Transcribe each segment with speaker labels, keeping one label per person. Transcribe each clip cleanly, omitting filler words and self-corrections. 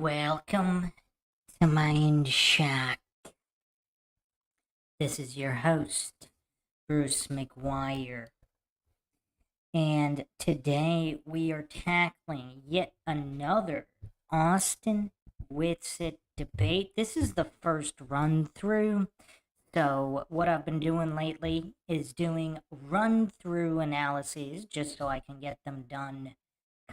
Speaker 1: Welcome to MINDSHOCK. This is your host, Bruce McGuire. And today we are tackling yet another Austin WITSIT debate. This is the first run through. So what I've been doing lately is doing run through analyses just so I can get them done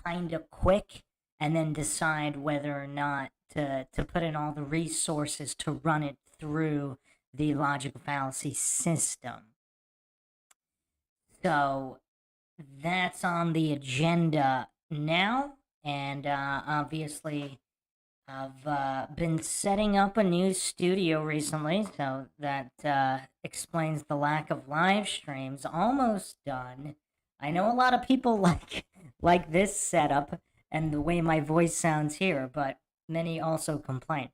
Speaker 1: kind of quick and then decide whether or not to put in all the resources to run it through the logical fallacy system. So that's on the agenda now, and obviously I've been setting up a new studio recently, so that explains the lack of live streams. Almost done. I know a lot of people like this setup and the way my voice sounds here, but many also complain.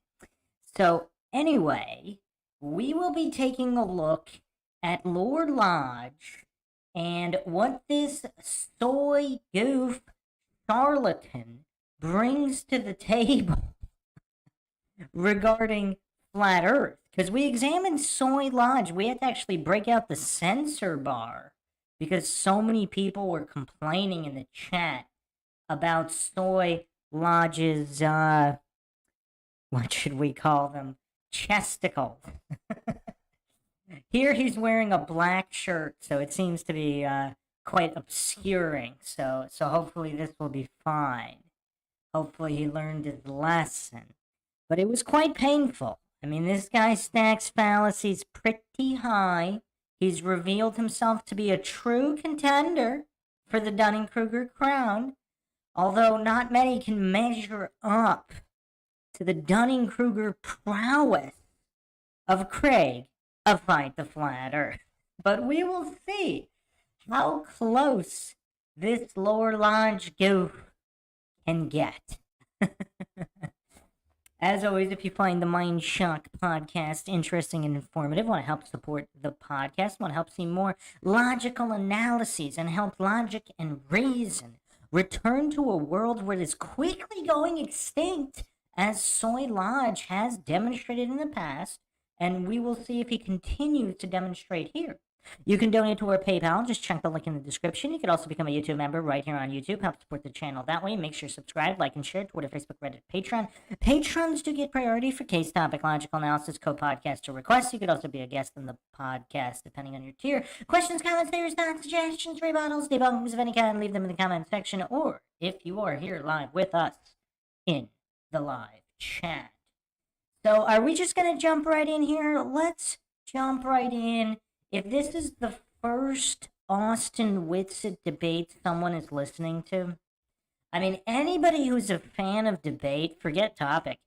Speaker 1: So anyway, we will be taking a look at Lord Lodge and what this soy goof charlatan brings to the table regarding flat Earth. Because we examined Soy Lodge, we had to actually break out the censor bar because so many people were complaining in the chat about Soy Lodge's, what should we call them? Chesticles. Here he's wearing a black shirt, so it seems to be quite obscuring. So hopefully this will be fine. Hopefully he learned his lesson. But it was quite painful. I mean, this guy stacks fallacies pretty high. He's revealed himself to be a true contender for the Dunning-Kruger crown, although not many can measure up to the Dunning-Kruger prowess of Craig of Fight the Flat Earth. But we will see how close this Lord Lodge goof can get. As always, if you find the MINDSHOCK podcast interesting and informative, want to help support the podcast, want to help see more logical analyses and help logic and reason return to a world where it is quickly going extinct, as Soy Lodge has demonstrated in the past, and we will see if he continues to demonstrate here. You can donate to our PayPal. Just check the link in the description. You can also become a YouTube member right here on YouTube. Help support the channel that way. Make sure to subscribe, like, and share. Twitter, Facebook, Reddit, Patreon. Patrons do get priority for case topic, logical analysis, co-podcaster requests. You could also be a guest in the podcast, depending on your tier. Questions, comments, theories, thoughts, suggestions, rebuttals, debunkings of any kind, leave them in the comment section. Or, if you are here live with us, in the live chat. So, are we just going to jump right in here? Let's jump right in. If this is the first Austin WITSIT debate someone is listening to, I mean, anybody who's a fan of debate, forget topic.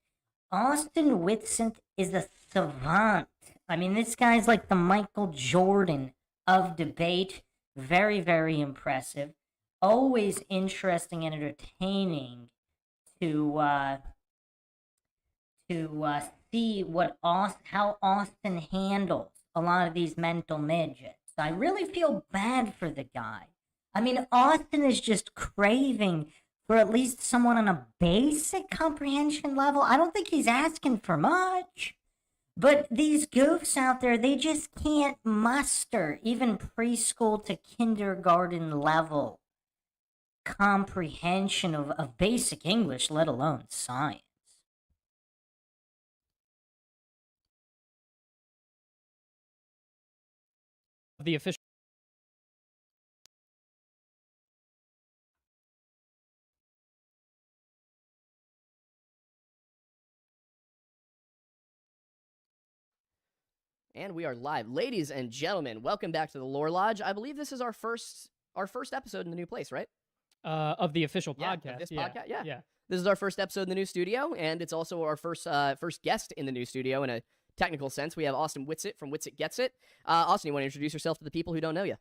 Speaker 1: Austin WITSIT is a savant. I mean, this guy's like the Michael Jordan of debate. Very, very impressive. Always interesting and entertaining to see how Austin handles a lot of these mental midgets. I really feel bad for the guy. I mean, Austin is just craving for at least someone on a basic comprehension level. I don't think he's asking for much. But these goofs out there, they just can't muster even preschool to kindergarten level comprehension of basic English, let alone science.
Speaker 2: The official.
Speaker 3: And we are live. Ladies and gentlemen, welcome back to the Lore Lodge. I believe this is our first episode in the new place, right?
Speaker 2: Of the official podcast.
Speaker 3: Yeah, of this podcast. Yeah. This is our first episode in the new studio, and it's also our first guest in the new studio in a technical sense. We have Austin WITSIT from WITSIT Gets It. Austin, you want to introduce yourself to the people who don't know you?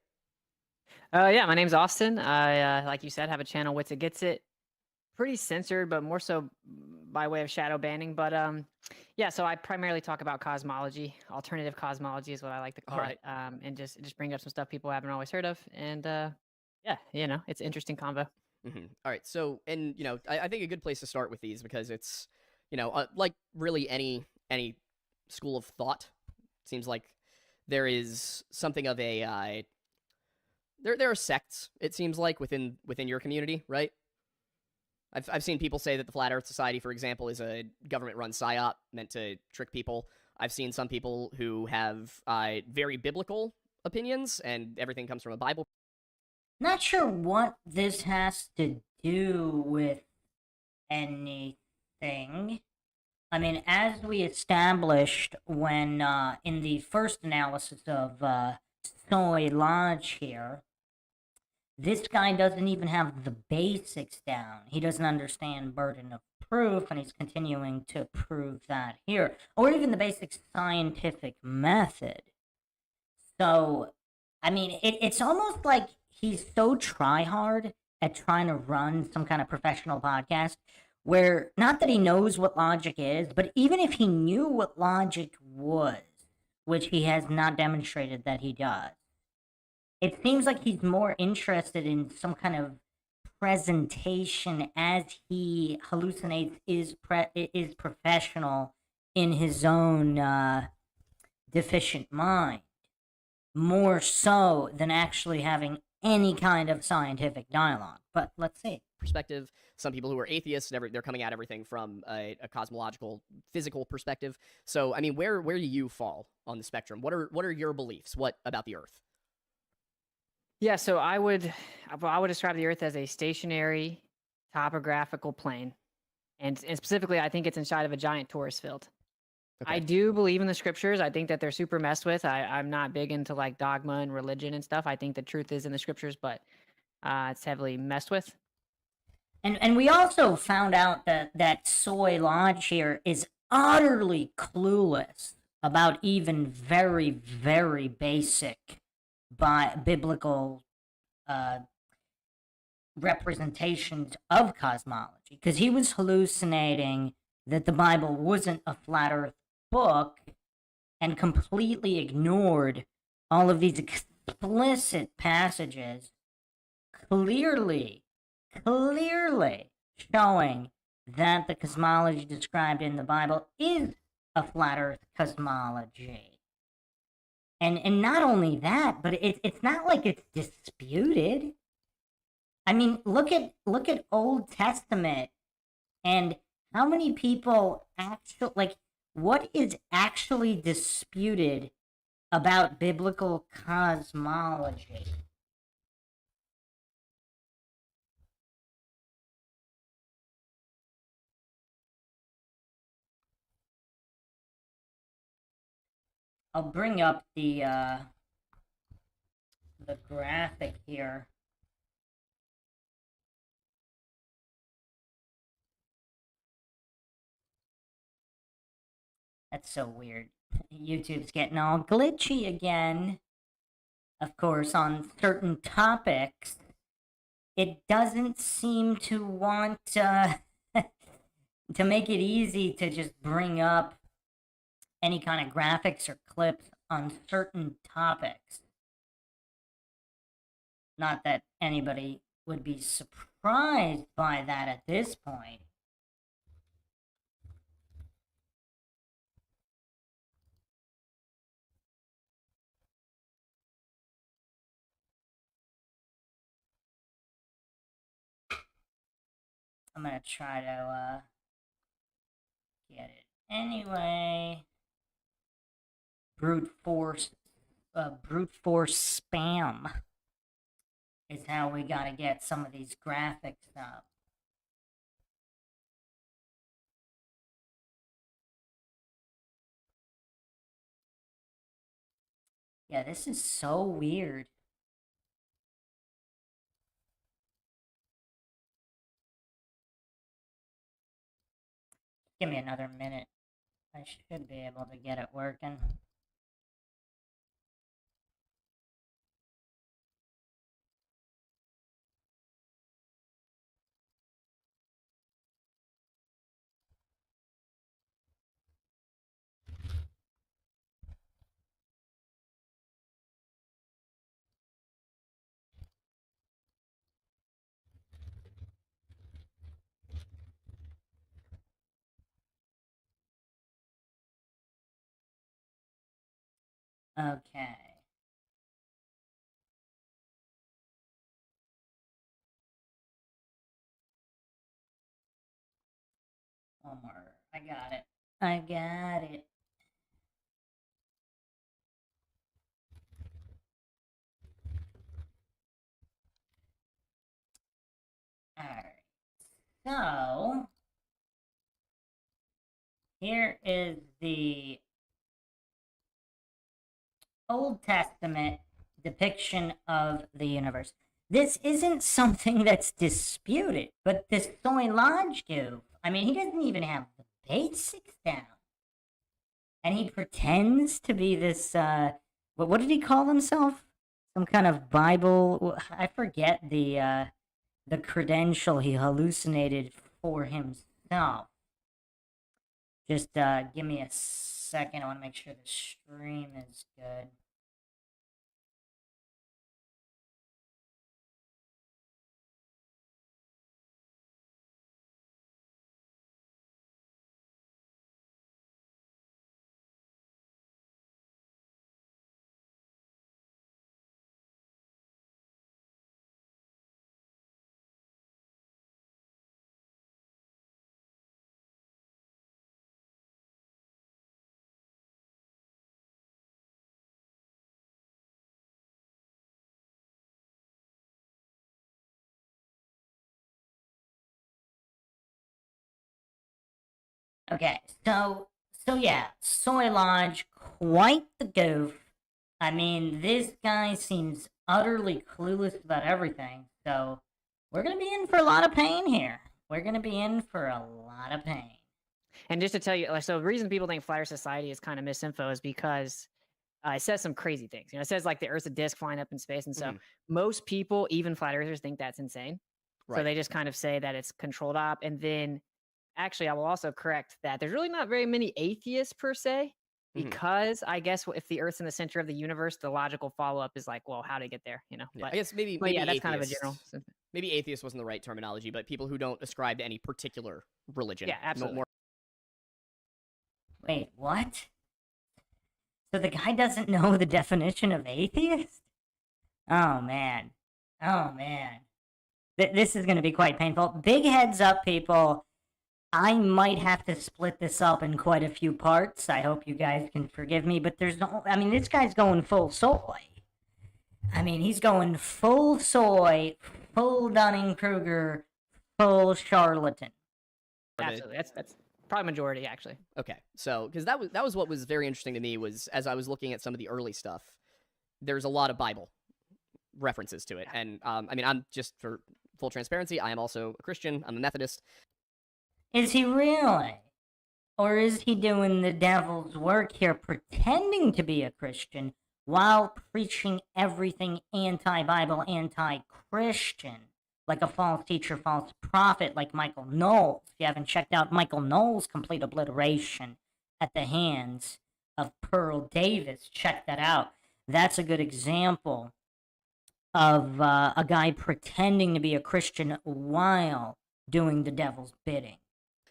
Speaker 4: Yeah, my name's Austin. I, like you said, have a channel, WITSIT Gets It. Pretty censored, but more so by way of shadow banning. But yeah, so I primarily talk about cosmology. Alternative cosmology is what I like to call it. And just bring up some stuff people haven't always heard of. And yeah, it's an interesting combo.
Speaker 3: All right. So, and I think a good place to start with these, because it's like really any school of thought, seems like there is something of a there are sects. It seems like within your community, right? I've seen people say that the Flat Earth Society, for example, is a government-run psyop meant to trick people. I've seen some people who have very biblical opinions, and everything comes from a Bible.
Speaker 1: Not sure what this has to do with anything. I mean, as we established when in the first analysis of Soy Lodge here, this guy doesn't even have the basics down. He doesn't understand burden of proof, and he's continuing to prove that here, or even the basic scientific method. So, I mean, it's almost like he's so try-hard at trying to run some kind of professional podcast where, not that he knows what logic is, but even if he knew what logic was, which he has not demonstrated that he does, it seems like he's more interested in some kind of presentation as he hallucinates is professional in his own deficient mind, more so than actually having any kind of scientific dialogue. But let's see.
Speaker 3: Perspective. Some people who are atheists, they're coming at everything from a cosmological, physical perspective. So, I mean, where do you fall on the spectrum? What are your beliefs? What about the Earth?
Speaker 4: Yeah, so I would describe the Earth as a stationary topographical plane, and specifically, I think it's inside of a giant torus field.
Speaker 3: Okay.
Speaker 4: I do believe in the scriptures. I think that they're super messed with. I'm not big into like dogma and religion and stuff. I think the truth is in the scriptures, but it's heavily messed with.
Speaker 1: And we also found out that Soy Lodge here is utterly clueless about even very, very basic biblical representations of cosmology, because he was hallucinating that the Bible wasn't a flat earth book and completely ignored all of these explicit passages clearly showing that the cosmology described in the Bible is a flat earth cosmology. And not only that, but it's not like it's disputed. I mean, look at Old Testament and how many people actually, like, what is actually disputed about biblical cosmology? I'll bring up the graphic here. That's so weird. YouTube's getting all glitchy again. Of course, on certain topics, it doesn't seem to want to make it easy to just bring up any kind of graphics or clips on certain topics. Not that anybody would be surprised by that at this point. I'm gonna try to get it anyway. Brute force spam is how we gotta get some of these graphics up. Yeah, this is so weird. Give me another minute. I should be able to get it working. Okay. One more. I got it. I got it. Alright. So, here is the Old Testament depiction of the universe. This isn't something that's disputed, but this soy lodge goof, I mean, he doesn't even have the basics down. And he pretends to be this, what did he call himself? Some kind of Bible, I forget the credential he hallucinated for himself. Just give me a second. I want to make sure the stream is good. Okay, so yeah, Soy Lodge, quite the goof. I mean, this guy seems utterly clueless about everything, so we're gonna be in for a lot of pain here. We're gonna be in for a lot of pain.
Speaker 4: And just to tell you, like, so the reason people think Flat Earth Society is kind of misinfo is because it says some crazy things. You know, it says like the Earth's a disk flying up in space, and so most people, even flat earthers, think that's insane.
Speaker 3: Right.
Speaker 4: So they just kind of say that it's controlled op. And then, actually, I will also correct that there's really not very many atheists per se, because I guess if the Earth's in the center of the universe, the logical follow up is like, well, how to get there? You know.
Speaker 3: Yeah,
Speaker 4: But
Speaker 3: I guess maybe
Speaker 4: yeah, that's
Speaker 3: atheist,
Speaker 4: kind of a general.
Speaker 3: Maybe atheist wasn't the right terminology, but people who don't ascribe to any particular religion.
Speaker 4: Yeah, absolutely.
Speaker 1: Wait, what? So the guy doesn't know the definition of atheist? Oh, man. Oh, man. This is going to be quite painful. Big heads up, people. I might have to split this up in quite a few parts. I hope you guys can forgive me, but there's no... I mean, this guy's going full soy. I mean, he's going full soy, full Dunning-Kruger, full charlatan.
Speaker 4: Absolutely. That's probably majority, actually.
Speaker 3: Okay, so because that was what was very interesting to me was as I was looking at some of the early stuff, there's a lot of Bible references to it, and I mean, I'm just for full transparency, I am also a Christian. I'm a Methodist.
Speaker 1: Is he really? Or is he doing the devil's work here, pretending to be a Christian while preaching everything anti-Bible, anti-Christian? Like a false teacher, false prophet, like Michael Knowles. If you haven't checked out Michael Knowles' complete obliteration at the hands of Pearl Davis, check that out. That's a good example of a guy pretending to be a Christian while doing the devil's bidding.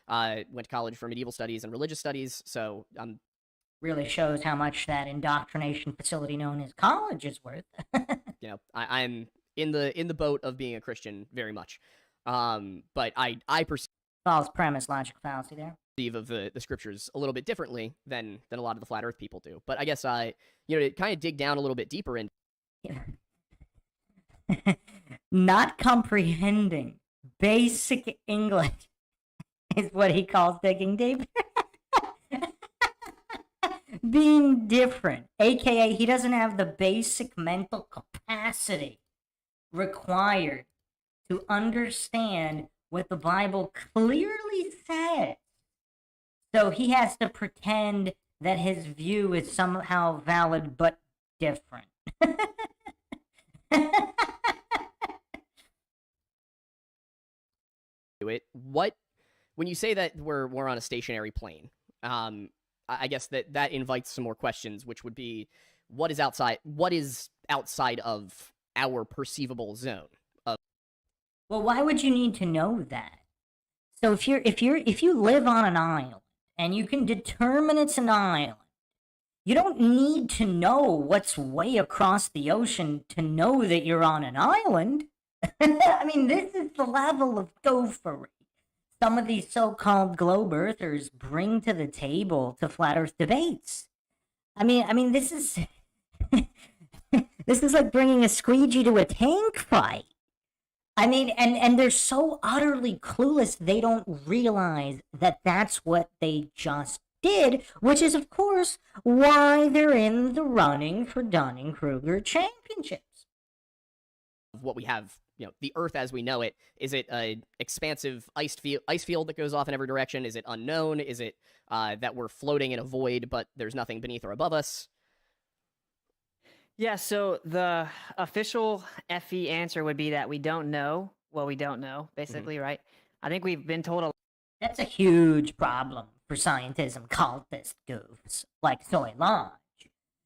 Speaker 3: Went to college for medieval studies and religious studies, so
Speaker 1: really shows how much that indoctrination facility known as college is worth.
Speaker 3: You know, I'm in the boat of being a Christian very much, but I perceive
Speaker 1: false premise, logical fallacy there.
Speaker 3: Of the scriptures a little bit differently than a lot of the flat Earth people do. But I guess to kind of dig down a little bit deeper in.
Speaker 1: Not comprehending basic English is what he calls digging deep. Being different, aka he doesn't have the basic mental capacity required to understand what the Bible clearly says. So he has to pretend that his view is somehow valid but different.
Speaker 3: What when you say that we're on a stationary plane, I guess that invites some more questions, which would be what is outside of our perceivable zone of.
Speaker 1: Well, why would you need to know that? So if you live on an island and you can determine it's an island, You don't need to know what's way across the ocean to know that you're on an island. I mean, this is the level of gophery some of these so-called globe earthers bring to the table to flat Earth debates. I mean, this is this is like bringing a squeegee to a tank fight. I mean, and they're so utterly clueless they don't realize that that's what they just did, which is, of course, why they're in the running for Dunning-Kruger championships.
Speaker 3: What we have, the Earth as we know it, is it an expansive ice field that goes off in every direction? Is it unknown? Is it that we're floating in a void, but there's nothing beneath or above us?
Speaker 4: Yeah, so the official FE answer would be that we don't know what we don't know, basically, right? I think we've been told
Speaker 1: That's a huge problem for scientism cultist goofs like Soy Lodge.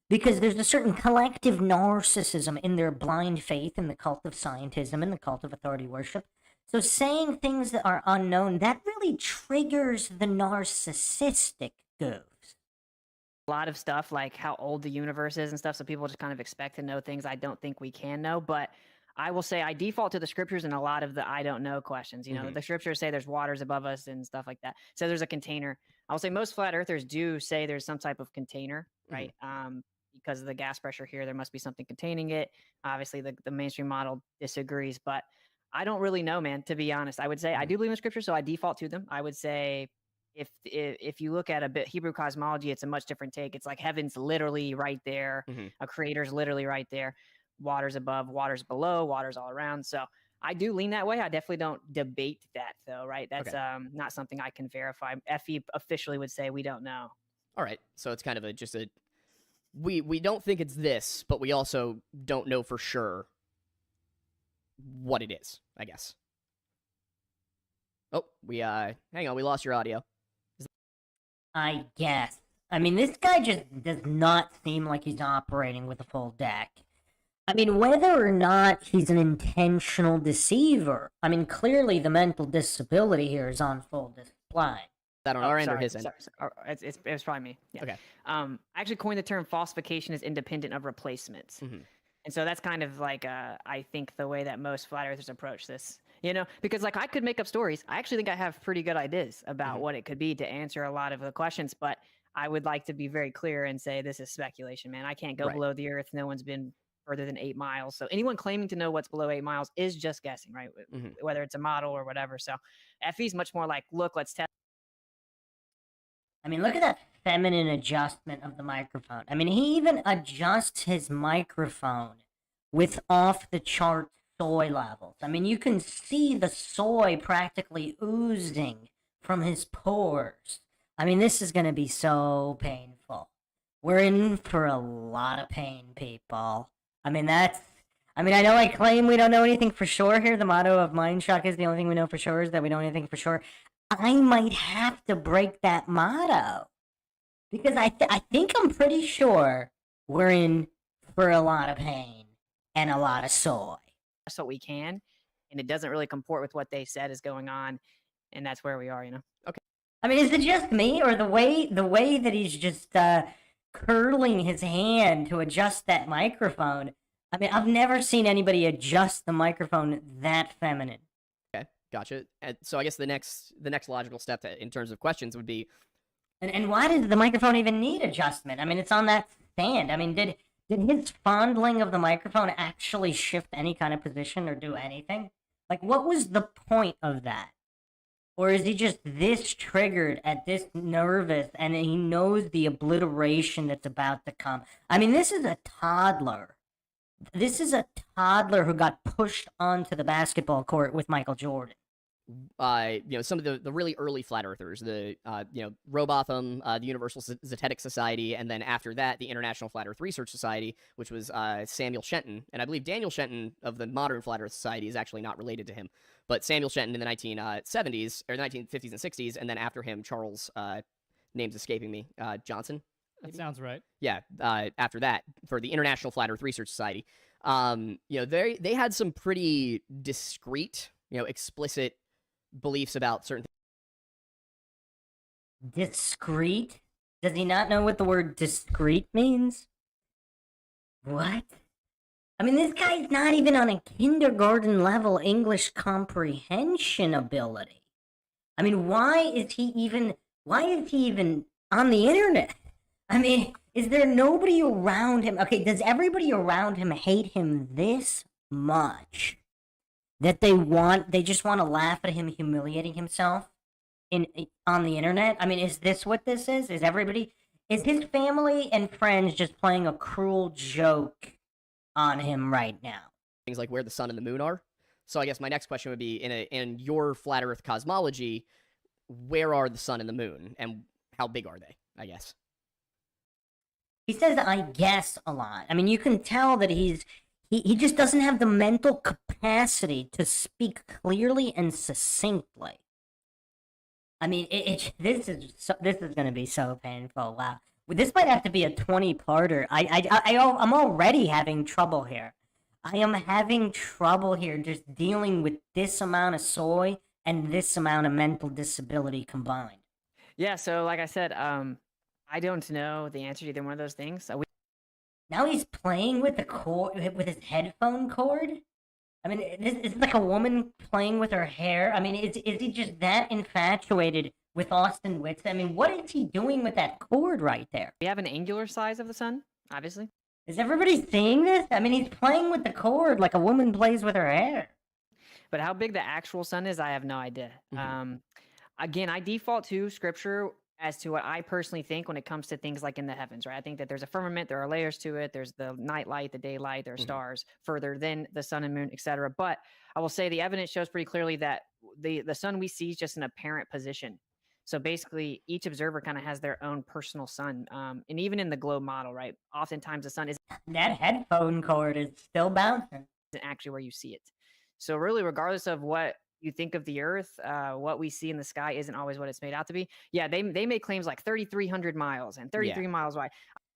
Speaker 1: Because there's a certain collective narcissism in their blind faith in the cult of scientism and the cult of authority worship. So saying things that are unknown, that really triggers the narcissistic goofs.
Speaker 4: a lot of stuff like how old the universe is and stuff, so people just kind of expect to know things I don't think we can know. But I will say I default to the scriptures in a lot of the I don't know questions. You know, the scriptures say there's waters above us and stuff like that. So there's a container. I will say most flat earthers do say there's some type of container, right? Because of the gas pressure here, there must be something containing it. Obviously, the mainstream model disagrees, but I don't really know, man, to be honest. I would say I do believe in scripture, so I default to them. I would say if you look at a bit Hebrew cosmology, it's a much different take. It's like heaven's literally right there, a creator's literally right there, waters above, waters below, waters all around. So I do lean that way. I definitely don't debate that, though, right? That's not something I can verify. FE officially would say we don't know.
Speaker 3: All right, so it's kind of we don't think it's this, but we also don't know for sure what it is, I guess. Oh, hang on, we lost your audio.
Speaker 1: I guess. I mean, this guy just does not seem like he's operating with a full deck. I mean, whether or not he's an intentional deceiver, I mean, clearly the mental disability here is on full display.
Speaker 3: Is that on our end or his end?
Speaker 4: It's probably me. Yeah.
Speaker 3: Okay.
Speaker 4: I actually coined the term falsification is independent of replacements. And so that's kind of like, I think, the way that most flat earthers approach this. You know, because like I could make up stories. I actually think I have pretty good ideas about what it could be to answer a lot of the questions, but I would like to be very clear and say this is speculation, man. I can't go below the earth. No one's been further than 8 miles. So anyone claiming to know what's below 8 miles is just guessing, right? Whether it's a model or whatever. So FE is much more like, look, let's test.
Speaker 1: I mean, look at that feminine adjustment of the microphone. I mean, he even adjusts his microphone with off-the-chart soy levels. I mean, you can see the soy practically oozing from his pores. I mean, this is going to be so painful. We're in for a lot of pain, people. I mean, I know I claim we don't know anything for sure here. The motto of MINDSHOCK is the only thing we know for sure is that we don't know anything for sure. I might have to break that motto. Because I think I'm pretty sure we're in for a lot of pain and a lot of soy.
Speaker 4: That's what we can, and it doesn't really comport with what they said is going on, and that's where we are, you know.
Speaker 3: Okay.
Speaker 1: I mean, is it just me, or the way that he's just curling his hand to adjust that microphone? I mean, I've never seen anybody adjust the microphone that feminine.
Speaker 3: Okay, gotcha. And so I guess the next logical step in terms of questions would be,
Speaker 1: and why does the microphone even need adjustment? I mean, it's on that stand. I mean, did his fondling of the microphone actually shift any kind of position or do anything? Like, what was the point of that? Or is he just this triggered at this nervous and he knows the obliteration that's about to come? I mean, this is a toddler. This is a toddler who got pushed onto the basketball court with Michael Jordan.
Speaker 3: Some of the really early flat earthers, the Robotham, the Universal Zetetic Society, and then after that, the International Flat Earth Research Society, which was Samuel Shenton, and I believe Daniel Shenton of the modern Flat Earth Society is actually not related to him, but Samuel Shenton in the 1970s or 1950s and 60s, and then after him, Charles, name's escaping me, Johnson.
Speaker 2: That sounds right.
Speaker 3: Yeah. After that, for the International Flat Earth Research Society, they had some pretty discreet, explicit beliefs about certain
Speaker 1: Discreet? Does he not know what the word discrete means? What? I mean, this guy's not even on a kindergarten level English comprehension ability. I mean, why is he even on the internet? I mean, is there nobody around him? Okay, does everybody around him hate him this much that they just want to laugh at him humiliating himself on the internet? I mean, is this what this is? Is his family and friends just playing a cruel joke on him right now?
Speaker 3: Things like where the sun and the moon are. So I guess my next question would be, in your flat Earth cosmology, where are the sun and the moon, and how big are they? I guess.
Speaker 1: He says "I guess" a lot. I mean, you can tell that he just doesn't have the mental capacity to speak clearly and succinctly. I mean, this is going to be so painful. Wow, this might have to be a 20-parter. I'm already having trouble here. I am having trouble here just dealing with this amount of soy and this amount of mental disability combined.
Speaker 4: Yeah, so like I said, I don't know the answer to either one of those things.
Speaker 1: Now he's playing with the cord, with his headphone cord. I mean, is like a woman playing with her hair. I mean, is he just that infatuated with Austin Witts? I mean, what is he doing with that cord right there?
Speaker 4: We have an angular size of the sun, obviously.
Speaker 1: Is everybody seeing this? I mean, he's playing with the cord like a woman plays with her hair.
Speaker 4: But how big the actual sun is, I have no idea.
Speaker 3: Mhm.
Speaker 4: Again, I default to scripture as to what I personally think when it comes to things like in the heavens, right? I think that there's a firmament, there are layers to it, there's the night light, the daylight, there are stars further than the sun and moon, etc. But I will say the evidence shows pretty clearly that the sun we see is just an apparent position. So basically, each observer kind of has their own personal sun. And even in the globe model, right? Oftentimes the sun isn't
Speaker 1: That headphone cord is still bouncing.
Speaker 4: actually where you see it. So really, regardless of what you think of the Earth, what we see in the sky isn't always what it's made out to be. Yeah, they make claims like 3,300 miles and 33 miles wide.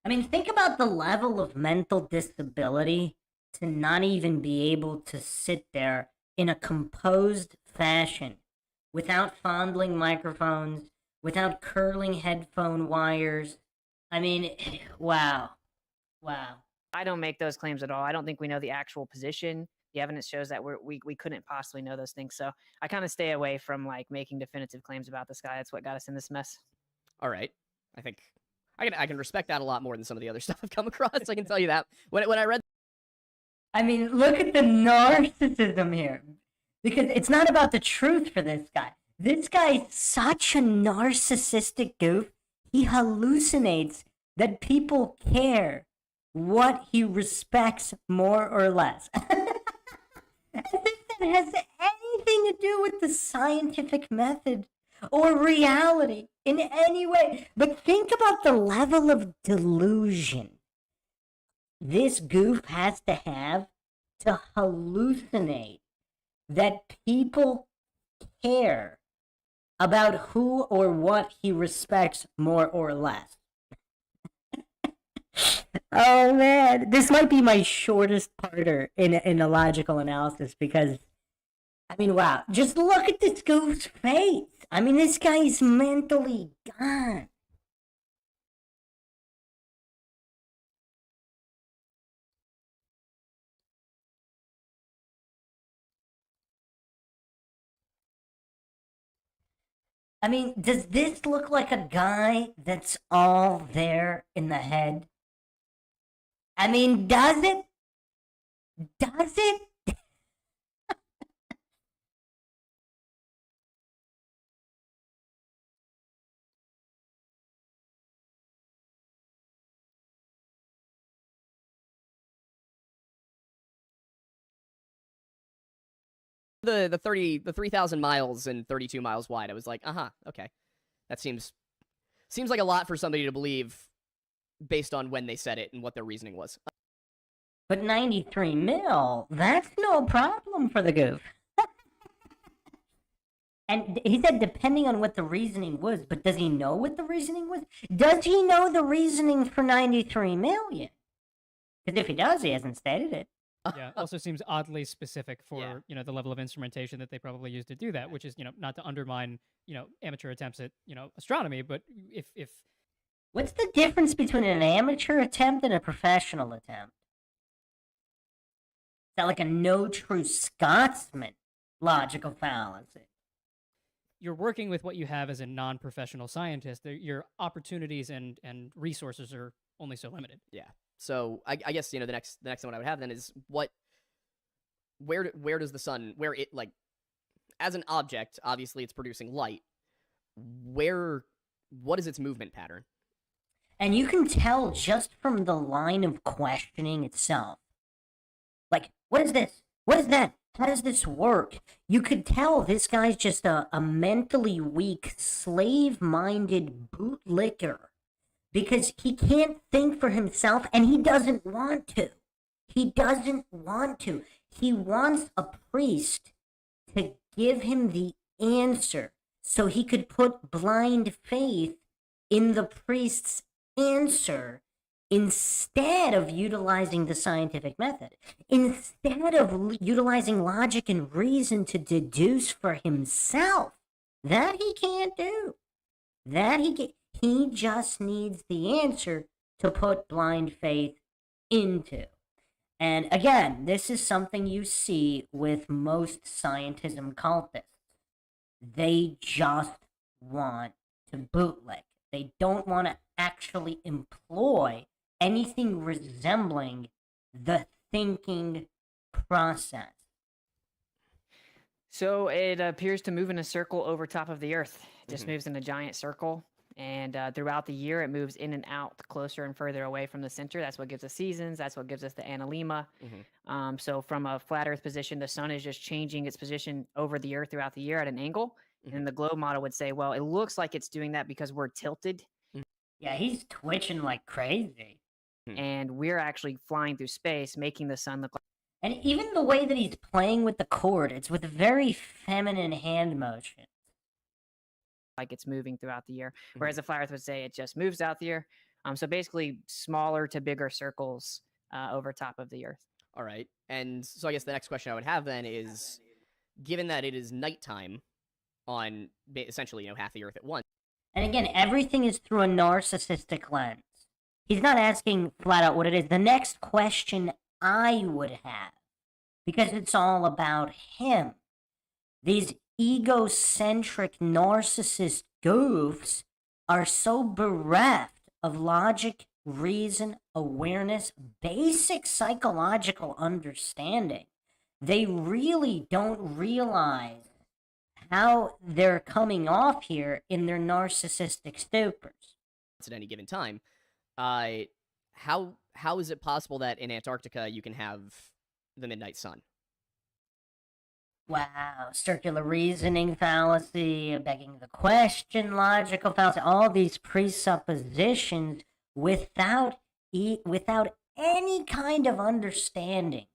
Speaker 1: I mean, think about the level of mental disability to not even be able to sit there in a composed fashion without fondling microphones, without curling headphone wires. I mean, wow. Wow.
Speaker 4: I don't make those claims at all. I don't think we know the actual position. The evidence shows that we couldn't possibly know those things. So I kind of stay away from like making definitive claims about the sky. That's what got us in this mess.
Speaker 3: All right. I think I can respect that a lot more than some of the other stuff I've come across. I can tell you that. When I read,
Speaker 1: I mean, look at the narcissism here. Because it's not about the truth for this guy. This guy's such a narcissistic goof. He hallucinates that people care what he respects more or less. As if that has anything to do with the scientific method or reality in any way. But think about the level of delusion this goof has to have to hallucinate that people care about who or what he respects more or less. Oh man, this might be my shortest parter in a logical analysis because, I mean, wow, just look at this goof's face. I mean, this guy's mentally gone. I mean, does this look like a guy that's all there in the head? I mean, does it? Does it?
Speaker 3: the 3,000 miles and 32 miles wide, I was like, okay, that seems like a lot for somebody to believe based on when they said it and what their reasoning was.
Speaker 1: But 93 mil, that's no problem for the goof. And he said depending on what the reasoning was, but does he know what the reasoning was? Does he know the reasoning for 93 million? Because if he does, he hasn't stated it.
Speaker 2: Yeah, also seems oddly specific for,
Speaker 3: Yeah.
Speaker 2: you know, the level of instrumentation that they probably used to do that, which is, you know, not to undermine, you know, amateur attempts at, you know, astronomy, but if
Speaker 1: What's the difference between an amateur attempt and a professional attempt? Is that like a no true Scotsman logical fallacy?
Speaker 2: You're working with what you have as a non-professional scientist. Your opportunities and resources are only so limited.
Speaker 3: Yeah. So I guess the next one I would have then is where does the sun, where it, like, as an object, obviously it's producing light. What is its movement pattern?
Speaker 1: And you can tell just from the line of questioning itself. Like, what is this? What is that? How does this work? You could tell this guy's just a mentally weak, slave-minded bootlicker. Because he can't think for himself, and he doesn't want to. He doesn't want to. He wants a priest to give him the answer so he could put blind faith in the priest's answer instead of utilizing the scientific method. Instead of utilizing logic and reason to deduce for himself. That he can't do. He just needs the answer to put blind faith into. And again, this is something you see with most scientism cultists. They just want to bootleg. They don't want to actually employ anything resembling the thinking process.
Speaker 4: So it appears to move in a circle over top of the Earth. It just moves in a giant circle. And throughout the year, it moves in and out closer and further away from the center. That's what gives us seasons. That's what gives us the analema. So from a flat Earth position, the sun is just changing its position over the Earth throughout the year at an angle. And the globe model would say, well, it looks like it's doing that because we're tilted.
Speaker 1: Yeah, he's twitching like crazy.
Speaker 4: And we're actually flying through space, making the sun look like...
Speaker 1: And even the way that he's playing with the cord, it's with a very feminine hand motion.
Speaker 4: Like it's moving throughout the year, whereas the flat Earth would say it just moves out the year. So basically, smaller to bigger circles over top of the Earth.
Speaker 3: All right, and so I guess the next question I would have then is, given that it is nighttime on essentially half the Earth at once.
Speaker 1: And again, everything is through a narcissistic lens. He's not asking flat out what it is. The next question I would have, because it's all about him. These egocentric narcissist goofs are so bereft of logic, reason, awareness, basic psychological understanding. They really don't realize how they're coming off here in their narcissistic stupors.
Speaker 3: At any given time, how is it possible that in Antarctica you can have the midnight sun?
Speaker 1: Wow, circular reasoning fallacy, begging the question, logical fallacy, all these presuppositions without any kind of understanding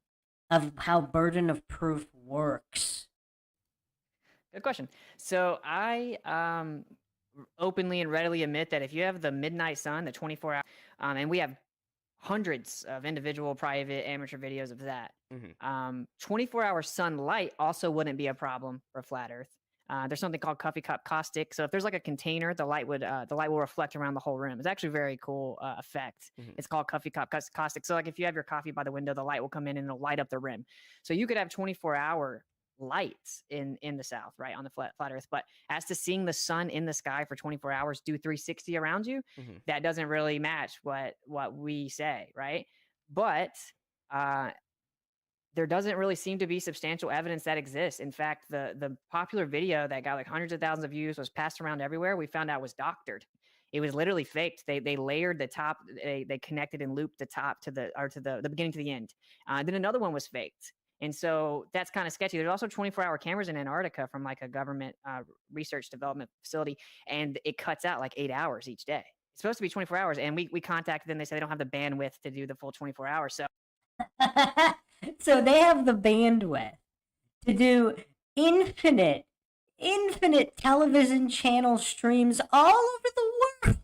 Speaker 1: of how burden of proof works.
Speaker 4: Good question. So I openly and readily admit that if you have the midnight sun, the 24-hour, and we have hundreds of individual private amateur videos of that. 24-hour sunlight also wouldn't be a problem for flat Earth. There's something called coffee cup caustic. So if there's like a container, the light will reflect around the whole room. It's actually a very cool effect. It's called coffee cup caustic. So like if you have your coffee by the window, the light will come in and it'll light up the rim. So you could have 24-hour lights in the south, right, on the flat Earth. But as to seeing the sun in the sky for 24 hours do 360 around you, that doesn't really match what we say, right? But there doesn't really seem to be substantial evidence that exists. In fact, the popular video that got like hundreds of thousands of views was passed around everywhere. We found out was doctored. It was literally faked. They layered the top, they connected and looped the top to the beginning to the end. Then another one was faked. And so that's kind of sketchy. There's also 24-hour cameras in Antarctica from like a government research development facility, and it cuts out like 8 hours each day. It's supposed to be 24 hours, and we contacted them. They said they don't have the bandwidth to do the full 24 hours. So,
Speaker 1: so they have the bandwidth to do infinite television channel streams all over the world.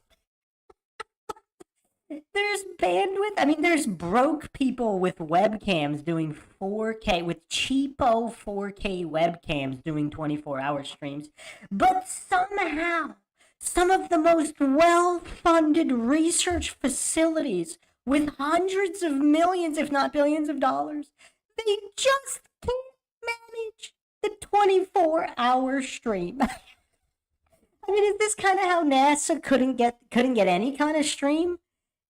Speaker 1: There's bandwidth. I mean, there's broke people with webcams doing 4K, with cheapo 4K webcams doing 24-hour streams. But somehow some of the most well-funded research facilities with hundreds of millions, if not billions of dollars, they just can't manage the 24-hour stream. I mean, is this kind of how NASA couldn't get any kind of stream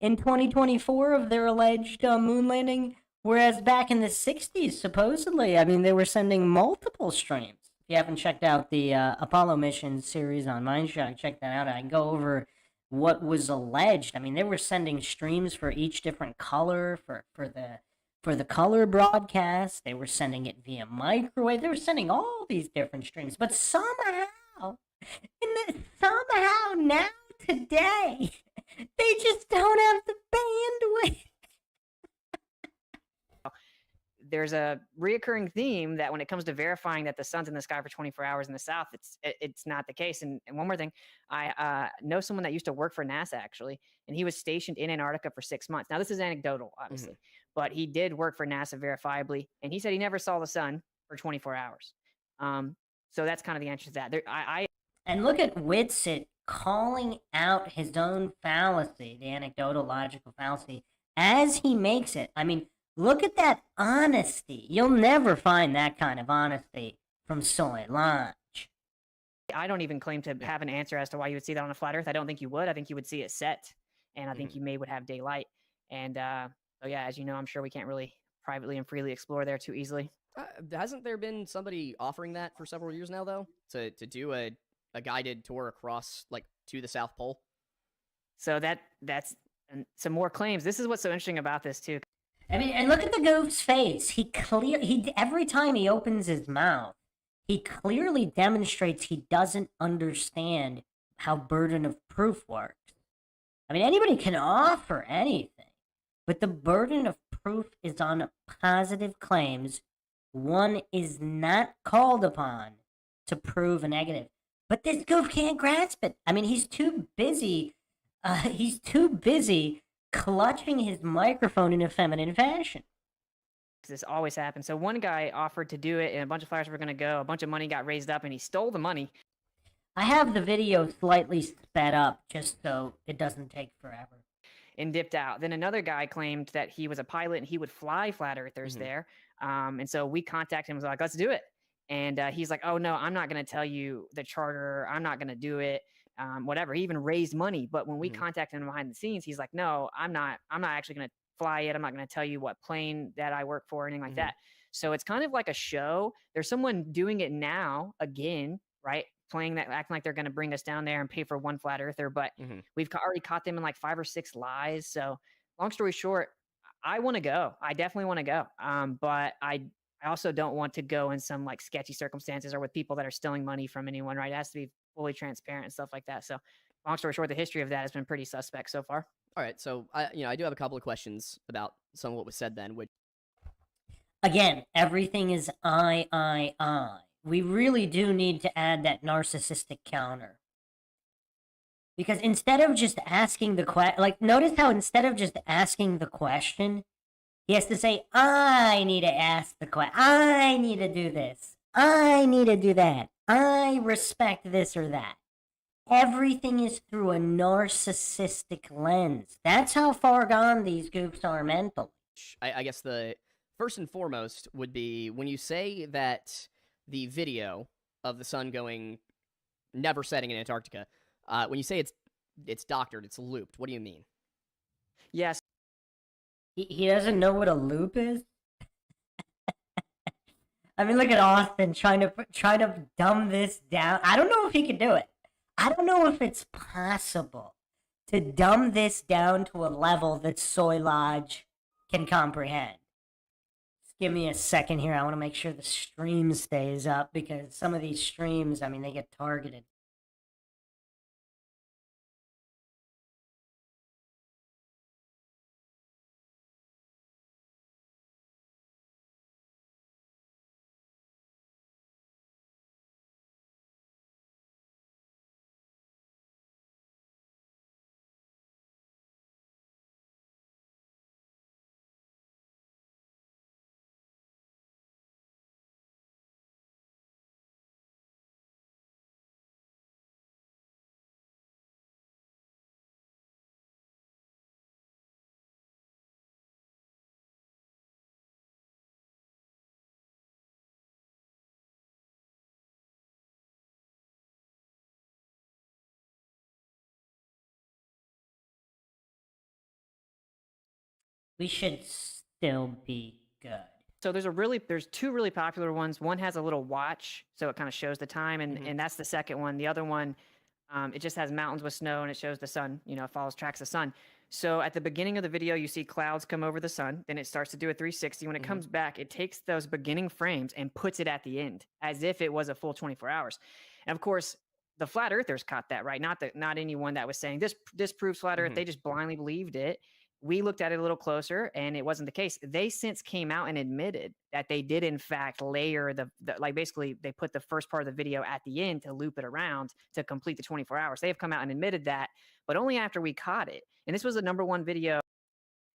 Speaker 1: in 2024 of their alleged moon landing? Whereas back in the 60s, supposedly, I mean, they were sending multiple streams. If you haven't checked out the Apollo mission series on MindShock, check that out. I go over what was alleged. I mean, they were sending streams for each different color for the color broadcast. They were sending it via microwave. They were sending all these different streams, but somehow now today they just don't have the bandwidth.
Speaker 4: There's a reoccurring theme that when it comes to verifying that the sun's in the sky for 24 hours in the south, it's not the case. And one more thing, I know someone that used to work for NASA actually, and he was stationed in Antarctica for 6 months. Now this is anecdotal, obviously, but he did work for NASA verifiably, and he said he never saw the sun for 24 hours. So that's kind of the answer to that.
Speaker 1: And look at WITSIT calling out his own fallacy, the anecdotal logical fallacy, as he makes it. I mean, look at that honesty. You'll never find that kind of honesty from Soy Lodge.
Speaker 4: I don't even claim to have an answer as to why you would see that on a flat Earth. I don't think you would. I think you would see it set, and I think you would have daylight. And so yeah, as you know, I'm sure we can't really privately and freely explore there too easily.
Speaker 3: Hasn't there been somebody offering that for several years now, though, to do a guided tour across, like, to the South Pole?
Speaker 4: So that's some more claims. This is what's so interesting about this too.
Speaker 1: I mean, and look at the goof's face. He every time he opens his mouth, he clearly demonstrates he doesn't understand how burden of proof works. I mean, anybody can offer anything, but the burden of proof is on positive claims. One is not called upon to prove a negative. But this goof can't grasp it. I mean, he's too busy clutching his microphone in a feminine fashion.
Speaker 4: This always happens. So one guy offered to do it, and a bunch of flyers were going to go. A bunch of money got raised up, and he stole the money.
Speaker 1: I have the video slightly sped up just so it doesn't take forever.
Speaker 4: And dipped out. Then another guy claimed that he was a pilot and he would fly flat earthers there. And so we contacted him and was like, let's do it. And he's like, oh, no, I'm not going to tell you the charter. I'm not going to do it. Whatever. He even raised money. But when we contacted him behind the scenes, he's like, no, I'm not actually going to fly it. I'm not going to tell you what plane that I work for or anything like that. So it's kind of like a show. There's someone doing it now again, right? Playing that, acting like they're going to bring us down there and pay for one flat earther. But we've already caught them in like 5 or 6 lies. So long story short, I want to go. I definitely want to go. But I also don't want to go in some like sketchy circumstances or with people that are stealing money from anyone, right? It has to be fully transparent and stuff like that. So long story short, the history of that has been pretty suspect so far.
Speaker 3: All right. So I do have a couple of questions about some of what was said then, which,
Speaker 1: again, everything is I. We really do need to add that narcissistic counter. Because instead of just asking the question, like, notice how instead of just asking the question, he has to say, I need to ask the question. I need to do this. I need to do that. I respect this or that. Everything is through a narcissistic lens. That's how far gone these goofs are mentally.
Speaker 3: I guess the first and foremost would be when you say that the video of the sun never setting in Antarctica, when you say it's doctored, it's looped, what do you mean?
Speaker 4: Yes.
Speaker 1: He doesn't know what a loop is? I mean, look at Austin trying to dumb this down. I don't know if he can do it. I don't know if it's possible to dumb this down to a level that Soy Lodge can comprehend. Just give me a second here. I want to make sure the stream stays up because some of these streams, I mean, they get targeted. We should still be good.
Speaker 4: So there's two really popular ones. One has a little watch, so it kind of shows the time, and that's the second one. The other one, it just has mountains with snow, and it shows the sun. You know, it tracks the sun. So at the beginning of the video, you see clouds come over the sun. Then it starts to do a 360. When it comes back, it takes those beginning frames and puts it at the end, as if it was a full 24 hours. And of course, the flat earthers caught that, right? Not anyone that was saying this proves flat Earth. They just blindly believed it. We looked at it a little closer, and it wasn't the case. They since came out and admitted that they did in fact layer the like basically they put the first part of the video at the end to loop it around to complete the 24 hours. They have come out and admitted that, but only after we caught it. And this was the #1 video.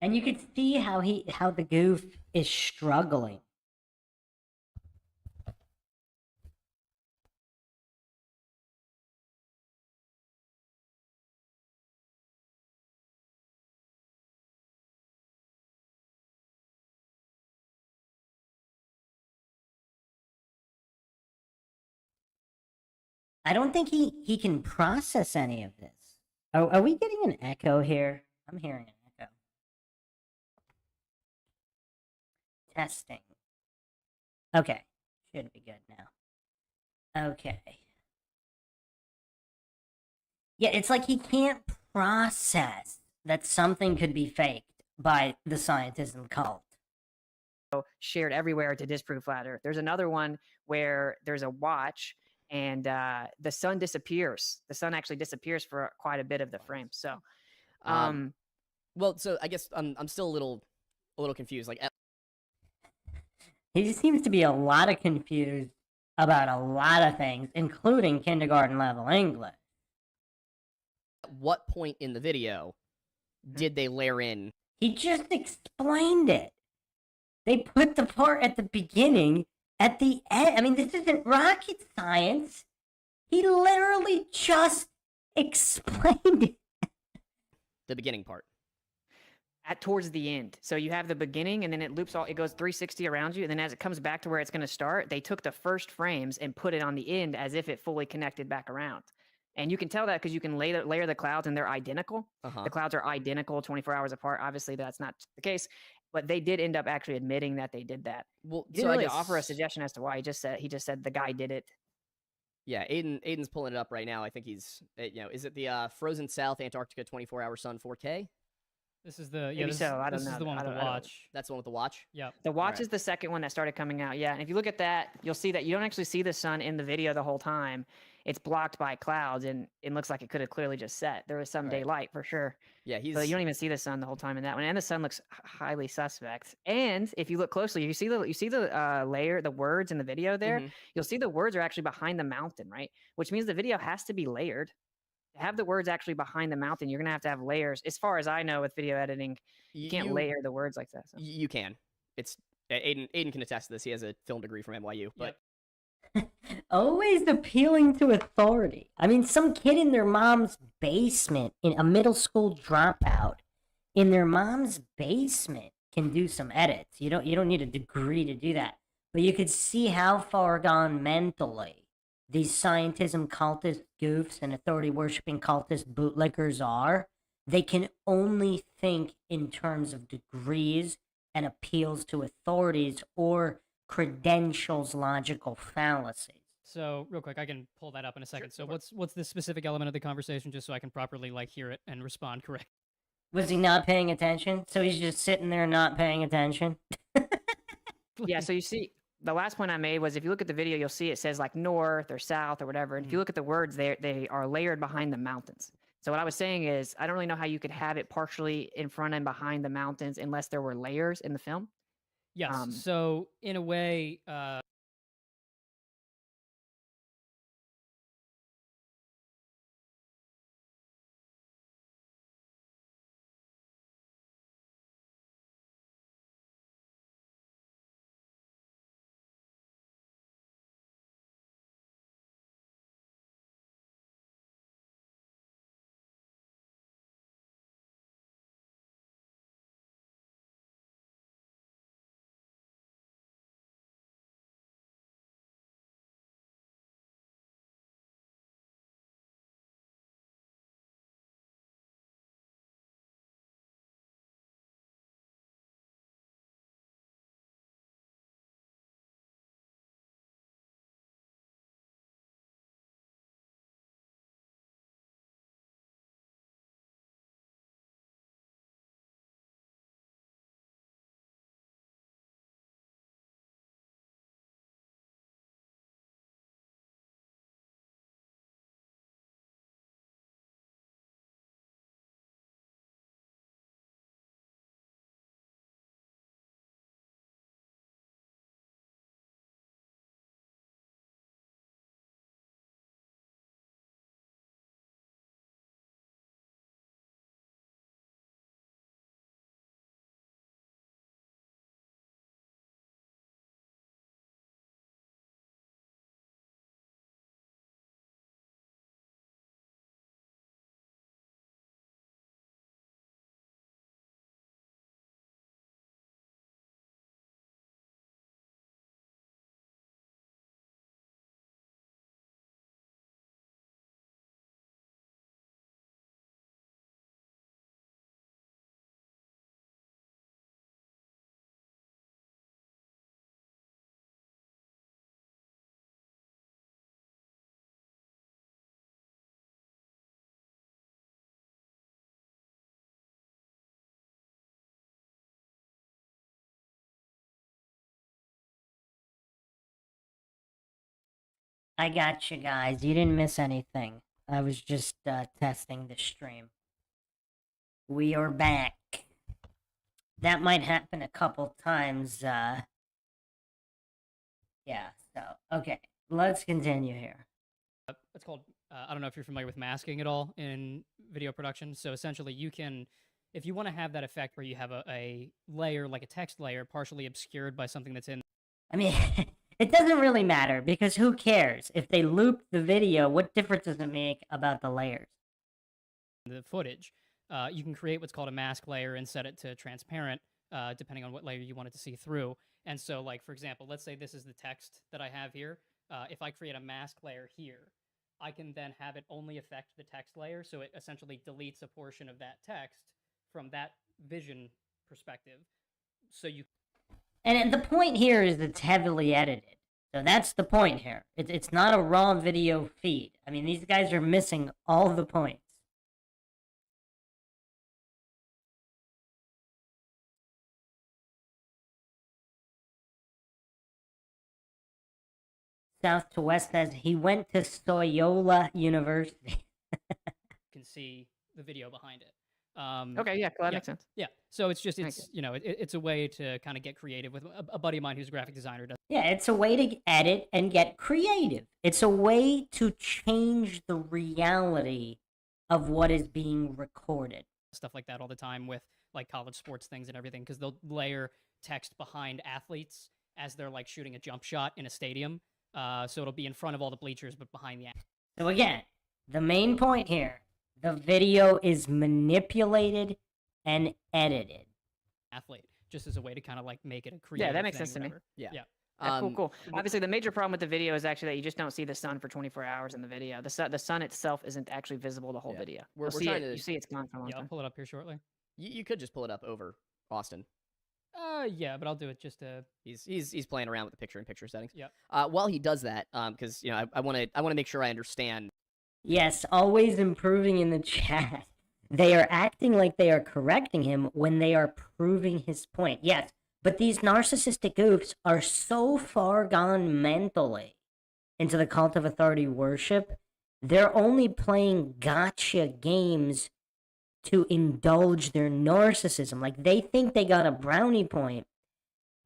Speaker 1: And you could see how the goof is struggling. I don't think he can process any of this. Are we getting an echo here? I'm hearing an echo. Testing. Okay. Should be good now. Okay. Yeah, it's like he can't process that something could be faked by the scientism cult.
Speaker 4: Shared everywhere to disprove flat Earth. There's another one where there's a watch and the sun disappears. The sun actually disappears for quite a bit of the frame. So,
Speaker 3: well, so I guess I'm still a little confused. Like,
Speaker 1: he just seems to be a lot of confused about a lot of things, including kindergarten level English.
Speaker 3: at what point in the video did they layer in?
Speaker 1: He just explained it. They put the part at the beginning, at the end. I mean, this isn't rocket science. He literally just explained it.
Speaker 3: The beginning part.
Speaker 4: Towards the end. So you have the beginning, and then it loops it goes 360 around you, and then as it comes back to where it's going to start, they took the first frames and put it on the end as if it fully connected back around. And you can tell that because you can layer the clouds, and they're identical. The clouds are identical 24 hours apart. Obviously, that's not the case, but they did end up actually admitting that they did that.
Speaker 3: Well,
Speaker 4: He didn't really offer a suggestion as to why. He just said the guy did it.
Speaker 3: Yeah, Aiden's pulling it up right now. I think he's, is it the Frozen South Antarctica 24-hour sun 4K?
Speaker 2: This is the
Speaker 4: Maybe so. I don't
Speaker 2: this
Speaker 4: know.
Speaker 2: is the one with the watch.
Speaker 3: That's the one with the watch?
Speaker 2: Yep.
Speaker 4: The watch
Speaker 3: Alright.
Speaker 4: is the second one that started coming out. Yeah, and if you look at that, you'll see that you don't actually see the sun in the video the whole time. It's blocked by clouds, and it looks like it could have clearly just set. There was some
Speaker 3: Right.
Speaker 4: daylight for sure.
Speaker 3: Yeah, he's...
Speaker 4: But you don't even see the sun the whole time in that one, and the sun looks highly suspect. And if you look closely, you see the layer, the words in the video there. You'll see the words are actually behind the mountain, right? Which means the video has to be layered. To have the words actually behind the mountain, you're gonna have to have layers. As far as I know, with video editing, you can't layer the words like that. So.
Speaker 3: You can. It's Aiden can attest to this. He has a film degree from NYU. But
Speaker 1: Always appealing to authority. I mean, some kid in their mom's basement, in a middle school dropout, in their mom's basement can do some edits. You don't need a degree to do that. But you could see how far gone mentally these scientism cultist goofs and authority-worshipping cultist bootlickers are. They can only think in terms of degrees and appeals to authorities or credentials logical fallacies.
Speaker 2: So real quick, I can pull that up in a second. So what's the specific element of the conversation, just so I can properly hear it and respond correctly?
Speaker 1: Was he not paying attention? So he's just sitting there not paying attention?
Speaker 4: Yeah, so you see, the last point I made was if you look at the video, you'll see it says north or south or whatever. And if you look at the words, they are layered behind the mountains. So what I was saying is, I don't really know how you could have it partially in front and behind the mountains unless there were layers in the film.
Speaker 2: Yes. So in a way,
Speaker 1: I got you guys. You didn't miss anything. I was just testing the stream. We are back. That might happen a couple times. Yeah, so, okay. Let's continue here.
Speaker 2: It's called, I don't know if you're familiar with masking at all in video production. So essentially, you can, if you want to have that effect where you have a layer, like a text layer, partially obscured by something that's in
Speaker 1: I mean, it doesn't really matter because who cares? If they loop the video, what difference does it make about the layers?
Speaker 2: the footage, you can create what's called a mask layer and set it to transparent, depending on what layer you want it to see through. And so, like, for example, let's say this is the text that I have here. If I create a mask layer here, I can then have it only affect the text layer, so it essentially deletes a portion of that text from that vision perspective. So you
Speaker 1: And the point here is it's heavily edited. So that's the point here. It's not a raw video feed. I mean, these guys are missing all the points. South to West says he went to Soyola University.
Speaker 2: can see the video behind it.
Speaker 4: Okay, yeah, cool, that
Speaker 2: yeah.
Speaker 4: makes sense.
Speaker 2: Yeah, so it's just
Speaker 4: Thank
Speaker 2: it's you know it's a way to kind of get creative with a buddy of mine who's a graphic designer does
Speaker 1: Yeah, it's a way to edit and get creative. It's a way to change the reality of what is being recorded.
Speaker 2: stuff like that all the time with like college sports things and everything because they'll layer text behind athletes as they're like shooting a jump shot in a stadium. So it'll be in front of all the bleachers but behind the
Speaker 1: So again, the main point here, the video is manipulated and edited.
Speaker 2: athlete just as a way to kind of like make it a creative
Speaker 4: Yeah, that makes
Speaker 2: thing,
Speaker 4: sense to me.
Speaker 2: whatever.
Speaker 3: Yeah.
Speaker 2: Yeah.
Speaker 4: Yeah, cool. Obviously, the major problem with the video is actually that you just don't see the sun for 24 hours in the video. The sun itself isn't actually visible the whole
Speaker 3: Yeah.
Speaker 4: video.
Speaker 3: We're
Speaker 4: You'll see
Speaker 3: trying
Speaker 4: it,
Speaker 3: to-
Speaker 4: you see it's gone for a long
Speaker 2: Yeah, I'll
Speaker 4: time.
Speaker 2: pull it up here shortly.
Speaker 3: You could just pull it up over Austin.
Speaker 2: Yeah, but I'll do it just to
Speaker 3: He's playing around with the picture-in-picture settings.
Speaker 2: Yep.
Speaker 3: While he does that, because I want to make sure I understand.
Speaker 1: Yes, always improving in the chat. They are acting like they are correcting him when they are proving his point. Yes, but these narcissistic goofs are so far gone mentally into the cult of authority worship, they're only playing gotcha games to indulge their narcissism. Like, they think they got a brownie point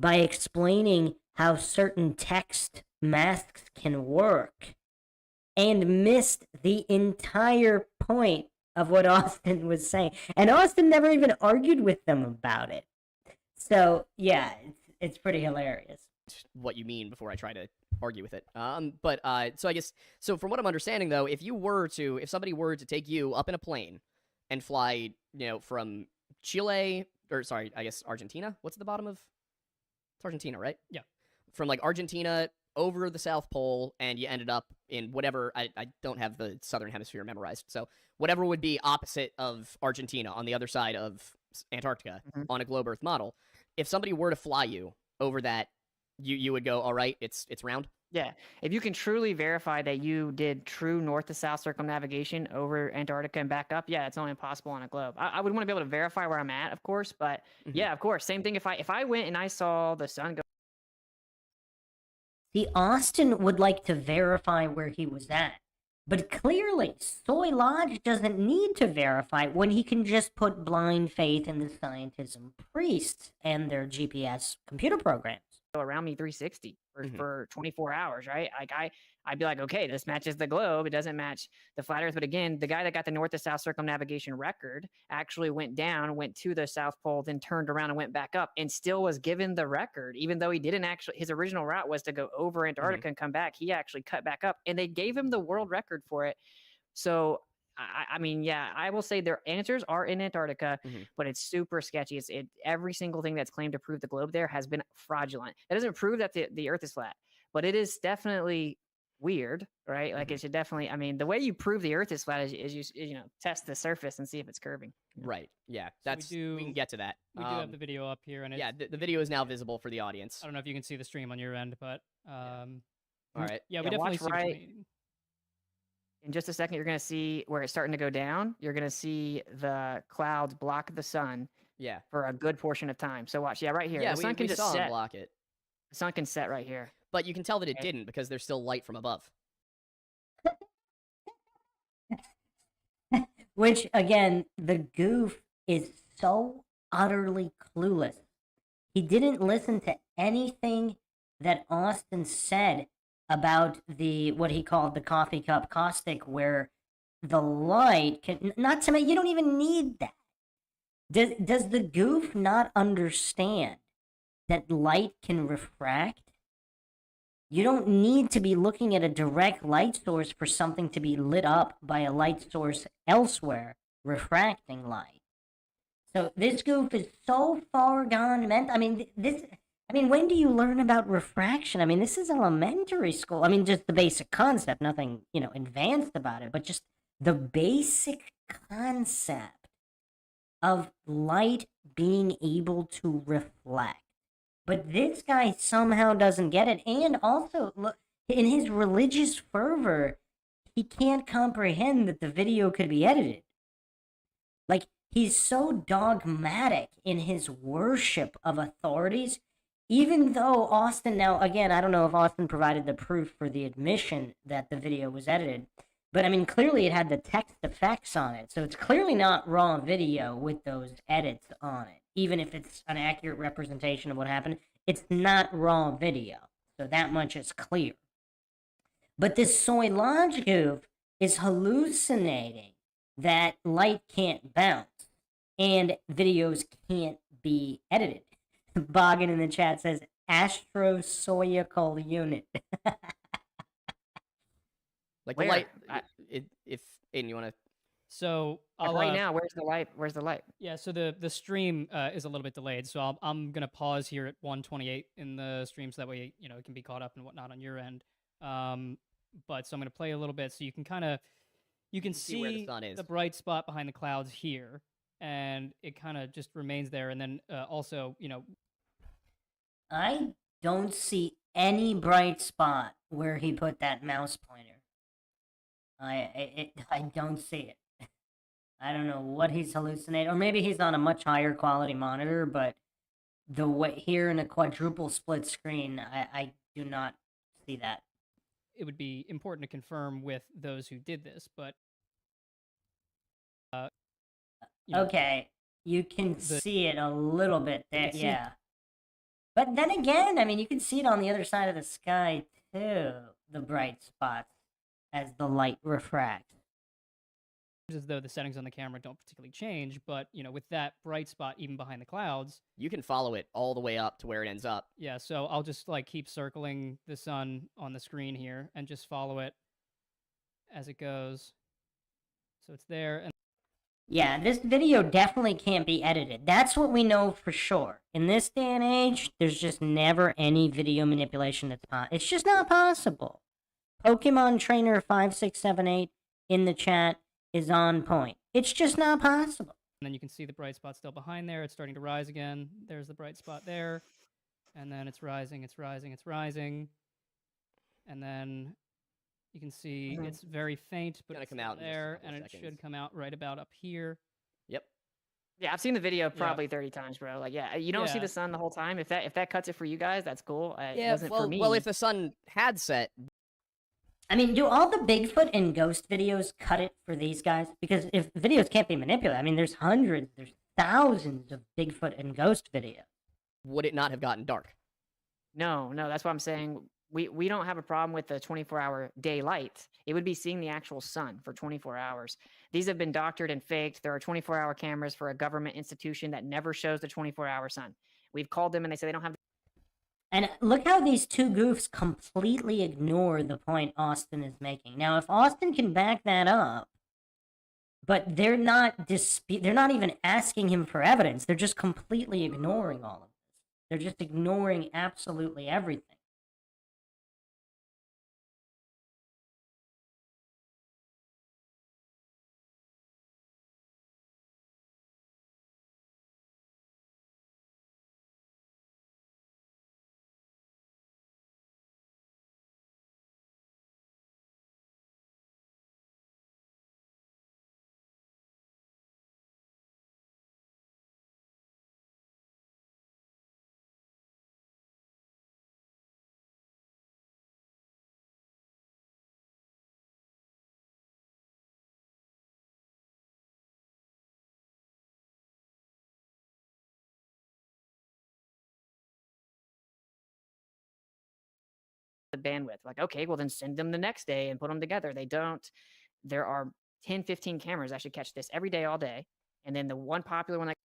Speaker 1: by explaining how certain text masks can work and missed the entire point of what Austin was saying. And Austin never even argued with them about it. So, yeah, it's pretty hilarious.
Speaker 3: What you mean before I try to argue with it. But so I guess from what I'm understanding though, if somebody were to take you up in a plane and fly, from Chile or sorry, I guess Argentina. What's at the bottom of? It's Argentina, right?
Speaker 2: Yeah.
Speaker 3: From like Argentina over the South Pole, and you ended up in whatever. I don't have the Southern Hemisphere memorized, so whatever would be opposite of Argentina on the other side of Antarctica on a globe Earth model. If somebody were to fly you over that, you would go, all right, it's round.
Speaker 4: Yeah, if you can truly verify that you did true north to south circumnavigation over Antarctica and back up, yeah, it's only possible on a globe. I would want to be able to verify where I'm at, of course, but yeah, of course, same thing. If I went and I saw the sun go.
Speaker 1: See, Austin would like to verify where he was at. But clearly, Soy Lodge doesn't need to verify when he can just put blind faith in the scientism priests and their GPS computer programs.
Speaker 4: Around me 360 for 24 hours, right? Like I'd be like, okay, this matches the globe. It doesn't match the flat Earth. But again, the guy that got the north to south circumnavigation record actually went down, went to the South Pole, then turned around and went back up, and still was given the record, even though he didn't actually. His original route was to go over Antarctica and come back. He actually cut back up, and they gave him the world record for it. So. I mean, yeah, I will say their answers are in Antarctica, but it's super sketchy. Every single thing that's claimed to prove the globe there has been fraudulent. That doesn't prove that the Earth is flat, but it is definitely weird, right? Like it should definitely. I mean, the way you prove the Earth is flat is you test the surface and see if it's curving.
Speaker 3: Right. Yeah.
Speaker 2: So
Speaker 3: we can get to that.
Speaker 2: We do have the video up here, and
Speaker 3: yeah, the video is now visible for the audience.
Speaker 2: I don't know if you can see the stream on your end, but
Speaker 3: All right.
Speaker 2: yeah, we definitely see.
Speaker 4: Right. In just a second, you're going to see where it's starting to go down. You're going to see the clouds block the sun
Speaker 3: Yeah.
Speaker 4: for a good portion of time. So watch. Yeah, right here.
Speaker 3: Yeah,
Speaker 4: the sun
Speaker 3: we
Speaker 4: can just
Speaker 3: saw him
Speaker 4: set.
Speaker 3: block it.
Speaker 4: The sun can set right here.
Speaker 3: But you can tell that it
Speaker 4: Okay.
Speaker 3: didn't because there's still light from above.
Speaker 1: Which, again, the goof is so utterly clueless. He didn't listen to anything that Austin said about the what he called the coffee cup caustic, where the light can not to make you don't even need that. Does the goof not understand that light can refract? You don't need to be looking at a direct light source for something to be lit up by a light source elsewhere, refracting light. So this goof is so far gone I mean, when do you learn about refraction? I mean, this is elementary school. I mean, just the basic concept, nothing, advanced about it, but just the basic concept of light being able to reflect. But this guy somehow doesn't get it. And also, look, in his religious fervor, he can't comprehend that the video could be edited. Like, he's so dogmatic in his worship of authorities, even though Austin, now, again, I don't know if Austin provided the proof for the admission that the video was edited, but I mean, clearly it had the text effects on it, so it's clearly not raw video with those edits on it. Even if it's an accurate representation of what happened, it's not raw video, so that much is clear. But this soy lodge goof is hallucinating that light can't bounce and videos can't be edited. Boggin in the chat says astrosoical unit.
Speaker 3: Like
Speaker 4: Where?
Speaker 3: the light, if Aiden, you want to?
Speaker 2: So
Speaker 4: Like,
Speaker 2: I'll,
Speaker 4: right now, where's the light? Where's the light?
Speaker 2: Yeah, so the stream is a little bit delayed, so I'm gonna pause here at 1:28 in the stream, so that way it can be caught up and whatnot on your end. But so I'm gonna play a little bit, so you can
Speaker 3: See where the sun is.
Speaker 2: the bright spot behind the clouds here, and it kind of just remains there, and then also
Speaker 1: I don't see any bright spot where he put that mouse pointer. I don't see it. I don't know what he's hallucinating, or maybe he's on a much higher quality monitor, but the way here in a quadruple split screen, I do not see that.
Speaker 2: it would be important to confirm with those who did this, but
Speaker 1: Okay, you can
Speaker 2: the-
Speaker 1: see it a little bit there,
Speaker 3: can see it.
Speaker 1: yeah. But then again, I mean, you can see it on the other side of the sky too, the bright spots as the light refracts.
Speaker 2: as though the settings on the camera don't particularly change, but with that bright spot even behind the clouds,
Speaker 3: You can follow it all the way up to where it ends up.
Speaker 2: yeah, so I'll just keep circling the sun on the screen here and just follow it as it goes. So it's there, and
Speaker 1: Yeah, this video definitely can't be edited. That's what we know for sure. In this day and age, there's just never any video manipulation that's possible. It's just not possible. Pokemon Trainer 5678 in the chat is on point. It's just not possible.
Speaker 2: then you can see the bright spot still behind there. It's starting to rise again. There's the bright spot there. And then it's rising, it's rising, it's rising. And then you can see it's very faint, but
Speaker 3: Gonna
Speaker 2: it's
Speaker 3: come
Speaker 2: still
Speaker 3: out in just a
Speaker 2: there,
Speaker 3: couple
Speaker 2: and
Speaker 3: of
Speaker 2: it should
Speaker 3: seconds.
Speaker 2: come out right about up here.
Speaker 3: Yep.
Speaker 4: Yeah, I've seen the video probably 30 times, bro. Like, yeah, you don't see
Speaker 2: Yeah.
Speaker 4: the sun the whole time. If that cuts it for you guys, that's cool. It
Speaker 3: Yeah.
Speaker 4: wasn't for me.
Speaker 3: Well, if the sun had set,
Speaker 1: I mean, do all the Bigfoot and ghost videos cut it for these guys? Because if videos can't be manipulated, I mean, there's hundreds, there's thousands of Bigfoot and ghost videos.
Speaker 3: would it not have gotten dark?
Speaker 4: No, that's what I'm saying. We don't have a problem with the 24-hour daylight. It would be seeing the actual sun for 24 hours. These have been doctored and faked. There are 24-hour cameras for a government institution that never shows the 24-hour sun. We've called them and they say they don't have.
Speaker 1: And look how these two goofs completely ignore the point Austin is making. Now, if Austin can back that up, but they're not even asking him for evidence. They're just completely ignoring all of this. They're just ignoring absolutely everything.
Speaker 4: the bandwidth. Like, okay, well then send them the next day and put them together. They don't. There are 10, 15 cameras that should catch this every day, all day. And then the one popular one that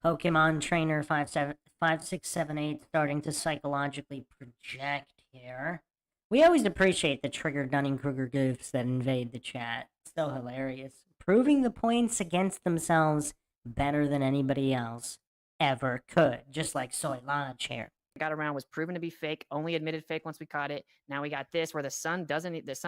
Speaker 1: Pokemon Trainer 5678 starting to psychologically project here. We always appreciate the trigger Dunning-Kruger goofs that invade the chat. So hilarious. Proving the points against themselves better than anybody else ever could. Just like Soy Lodge here.
Speaker 4: got around was proven to be fake, only admitted fake once we caught it. Now we got this where the sun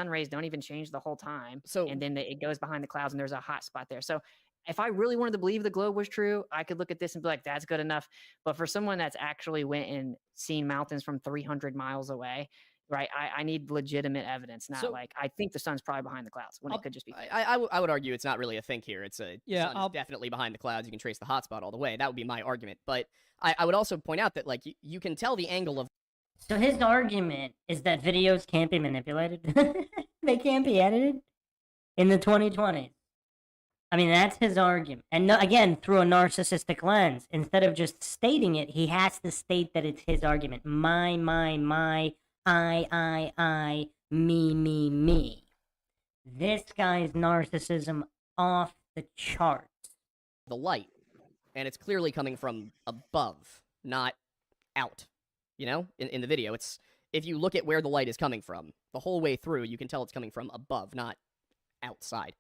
Speaker 4: rays don't even change the whole time.
Speaker 3: So
Speaker 4: and then it goes behind the clouds and there's a hot spot there. So if I really wanted to believe the globe was true, I could look at this and be like, that's good enough. But for someone that's actually went and seen mountains from 300 miles away, right, I need legitimate evidence. Not
Speaker 3: So-
Speaker 4: like, I think the sun's probably behind the clouds when it could just be fake.
Speaker 3: I would argue it's not really a think here. It's a
Speaker 2: Yeah,
Speaker 3: sun's definitely behind the clouds. You can trace the hotspot all the way. That would be my argument. But I would also point out that like you can tell the angle of
Speaker 1: So his argument is that videos can't be manipulated. They can't be edited in the 2020s. I mean, that's his argument. And no, again, through a narcissistic lens. Instead of just stating it, he has to state that it's his argument. My, I, me. This guy's narcissism off the charts.
Speaker 3: the light, and it's clearly coming from above, not out. You know, in the video, it's if you look at where the light is coming from, the whole way through, you can tell it's coming from above, not outside.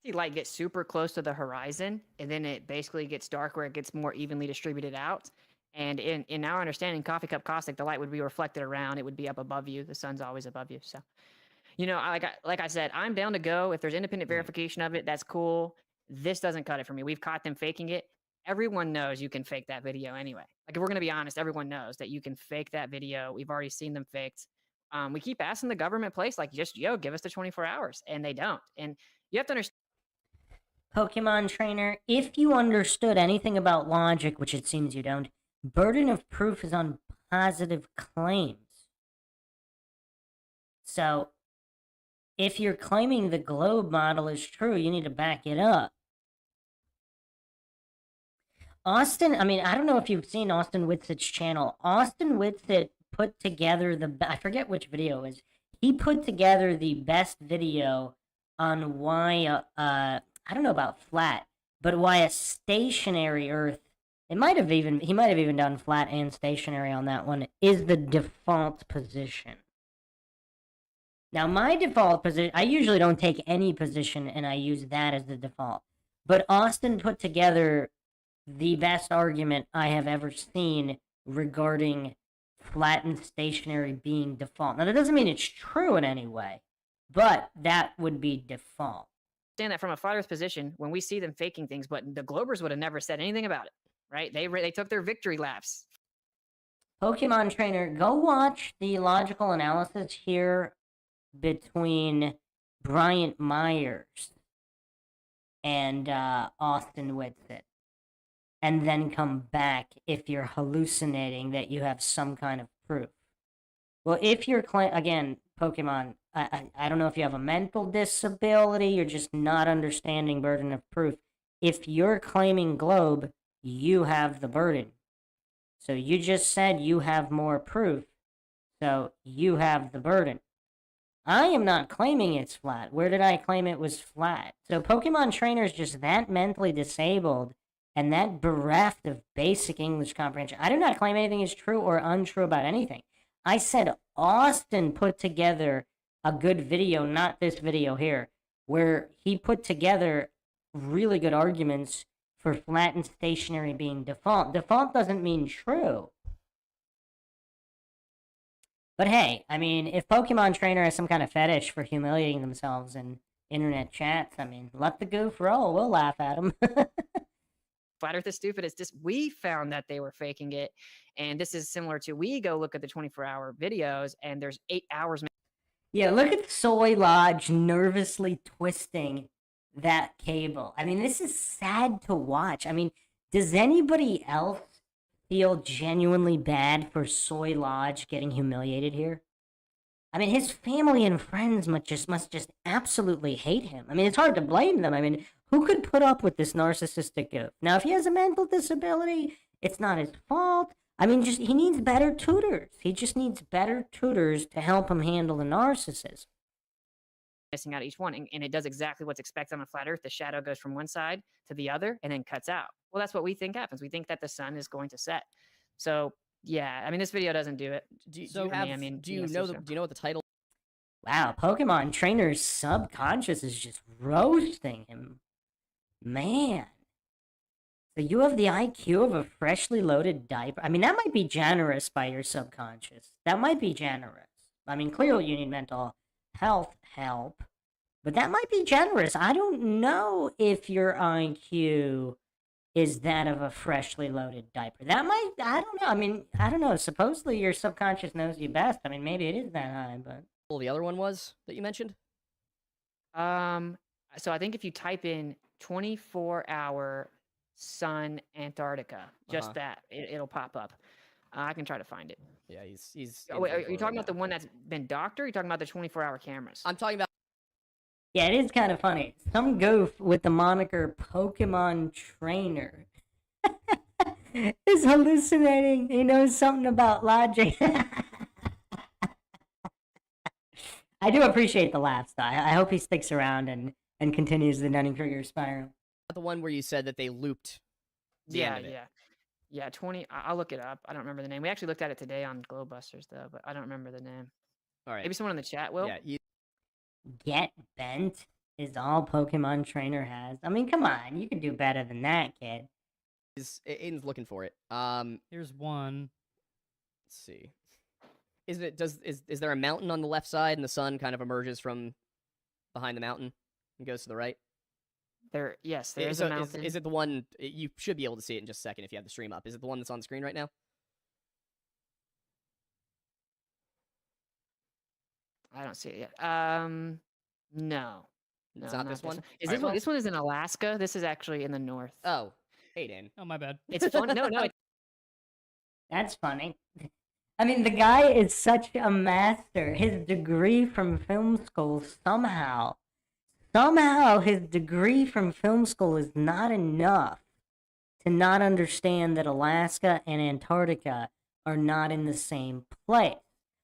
Speaker 4: See light gets super close to the horizon, and then it basically gets dark where it gets more evenly distributed out. And in our understanding, coffee cup caustic, the light would be reflected around. It would be up above you. The sun's always above you. So, you know, like I said, I'm down to go. If there's independent verification of it, that's cool. This doesn't cut it for me. We've caught them faking it. Everyone knows you can fake that video anyway. Like, if we're going to be honest, everyone knows that you can fake that video. We've already seen them faked. We keep asking the government place, like, just, give us the 24 hours. And they don't. And you have to understand.
Speaker 1: Pokemon Trainer, if you understood anything about logic, which it seems you don't, burden of proof is on positive claims. So, if you're claiming the globe model is true, you need to back it up. Austin, I mean, I don't know if you've seen Austin Witsit's channel. Austin Witsit put together I forget which video it is. He put together the best video on why, I don't know about flat, but why a stationary Earth, he might have even done flat and stationary on that one, is the default position. Now, my default position, I usually don't take any position and I use that as the default. But Austin put together the best argument I have ever seen regarding flat and stationary being default. Now, that doesn't mean it's true in any way, but that would be default.
Speaker 4: Understand that from a fighter's position, when we see them faking things, but the Globers would have never said anything about it, right? They took their victory laps.
Speaker 1: Pokemon Trainer, go watch the logical analysis here between Bryant Myers and Austin Witsit. And then come back if you're hallucinating that you have some kind of proof. Well, if you're, again, Pokemon, I don't know if you have a mental disability, you're just not understanding burden of proof. If you're claiming globe, you have the burden. So you just said you have more proof, so you have the burden. I am not claiming it's flat. Where did I claim it was flat? So Pokemon Trainer is just that mentally disabled and that bereft of basic English comprehension. I do not claim anything is true or untrue about anything. I said Austin put together a good video, not this video here, where he put together really good arguments for flat and stationary being default. Default doesn't mean true. But hey, I mean, if Pokemon Trainer has some kind of fetish for humiliating themselves in internet chats, I mean, let the goof roll. We'll laugh at him.
Speaker 4: Flat Earth is stupid. It's just we found that they were faking it. And this is similar to we go look at the 24-hour videos and there's 8 hours.
Speaker 1: Yeah, look at Soy Lodge nervously twisting that cable. I mean, this is sad to watch. I mean, does anybody else feel genuinely bad for Soy Lodge getting humiliated here? I mean, his family and friends must just absolutely hate him. I mean, it's hard to blame them. I mean, who could put up with this narcissistic goof? Now, if he has a mental disability, it's not his fault. I mean, just he needs better tutors. He just needs better tutors to help him handle the narcissism.
Speaker 4: Missing out each one, and it does exactly what's expected on a flat Earth. The shadow goes from one side to the other and then cuts out. Well, that's what we think happens. We think that the sun is going to set. So yeah, I mean, this video doesn't do it.
Speaker 3: Do you
Speaker 4: for me,
Speaker 3: have?
Speaker 4: I mean,
Speaker 3: do you
Speaker 4: yes,
Speaker 3: know?
Speaker 4: so.
Speaker 3: Do you know what the title?
Speaker 1: Wow, Pokemon Trainer's subconscious is just roasting him. Man. So you have the IQ of a freshly loaded diaper. I mean, that might be generous by your subconscious. That might be generous. I mean, clearly you need mental health help, but that might be generous. I don't know if your IQ is that of a freshly loaded diaper. That might, I don't know. I mean, I don't know. Supposedly your subconscious knows you best. I mean, maybe it is that high, but...
Speaker 3: Well, the other one was that you mentioned?
Speaker 4: So I think if you type in 24-hour sun Antarctica, just that, it'll pop up. I can try to find it.
Speaker 3: Yeah, he's.
Speaker 4: Oh, wait, are you talking about the one that's been docked, or are you talking about the 24-hour cameras?
Speaker 3: I'm talking about.
Speaker 1: Yeah, it is kind of funny. Some goof with the moniker Pokemon Trainer is hallucinating. He knows something about logic. I do appreciate the laughs, though. I hope he sticks around and continues the Dunning-Kruger spiral.
Speaker 3: The one where you said that they looped.
Speaker 4: Yeah, 20. I'll look it up. I don't remember the name. We actually looked at it today on Globebusters, though, but I don't remember the name.
Speaker 3: All right.
Speaker 4: Maybe someone in the chat will.
Speaker 3: Yeah.
Speaker 1: Get bent is all Pokemon Trainer has. I mean, come on, you can do better than that, kid.
Speaker 3: Aiden's looking for it.
Speaker 2: Here's one.
Speaker 3: Let's see. Is there a mountain on the left side and the sun kind of emerges from behind the mountain and goes to the right?
Speaker 4: There is a mountain.
Speaker 3: Is it the one you should be able to see it in just a second if you have the stream up? Is it the one that's on the screen right now?
Speaker 4: I don't see it yet. No.
Speaker 3: It's not this one?
Speaker 4: This one is in Alaska. This is actually in the north.
Speaker 3: Oh, Aiden.
Speaker 2: Oh, my bad.
Speaker 4: It's fun. No.
Speaker 1: That's funny. I mean, the guy is such a master. His degree from film school somehow his degree from film school is not enough to not understand that Alaska and Antarctica are not in the same place.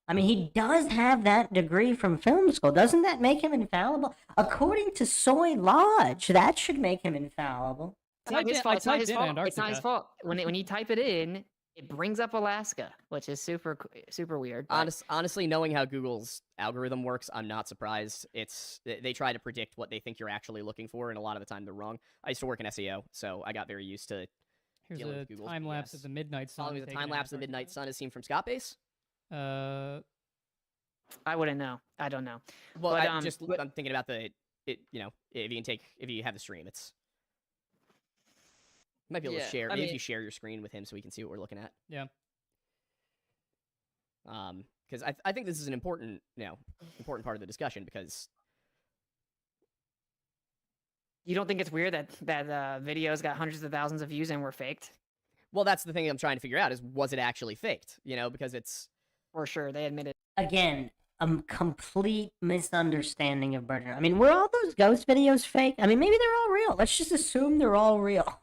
Speaker 1: I mean, he does have that degree from film school. Doesn't that make him infallible? According to Soy Lodge, that should make him infallible.
Speaker 4: It's not his fault. It's not his fault. It's not his fault. When you type it in, it brings up Alaska, which is super weird.
Speaker 3: Honestly, knowing how Google's algorithm works, I'm not surprised. They try to predict what they think you're actually looking for, and a lot of the time they're wrong. I used to work in SEO, so I got very used to.
Speaker 2: Here's a time lapse of the midnight sun.
Speaker 3: Following the time lapse of the midnight sun is seen from Scott Base.
Speaker 4: I wouldn't know. I don't know.
Speaker 3: Well, I'm thinking about if you have the stream, you might be able to share. Maybe if you share your screen with him so we can see what we're looking at.
Speaker 2: Yeah.
Speaker 3: Because I think this is an important part of the discussion, because
Speaker 4: you don't think it's weird that videos got hundreds of thousands of views and were faked?
Speaker 3: Well, that's the thing I'm trying to figure out, is was it actually faked? Because it's
Speaker 4: for sure they admitted.
Speaker 1: Again, a complete misunderstanding of Burner. I mean, were all those ghost videos fake? I mean, maybe they're all real. Let's just assume they're all real.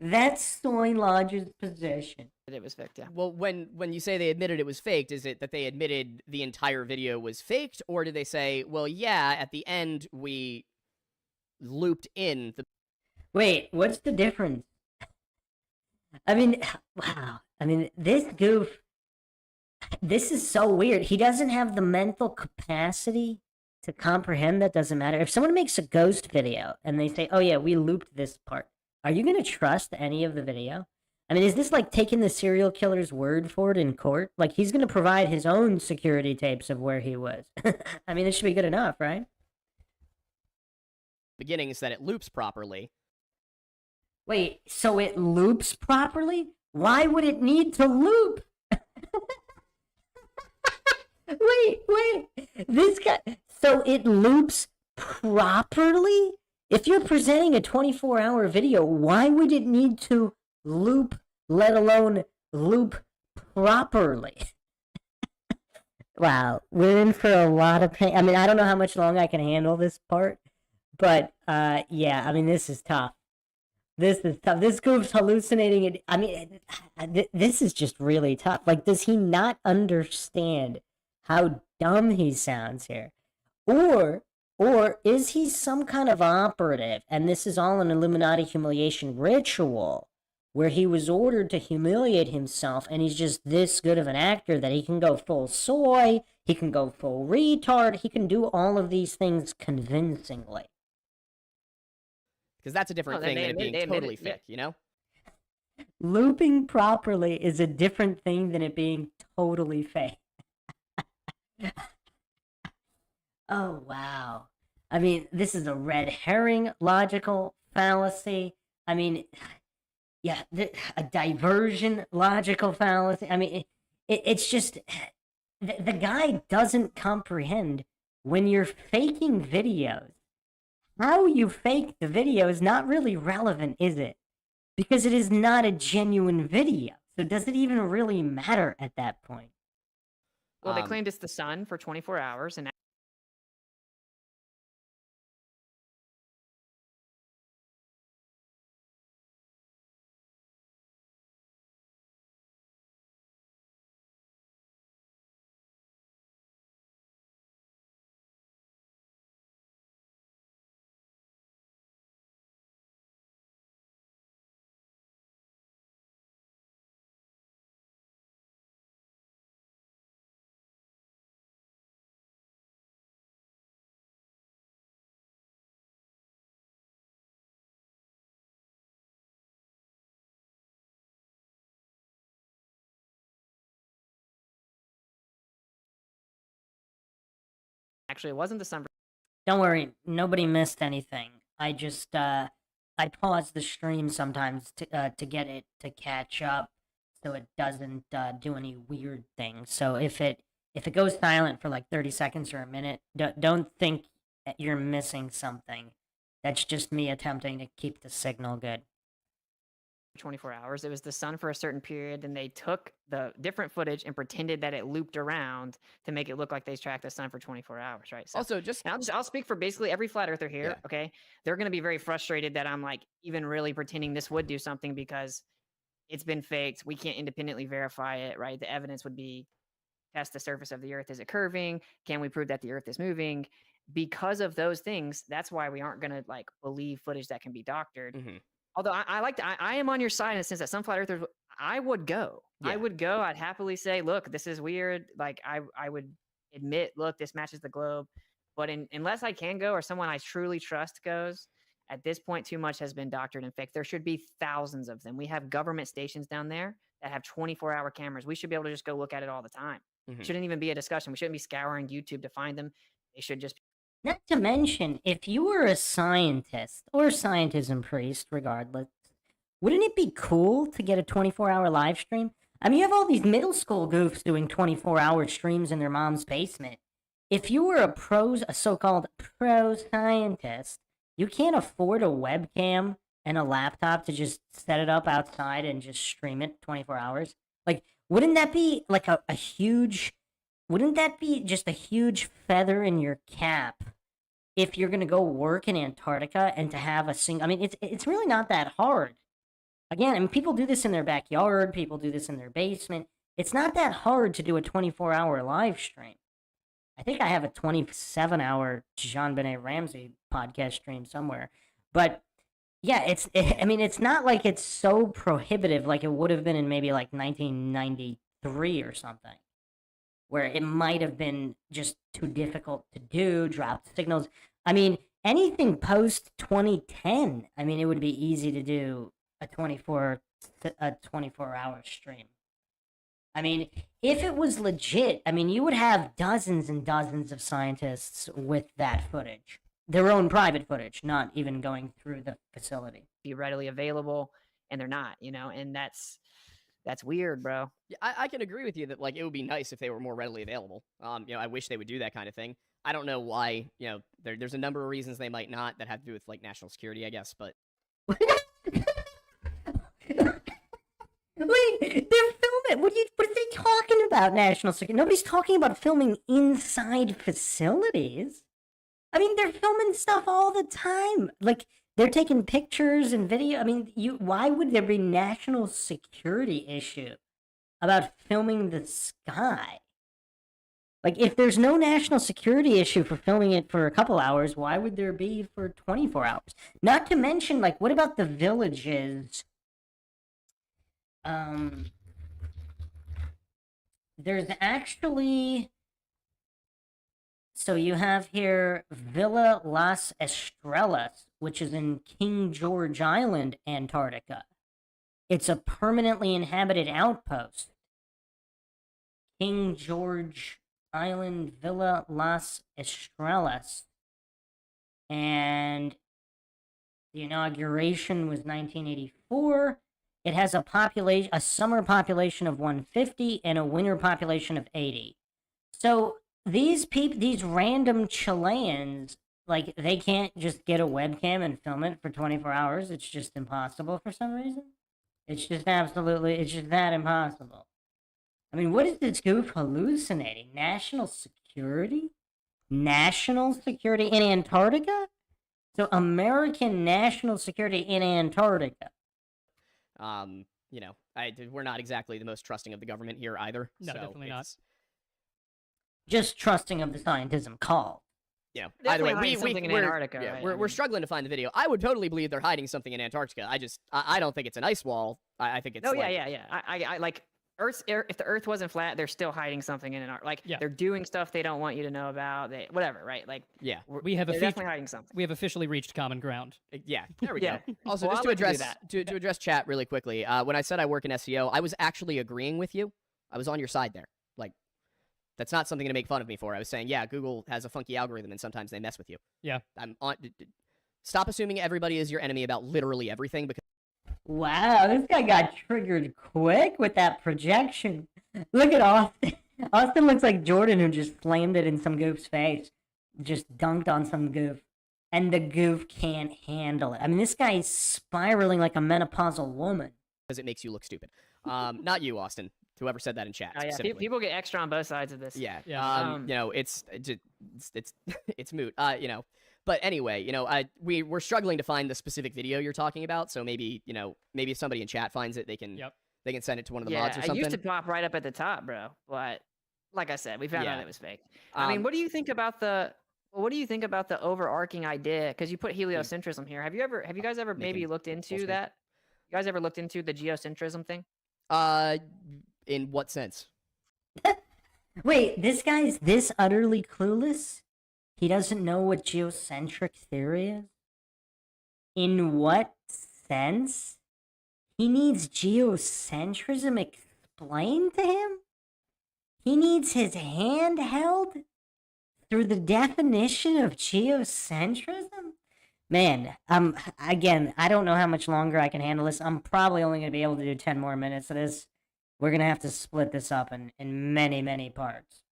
Speaker 1: That's Soy Lodge's position.
Speaker 4: It was faked, yeah.
Speaker 3: Well, when you say they admitted it was faked, is it that they admitted the entire video was faked, or did they say, well, yeah, at the end we looped in the...
Speaker 1: Wait, what's the difference? I mean, wow. I mean, this is so weird. He doesn't have the mental capacity to comprehend that doesn't matter. If someone makes a ghost video and they say, oh yeah, we looped this part, are you going to trust any of the video? I mean, is this like taking the serial killer's word for it in court? Like, he's going to provide his own security tapes of where he was. I mean, it should be good enough, right?
Speaker 3: Beginnings that it loops properly.
Speaker 1: Wait, so it loops properly? Why would it need to loop? Wait. This guy... So it loops properly? If you're presenting a 24-hour video, why would it need to loop, let alone loop properly? Wow, we're in for a lot of pain. I mean, I don't know how much longer I can handle this part, but yeah, I mean, this is tough. This is tough. This group's hallucinating it. I mean, this is just really tough. Like, does he not understand how dumb he sounds here? Or is he some kind of operative, and this is all an Illuminati humiliation ritual, where he was ordered to humiliate himself, and he's just this good of an actor that he can go full soy, he can go full retard, he can do all of these things convincingly.
Speaker 3: Because that's a different thing than it being totally fake, you know?
Speaker 1: Looping properly is a different thing than it being totally fake. Oh, wow. I mean, this is a red herring logical fallacy. I mean, yeah, a diversion logical fallacy. I mean, it's just, the guy doesn't comprehend when you're faking videos. How you fake the video is not really relevant, is it? Because it is not a genuine video. So does it even really matter at that point?
Speaker 4: Well, they claimed it's the sun for 24 hours, and actually it wasn't the sun.
Speaker 1: Don't worry, nobody missed anything. I just I pause the stream sometimes to get it to catch up, so it doesn't do any weird things. So if it goes silent for like 30 seconds or a minute, don't think that you're missing something. That's just me attempting to keep the signal good.
Speaker 4: 24 hours. It was the sun for a certain period, and they took the different footage and pretended that it looped around to make it look like they tracked the sun for 24 hours, right? So,
Speaker 3: Also, just
Speaker 4: I'll speak for basically every flat earther here,
Speaker 3: Yeah.
Speaker 4: okay? They're going to be very frustrated that I'm like even really pretending this would do something because it's been faked. We can't independently verify it, right? The evidence would be test the surface of the earth. Is it curving? Can we prove that the earth is moving? Because of those things, that's why we aren't going to like believe footage that can be doctored.
Speaker 3: Mhm.
Speaker 4: Although I am on your side in the sense that some flat earthers, I would go.
Speaker 3: Yeah.
Speaker 4: I would go. I'd happily say, look, this is weird. Like I would admit, look, this matches the globe. But unless I can go or someone I truly trust goes, at this point, too much has been doctored and faked. There should be thousands of them. We have government stations down there that have 24-hour cameras. We should be able to just go look at it all the time.
Speaker 3: Mhm.
Speaker 4: Shouldn't even be a discussion. We shouldn't be scouring YouTube to find them. They should just
Speaker 1: Not to mention, if you were a scientist or scientism priest, regardless, wouldn't it be cool to get a 24-hour live stream? I mean, you have all these middle school goofs doing 24-hour streams in their mom's basement. If you were a so-called pro scientist, you can't afford a webcam and a laptop to just set it up outside and just stream it 24 hours. Like, wouldn't that be like a huge... Wouldn't that be just a huge feather in your cap if you're going to go work in Antarctica and to have a single... I mean, it's really not that hard. Again, I mean, people do this in their backyard. People do this in their basement. It's not that hard to do a 24-hour live stream. I think I have a 27-hour Jean-Benet Ramsey podcast stream somewhere. But, yeah, I mean, it's not like it's so prohibitive like it would have been in maybe like 1993 or something, where it might have been just too difficult to do, drop signals. I mean, anything post 2010, I mean, it would be easy to do a 24-hour stream. I mean, if it was legit, I mean, you would have dozens and dozens of scientists with that footage. Their own private footage, not even going through the facility.
Speaker 4: be readily available, and they're not, and that's weird, bro.
Speaker 3: Yeah, I can agree with you that like it would be nice if they were more readily available. I wish they would do that kind of thing. I don't know why. There's a number of reasons they might not that have to do with like national security, I guess. But
Speaker 1: Wait, they're filming. What are they talking about? National security? Nobody's talking about filming inside facilities. I mean, they're filming stuff all the time. Like They're taking pictures and video. I mean, why would there be national security issue about filming the sky? Like, if there's no national security issue for filming it for a couple hours, why would there be for 24 hours? Not to mention, like, what about the villages? There's actually... So you have here Villa Las Estrellas, which is in King George Island, Antarctica. It's a permanently inhabited outpost. King George Island, Villa Las Estrellas. And the inauguration was 1984. It has a summer population of 150 and a winter population of 80. So these random Chileans, like, they can't just get a webcam and film it for 24 hours. It's just impossible for some reason. It's just that impossible. I mean, what is this goof hallucinating? National security? National security in Antarctica? So American national security in Antarctica.
Speaker 3: We're not exactly the most trusting of the government here either.
Speaker 2: No,
Speaker 3: so
Speaker 2: definitely not.
Speaker 1: Just trusting of the scientism call.
Speaker 3: Either way,
Speaker 4: hiding something in Antarctica.
Speaker 3: Yeah,
Speaker 4: right?
Speaker 3: we're struggling to find the video. I would totally believe they're hiding something in Antarctica. I don't think it's an ice wall. I think it's.
Speaker 4: No, yeah. I like if the Earth wasn't flat, they're still hiding something in Antarctica. Like, they're doing stuff they don't want you to know about. Whatever, right? Like,
Speaker 3: yeah,
Speaker 2: they're
Speaker 4: definitely hiding something.
Speaker 2: We have officially reached common ground.
Speaker 3: Yeah, there we
Speaker 4: Yeah.
Speaker 3: go. Also,
Speaker 4: Well,
Speaker 3: just
Speaker 4: I'd
Speaker 3: to
Speaker 4: like to
Speaker 3: address
Speaker 4: do
Speaker 3: to address chat really quickly, when I said I work in SEO, I was actually agreeing with you. I was on your side there. Like, that's not something to make fun of me for. I was saying, yeah, Google has a funky algorithm, and sometimes they mess with you.
Speaker 2: Yeah.
Speaker 3: I'm on. Stop assuming everybody is your enemy about literally everything, because.
Speaker 1: Wow, this guy got triggered quick with that projection. Look at Austin. Austin looks like Jordan, who just slammed it in some goof's face. Just dunked on some goof. And the goof can't handle it. I mean, this guy is spiraling like a menopausal woman.
Speaker 3: Because it makes you look stupid. Not you, Austin. Whoever said that in chat.
Speaker 4: Oh, yeah.
Speaker 3: Specifically.
Speaker 4: People get extra on both sides of this.
Speaker 3: Yeah.
Speaker 2: Yeah.
Speaker 3: It's moot. But anyway, we're struggling to find the specific video you're talking about. So maybe if somebody in chat finds it, they can send it to one of the mods or something.
Speaker 4: It used to pop right up at the top, bro. But like I said, we found out it was fake. I mean, what do you think about the overarching idea? Because you put heliocentrism here. Have you guys ever maybe looked into that? You guys ever looked into the geocentrism thing?
Speaker 3: In what sense?
Speaker 1: Wait, this guy's this utterly clueless? He doesn't know what geocentric theory is? In what sense? He needs geocentrism explained to him? He needs his hand held through the definition of geocentrism? Man, again, I don't know how much longer I can handle this. I'm probably only going to be able to do 10 more minutes of this. We're going to have to split this up in many, many parts.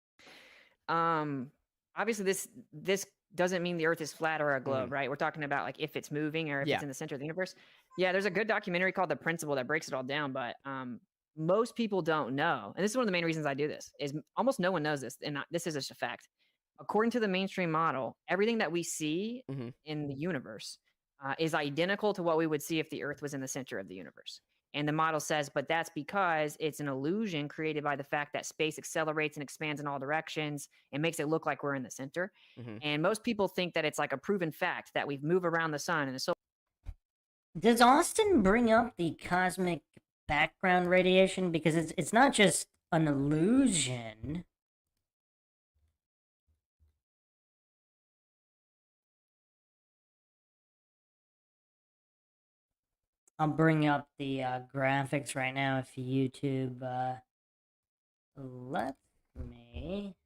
Speaker 4: Obviously, this doesn't mean the Earth is flat or a globe, right? We're talking about, like, if it's moving or if it's in the center of the universe. Yeah, there's a good documentary called The Principle that breaks it all down, but most people don't know. And this is one of the main reasons I do this, is almost no one knows this, and this is just a fact. According to the mainstream model, everything that we see in the universe is identical to what we would see if the Earth was in the center of the universe. And the model says, but that's because it's an illusion created by the fact that space accelerates and expands in all directions and makes it look like we're in the center. And most people think that it's like a proven fact that we move around the sun. And so,
Speaker 1: does Austin bring up the cosmic background radiation? Because it's not just an illusion. I'll bring up the graphics right now if YouTube lets me.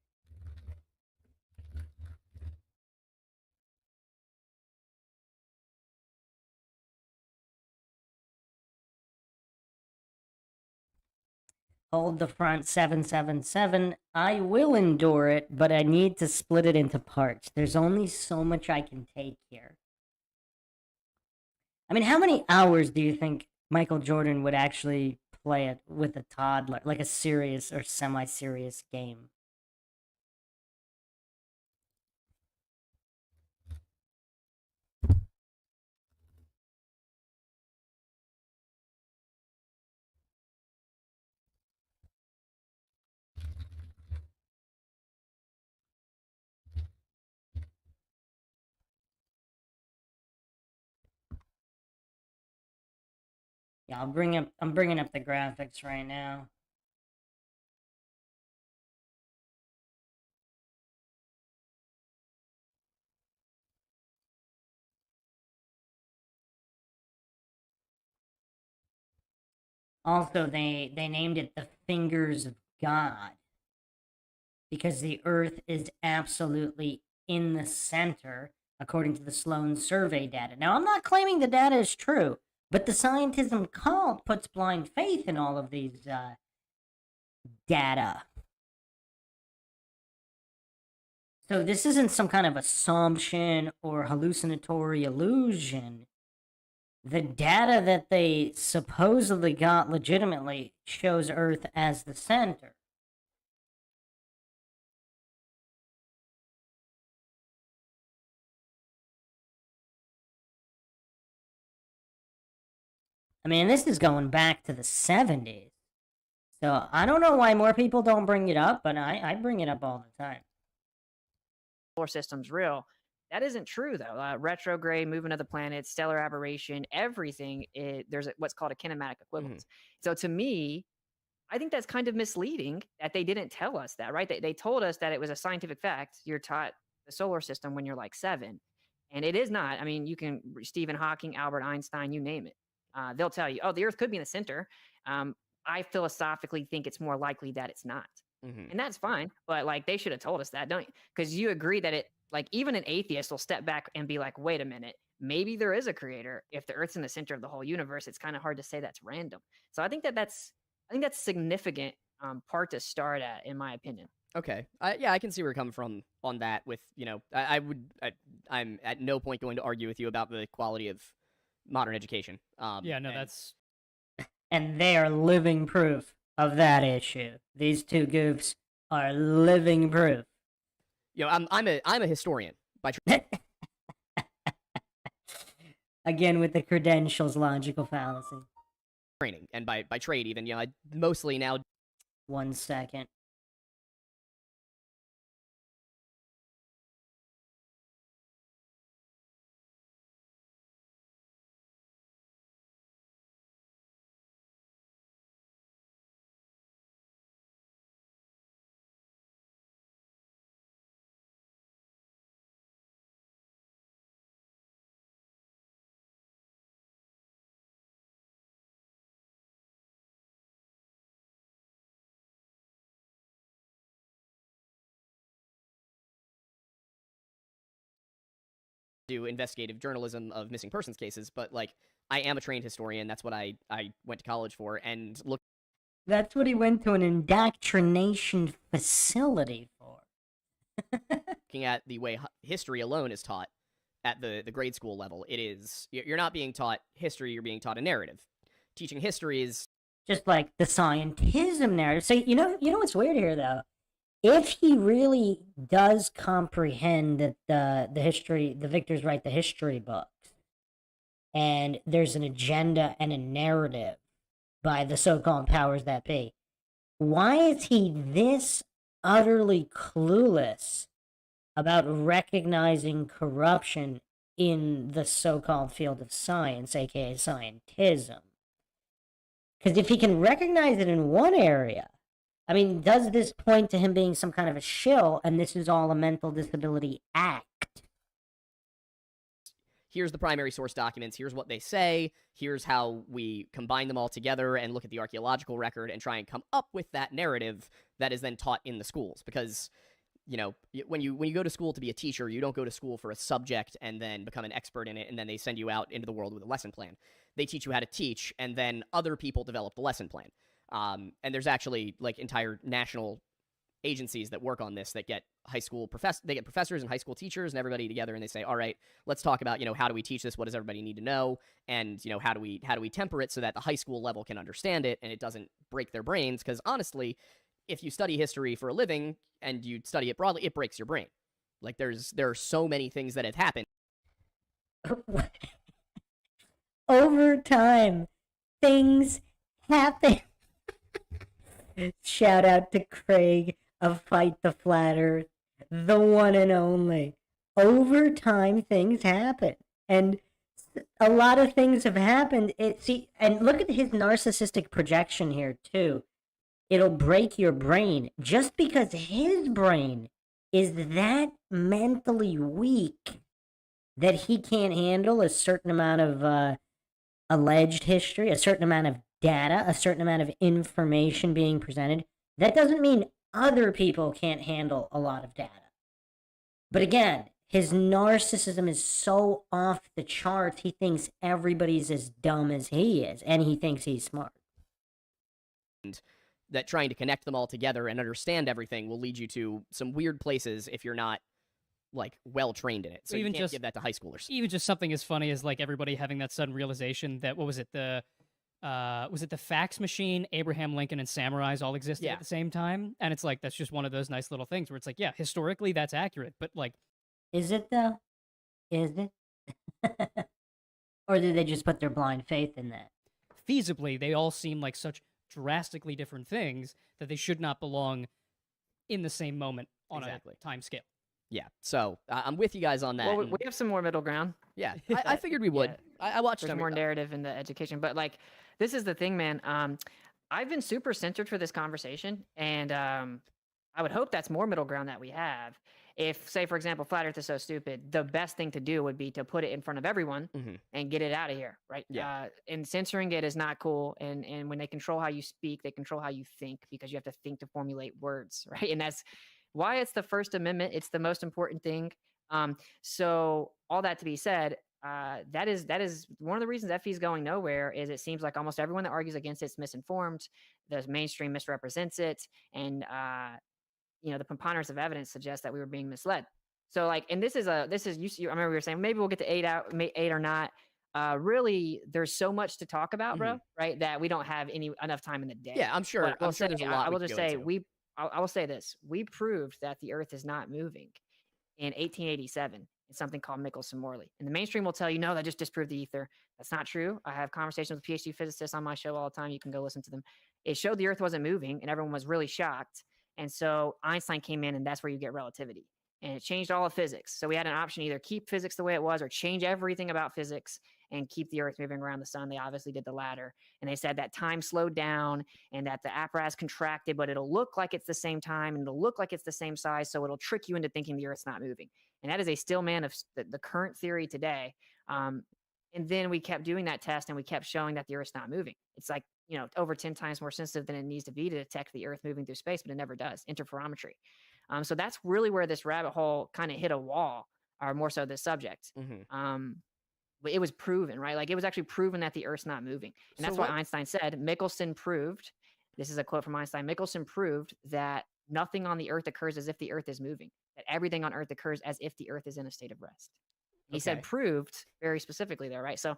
Speaker 1: Hold the front 777. I will endure it, but I need to split it into parts. There's only so much I can take here. I mean, how many hours do you think Michael Jordan would actually play it with a toddler, like a serious or semi-serious game? Yeah, I'm bringing up the graphics right now. Also, they named it the fingers of God because the Earth is absolutely in the center, according to the Sloan survey data. Now, I'm not claiming the data is true, but the scientism cult puts blind faith in all of these data. So this isn't some kind of assumption or hallucinatory illusion. The data that they supposedly got legitimately shows Earth as the center. I mean, this is going back to the 70s. So I don't know why more people don't bring it up, but I bring it up all the time.
Speaker 4: Solar system's real. That isn't true, though. Retrograde, movement of the planets, stellar aberration, everything, there's what's called a kinematic equivalence. So to me, I think that's kind of misleading that they didn't tell us that, right? They told us that it was a scientific fact. You're taught the solar system when you're like 7. And it is not. I mean, you can, Stephen Hawking, Albert Einstein, you name it. They'll tell you, oh, the Earth could be in the center. I philosophically think it's more likely that it's not. And that's fine. But like, they should have told us that, don't you? Because you agree that it, like, even an atheist will step back and be like, wait a minute, maybe there is a creator. If the Earth's in the center of the whole universe, it's kind of hard to say that's random. So I think that's significant part to start at, in my opinion.
Speaker 3: Okay. Yeah, I can see where you're coming from on that. With, you know, I'm at no point going to argue with you about the quality of modern education.
Speaker 2: Yeah, no, that's
Speaker 1: And they are living proof of that issue. These two goofs are living proof.
Speaker 3: You know, I'm a historian by
Speaker 1: Again, with the credentials logical fallacy.
Speaker 3: training and by trade even. You know, I mostly now.
Speaker 1: 1 second.
Speaker 3: Do investigative journalism of missing persons cases, but like I am a trained historian. That's what I went to college for, and
Speaker 1: That's what he went to an indoctrination facility for.
Speaker 3: looking at the way history alone is taught at the grade school level, it is you're not being taught history, you're being taught a narrative. Teaching history is
Speaker 1: Just like the scientism narrative. So you know what's weird here though? If he really does comprehend that the history, the victors write the history books, and there's an agenda and a narrative by the so-called powers that be, why is he this utterly clueless about recognizing corruption in the so-called field of science, aka scientism? Because if he can recognize it in one area, I mean, does this point to him being some kind of a shill, and this is all a mental disability act?
Speaker 3: Here's the primary source documents, here's what they say, here's how we combine them all together and look at the archaeological record and try and come up with that narrative that is then taught in the schools. Because, you know, when you go to school to be a teacher, you don't go to school for a subject and then become an expert in it, and then they send you out into the world with a lesson plan. They teach you how to teach, and then other people develop the lesson plan. And there's actually like entire national agencies that work on this that get they get professors and high school teachers and everybody together, and they say, all right, let's talk about, you know, how do we teach this? What does everybody need to know? And, you know, how do we temper it so that the high school level can understand it and it doesn't break their brains? Because honestly, if you study history for a living and you study it broadly, it breaks your brain. Like there are so many things that have happened.
Speaker 1: Over time, things happen. Shout out to Craig of Fight the Flat Earth, the one and only. Over time, things happen. And a lot of things have happened. And look at his narcissistic projection here too. It'll break your brain just because his brain is that mentally weak that he can't handle a certain amount of alleged history, a certain amount of data, a certain amount of information being presented. That doesn't mean other people can't handle a lot of data. But again, his narcissism is so off the charts, he thinks everybody's as dumb as he is, and he thinks he's smart.
Speaker 3: That trying to connect them all together and understand everything will lead you to some weird places if you're not like well trained in it. So
Speaker 2: Even
Speaker 3: you can't
Speaker 2: just-
Speaker 3: give that to high schoolers.
Speaker 2: Even just something as funny as like everybody having that sudden realization that was it the fax machine, Abraham Lincoln, and samurais all existed
Speaker 3: Yeah.
Speaker 2: at the same time? And it's like that's just one of those nice little things where it's like, yeah, historically that's accurate, but like,
Speaker 1: Is it though? Is it? Or did they just put their blind faith in that?
Speaker 2: feasibly, they all seem like such drastically different things that they should not belong in the same moment on
Speaker 3: Exactly.
Speaker 2: a time scale.
Speaker 3: Yeah. So I'm with you guys on that.
Speaker 4: Well,
Speaker 3: and-
Speaker 4: we have some more middle ground.
Speaker 3: yeah, I figured we would.
Speaker 4: Yeah.
Speaker 3: I watched
Speaker 4: There's
Speaker 3: some.
Speaker 4: more narrative in the education, but like, this is the thing, man. I've been super centered for this conversation, and I would hope that's more middle ground that we have. If, say, for example, flat Earth is so stupid, the best thing to do would be to put it in front of everyone
Speaker 3: Mhm.
Speaker 4: and get it out of here, right?
Speaker 3: Yeah.
Speaker 4: And censoring it is not cool. And when they control how you speak, they control how you think because you have to think to formulate words, right? And that's why it's the First Amendment. It's the most important thing. So all that to be said, that is one of the reasons FE is going nowhere. Is it seems like almost everyone that argues against it's misinformed. The mainstream misrepresents it, and the preponderance of evidence suggests that we were being misled. So like, and this is I remember we were saying maybe we'll get to 8 or not. Really, there's so much to talk about, bro. Right, that we don't have enough time in the day.
Speaker 3: Yeah, I'm sure.
Speaker 4: But I will
Speaker 3: I'm sure there's a lot.
Speaker 4: I will
Speaker 3: we
Speaker 4: just
Speaker 3: could go
Speaker 4: say
Speaker 3: into.
Speaker 4: I will say this: we proved that the Earth is not moving in 1887 in something called Michelson-Morley. And the mainstream will tell you, no, that just disproved the ether. That's not true. I have conversations with PhD physicists on my show all the time. You can go listen to them. It showed the Earth wasn't moving, and everyone was really shocked. And so Einstein came in, and that's where you get relativity. And it changed all of physics. So we had an option: either keep physics the way it was or change everything about physics and keep the Earth moving around the sun. They obviously did the latter. And they said that time slowed down and that the apparatus contracted, but it'll look like it's the same time and it'll look like it's the same size. So it'll trick you into thinking the Earth's not moving. And that is a still man of the current theory today. And then we kept doing that test and we kept showing that the Earth's not moving. It's like, over 10 times more sensitive than it needs to be to detect the Earth moving through space, but it never does. Interferometry. So that's really where this rabbit hole kind of hit a wall, or more so this subject. It was proven, right? Like it was actually proven that the Earth's not moving. And that's why Einstein said, Michelson proved, this is a quote from Einstein, Michelson proved that nothing on the Earth occurs as if the Earth is moving, that everything on Earth occurs as if the Earth is in a state of rest. He said proved very specifically there, right? So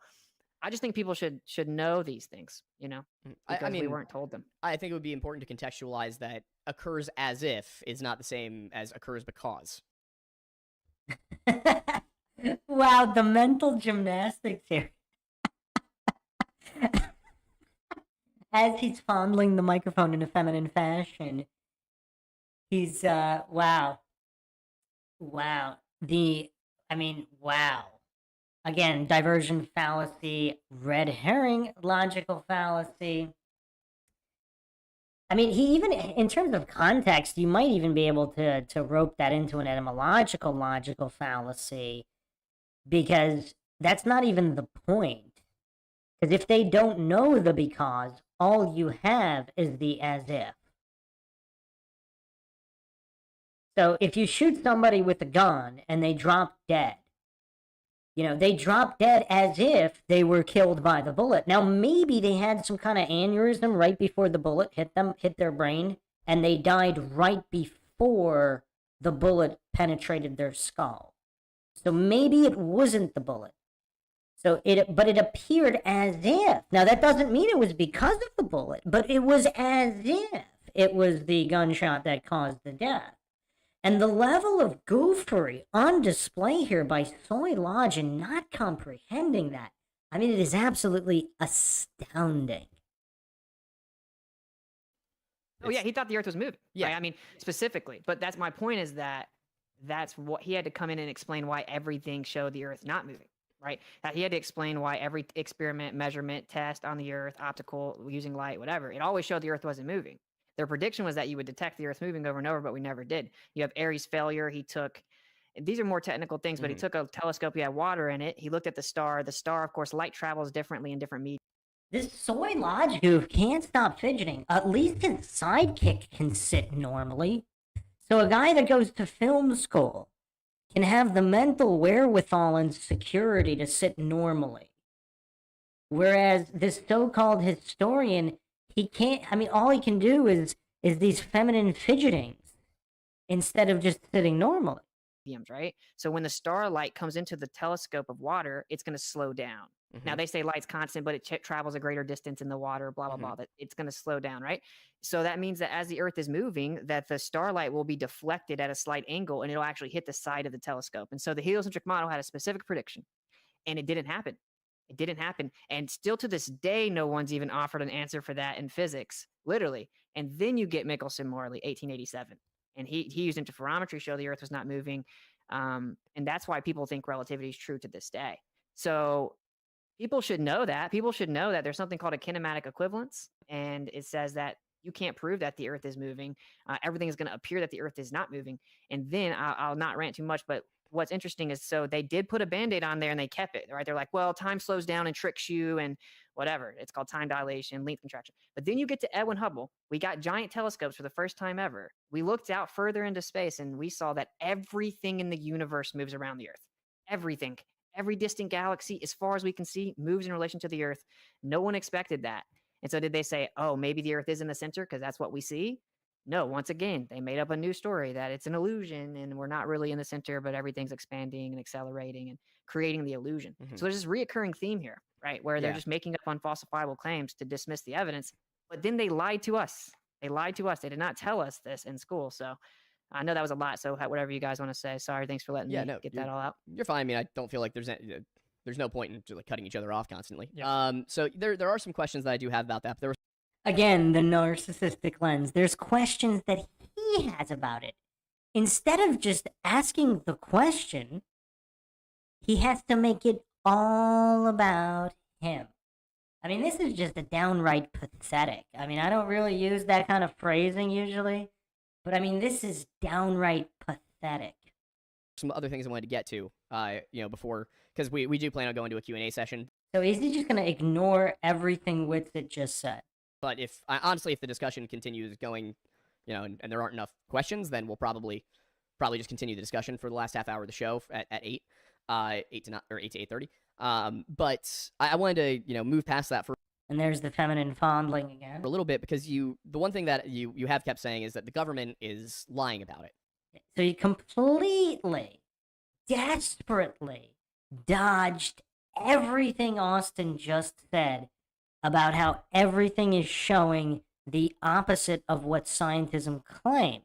Speaker 4: I just think people should know these things, because
Speaker 3: I mean,
Speaker 4: we weren't told them.
Speaker 3: I think it would be important to contextualize that occurs as if is not the same as occurs because.
Speaker 1: Wow, the mental gymnastics here. As he's fondling the microphone in a feminine fashion, he's, wow. Wow. Wow. Again, diversion fallacy, red herring logical fallacy. I mean, he even, in terms of context, you might even be able to rope that into an etymological logical fallacy, because that's not even the point. Because if they don't know the because, all you have is the as if. So if you shoot somebody with a gun and they drop dead, they drop dead as if they were killed by the bullet. Now, maybe they had some kind of aneurysm right before the bullet hit their brain, and they died right before the bullet penetrated their skull. So maybe it wasn't the bullet. But it appeared as if. Now, that doesn't mean it was because of the bullet, but it was as if it was the gunshot that caused the death. And the level of goofery on display here by Soy Lodge and not comprehending that, I mean, it is absolutely astounding.
Speaker 4: Oh yeah, he thought the Earth was moving.
Speaker 3: Yeah.
Speaker 4: Right? I mean, specifically. But that's my point, is that that's what he had to come in and explain why everything showed the Earth not moving. right? He had to explain why every experiment, measurement, test on the Earth, optical, using light, whatever, it always showed the Earth wasn't moving. Their prediction was that you would detect the Earth moving over and over, but we never did. You have Aries failure. He took, these are more technical things, but he took a telescope, he had water in it. He looked at the star. The star, of course, light travels differently in different mediums.
Speaker 1: This soy logic who can't stop fidgeting, at least his sidekick can sit normally. So a guy that goes to film school can have the mental wherewithal and security to sit normally. Whereas this so-called historian, he can't, I mean, all he can do is these feminine fidgetings instead of just sitting normally.
Speaker 4: Right? So when the starlight comes into the telescope of water, it's going to slow down. Now they say light's constant, but it travels a greater distance in the water, blah, blah, blah, that it's going to slow down, right? So that means that as the Earth is moving, that the starlight will be deflected at a slight angle and it'll actually hit the side of the telescope. And so the heliocentric model had a specific prediction and it didn't happen. It didn't happen. And still to this day, no one's even offered an answer for that in physics, literally. And then you get Michelson-Morley, 1887. And he used interferometry to show the Earth was not moving. And that's why people think relativity is true to this day. So people should know that. People should know that there's something called a kinematic equivalence. And it says that you can't prove that the Earth is moving. Everything is going to appear that the Earth is not moving. And then I'll not rant too much, but what's interesting is, so they did put a Band-Aid on there and they kept it, right? They're like, well, time slows down and tricks you and whatever. It's called time dilation, length contraction. But then you get to Edwin Hubble. We got giant telescopes for the first time ever. We looked out further into space and we saw that everything in the universe moves around the Earth. Everything. Every distant galaxy, as far as we can see, moves in relation to the Earth. No one expected that. And so did they say, oh, maybe the Earth is in the center because that's what we see? No, once again, they made up a new story that it's an illusion and we're not really in the center, but everything's expanding and accelerating and creating the illusion. So there's this reoccurring theme here, right? Where they're just making up unfalsifiable claims to dismiss the evidence, but then they lied to us. They lied to us. They did not tell us this in school. So I know that was a lot. So whatever you guys want to say, sorry. Thanks for letting me get that all out.
Speaker 3: You're fine. I mean, I don't feel like there's no point in like cutting each other off constantly.
Speaker 2: Yeah.
Speaker 3: So there are some questions that I do have about that. But there were
Speaker 1: Again, the narcissistic lens. There's questions that he has about it. Instead of just asking the question, he has to make it all about him. I mean, this is just a downright pathetic. I mean, I don't really use that kind of phrasing usually, but I mean, this is downright pathetic.
Speaker 3: some other things I wanted to get to, before, because we do plan on going to a Q&A session.
Speaker 1: So is he just going to ignore everything WITSIT just said?
Speaker 3: But honestly, if the discussion continues going, and there aren't enough questions, then we'll probably just continue the discussion for the last half hour of the show at 8 to 8:30. But I wanted to, move past that for
Speaker 1: And there's the feminine fondling again.
Speaker 3: a little bit, because the one thing that you have kept saying is that the government is lying about it.
Speaker 1: So you completely, desperately dodged everything Austin just said about how everything is showing the opposite of what scientism claims.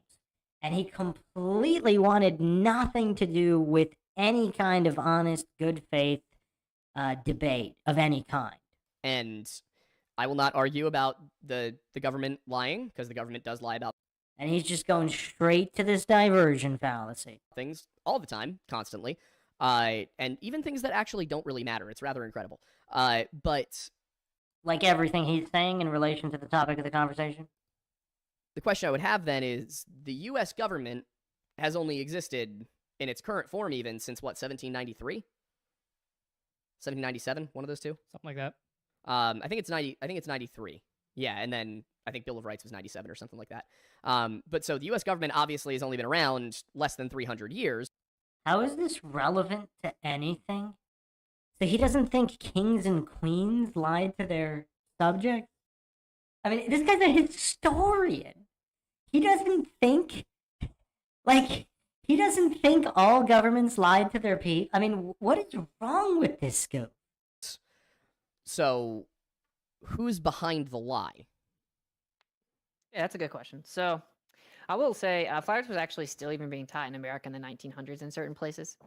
Speaker 1: And he completely wanted nothing to do with any kind of honest, good faith debate of any kind.
Speaker 3: And I will not argue about the government lying, because the government does lie about
Speaker 1: And he's just going straight to this diversion fallacy.
Speaker 3: things all the time, constantly, and even things that actually don't really matter. It's rather incredible. But
Speaker 1: Like everything he's saying in relation to the topic of the conversation.
Speaker 3: the question I would have then is, the U.S. government has only existed in its current form even since, what, 1793? 1797? One of those two?
Speaker 2: Something like that.
Speaker 3: I think it's 93. Yeah, and then I think Bill of Rights was 97 or something like that. But so the U.S. government obviously has only been around less than 300 years.
Speaker 1: How is this relevant to anything? So he doesn't think kings and queens lied to their subjects? I mean, this guy's a historian. He doesn't think, he doesn't think all governments lied to their people. I mean, what is wrong with this scope?
Speaker 3: So who's behind the lie?
Speaker 4: Yeah, that's a good question. So I will say flat Earth was actually still even being taught in America in the 1900s in certain places.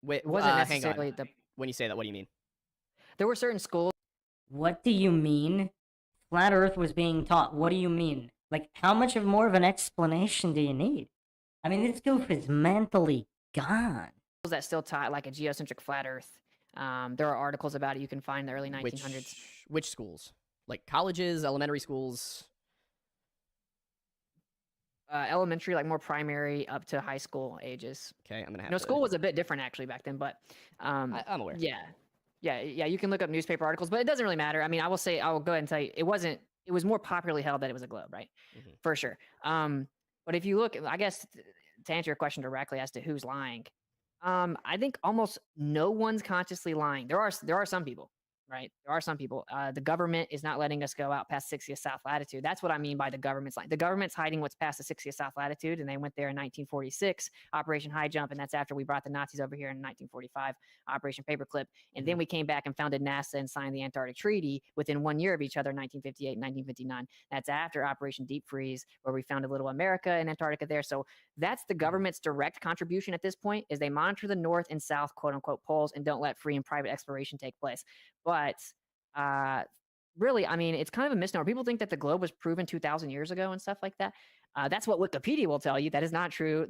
Speaker 3: Wait,
Speaker 4: It wasn't
Speaker 3: hang on.
Speaker 4: necessarily the...
Speaker 3: When you say that, what do you mean?
Speaker 4: There were certain schools.
Speaker 1: What do you mean? Flat Earth was being taught. What do you mean? Like, how much of more of an explanation do you need? I mean, this goof is mentally gone.
Speaker 4: That still taught like a geocentric flat Earth, There are articles about it you can find in the early 1900s.
Speaker 3: Which schools? Like colleges, elementary schools?
Speaker 4: Elementary, like more primary up to high school ages.
Speaker 3: Okay, I'm gonna have to...
Speaker 4: School was a bit different actually back then, but
Speaker 3: I'm aware.
Speaker 4: Yeah. You can look up newspaper articles, but it doesn't really matter. I mean, I will go ahead and tell you, it was more popularly held that it was a globe, right? For sure. But if you look, I guess to answer your question directly as to who's lying, I think almost no one's consciously lying. There are some people, right? There are some people. The government is not letting us go out past 60th south latitude. That's what I mean by the government's lying. The government's hiding what's past the 60th south latitude, and they went there in 1946, Operation High Jump, and that's after we brought the Nazis over here in 1945, Operation Paperclip, and then we came back and founded NASA and signed the Antarctic Treaty within 1 year of each other, 1958 and 1959. That's after Operation Deep Freeze, where we founded Little America and Antarctica there. So that's the government's direct contribution at this point, is they monitor the north and south, quote unquote, poles, and don't let free and private exploration take place. But really, I mean, it's kind of a misnomer. People think that the globe was proven 2,000 years ago and stuff like that. That's what Wikipedia will tell you. That is not true.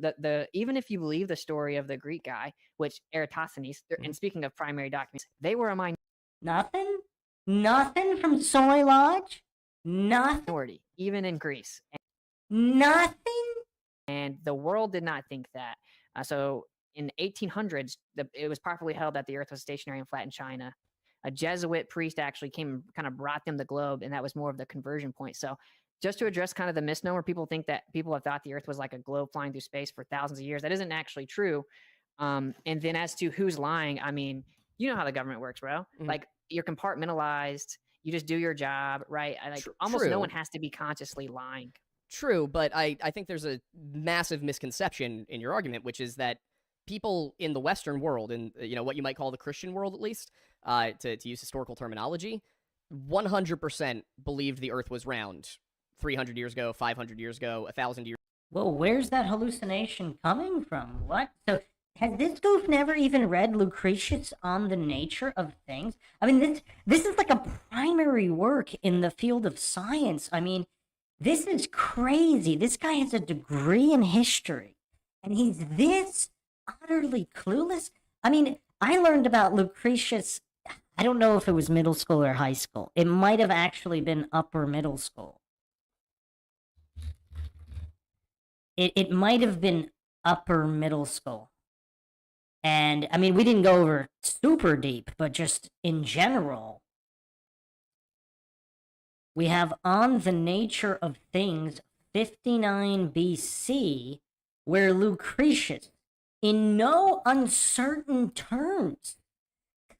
Speaker 4: Even if you believe the story of the Greek guy, which Eratosthenes, and speaking of primary documents, they were a
Speaker 1: Nothing? Nothing from Soy Lodge? Nothing?
Speaker 4: minority, even in Greece.
Speaker 1: Nothing?
Speaker 4: And the world did not think that. So in 1800s, it was popularly held that the Earth was stationary and flat in China. A Jesuit priest actually came and kind of brought them the globe, and that was more of the conversion point. So just to address kind of the misnomer, people have thought the Earth was like a globe flying through space for thousands of years. That isn't actually true. And then as to who's lying, I mean, you know how the government works, bro. Like, you're compartmentalized. You just do your job, right? Almost no one has to be consciously lying.
Speaker 3: True, but I think there's a massive misconception in your argument, which is that people in the Western world, and what you might call the Christian world at least, to use historical terminology, 100% believed the Earth was round 300 years ago, 500 years ago, 1,000 years.
Speaker 1: Well, where's that hallucination coming from? What? So has this goof never even read Lucretius on the Nature of Things? I mean, this is like a primary work in the field of science. I mean, this is crazy. This guy has a degree in history, and he's this utterly clueless. I mean, I learned about Lucretius, I don't know if it was middle school or high school. It might have actually been upper middle school. It might have been upper middle school. And, I mean, we didn't go over super deep, but just in general, we have On the Nature of Things, 59 BC, where Lucretius, in no uncertain terms,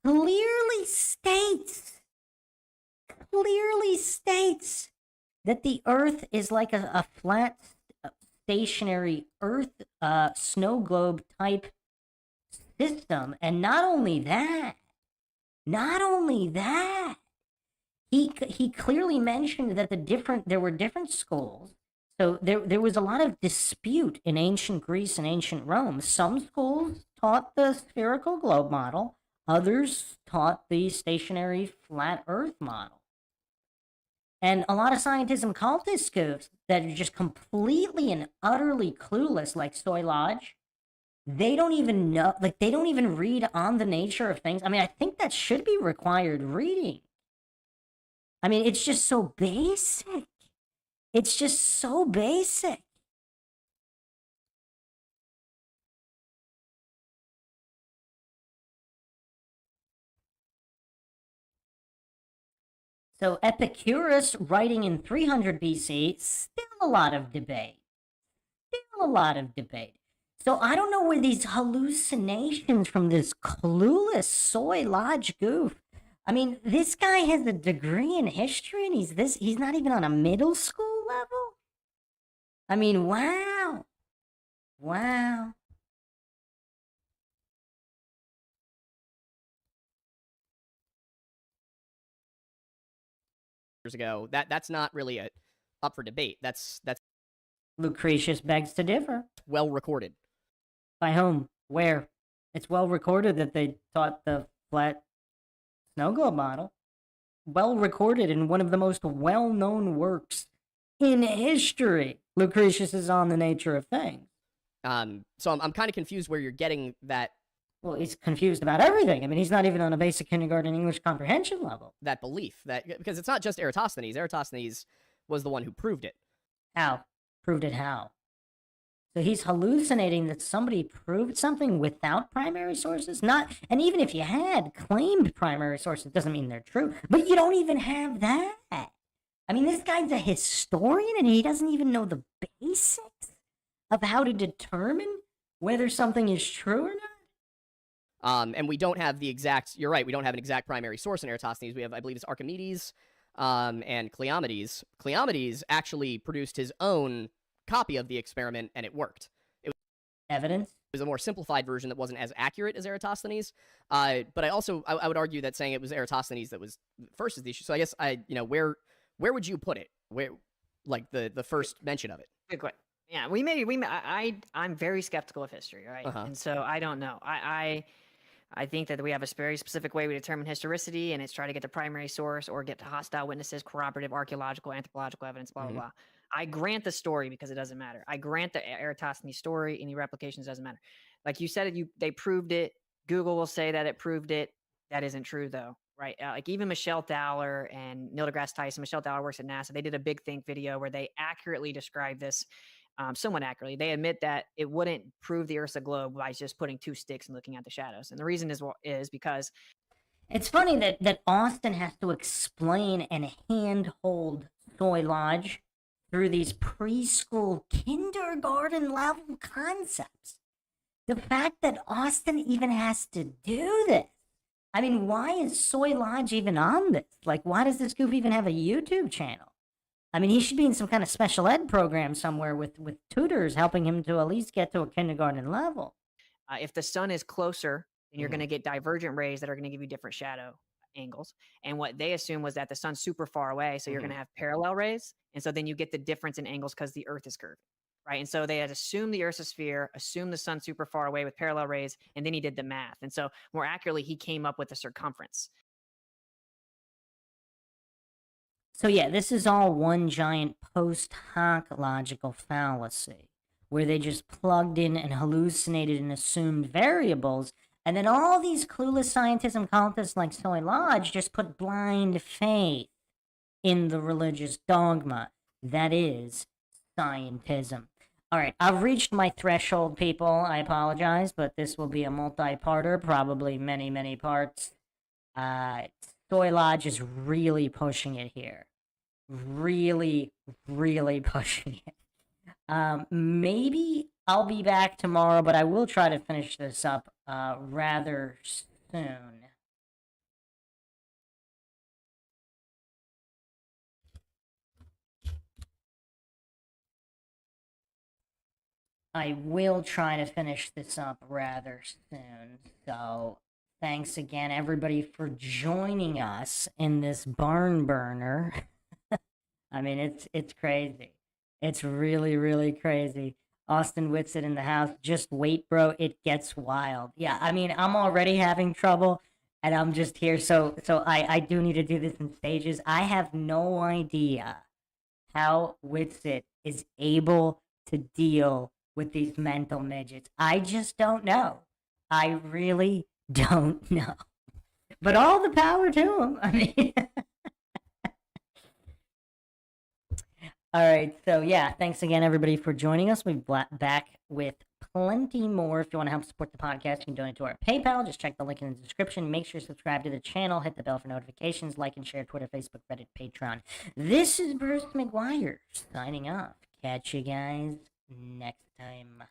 Speaker 1: clearly states that the Earth is like a flat, stationary Earth snow globe type system. And not only that, he clearly mentioned that there were different schools. So there was a lot of dispute in ancient Greece and ancient Rome. Some schools taught the spherical globe model, others taught the stationary flat Earth model. And a lot of scientism cultists that are just completely and utterly clueless, like Soy Lodge, they don't even know, like, they don't even read On the Nature of Things. I mean, I think that should be required reading. I mean, it's just so basic. It's just so basic. So Epicurus, writing in 300 BC, still a lot of debate. So I don't know where these hallucinations from this clueless Soy Lodge goof. I mean, this guy has a degree in history, and he's not even on a middle school level? I mean, wow.
Speaker 3: Years ago, that's not really up for debate. That's
Speaker 1: Lucretius begs to differ.
Speaker 3: well recorded.
Speaker 1: By whom? Where? It's well recorded that they taught the flat snow globe model. Well recorded in one of the most well-known works in history. Lucretius is On the Nature of Things.
Speaker 3: So I'm kind of confused where you're getting that
Speaker 1: Well, he's confused about everything. I mean, he's not even on a basic kindergarten English comprehension level.
Speaker 3: That belief, because it's not just Eratosthenes. Eratosthenes was the one who proved it.
Speaker 1: How? Proved it how? So he's hallucinating that somebody proved something without primary sources? Not, and even if you had claimed primary sources, doesn't mean they're true. But you don't even have that. I mean, this guy's a historian and he doesn't even know the basics of how to determine whether something is true or not.
Speaker 3: And we don't have the exact, you're right, we don't have an exact primary source in Eratosthenes. We have, I believe it's Archimedes and Cleomedes. Cleomedes actually produced his own copy of the experiment, and it worked. It
Speaker 1: Evidence?
Speaker 3: was a more simplified version that wasn't as accurate as Eratosthenes. But I would argue that saying it was Eratosthenes that was first is the issue. So I guess where would you put it? Where, like the first mention of it?
Speaker 4: Good question. Yeah, I'm very skeptical of history, right? And so I don't know. I think that we have a very specific way we determine historicity, and it's try to get the primary source or get to hostile witnesses, corroborative, archaeological, anthropological evidence, blah, blah, blah. I grant the story because it doesn't matter. I grant the Eratosthenes story, any replications doesn't matter. Like you said, they proved it. Google will say that it proved it. That isn't true, though, right? Like even Michelle Thaler and Neil deGrasse Tyson, Michelle Thaler works at NASA. They did a Big Think video where they accurately described this. Somewhat accurately. They admit that it wouldn't prove the Earth's a globe by just putting two sticks and looking at the shadows. And the reason is because
Speaker 1: it's funny that Austin has to explain and handhold Soy Lodge through these preschool kindergarten level concepts. The fact that Austin even has to do this. I mean, why is Soy Lodge even on this? Like, why does this goof even have a YouTube channel? I mean, he should be in some kind of special ed program somewhere with tutors helping him to at least get to a kindergarten level.
Speaker 4: If the sun is closer, then you're going to get divergent rays that are going to give you different shadow angles. And what they assumed was that the sun's super far away, so you're going to have parallel rays. And so then you get the difference in angles because the Earth is curved, right? And so they had assumed the Earth's a sphere, assumed the sun's super far away with parallel rays, and then he did the math. And so more accurately, he came up with the circumference.
Speaker 1: So yeah, this is all one giant post hoc logical fallacy, where they just plugged in and hallucinated and assumed variables, and then all these clueless scientists and cultists like Soy Lodge just put blind faith in the religious dogma that is scientism. All right, I've reached my threshold, people. I apologize, but this will be a multi-parter, probably many, many parts. Soy Lodge is really pushing it here. Really, really pushing it. Maybe I'll be back tomorrow, but I will try to finish this up rather soon. I will try to finish this up rather soon. So thanks again, everybody, for joining us in this barn burner. I mean, it's crazy. It's really, really crazy. Austin WITSIT in the house. Just wait, bro. It gets wild. Yeah, I mean, I'm already having trouble, and I'm just here. So I do need to do this in stages. I have no idea how WITSIT is able to deal with these mental midgets. I just don't know. I really don't know. But all the power to them. I mean... All right, so yeah, thanks again, everybody, for joining us. We'll be back with plenty more. If you want to help support the podcast, you can donate to our PayPal. Just check the link in the description. Make sure to subscribe to the channel. Hit the bell for notifications. Like and share Twitter, Facebook, Reddit, Patreon. This is Bruce McGuire signing off. Catch you guys next time.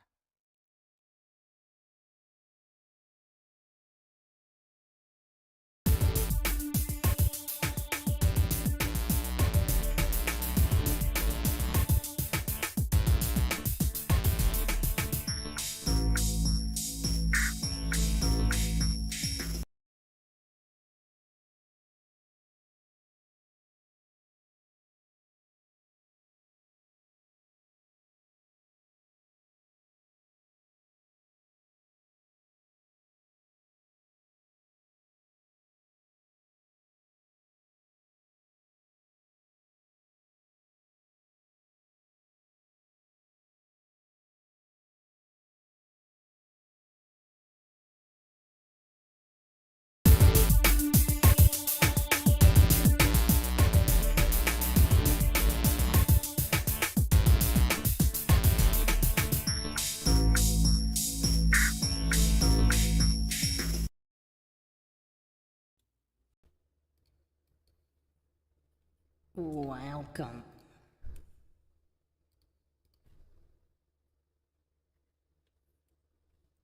Speaker 1: Welcome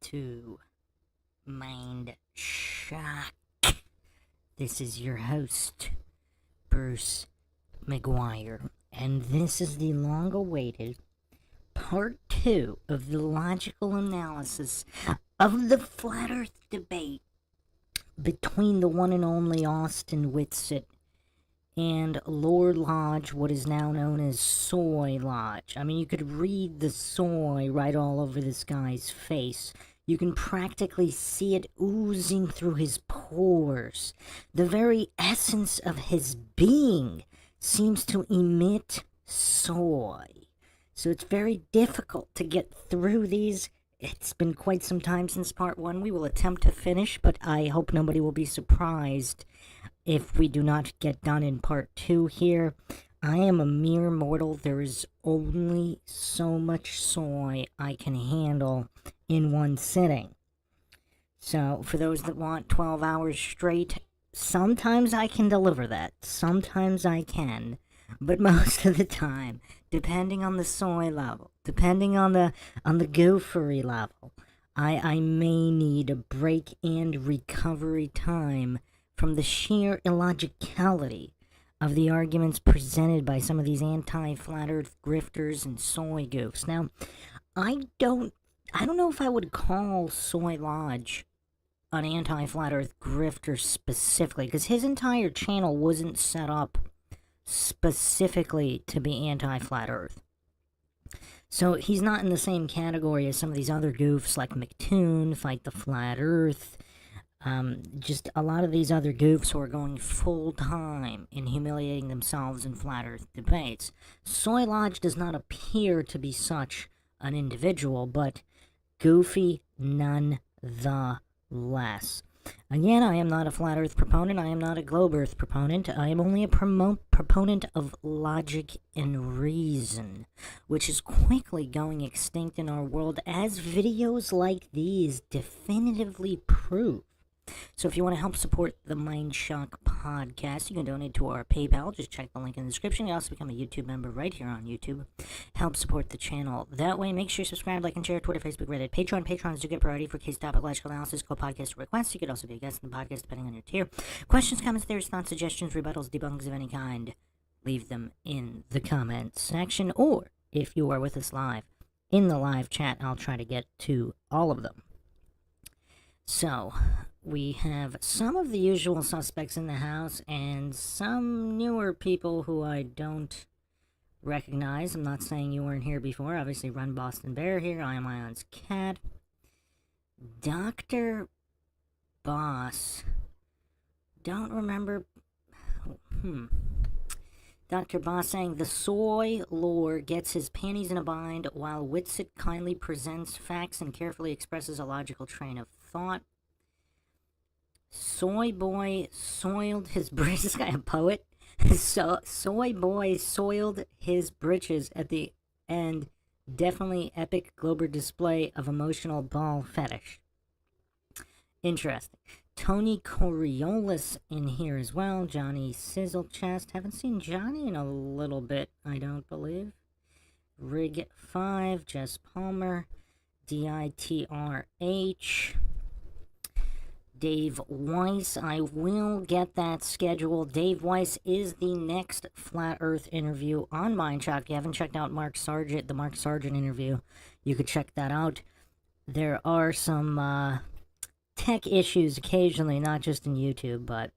Speaker 1: to MINDSHOCK. This is your host, Bruce McGuire, and this is the long-awaited part 2 of the logical analysis of the Flat Earth debate between the one and only Austin Whitsitt and Lord Lodge, what is now known as Soy Lodge. I mean, you could read the soy right all over this guy's face. You can practically see it oozing through his pores. The very essence of his being seems to emit soy. So it's very difficult to get through these. It's been quite some time since part 1. We will attempt to finish, but I hope nobody will be surprised if we do not get done in part 2 here. I am a mere mortal. There is only so much soy I can handle in one sitting. So, for those that want 12 hours straight, sometimes I can deliver that. Sometimes I can. But most of the time, depending on the soy level, depending on the goofery level, I may need a break and recovery time from the sheer illogicality of the arguments presented by some of these anti-flat earth grifters and soy goofs. Now, I don't know if I would call Soy Lodge an anti-flat earth grifter specifically, because his entire channel wasn't set up specifically to be anti-flat earth. So he's not in the same category as some of these other goofs like McToon, Fight the Flat Earth, just a lot of these other goofs who are going full-time in humiliating themselves in flat earth debates. Soy Lodge does not appear to be such an individual, but goofy nonetheless. Again, I am not a flat earth proponent, I am not a globe earth proponent, I am only a proponent of logic and reason, which is quickly going extinct in our world, as videos like these definitively prove. So if you want to help support the MindShock podcast, you can donate to our PayPal. Just check the link in the description. You can also become a YouTube member right here on YouTube. Help support the channel that way. Make sure you subscribe, like, and share. Twitter, Facebook, Reddit, Patreon. Patrons do get priority for case topic, logical analysis, co-podcast requests. You could also be a guest in the podcast depending on your tier. Questions, comments, theories, thoughts, suggestions, rebuttals, debunks of any kind, leave them in the comments section. Or if you are with us live in the live chat, I'll try to get to all of them. So, we have some of the usual suspects in the house and some newer people who I don't recognize. I'm not saying you weren't here before. Obviously, Run Boston Bear here. I am Ion's cat. Dr. Boss. Don't remember. Dr. Boss saying the soy lord gets his panties in a bind while Whitsitt kindly presents facts and carefully expresses a logical train of thought. Soy boy soiled his britches. This guy a poet? Soy boy soiled his britches at the end. Definitely epic Glober display of emotional ball fetish. Interesting. Tony Coriolis in here as well. Johnny Sizzlechest. Haven't seen Johnny in a little bit, I don't believe. Rig 5. Jess Palmer. DITRH. Dave Weiss. I will get that scheduled. Dave Weiss is the next Flat Earth interview on MindShock. If you haven't checked out Mark Sargent, the Mark Sargent interview, you could check that out. There are some tech issues occasionally, not just in YouTube, but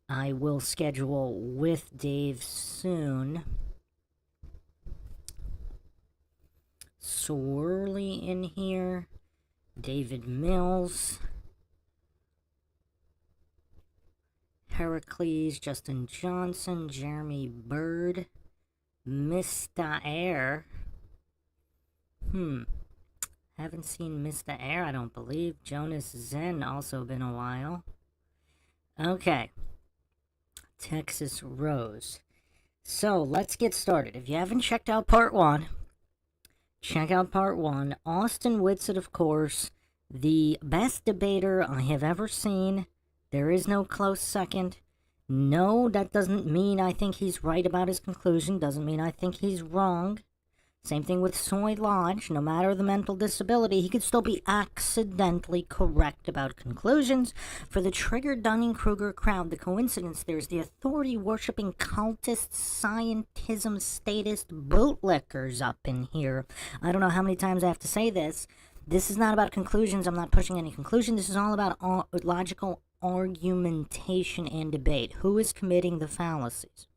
Speaker 1: I will schedule with Dave soon. Swirly in here. David Mills. Heracles, Justin Johnson, Jeremy Bird, Mr. Air. Haven't seen Mr. Air, I don't believe. Jonas Zen, also been a while. Okay. Texas Rose. So, let's get started. If you haven't checked out part 1, check out part 1. Austin Whitsitt, of course, the best debater I have ever seen. There is no close second. No, that doesn't mean I think he's right about his conclusion. Doesn't mean I think he's wrong. Same thing with Soy Lodge. No matter the mental disability, he could still be accidentally correct about conclusions. For the triggered Dunning-Kruger crowd, the coincidence there's the authority-worshipping cultist, scientism, statist bootlickers up in here. I don't know how many times I have to say this. This is not about conclusions. I'm not pushing any conclusion. This is all about logical argumentation and debate. Who is committing the fallacies?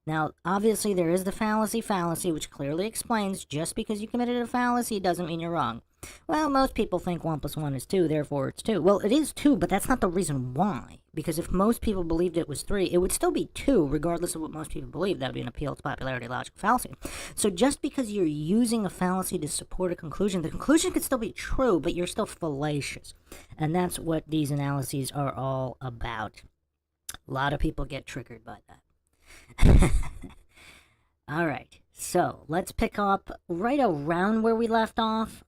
Speaker 1: Now, obviously, there is the fallacy, which clearly explains just because you committed a fallacy doesn't mean you're wrong. Well, most people think 1 + 1 is 2, therefore it's 2. Well, it is 2, but that's not the reason why. Because if most people believed it was 3, it would still be 2, regardless of what most people believe. That would be an appeal to popularity logical fallacy. So just because you're using a fallacy to support a conclusion, the conclusion could still be true, but you're still fallacious. And that's what these analyses are all about. A lot of people get triggered by that. Alright, so let's pick up right around where we left off.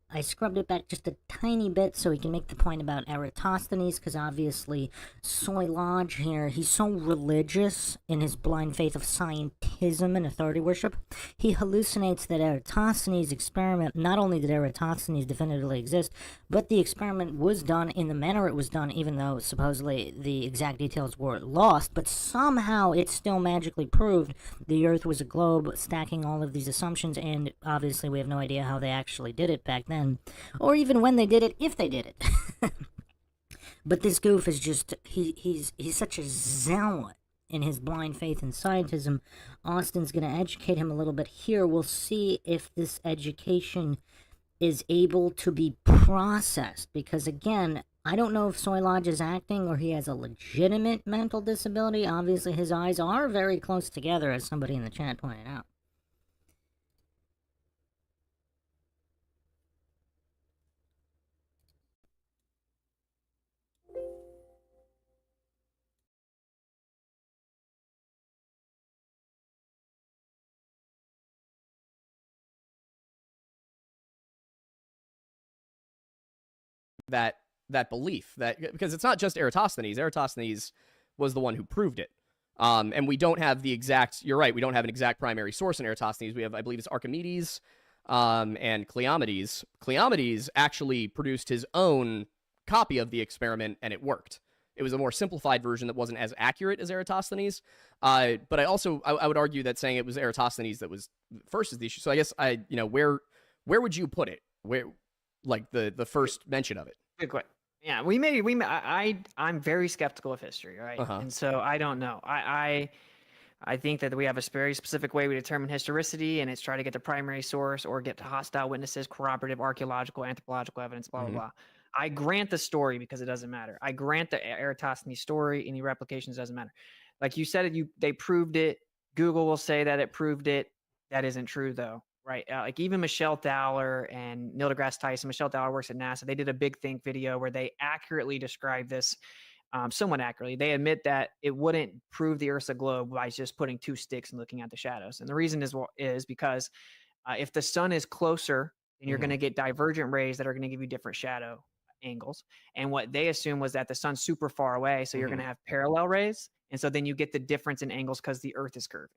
Speaker 1: I scrubbed it back just a tiny bit so we can make the point about Eratosthenes, because obviously Soy Lodge here, he's so religious in his blind faith of scientism and authority worship. He hallucinates that Eratosthenes' experiment, not only did Eratosthenes definitively exist, but the experiment was done in the manner it was done, even though supposedly the exact details were lost, but somehow it still magically proved the Earth was a globe, stacking all of these assumptions, and obviously we have no idea how they actually did it back then. Or even when they did it, if they did it. But this goof is just, he's such a zealot in his blind faith in scientism. Austin's going to educate him a little bit here. We'll see if this education is able to be processed. Because again, I don't know if Soy Lodge is acting or he has a legitimate mental disability. Obviously his eyes are very close together, as somebody in the chat pointed out.
Speaker 3: that belief, that because it's not just Eratosthenes. Eratosthenes was the one who proved it. And we don't have the exact, you're right, we don't have an exact primary source in Eratosthenes. We have, I believe it's Archimedes and Cleomedes. Cleomedes actually produced his own copy of the experiment, and it worked. It was a more simplified version that wasn't as accurate as Eratosthenes. But I would argue that saying it was Eratosthenes that was first is the issue. So I guess where would you put it? Where, like the first mention of it?
Speaker 4: Good question. Yeah, I'm very skeptical of history, right? And so I don't know. I think that we have a very specific way we determine historicity, and it's try to get the primary source or get to hostile witnesses, corroborative, archaeological, anthropological evidence, blah, blah, blah. I grant the story because it doesn't matter. I grant the Eratosthenes story, any replications doesn't matter. Like you said, they proved it. Google will say that it proved it. That isn't true, though, right? Like even Michelle Thaler and Neil deGrasse Tyson, Michelle Thaler works at NASA. They did a Big Think video where they accurately described this, somewhat accurately. They admit that it wouldn't prove the Earth's a globe by just putting 2 sticks and looking at the shadows. And the reason is because if the sun is closer, then you're going to get divergent rays that are going to give you different shadow angles. And what they assume was that the sun's super far away, so you're going to have parallel rays. And so then you get the difference in angles because the Earth is curving.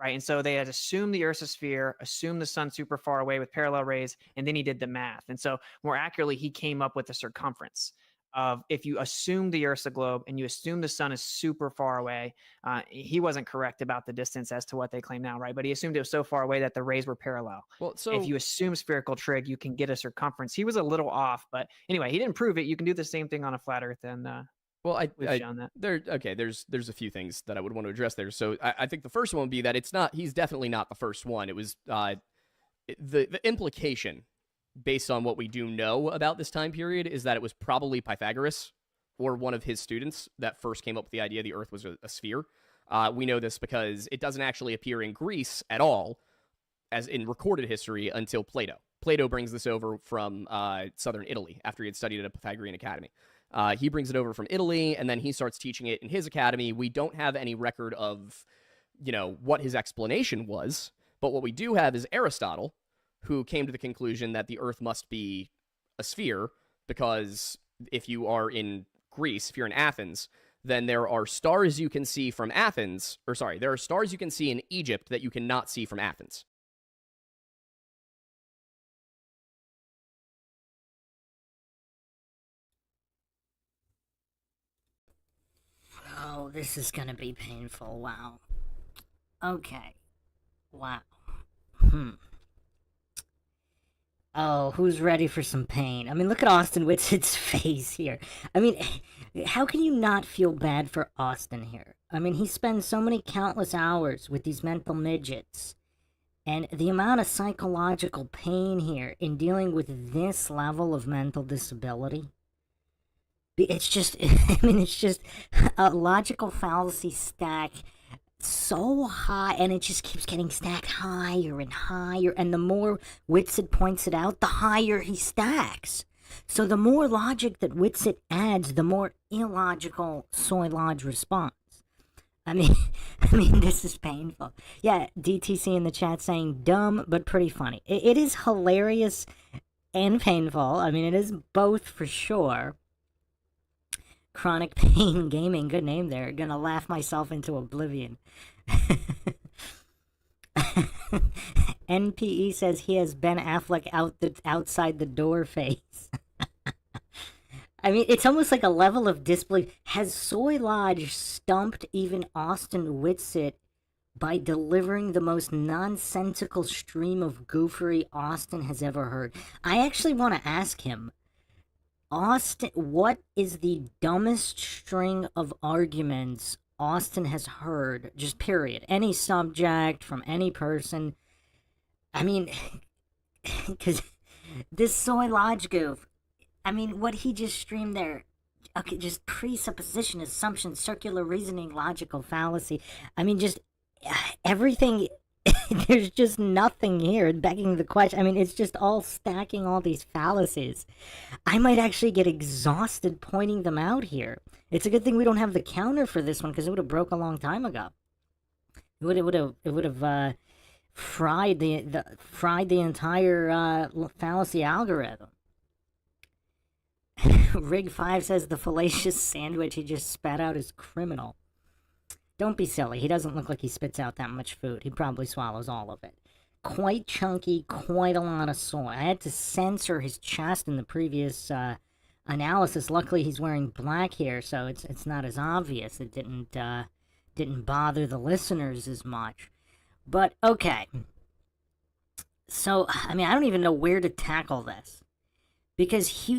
Speaker 4: Right. And so they had assumed the Earth's a sphere, assumed the sun super far away with parallel rays, and then he did the math. And so more accurately, he came up with the circumference of if you assume the Earth's a globe and you assume the sun is super far away. He wasn't correct about the distance as to what they claim now, right? But he assumed it was so far away that the rays were parallel. Well, so if you assume spherical trig, you can get a circumference. He was a little off, but anyway, he didn't prove it. You can do the same thing on a flat Earth, and
Speaker 3: well, we've shown that. There's a few things that I would want to address there. So I think the first one would be that he's definitely not the first one. It was the implication based on what we do know about this time period is that it was probably Pythagoras or one of his students that first came up with the idea the Earth was a sphere. We know this because it doesn't actually appear in Greece at all as in recorded history until Plato. Plato brings this over from southern Italy after he had studied at a Pythagorean academy. He brings it over from Italy, and then he starts teaching it in his academy. We don't have any record of, what his explanation was, but what we do have is Aristotle, who came to the conclusion that the Earth must be a sphere, because if you are in Greece, if you're in Athens, then there are stars you can see from Athens, or sorry, there are stars you can see in Egypt that you cannot see from Athens.
Speaker 1: Oh, this is gonna be painful. Wow. Okay. Wow. Oh, who's ready for some pain? I mean, look at Austin Whitsit's face here. I mean, how can you not feel bad for Austin here? I mean, he spends so many countless hours with these mental midgets. And the amount of psychological pain here in dealing with this level of mental disability, it's just, I mean, it's just a logical fallacy stack so high, and it just keeps getting stacked higher and higher, and the more Whitsit points it out, the higher he stacks. So the more logic that Whitsit adds, the more illogical Soy Lodge responds. I mean, this is painful. Yeah, DTC in the chat saying dumb but pretty funny. It is hilarious and painful. I mean, it is both for sure. Chronic Pain Gaming, good name there. Gonna laugh myself into oblivion. NPE says he has Ben Affleck outside the door face. I mean, it's almost like a level of disbelief. Has Soy Lodge stumped even Austin Whitsit by delivering the most nonsensical stream of goofery Austin has ever heard? I actually want to ask him, Austin, what is the dumbest string of arguments Austin has heard, just period, any subject, from any person? I mean, because this Soy Lodge goof, I mean, what he just streamed there, okay, just presupposition, assumption, circular reasoning, logical fallacy. I mean, just everything, there's just nothing here begging the question. I mean, it's just all stacking all these fallacies. I might actually get exhausted pointing them out here. It's a good thing we don't have the counter for this one, because it would have broke a long time ago. It would have fried the entire fallacy algorithm. Rig 5 says the fallacious sandwich he just spat out is criminal. Don't be silly. He doesn't look like he spits out that much food. He probably swallows all of it. Quite chunky, quite a lot of soy. I had to censor his chest in the previous analysis. Luckily, he's wearing black here, so it's not as obvious. It didn't bother the listeners as much. But okay. So, I mean, I don't even know where to tackle this. Because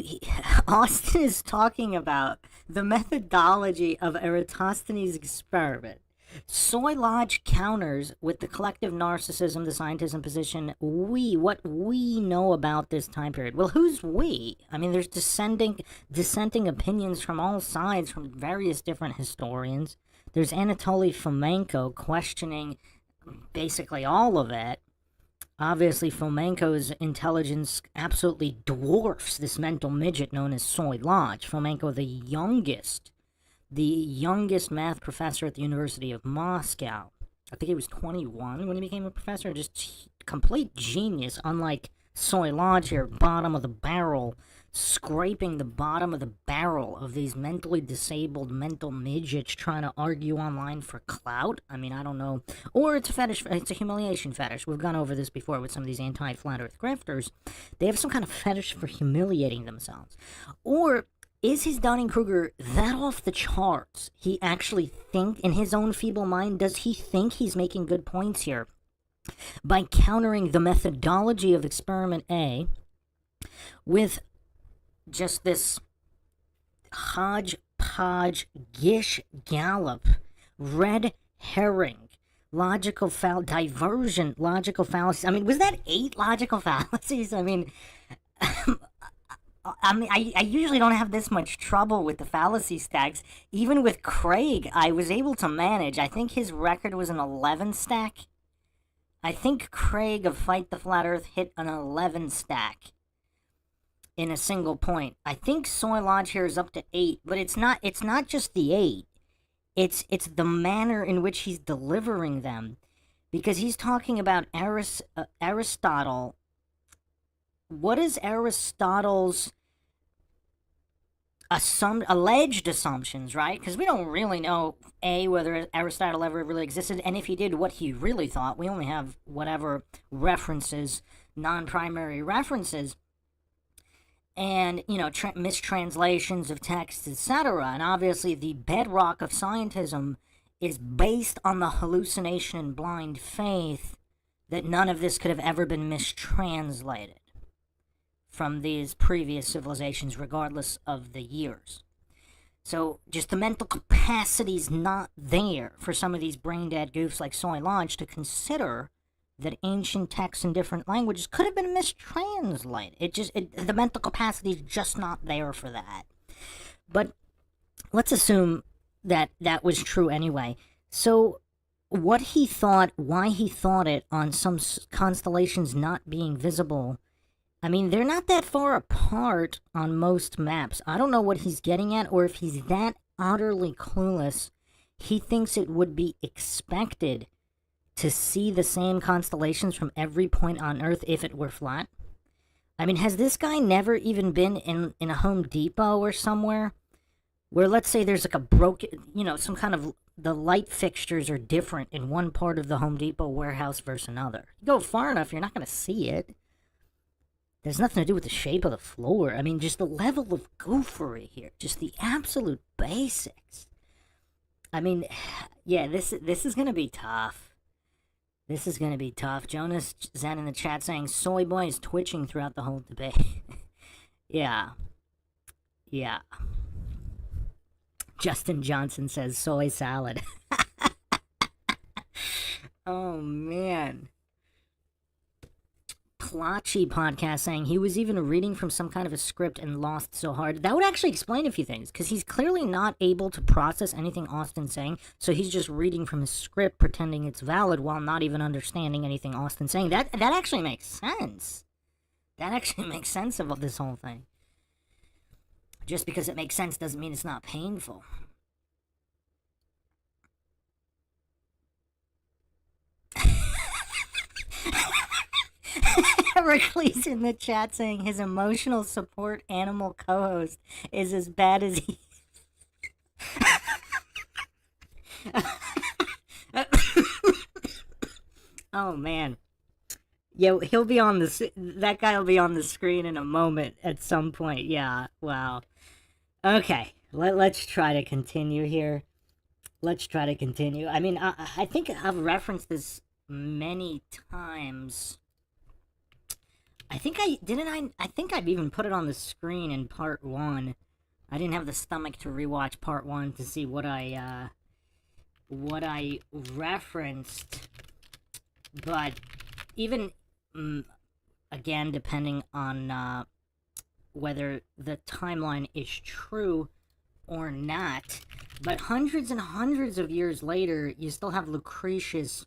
Speaker 1: Austin is talking about the methodology of Eratosthenes' experiment. Soy Lodge counters with the collective narcissism, the scientism position, what we know about this time period. Well, who's we? I mean, there's dissenting opinions from all sides, from various different historians. There's Anatoly Fomenko questioning basically all of it. Obviously, Fomenko's intelligence absolutely dwarfs this mental midget known as Soy Lodge. Fomenko, the youngest math professor at the University of Moscow. I think he was 21 when he became a professor. Just complete genius, unlike Soy Lodge here, bottom of the barrel, scraping the bottom of the barrel of these mentally disabled mental midgets trying to argue online for clout. I mean, I don't know. Or it's a fetish, it's a humiliation fetish. We've gone over this before with some of these anti-flat earth grifters. They have some kind of fetish for humiliating themselves. Or is his Dunning-Kruger that off the charts? He actually think, in his own feeble mind, does he think he's making good points here by countering the methodology of experiment A with just this hodgepodge, gish gallop, red herring, logical diversion, logical fallacies. I mean, was that 8 logical fallacies? I mean, I usually don't have this much trouble with the fallacy stacks. Even with Craig, I was able to manage. I think his record was an 11 stack. I think Craig of Fight the Flat Earth hit an 11 stack in a single point. I think Soy Lodge here is up to 8, but it's not just the 8. It's the manner in which he's delivering them, because he's talking about Aristotle. What is Aristotle's alleged assumptions, right? Because we don't really know, A, whether Aristotle ever really existed, and if he did, what he really thought. We only have whatever references, non-primary references, and, mistranslations of texts, etc. And obviously the bedrock of scientism is based on the hallucination and blind faith that none of this could have ever been mistranslated from these previous civilizations, regardless of the years. So just the mental capacity's not there for some of these brain-dead goofs like Soy Lodge to consider that ancient texts in different languages could have been mistranslated. The mental capacity is just not there for that. But let's assume that that was true anyway. So what he thought, why he thought it on some constellations not being visible, I mean, they're not that far apart on most maps. I don't know what he's getting at, or if he's that utterly clueless, he thinks it would be expected to see the same constellations from every point on Earth if it were flat. I mean, has this guy never even been in a Home Depot or somewhere where, let's say, there's like a broken, some kind of, the light fixtures are different in one part of the Home Depot warehouse versus another. You go far enough, you're not going to see it. There's nothing to do with the shape of the floor. I mean, just the level of goofery here. Just the absolute basics. I mean, yeah, this is going to be tough. This is going to be tough. Jonas Zen in the chat saying, Soy Boy is twitching throughout the whole debate. Yeah. Justin Johnson says, soy salad. Oh, man. Plotchy podcast saying he was even reading from some kind of a script and lost so hard. That would actually explain a few things, because he's clearly not able to process anything Austin's saying, so he's just reading from his script, pretending it's valid while not even understanding anything Austin's saying. That actually makes sense. That actually makes sense of this whole thing. Just because it makes sense doesn't mean it's not painful. Heracles in the chat saying his emotional support animal co-host is as bad as he... Oh, man. Yeah, he'll be on the... That guy will be on the screen in a moment at some point. Yeah, wow. Okay, let's try to continue here. I mean, I think I've referenced this many times. I think I've even put it on the screen in part 1. I didn't have the stomach to rewatch part 1 to see what I referenced. But even, again, depending on whether the timeline is true or not, but hundreds and hundreds of years later, you still have Lucretius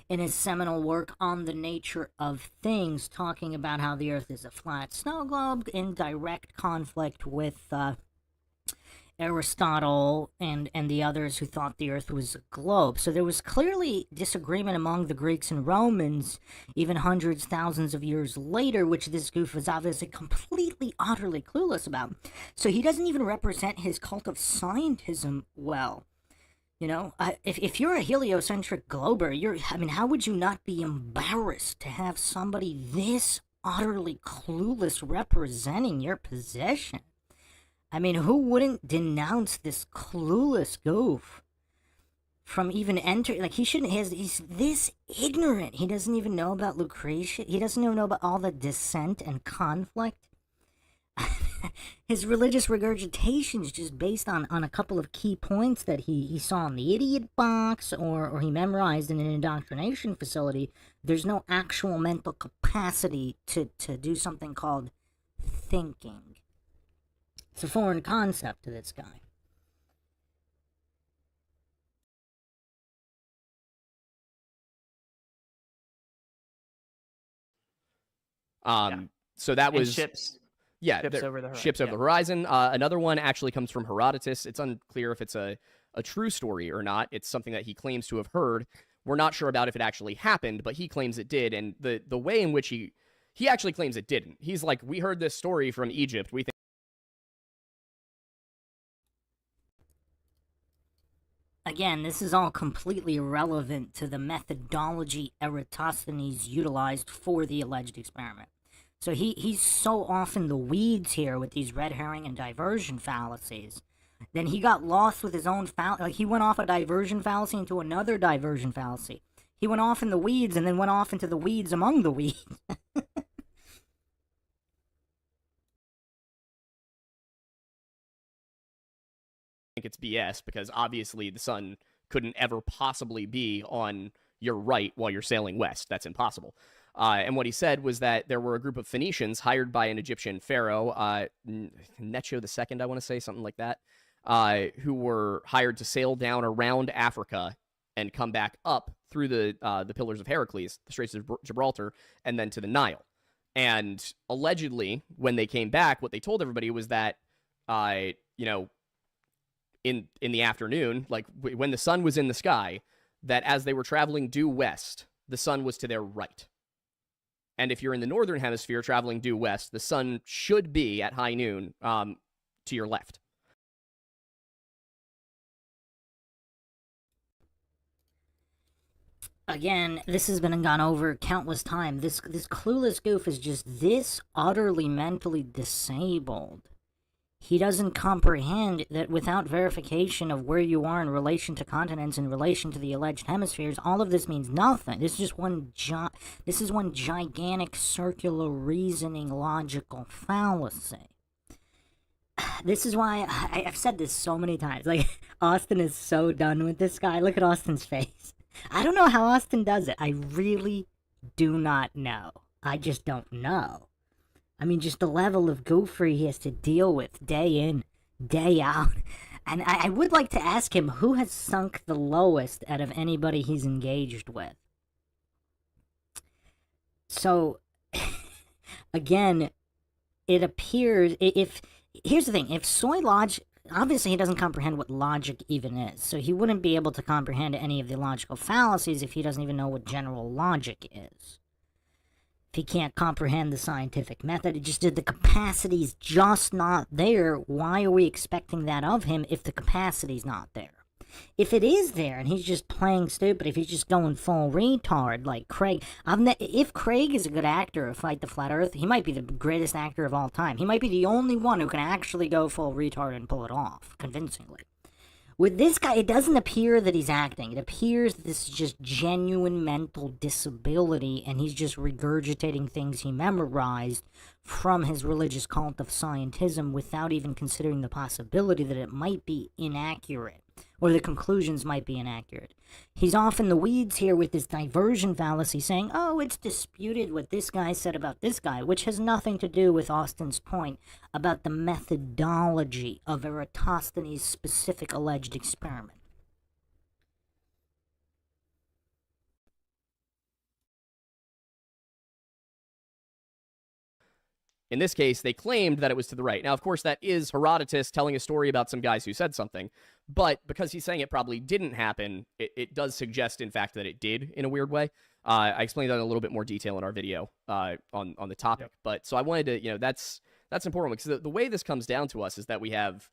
Speaker 1: in his seminal work On the Nature of Things, talking about how the Earth is a flat snow globe, in direct conflict with Aristotle and the others who thought the Earth was a globe. So there was clearly disagreement among the Greeks and Romans, even hundreds, thousands of years later, which this goof was obviously completely, utterly clueless about. So he doesn't even represent his cult of scientism well. If you're a heliocentric glober, how would you not be embarrassed to have somebody this utterly clueless representing your position? I mean, who wouldn't denounce this clueless goof from even entering? Like, he's this ignorant. He doesn't even know about Lucretius. He doesn't even know about all the dissent and conflict. His religious regurgitation is just based on a couple of key points that he saw in the idiot box or he memorized in an indoctrination facility. There's no actual mental capacity to do something called thinking. It's a foreign concept to this guy.
Speaker 3: So that was...
Speaker 4: ships.
Speaker 3: Yeah,
Speaker 4: Ships over the horizon.
Speaker 3: Ships over the horizon. Another one actually comes from Herodotus. It's unclear if it's a true story or not. It's something that he claims to have heard. We're not sure about if it actually happened, but he claims it did. And the way in which he actually claims it didn't. He's like, we heard this story from Egypt. We think
Speaker 1: Again, this is all completely irrelevant to the methodology Eratosthenes utilized for the alleged experiment. So he's so off in the weeds here with these red herring and diversion fallacies. Then he got lost with his own like he went off a diversion fallacy into another diversion fallacy. He went off in the weeds and then went off into the weeds among the weeds.
Speaker 3: Think it's BS because obviously the sun couldn't ever possibly be on your right while you're sailing west. That's impossible. And what he said was that there were a group of Phoenicians hired by an Egyptian pharaoh, Necho II, I want to say, something like that, who were hired to sail down around Africa and come back up through the Pillars of Heracles, the Straits of Gibraltar, and then to the Nile. And allegedly, when they came back, what they told everybody was that, in the afternoon, like when the sun was in the sky, that as they were traveling due west, the sun was to their right. And if you're in the northern hemisphere traveling due west, the sun should be at high noon to your left.
Speaker 1: Again, this has been gone over countless times. This clueless goof is just this utterly mentally disabled. He doesn't comprehend that without verification of where you are in relation to continents, in relation to the alleged hemispheres, all of this means nothing. This is just one gigantic circular reasoning logical fallacy. This is why I've said this so many times. Like, Austin is so done with this guy. Look at Austin's face. I don't know how Austin does it. I really do not know. I just don't know. I mean, just the level of goofery he has to deal with day in, day out. And I would like to ask him who has sunk the lowest out of anybody he's engaged with. So, again, it appears, here's the thing, if soy logic, obviously he doesn't comprehend what logic even is, so he wouldn't be able to comprehend any of the logical fallacies if he doesn't even know what general logic is. If he can't comprehend the scientific method, the capacity's just not there. Why are we expecting that of him if the capacity's not there? If it is there and he's just playing stupid, if he's just going full retard like Craig, if Craig is a good actor of Fight the Flat Earth, he might be the greatest actor of all time. He might be the only one who can actually go full retard and pull it off convincingly. With this guy, it doesn't appear that he's acting. It appears that this is just genuine mental disability, and he's just regurgitating things he memorized from his religious cult of scientism without even considering the possibility that it might be inaccurate, or the conclusions might be inaccurate. He's off in the weeds here with this diversion fallacy saying, oh, it's disputed what this guy said about this guy, which has nothing to do with Austin's point about the methodology of Eratosthenes' specific alleged experiment.
Speaker 3: In this case, they claimed that it was to the right. Now, of course, that is Herodotus telling a story about some guys who said something. But because he's saying it probably didn't happen, it does suggest, in fact, that it did in a weird way. I explained that in a little bit more detail in our video on the topic. Yep. But so I wanted to, that's important because the way this comes down to us is that we have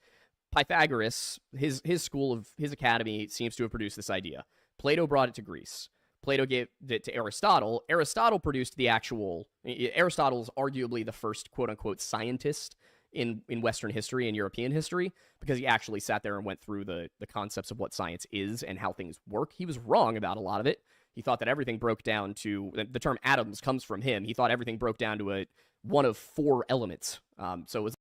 Speaker 3: Pythagoras, his school of his academy seems to have produced this idea. Plato brought it to Greece. Plato gave it to Aristotle. Aristotle produced the actual... Aristotle's arguably the first quote-unquote scientist in Western history and European history because he actually sat there and went through the concepts of what science is and how things work. He was wrong about a lot of it. He thought that everything broke down to... The term atoms comes from him. He thought everything broke down to one of four elements. So it was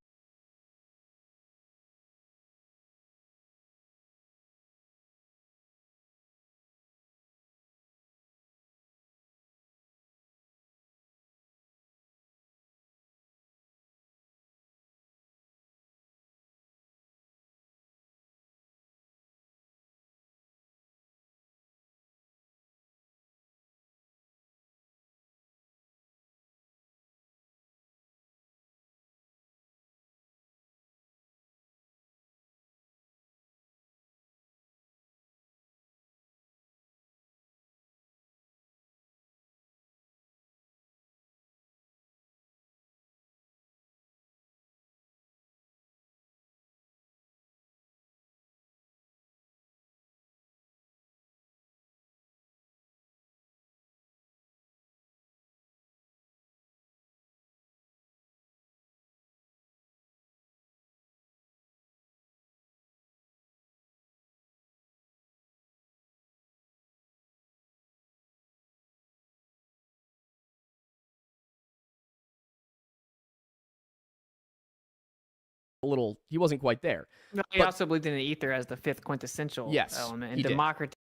Speaker 3: he wasn't quite there.
Speaker 4: No, he
Speaker 3: But-
Speaker 4: also believed in the ether as the fifth quintessential
Speaker 3: Yes,
Speaker 4: element,
Speaker 3: he
Speaker 4: and
Speaker 3: did.
Speaker 4: Democritus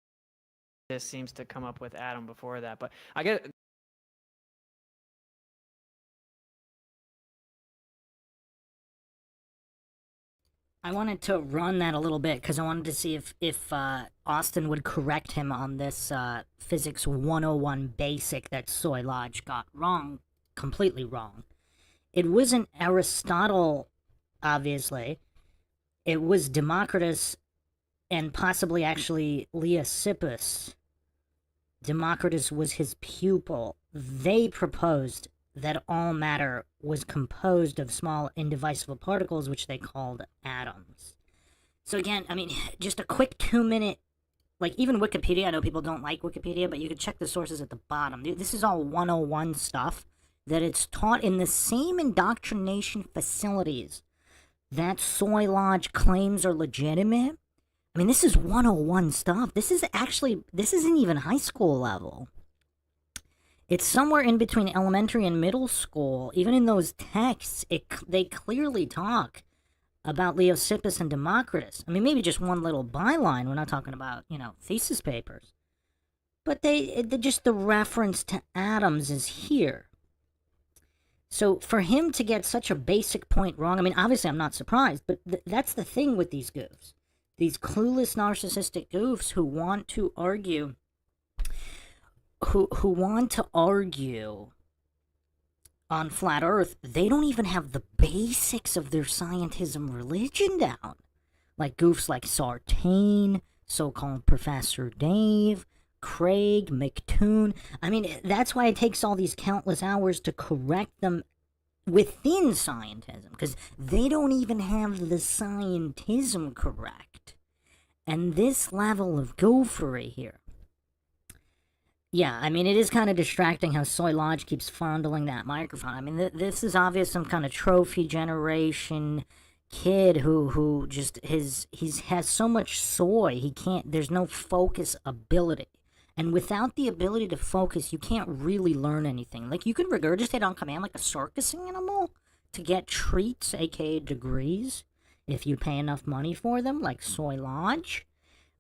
Speaker 4: seems to come up with Adam before that. But I get
Speaker 1: I wanted to run that a little bit because I wanted to see if Austin would correct him on this Physics 101 basic that Soy Lodge got wrong, completely wrong. It wasn't Aristotle, obviously. It was Democritus and possibly actually Leucippus. Democritus was his pupil. They proposed that all matter was composed of small indivisible particles, which they called atoms. So again, I mean, just a quick 2-minute, like even Wikipedia, I know people don't like Wikipedia, but you can check the sources at the bottom. This is all 101 stuff that it's taught in the same indoctrination facilities that Soy Lodge claims are legitimate. I mean, this is 101 stuff. This isn't even high school level. It's somewhere in between elementary and middle school. Even in those texts, they clearly talk about Leucippus and Democritus. I mean, maybe just one little byline. We're not talking about, thesis papers. But just the reference to atoms is here. So for him to get such a basic point wrong, I mean, obviously I'm not surprised, but that's the thing with these goofs. These clueless, narcissistic goofs who want to argue who want to argue on flat earth, they don't even have the basics of their scientism religion down. Like goofs like Sartain, so-called Professor Dave, Craig, McToon. I mean, that's why it takes all these countless hours to correct them within scientism, because they don't even have the scientism correct. And this level of goofery here. Yeah, I mean, it is kind of distracting how Soy Lodge keeps fondling that microphone. I mean, this is obvious some kind of trophy generation kid who just he has so much soy, there's no focus ability. And without the ability to focus, you can't really learn anything. Like, you can regurgitate on command like a circus animal to get treats, aka degrees, if you pay enough money for them, like Soy Lodge.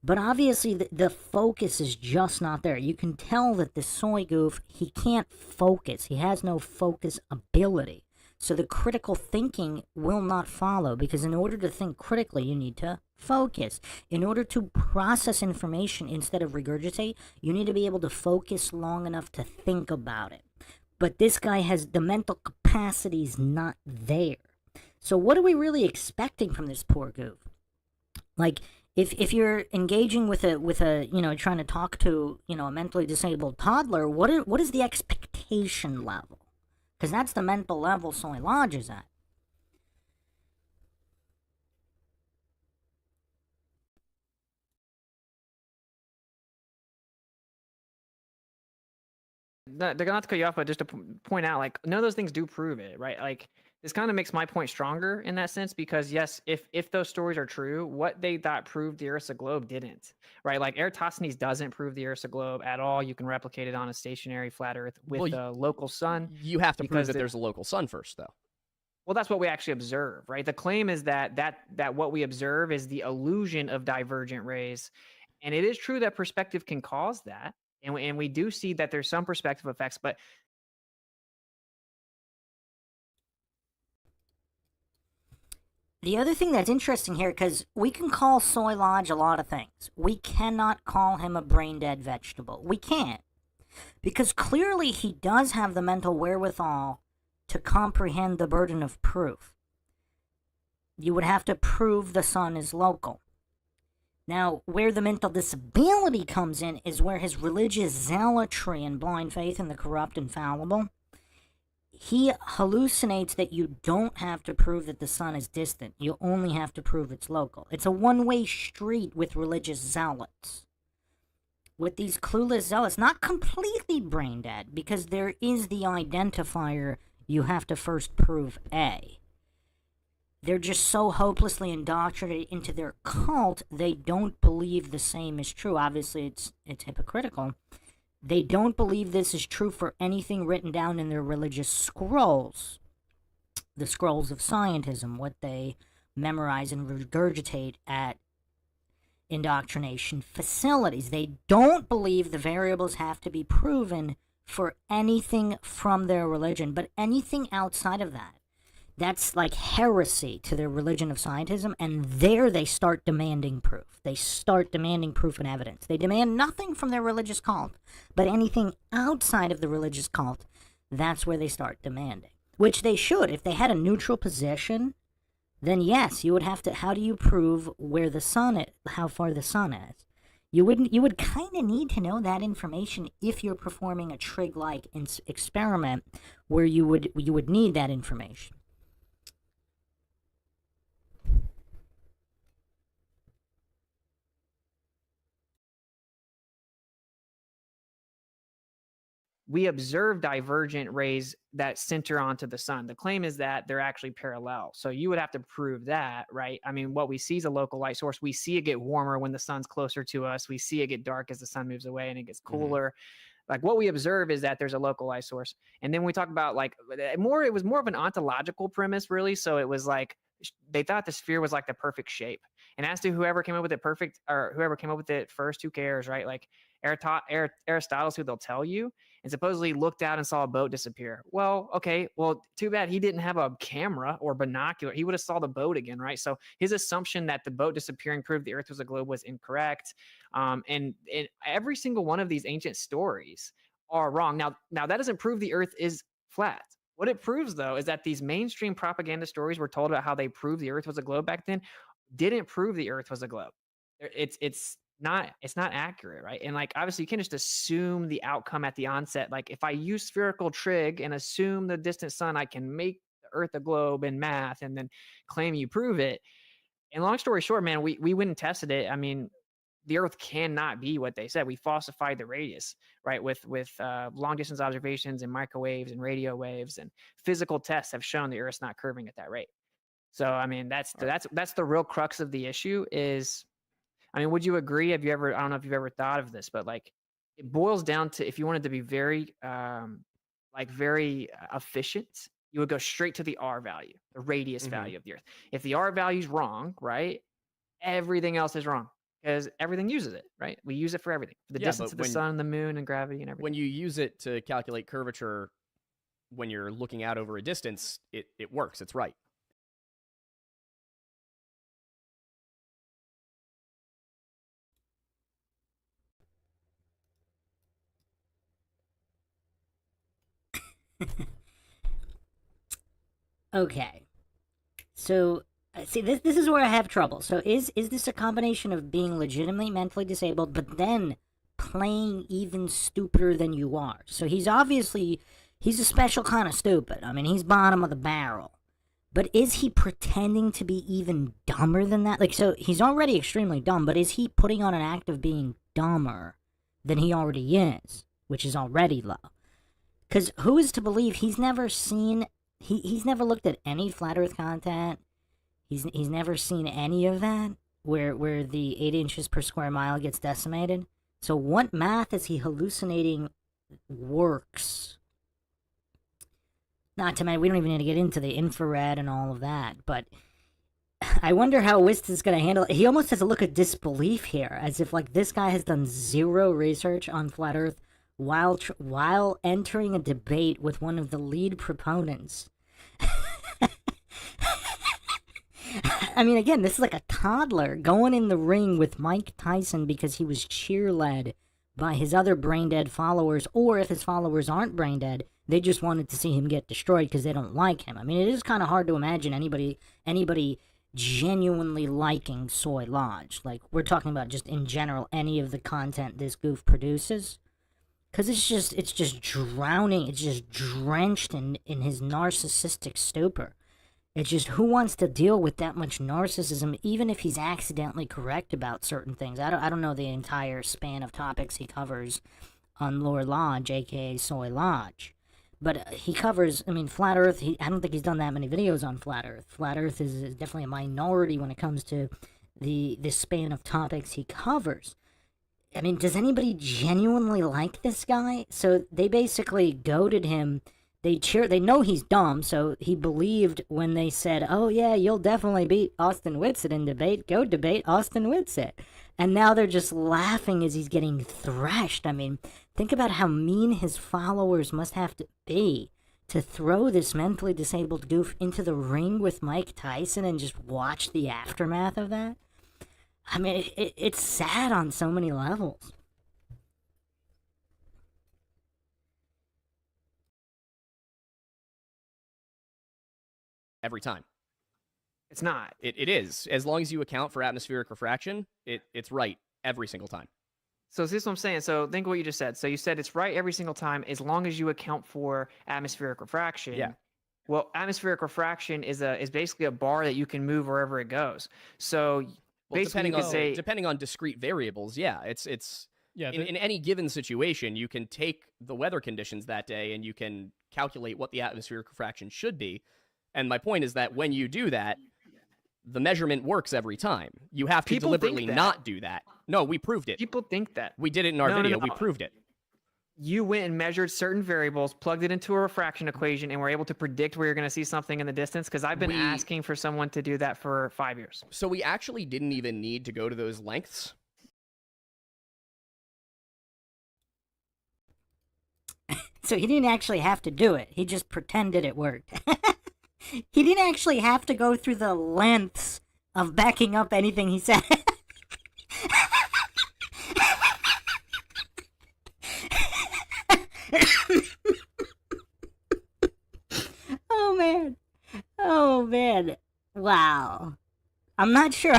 Speaker 1: But obviously, the focus is just not there. You can tell that the soy goof, he can't focus. He has no focus ability. So the critical thinking will not follow, because in order to think critically, you need to focus. In order to process information instead of regurgitate, you need to be able to focus long enough to think about it. But this guy has the mental capacities not there. So what are we really expecting from this poor goof? Like, if you're engaging with a trying to talk to, a mentally disabled toddler, what is the expectation level? Because that's the mental level Soy Lodge is at.
Speaker 4: they're not to cut you off, but just to point out, like, none of those things do prove it, right? Like, this kind of makes my point stronger in that sense, because yes, if those stories are true, what they thought proved the Earth's a globe didn't, right? Like, Eratosthenes doesn't prove the Earth's a globe at all. You can replicate it on a stationary flat Earth with a local sun.
Speaker 3: You have to prove
Speaker 4: because
Speaker 3: that there's a local sun first, though.
Speaker 4: Well, that's what we actually observe, right? The claim is that what we observe is the illusion of divergent rays, and it is true that perspective can cause that, and we do see that there's some perspective effects, but
Speaker 1: the other thing that's interesting here, because we can call Soy Lodge a lot of things. We cannot call him a brain-dead vegetable. We can't. Because clearly he does have the mental wherewithal to comprehend the burden of proof. You would have to prove the sun is local. Now, where the mental disability comes in is where his religious zealotry and blind faith in the corrupt and fallible, he hallucinates that you don't have to prove that the sun is distant. You only have to prove it's local. It's a one-way street with religious zealots. With these clueless zealots, not completely brain dead, because there is the identifier, you have to first prove A. They're just so hopelessly indoctrinated into their cult, they don't believe the same is true. Obviously, it's hypocritical. They don't believe this is true for anything written down in their religious scrolls. The scrolls of scientism, what they memorize and regurgitate at indoctrination facilities. They don't believe the variables have to be proven for anything from their religion, but anything outside of that. That's like heresy to their religion of scientism, and there they start demanding proof. They start demanding proof and evidence. They demand nothing from their religious cult, but anything outside of the religious cult, that's where they start demanding. Which they should. If they had a neutral position, then yes, you would have to, how do you prove where the sun is, how far the sun is? You would kind of need to know that information if you're performing a trig-like experiment where you would need that information.
Speaker 4: We observe divergent rays that center onto the sun. The claim is that they're actually parallel. So you would have to prove that, right? I mean, what we see is a local light source. We see it get warmer when the sun's closer to us. We see it get dark as the sun moves away and it gets cooler. Like what we observe is that there's a local light source. And then we talk about like it was more of an ontological premise, really. So it was like they thought the sphere was like the perfect shape. And as to whoever came up with it whoever came up with it first, who cares, right? Like Aristotle, who they'll tell you, and supposedly looked out and saw a boat disappear. Well, okay, well, too bad he didn't have a camera or binocular. He would have saw the boat again, right? So his assumption that the boat disappearing proved the Earth was a globe was incorrect. And every single one of these ancient stories are wrong. Now that doesn't prove the Earth is flat. What it proves, though, is that these mainstream propaganda stories were told about how they proved the Earth was a globe back then didn't prove the Earth was a globe. It's not accurate, right? And like obviously you can't just assume the outcome at the onset. Like if I use spherical trig and assume the distant sun, I can make the Earth a globe in math and then claim you prove it. And long story short, man, we went and tested it. I mean, the Earth cannot be what they said. We falsified the radius, right? With long distance observations and microwaves and radio waves, and physical tests have shown the Earth's not curving at that rate. So I mean, that's the real crux of the issue is, I mean, would you agree? I don't know if you've ever thought of this, but like it boils down to, if you wanted to be very efficient, you would go straight to the R value, the radius value of the Earth. If the R value is wrong, right, everything else is wrong because everything uses it, right? We use it for everything, for the distance of the sun, the moon, and gravity, and everything.
Speaker 3: When you use it to calculate curvature, when you're looking out over a distance, it works. It's right.
Speaker 1: Okay. So, see, this is where I have trouble. So, is this a combination of being legitimately mentally disabled, but then playing even stupider than you are? So, he's a special kind of stupid. I mean, he's bottom of the barrel. But is he pretending to be even dumber than that? Like, so, he's already extremely dumb, but is he putting on an act of being dumber than he already is, which is already low? Because who is to believe he's never seen... He's never looked at any flat Earth content. He's never seen any of that where the 8 inches per square mile gets decimated. So what math is he hallucinating works? Not to mention, we don't even need to get into the infrared and all of that, but I wonder how WITSIT is going to handle it. He almost has a look of disbelief here, as if like this guy has done zero research on flat Earth while entering a debate with one of the lead proponents. I mean, again, this is like a toddler going in the ring with Mike Tyson because he was cheerled by his other brain-dead followers, or if his followers aren't brain-dead, they just wanted to see him get destroyed because they don't like him. I mean, it is kind of hard to imagine anybody genuinely liking Soy Lodge. Like, we're talking about just in general any of the content this goof produces. Because it's just drowning, it's just drenched in his narcissistic stupor. It's just, who wants to deal with that much narcissism, even if he's accidentally correct about certain things? I don't know the entire span of topics he covers on Lore Lodge, aka Soy Lodge. But he covers, I mean, Flat Earth, I don't think he's done that many videos on Flat Earth. Flat Earth is definitely a minority when it comes to this span of topics he covers. I mean, does anybody genuinely like this guy? So they basically goaded him. They know he's dumb, so he believed when they said, oh yeah, you'll definitely beat Austin Whitsitt in debate, go debate Austin Whitsitt. And now they're just laughing as he's getting thrashed. I mean, think about how mean his followers must have to be to throw this mentally disabled goof into the ring with Mike Tyson and just watch the aftermath of that. I mean, it's sad on so many levels.
Speaker 3: Every time.
Speaker 4: It's not.
Speaker 3: It is. As long as you account for atmospheric refraction, it's right every single time.
Speaker 4: So this is what I'm saying. So think of what you just said. So you said it's right every single time as long as you account for atmospheric refraction.
Speaker 3: Yeah.
Speaker 4: Well, atmospheric refraction is basically a bar that you can move wherever it goes. So
Speaker 3: Well,
Speaker 4: basically,
Speaker 3: depending on discrete variables, yeah, it's
Speaker 2: Yeah,
Speaker 3: in any given situation, you can take the weather conditions that day and you can calculate what the atmospheric refraction should be. And my point is that when you do that, the measurement works every time. You have to
Speaker 4: People think
Speaker 3: deliberately
Speaker 4: that.
Speaker 3: not do that. No, we proved it.
Speaker 4: people think that.
Speaker 3: We did it in our
Speaker 4: No, no,
Speaker 3: video.
Speaker 4: no.
Speaker 3: We proved it.
Speaker 4: You went and measured certain variables, plugged it into a refraction equation, and were able to predict where you're going to see something in the distance? Because I've been asking for someone to do that for 5 years.
Speaker 3: So we actually didn't even need to go to those lengths.
Speaker 1: So he didn't actually have to do it. He just pretended it worked. He didn't actually have to go through the lengths of backing up anything he said. Oh man. Oh man. Wow. I'm not sure.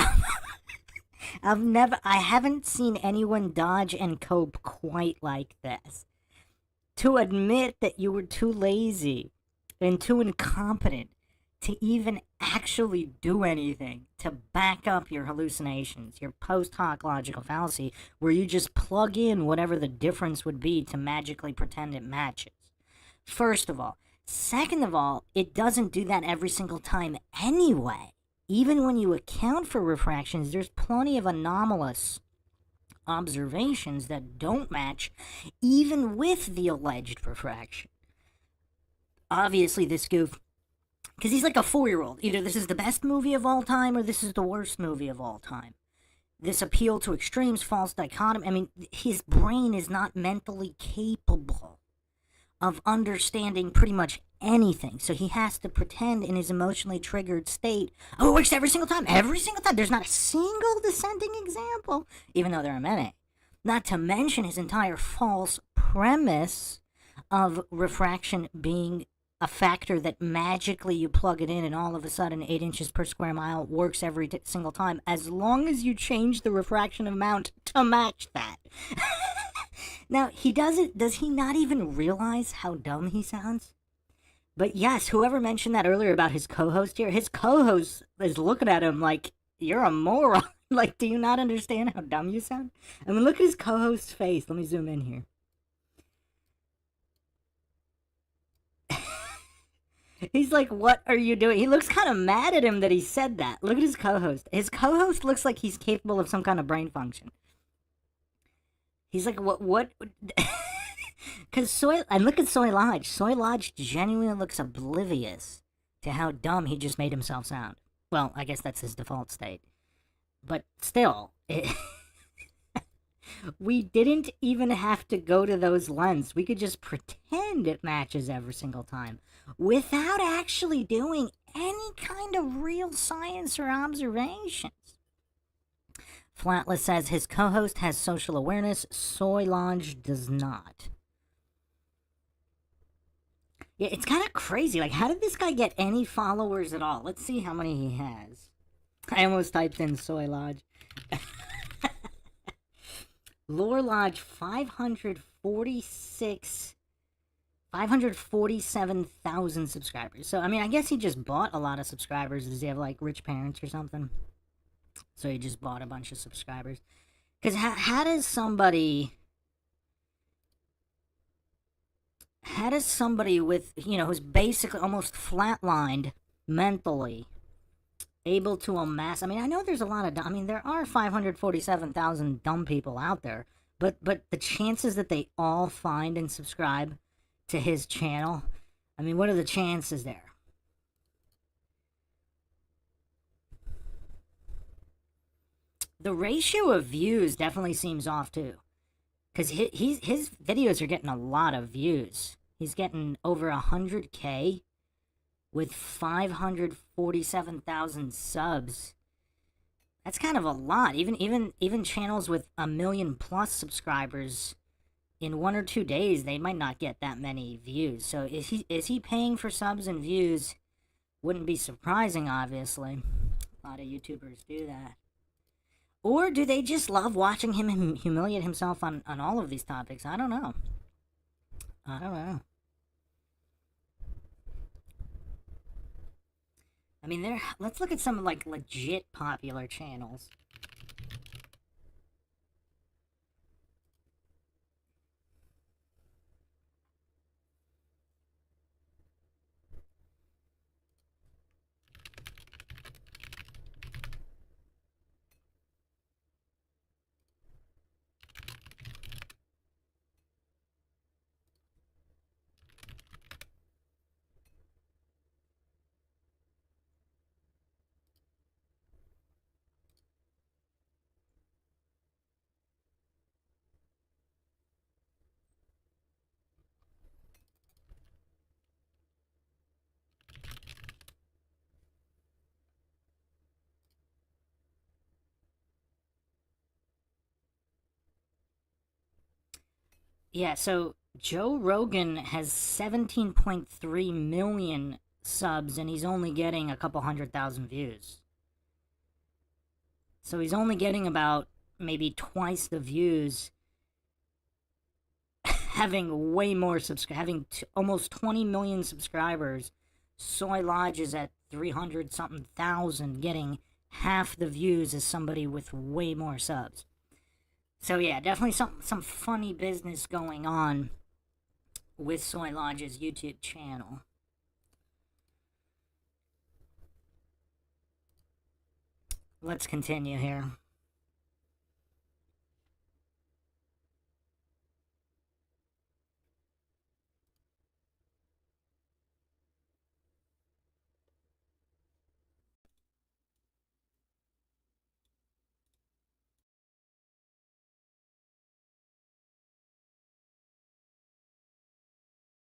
Speaker 1: I haven't seen anyone dodge and cope quite like this. To admit that you were too lazy and too incompetent to even actually do anything to back up your hallucinations, your post hoc logical fallacy, where you just plug in whatever the difference would be to magically pretend it matches. First of all. Second of all, it doesn't do that every single time anyway. Even when you account for refractions, there's plenty of anomalous observations that don't match, even with the alleged refraction. Obviously, this goof, because he's like a 4-year-old. Either this is the best movie of all time or this is the worst movie of all time. This appeal to extremes, false dichotomy. I mean, his brain is not mentally capable of understanding pretty much anything. So he has to pretend in his emotionally triggered state, oh, it works every single time. Every single time. There's not a single dissenting example, even though there are many. Not to mention his entire false premise of refraction being a factor that magically you plug it in and all of a sudden 8 inches per square mile works every single time, as long as you change the refraction amount to match that. Now, does he not even realize how dumb he sounds? But yes, whoever mentioned that earlier about his co-host here, his co-host is looking at him like, you're a moron. Like, do you not understand how dumb you sound? I mean, look at his co-host's face. Let me zoom in here. He's like, what are you doing? He looks kind of mad at him that he said that. Look at his co-host. His co-host looks like he's capable of some kind of brain function. He's like, what? Because and look at Soy Lodge. Soy Lodge genuinely looks oblivious to how dumb he just made himself sound. Well, I guess that's his default state. But still, we didn't even have to go to those lengths. We could just pretend it matches every single time without actually doing any kind of real science or observations. Flatless says his co-host has social awareness. Soy Lodge does not. Yeah, it's kind of crazy. Like, how did this guy get any followers at all? Let's see how many he has. I almost typed in Soy Lodge. Lore Lodge, 547,000 subscribers. So, I mean, I guess he just bought a lot of subscribers. Does he have, like, rich parents or something? So he just bought a bunch of subscribers. Because how does somebody with, who's basically almost flatlined mentally, able to amass, I mean, I know there's a lot of, there are 547,000 dumb people out there, but the chances that they all find and subscribe to his channel, I mean, what are the chances there? The ratio of views definitely seems off too, because his videos are getting a lot of views. He's getting over 100K with 547,000 subs. That's kind of a lot. Even channels with 1 million plus subscribers, in 1 or 2 days, they might not get that many views. So is he paying for subs and views? Wouldn't be surprising, obviously. A lot of YouTubers do that. Or do they just love watching him humiliate himself on all of these topics? I don't know. I don't know. I mean, let's look at some, like, legit popular channels. Yeah, so Joe Rogan has 17.3 million subs, and he's only getting a couple 100,000 views. So he's only getting about maybe twice the views, having way more almost 20 million subscribers. Soy Lodge is at 300-something thousand, getting half the views as somebody with way more subs. So yeah, definitely some funny business going on with Soy Lodge's YouTube channel. Let's continue here.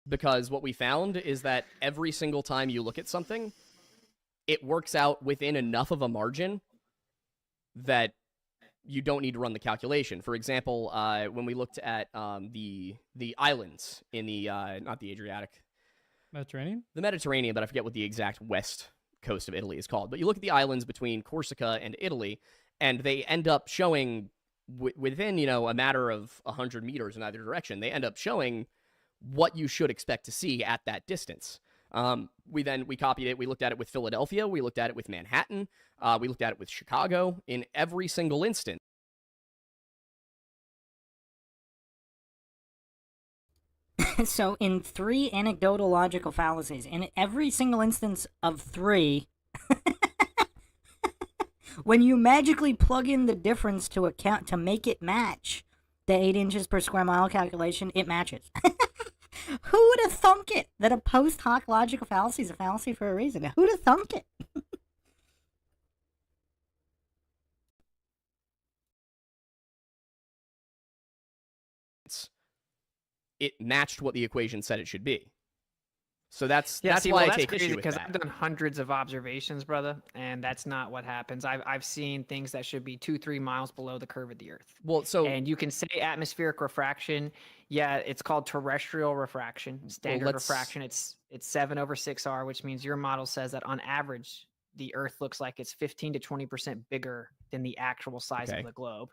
Speaker 3: Because what we found is that every single time you look at something, it works out within enough of a margin that you don't need to run the calculation. For example, when we looked at the islands in the not the Adriatic,
Speaker 5: Mediterranean?
Speaker 3: the Mediterranean, but I forget what the exact west coast of Italy is called. But you look at the islands between Corsica and Italy, and they end up showing within a matter of 100 meters in either direction. They end up showing what you should expect to see at that distance. We copied it. We looked at it with Philadelphia. We looked at it with Manhattan. We looked at it with Chicago. In every single instance.
Speaker 1: So in 3 anecdotal logical fallacies, in every single instance of 3, when you magically plug in the difference to account to make it match the 8 inches per square mile calculation, it matches. Who would have thunk it that a post hoc logical fallacy is a fallacy for a reason? Who'd have thunk it?
Speaker 3: It matched what the equation said it should be. So that's why
Speaker 4: well,
Speaker 3: I
Speaker 4: that's
Speaker 3: take
Speaker 4: crazy
Speaker 3: issue with
Speaker 4: because
Speaker 3: that.
Speaker 4: I've done hundreds of observations, brother, and that's not what happens. I've seen things that should be 2-3 miles below the curve of the Earth.
Speaker 3: Well, so
Speaker 4: And you can say atmospheric refraction. Yeah, it's called terrestrial refraction. Standard refraction. It's 7/6R, which means your model says that on average, the Earth looks like it's 15 to 20% bigger than the actual size
Speaker 3: Okay.
Speaker 4: of the globe,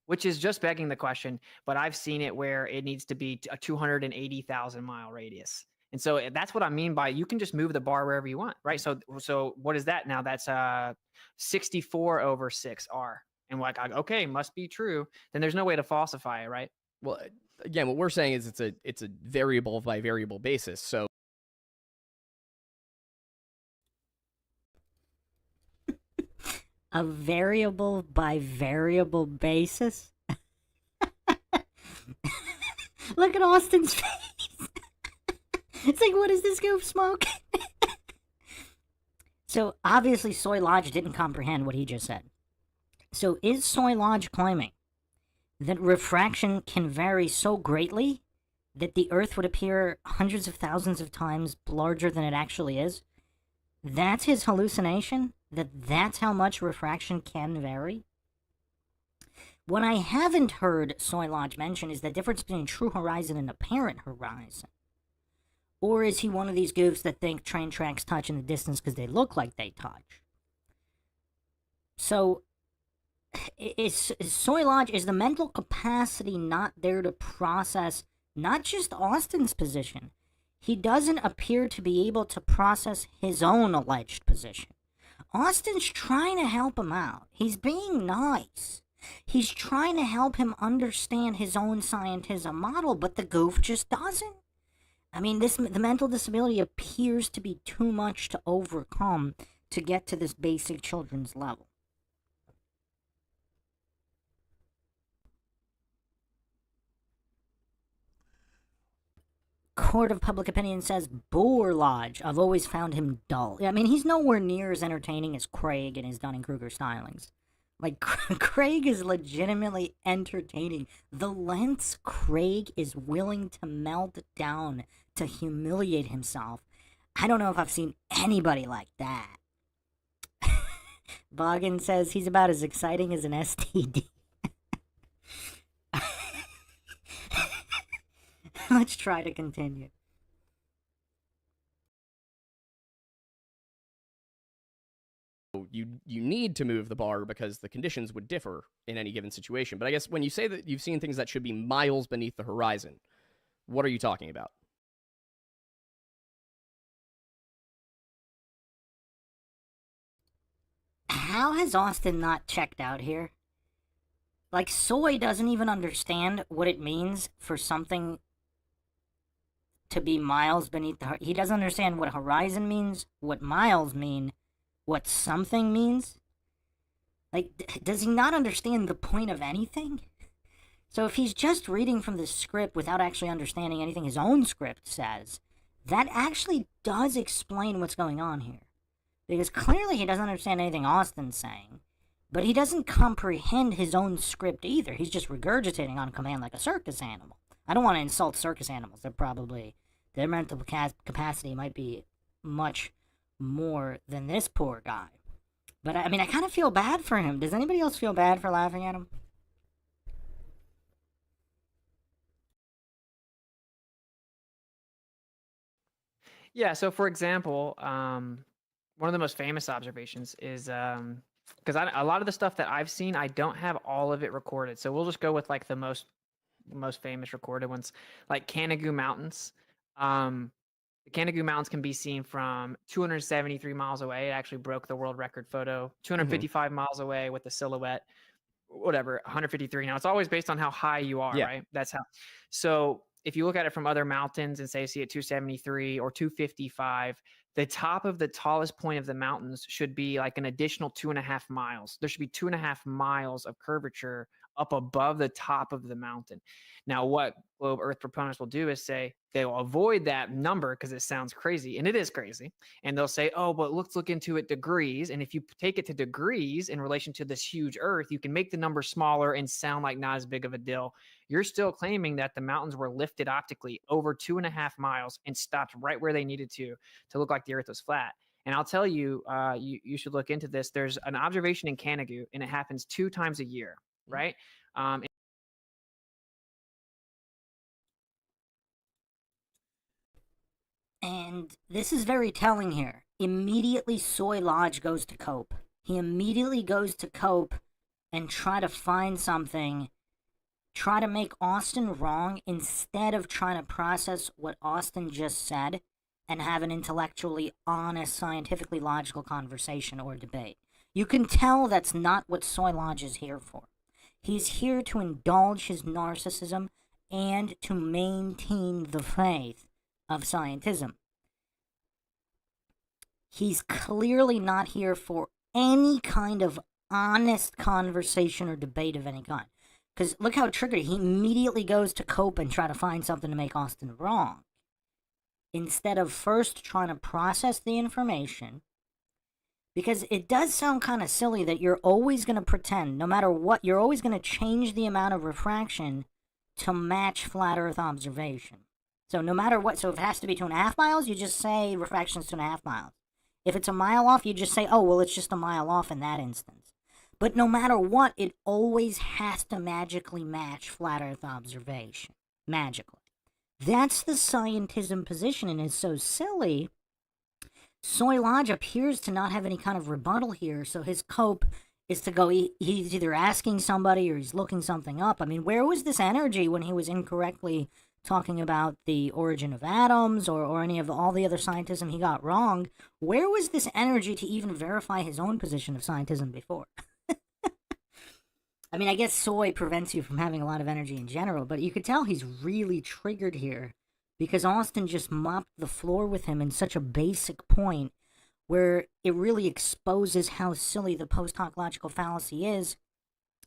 Speaker 4: which is just begging the question. But I've seen it where it needs to be a 280,000 mile radius. And so that's what I mean by you can just move the bar wherever you want, right? So what is that now? That's 64/6R. And like, okay, must be true. Then there's no way to falsify it, right?
Speaker 3: Well, again, what we're saying is it's a variable by variable basis. So
Speaker 1: A variable by variable basis? Look at Austin's face. It's like, what is this goof smoke? So, obviously, Soy Lodge didn't comprehend what he just said. So, is Soy Lodge claiming that refraction can vary so greatly that the Earth would appear hundreds of thousands of times larger than it actually is? That's his hallucination? That's how much refraction can vary? What I haven't heard Soy Lodge mention is the difference between true horizon and apparent horizon. Or is he one of these goofs that think train tracks touch in the distance because they look like they touch? So, is Soy Lodge, is the mental capacity not there to process not just Austin's position? He doesn't appear to be able to process his own alleged position. Austin's trying to help him out. He's being nice. He's trying to help him understand his own scientism model, but the goof just doesn't. I mean, the mental disability appears to be too much to overcome to get to this basic children's level. Court of Public Opinion says, Boer Lodge. I've always found him dull. I mean, he's nowhere near as entertaining as Craig and his Dunning-Kruger stylings. Like, Craig is legitimately entertaining. The lengths Craig is willing to melt down to humiliate himself. I don't know if I've seen anybody like that. Boggin says he's about as exciting as an STD. Let's try to continue.
Speaker 3: You need to move the bar because the conditions would differ in any given situation. But I guess when you say that you've seen things that should be miles beneath the horizon, what are you talking about?
Speaker 1: How has Austin not checked out here? Like, Soy doesn't even understand what it means for something to be miles beneath the... He doesn't understand what horizon means, what miles mean, what something means. Like, does he not understand the point of anything? So if he's just reading from the script without actually understanding anything his own script says, that actually does explain what's going on here. Because clearly he doesn't understand anything Austin's saying, but he doesn't comprehend his own script either. He's just regurgitating on command like a circus animal. I don't want to insult circus animals. Their mental capacity might be much more than this poor guy. But I mean, I kind of feel bad for him. Does anybody else feel bad for laughing at him?
Speaker 4: Yeah, so for example, one of the most famous observations is because a lot of the stuff that I've seen, I don't have all of it recorded. So we'll just go with like the most famous recorded ones, like Canigou Mountains. The Canigou Mountains can be seen from 273 miles away. It actually broke the world record photo. 255 miles away with the silhouette, whatever, 153. Now, it's always based on how high you are, right? That's how. So if you look at it from other mountains and say see at 273 or 255, the top of the tallest point of the mountains should be like an additional 2.5 miles. There should be 2.5 miles of curvature up above the top of the mountain. Now, what globe Earth proponents will do is say they will avoid that number because it sounds crazy, and it is crazy. And they'll say, oh, but let's look into it degrees. And if you take it to degrees in relation to this huge Earth, you can make the number smaller and sound like not as big of a deal. You're still claiming that the mountains were lifted optically over 2.5 miles and stopped right where they needed to look like the Earth was flat. And I'll tell you, you should look into this. There's an observation in Canigou, and it happens 2 times a year, right?
Speaker 1: And this is very telling here. Immediately, Soy Lodge goes to Cope. He immediately goes to Cope and try to find something, try to make Austin wrong instead of trying to process what Austin just said and have an intellectually honest, scientifically logical conversation or debate. You can tell that's not what Soy Lodge is here for. He's here to indulge his narcissism and to maintain the faith of scientism. He's clearly not here for any kind of honest conversation or debate of any kind. Because look how triggered he immediately goes to Cope and try to find something to make Austin wrong. instead of first trying to process the information. Because it does sound kind of silly that you're always going to pretend, no matter what, you're always going to change the amount of refraction to match flat Earth observation. So no matter what, so if it has to be 2.5 miles, you just say refraction is 2.5 miles. If it's a mile off, you just say, oh, well, it's just a mile off in that instance. But no matter what, it always has to magically match flat Earth observation. Magically. That's the scientism position, and it's so silly. Soy Lodge appears to not have any kind of rebuttal here, so his cope is to go, he's either asking somebody or he's looking something up. I mean, where was this energy when he was incorrectly talking about the origin of atoms or any of all the other scientism he got wrong? Where was this energy to even verify his own position of scientism before? I mean, I guess soy prevents you from having a lot of energy in general, but you could tell he's really triggered here because Austin just mopped the floor with him in such a basic point where it really exposes how silly the post-hoc logical fallacy is.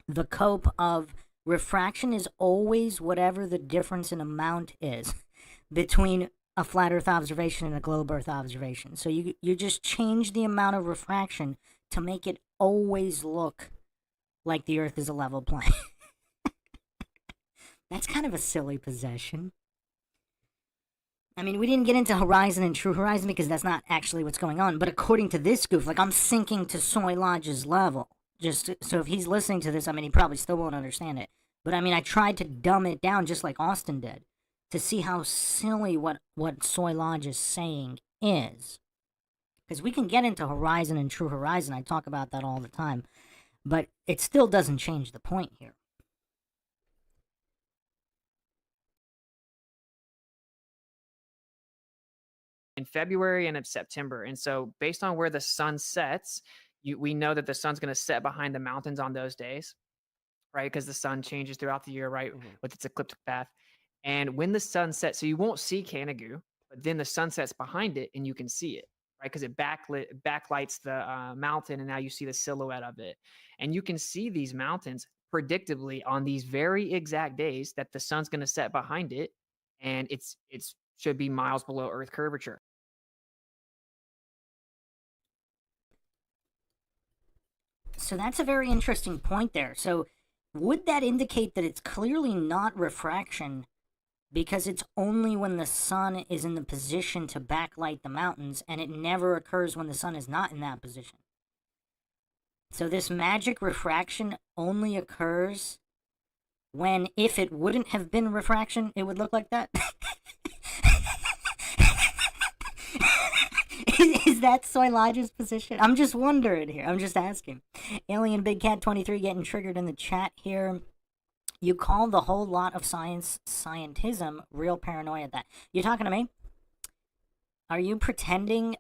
Speaker 1: The cope of refraction is always whatever the difference in amount is between a flat Earth observation and a globe Earth observation. So you just change the amount of refraction to make it always look like the Earth is a level plane. That's kind of a silly possession. I mean, we didn't get into Horizon and True Horizon because that's not actually what's going on, but according to this goof, like, I'm sinking to Soy Lodge's level. So if he's listening to this, I mean, he probably still won't understand it. But I mean, I tried to dumb it down just like Austin did to see how silly what Soy Lodge is saying is. Because we can get into Horizon and True Horizon, I talk about that all the time. But it still doesn't change the point here.
Speaker 4: In February and in September. And so based on where the sun sets, we know that the sun's going to set behind the mountains on those days, right? Because the sun changes throughout the year, right? With its ecliptic path. And when the sun sets, so you won't see Canigou, but then the sun sets behind it and you can see it, right? Because it backlights the mountain and now you see the silhouette of it. And you can see these mountains predictably on these very exact days that the sun's going to set behind it. And it's should be miles below Earth curvature.
Speaker 1: So that's a very interesting point there. So would that indicate that it's clearly not refraction because it's only when the sun is in the position to backlight the mountains and it never occurs when the sun is not in that position? So this magic refraction only occurs when, if it wouldn't have been refraction, it would look like that? Is that Soy Lodge's position? I'm just wondering here. I'm just asking. Alien Big Cat 23 getting triggered in the chat here. You call the whole lot of scientism real paranoia. That you're talking to me? Are you pretending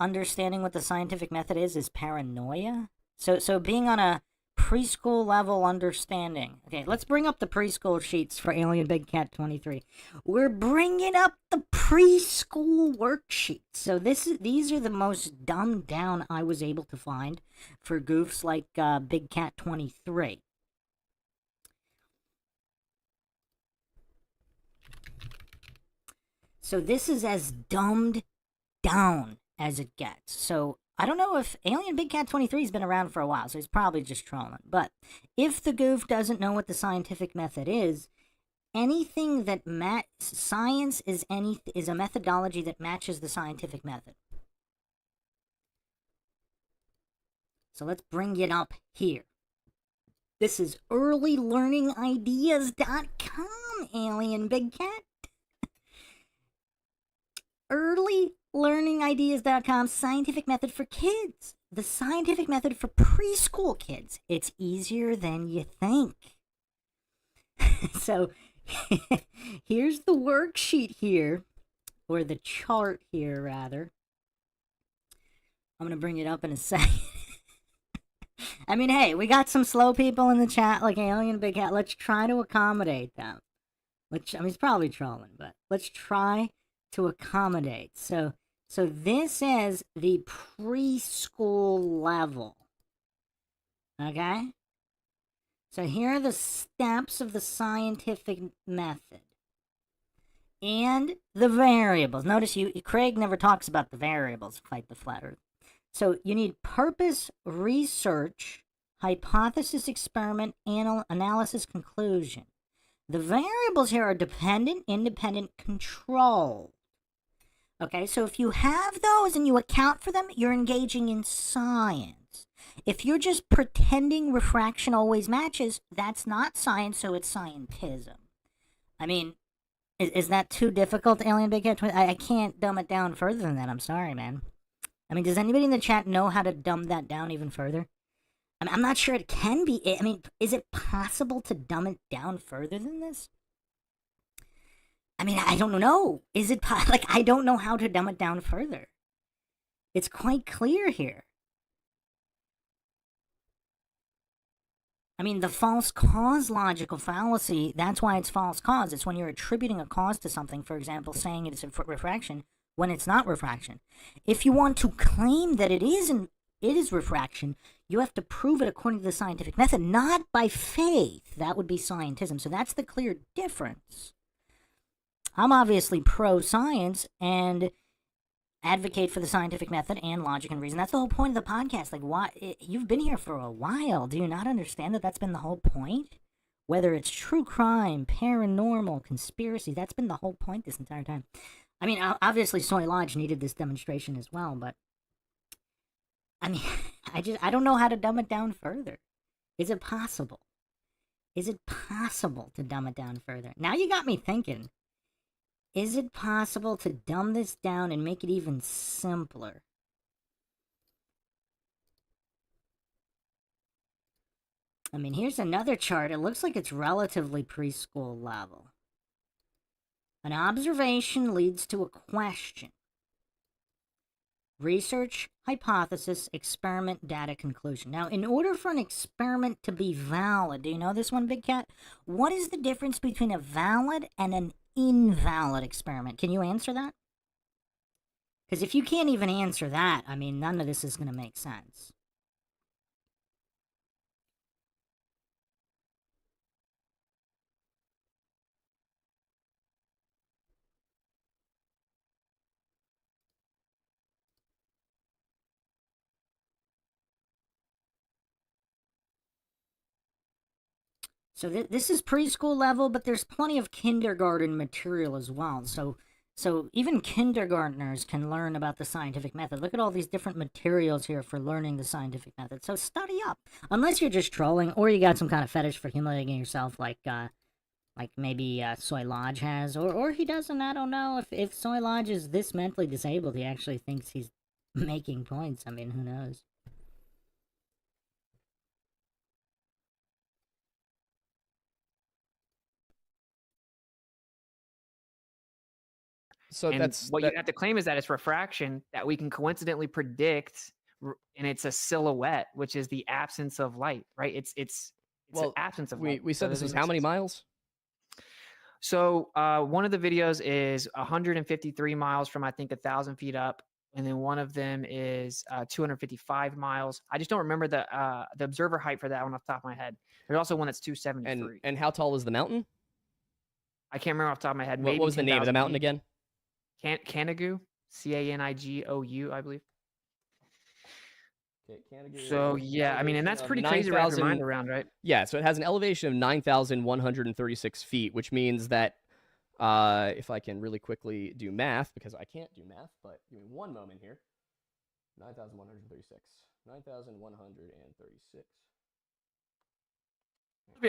Speaker 1: understanding what the scientific method is paranoia? So being on a preschool level understanding. Okay, let's bring up the preschool sheets for Alien Big Cat 23. We're bringing up the preschool worksheets. So these are the most dumbed down I was able to find for goofs like Big Cat 23. So this is as dumbed down as it gets. So I don't know if Alien Big Cat 23 has been around for a while, so he's probably just trolling. But if the goof doesn't know what the scientific method is, anything that science is a methodology that matches the scientific method. So let's bring it up here. This is earlylearningideas.com, Alien Big Cat. Earlylearningideas.com, scientific method for kids. The scientific method for preschool kids. It's easier than you think. So, here's the worksheet here, or the chart here, rather. I'm going to bring it up in a second. I mean, hey, we got some slow people in the chat like Alien Big Cat. Let's try to accommodate them. I mean, he's probably trolling, but let's try to accommodate. So this is the preschool level. Okay? So here are the steps of the scientific method. and the variables. Notice Craig never talks about the variables, fight the flat earth. So you need purpose, research, hypothesis, experiment, analysis, conclusion. The variables here are dependent, independent, control. Okay, so if you have those and you account for them, you're engaging in science. If you're just pretending refraction always matches, that's not science, so it's scientism. I mean, is that too difficult, Alien Big Cat? I can't dumb it down further than that. I'm sorry, man. I mean, does anybody in the chat know how to dumb that down even further? I mean, I'm not sure it can be. I mean, is it possible to dumb it down further than this? I mean, I don't know. Is it like, I don't know how to dumb it down further. It's quite clear here. I mean, the false cause logical fallacy, that's why it's false cause. It's when you're attributing a cause to something, for example, saying it's a refraction when it's not refraction. If you want to claim that it is refraction, you have to prove it according to the scientific method, not by faith. That would be scientism. So that's the clear difference. I'm obviously pro-science and advocate for the scientific method and logic and reason. That's the whole point of the podcast. Like, why you've been here for a while. Do you not understand that that's been the whole point? Whether it's true crime, paranormal, conspiracy, that's been the whole point this entire time. I mean, obviously Soy Lodge needed this demonstration as well, but I mean, I don't know how to dumb it down further. Is it possible? Is it possible to dumb it down further? Now you got me thinking. Is it possible to dumb this down and make it even simpler? I mean, here's another chart. It looks like it's relatively preschool level. An observation leads to a question. Research, hypothesis, experiment, data, conclusion. Now, in order for an experiment to be valid, do you know this one, Big Cat? What is the difference between a valid and an invalid experiment? Can you answer that? Because if you can't even answer that, I mean, none of this is going to make sense. So this is preschool level, but there's plenty of kindergarten material as well. So even kindergartners can learn about the scientific method. Look at all these different materials here for learning the scientific method. So study up. Unless you're just trolling, or you got some kind of fetish for humiliating yourself, like maybe Soy Lodge has, or he doesn't. I don't know. If Soy Lodge is this mentally disabled, he actually thinks he's making points. I mean, who knows?
Speaker 3: So
Speaker 4: and what you have to claim is that it's refraction that we can coincidentally predict, and it's a silhouette, which is the absence of light, right? It's an absence of light.
Speaker 3: We said this was how many miles?
Speaker 4: So one of the videos is 153 miles from, I think, 1,000 feet up, and then one of them is 255 miles. I just don't remember the observer height for that one off the top of my head. There's also one that's 273.
Speaker 3: And how tall is the mountain?
Speaker 4: I can't remember off the top of my head.
Speaker 3: What was the name of the mountain again?
Speaker 4: Canigou, Canigou, I believe.
Speaker 3: Okay, Canigou.
Speaker 4: So yeah, I mean, and that's pretty crazy to wrap your mind around, right?
Speaker 3: Yeah, so it has an elevation of 9,136 feet, which means that if I can really quickly do math, because I can't do math, but give me one moment here. 9,136. 9,136.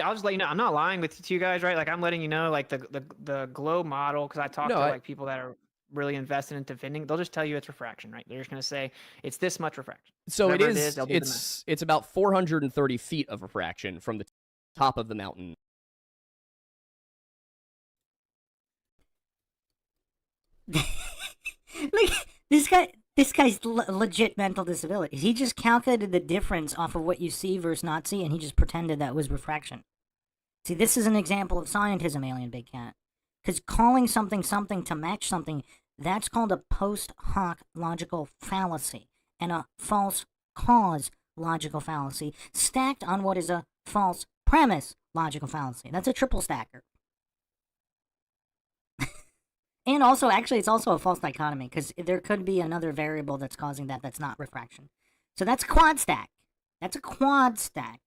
Speaker 4: I'll just let you know, I'm not lying to you guys, right? Like, I'm letting you know, like, the globe model, because I talk to like people that are really invested in defending. They'll just tell you it's refraction, right? They're just going to say it's this much refraction.
Speaker 3: So it is. It's about 430 feet of refraction from the top of the mountain.
Speaker 1: Look, this guy's legit mental disabilities. He just calculated the difference off of what you see versus not see, and he just pretended that was refraction. See, this is an example of scientism, Alien Big Cat. Because calling something something to match something, that's called a post hoc logical fallacy, and a false cause logical fallacy, stacked on what is a false premise logical fallacy. That's a triple stacker. And also, actually, it's also a false dichotomy, because there could be another variable that's causing that that's not refraction. So that's a quad stack. That's a quad stack.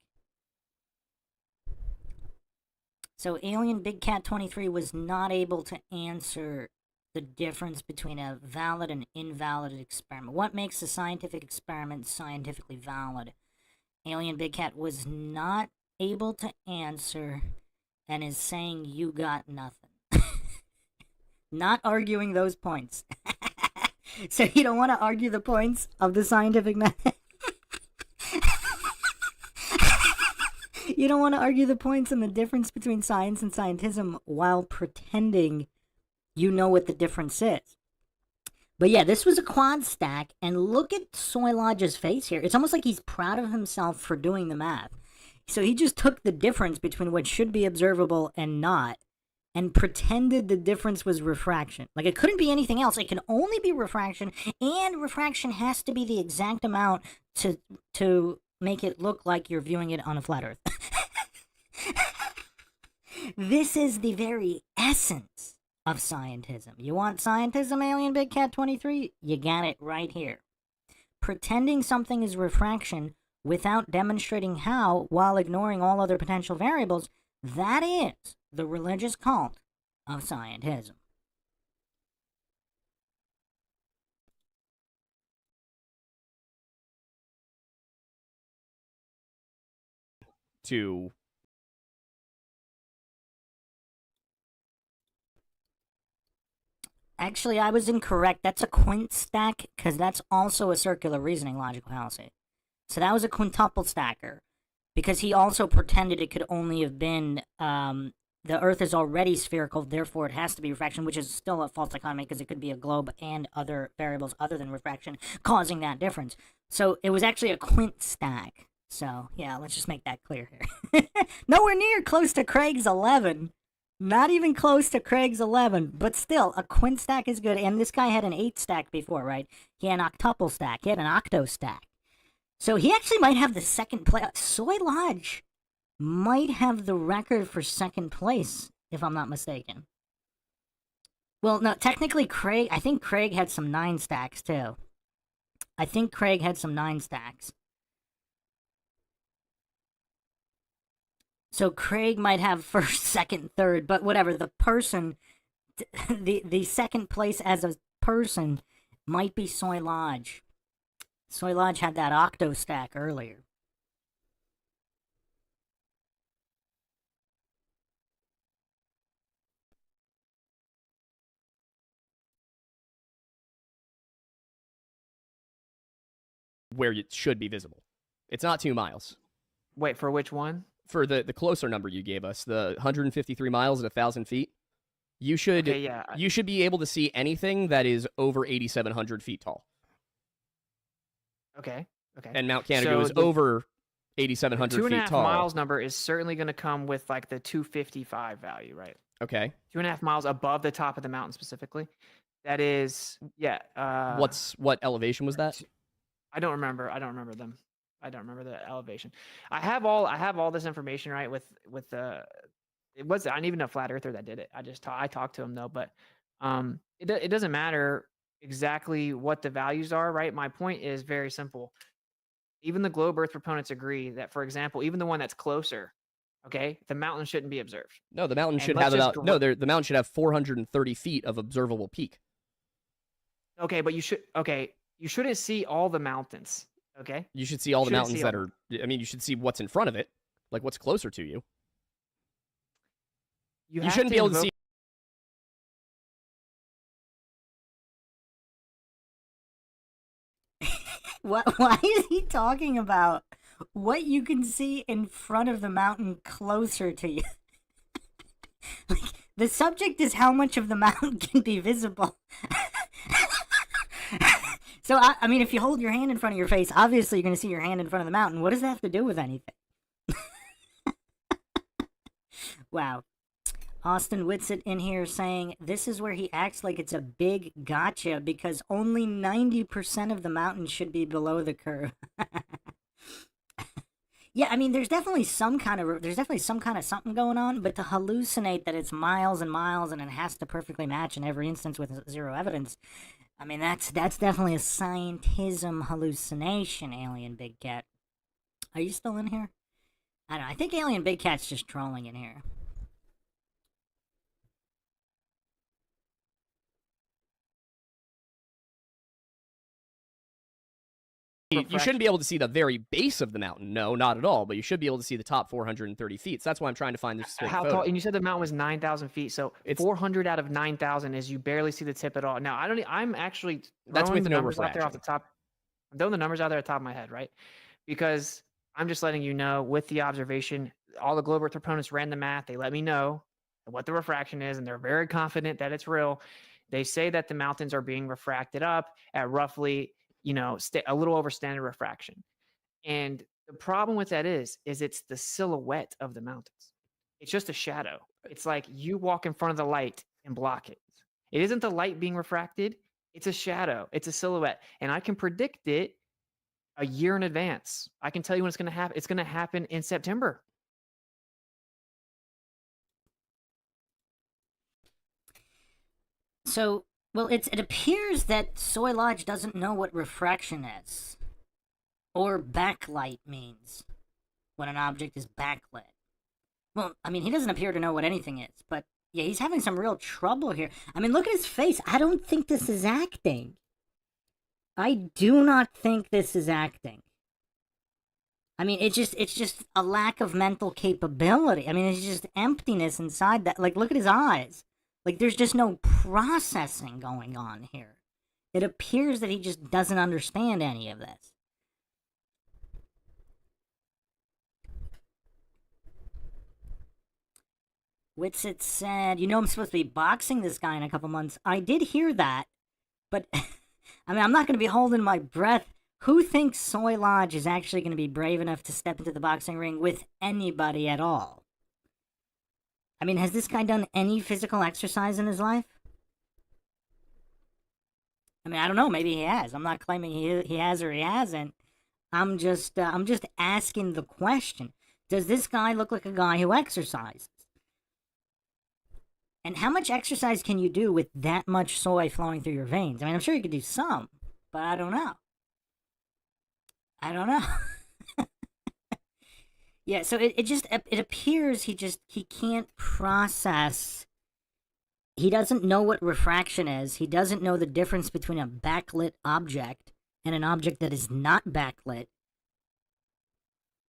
Speaker 1: So Alien Big Cat 23 was not able to answer the difference between a valid and invalid experiment. What makes a scientific experiment scientifically valid? Alien Big Cat was not able to answer and is saying you got nothing. Not arguing those points. So you don't want to argue the points of the scientific method? You don't want to argue the points and the difference between science and scientism while pretending you know what the difference is. But yeah, this was a quad stack, and look at Soy Lodge's face here. It's almost like he's proud of himself for doing the math. So he just took the difference between what should be observable and not, and pretended the difference was refraction. Like, it couldn't be anything else. It can only be refraction, and refraction has to be the exact amount to make it look like you're viewing it on a flat Earth. This is the very essence of scientism. You want scientism, Alien Big Cat 23? You got it right here. Pretending something is refraction without demonstrating how, while ignoring all other potential variables, that is the religious cult of scientism.
Speaker 3: To
Speaker 1: Actually, I was incorrect. That's a quint stack, because that's also a circular reasoning logical fallacy. So that was a quintuple stacker, because he also pretended it could only have been, the Earth is already spherical, therefore it has to be refraction, which is still a false dichotomy, because it could be a globe and other variables other than refraction causing that difference. So it was actually a quint stack. So, yeah, let's just make that clear here. Nowhere near close to Craig's 11. Not even close to Craig's 11, but still, a quint stack is good. And this guy had an 8 stack before, right? He had an octuple stack. He had an octo stack. So he actually might have the second place. Soy Lodge might have the record for second place, if I'm not mistaken. Well, no, technically I think Craig had some 9 stacks, too. I think Craig had some 9 stacks. So Craig might have first, second, third, but whatever. The person, the second place as a person might be Soy Lodge. Soy Lodge had that octo stack earlier.
Speaker 3: where it should be visible. It's not 2 miles.
Speaker 4: Wait, for which one?
Speaker 3: For the closer number you gave us, the 153 miles at 1,000 feet, you should you should be able to see anything that is over 8,700 feet tall.
Speaker 4: Okay.
Speaker 3: And Mount Canada
Speaker 4: So
Speaker 3: is over 8,700 feet
Speaker 4: 2.5
Speaker 3: tall.
Speaker 4: miles number is certainly going to come with like the 255 value, right?
Speaker 3: Okay.
Speaker 4: 2.5 miles above the top of the mountain specifically. That is, yeah.
Speaker 3: What elevation was that?
Speaker 4: I don't remember them. I don't remember the elevation. I have all this information, right? With the, it was not even a flat earther that did it. I talked to him though, but it doesn't matter exactly what the values are, right? My point is very simple. Even the globe Earth proponents agree that, for example, even the one that's closer, okay, the mountain shouldn't be observed.
Speaker 3: No, the mountain
Speaker 4: And
Speaker 3: should
Speaker 4: let's
Speaker 3: have
Speaker 4: just
Speaker 3: about the mountain should have 430 feet of observable peak.
Speaker 4: Okay, but you shouldn't see all the mountains. Okay.
Speaker 3: You should see all the
Speaker 4: Shouldn't
Speaker 3: mountains
Speaker 4: see
Speaker 3: that
Speaker 4: all
Speaker 3: are. I mean, you should see what's in front of it, like what's closer to you. You
Speaker 4: have
Speaker 3: shouldn't be able to
Speaker 4: invoke-
Speaker 3: see.
Speaker 1: Why is he talking about what you can see in front of the mountain closer to you? Like, the subject is how much of the mountain can be visible. So, I mean, if you hold your hand in front of your face, obviously you're going to see your hand in front of the mountain. What does that have to do with anything? Wow. Austin Witsit in here saying, this is where he acts like it's a big gotcha because only 90% of the mountain should be below the curve. Yeah, I mean, there's definitely some kind of something going on, but to hallucinate that it's miles and miles and it has to perfectly match in every instance with zero evidence, I mean, that's definitely a scientism hallucination, Alien Big Cat. Are you still in here? I don't know. I think Alien Big Cat's just trolling in here.
Speaker 3: You shouldn't be able to see the very base of the mountain. No, not at all. But you should be able to see the top 430 feet. So that's why I'm trying to find this.
Speaker 4: How tall? And you said the mountain was 9,000 feet. So it's 400 out of 9,000 is you barely see the tip at all. Now I'm actually
Speaker 3: that's with
Speaker 4: the
Speaker 3: no
Speaker 4: numbers out there off
Speaker 3: refraction.
Speaker 4: the top. I'm throwing the numbers out there at the top of my head, right? Because I'm just letting you know with the observation, all the globe Earth proponents ran the math. They let me know what the refraction is, and they're very confident that it's real. They say that the mountains are being refracted up at roughly, a little over standard refraction. And the problem with that is it's the silhouette of the mountains. It's just a shadow. It's like you walk in front of the light and block it. It isn't the light being refracted. It's a shadow. It's a silhouette. And I can predict it a year in advance. I can tell you when it's going to happen. It's going to happen in September.
Speaker 1: So, well, it appears that Soy Lodge doesn't know what refraction is, or backlight means, when an object is backlit. Well, I mean, he doesn't appear to know what anything is, but yeah, he's having some real trouble here. I mean, look at his face. I don't think this is acting. I do not think this is acting. I mean, it's just a lack of mental capability. I mean, it's just emptiness inside that. Like, look at his eyes. Like, there's just no processing going on here. It appears that he just doesn't understand any of this. Witsit said, I'm supposed to be boxing this guy in a couple months. I did hear that, but I mean, I'm not going to be holding my breath. Who thinks Soy Lodge is actually going to be brave enough to step into the boxing ring with anybody at all? I mean, has this guy done any physical exercise in his life? I mean, I don't know. Maybe he has. I'm not claiming he has or he hasn't. I'm just asking the question. Does this guy look like a guy who exercises? And how much exercise can you do with that much soy flowing through your veins? I mean, I'm sure you could do some, but I don't know. Yeah, so it appears he can't process. He doesn't know what refraction is. He doesn't know the difference between a backlit object and an object that is not backlit,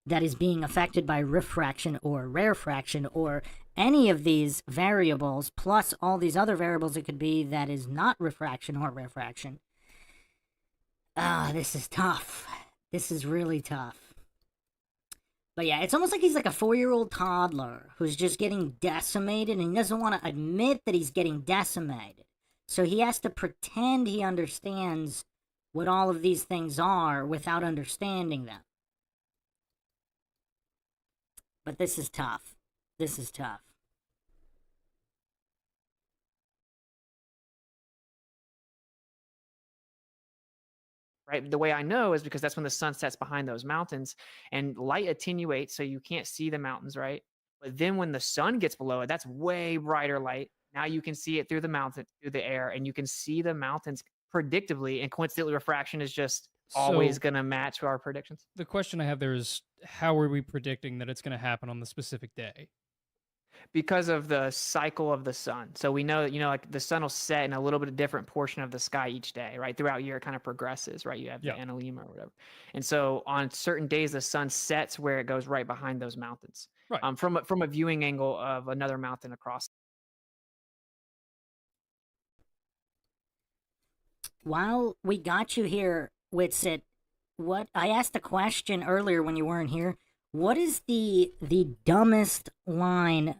Speaker 1: that is being affected by refraction or rarefraction or any of these variables, plus all these other variables it could be that is not refraction or refraction. This is tough. This is really tough. But yeah, it's almost like he's like a 4-year-old toddler who's just getting decimated and he doesn't want to admit that he's getting decimated. So he has to pretend he understands what all of these things are without understanding them. But this is tough. This is tough.
Speaker 4: Right? The way I know is because that's when the sun sets behind those mountains and light attenuates so you can't see the mountains, right? But then when the sun gets below it, that's way brighter light. Now you can see it through the mountain, through the air, and you can see the mountains predictably, and coincidentally refraction is just always going to match our predictions.
Speaker 2: The question I have there is, how are we predicting that it's going to happen on the specific day?
Speaker 4: Because of the cycle of the sun. So we know that, like the sun will set in a little bit of different portion of the sky each day, right? Throughout year, it kind of progresses, right? You have the analemma or whatever. And so on certain days, the sun sets where it goes right behind those mountains.
Speaker 2: Right.
Speaker 4: From a viewing angle of another mountain across.
Speaker 1: While we got you here, Witsit, what I asked a question earlier when you weren't here. What is the dumbest line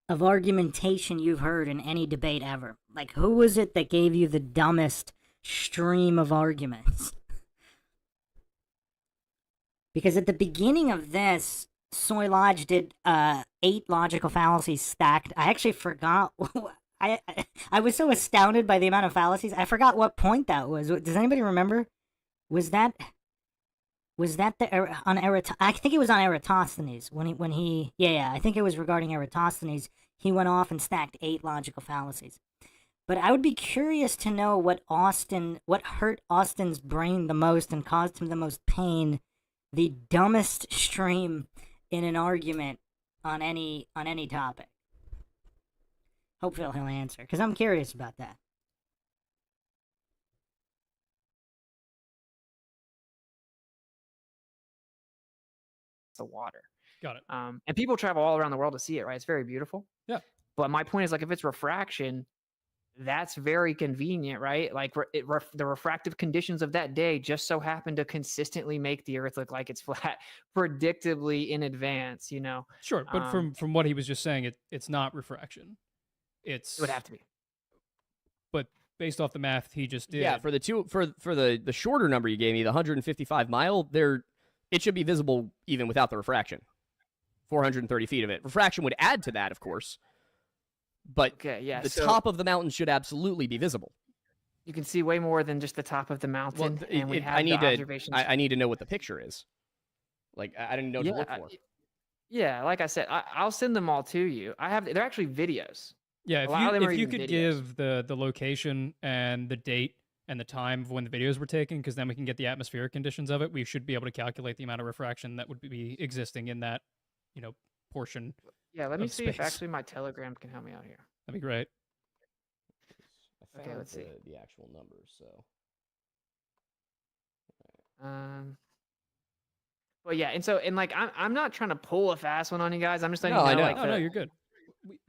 Speaker 1: of argumentation you've heard in any debate ever? Like, who was it that gave you the dumbest stream of arguments? Because at the beginning of this, Soy Lodge did 8 logical fallacies stacked. I actually forgot. I was so astounded by the amount of fallacies. I forgot what point that was. Does anybody remember? Was that Was that I think it was on Eratosthenes when he yeah, I think it was regarding Eratosthenes. He went off and stacked 8 logical fallacies. But I would be curious to know what hurt Austin's brain the most and caused him the most pain, the dumbest stream in an argument on any topic. Hopefully he'll answer, because I'm curious about that.
Speaker 4: The water.
Speaker 2: Got it.
Speaker 4: And people travel all around the world to see it, right? It's very beautiful.
Speaker 2: Yeah.
Speaker 4: But my point is, like, if it's refraction, that's very convenient, right? Like the refractive conditions of that day just so happen to consistently make the Earth look like it's flat, predictably in advance, you know?
Speaker 2: Sure, but from what he was just saying, it's not refraction.
Speaker 4: It would have to be.
Speaker 2: But based off the math he just did.
Speaker 3: Yeah, for the shorter number you gave me, the 155 mile, it should be visible even without the refraction. 430 feet of it. Refraction would add to that, of course. But
Speaker 4: okay, yeah,
Speaker 3: the top of the mountain should absolutely be visible.
Speaker 4: You can see way more than just the top of the mountain.
Speaker 3: Well, I need to know what the picture is. Like, I didn't know what to look for.
Speaker 4: Yeah, like I said, I'll send them all to you. They're actually videos.
Speaker 2: Yeah, if you could give the location and the date and the time of when the videos were taken, because then we can get the atmospheric conditions of it, we should be able to calculate the amount of refraction that would be existing in that, portion.
Speaker 4: Yeah, let me see if actually my Telegram can help me out here.
Speaker 2: That'd be great.
Speaker 3: Okay, let's see the actual numbers. So,
Speaker 4: but yeah, and like I'm not trying to pull a fast one on you guys. I'm just letting
Speaker 3: you know.
Speaker 4: I know.
Speaker 3: Like
Speaker 2: no, you're good.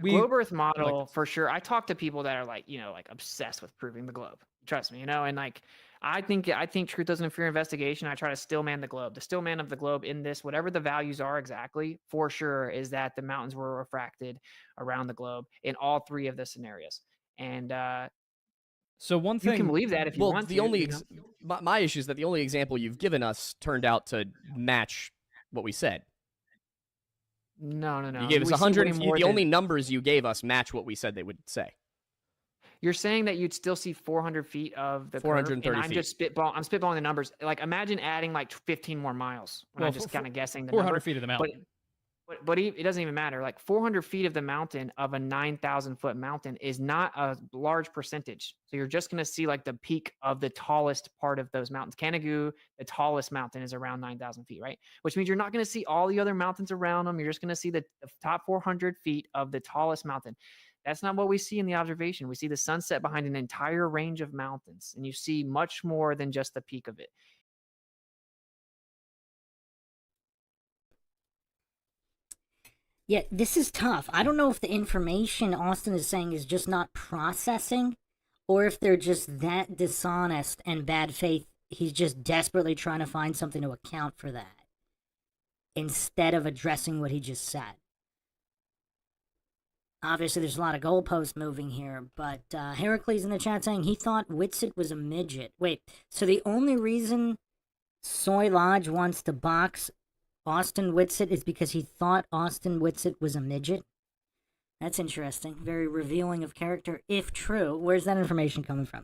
Speaker 4: Globe Earth model for sure. I talk to people that are like obsessed with proving the globe. Trust me, and like I think truth doesn't interfere investigation. I try to still man the globe. The still man of the globe in this, whatever the values are exactly, for sure, is that the mountains were refracted around the globe in all 3 of the scenarios. And
Speaker 2: so one thing
Speaker 4: you can believe that if you want to.
Speaker 3: My issue is that the only example you've given us turned out to match what we said.
Speaker 4: No.
Speaker 3: You gave us 100. The only numbers you gave us match what we said they would say.
Speaker 4: You're saying that you'd still see 400 feet of the
Speaker 3: 430
Speaker 4: curve, and I'm
Speaker 3: feet.
Speaker 4: just I'm spitballing the numbers. Like, imagine adding like 15 more miles. I'm just kind of guessing the
Speaker 2: 400
Speaker 4: number.
Speaker 2: feet of the mountain.
Speaker 4: But it doesn't even matter. Like 400 feet of the mountain of a 9,000 foot mountain is not a large percentage. So you're just going to see like the peak of the tallest part of those mountains. Canigou, the tallest mountain, is around 9,000 feet, right? Which means you're not going to see all the other mountains around them. You're just going to see the top 400 feet of the tallest mountain. That's not what we see in the observation. We see the sunset behind an entire range of mountains, and you see much more than just the peak of it.
Speaker 1: Yeah, this is tough. I don't know if the information Austin is saying is just not processing, or if they're just that dishonest and bad faith. He's just desperately trying to find something to account for that, instead of addressing what he just said. Obviously, there's a lot of goalposts moving here, but Heracles in the chat saying he thought WITSIT was a midget. Wait, so the only reason Soy Lodge wants to box Austin WITSIT is because he thought Austin WITSIT was a midget? That's interesting. Very revealing of character, if true. Where's that information coming from?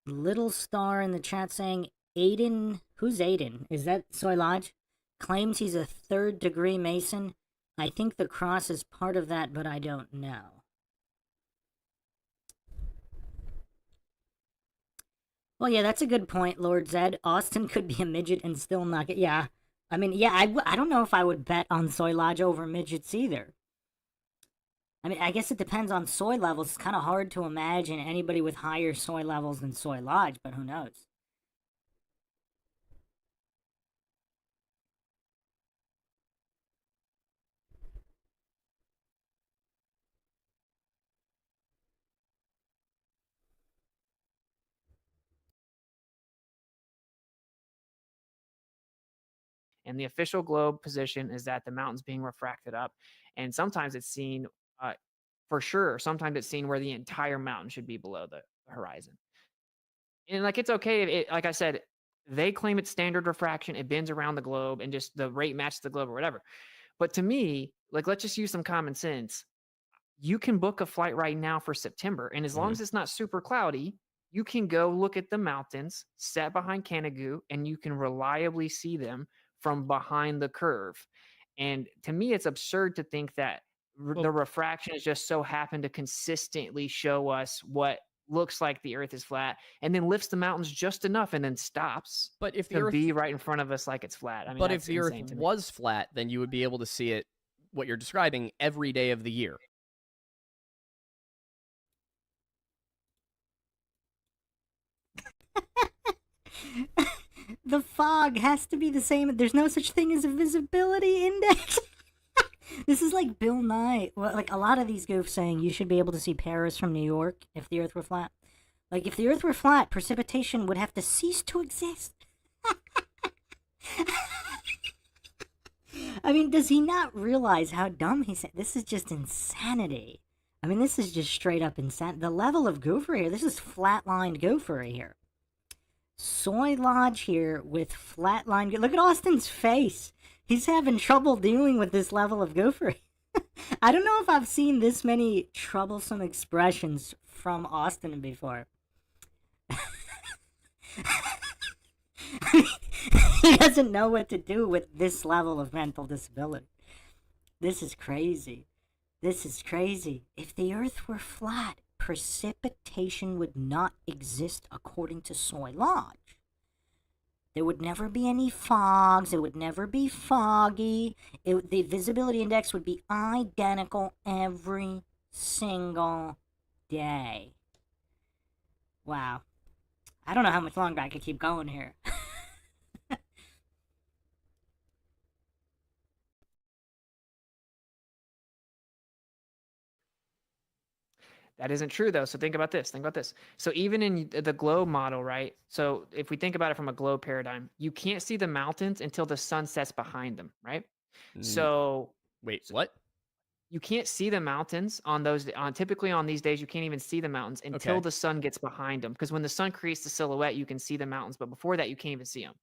Speaker 1: Little Star in the chat saying, Aiden, who's Aiden? Is that Soy Lodge? Claims he's a 3rd degree Mason. I think the cross is part of that, but I don't know. Well, yeah, that's a good point, Lord Zed. Austin could be a midget and still not get... Yeah, I mean, yeah, I don't know if I would bet on Soy Lodge over midgets either. I mean, I guess it depends on soy levels. It's kind of hard to imagine anybody with higher soy levels than Soy Lodge, but who knows?
Speaker 4: And the official globe position is that the mountain's being refracted up. And sometimes it's seen, for sure, sometimes it's seen where the entire mountain should be below the horizon. And like, it's okay. Like I said, they claim it's standard refraction. It bends around the globe and just the rate matches the globe or whatever. But to me, like, let's just use some common sense. you can book a flight right now for September. And as long as it's not super cloudy, you can go look at the mountains set behind Canigou, and you can reliably see them from behind the curve. And to me, it's absurd to think that the refraction is just so happened to consistently show us what looks like the Earth is flat, and then lifts the mountains just enough and then stops
Speaker 3: But if the
Speaker 4: to
Speaker 3: Earth,
Speaker 4: be right in front of us like it's flat. I mean,
Speaker 3: but if
Speaker 4: that's
Speaker 3: the Earth
Speaker 4: insane to me.
Speaker 3: was flat, then you would be able to see it, what you're describing, every day of the year.
Speaker 1: The fog has to be the same. There's no such thing as a visibility index. This is like Bill Nye. Well, like a lot of these goofs saying you should be able to see Paris from New York if the Earth were flat. Like if the Earth were flat, precipitation would have to cease to exist. I mean, does he not realize how dumb he said? This is just insanity. I mean, this is just straight up insanity. The level of goofery here, this is flatlined goofery here. Soy Lodge here with flatline. Look at Austin's face. He's having trouble dealing with this level of goofery. I don't know if I've seen this many troublesome expressions from Austin before. He doesn't know what to do with this level of mental disability. This is crazy. This is crazy. If the Earth were flat, precipitation would not exist according to Soy Lodge. There would never be any fogs. It would never be foggy. The visibility index would be identical every single day. Wow. I don't know how much longer I could keep going here.
Speaker 4: That isn't true, though. So think about this. Think about this. So even in the globe model, right? So if we think about it from a globe paradigm, you can't see the mountains until the sun sets behind them, right? So
Speaker 3: Wait, what?
Speaker 4: you can't see the mountains on those. Typically on these days, you can't even see the mountains until the sun gets behind them. Because when the sun creates the silhouette, you can see the mountains. But before that, you can't even see them.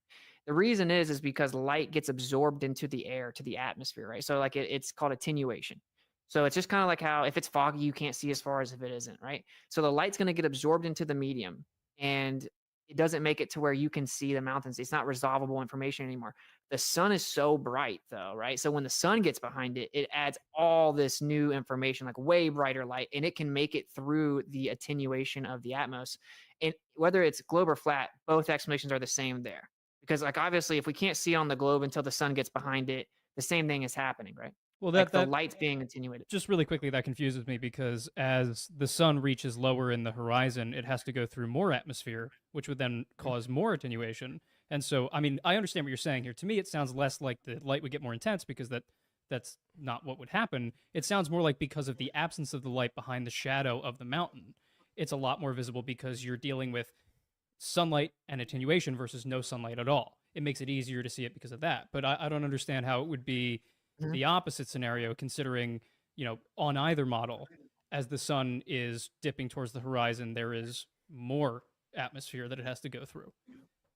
Speaker 4: The reason is because light gets absorbed into the air, to the atmosphere, right? So like it's called attenuation. So it's just kind of like how if it's foggy, you can't see as far as if it isn't, right? So the light's going to get absorbed into the medium, and it doesn't make it to where you can see the mountains. It's not resolvable information anymore. The sun is so bright, though, right? So when the sun gets behind it, it adds all this new information, like way brighter light, and it can make it through the attenuation of the atmos. And whether it's globe or flat, both explanations are the same there. Because, like, obviously, if we can't see on the globe until the sun gets behind it, the same thing is happening, right?
Speaker 2: Well,
Speaker 4: Like the light's being attenuated.
Speaker 2: just really quickly, that confuses me because as the sun reaches lower in the horizon, it has to go through more atmosphere, which would then cause more attenuation. And so, I mean, I understand what you're saying here. To me, it sounds less like the light would get more intense because that's not what would happen. It sounds more like because of the absence of the light behind the shadow of the mountain, it's a lot more visible because you're dealing with sunlight and attenuation versus no sunlight at all. It makes it easier to see it because of that. But I don't understand how it would be the opposite scenario, considering, you know, on either model, as the sun is dipping towards the horizon, there is more atmosphere that it has to go through.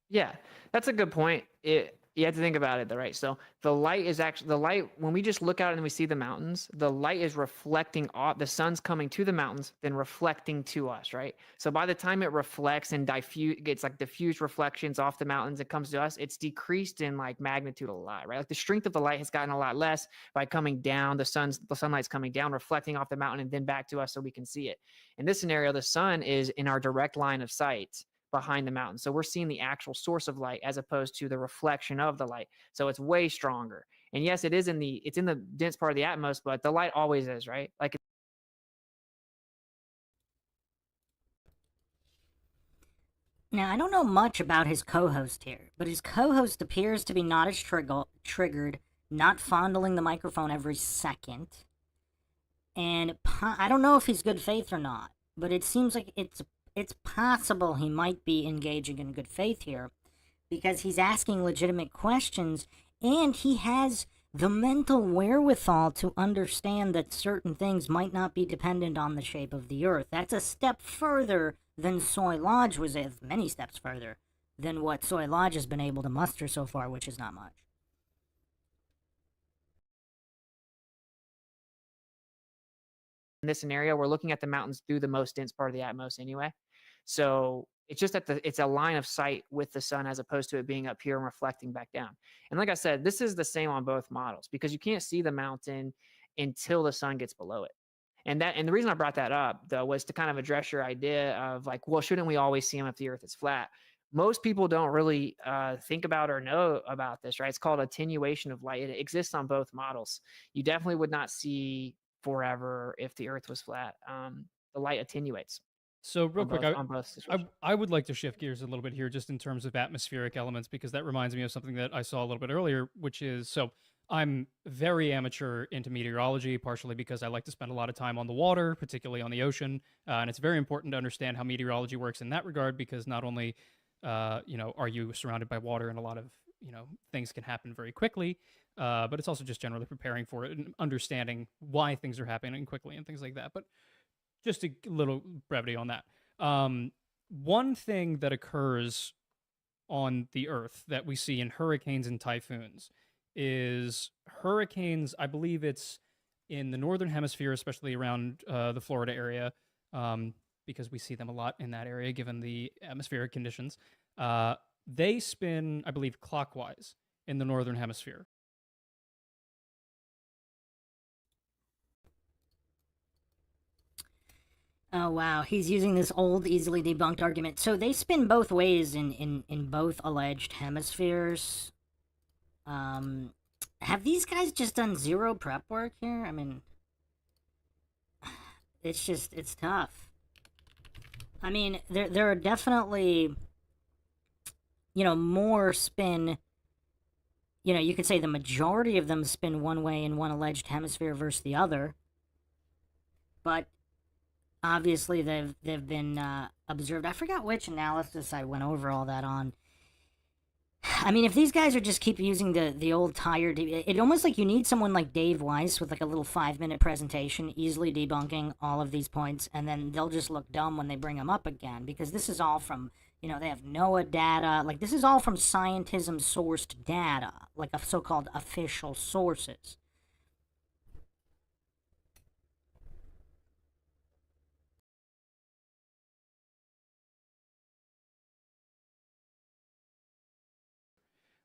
Speaker 4: Yeah, that's a good point. You have to think about it, though, right? So the light is actually when we just look out and we see the mountains, the light is reflecting off. The sun's coming to the mountains, then reflecting to us, right? So by the time it reflects and gets like diffused reflections off the mountains, it comes to us. It's decreased in like magnitude a lot, right? Like the strength of the light has gotten a lot less by coming down. The sunlight's coming down, reflecting off the mountain, and then back to us so we can see it. In this scenario, the sun is in our direct line of sight behind the mountain. So we're seeing the actual source of light as opposed to the reflection of the light. So it's way stronger. And yes, it's in the dense part of the atmos, but the light always is, right? Like
Speaker 1: Now, I don't know much about his co-host here, but his co-host appears to be not as triggered, not fondling the microphone every second. And I don't know if he's good faith or not, but it seems like it's possible he might be engaging in good faith here because he's asking legitimate questions and he has the mental wherewithal to understand that certain things might not be dependent on the shape of the Earth. That's a step further than Soy Lodge was, many steps further than what Soy Lodge has been able to muster so far, which is not much.
Speaker 4: in this scenario, we're looking at the mountains through the most dense part of the atmos anyway. So it's just that it's a line of sight with the sun as opposed to it being up here and reflecting back down. And like I said, this is the same on both models because you can't see the mountain until the sun gets below it. And the reason I brought that up, though, was to kind of address your idea of like, well, shouldn't we always see them if the Earth is flat? Most people don't really think about or know about this, right? It's called attenuation of light. It exists on both models. You definitely would not see forever if the Earth was flat. The light attenuates.
Speaker 2: So real quick,
Speaker 4: on both situations.
Speaker 2: I would like to shift gears a little bit here just in terms of atmospheric elements, because that reminds me of something that I saw a little bit earlier, which is, so I'm very amateur into meteorology, partially because I like to spend a lot of time on the water, particularly on the ocean. And it's very important to understand how meteorology works in that regard, because not only, are you surrounded by water and a lot of, things can happen very quickly, but it's also just generally preparing for it and understanding why things are happening quickly and things like that. But just a little brevity on that. One thing that occurs on the Earth that we see in hurricanes and typhoons is hurricanes. I believe it's in the northern hemisphere, especially around the Florida area, because we see them a lot in that area given the atmospheric conditions. They spin, I believe, clockwise in the northern hemisphere.
Speaker 1: Oh wow, he's using this old, easily debunked argument. So they spin both ways in both alleged hemispheres. Have these guys just done zero prep work here? I mean, it's tough. I mean, there are definitely, more spin. You could say the majority of them spin one way in one alleged hemisphere versus the other. But obviously, they've been observed. I forgot which analysis I went over all that on. I mean, if these guys are just keep using the old tired, it almost like you need someone like Dave Weiss with like a little 5-minute presentation, easily debunking all of these points, and then they'll just look dumb when they bring them up again, because this is all from, they have NOAA data, like this is all from scientism sourced data, like a so-called official sources.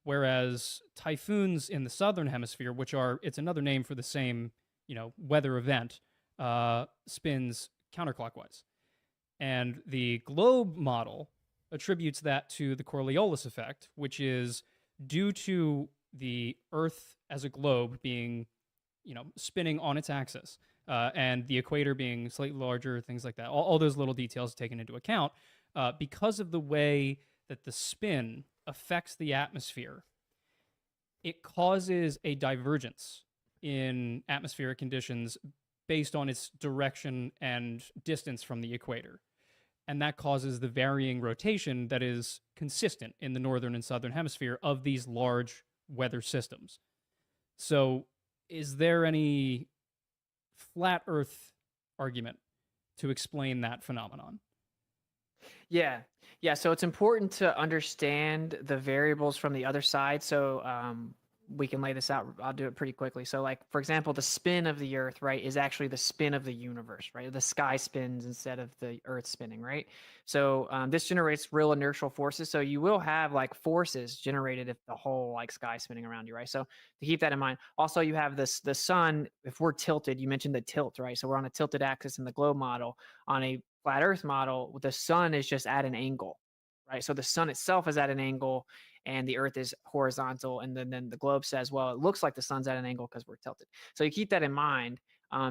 Speaker 2: Whereas typhoons in the southern hemisphere, it's another name for the same, weather event, spins counterclockwise. And the globe model attributes that to the Coriolis effect, which is due to the Earth as a globe being, spinning on its axis, and the equator being slightly larger, things like that. All those little details taken into account, because of the way that the spin affects the atmosphere, it causes a divergence in atmospheric conditions based on its direction and distance from the equator. And that causes the varying rotation that is consistent in the northern and southern hemisphere of these large weather systems. So, is there any flat Earth argument to explain that phenomenon?
Speaker 4: Yeah. So it's important to understand the variables from the other side. So we can lay this out. I'll do it pretty quickly. So, like, for example, the spin of the Earth, right, is actually the spin of the universe, right? The sky spins instead of the Earth spinning, right? So this generates real inertial forces. So you will have like forces generated if the whole like sky spinning around you, right? So to keep that in mind. Also, you have the sun. If we're tilted, you mentioned the tilt, right? So we're on a tilted axis in the globe model. On a flat Earth model, the sun is just at an angle, right? So the sun itself is at an angle and the Earth is horizontal. And then the globe says, well, it looks like the sun's at an angle because we're tilted. So you keep that in mind.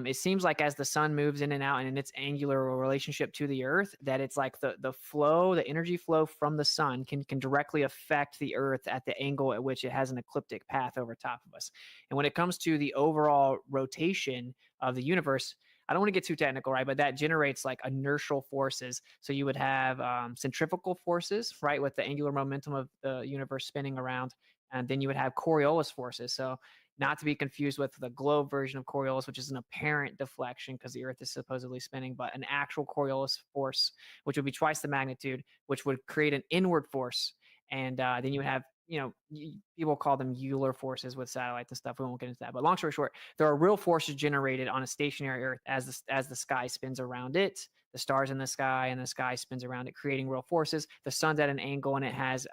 Speaker 4: It seems like as the sun moves in and out and in its angular relationship to the Earth, that it's like the flow, the energy flow from the sun can directly affect the Earth at the angle at which it has an ecliptic path over top of us. And when it comes to the overall rotation of the universe, I don't want to get too technical, right? But that generates like inertial forces. So you would have centrifugal forces, right, with the angular momentum of the universe spinning around. And then you would have Coriolis forces. So not to be confused with the globe version of Coriolis, which is an apparent deflection because the Earth is supposedly spinning, but an actual Coriolis force, which would be twice the magnitude, which would create an inward force. And then you would have people call them Euler forces with satellites and stuff. We won't get into that. But long story short, there are real forces generated on a stationary Earth as the sky spins around it. The stars in the sky and the sky spins around it, creating real forces. The sun's at an angle and it has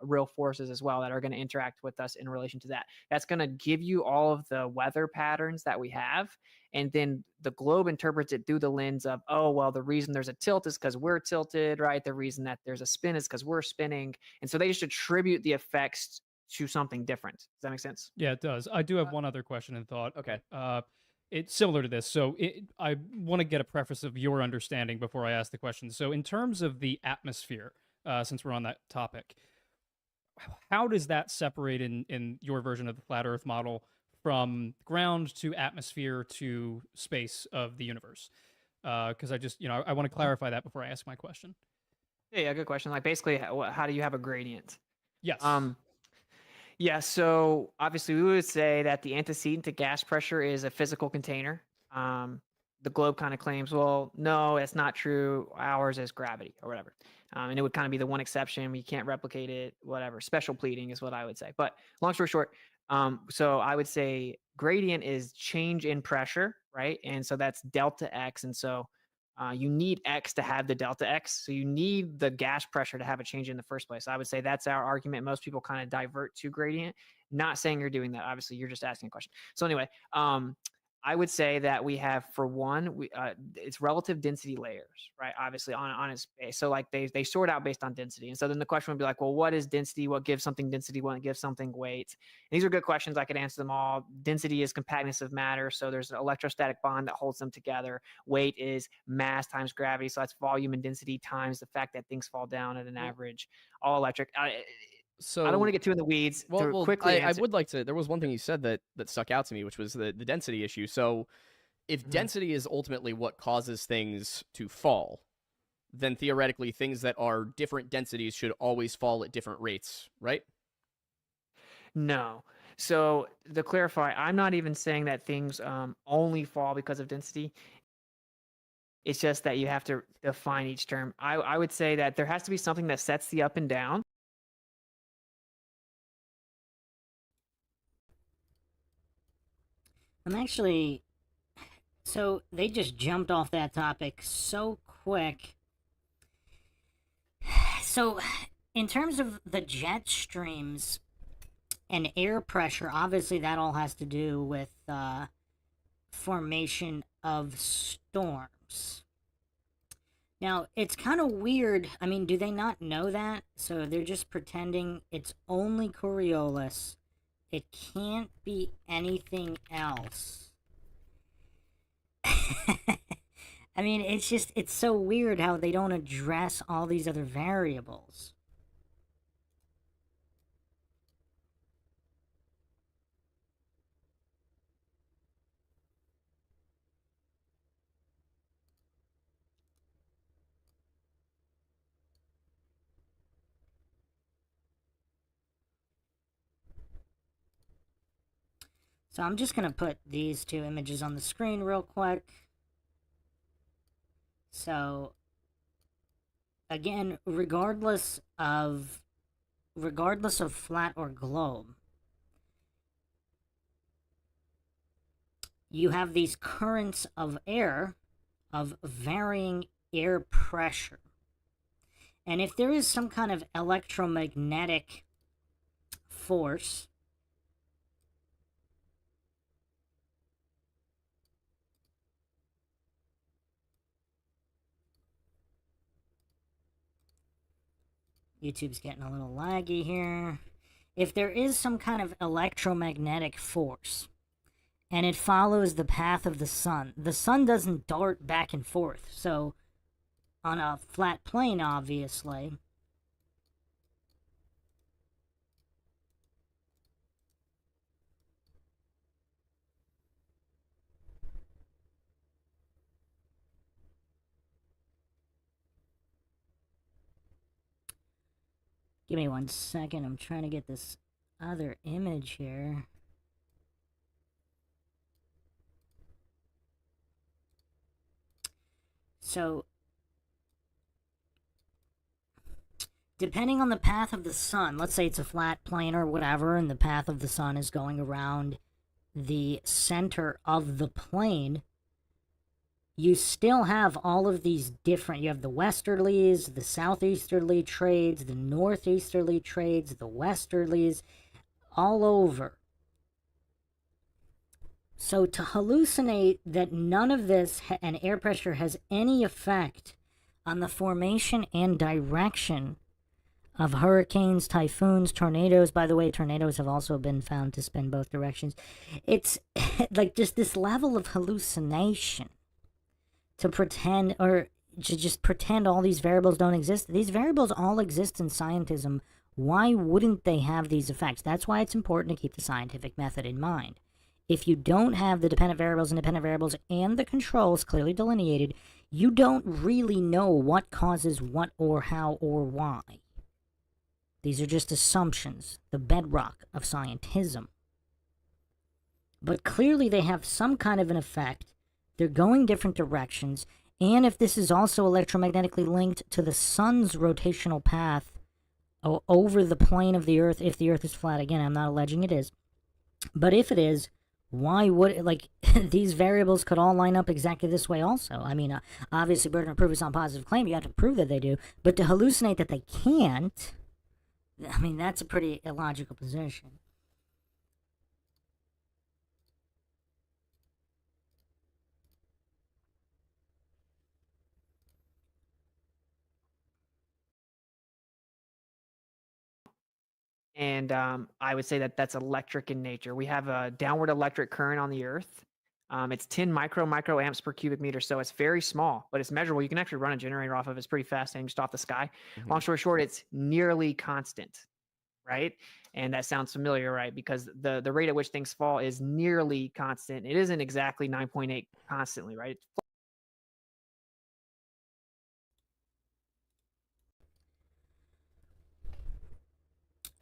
Speaker 4: real forces as well that are going to interact with us in relation to that. That's going to give you all of the weather patterns that we have. And then the globe interprets it through the lens of, oh, well, the reason there's a tilt is because we're tilted, right? The reason that there's a spin is because we're spinning. And so they just attribute the effects to something different. Does that make sense?
Speaker 2: Yeah, it does. I do have one other question and thought.
Speaker 3: Okay.
Speaker 2: It's similar to this. So I want to get a preface of your understanding before I ask the question. So in terms of the atmosphere, since we're on that topic, how does that separate in your version of the flat Earth model from ground to atmosphere to space of the universe? Because I want to clarify that before I ask my question.
Speaker 4: Yeah, good question. Like basically, how do you have a gradient?
Speaker 2: Yes.
Speaker 4: Yeah, so obviously we would say that the antecedent to gas pressure is a physical container. The globe kind of claims, well, no, it's not true. Ours is gravity or whatever. And it would kind of be the one exception. You can't replicate it, whatever. Special pleading is what I would say. But long story short, so I would say gradient is change in pressure, right? And so that's delta X. And so you need X to have the delta X. So you need the gas pressure to have a change in the first place. I would say that's our argument. Most people kind of divert to gradient. Not saying you're doing that. Obviously, you're just asking a question. So anyway, I would say that we have, for one, it's relative density layers, right? Obviously on its base. So like they sort out based on density. And so then the question would be like, well, what is density? What gives something density? What gives something weight? And these are good questions. I could answer them all. Density is compactness of matter. So there's an electrostatic bond that holds them together. Weight is mass times gravity. So that's volume and density times the fact that things fall down at an average. All electric.
Speaker 3: So
Speaker 4: I don't want to get too in the weeds.
Speaker 3: Well,
Speaker 4: Quickly
Speaker 3: I would like to. There was one thing you said that stuck out to me, which was the density issue. So, if density is ultimately what causes things to fall, then theoretically, things that are different densities should always fall at different rates, right?
Speaker 4: No. So to clarify, I'm not even saying that things only fall because of density. It's just that you have to define each term. I would say that there has to be something that sets the up and down.
Speaker 1: So they just jumped off that topic so quick. So, in terms of the jet streams and air pressure, obviously that all has to do with formation of storms. Now, it's kind of weird. I mean, do they not know that? So they're just pretending it's only Coriolis. It can't be anything else. I mean, it's so weird how they don't address all these other variables. So I'm just going to put these two images on the screen real quick. So, again, regardless of flat or globe, you have these currents of air of varying air pressure. And if there is some kind of electromagnetic force, YouTube's getting a little laggy here. If there is some kind of electromagnetic force, and it follows the path of the sun doesn't dart back and forth. So, on a flat plane, obviously, give me 1 second. I'm trying to get this other image here. So, depending on the path of the sun, let's say it's a flat plane or whatever, and the path of the sun is going around the center of the plane, you still have all of these different, you have the westerlies, the southeasterly trades, the northeasterly trades, the westerlies, all over. So to hallucinate that none of this and air pressure has any effect on the formation and direction of hurricanes, typhoons, tornadoes. By the way, tornadoes have also been found to spin both directions. It's like just this level of hallucination to pretend, or to just pretend all these variables don't exist. These variables all exist in scientism. Why wouldn't they have these effects? That's why it's important to keep the scientific method in mind. If you don't have the dependent variables, independent variables, and the controls clearly delineated, you don't really know what causes what or how or why. These are just assumptions, the bedrock of scientism. But clearly they have some kind of an effect. They're going different directions, and if this is also electromagnetically linked to the sun's rotational path over the plane of the Earth, if the Earth is flat, again, I'm not alleging it is, but if it is, why would it, like, these variables could all line up exactly this way also. I mean, obviously, burden of proof is on positive claim. You have to prove that they do. But to hallucinate that they can't, I mean, that's a pretty illogical position.
Speaker 4: And I would say that that's electric in nature. We have a downward electric current on the Earth. It's 10 microamps per cubic meter, so it's very small, but it's measurable. You can actually run a generator off of it. It's pretty fascinating, just off the sky. Long story short, it's nearly constant, right? And that sounds familiar, right? Because the rate at which things fall is nearly constant. It isn't exactly 9.8 constantly, right?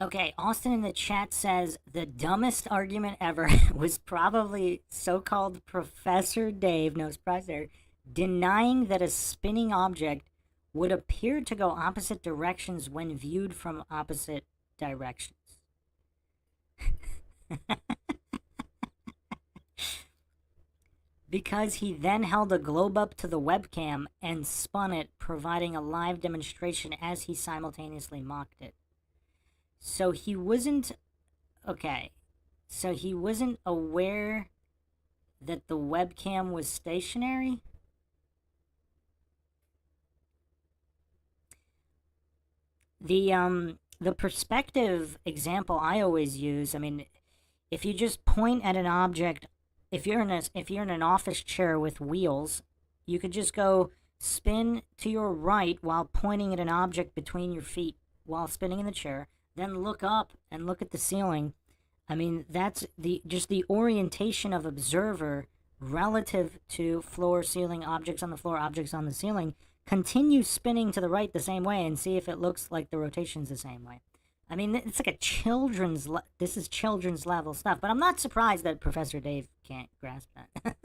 Speaker 1: Okay, Austin in the chat says the dumbest argument ever was probably so-called Professor Dave, no surprise there, denying that a spinning object would appear to go opposite directions when viewed from opposite directions. Because he then held a globe up to the webcam and spun it, providing a live demonstration as he simultaneously mocked it. So he wasn't, okay, so he wasn't aware that the webcam was stationary? The perspective example I always use, I mean, if you just point at an object, if you're in an office chair with wheels, you could just go spin to your right while pointing at an object between your feet while spinning in the chair. Then look up and look at the ceiling. I mean, that's just the orientation of observer relative to floor, ceiling, objects on the floor, objects on the ceiling. Continue spinning to the right the same way and see if it looks like the rotation's the same way. I mean, it's like a this is children's level stuff, but I'm not surprised that Professor Dave can't grasp that.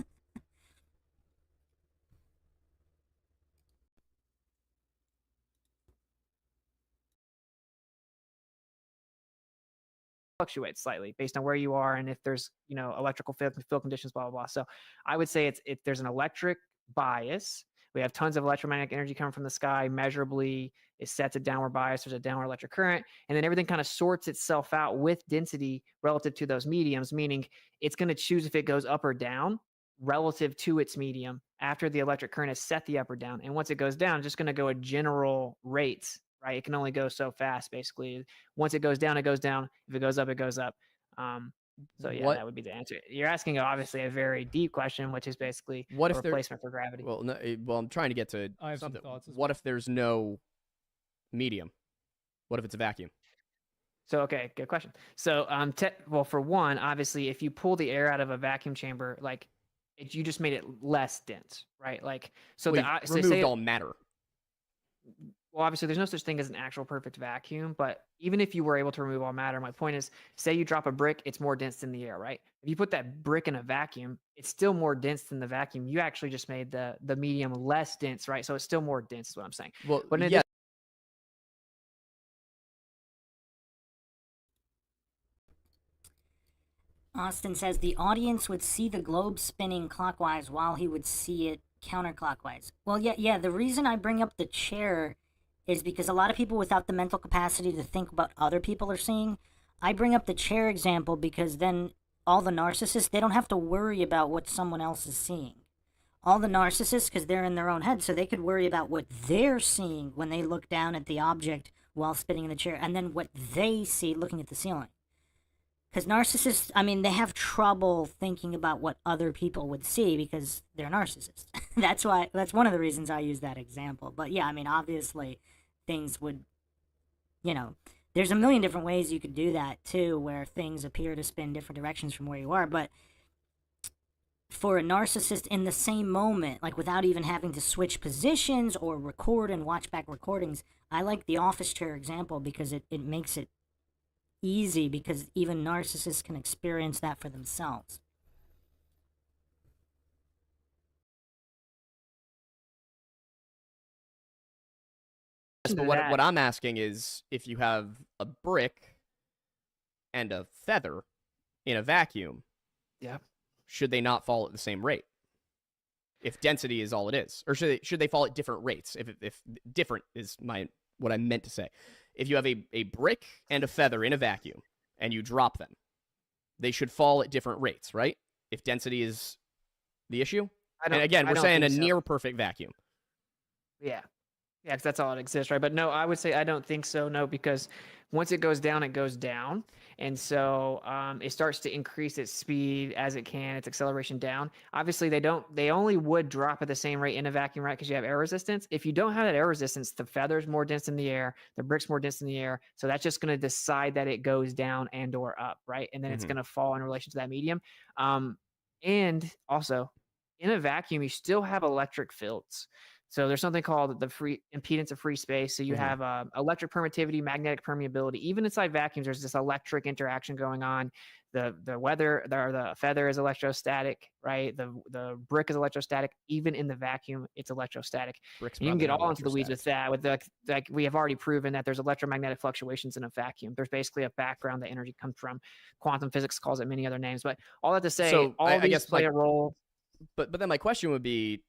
Speaker 4: Fluctuates slightly based on where you are and if there's, electrical field conditions, blah, blah, blah. So I would say it's there's an electric bias. We have tons of electromagnetic energy coming from the sky, measurably. It sets a downward bias. There's a downward electric current. And then everything kind of sorts itself out with density relative to those mediums, meaning it's going to choose if it goes up or down relative to its medium after the electric current has set the up or down. And once it goes down, it's just going to go at general rates, right? It can only go so fast, basically. Once it goes down, it goes down. If it goes up, it goes up. So yeah, that would be the answer. You're asking obviously a very deep question, which is basically
Speaker 3: what
Speaker 4: a
Speaker 3: if
Speaker 4: replacement for gravity.
Speaker 3: Well, no, well, I'm trying to get to
Speaker 2: I have some
Speaker 3: something.
Speaker 2: thoughts as
Speaker 3: What if there's no medium? What if it's a vacuum?
Speaker 4: So, okay, good question. So, well, for one, obviously, if you pull the air out of a vacuum chamber, like you just made it less dense, right? Like, so
Speaker 3: removed all matter.
Speaker 4: Well, obviously, there's no such thing as an actual perfect vacuum, but even if you were able to remove all matter, my point is, say you drop a brick, it's more dense than the air, right? If you put that brick in a vacuum, it's still more dense than the vacuum. You actually just made the medium less dense, right? So it's still more dense is what I'm saying.
Speaker 3: Well,
Speaker 4: but
Speaker 3: yeah,
Speaker 1: Austin says the audience would see the globe spinning clockwise while he would see it counterclockwise. Well, yeah. The reason I bring up the chair is because a lot of people without the mental capacity to think about other people are seeing. I bring up the chair example because then all the narcissists, they don't have to worry about what someone else is seeing. All the narcissists, because they're in their own head, so they could worry about what they're seeing when they look down at the object while spinning in the chair, and then what they see looking at the ceiling. Because narcissists, I mean, they have trouble thinking about what other people would see because they're narcissists. That's one of the reasons I use that example. But yeah, I mean, obviously, things would, there's a million different ways you could do that too, where things appear to spin different directions from where you are. But for a narcissist in the same moment, like without even having to switch positions or record and watch back recordings, I like the office chair example because it makes it easy because even narcissists can experience that for themselves.
Speaker 3: Yes, but what I'm asking is if you have a brick and a feather in a vacuum,
Speaker 4: Yeah.
Speaker 3: should they not fall at the same rate? If density is all it is, or should they fall at different rates? If different is what I meant to say. If you have a brick and a feather in a vacuum and you drop them, they should fall at different rates, right? If density is the issue. And again, we're saying a near perfect vacuum.
Speaker 4: Yeah. Yeah, because that's all it exists, right? But no, I would say I don't think so. No, because once it goes down, and so it starts to increase its speed as it can, its acceleration down. Obviously, they only would drop at the same rate in a vacuum, right? Because you have air resistance. If you don't have that air resistance, the feather's more dense in the air, the brick's more dense in the air, so that's just going to decide that it goes down and or up, right? And then it's going to fall in relation to that medium. And also, in a vacuum, you still have electric fields. So there's something called the free impedance of free space. So you have electric permittivity, magnetic permeability. Even inside vacuums, there's this electric interaction going on. The feather is electrostatic, right? The brick is electrostatic. Even in the vacuum, it's electrostatic. You can get all into the weeds with that. Like we have already proven that there's electromagnetic fluctuations in a vacuum. There's basically a background that energy comes from. Quantum physics calls it many other names. But all that to say,
Speaker 3: So
Speaker 4: all these
Speaker 3: guess
Speaker 4: play a role.
Speaker 3: But then my question would be,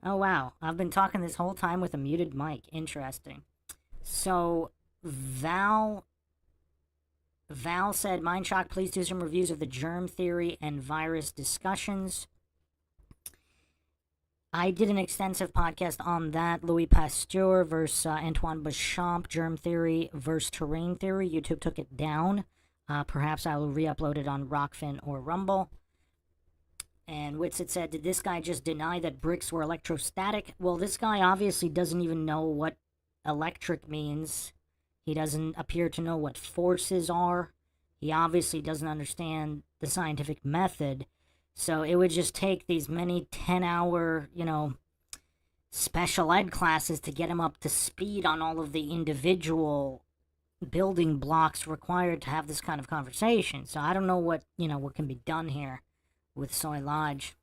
Speaker 1: Oh, wow. I've been talking this whole time with a muted mic. Interesting. So, Val said, MindShock, please do some reviews of the germ theory and virus discussions. I did an extensive podcast on that. Louis Pasteur versus Antoine Béchamp, germ theory versus terrain theory. YouTube took it down. Perhaps I will re-upload it on Rockfin or Rumble. And WITSIT said, did this guy just deny that bricks were electrostatic? Well, this guy obviously doesn't even know what electric means. He doesn't appear to know what forces are. He obviously doesn't understand the scientific method. So it would just take these many 10-hour, special ed classes to get him up to speed on all of the individual building blocks required to have this kind of conversation. So I don't know what can be done here with Soy Lodge.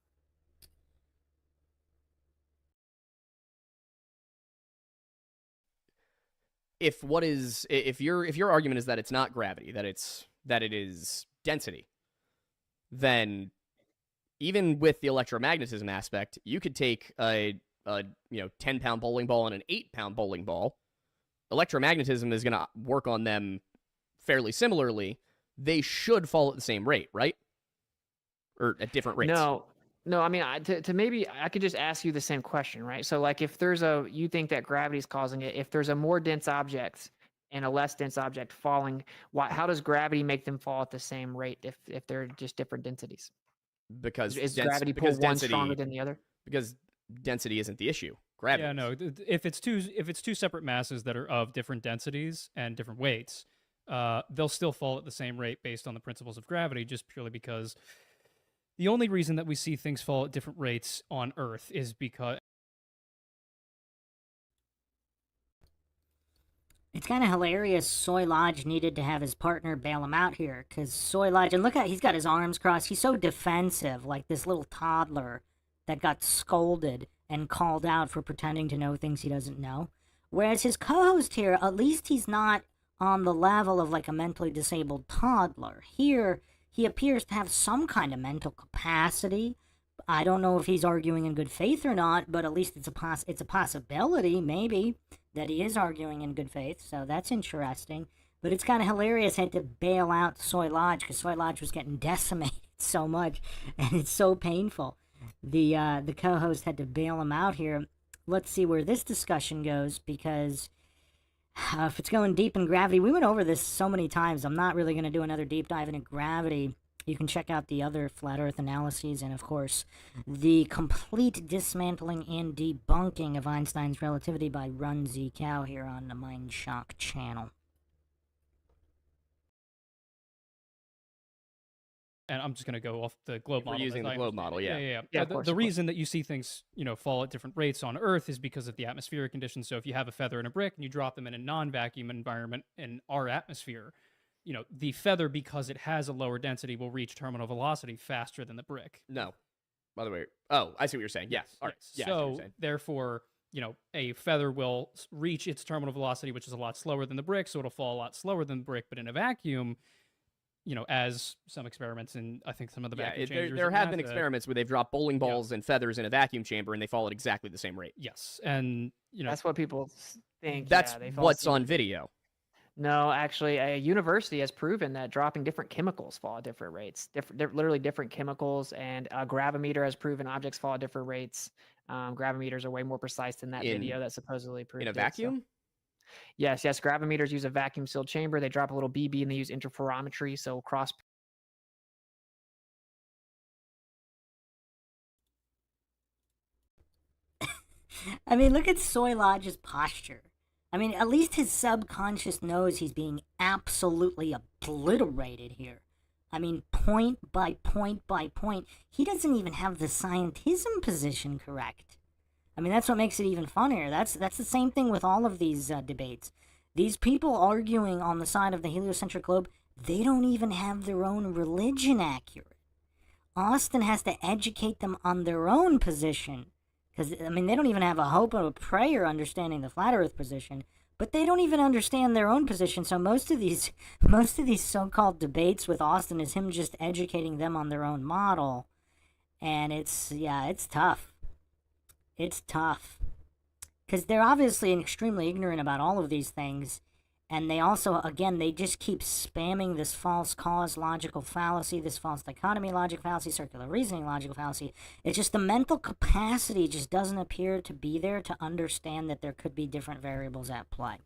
Speaker 3: if your argument is that it's not gravity, that it is density, then even with the electromagnetism aspect, you could take a 10-pound bowling ball and an 8-pound bowling ball. Electromagnetism is going to work on them fairly similarly. They should fall at the same rate, right? Or at different rates.
Speaker 4: No. I mean, to maybe I could just ask you the same question, right? So, like, if you think that gravity is causing it, if there's a more dense object and a less dense object falling, how does gravity make them fall at the same rate if they're just different densities?
Speaker 3: Because
Speaker 4: Is gravity pull one
Speaker 3: density,
Speaker 4: stronger than the other?
Speaker 3: Because density isn't the issue. Gravity.
Speaker 2: Yeah, no. If it's two separate masses that are of different densities and different weights, they'll still fall at the same rate based on the principles of gravity, just purely because the only reason that we see things fall at different rates on Earth is because
Speaker 1: It's kind of hilarious. Soy Lodge needed to have his partner bail him out here, because Soy Lodge, and look at, he's got his arms crossed. He's so defensive, like this little toddler that got scolded and called out for pretending to know things he doesn't know. Whereas his co-host here, at least he's not on the level of like a mentally disabled toddler. Here, he appears to have some kind of mental capacity. I don't know if he's arguing in good faith or not, but at least it's a possibility, maybe, that he is arguing in good faith, so that's interesting. But it's kind of hilarious he had to bail out Soy Lodge, because Soy Lodge was getting decimated so much, and it's so painful. The co-host had to bail him out here. Let's see where this discussion goes, because if it's going deep in gravity, we went over this so many times. I'm not really going to do another deep dive into gravity. You can check out the other flat earth analyses and, of course, the complete dismantling and debunking of Einstein's relativity by Run Z Cow here on the MindShock channel.
Speaker 2: and I'm just going to go off the globe model.
Speaker 3: We're using the globe model, yeah.
Speaker 2: Yeah,
Speaker 4: of course,
Speaker 2: the
Speaker 4: of course.
Speaker 2: reason that you see things, fall at different rates on Earth is because of the atmospheric conditions. So if you have a feather and a brick and you drop them in a non-vacuum environment in our atmosphere, the feather, because it has a lower density, will reach terminal velocity faster than the brick.
Speaker 3: No. By the way, oh, I see what you're saying. Yes. All right. Yeah, I see what you're
Speaker 2: So
Speaker 3: saying.
Speaker 2: therefore, a feather will reach its terminal velocity, which is a lot slower than the brick, so it'll fall a lot slower than the brick. But in a vacuum, as some experiments and I think some of the vacuum chambers,
Speaker 3: there have been experiments where they've dropped bowling balls and feathers in a vacuum chamber, and they fall at exactly the same rate.
Speaker 2: Yes, and
Speaker 4: That's what people think.
Speaker 3: That's
Speaker 4: yeah, they fall
Speaker 3: what's
Speaker 4: asleep.
Speaker 3: on video.
Speaker 4: No, actually, a university has proven that dropping different chemicals fall at different rates. They're literally different chemicals, and a gravimeter has proven objects fall at different rates. Gravimeters are way more precise than that video that supposedly proved
Speaker 3: In a
Speaker 4: it, so-
Speaker 3: vacuum?
Speaker 4: Yes, gravimeters use a vacuum-sealed chamber. They drop a little BB, and they use interferometry, so cross.
Speaker 1: I mean, look at Soy Lodge's posture. I mean, at least his subconscious knows he's being absolutely obliterated here. I mean, point by point by point. He doesn't even have the scientism position correct. I mean, that's what makes it even funnier. That's the same thing with all of these debates. These people arguing on the side of the heliocentric globe, they don't even have their own religion accurate. Austin has to educate them on their own position. Because, I mean, they don't even have a hope or a prayer understanding the flat earth position, but they don't even understand their own position. So most of these so-called debates with Austin is him just educating them on their own model. And it's tough. It's tough. Because they're obviously extremely ignorant about all of these things. And they also, again, they just keep spamming this false cause logical fallacy, this false dichotomy logic fallacy, circular reasoning logical fallacy. It's just the mental capacity just doesn't appear to be there to understand that there could be different variables at play.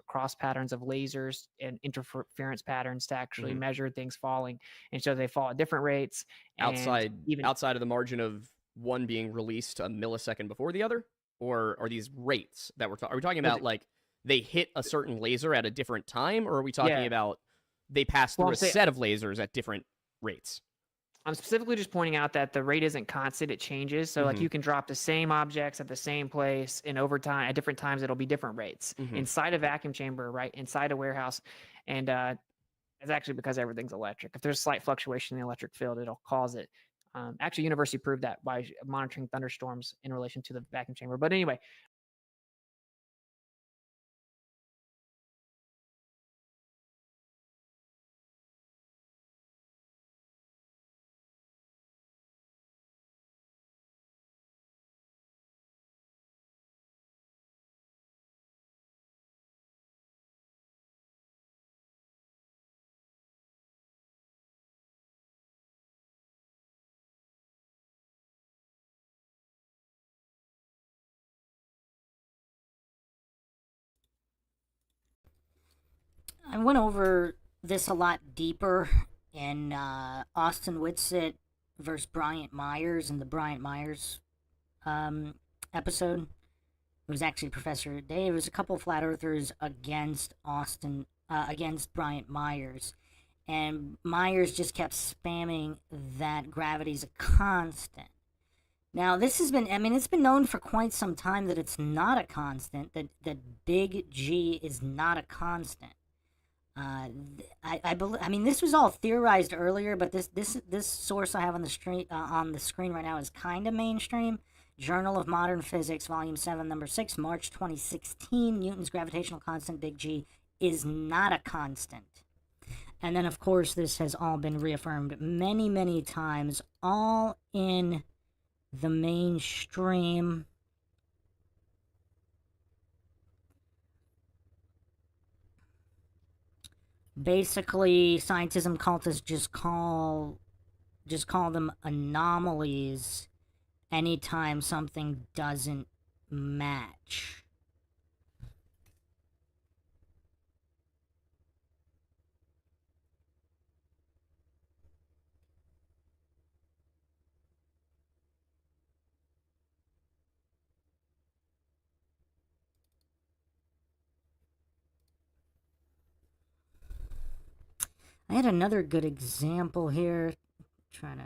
Speaker 4: Cross patterns of lasers and interference patterns to actually
Speaker 3: Mhm.
Speaker 4: measure things falling, and so they fall at different rates. And
Speaker 3: outside of the margin of one being released a millisecond before the other, or are these rates that are we talking about like they hit a certain laser at a different time, or are we talking about they pass through
Speaker 4: Well,
Speaker 3: a set of lasers at different rates?
Speaker 4: I'm specifically just pointing out that the rate isn't constant; it changes. So, like,
Speaker 3: Mhm.
Speaker 4: you can drop the same objects at the same place, and over time, at different times, it'll be different rates
Speaker 3: Mhm.
Speaker 4: inside a vacuum chamber, right inside a warehouse, and it's actually because everything's electric. If there's slight fluctuation in the electric field, it'll cause it. Actually, university proved that by monitoring thunderstorms in relation to the vacuum chamber. But anyway,
Speaker 1: I went over this a lot deeper in Austin Whitsitt versus Bryant Myers in the Bryant Myers episode. It was actually Professor Dave. It was a couple of flat earthers against against Bryant Myers. And Myers just kept spamming that gravity's a constant. Now, this has been, it's been known for quite some time that it's not a constant, that big G is not a constant. I believe. I mean, this was all theorized earlier, but this source I have on the screen right now is kind of mainstream. Journal of Modern Physics, Volume 7, Number 6, March 2016. Newton's gravitational constant, big G, is not a constant. And then, of course, this has all been reaffirmed many, many times, all in the mainstream. Basically, scientism cultists just call them anomalies anytime something doesn't match. I had another good example here. Trying to.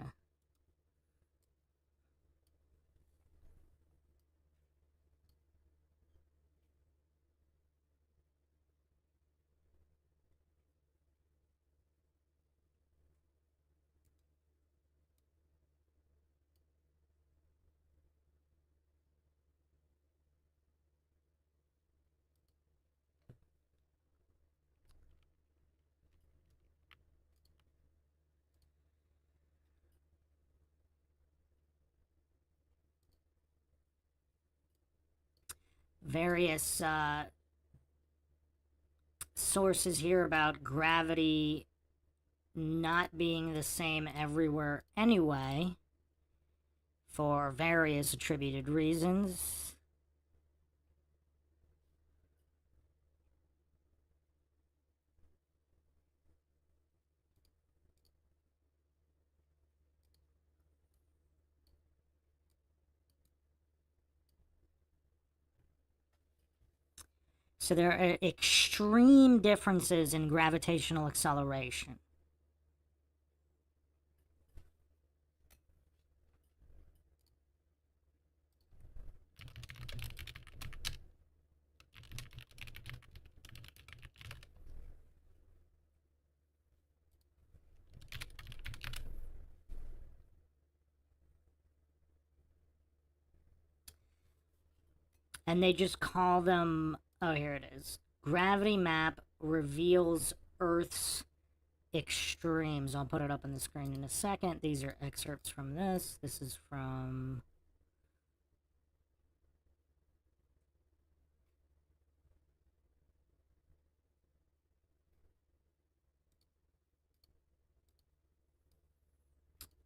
Speaker 1: Various sources here about gravity not being the same everywhere anyway, for various attributed reasons. So there are extreme differences in gravitational acceleration. And they just call them, oh, here it is. Gravity map reveals Earth's extremes. I'll put it up on the screen in a second. These are excerpts from this. This is from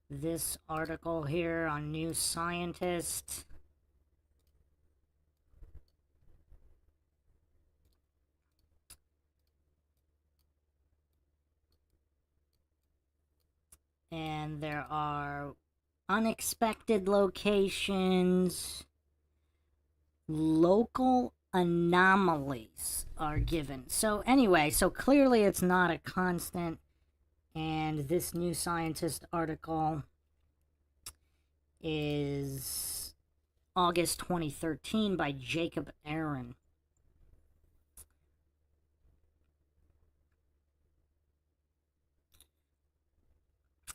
Speaker 1: this article here on New Scientist. And there are unexpected locations, local anomalies are given. So anyway, so clearly it's not a constant, and this New Scientist article is August 2013 by Jacob Aaron.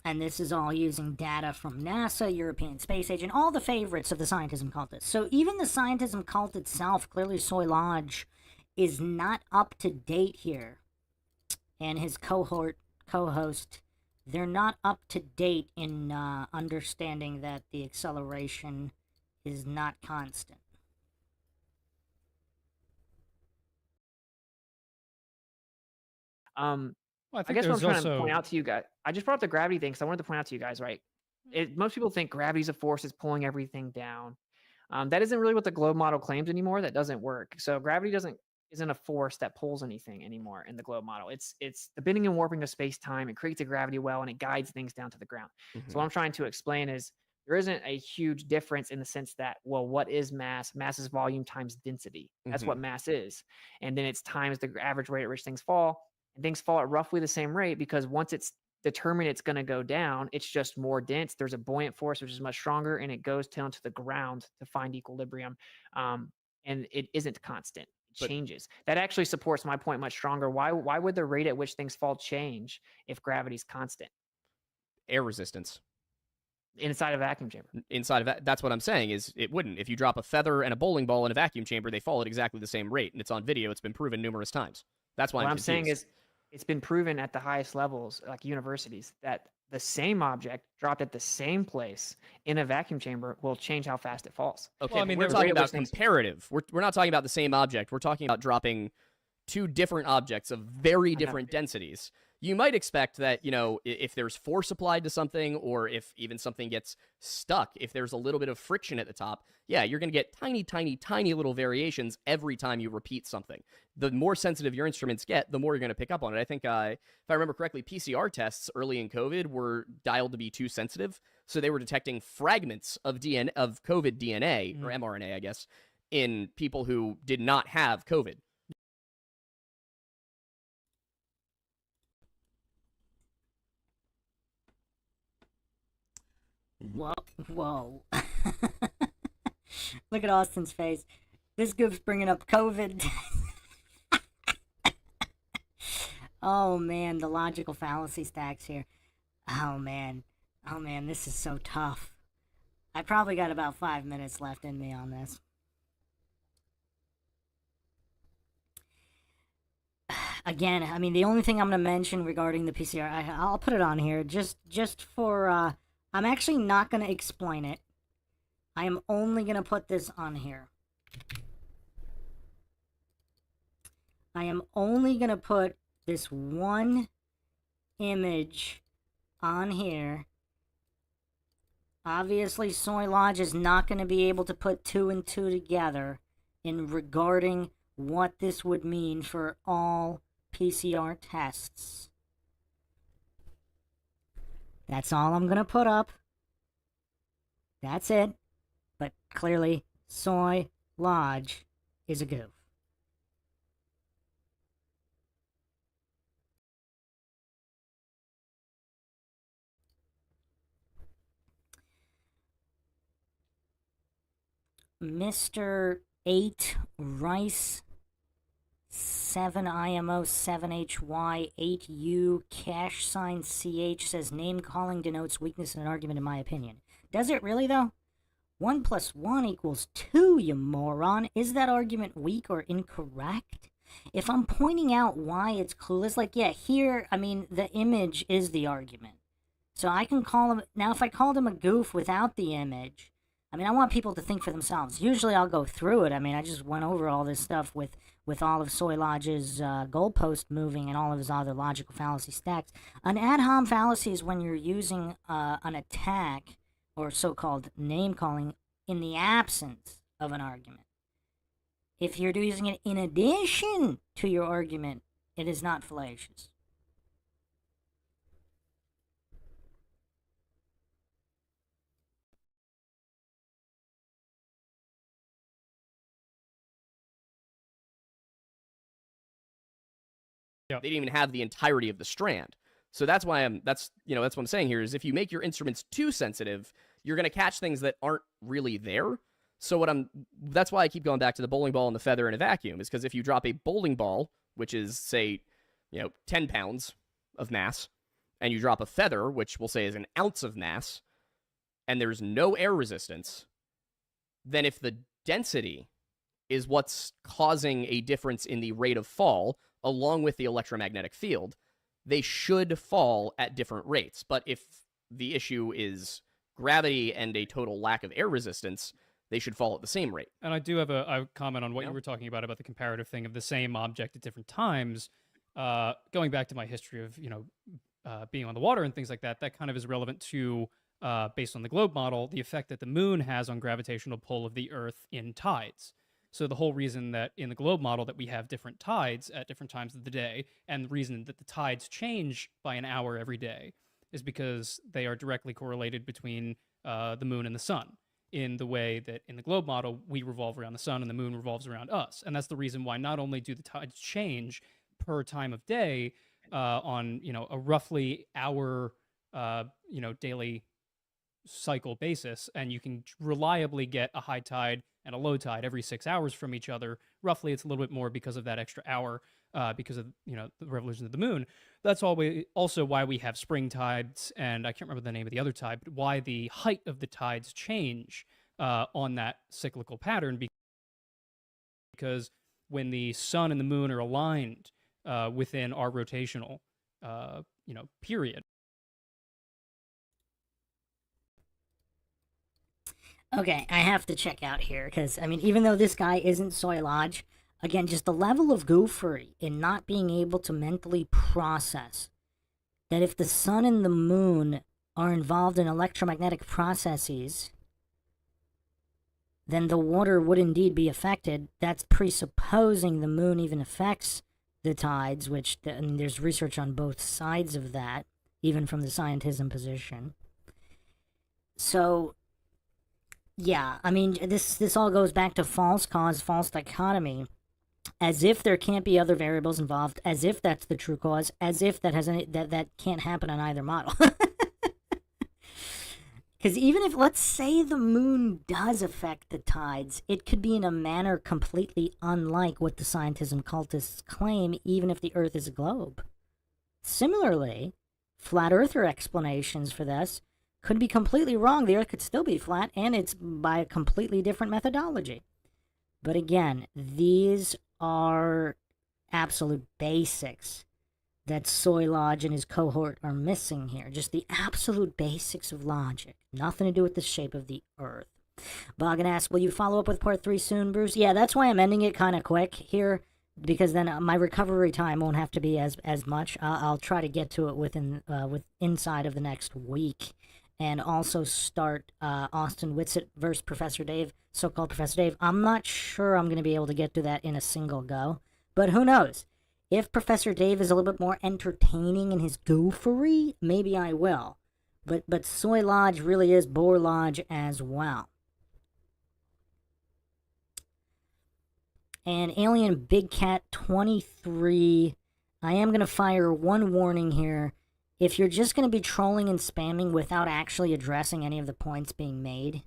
Speaker 1: And this is all using data from NASA, European Space Agency, all the favorites of the scientism cultists. So even the scientism cult itself, clearly Soy Lodge, is not up to date here. And his co-host, they're not up to date in understanding that the acceleration is not constant.
Speaker 2: Well, I
Speaker 4: I
Speaker 2: think
Speaker 4: guess what I'm
Speaker 2: there's
Speaker 4: trying to point
Speaker 2: also
Speaker 4: out to you guys, I just brought up the gravity thing because I wanted to point out to you guys, right? Most people think gravity's a force that's pulling everything down. That isn't really what the globe model claims anymore. That doesn't work. So gravity isn't a force that pulls anything anymore in the globe model. It's the bending and warping of space time. It creates a gravity well and it guides things down to the ground. So what I'm trying to explain is there isn't a huge difference in the sense that, well, what is mass? Mass is volume times density. That's what mass is. And then it's times the average rate at which things fall. And things fall at roughly the same rate because once it's determined it's going to go down, it's just more dense. There's a buoyant force, which is much stronger, and it goes down to the ground to find equilibrium. And it isn't constant. It changes. That actually supports my point much stronger. Why would the rate at which things fall change if gravity's constant?
Speaker 3: Air resistance.
Speaker 4: Inside a vacuum chamber.
Speaker 3: Inside of that's what I'm saying is it wouldn't. If you drop a feather and a bowling ball in a vacuum chamber, they fall at exactly the same rate, and it's on video. It's been proven numerous times. That's why
Speaker 4: what
Speaker 3: I'm
Speaker 4: saying
Speaker 3: confused.
Speaker 4: is it's been proven at the highest levels, like universities, that the same object dropped at the same place in a vacuum chamber will change how fast it falls.
Speaker 3: Okay,
Speaker 2: Well, I mean,
Speaker 3: we're
Speaker 2: there
Speaker 3: talking
Speaker 4: was-
Speaker 3: about comparative. We're not talking about the same object. We're talking about dropping two different objects of very different densities. You might expect that, you know, if there's force applied to something, or if even something gets stuck, if there's a little bit of friction at the top, yeah, you're going to get tiny, tiny, tiny little variations every time you repeat something. The more sensitive your instruments get, the more you're going to pick up on it. I think, if I remember correctly, PCR tests early in COVID were dialed to be too sensitive, so they were detecting fragments of COVID DNA, or mRNA, I guess, in people who did not have COVID.
Speaker 1: Whoa. Look at Austin's face. This goof's bringing up COVID. Oh man, the logical fallacy stacks here. Oh man, this is so tough. I probably got about 5 minutes left in me on this. Again, I mean, the only thing I'm going to mention regarding the PCR, I'll put it on here just for, I'm actually not going to explain it. I am only going to put this on here. I am only going to put this one image on here. Obviously, Soy Lodge is not going to be able to put 2 and 2 together in regarding what this would mean for all PCR tests. That's all I'm going to put up. That's it. But clearly, Soy Lodge is a goof. Mr. 8 Rice 7 IMO 7HY 8U cash sign CH says name calling denotes weakness in an argument in my opinion. Does it really though? 1 + 1 = 2, you moron. Is that argument weak or incorrect? If I'm pointing out why it's clueless, like, yeah, here, I mean, the image is the argument. So I can call him, now if I called him a goof without the image, I mean, I want people to think for themselves. Usually I'll go through it. I mean, I just went over all this stuff with all of Soy Lodge's goalpost moving and all of his other logical fallacy stacks. An ad hom fallacy is when you're using an attack or so-called name calling in the absence of an argument. If you're using it in addition to your argument, it is not fallacious.
Speaker 3: They didn't even have the entirety of the strand. So that's why that's what I'm saying here is if you make your instruments too sensitive, you're going to catch things that aren't really there. So that's why I keep going back to the bowling ball and the feather in a vacuum, is because if you drop a bowling ball, which is say, 10 pounds of mass, and you drop a feather, which we'll say is an ounce of mass, and there's no air resistance, then if the density is what's causing a difference in the rate of fall, along with the electromagnetic field, they should fall at different rates. But if the issue is gravity and a total lack of air resistance, they should fall at the same rate.
Speaker 2: And I do have a comment on what you were talking about the comparative thing of the same object at different times. Going back to my history of, being on the water and things like that, that kind of is relevant to, based on the globe model, the effect that the moon has on gravitational pull of the Earth in tides. So the whole reason that in the globe model that we have different tides at different times of the day, and the reason that the tides change by an hour every day, is because they are directly correlated between the moon and the sun, in the way that in the globe model we revolve around the sun and the moon revolves around us. And that's the reason why not only do the tides change per time of day on a roughly hour daily cycle basis, and you can reliably get a high tide and a low tide every 6 hours from each other. Roughly, it's a little bit more because of that extra hour, because of the revolution of the moon. That's also why we have spring tides, and I can't remember the name of the other tide, but why the height of the tides change on that cyclical pattern, because when the sun and the moon are aligned within our rotational period.
Speaker 1: Okay, I have to check out here, because, even though this guy isn't Soy Lodge, again, just the level of goofery in not being able to mentally process that if the sun and the moon are involved in electromagnetic processes, then the water would indeed be affected. That's presupposing the moon even affects the tides, which, there's research on both sides of that, even from the scientism position. So, yeah, this all goes back to false cause, false dichotomy, as if there can't be other variables involved, as if that's the true cause, as if that has that can't happen on either model. Because even if, let's say, the moon does affect the tides, it could be in a manner completely unlike what the scientism cultists claim, even if the Earth is a globe. Similarly, flat earther explanations for this could be completely wrong. The Earth could still be flat, and it's by a completely different methodology. But again, these are absolute basics that Soy Lodge and his cohort are missing here. Just the absolute basics of logic. Nothing to do with the shape of the Earth. Bogan asks, will you follow up with part 3 soon, Bruce? Yeah, that's why I'm ending it kind of quick here, because then my recovery time won't have to be as much. I'll try to get to it within inside of the next week. And also start Austin WITSIT versus Professor Dave, so-called Professor Dave. I'm not sure I'm going to be able to get to that in a single go, but who knows? If Professor Dave is a little bit more entertaining in his goofery, maybe I will. But Soy Lodge really is Boar Lodge as well. And Alien Big Cat 23, I am going to fire one warning here. If you're just going to be trolling and spamming without actually addressing any of the points being made,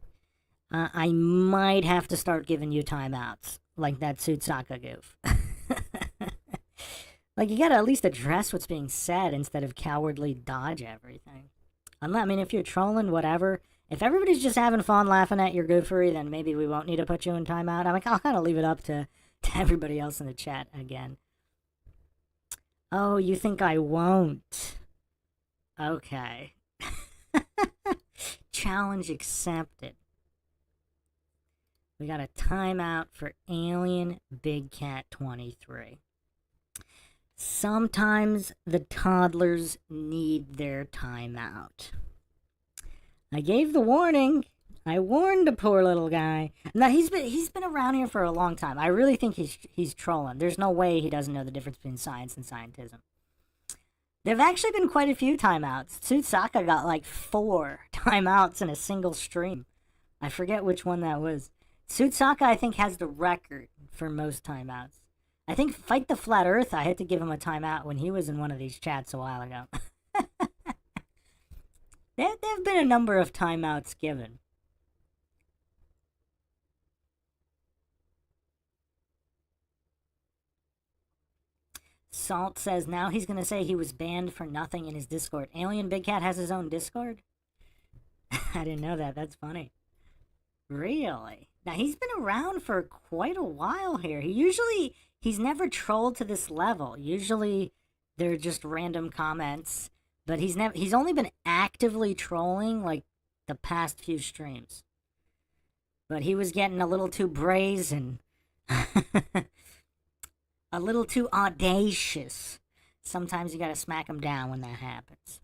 Speaker 1: I might have to start giving you timeouts, like that Tsutsaka goof. Like, you gotta at least address what's being said instead of cowardly dodge everything. If you're trolling, whatever. If everybody's just having fun laughing at your goofery, then maybe we won't need to put you in timeout. I'll kind of leave it up to everybody else in the chat again. Oh, you think I won't? Okay. Challenge accepted. We got a timeout for Alien Big Cat 23. Sometimes the toddlers need their timeout. I gave the warning. I warned the poor little guy. Now he's been around here for a long time. I really think he's trolling. There's no way he doesn't know the difference between science and scientism. There've actually been quite a few timeouts. Tsutsaka got like 4 timeouts in a single stream. I forget which one that was. Tsutsaka, I think, has the record for most timeouts. I think Fight the Flat Earth, I had to give him a timeout when he was in one of these chats a while ago. There have been a number of timeouts given. Salt says now he's going to say he was banned for nothing in his Discord. Alien Big Cat has his own Discord? I didn't know that. That's funny. Really? Now, he's been around for quite a while here. He's never trolled to this level. Usually, they're just random comments. But he's only been actively trolling, like, the past few streams. But he was getting a little too brazen. A little too audacious. Sometimes you gotta smack him down when that happens.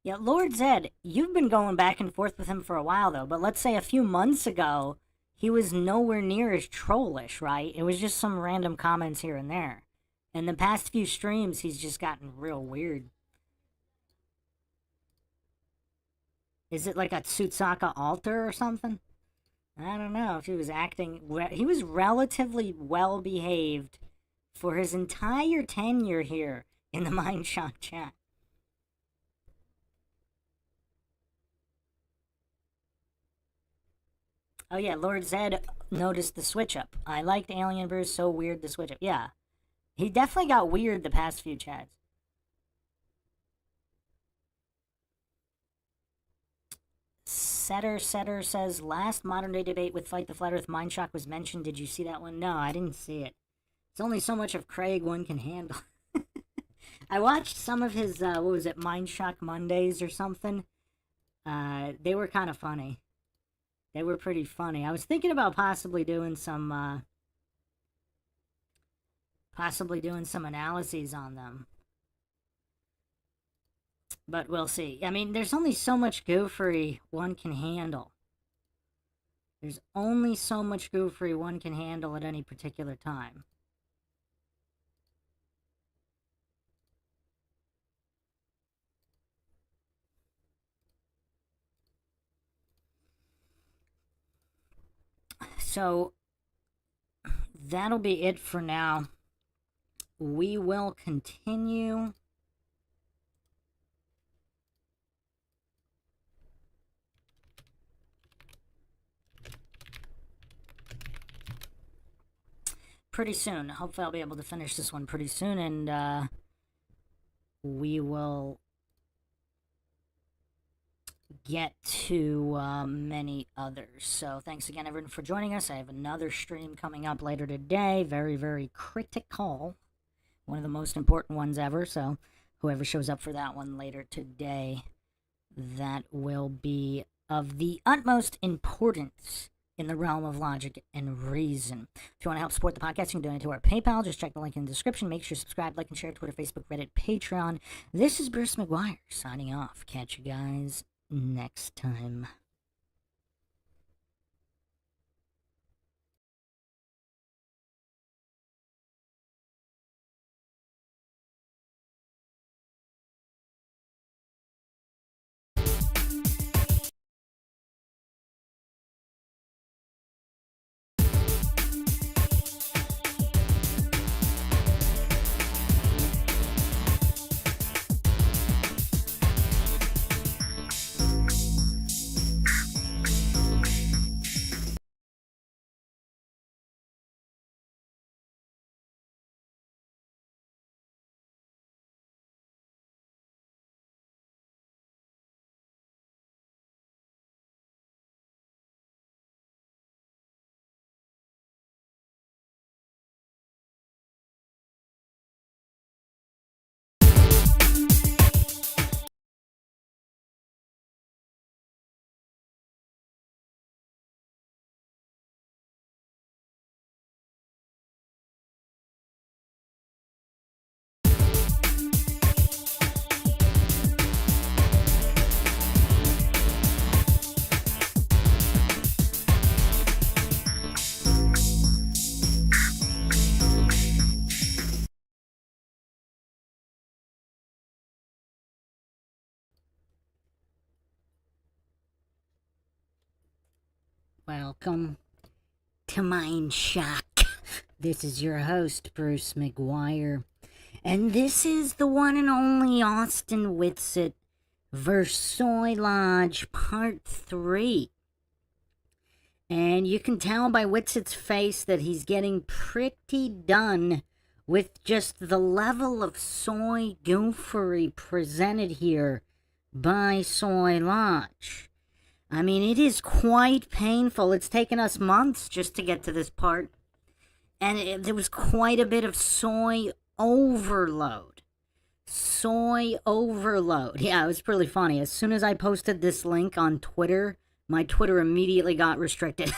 Speaker 1: Yeah, Lord Zed, you've been going back and forth with him for a while, though. But let's say a few months ago, he was nowhere near as trollish, right? It was just some random comments here and there. In the past few streams, he's just gotten real weird. Is it like a Tsutsaka altar or something? I don't know if he was acting... He was relatively well-behaved for his entire tenure here in the MindShock chat. Oh yeah, Lord Zed noticed the switch up. I liked Alien Brews, so weird the switch up. Yeah. He definitely got weird the past few chats. Setter says, last modern day debate with Fight the Flat Earth MindShock was mentioned. Did you see that one? No, I didn't see it. It's only so much of Craig one can handle. I watched some of his, what was it, MindShock Mondays or something. They were kind of funny. They were pretty funny. I was thinking about possibly doing some analyses on them. But we'll see. I mean, there's only so much goofery one can handle. There's only so much goofery one can handle at any particular time. So, that'll be it for now. We will continue. Pretty soon. Hopefully I'll be able to finish this one pretty soon, and we will get to many others. So thanks again, everyone, for joining us. I have another stream coming up later today. Very, very critical. One of the most important ones ever. So whoever shows up for that one later today, that will be of the utmost importance in the realm of logic and reason. If you want to help support the podcast, you can donate to our PayPal. Just check the link in the description. Make sure you subscribe, like, and share Twitter, Facebook, Reddit, Patreon. This is Bruce McGuire signing off. Catch you guys next time. Welcome to MindShock. This is your host, Bruce McGuire. And this is the one and only Austin Witsit versus Soy Lodge Part 3. And you can tell by Witsit's face that he's getting pretty done with just the level of soy goofery presented here by Soy Lodge. I mean, it is quite painful. It's taken us months just to get to this part. And there was quite a bit of soy overload. Soy overload. Yeah, it was pretty funny. As soon as I posted this link on Twitter, my Twitter immediately got restricted.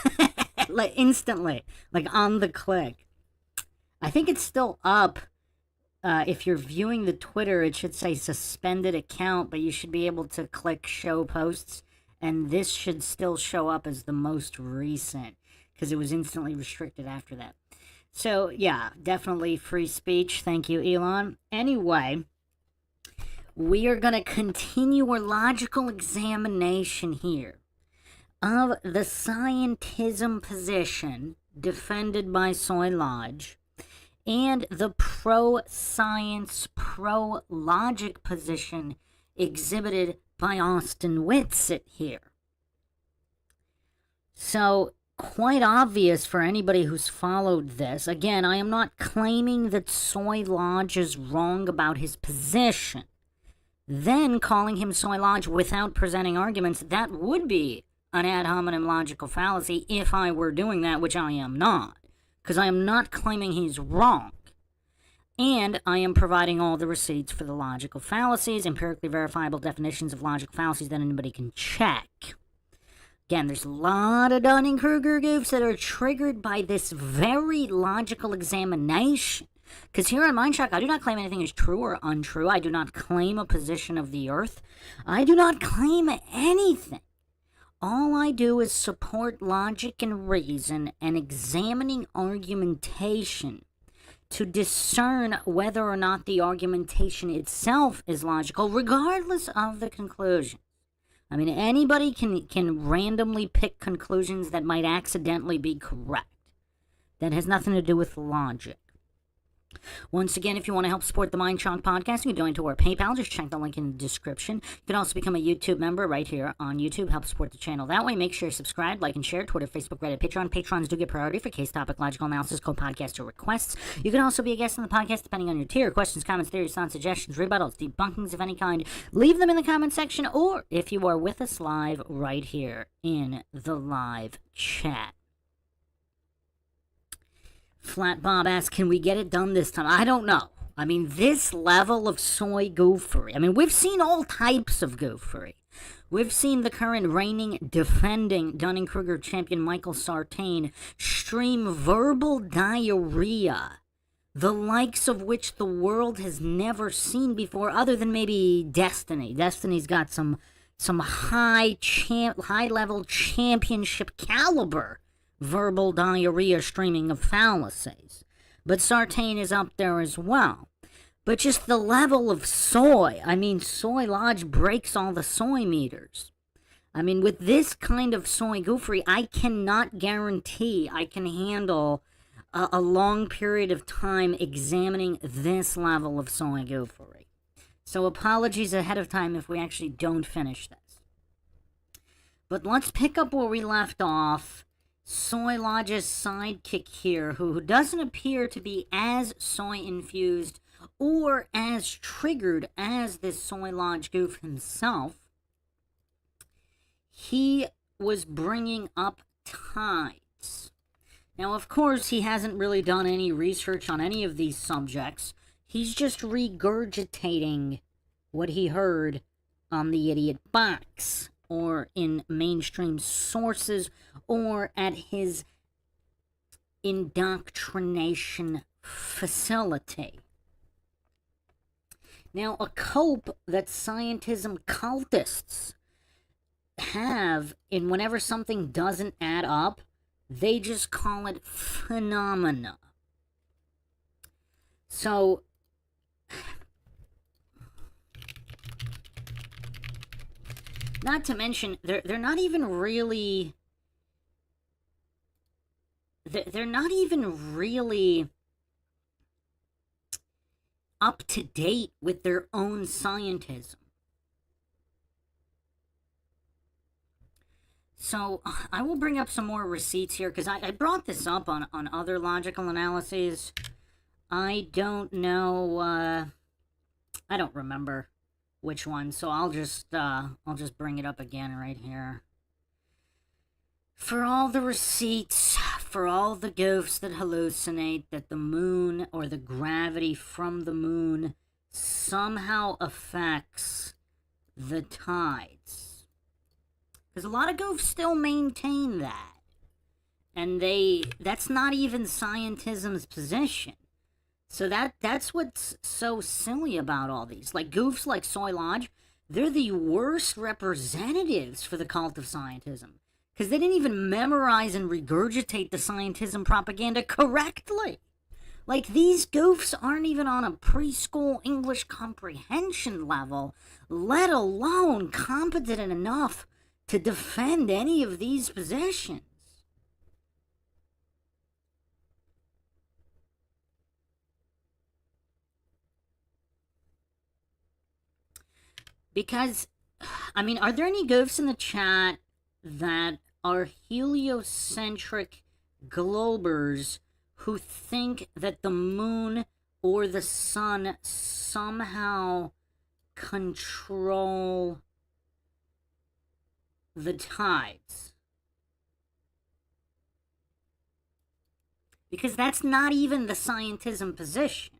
Speaker 1: Like, instantly. Like, on the click. I think it's still up. If you're viewing the Twitter, it should say suspended account, but you should be able to click show posts, and this should still show up as the most recent, because it was instantly restricted after that. So, yeah, definitely free speech. Thank you, Elon. Anyway, we are going to continue our logical examination here of the scientism position defended by Soy Lodge and the pro-science, pro-logic position exhibited by Austin Witsit here. So, quite obvious for anybody who's followed this. Again, I am not claiming that Soy Lodge is wrong about his position. Then calling him Soy Lodge without presenting arguments, that would be an ad hominem logical fallacy if I were doing that, which I am not. Because I am not claiming he's wrong. And I am providing all the receipts for the logical fallacies, empirically verifiable definitions of logical fallacies that anybody can check. Again, there's a lot of Dunning-Kruger goofs that are triggered by this very logical examination. Because here on MINDSHOCK, I do not claim anything is true or untrue. I do not claim a position of the Earth. I do not claim anything. All I do is support logic and reason and examining argumentation to discern whether or not the argumentation itself is logical, regardless of the conclusion. I mean, anybody can randomly pick conclusions that might accidentally be correct. That has nothing to do with logic. Once again, if you want to help support the MINDSHOCK podcast, you can donate to our PayPal. Just check the link in the description. You can also become a YouTube member right here on YouTube. Help support the channel that way. Make sure you're subscribed, like, and share. Twitter, Facebook, Reddit, Patreon. Patrons do get priority for case topic, logical analysis, co-podcaster requests. You can also be a guest on the podcast depending on your tier. Questions, comments, theories, thoughts, suggestions, rebuttals, debunkings of any kind. Leave them in the comment section, or if you are with us live, right here in the live chat. Flat Bob asks, can we get it done this time? I don't know. I mean, this level of soy goofery. I mean, we've seen all types of goofery. We've seen the current reigning, defending Dunning-Kruger champion Michael Sartain stream verbal diarrhea, the likes of which the world has never seen before, other than maybe Destiny. Destiny's got some high-level championship caliber verbal diarrhea streaming of fallacies. But Sartain is up there as well. But just the level of soy. I mean, Soy Lodge breaks all the soy meters. I mean, with this kind of soy goofery, I cannot guarantee I can handle a long period of time examining this level of soy goofery. So apologies ahead of time if we actually don't finish this. But let's pick up where we left off. Soy Lodge's sidekick here, who doesn't appear to be as soy-infused or as triggered as this Soy Lodge goof himself, he was bringing up tides. Now, of course, he hasn't really done any research on any of these subjects. He's just regurgitating what he heard on the Idiot Box, or in mainstream sources, or at his indoctrination facility. Now, a cope that scientism cultists have in whenever something doesn't add up, they just call it phenomena. So, not to mention, they're not even really... They're not even really up to date with their own scientism. So I will bring up some more receipts here, because I brought this up on other logical analyses. I don't know, I don't remember which one, so I'll just bring it up again right here. For all the receipts, for all the goofs that hallucinate that the moon or the gravity from the moon somehow affects the tides. Because a lot of goofs still maintain that. And that's not even scientism's position. So that's what's so silly about all these. Like goofs like Soy Lodge, they're the worst representatives for the cult of scientism. Because they didn't even memorize and regurgitate the scientism propaganda correctly. Like, these goofs aren't even on a preschool English comprehension level, let alone competent enough to defend any of these positions. Because, I mean, are there any goofs in the chat that are heliocentric globers who think that the moon or the sun somehow control the tides? Because that's not even the scientism position.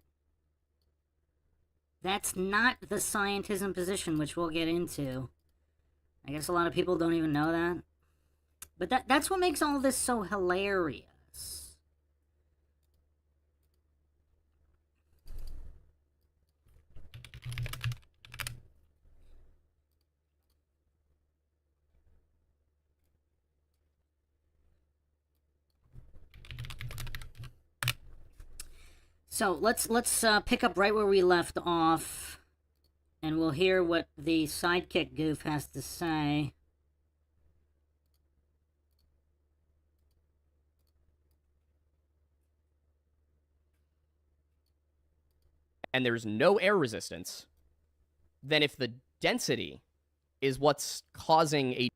Speaker 1: That's not the scientism position, which we'll get into. I guess a lot of people don't even know that. But that's what makes all this so hilarious. So let's pick up right where we left off, and we'll hear what the sidekick goof has to say.
Speaker 3: And there's no air resistance, then if the density is what's causing a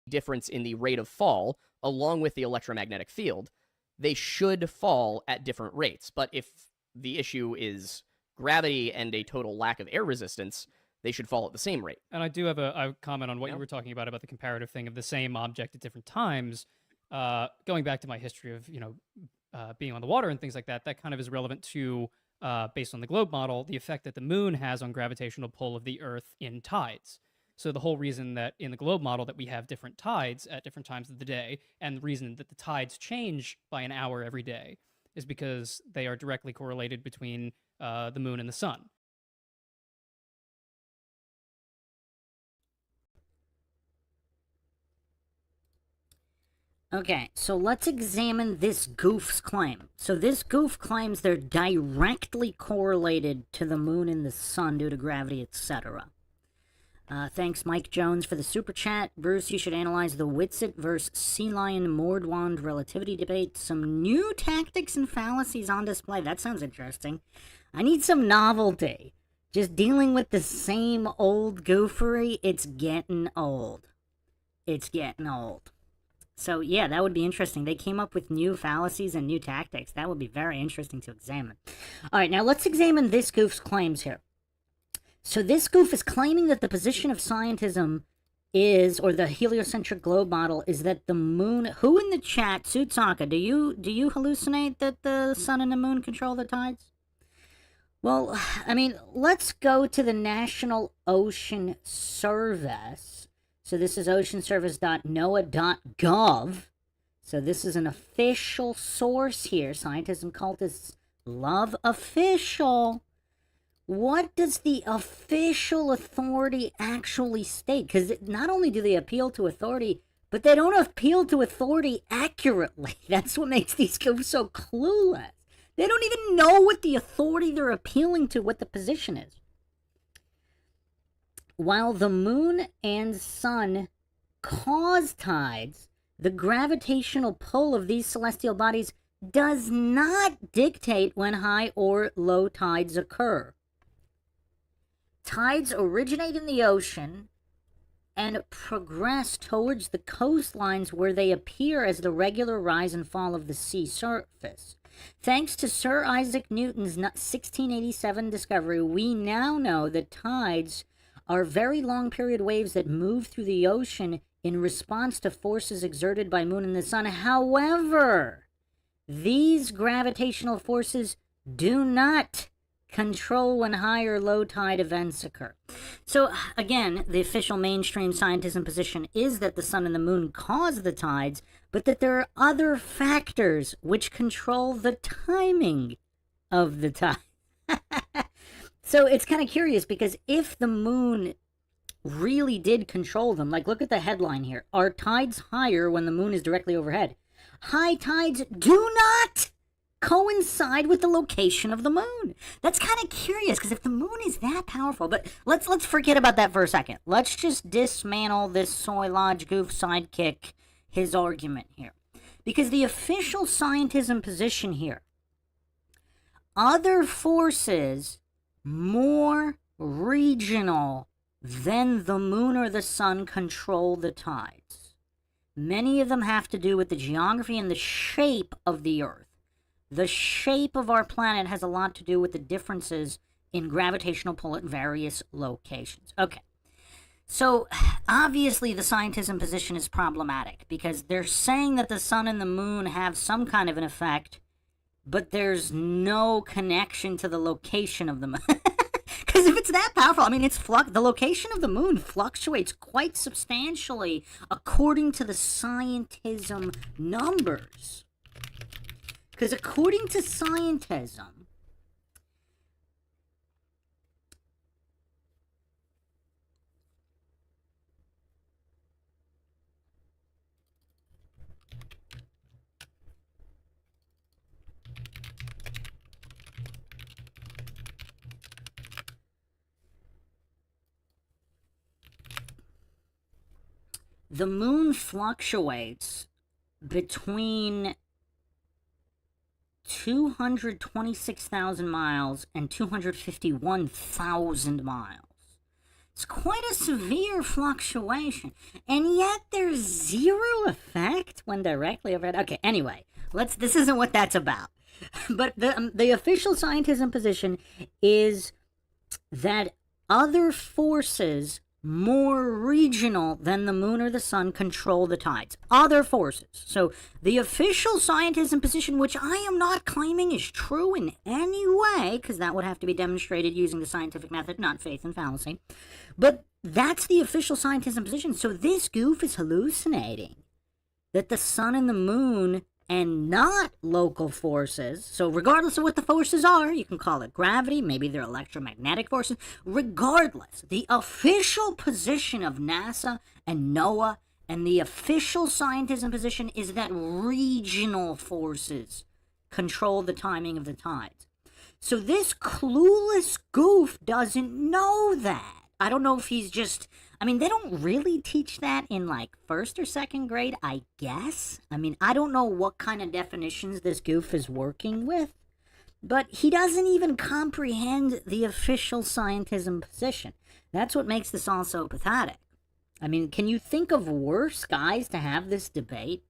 Speaker 3: difference in the rate of fall, along with the electromagnetic field, they should fall at different rates. But if the issue is gravity and a total lack of air resistance, they should fall at the same rate.
Speaker 2: And I do have a comment on what you were talking about the comparative thing of the same object at different times. Going back to my history of, being on the water and things like that, that kind of is relevant to, based on the globe model, the effect that the moon has on gravitational pull of the Earth in tides. So the whole reason that in the globe model that we have different tides at different times of the day, and the reason that the tides change by an hour every day, is because they are directly correlated between the moon and the sun.
Speaker 1: Okay, so let's examine this goof's claim. So this goof claims they're directly correlated to the moon and the sun due to gravity, etc. Thanks, Mike Jones, for the super chat. Bruce, you should analyze the WITSIT versus Sea Lion Mordwand relativity debate. Some new tactics and fallacies on display. That sounds interesting. I need some novelty. Just dealing with the same old goofery, it's getting old. It's getting old. So, yeah, that would be interesting. They came up with new fallacies and new tactics. That would be very interesting to examine. All right, now let's examine this goof's claims here. So this goof is claiming that the position of scientism is, or the heliocentric globe model, is that the moon... Who in the chat, Sutsaka, do you hallucinate that the sun and the moon control the tides? Well, I mean, let's go to the National Ocean Service. So this is oceanservice.noaa.gov. So this is an official source here. Scientism cultists love official. What does the official authority actually state? Because not only do they appeal to authority, but they don't appeal to authority accurately. That's what makes these goofs so clueless. They don't even know what the authority they're appealing to, what the position is. While the moon and sun cause tides, the gravitational pull of these celestial bodies does not dictate when high or low tides occur. Tides originate in the ocean and progress towards the coastlines where they appear as the regular rise and fall of the sea surface. Thanks to Sir Isaac Newton's 1687 discovery, we now know that tides are very long period waves that move through the ocean in response to forces exerted by moon and the sun. However, these gravitational forces do not control when high or low tide events occur. So again, the official mainstream scientism position is that the sun and the moon cause the tides, but that there are other factors which control the timing of the tide. So it's kind of curious, because if the moon really did control them, like look at the headline here, are tides higher when the moon is directly overhead? High tides do not coincide with the location of the moon. That's kind of curious, because if the moon is that powerful, but let's forget about that for a second. Let's just dismantle this soy lodge goof sidekick, his argument here. Because the official scientism position here, other forces more regional than the moon or the sun control the tides. Many of them have to do with the geography and the shape of the Earth. The shape of our planet has a lot to do with the differences in gravitational pull at various locations. Okay, so obviously the scientism position is problematic, because they're saying that the sun and the moon have some kind of an effect, but there's no connection to the location of the moon. Because if it's that powerful, I mean, the location of the moon fluctuates quite substantially according to the scientism numbers. Because according to scientism, the moon fluctuates between 226,000 miles and 251,000 miles. It's quite a severe fluctuation, and yet there's zero effect when directly overhead. Okay, anyway, this isn't what that's about. But the official scientism position is that other forces more regional than the moon or the sun control the tides. Other forces. So the official scientism position, which I am not claiming is true in any way, because that would have to be demonstrated using the scientific method, not faith and fallacy, but that's the official scientism position. So this goof is hallucinating that the sun and the moon and not local forces, so regardless of what the forces are, you can call it gravity, maybe they're electromagnetic forces, regardless, the official position of NASA and NOAA and the official scientism position is that regional forces control the timing of the tides. So this clueless goof doesn't know that. I don't know if he's just, I mean, they don't really teach that in like first or second grade, I guess. I mean, I don't know what kind of definitions this goof is working with, but he doesn't even comprehend the official scientism position. That's what makes this all so pathetic. I mean, can you think of worse guys to have this debate?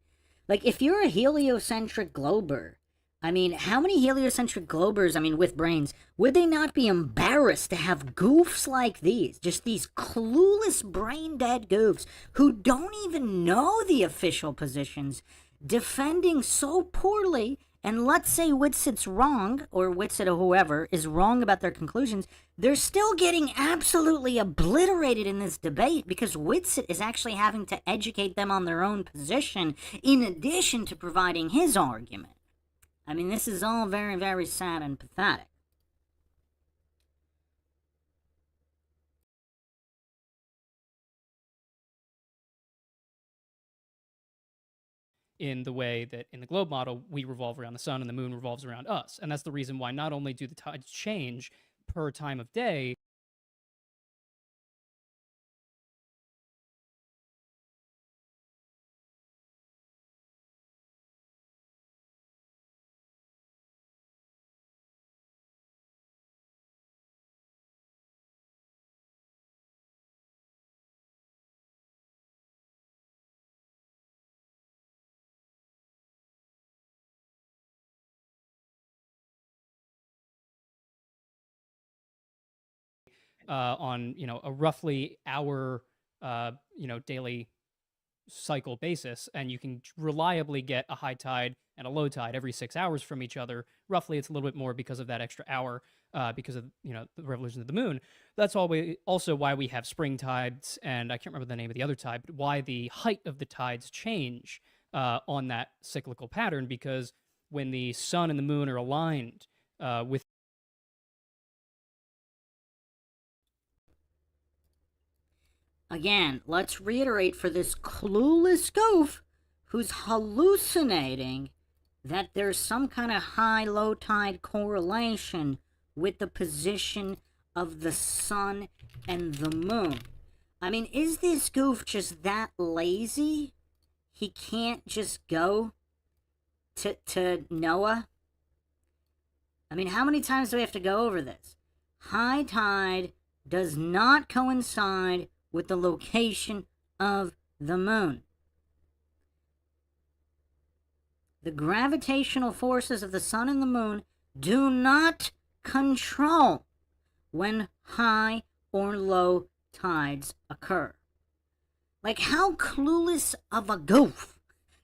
Speaker 1: Like, if you're a heliocentric glober, I mean, how many heliocentric globers, I mean, with brains, would they not be embarrassed to have goofs like these? Just these clueless, brain-dead goofs who don't even know the official positions, defending so poorly, and let's say WITSIT's wrong, or WITSIT or whoever is wrong about their conclusions, they're still getting absolutely obliterated in this debate because WITSIT is actually having to educate them on their own position in addition to providing his argument. I mean, this is all very, very sad and pathetic.
Speaker 2: In the way that in the globe model, we revolve around the sun and the moon revolves around us. And that's the reason why not only do the tides change per time of day, on a roughly hour daily cycle basis, and you can reliably get a high tide and a low tide every 6 hours from each other. Roughly, it's a little bit more because of that extra hour, because of the revolution of the moon. That's also why we have spring tides, and I can't remember the name of the other tide, but why the height of the tides change on that cyclical pattern, because when the sun and the moon are aligned with
Speaker 1: Again, let's reiterate for this clueless goof who's hallucinating that there's some kind of high-low tide correlation with the position of the sun and the moon. I mean, is this goof just that lazy? He can't just go to Noah? I mean, how many times do we have to go over this? High tide does not coincide with the location of the moon. The gravitational forces of the sun and the moon do not control when high or low tides occur. Like, how clueless of a goof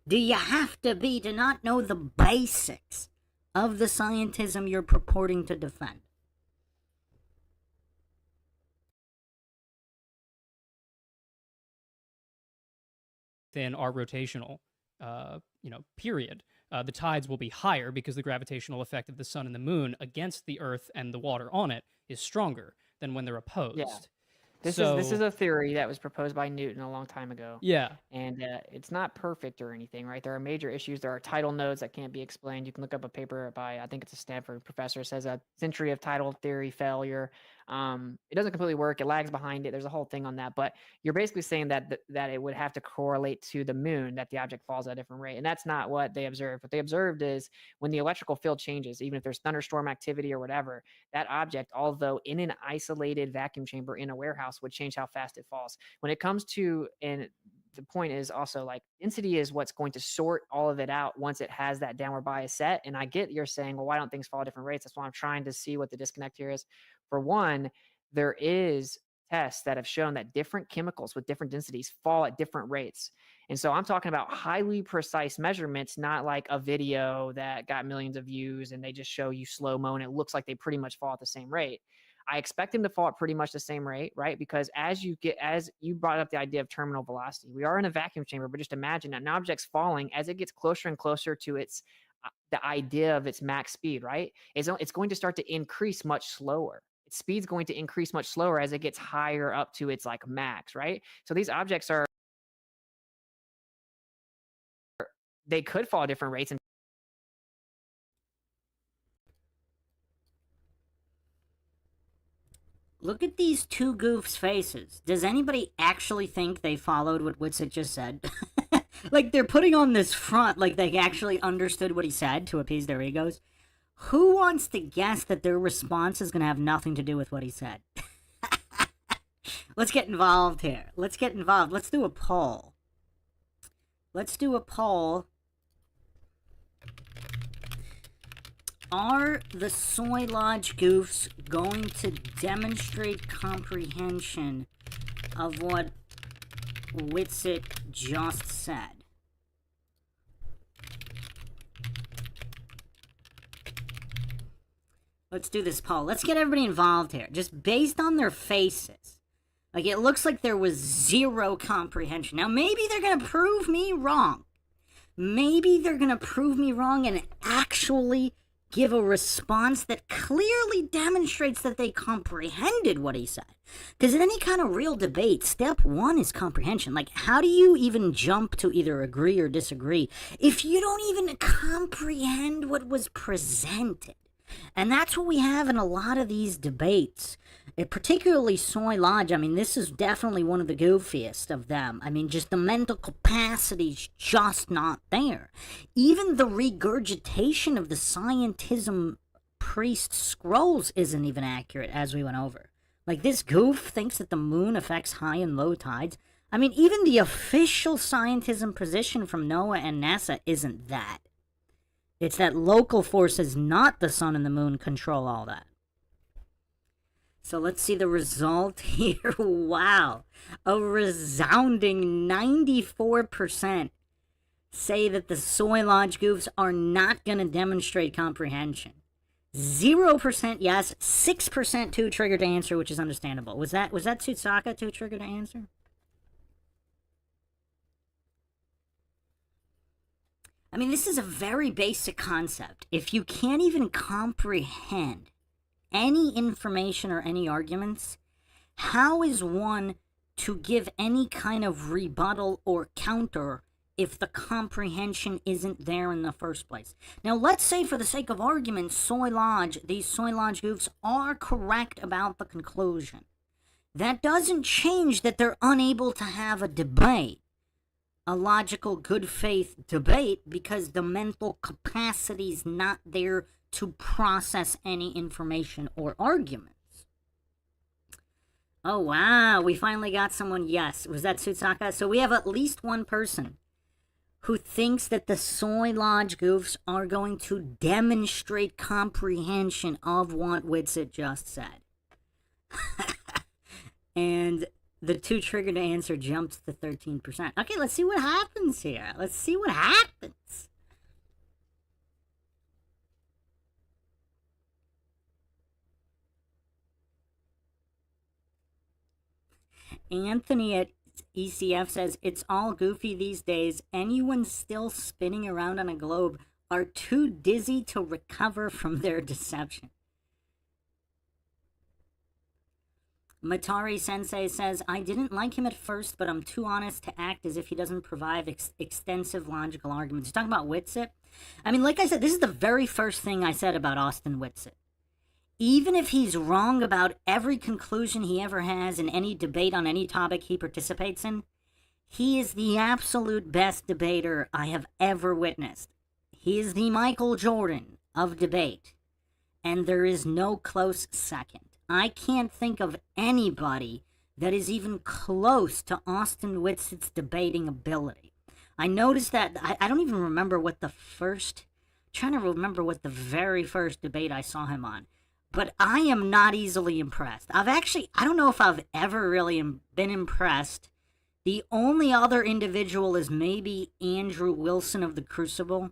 Speaker 1: do you have to be to not know the basics of the scientism you're purporting to defend?
Speaker 2: within our rotational period, the tides will be higher because the gravitational effect of the sun and the moon against the earth and the water on it is stronger than when they're opposed.
Speaker 4: Yeah. This is a theory that was proposed by Newton a long time ago.
Speaker 2: Yeah.
Speaker 4: And it's not perfect or anything, right? There are major issues. There are tidal nodes that can't be explained. You can look up a paper by, I think it's a Stanford professor, says a century of tidal theory failure. It doesn't completely work. It lags behind it. There's a whole thing on that. But you're basically saying that it would have to correlate to the moon, that the object falls at a different rate. And that's not what they observed. What they observed is when the electrical field changes, even if there's thunderstorm activity or whatever, that object, although in an isolated vacuum chamber in a warehouse, would change how fast it falls. When it comes to, and the point is also, like, density is what's going to sort all of it out once it has that downward bias set. And I get you're saying, well, why don't things fall at different rates? That's why I'm trying to see what the disconnect here is. For one, there is tests that have shown that different chemicals with different densities fall at different rates. And so I'm talking about highly precise measurements, not like a video that got millions of views and they just show you slow-mo and it looks like they pretty much fall at the same rate. I expect them to fall at pretty much the same rate, right? Because as you brought up the idea of terminal velocity, we are in a vacuum chamber, but just imagine an object's falling as it gets closer and closer to its the idea of its max speed, right? It's going to start to increase much slower. Its speed's going to increase much slower as it gets higher up to its like max, right? So these objects they could fall at different rates. And
Speaker 1: look at these two goofs' faces. Does anybody actually think they followed what WITSIT just said? Like, they're putting on this front like they actually understood what he said to appease their egos. Who wants to guess that their response is going to have nothing to do with what he said? Let's get involved here. Let's get involved. Let's do a poll. Let's do a poll. Are the Soy Lodge goofs going to demonstrate comprehension of what WITSIT just said? Let's do this poll. Let's get everybody involved here. Just based on their faces. Like, it looks like there was zero comprehension. Now, maybe they're going to prove me wrong. Maybe they're going to prove me wrong and actually give a response that clearly demonstrates that they comprehended what he said. Because in any kind of real debate, step one is comprehension. Like, how do you even jump to either agree or disagree if you don't even comprehend what was presented? And that's what we have in a lot of these debates, particularly Soy Lodge. I mean, this is definitely one of the goofiest of them. I mean, just the mental capacity's just not there. Even the regurgitation of the scientism priest scrolls isn't even accurate, as we went over. Like, this goof thinks that the moon affects high and low tides. I mean, even the official scientism position from NOAA and NASA isn't that. It's that local forces, not the sun and the moon, control all that. So let's see the result here. Wow. A resounding 94% say that the soy lodge goofs are not going to demonstrate comprehension. 0% yes, 6% too triggered to answer, which is understandable. Was that Tsutsaka too triggered to answer? I mean, this is a very basic concept. If you can't even comprehend any information or any arguments, how is one to give any kind of rebuttal or counter if the comprehension isn't there in the first place? Now, let's say for the sake of argument, these soy lodge goofs are correct about the conclusion. That doesn't change that they're unable to have a debate, a logical good faith debate, because the mental capacity's not there to process any information or arguments. Oh wow, we finally got someone. Yes, was that Tsutsaka? So we have at least one person who thinks that the soy lodge goofs are going to demonstrate comprehension of what WITSIT just said. And the too triggered to answer jumps to 13%. Okay, let's see what happens here. Let's see what happens. Anthony at ECF says, it's all goofy these days. Anyone still spinning around on a globe are too dizzy to recover from their deception. Matari Sensei says, I didn't like him at first, but I'm too honest to act as if he doesn't provide extensive logical arguments. You're talking about WITSIT? I mean, like I said, this is the very first thing I said about Austin WITSIT. Even if he's wrong about every conclusion he ever has in any debate on any topic he participates in, he is the absolute best debater I have ever witnessed. He is the Michael Jordan of debate, and there is no close second. I can't think of anybody that is even close to Austin WITSIT's debating ability. I noticed that, I don't even remember what the very first debate I saw him on. But I am not easily impressed. I don't know if I've ever really been impressed. The only other individual is maybe Andrew Wilson of the Crucible.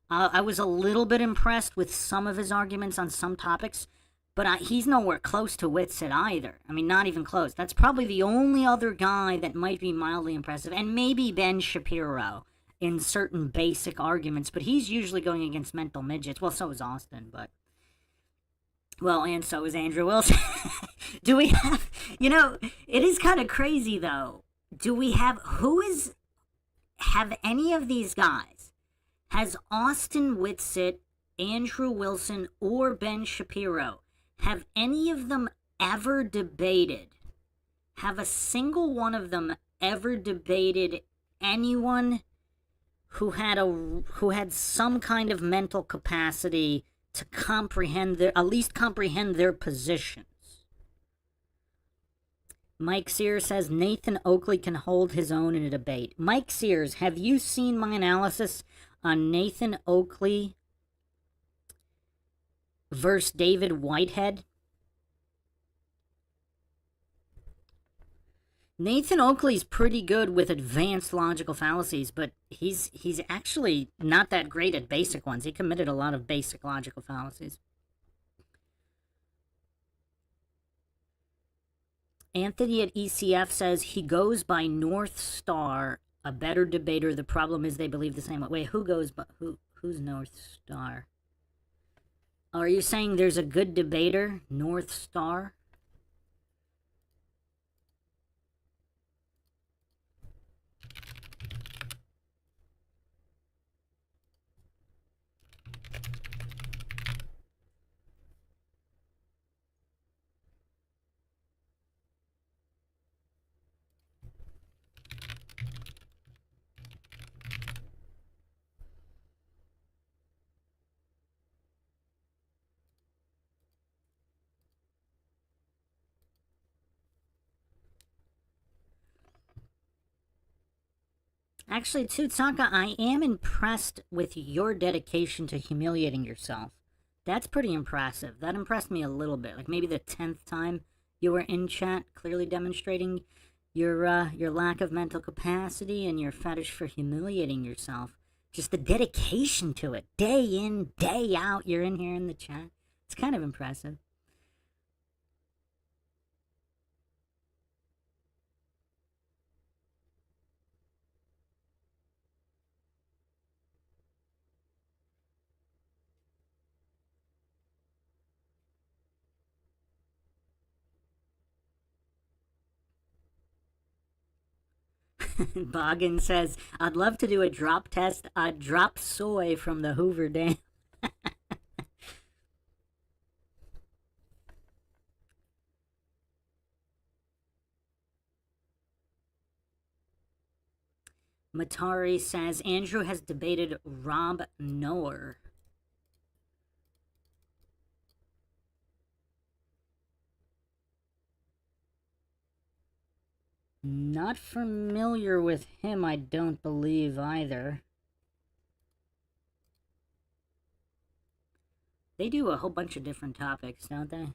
Speaker 1: I was a little bit impressed with some of his arguments on some topics, but he's nowhere close to WITSIT either. I mean, not even close. That's probably the only other guy that might be mildly impressive, and maybe Ben Shapiro in certain basic arguments, but he's usually going against mental midgets. Well, so is Austin, but... Well, and so is Andrew Wilson. Do we have, it is kind of crazy though. Do we have, have any of these guys, has Austin WITSIT, Andrew Wilson, or Ben Shapiro, have any of them ever debated, have a single one of them ever debated anyone who had some kind of mental capacity to at least comprehend their positions? Mike Sears says Nathan Oakley can hold his own in a debate. Mike Sears, have you seen my analysis on Nathan Oakley versus David Whitehead? Nathan Oakley's pretty good with advanced logical fallacies, but he's actually not that great at basic ones. He committed a lot of basic logical fallacies. Anthony at ECF says he goes by North Star, a better debater. The problem is they believe the same way. Wait, who's North Star? Are you saying there's a good debater, North Star? Actually, Tsutsaka, I am impressed with your dedication to humiliating yourself. That's pretty impressive. That impressed me a little bit. Like maybe the 10th time You were in chat, clearly demonstrating your lack of mental capacity and your fetish for humiliating yourself. Just the dedication to it, day in, day out. You're in here in the chat. It's kind of impressive. Boggin says, I'd love to do a drop test. I'd drop soy from the Hoover Dam. Matari says, Andrew has debated Rob Noer. Not familiar with him, I don't believe either. They do a whole bunch of different topics, don't they?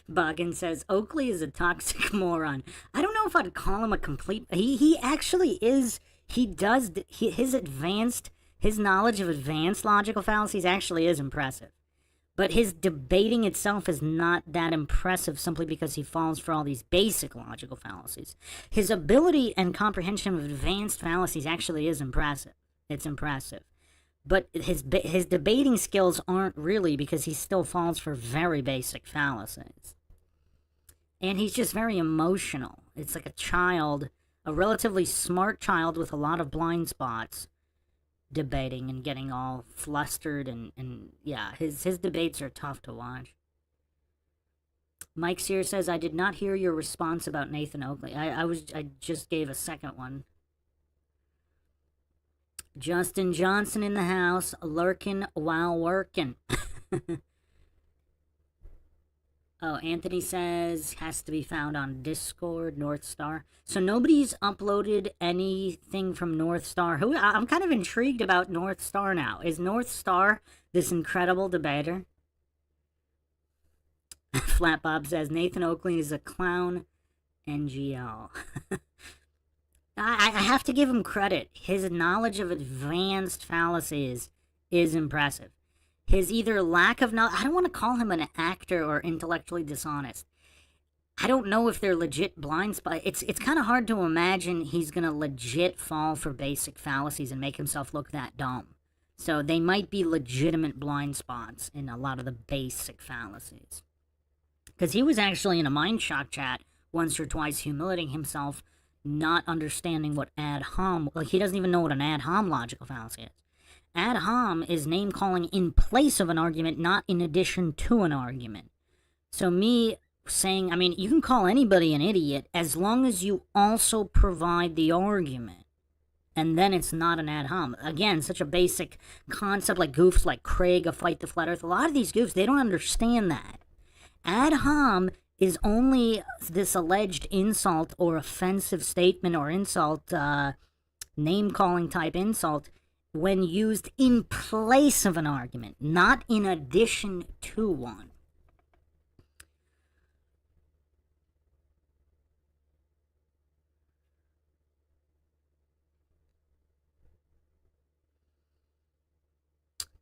Speaker 1: Boggin says, Oakley is a toxic moron. I don't know if I'd call him a complete... He actually is... His knowledge of advanced logical fallacies actually is impressive. But his debating itself is not that impressive simply because he falls for all these basic logical fallacies. His ability and comprehension of advanced fallacies actually is impressive. It's impressive. But his debating skills aren't really, because he still falls for very basic fallacies. And he's just very emotional. It's like a child, a relatively smart child with a lot of blind spots, debating and getting all flustered, and yeah, his debates are tough to watch. Mike Sear says, I did not hear your response about Nathan Oakley. I just gave a second one. Justin Johnson in the house, lurking while working. Oh, Anthony says, has to be found on Discord, North Star. So nobody's uploaded anything from North Star. I'm kind of intrigued about North Star now. Is North Star this incredible debater? Flat Bob says, Nathan Oakley is a clown NGL. I have to give him credit. His knowledge of advanced fallacies is impressive. His either lack of knowledge... I don't want to call him an actor or intellectually dishonest. I don't know if they're legit blind spots. It's kind of hard to imagine he's going to legit fall for basic fallacies and make himself look that dumb. So they might be legitimate blind spots in a lot of the basic fallacies. Because he was actually in a MINDSHOCK chat once or twice humiliating himself, not understanding what ad hom... Like, he doesn't even know what an ad hom logical fallacy is. Ad hom is name-calling in place of an argument, not in addition to an argument. So me saying, I mean, you can call anybody an idiot as long as you also provide the argument. And then it's not an ad hom. Again, such a basic concept like goofs like Craig of Fight the Flat Earth. A lot of these goofs, they don't understand that. Ad hom is only this alleged insult or offensive statement or insult, name-calling type insult, when used in place of an argument, not in addition to one.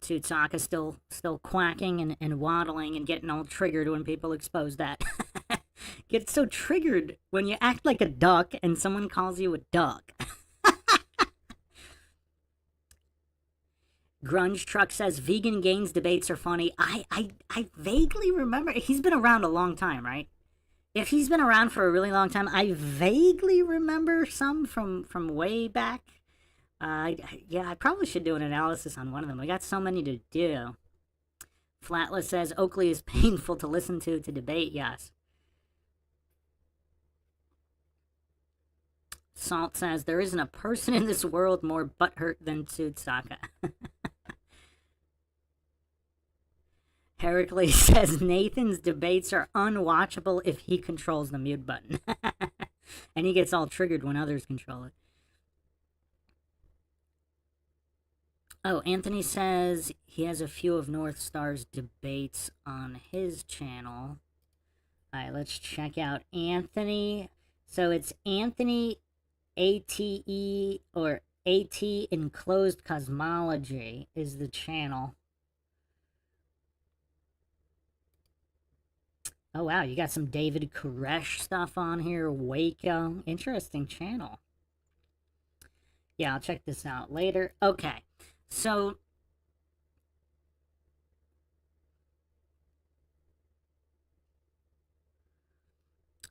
Speaker 1: Tsutsaka still quacking and waddling and getting all triggered when people expose that. Get so triggered when you act like a duck and someone calls you a duck. Grunge Truck says, Vegan Gains debates are funny. I vaguely remember. He's been around a long time, right? If he's been around for a really long time, I vaguely remember some from way back. Yeah, I probably should do an analysis on one of them. We got so many to do. Flatless says, Oakley is painful to listen to debate. Yes. Salt says, there isn't a person in this world more butthurt than Tsutsaka. Heracles says, Nathan's debates are unwatchable if he controls the mute button. And he gets all triggered when others control it. Oh, Anthony says he has a few of North Star's debates on his channel. All right, let's check out Anthony. So it's Anthony ATE or AT Enclosed Cosmology is the channel. Oh, wow, you got some David Koresh stuff on here. Waco. Interesting channel. Yeah, I'll check this out later. Okay, so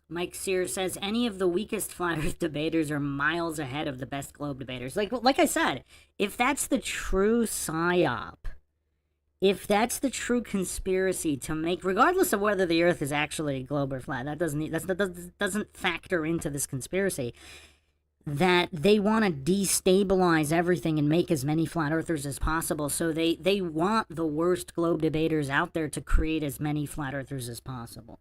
Speaker 1: Mike Sears says any of the weakest flat Earth debaters are miles ahead of the best globe debaters. Like I said, if that's the true psyop, if that's the true conspiracy to make, regardless of whether the Earth is actually a globe or flat, that doesn't factor into this conspiracy, that they want to destabilize everything and make as many flat earthers as possible. So they want the worst globe debaters out there to create as many flat earthers as possible.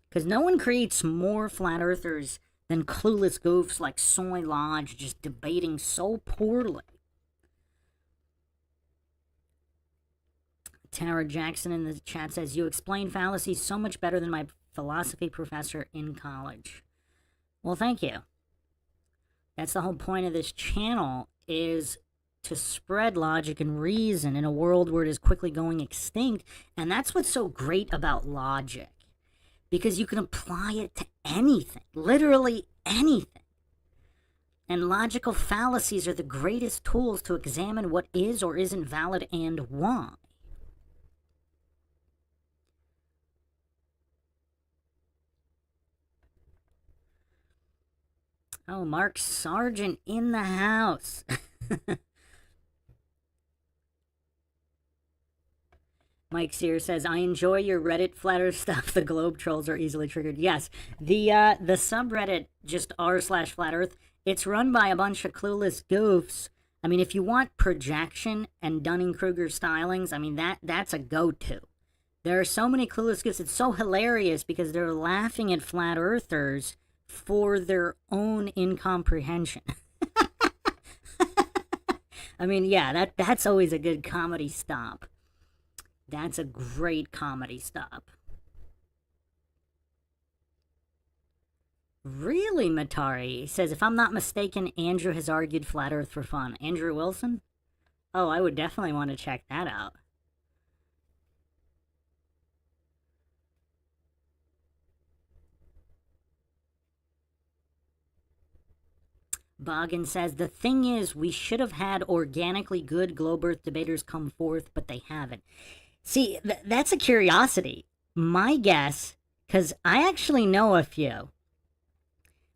Speaker 1: Because no one creates more flat earthers than clueless goofs like Soy Lodge just debating so poorly. Tara Jackson in the chat says, you explain fallacies so much better than my philosophy professor in college. Well, thank you. That's the whole point of this channel, is to spread logic and reason in a world where it is quickly going extinct. And that's what's so great about logic. Because you can apply it to anything, literally anything. And logical fallacies are the greatest tools to examine what is or isn't valid and why. Oh, Mark Sargent in the house. Mike Sear says, I enjoy your Reddit flat earth stuff. The globe trolls are easily triggered. Yes, the subreddit, just r/flat earth, it's run by a bunch of clueless goofs. I mean, if you want projection and Dunning-Kruger stylings, I mean, that's a go-to. There are so many clueless goofs. It's so hilarious because they're laughing at flat earthers for their own incomprehension. I mean, yeah, that's always a good comedy stop. That's a great comedy stop. Really, Matari? He says, if I'm not mistaken, Andrew has argued flat earth for fun. Andrew Wilson? Oh, I would definitely want to check that out. Boggin says, the thing is, we should have had organically good globe earth debaters come forth, but they haven't. See, that's a curiosity. My guess, because I actually know a few,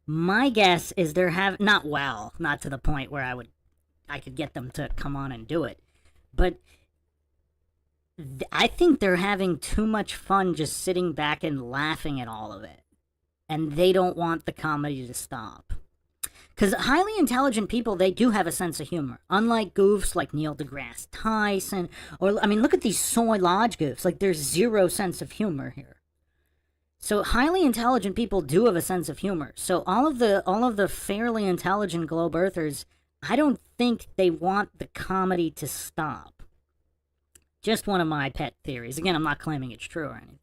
Speaker 1: my guess is not to the point where I could get them to come on and do it, but I think they're having too much fun just sitting back and laughing at all of it, and they don't want the comedy to stop. Because highly intelligent people, they do have a sense of humor. Unlike goofs like Neil deGrasse Tyson, or, I mean, look at these Soy Lodge goofs. Like, there's zero sense of humor here. So highly intelligent people do have a sense of humor. So all of the fairly intelligent globe earthers, I don't think they want the comedy to stop. Just one of my pet theories. Again, I'm not claiming it's true or anything.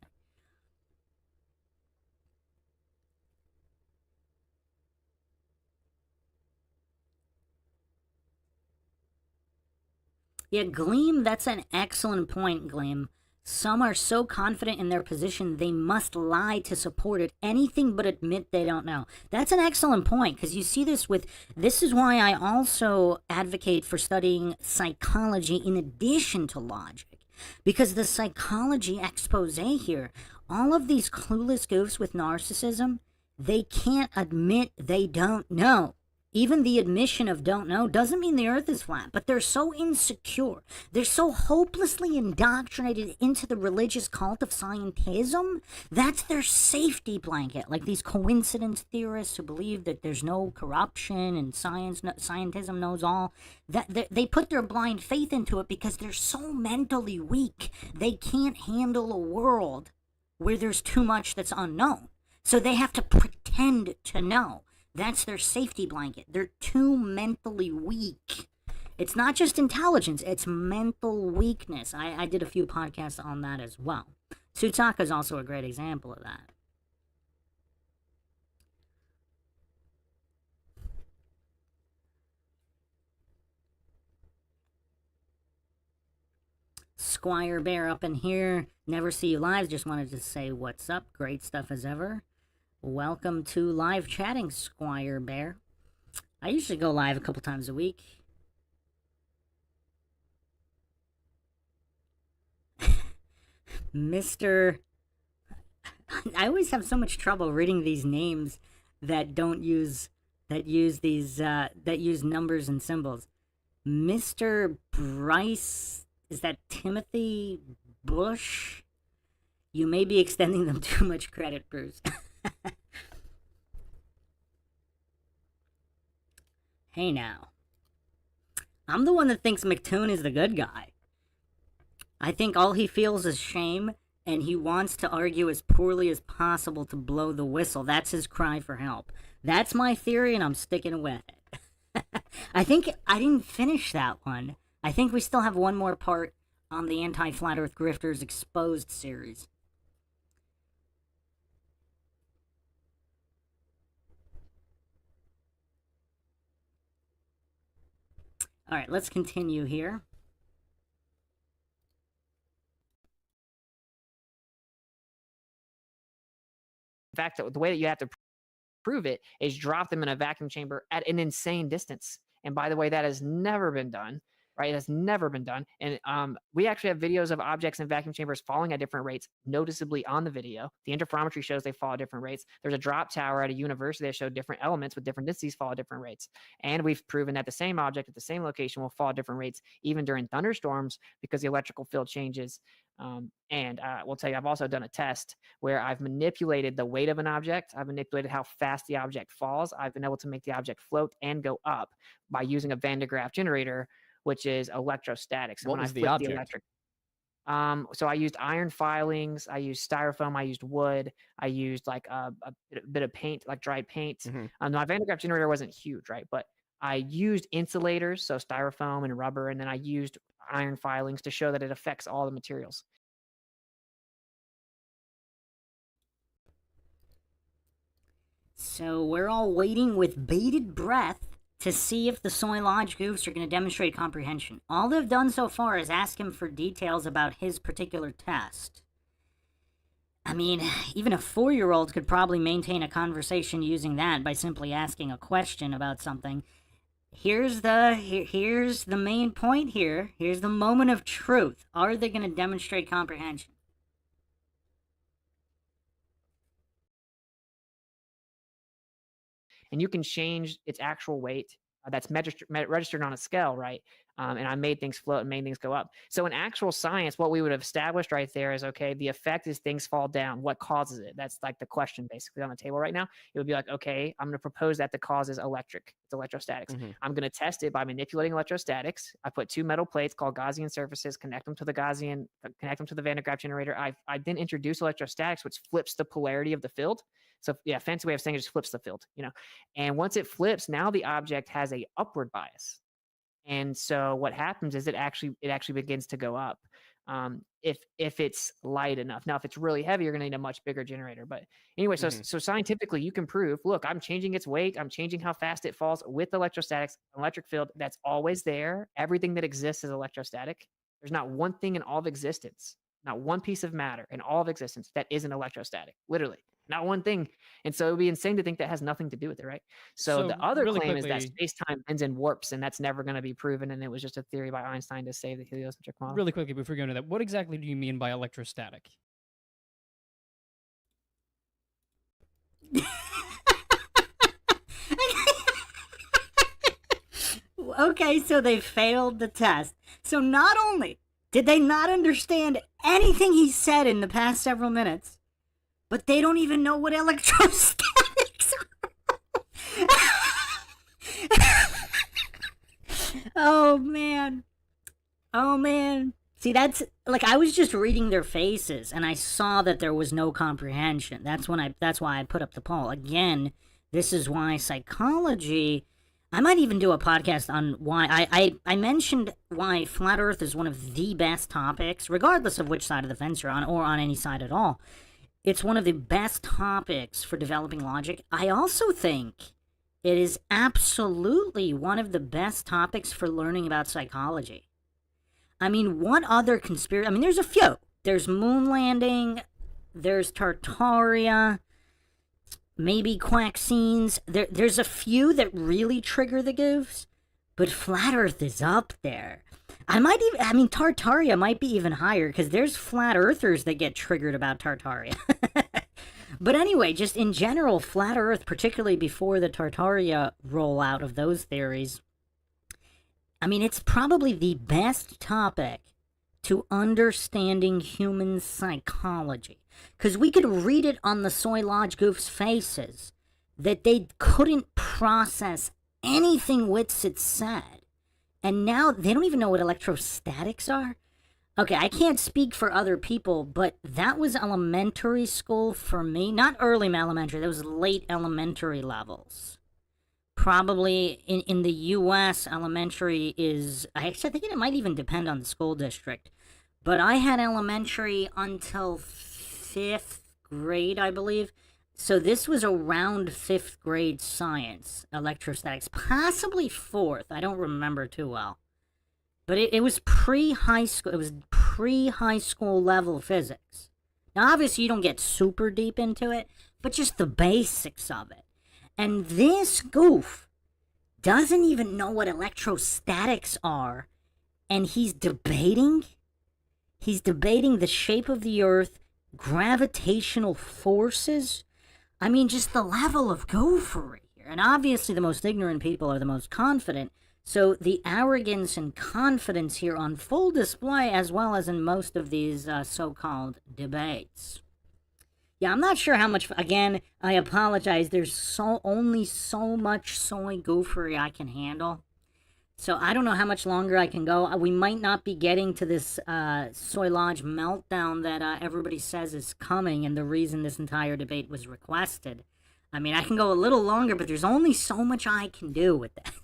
Speaker 1: Yeah, Gleam, that's an excellent point, Gleam. Some are so confident in their position, they must lie to support it, anything but admit they don't know. That's an excellent point, because you see this is why I also advocate for studying psychology in addition to logic. Because the psychology expose here, all of these clueless goofs with narcissism, they can't admit they don't know. Even the admission of don't know doesn't mean the earth is flat, but they're so insecure. They're so hopelessly indoctrinated into the religious cult of scientism. That's their safety blanket. Like these coincidence theorists who believe that there's no corruption and scientism knows all. They put their blind faith into it because they're so mentally weak. They can't handle a world where there's too much that's unknown. So they have to pretend to know. That's their safety blanket. They're too mentally weak. It's not just intelligence, it's mental weakness. I did a few podcasts on that as well. Tsutsaka is also a great example of that. Squire Bear up in here. Never see you live. Just wanted to say what's up. Great stuff as ever. Welcome to live chatting, Squire Bear. I usually go live a couple times a week. Mr. I always have so much trouble reading these names that don't use that use numbers and symbols. Mr. Bryce, is that Timothy Bush? You may be extending them too much credit, Bruce. Hey now. I'm the one that thinks McToon is the good guy. I think all he feels is shame, and he wants to argue as poorly as possible to blow the whistle. That's his cry for help. That's my theory, and I'm sticking with it. I think I didn't finish that one. I think we still have one more part on the Anti-Flat Earth Grifters Exposed series. All right, let's continue here.
Speaker 4: In fact, the way that you have to prove it is drop them in a vacuum chamber at an insane distance. And by the way, that has never been done, right? It has never been done. And we actually have videos of objects in vacuum chambers falling at different rates, noticeably on the video. The interferometry shows they fall at different rates. There's a drop tower at a university that showed different elements with different densities fall at different rates. And we've proven that the same object at the same location will fall at different rates, even during thunderstorms, because the electrical field changes. We'll tell you, I've also done a test where I've manipulated the weight of an object. I've manipulated how fast the object falls. I've been able to make the object float and go up by using a Van de Graaff generator, which is electrostatics. And
Speaker 3: What was the object?
Speaker 4: So I used iron filings, I used styrofoam, I used wood, I used like a bit of paint, like dried paint. My Van de Graaff generator wasn't huge, right? But I used insulators, so styrofoam and rubber, and then I used iron filings to show that it affects all the materials.
Speaker 1: So we're all waiting with bated breath to see if the Soy Lodge goofs are going to demonstrate comprehension. All they've done so far is ask him for details about his particular test. I mean, even a 4-year-old could probably maintain a conversation using that by simply asking a question about something. Here's the main point here. Here's the moment of truth. Are they going to demonstrate comprehension?
Speaker 4: And you can change its actual weight that's registered on a scale, right? And I made things float and made things go up. So in actual science, what we would have established right there is, okay, the effect is things fall down. What causes it? That's like the question basically on the table right now. It would be like, okay, I'm going to propose that the cause is electric. It's electrostatics. I'm going to test it by manipulating electrostatics. I put 2 metal plates called Gaussian surfaces, connect them to the Van de Graaff generator. I then introduce electrostatics, which flips the polarity of the field. So yeah, fancy way of saying it, just flips the field, and once it flips, now the object has a upward bias. And so what happens is it actually begins to go up. If it's light enough. Now, if it's really heavy, you're going to need a much bigger generator. But anyway, so scientifically, you can prove, look, I'm changing its weight. I'm changing how fast it falls with electrostatics, electric field that's always there. Everything that exists is electrostatic. There's not one thing in all of existence, not one piece of matter in all of existence that isn't electrostatic, literally. Not one thing. And so it would be insane to think that has nothing to do with it, right? So the other
Speaker 2: really
Speaker 4: claim is that
Speaker 2: quickly-
Speaker 4: space-time bends and warps, and that's never going to be proven, and it was just a theory by Einstein to save the heliocentric model.
Speaker 2: Really quickly before we go into that, what exactly do you mean by electrostatic?
Speaker 1: Okay, so they failed the test. So not only did they not understand anything he said in the past several minutes, but they don't even know what electrostatics are. Oh, man. Oh, man. See, that's, like, I was just reading their faces, and I saw that there was no comprehension. That's why I put up the poll. Again, this is why psychology, I might even do a podcast on why I mentioned why flat Earth is one of the best topics, regardless of which side of the fence you're on, or on any side at all. It's one of the best topics for developing logic. I also think it is absolutely one of the best topics for learning about psychology. I mean, what other conspiracy? I mean, there's a few. There's moon landing, there's Tartaria, maybe quaxines. There's a few that really trigger the goofs, but flat Earth is up there. I mean, Tartaria might be even higher, because there's flat earthers that get triggered about Tartaria. But anyway, just in general, flat Earth, particularly before the Tartaria rollout of those theories, I mean, it's probably the best topic to understanding human psychology. Because we could read it on the soy lodge goofs' faces that they couldn't process anything WITSIT said. And now they don't even know what electrostatics are. Okay, I can't speak for other people, but that was elementary school for me. Not early elementary, that was late elementary levels. Probably in the U.S., elementary is, I think it might even depend on the school district. But I had elementary until 5th grade, I believe. So this was around 5th grade science, electrostatics, possibly 4th. I don't remember too well. But it was pre-high school. It was pre-high school level physics. Now, obviously, you don't get super deep into it, but just the basics of it. And this goof doesn't even know what electrostatics are, and he's debating the shape of the Earth, gravitational forces. I mean, just the level of goofery here. And obviously, the most ignorant people are the most confident. So the arrogance and confidence here on full display, as well as in most of these so-called debates. Yeah, I'm not sure how much, again, I apologize, there's only so much soy goofery I can handle. So I don't know how much longer I can go. We might not be getting to this soy lodge meltdown that everybody says is coming, and the reason this entire debate was requested. I mean, I can go a little longer, but there's only so much I can do with that.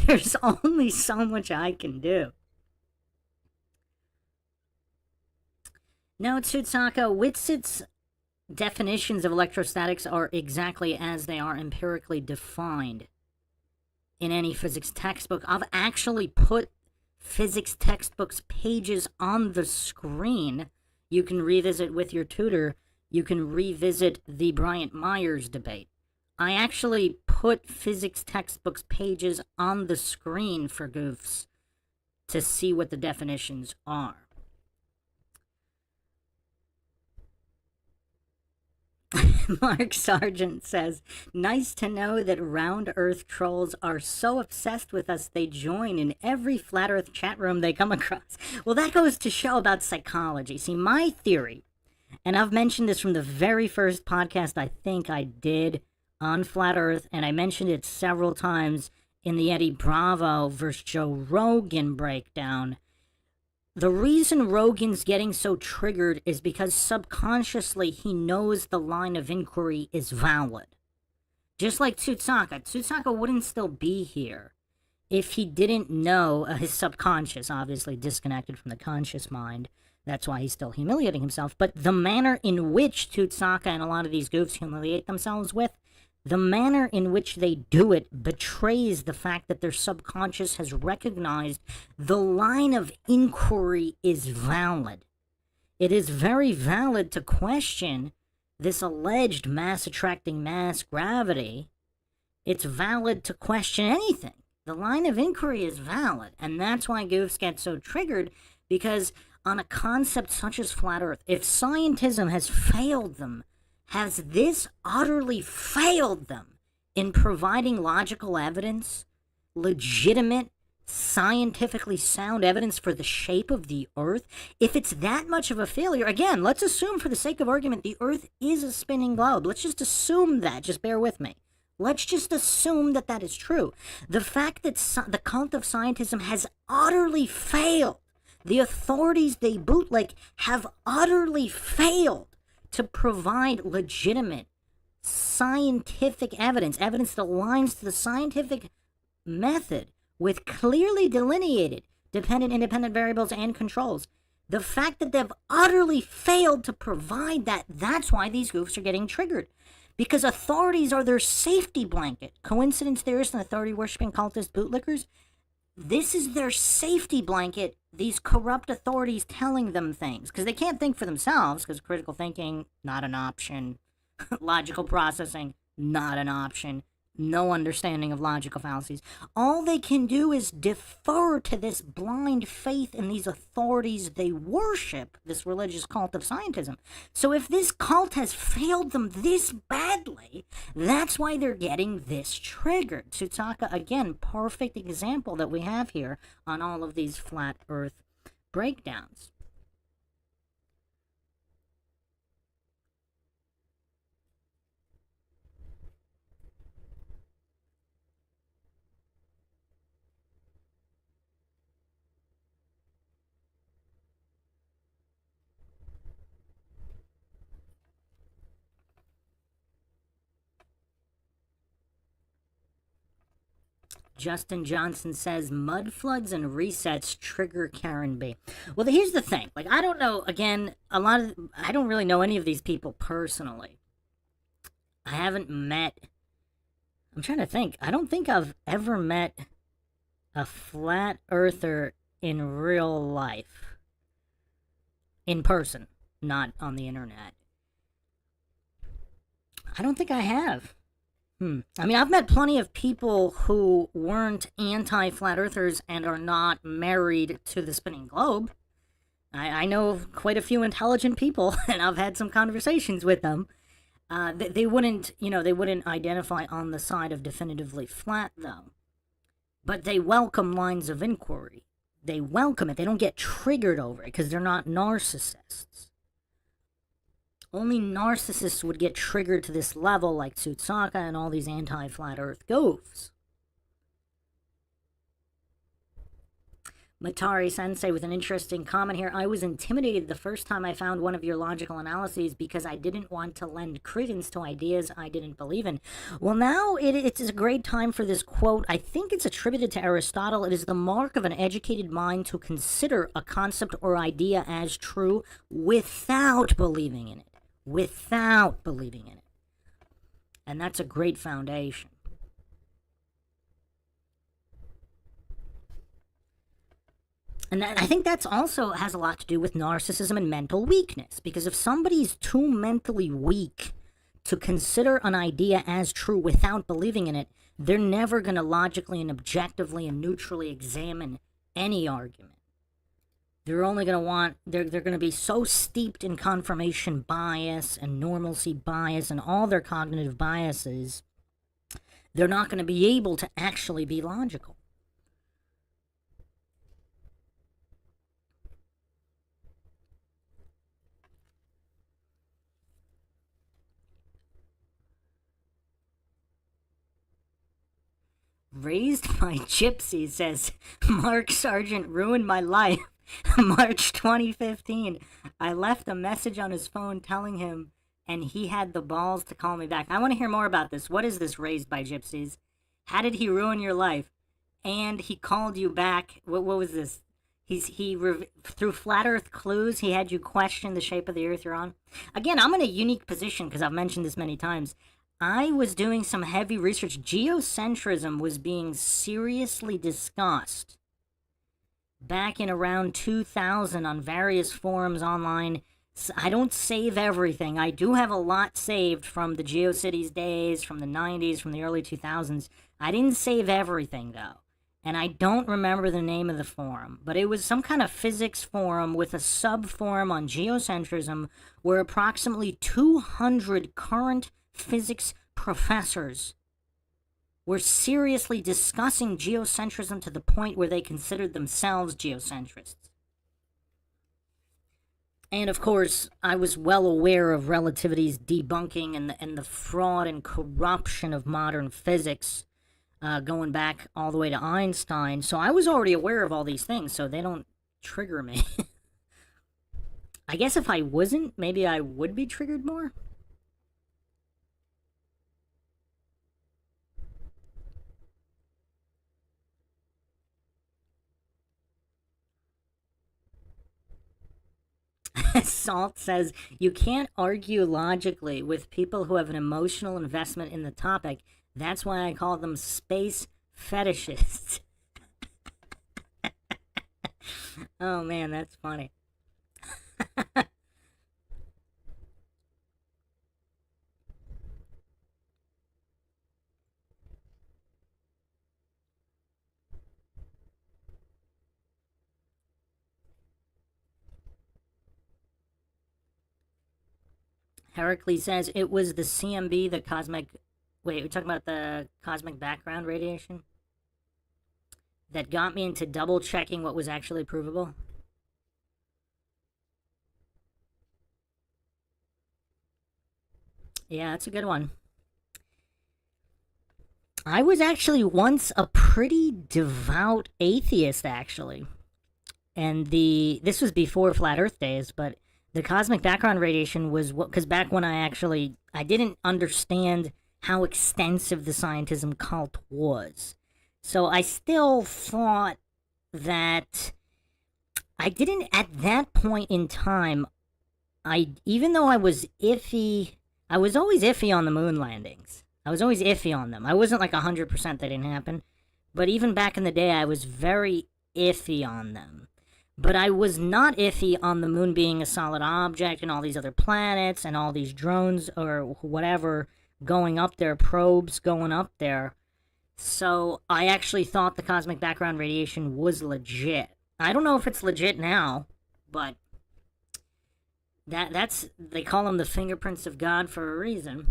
Speaker 1: There's only so much I can do. Now, Tsutsaka, WITSIT's definitions of electrostatics are exactly as they are empirically defined in any physics textbook. I've actually put physics textbooks pages on the screen. You can revisit with your tutor. You can revisit the Bryant-Myers debate. I actually put physics textbooks pages on the screen for goofs to see what the definitions are. Mark Sargent says, nice to know that round earth trolls are so obsessed with us they join in every flat earth chat room they come across. Well, that goes to show about psychology. See, my theory, and I've mentioned this from the very first podcast I think I did on flat earth, and I mentioned it several times in the Eddie Bravo versus Joe Rogan breakdown. The reason Rogan's getting so triggered is because subconsciously he knows the line of inquiry is valid. Just like Tsutsaka. Tsutsaka wouldn't still be here if he didn't know his subconscious, obviously disconnected from the conscious mind. That's why he's still humiliating himself. But the manner in which Tsutsaka and a lot of these goofs humiliate themselves with, the manner in which they do it betrays the fact that their subconscious has recognized the line of inquiry is valid. It is very valid to question this alleged mass-attracting mass gravity. It's valid to question anything. The line of inquiry is valid, and that's why goofs get so triggered, because on a concept such as flat Earth, if scientism has failed them, has this utterly failed them in providing logical evidence, legitimate, scientifically sound evidence for the shape of the Earth? If it's that much of a failure, again, let's assume for the sake of argument the Earth is a spinning globe. Let's just assume that. Just bear with me. Let's just assume that that is true. The fact that the cult of scientism has utterly failed, the authorities they bootlick have utterly failed to provide legitimate scientific evidence, evidence that aligns to the scientific method with clearly delineated dependent, independent variables and controls. The fact that they've utterly failed to provide that, that's why these goofs are getting triggered. Because authorities are their safety blanket. Coincidence theorists and authority-worshipping cultist bootlickers, this is their safety blanket, these corrupt authorities telling them things. Because they can't think for themselves, because critical thinking, not an option. Logical processing, not an option. No understanding of logical fallacies. All they can do is defer to this blind faith in these authorities they worship, this religious cult of scientism. So if this cult has failed them this badly, that's why they're getting this triggered. Tsutsaka, again, perfect example that we have here on all of these flat earth breakdowns. Justin Johnson says, mud floods and resets trigger Karen B. Well, here's the thing. Like, I don't know, again, I don't really know any of these people personally. I haven't met, I'm trying to think. I don't think I've ever met a flat earther in real life. In person, not on the internet. I don't think I have. I mean, I've met plenty of people who weren't anti-flat earthers and are not married to the spinning globe. I know of quite a few intelligent people, and I've had some conversations with them. They wouldn't, they wouldn't identify on the side of definitively flat, though. But they welcome lines of inquiry. They welcome it. They don't get triggered over it because they're not narcissists. Only narcissists would get triggered to this level, like Tsutsaka and all these anti-flat earth goofs. Matari Sensei with an interesting comment here. I was intimidated the first time I found one of your logical analyses because I didn't want to lend credence to ideas I didn't believe in. Well, now it's a great time for this quote. I think it's attributed to Aristotle. It is the mark of an educated mind to consider a concept or idea as true without believing in it. Without believing in it. And that's a great foundation. And I think that's also has a lot to do with narcissism and mental weakness. Because if somebody's too mentally weak to consider an idea as true without believing in it, they're never going to logically and objectively and neutrally examine any argument. They're only going to want, they're going to be so steeped in confirmation bias and normalcy bias and all their cognitive biases, they're not going to be able to actually be logical. Raised by Gypsy says, Mark Sargent ruined my life. March 2015. I left a message on his phone telling him, and he had the balls to call me back. I want to hear more about this. What is this Raised by Gypsies? How did he ruin your life? And he called you back. What was this? Through flat earth clues, he had you question the shape of the earth you're on. Again, I'm in a unique position because I've mentioned this many times. I was doing some heavy research. Geocentrism was being seriously discussed back in around 2000 on various forums online. I don't save everything. I do have a lot saved from the GeoCities days, from the 90s, from the early 2000s. I didn't save everything, though. And I don't remember the name of the forum, but it was some kind of physics forum with a sub-forum on geocentrism where approximately 200 current physics professors were seriously discussing geocentrism to the point where they considered themselves geocentrists. And of course, I was well aware of relativity's debunking and the fraud and corruption of modern physics, going back all the way to Einstein. So I was already aware of all these things, so they don't trigger me. I guess if I wasn't, maybe I would be triggered more. Salt says, you can't argue logically with people who have an emotional investment in the topic. That's why I call them space fetishists. Oh man, that's funny. Heracles says it was the CMB, the cosmic. Wait, we're talking about the cosmic background radiation that got me into double checking what was actually provable. Yeah, that's a good one. I was actually once a pretty devout atheist, actually. And this was before Flat Earth days, but the cosmic background radiation was what, because back when I didn't understand how extensive the scientism cult was. So I still thought that I didn't, at that point in time, even though I was iffy, I was always iffy on the moon landings. I was always iffy on them. I wasn't like 100% they didn't happen. But even back in the day, I was very iffy on them. But I was not iffy on the moon being a solid object and all these other planets and all these drones or whatever going up there, probes going up there. So I actually thought the cosmic background radiation was legit. I don't know if it's legit now, but that's they call them the fingerprints of God for a reason.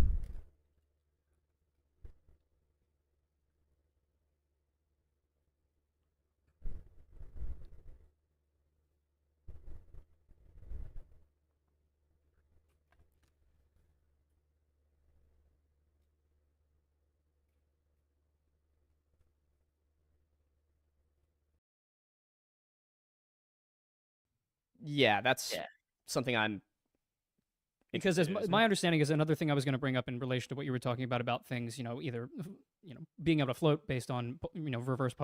Speaker 3: Yeah, that's something I'm
Speaker 2: because as my understanding is, another thing I was going to bring up in relation to what you were talking about things, either being able to float based on reverse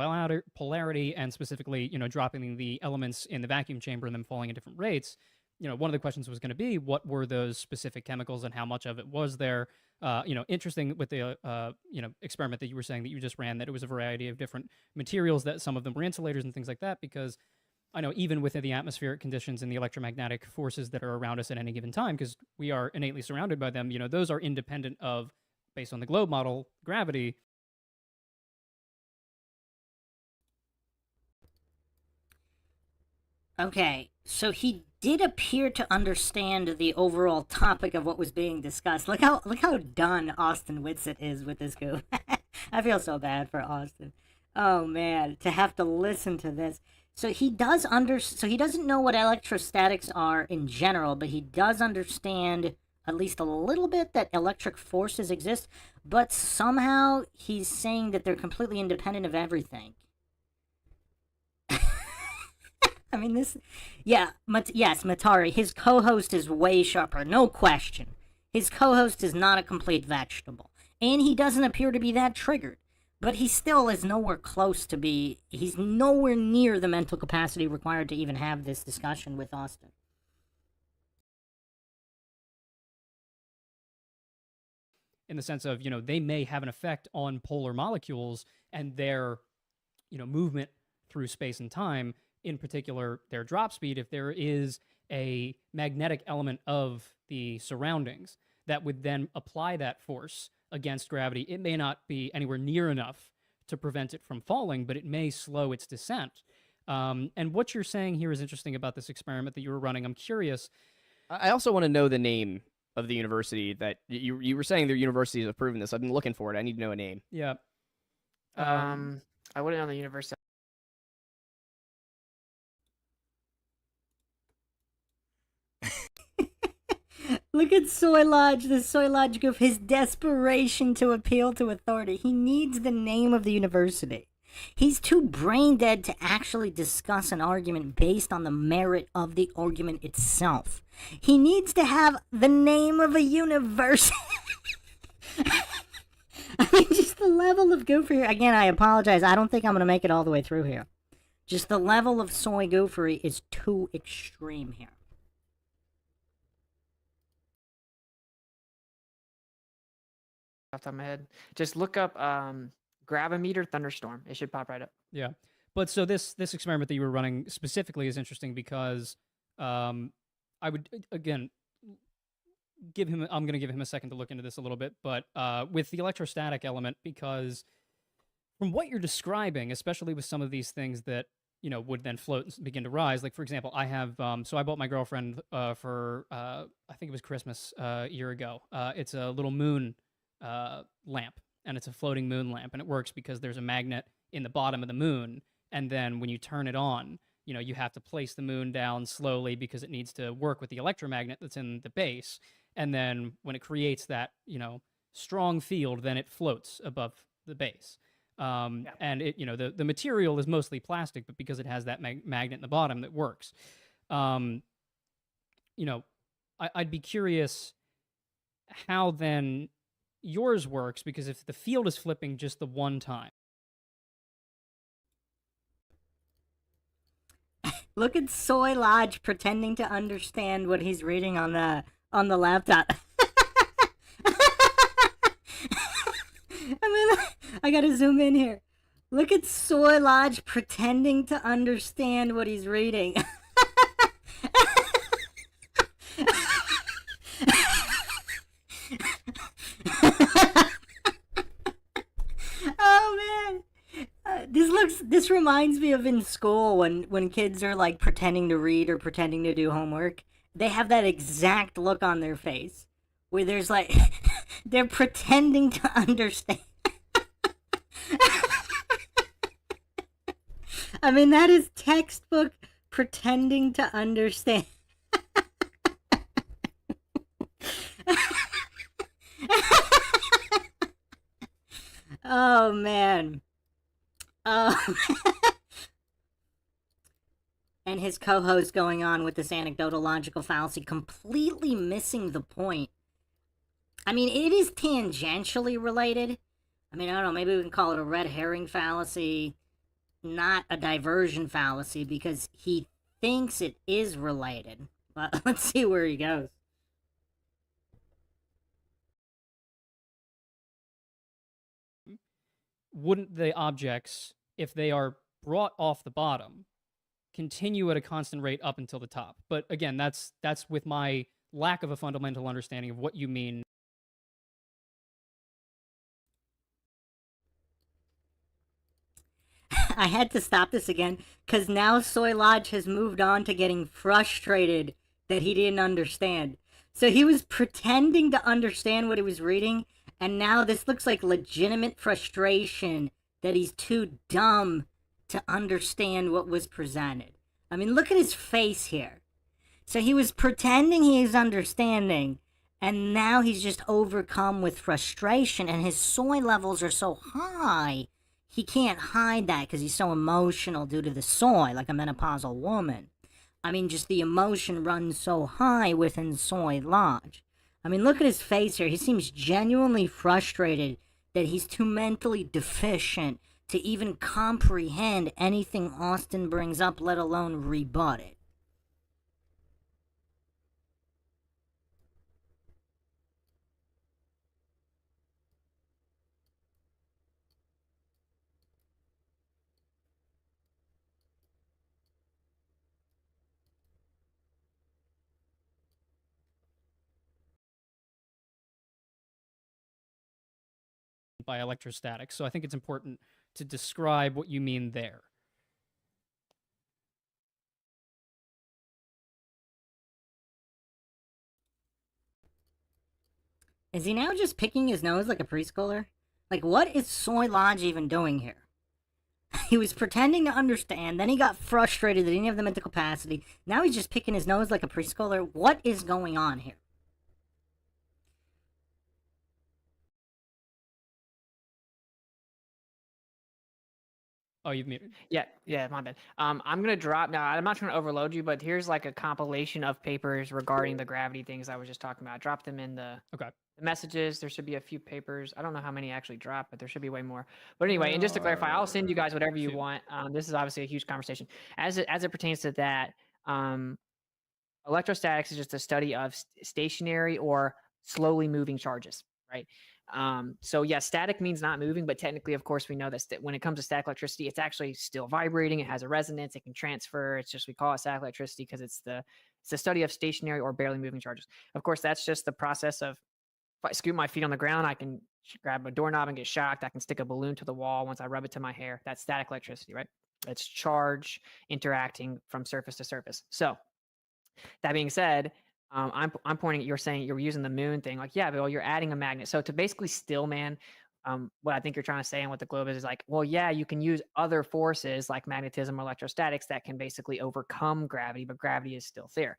Speaker 2: polarity and specifically dropping the elements in the vacuum chamber and them falling at different rates. One of the questions was going to be, what were those specific chemicals and how much of it was there? Interesting with the experiment that you were saying that you just ran, that it was a variety of different materials, that some of them were insulators and things like that, because I know even within the atmospheric conditions and the electromagnetic forces that are around us at any given time, because we are innately surrounded by them, those are independent of, based on the globe model, gravity.
Speaker 1: Okay, so he did appear to understand the overall topic of what was being discussed. Look how done Austin Whitsitt is with this goof. I feel so bad for Austin. Oh man, to have to listen to this. So he doesn't know what electrostatics are in general, but he does understand at least a little bit that electric forces exist, but somehow he's saying that they're completely independent of everything. I mean, yes, Matari, his co-host is way sharper, no question. His co-host is not a complete vegetable, and he doesn't appear to be that triggered. But he still is nowhere close to he's nowhere near the mental capacity required to even have this discussion with Austin.
Speaker 2: In the sense of, they may have an effect on polar molecules and their, movement through space and time, in particular, their drop speed, if there is a magnetic element of the surroundings that would then apply that force against gravity. It may not be anywhere near enough to prevent it from falling, but it may slow its descent. And what you're saying here is interesting about this experiment that you were running. I'm curious.
Speaker 3: I also want to know the name of the university that you were saying their universities have proven this. I've been looking for it. I need to know a name.
Speaker 2: Yeah.
Speaker 4: I wouldn't know the university.
Speaker 1: Look at Soy Lodge, the Soy Lodge goof, his desperation to appeal to authority. He needs the name of the university. He's too brain dead to actually discuss an argument based on the merit of the argument itself. He needs to have the name of a university. I mean, just the level of goof here. Again, I apologize. I don't think I'm going to make it all the way through here. Just the level of soy goofery is too extreme here.
Speaker 4: off the top of my head. Just look up gravimeter thunderstorm. It should pop right up.
Speaker 2: Yeah. But so this experiment that you were running specifically is interesting because I would again I'm going to give him a second to look into this a little bit, but with the electrostatic element, because from what you're describing, especially with some of these things that would then float and begin to rise, like for example, I have so I bought my girlfriend for I think it was Christmas a year ago. It's a little moon lamp, and it's a floating moon lamp, and it works because there's a magnet in the bottom of the moon, and then when you turn it on, you have to place the moon down slowly because it needs to work with the electromagnet that's in the base, and then when it creates that strong field, then it floats above the base. And it the material is mostly plastic, but because it has that magnet in the bottom, that works. I'd be curious how then yours works, because if the field is flipping just the one time.
Speaker 1: Look at Soy Lodge pretending to understand what he's reading on the laptop. I gotta zoom in here. Look at Soy Lodge pretending to understand what he's reading. Oh man. This reminds me of in school when kids are like pretending to read or pretending to do homework. They have that exact look on their face where there's like they're pretending to understand. I mean, that is textbook pretending to understand. Oh man. Oh. And his co-host going on with this anecdotal logical fallacy, completely missing the point. I mean, it is tangentially related. I mean, I don't know, maybe we can call it a red herring fallacy, not a diversion fallacy, because he thinks it is related. But let's see where he goes.
Speaker 2: Wouldn't the objects, if they are brought off the bottom, continue at a constant rate up until the top? But again, that's with my lack of a fundamental understanding of what you mean.
Speaker 1: I had to stop this again because now Soy Lodge has moved on to getting frustrated that he didn't understand. So he was pretending to understand what he was reading, and now this looks like legitimate frustration that he's too dumb to understand what was presented. I mean, look at his face here. So he was pretending he was understanding, and now he's just overcome with frustration, and his soy levels are so high, he can't hide that because he's so emotional due to the soy, like a menopausal woman. I mean, just the emotion runs so high within Soy Lodge. I mean, look at his face here. He seems genuinely frustrated that he's too mentally deficient to even comprehend anything Austin brings up, let alone rebut it.
Speaker 2: By electrostatics. So I think it's important to describe what you mean there.
Speaker 1: Is he now just picking his nose like a preschooler? Like, what is Soy Lodge even doing here? He was pretending to understand, then he got frustrated that he didn't have the mental capacity. Now he's just picking his nose like a preschooler. What is going on here?
Speaker 2: Oh, you've muted.
Speaker 4: Yeah, my bad. I'm gonna drop now. I'm not trying to overload you, but here's like a compilation of papers regarding the gravity things I was just talking about. I dropped them in the messages. There should be a few papers. I don't know how many actually dropped, but there should be way more. But anyway, and just to clarify, I'll send you guys whatever you want. This is obviously a huge conversation. As it pertains to that, electrostatics is just a study of stationary or slowly moving charges, right? So yeah, static means not moving, but technically, of course, we know that when it comes to static electricity, it's actually still vibrating. It has a resonance. It can transfer. It's just we call it static electricity because it's the study of stationary or barely moving charges. Of course, that's just the process of if I scoop my feet on the ground, I can grab a doorknob and get shocked. I can stick a balloon to the wall once I rub it to my hair. That's static electricity, right? It's charge interacting from surface to surface. So that being said, I'm pointing. You're saying you're using the moon thing. Like, yeah, but well, you're adding a magnet. So to basically still man, what I think you're trying to say and what the globe is like, well, yeah, you can use other forces like magnetism or electrostatics that can basically overcome gravity, but gravity is still there.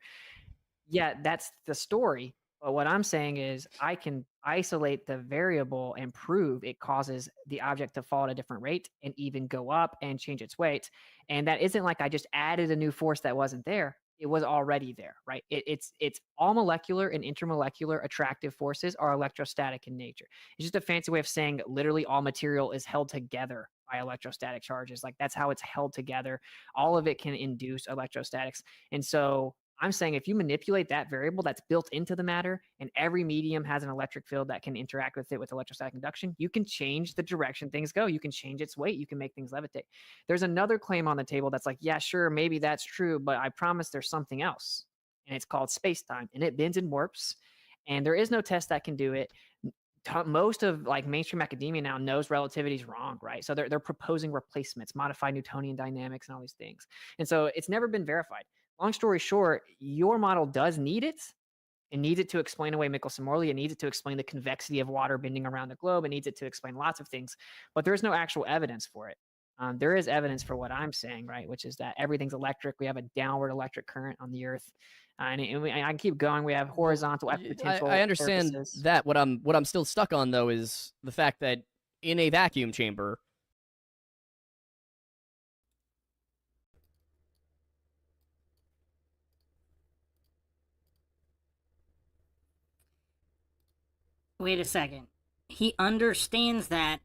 Speaker 4: Yeah, that's the story. But what I'm saying is I can isolate the variable and prove it causes the object to fall at a different rate and even go up and change its weight. And that isn't like I just added a new force that wasn't there. It was already there, right? It's all molecular and intermolecular attractive forces are electrostatic in nature. It's just a fancy way of saying literally all material is held together by electrostatic charges. Like that's how it's held together. All of it can induce electrostatics. And so I'm saying if you manipulate that variable that's built into the matter and every medium has an electric field that can interact with it with electrostatic induction, you can change the direction things go. You can change its weight. You can make things levitate. There's another claim on the table that's like, yeah, sure, maybe that's true, but I promise there's something else. And it's called space-time and it bends and warps. And there is no test that can do it. Most of like mainstream academia now knows relativity is wrong, right? So they're proposing replacements, modified Newtonian dynamics and all these things. And so it's never been verified. Long story short, your model does need it. It needs it to explain away Michelson-Morley. It needs it to explain the convexity of water bending around the globe. It needs it to explain lots of things, but there's no actual evidence for it. There is evidence for what I'm saying, right? Which is that everything's electric. We have a downward electric current on the Earth, I can keep going. We have horizontal equipotential.
Speaker 3: I understand
Speaker 4: surfaces.
Speaker 3: that. What I'm still stuck on though is the fact that in a vacuum chamber,
Speaker 1: Wait a second. He understands that,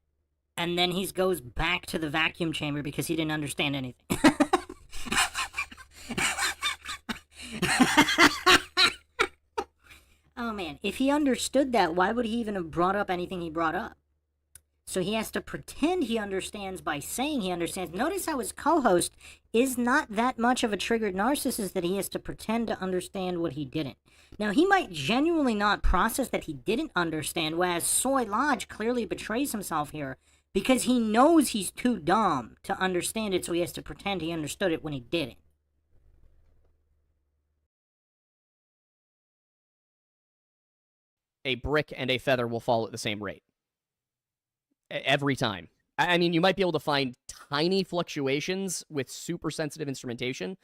Speaker 1: and then he goes back to the vacuum chamber because he didn't understand anything. Oh man, if he understood that, why would he even have brought up anything he brought up? So he has to pretend he understands by saying he understands. Notice how his co-host is not that much of a triggered narcissist that he has to pretend to understand what he didn't. Now, he might genuinely not process that he didn't understand, whereas Soy Lodge clearly betrays himself here because he knows he's too dumb to understand it, so he has to pretend he understood it when he didn't.
Speaker 3: a brick and a feather will fall at the same rate. Every time. I mean, you might be able to find tiny fluctuations with super sensitive instrumentation,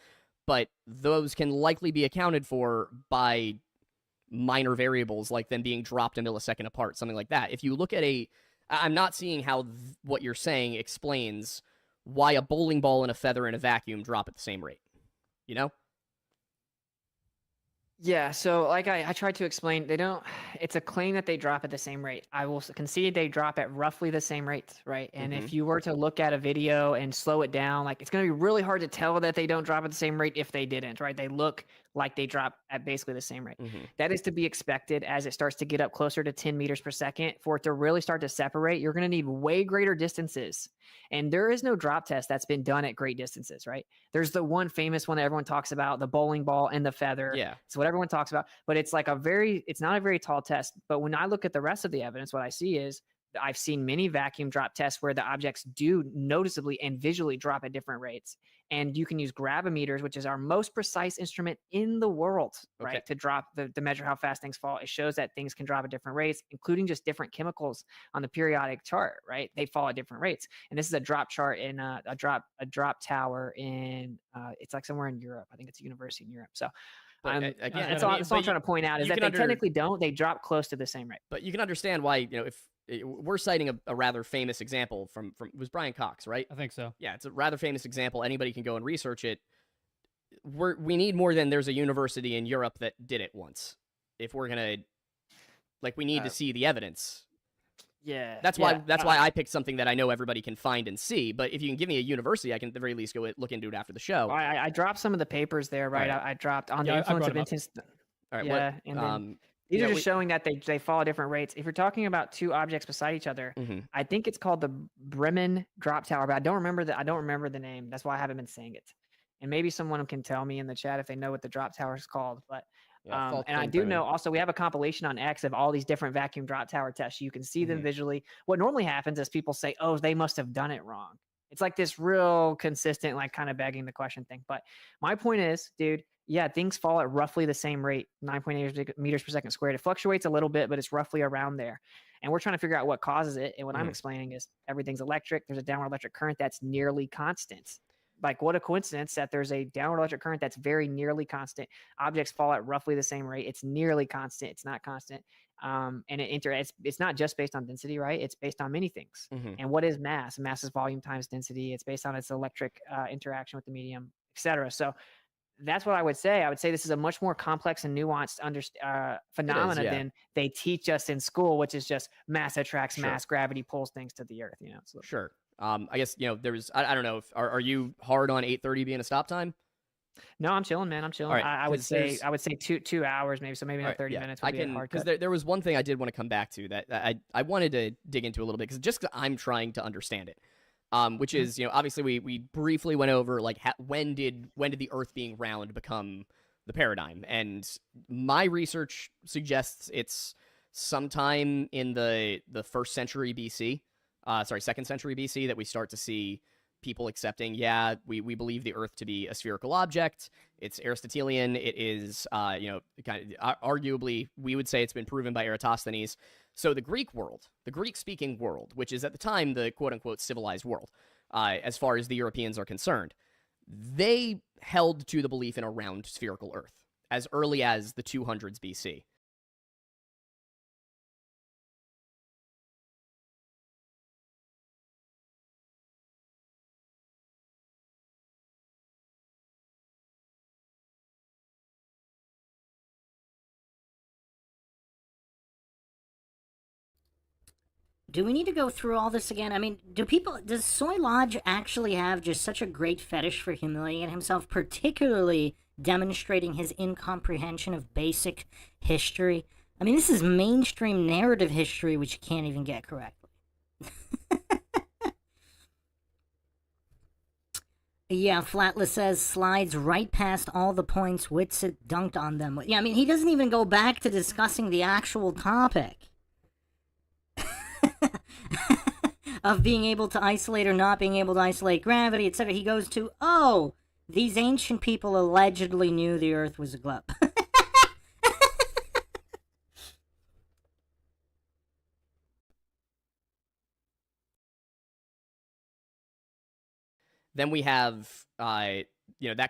Speaker 3: but those can likely be accounted for by minor variables like them being dropped a millisecond apart, something like that. If you look at I'm not seeing how what you're saying explains why a bowling ball and a feather in a vacuum drop at the same rate. You know?
Speaker 4: Yeah, so like I tried to explain, it's a claim that they drop at the same rate. I will concede they drop at roughly the same rate, right? And if you were to look at a video and slow it down, like it's going to be really hard to tell that they don't drop at the same rate if they didn't, right? They look like they drop at basically the same rate. That is to be expected as it starts to get up closer to 10 meters per second. For it to really start to separate, you're going to need way greater distances. And there is no drop test that's been done at great distances, right? There's the one famous one that everyone talks about, the bowling ball and the feather.
Speaker 3: Yeah.
Speaker 4: It's what everyone talks about, but it's like it's not a very tall test. But when I look at the rest of the evidence, what I see is I've seen many vacuum drop tests where the objects do noticeably and visually drop at different rates. And you can use gravimeters, which is our most precise instrument in the world, right? To drop to measure how fast things fall. It shows that things can drop at different rates, including just different chemicals on the periodic chart, right? They fall at different rates. And this is a drop chart in a drop tower in it's like somewhere in Europe. I think it's a university in Europe. So
Speaker 3: again,
Speaker 4: that's all I'm trying to point out is that they technically don't. They drop close to the same rate.
Speaker 3: But you can understand why, if we're citing a rather famous example from it was Brian Cox, right?
Speaker 2: I think so.
Speaker 3: Yeah, it's a rather famous example. Anybody can go and research it. We need more than there's a university in Europe that did it once. If we're gonna, we need to see the evidence.
Speaker 4: Yeah,
Speaker 3: that's why I picked something that I know everybody can find and see. But if you can give me a university, I can at the very least go look into it after the show.
Speaker 4: I dropped some of the papers there, right? I dropped on the influence of intense.
Speaker 3: All right,
Speaker 4: yeah, and then These
Speaker 3: Yeah,
Speaker 4: are just showing that they fall at different rates. If you're talking about two objects beside each other, I think it's called the Bremen drop tower, but I don't remember the name. That's why I haven't been saying it. And maybe someone can tell me in the chat if they know what the drop tower is called. But
Speaker 3: Yeah,
Speaker 4: and I do know also we have a compilation on X of all these different vacuum drop tower tests. You can see them visually. What normally happens is people say, "Oh, they must have done it wrong." It's like this real consistent, like kind of begging the question thing. But my point is, dude, yeah, things fall at roughly the same rate, 9.8 meters per second squared. It fluctuates a little bit, but it's roughly around there. And we're trying to figure out what causes it. And what I'm explaining is everything's electric. There's a downward electric current that's nearly constant. Like, what a coincidence that there's a downward electric current that's very nearly constant. Objects fall at roughly the same rate. It's nearly constant. It's not constant. And it's not just based on density, right? It's based on many things. And what is mass? Mass is volume times density. It's based on its electric interaction with the medium, etc. So that's what I would say. I would say this is a much more complex and nuanced phenomena than they teach us in school, which is just mass attracts mass, gravity pulls things to the earth. So.
Speaker 3: Sure. I guess there's I don't know if are you hard on 8:30 being a stop time?
Speaker 4: No, I'm chilling, man. I'm chilling.
Speaker 3: Right,
Speaker 4: I would say 2 hours maybe. So maybe not 30 minutes. Would be hard
Speaker 3: because there was one thing I did want to come back to that I wanted to dig into a little bit because just 'cause I'm trying to understand it. Which is, obviously we briefly went over like when did the Earth being round become the paradigm, and my research suggests it's sometime in the second century BC that we start to see people accepting, we believe the Earth to be a spherical object. It's Aristotelian. It is, kind of arguably we would say it's been proven by Eratosthenes. So the Greek world, the Greek-speaking world, which is at the time the quote-unquote civilized world, as far as the Europeans are concerned, they held to the belief in a round spherical Earth as early as the 200s BC.
Speaker 1: Do we need to go through all this again? I mean, does Soy Lodge actually have just such a great fetish for humiliating himself, particularly demonstrating his incomprehension of basic history? I mean, this is mainstream narrative history, which you can't even get correctly. Yeah, Flatless says, slides right past all the points Witsit dunked on them. Yeah, I mean, he doesn't even go back to discussing the actual topic. Of being able to isolate or not being able to isolate gravity, etc. He goes to, oh, these ancient people allegedly knew the Earth was a globe.
Speaker 3: Then we have, that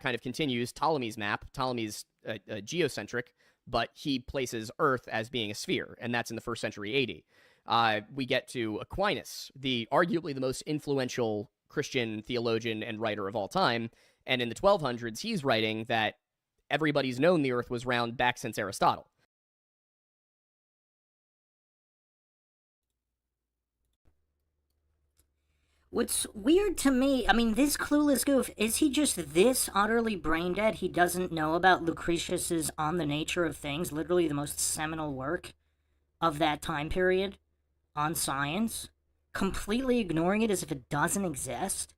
Speaker 3: kind of continues. Ptolemy's map. Ptolemy's geocentric, but he places Earth as being a sphere, and that's in the 1st century AD. We get to Aquinas, arguably the most influential Christian theologian and writer of all time. And in the 1200s, he's writing that everybody's known the Earth was round back since Aristotle.
Speaker 1: What's weird to me, I mean, this clueless goof, is he just this utterly brain dead he doesn't know about Lucretius's On the Nature of Things, literally the most seminal work of that time period on science, completely ignoring it as if it doesn't exist?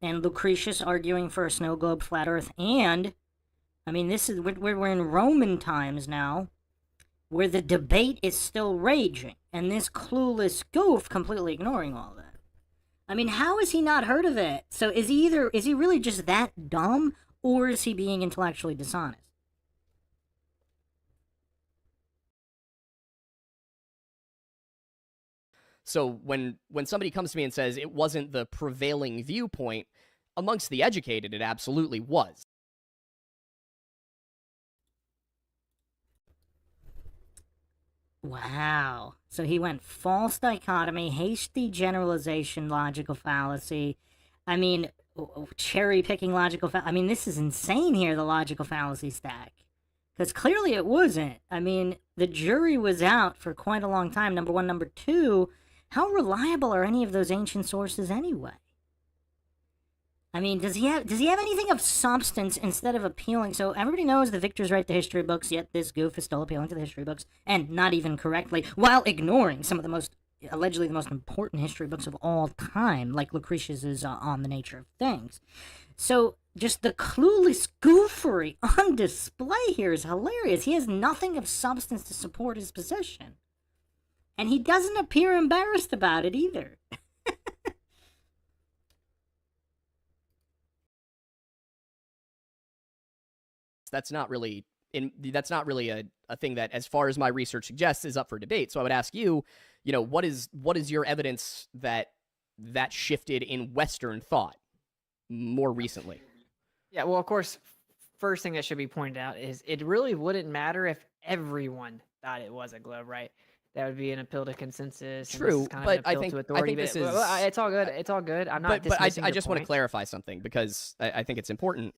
Speaker 1: And Lucretius arguing for a snow globe, flat Earth, and, I mean, we're in Roman times now, where the debate is still raging, and this clueless goof completely ignoring all that. I mean, how has he not heard of it? So is he really just that dumb, or is he being intellectually dishonest?
Speaker 3: So when somebody comes to me and says it wasn't the prevailing viewpoint, amongst the educated, it absolutely was.
Speaker 1: Wow. So he went false dichotomy, hasty generalization, logical fallacy. I mean, cherry-picking logical fallacy. I mean, this is insane here, the logical fallacy stack. Because clearly it wasn't. I mean, the jury was out for quite a long time, number one. Number two, how reliable are any of those ancient sources anyway? I mean, does he have anything of substance instead of appealing? So everybody knows the victors write the history books, yet this goof is still appealing to the history books, and not even correctly, while ignoring some of the most, allegedly the most important history books of all time, like Lucretius's On the Nature of Things. So just the clueless goofery on display here is hilarious. He has nothing of substance to support his position. And he doesn't appear embarrassed about it either.
Speaker 3: That's not really a thing that, as far as my research suggests, is up for debate. So I would ask you, what is your evidence that shifted in Western thought more recently?
Speaker 4: Yeah, well, of course, first thing that should be pointed out is it really wouldn't matter if everyone thought it was a globe, right? That would be an appeal to consensus.
Speaker 3: True,
Speaker 4: kind
Speaker 3: but
Speaker 4: of an appeal to authority,
Speaker 3: this is.
Speaker 4: It's all good. It's all good. I'm not.
Speaker 3: But
Speaker 4: dismissing
Speaker 3: I
Speaker 4: your
Speaker 3: just want to
Speaker 4: point.
Speaker 3: clarify something, because I think it's important.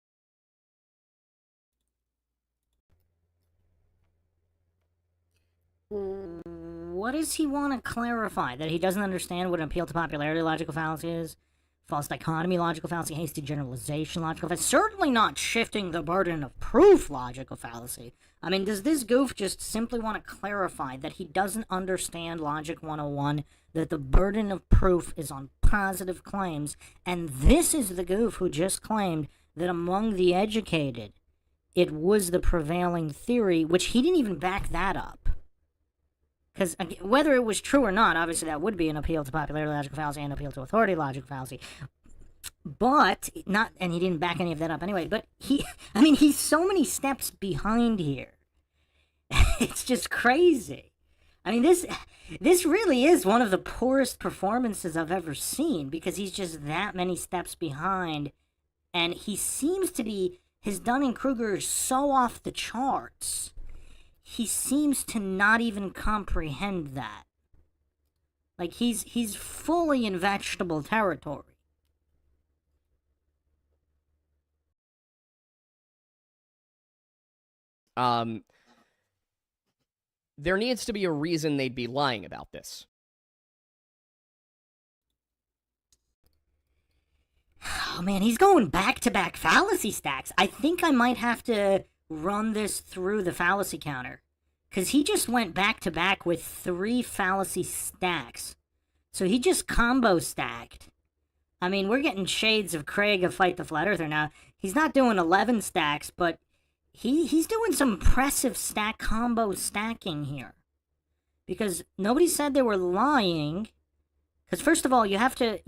Speaker 1: What does he want to clarify? That he doesn't understand what an appeal to popularity logical fallacy is? False dichotomy logical fallacy, hasty generalization logical fallacy, certainly not shifting the burden of proof logical fallacy. I mean, does this goof just simply want to clarify that he doesn't understand Logic 101, that the burden of proof is on positive claims, and this is the goof who just claimed that among the educated, it was the prevailing theory, which he didn't even back that up. Because whether it was true or not, obviously that would be an appeal to popularity logical fallacy and appeal to authority logical fallacy. But not, and he didn't back any of that up anyway. But he's so many steps behind here. It's just crazy. I mean, this really is one of the poorest performances I've ever seen, because he's just that many steps behind, and he seems to be, his Dunning-Kruger is so off the charts. He seems to not even comprehend that. Like, he's fully in vegetable territory.
Speaker 3: There needs to be a reason they'd be lying about this.
Speaker 1: Oh man, he's going back-to-back fallacy stacks. I think I might have to run this through the fallacy counter, because he just went back-to-back with 3 fallacy stacks. So he just combo stacked. I mean, we're getting shades of Craig of Fight the Flat Earther now. He's not doing 11 stacks, but he's doing some impressive stack combo stacking here. Because nobody said they were lying. Because first of all, you have to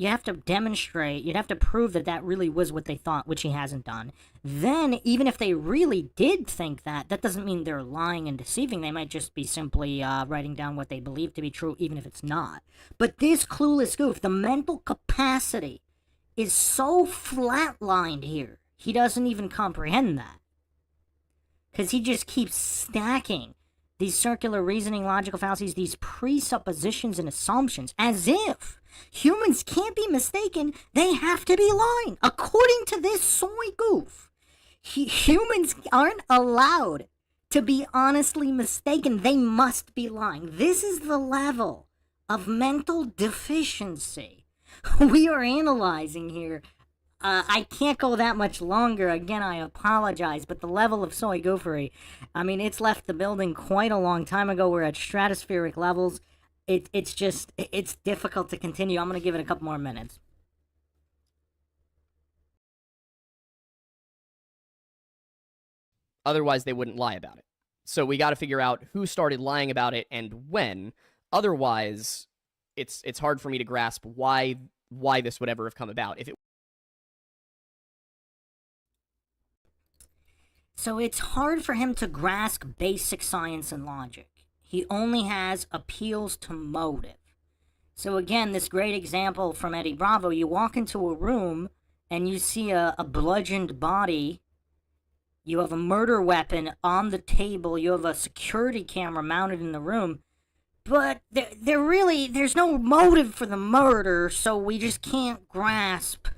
Speaker 1: demonstrate, you'd have to prove that really was what they thought, which he hasn't done. Then, even if they really did think that doesn't mean they're lying and deceiving. They might just be simply writing down what they believe to be true, even if it's not. But this clueless goof, the mental capacity is so flatlined here, he doesn't even comprehend that. Because he just keeps stacking these circular reasoning logical fallacies, these presuppositions and assumptions, as if humans can't be mistaken, they have to be lying. According to this soy goof, humans aren't allowed to be honestly mistaken. They must be lying. This is the level of mental deficiency we are analyzing here. I can't go that much longer. Again, I apologize, but the level of soy goofery, I mean, it's left the building quite a long time ago. We're at stratospheric levels. It's difficult to continue. I'm going to give it a couple more minutes.
Speaker 3: Otherwise, they wouldn't lie about it. So we got to figure out who started lying about it and when. Otherwise, it's hard for me to grasp why this would ever have come about.
Speaker 1: So it's hard for him to grasp basic science and logic. He only has appeals to motive. So again, this great example from Eddie Bravo, you walk into a room and you see a bludgeoned body. You have a murder weapon on the table. You have a security camera mounted in the room. But there's no motive for the murder, so we just can't grasp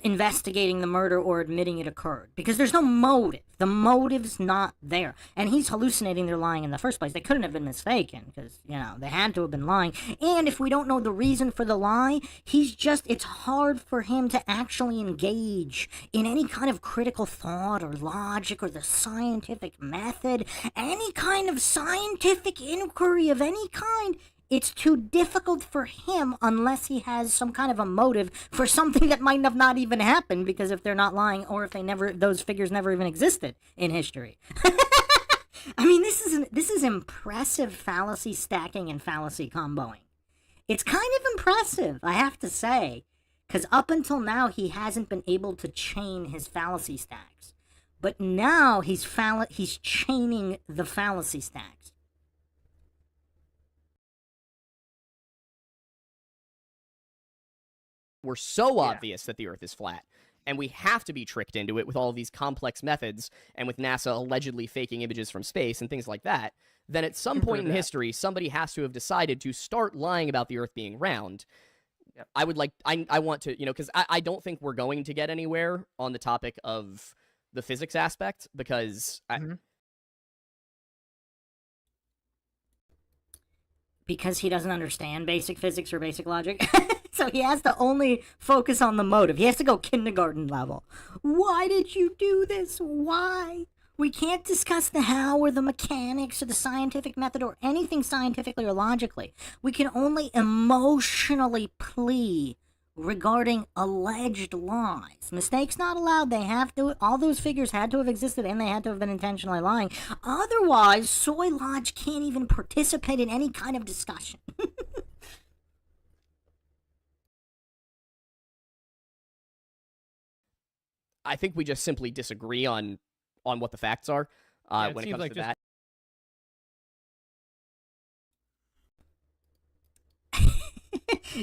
Speaker 1: investigating the murder or admitting it occurred, because there's no motive. The motive's not there. And he's hallucinating they're lying in the first place. They couldn't have been mistaken because, they had to have been lying. And if we don't know the reason for the lie, it's hard for him to actually engage in any kind of critical thought or logic or the scientific method, any kind of scientific inquiry of any kind. It's too difficult for him unless he has some kind of a motive for something that might have not even happened, because if they're not lying or if those figures never even existed in history. I mean, this is impressive fallacy stacking and fallacy comboing. It's kind of impressive, I have to say, because up until now he hasn't been able to chain his fallacy stacks. But now he's chaining the fallacy stacks.
Speaker 3: Were so obvious that the Earth is flat, and we have to be tricked into it with all of these complex methods, and with NASA allegedly faking images from space and things like that, then at some point in history, somebody has to have decided to start lying about the Earth being round. Yep. I want to, because I don't think we're going to get anywhere on the topic of the physics aspect, because
Speaker 1: because he doesn't understand basic physics or basic logic. So he has to only focus on the motive. He has to go kindergarten level. Why did you do this? Why? We can't discuss the how or the mechanics or the scientific method or anything scientifically or logically. We can only emotionally plea regarding alleged lies. Mistakes not allowed. All those figures had to have existed, and they had to have been intentionally lying. Otherwise, Soy Lodge can't even participate in any kind of discussion.
Speaker 3: I think we just simply disagree on what the facts are when it comes to that.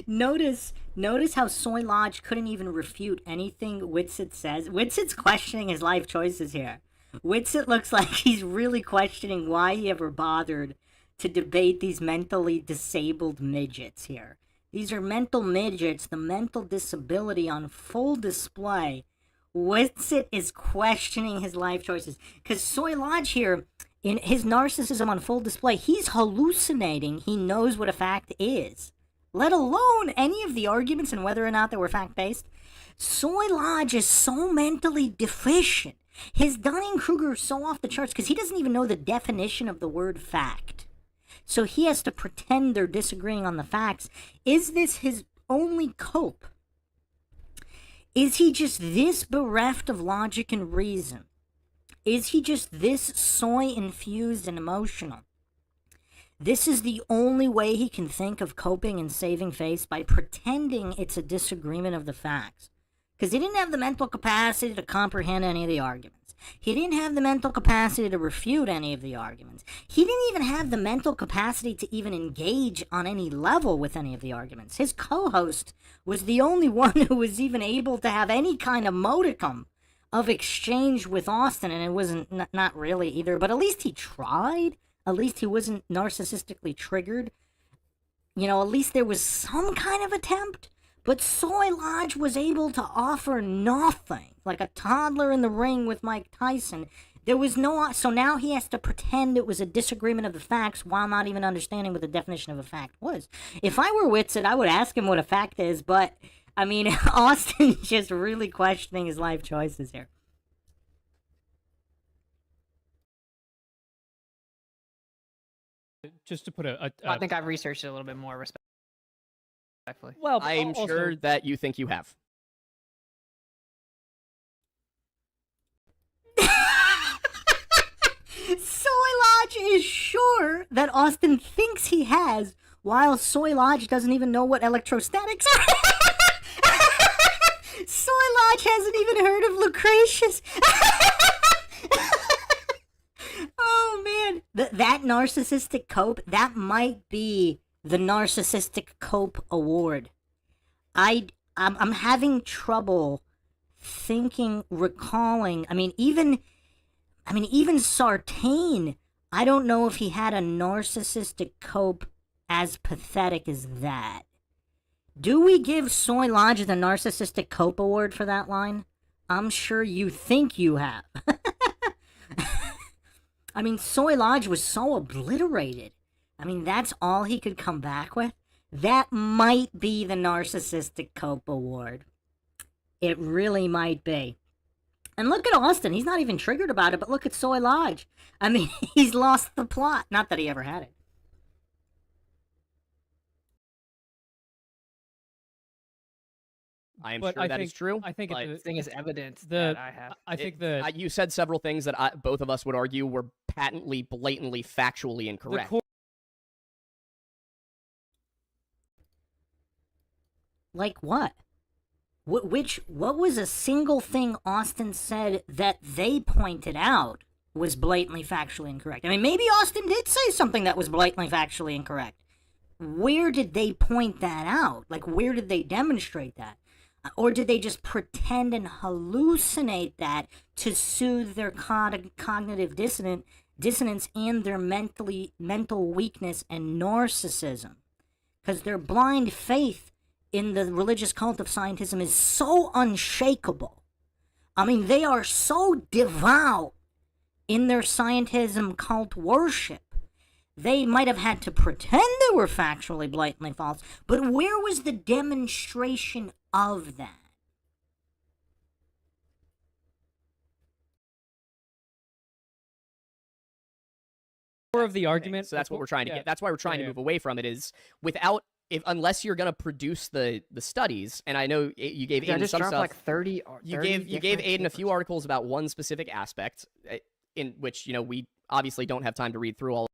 Speaker 1: Notice how Soy Lodge couldn't even refute anything WITSIT says. WITSIT's questioning his life choices here. WITSIT looks like he's really questioning why he ever bothered to debate these mentally disabled midgets here. These are mental midgets, the mental disability on full display. WITSIT is questioning his life choices. Because Soy Lodge here, in his narcissism on full display, he's hallucinating he knows what a fact is, let alone any of the arguments and whether or not they were fact-based. Soy Lodge is so mentally deficient. His Dunning-Kruger is so off the charts because he doesn't even know the definition of the word fact. So he has to pretend they're disagreeing on the facts. Is this his only cope? Is he just this bereft of logic and reason? Is he just this soy-infused and emotional? This is the only way he can think of coping and saving face, by pretending it's a disagreement of the facts. Because he didn't have the mental capacity to comprehend any of the arguments. He didn't have the mental capacity to refute any of the arguments. He didn't even have the mental capacity to even engage on any level with any of the arguments. His co-host was the only one who was even able to have any kind of modicum of exchange with Austin, and it wasn't not really either, but at least he tried. At least he wasn't narcissistically triggered. At least there was some kind of attempt. But Soy Lodge was able to offer nothing, like a toddler in the ring with Mike Tyson. There was no, so now he has to pretend it was a disagreement of the facts while not even understanding what the definition of a fact was. If I were WITSIT, I would ask him what a fact is, but, Austin's just really questioning his life choices here.
Speaker 2: Just to put
Speaker 4: I think I've researched it a little bit more respectfully.
Speaker 2: Well,
Speaker 3: I'm sure that you think you have.
Speaker 1: Soy Lodge is sure that Austin thinks he has, while Soy Lodge doesn't even know what electrostatics are. Soy Lodge hasn't even heard of Lucretius. Oh man, that narcissistic cope, that might be the Narcissistic Cope Award. I'm having trouble recalling. Even Sartain, I don't know if he had a narcissistic cope as pathetic as that. Do we give Soy Lodge the Narcissistic Cope Award for that line? I'm sure you think you have. I mean, Soy Lodge was so obliterated. I mean, that's all he could come back with. That might be the Narcissistic Cope Award. It really might be. And look at Austin. He's not even triggered about it, but look at Soy Lodge. I mean, he's lost the plot. Not that he ever had it.
Speaker 3: I am
Speaker 2: But
Speaker 3: sure that is true.
Speaker 2: I think
Speaker 3: but
Speaker 4: The thing is evidence
Speaker 2: the
Speaker 4: that I have.
Speaker 2: I think
Speaker 3: you said several things that both of us would argue were patently, blatantly, factually
Speaker 2: the
Speaker 3: incorrect.
Speaker 2: core
Speaker 1: Like what? What was a single thing Austin said that they pointed out was blatantly factually incorrect? I mean, maybe Austin did say something that was blatantly factually incorrect. Where did they point that out? Like, where did they demonstrate that? Or did they just pretend and hallucinate that to soothe their cognitive dissonance and their mental weakness and narcissism? Because their blind faith in the religious cult of scientism is so unshakable. I mean, they are so devout in their scientism cult worship. They might have had to pretend they were factually blatantly false, but where was the demonstration of that?
Speaker 2: of the argument.
Speaker 3: So that's what we're trying to
Speaker 2: yeah.
Speaker 3: get. That's why we're trying
Speaker 2: Yeah,
Speaker 3: to
Speaker 2: yeah.
Speaker 3: move away from it. Is unless you're gonna produce the studies. And I know you gave
Speaker 4: Yeah,
Speaker 3: Aiden
Speaker 4: just
Speaker 3: some
Speaker 4: drop
Speaker 3: stuff.
Speaker 4: like 30 or
Speaker 3: you
Speaker 4: 30
Speaker 3: gave
Speaker 4: different
Speaker 3: Aiden a few
Speaker 4: papers.
Speaker 3: articles about one specific aspect, in which we obviously don't have time to read through all.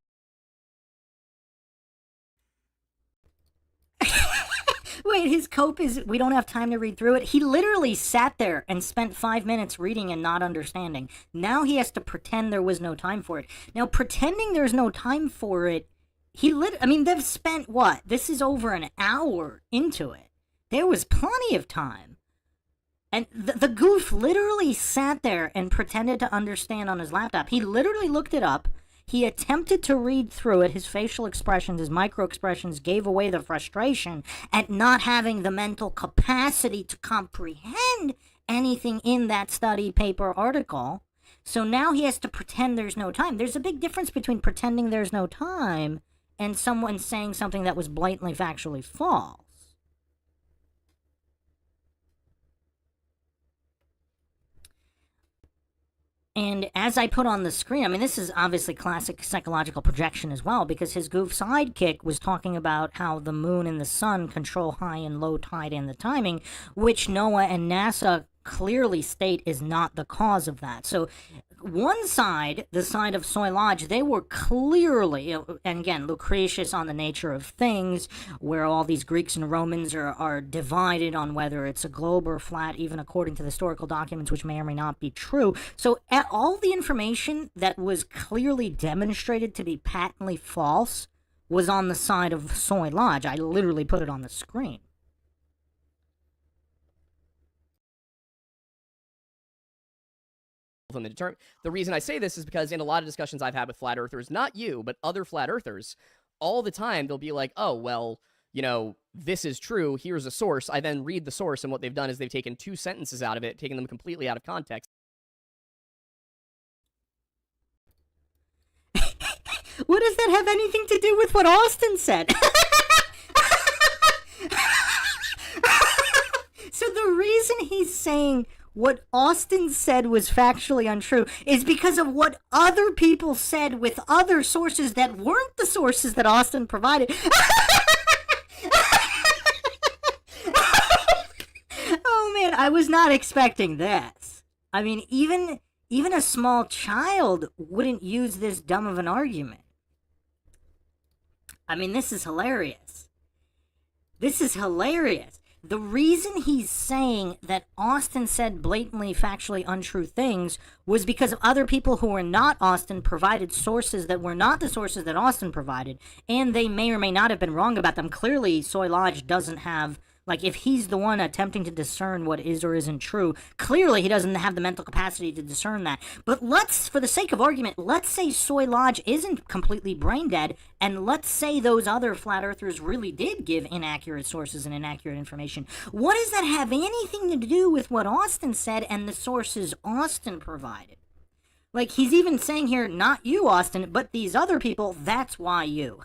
Speaker 1: Wait, his cope is we don't have time to read through it. He literally sat there and spent 5 minutes reading and not understanding. Now he has to pretend there was no time for it. Now, pretending there's no time for it, I mean, they've spent what? This is over an hour into it. There was plenty of time. And the goof literally sat there and pretended to understand on his laptop. He literally looked it up. He attempted to read through it. His facial expressions, his micro expressions gave away the frustration at not having the mental capacity to comprehend anything in that study paper article. So now he has to pretend there's no time. There's a big difference between pretending there's no time and someone saying something that was blatantly factually false. And as I put on the screen, I mean, this is obviously classic psychological projection as well, because his goof sidekick was talking about how the moon and the sun control high and low tide and the timing, which NOAA and NASA clearly state is not the cause of that. So one side, the side of Soy Lodge, they were clearly, and again, Lucretius on the nature of things, where all these Greeks and Romans are divided on whether it's a globe or flat, even according to the historical documents, which may or may not be true. So all the information that was clearly demonstrated to be patently false was on the side of Soy Lodge. I literally put it on the screen.
Speaker 3: From the reason I say this is because in a lot of discussions I've had with flat earthers, not you, but other flat earthers, all the time they'll be like, oh, well, this is true, here's a source. I then read the source, and what they've done is they've taken 2 sentences out of it, taken them completely out of context.
Speaker 1: What does that have anything to do with what Austin said? So the reason he's saying what Austin said was factually untrue is because of what other people said with other sources that weren't the sources that Austin provided. Oh man, I was not expecting this. I mean, even a small child wouldn't use this dumb of an argument. I mean, this is hilarious. This is hilarious. The reason he's saying that Austin said blatantly factually untrue things was because of other people who were not Austin provided sources that were not the sources that Austin provided, and they may or may not have been wrong about them. Clearly, Soy Lodge doesn't have, like, if he's the one attempting to discern what is or isn't true, clearly he doesn't have the mental capacity to discern that. But let's, for the sake of argument, let's say Soy Lodge isn't completely brain dead, and let's say those other flat earthers really did give inaccurate sources and inaccurate information. What does that have anything to do with what Austin said and the sources Austin provided? Like, he's even saying here, not you, Austin, but these other people, that's why you.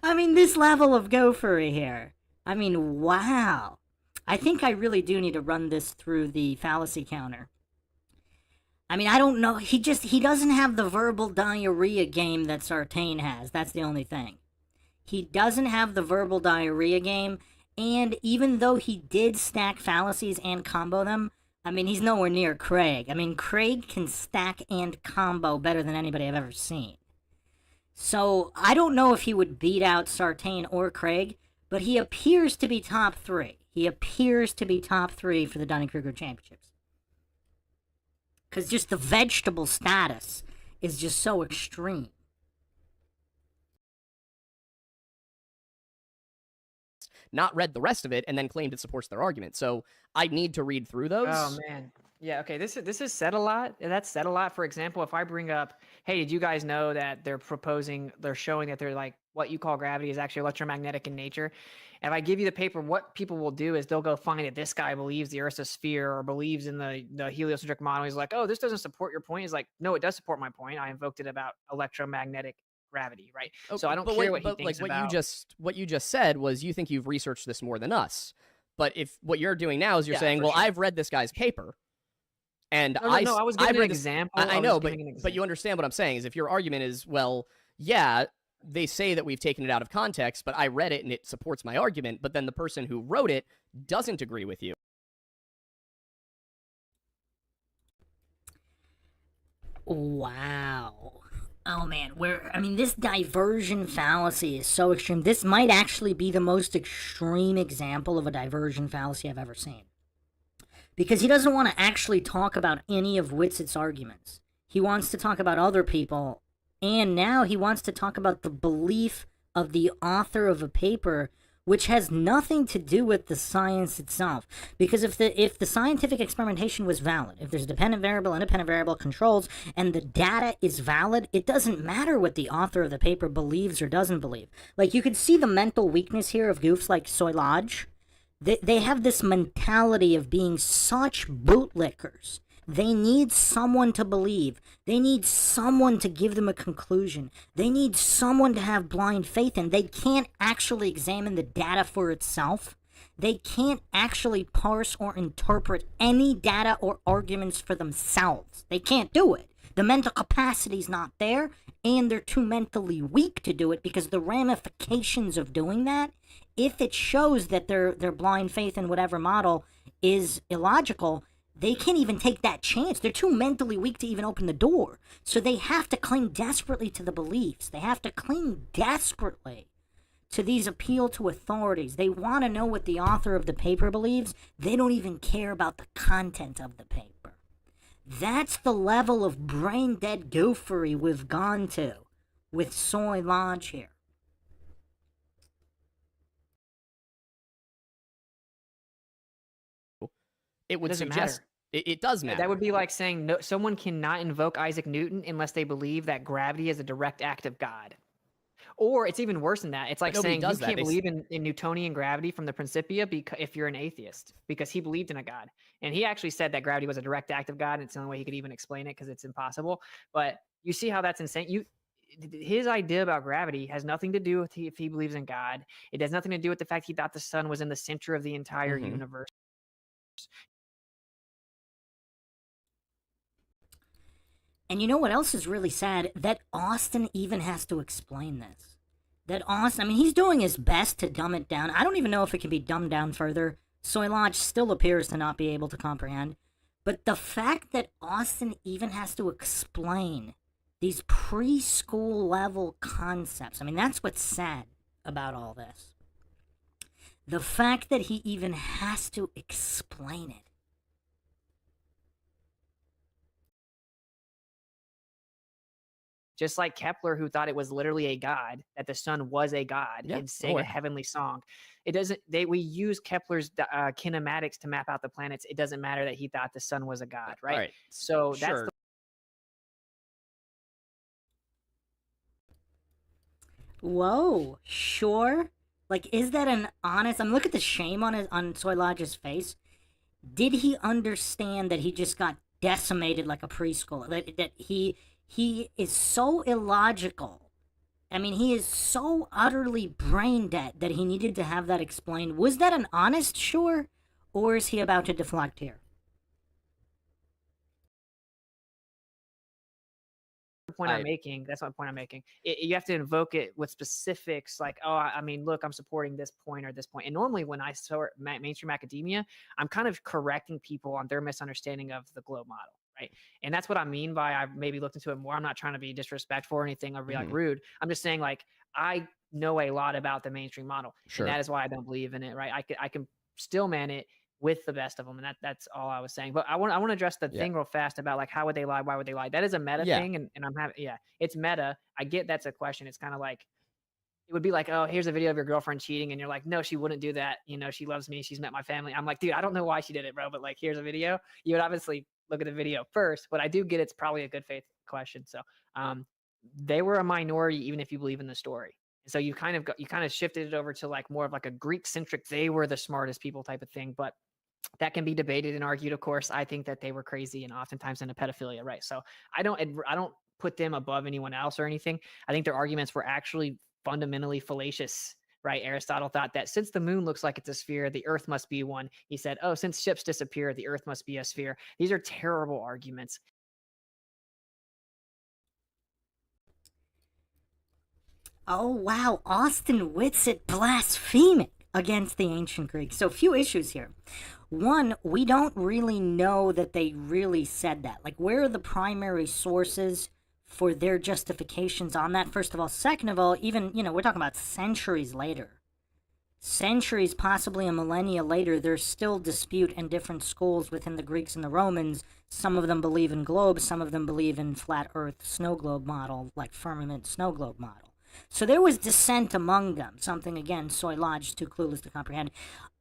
Speaker 1: I mean, this level of gophery here. I mean, wow. I think I really do need to run this through the fallacy counter. I mean, I don't know. He doesn't have the verbal diarrhea game that Sartain has. That's the only thing. He doesn't have the verbal diarrhea game, and even though he did stack fallacies and combo them, I mean, he's nowhere near Craig. I mean, Craig can stack and combo better than anybody I've ever seen. So, I don't know if he would beat out Sartain or Craig, but he appears to be top 3. He appears to be top 3 for the Dunning-Kruger Championships. Because just the vegetable status is just so extreme.
Speaker 3: Not read the rest of it and then claimed it supports their argument. So I need to read through those.
Speaker 4: Oh man. Yeah, okay. This is said a lot. That's said a lot. For example, if I bring up, hey, did you guys know that they're showing that they're like what you call gravity is actually electromagnetic in nature? If I give you the paper, what people will do is they'll go find that this guy believes the Earth's a sphere or believes in the heliocentric model. He's like, oh, this doesn't support your point. He's like, no, it does support my point. I invoked it about electromagnetic gravity, right?
Speaker 3: Okay,
Speaker 4: so I don't care what he thinks
Speaker 3: like
Speaker 4: about.
Speaker 3: What you just said was you think you've researched this more than us. But if what you're doing now is you're saying, well,
Speaker 4: sure.
Speaker 3: I've read this guy's paper. And
Speaker 4: I was giving an example.
Speaker 3: I know, but you understand what I'm saying is if your argument is, well, yeah, they say that we've taken it out of context, but I read it and it supports my argument, but then the person who wrote it doesn't agree with you.
Speaker 1: Wow. Oh man, this diversion fallacy is so extreme. This might actually be the most extreme example of a diversion fallacy I've ever seen. Because he doesn't want to actually talk about any of WITSIT's arguments. He wants to talk about other people, and now he wants to talk about the belief of the author of a paper, which has nothing to do with the science itself. Because if the scientific experimentation was valid, if there's dependent variable, independent variable controls, and the data is valid, it doesn't matter what the author of the paper believes or doesn't believe. Like, you could see the mental weakness here of goofs like Soilage. They have this mentality of being such bootlickers. They need someone to believe. They need someone to give them a conclusion. They need someone to have blind faith in. They can't actually examine the data for itself. They can't actually parse or interpret any data or arguments for themselves. They can't do it. The mental capacity's not there, and they're too mentally weak to do it because the ramifications of doing that, if it shows that their blind faith in whatever model is illogical, they can't even take that chance. They're too mentally weak to even open the door. So they have to cling desperately to the beliefs. They have to cling desperately to these appeal to authorities. They want to know what the author of the paper believes. They don't even care about the content of the paper. That's the level of brain-dead goofery we've gone to with Soy Lodge here.
Speaker 3: It would
Speaker 4: doesn't
Speaker 3: suggest it does matter.
Speaker 4: That would be like saying no, someone cannot invoke Isaac Newton unless they believe that gravity is a direct act of God. Or it's even worse than that. It's like saying you can't believe in Newtonian gravity from the Principia if you're an atheist, because he believed in a God. And he actually said that gravity was a direct act of God, and it's the only way he could even explain it because it's impossible. But you see how that's insane? His idea about gravity has nothing to do with if he believes in God. It has nothing to do with the fact he thought the sun was in the center of the entire universe.
Speaker 1: And you know what else is really sad? That Austin even has to explain this. That Austin, he's doing his best to dumb it down. I don't even know if it can be dumbed down further. Soy Lodge still appears to not be able to comprehend. But the fact that Austin even has to explain these preschool level concepts, that's what's sad about all this. The fact that he even has to explain it.
Speaker 4: Just like Kepler, who thought it was literally a god, that the sun was a god, and sang a heavenly song. It doesn't. We use Kepler's kinematics to map out the planets. It doesn't matter that he thought the sun was a god, right?
Speaker 3: Right.
Speaker 4: So that's the.
Speaker 1: Whoa, sure. Like, is that an honest? Look at the shame on Soy Lodge's face. Did he understand that he just got decimated like a preschool. That he is so illogical. I mean, he is so utterly brain dead that he needed to have that explained. Was that an honest sure, or is he about to deflect here?
Speaker 4: Point I'm making. That's my point I'm making. You have to invoke it with specifics, like, oh, I mean, look, I'm supporting this point or this point. And normally, when I start mainstream academia, I'm kind of correcting people on their misunderstanding of the globe model, right? And that's what I mean by I maybe looked into it more. I'm not trying to be disrespectful or anything or be like rude. I'm just saying, like, I know a lot about the mainstream model, and that is why I don't believe in it, right? I can still man it with the best of them, and that's all I was saying. But I want to address the thing real fast about, like, how would they lie, why would they lie? That is a meta thing, and I'm having it's meta. I get that's a question. It's kind of like, it would be like, oh, here's a video of your girlfriend cheating, and you're like, no, she wouldn't do that, you know, she loves me, she's met my family. I'm like, dude, I don't know why she did it, bro, but like, here's a video. You would obviously look at the video first, but I do get it's probably a good faith question. So they were a minority, even if you believe in the story. So you kind of shifted it over to like more of like a Greek centric, they were the smartest people type of thing. But that can be debated and argued, of course. I think that they were crazy and oftentimes into pedophilia, right? So I don't put them above anyone else or anything. I think their arguments were actually fundamentally fallacious, right? Aristotle thought that since the moon looks like it's a sphere, the earth must be one. He said, oh, since ships disappear, the earth must be a sphere. These are terrible arguments.
Speaker 1: Oh, wow. Austin WITSIT blaspheming against the ancient Greeks. So, few issues here. One, we don't really know that they really said that. Like, where are the primary sources for their justifications on that, first of all? Second of all, even, we're talking about centuries later. Centuries, possibly a millennia later, there's still dispute and different schools within the Greeks and the Romans. Some of them believe in globes, some of them believe in flat earth snow globe model, like firmament snow globe model. So there was dissent among them, something, again, soy lodge is too clueless to comprehend.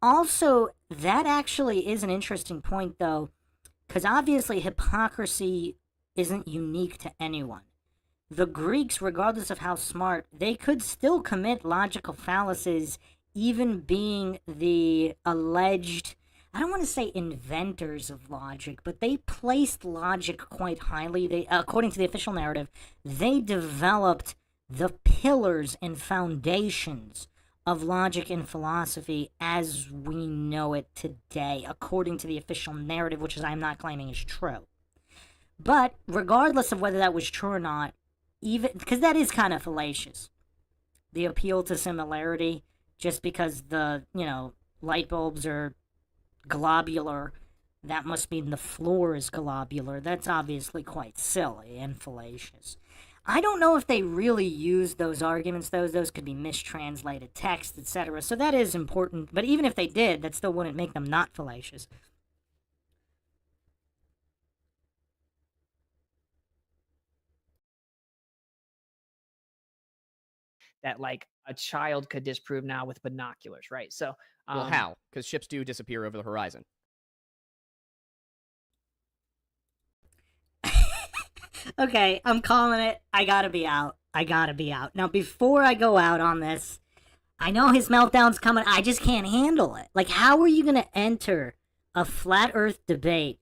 Speaker 1: Also, that actually is an interesting point, though, because obviously hypocrisy isn't unique to anyone. The Greeks, regardless of how smart, they could still commit logical fallacies, even being the alleged, I don't want to say inventors of logic, but they placed logic quite highly. They, according to the official narrative, they developed the pillars and foundations of logic and philosophy as we know it today, according to the official narrative, which is I'm not claiming is true. But regardless of whether that was true or not, even because that is kind of fallacious, the appeal to similarity, just because the light bulbs are globular, that must mean the floor is globular. That's obviously quite silly and fallacious. I don't know if they really used those arguments, though. Those could be mistranslated text, etc. So that is important. But even if they did, that still wouldn't make them not fallacious.
Speaker 4: That like a child could disprove now with binoculars, right? So
Speaker 3: well, how? Because ships do disappear over the horizon.
Speaker 1: Okay, I'm calling it. I gotta be out. Now, before I go out on this, I know his meltdown's coming. I just can't handle it. Like, how are you gonna enter a flat earth debate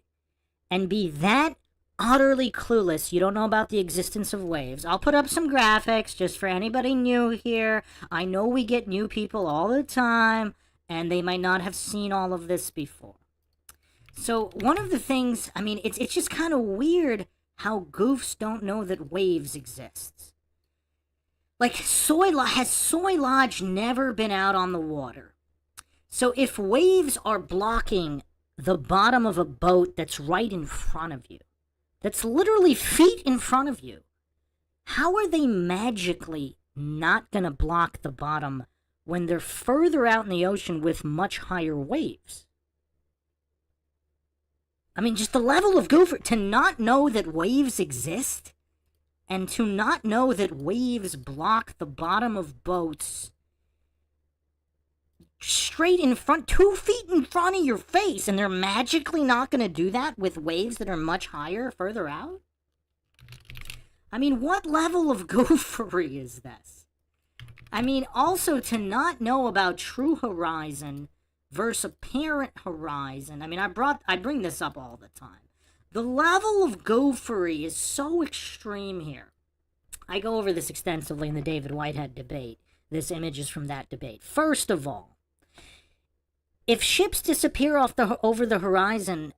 Speaker 1: and be that utterly clueless you don't know about the existence of waves? I'll put up some graphics just for anybody new here. I know we get new people all the time, and they might not have seen all of this before. So, one of the things, I mean, it's just kind of weird how goofs don't know that waves exist. Like, has Soy Lodge never been out on the water? So if waves are blocking the bottom of a boat that's right in front of you, that's literally feet in front of you, how are they magically not going to block the bottom when they're further out in the ocean with much higher waves? I mean, just the level of goof to not know that waves exist and to not know that waves block the bottom of boats straight in front, 2 feet in front of your face, and they're magically not going to do that with waves that are much higher further out? I mean, what level of goofery is this? I mean, also to not know about true horizon versus apparent horizon. I mean, I bring this up all the time. The level of goofery is so extreme here. I go over this extensively in the David Whitehead debate. This image is from that debate. First of all, if ships disappear over the horizon,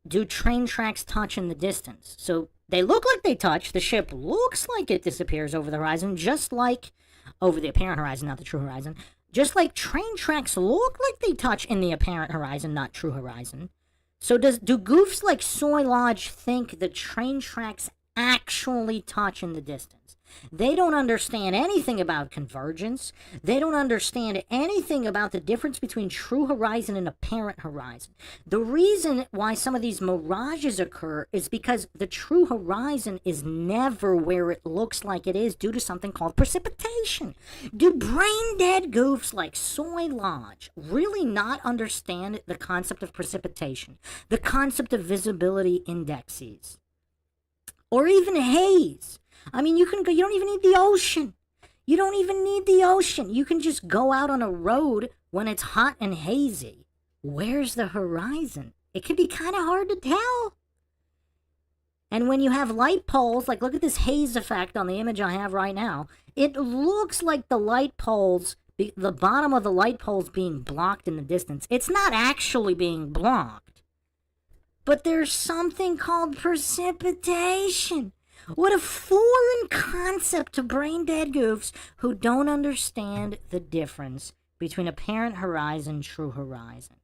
Speaker 1: do train tracks touch in the distance? So they look like they touch. The ship looks like it disappears over the horizon, just like over the apparent horizon, not the true horizon. Just like train tracks look like they touch in the apparent horizon, not true horizon. So do goofs like Soy Lodge think the train tracks actually touch in the distance? They don't understand anything about convergence. They don't understand anything about the difference between true horizon and apparent horizon. The reason why some of these mirages occur is because the true horizon is never where it looks like it is due to something called precipitation. Do brain-dead goofs like Soy Lodge really not understand the concept of precipitation, the concept of visibility indexes, or even haze? I mean, you don't even need the ocean. You don't even need the ocean. You can just go out on a road when it's hot and hazy. Where's the horizon? It can be kind of hard to tell. And when you have light poles, like look at this haze effect on the image I have right now. It looks like the light poles, the bottom of the light poles being blocked in the distance. It's not actually being blocked. But there's something called precipitation. What a foreign concept to brain-dead goofs who don't understand the difference between apparent horizon and true horizon.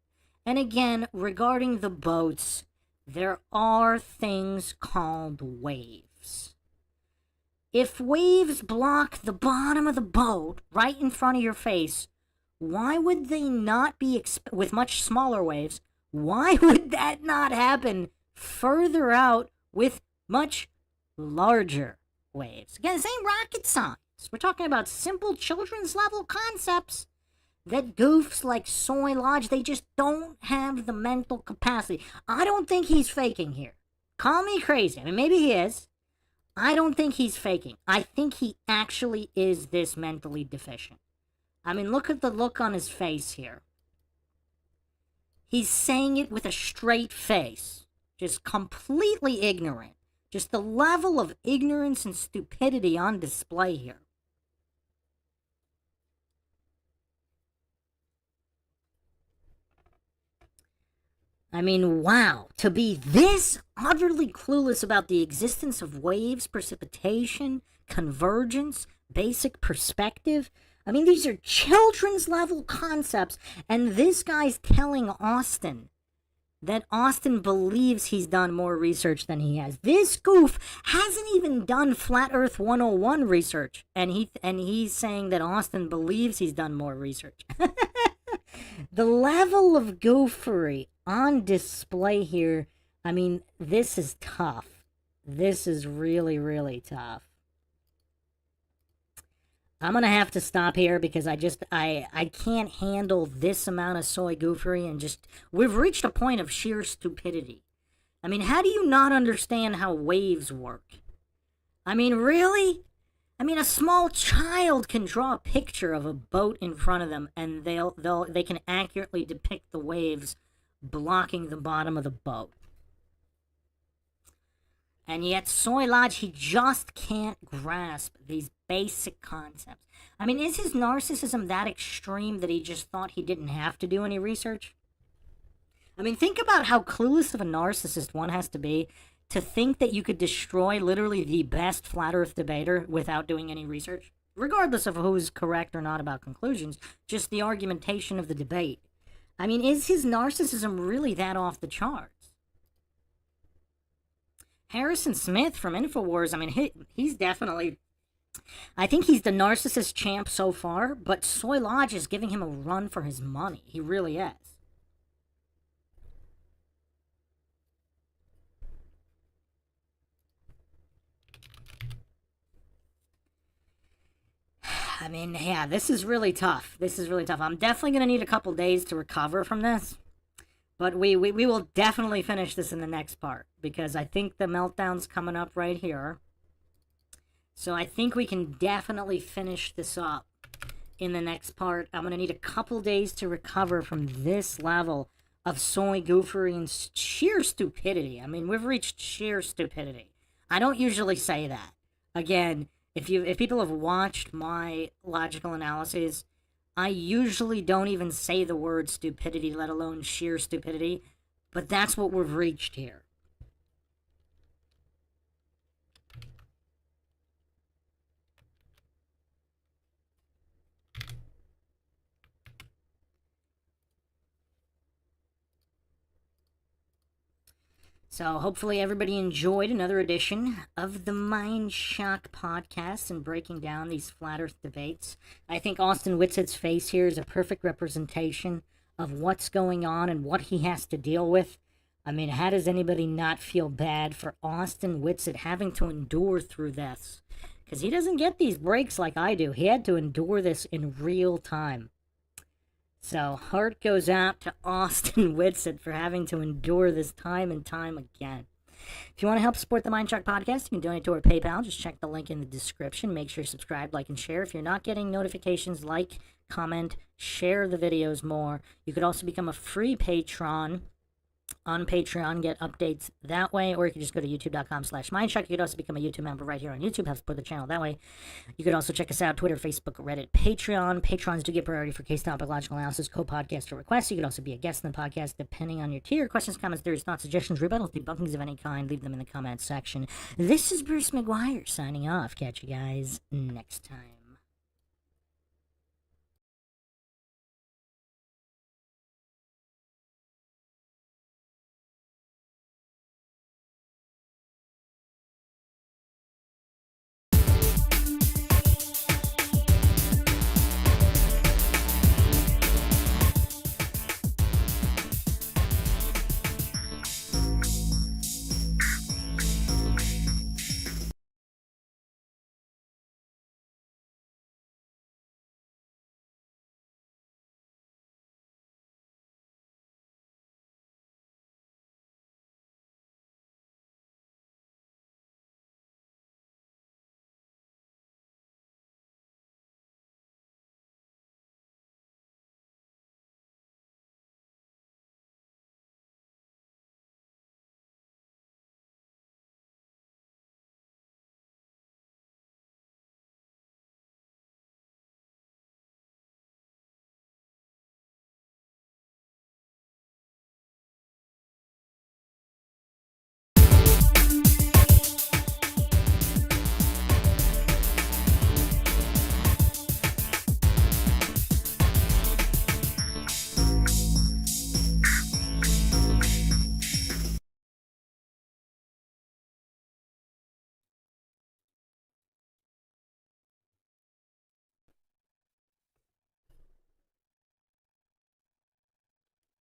Speaker 1: And again, regarding the boats, there are things called waves. If waves block the bottom of the boat right in front of your face, why would they not be, with much smaller waves, why would that not happen further out with much larger waves? Again, this ain't rocket science. We're talking about simple children's level concepts that goofs like Soy Lodge, they just don't have the mental capacity. I don't think he's faking here. Call me crazy. I mean, maybe he is. I don't think he's faking. I think he actually is this mentally deficient. I mean, look at the look on his face here. He's saying it with a straight face, just completely ignorant. Just the level of ignorance and stupidity on display here. I mean, wow. To be this utterly clueless about the existence of waves, precipitation, convergence, basic perspective. I mean, these are children's level concepts, and this guy's telling Austin that Austin believes he's done more research than he has. This goof hasn't even done Flat Earth 101 research, and he's saying that Austin believes he's done more research. The level of goofery on display here, I mean, this is tough. This is really, really tough. I'm going to have to stop here because I can't handle this amount of soy goofery and we've reached a point of sheer stupidity. I mean, how do you not understand how waves work? I mean, really? I mean, a small child can draw a picture of a boat in front of them and they can accurately depict the waves blocking the bottom of the boat. And yet, Soy Lodge, he just can't grasp these basic concepts. I mean, is his narcissism that extreme that he just thought he didn't have to do any research? I mean, think about how clueless of a narcissist one has to be to think that you could destroy literally the best flat earth debater without doing any research. Regardless of who's correct or not about conclusions, just the argumentation of the debate. I mean, is his narcissism really that off the charts? Harrison Smith from InfoWars, I mean, he's definitely, I think he's the narcissist champ so far, but Soy Lodge is giving him a run for his money. He really is. I mean, yeah, this is really tough. This is really tough. I'm definitely going to need a couple days to recover from this. But we will definitely finish this in the next part, because I think the meltdown's coming up right here. So I think we can definitely finish this up in the next part. I'm going to need a couple days to recover from this level of soy goofery and sheer stupidity. I mean, we've reached sheer stupidity. I don't usually say that. Again, if people have watched my logical analyses, I usually don't even say the word stupidity, let alone sheer stupidity, but that's what we've reached here. So hopefully everybody enjoyed another edition of the MindShock podcast and breaking down these flat earth debates. I think Austin Whitsit's face here is a perfect representation of what's going on and what he has to deal with. I mean, how does anybody not feel bad for Austin Whitsit having to endure through this? Because he doesn't get these breaks like I do. He had to endure this in real time. So, heart goes out to Austin Whitsit for having to endure this time and time again. If you want to help support the MindShock podcast, you can donate to our PayPal. Just check the link in the description. Make sure you subscribe, like, and share. If you're not getting notifications, like, comment, share the videos more. You could also become a free patron on Patreon, get updates that way, or you can just go to youtube.com/MindShock. You could also become a YouTube member right here on YouTube, help support the channel that way. You could also check us out, Twitter, Facebook, Reddit, Patreon. Patrons do get priority for case topic, logical analysis, co-podcast, or requests. You could also be a guest in the podcast, depending on your tier. Questions, comments, theories, thoughts, suggestions, rebuttals, debunkings of any kind, leave them in the comments section. This is Bruce McGuire signing off. Catch you guys next time.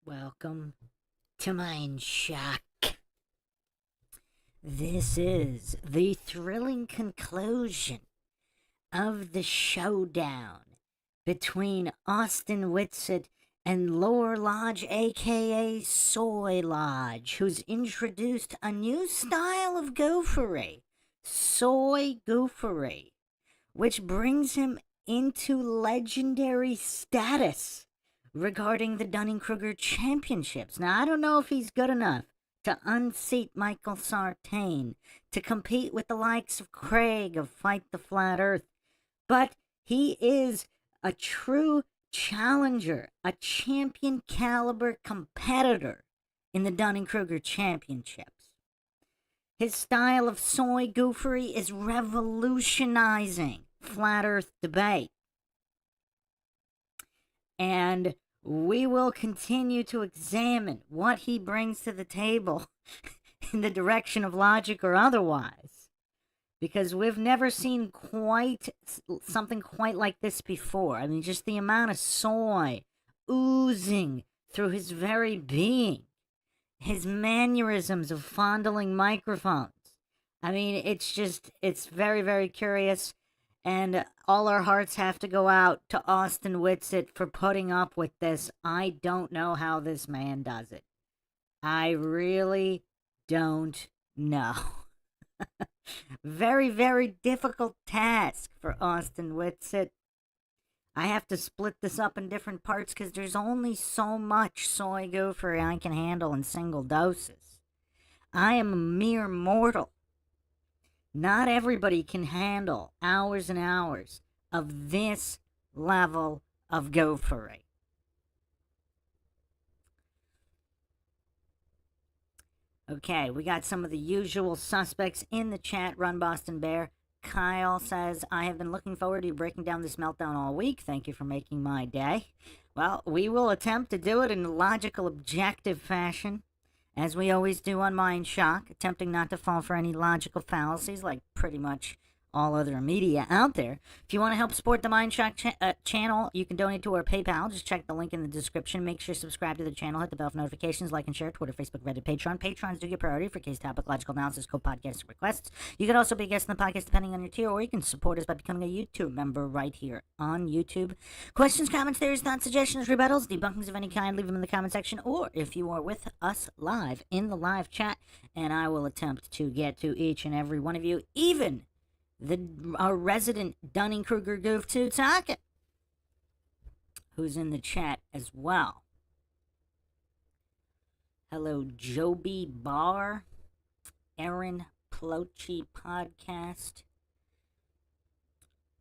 Speaker 1: Welcome to MindShock. This is the thrilling conclusion of the showdown between Austin Whitsit and Lore Lodge, aka Soy Lodge, who's introduced a new style of goofery, soy goofery, which brings him into legendary status regarding the Dunning-Kruger Championships. Now, I don't know if he's good enough to unseat Michael Sartain, to compete with the likes of Craig of Fight the Flat Earth, but he is a true challenger, a champion caliber competitor in the Dunning-Kruger Championships. His style of soy goofery is revolutionizing flat Earth debate. And we will continue to examine what he brings to the table in the direction of logic or otherwise, because we've never seen something quite like this before. I mean, just the amount of soy oozing through his very being, his mannerisms of fondling microphones. I mean, it's very, very curious. And all our hearts have to go out to Austin Whitsit for putting up with this. I don't know how this man does it. I really don't know. Very, very difficult task for Austin Whitsit. I have to split this up in different parts because there's only so much soy gopher I can handle in single doses. I am a mere mortal. Not everybody can handle hours and hours of this level of gophery. Okay, we got some of the usual suspects in the chat. Run Boston Bear. Kyle says, I have been looking forward to you breaking down this meltdown all week. Thank you for making my day. Well, we will attempt to do it in a logical, objective fashion, as we always do on MindShock, attempting not to fall for any logical fallacies like pretty much all other media out there. If you want to help support the MindShock channel, you can donate to our PayPal. Just check the link in the description. Make sure to subscribe to the channel, hit the bell for notifications, like and share, Twitter, Facebook, Reddit, Patreon. Patrons do get priority for case topic, logical analysis, co-podcast requests. You can also be a guest in the podcast depending on your tier, or you can support us by becoming a YouTube member right here on YouTube. Questions, comments, theories, thoughts, suggestions, rebuttals, debunkings of any kind, leave them in the comment section, or if you are with us live in the live chat, and I will attempt to get to each and every one of you, even our resident Dunning-Kruger goof to Taka, who's in the chat as well. Hello, Joby Barr, Aaron Plochi Podcast,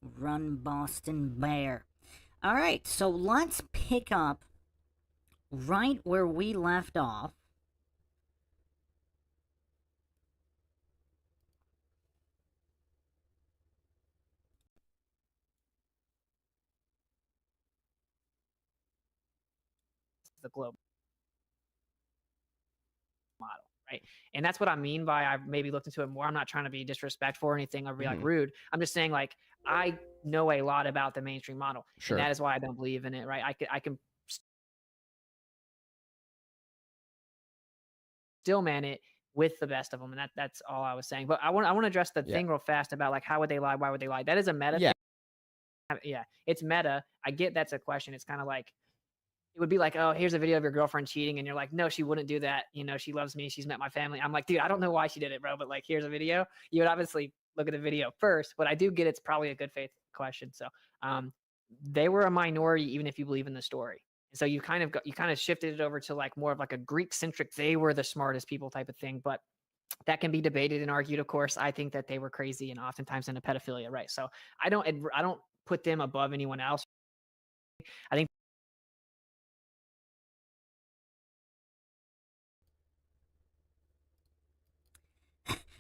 Speaker 1: Run Boston Bear. All right, so let's pick up right where we left off.
Speaker 4: The globe model, right? And that's what I mean by I've maybe looked into it more. I'm not trying to be disrespectful or anything or be like rude. I'm just saying, like, I know a lot about the mainstream model.
Speaker 3: Sure.
Speaker 4: And that is why I don't believe in it, right? I can still man it with the best of them, and that's all I was saying. But I want to address the thing real fast about like how would they lie, why would they lie? That is a meta thing. Yeah, it's meta. I get that's a question. It's kind of like it would be like, oh, here's a video of your girlfriend cheating, and you're like, no, she wouldn't do that. You know, she loves me. She's met my family. I'm like, dude, I don't know why she did it, bro, but like, here's a video. You would obviously look at the video first, but I do get it's probably a good faith question. So, they were a minority, even if you believe in the story. And so you kind of shifted it over to like more of like a Greek centric. They were the smartest people type of thing, but that can be debated and argued. Of course, I think that they were crazy and oftentimes into pedophilia, right? So I don't put them above anyone else. I think.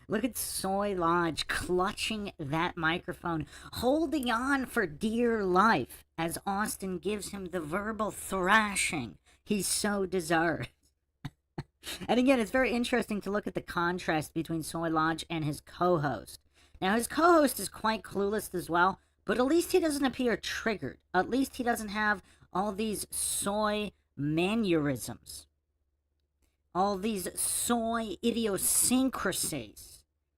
Speaker 1: Look at Soy Lodge clutching that microphone, holding on for dear life as Austin gives him the verbal thrashing he so deserves. And again, it's very interesting to look at the contrast between Soy Lodge and his co-host. Now, his co-host is quite clueless as well, but at least he doesn't appear triggered. At least he doesn't have all these soy mannerisms, all these soy idiosyncrasies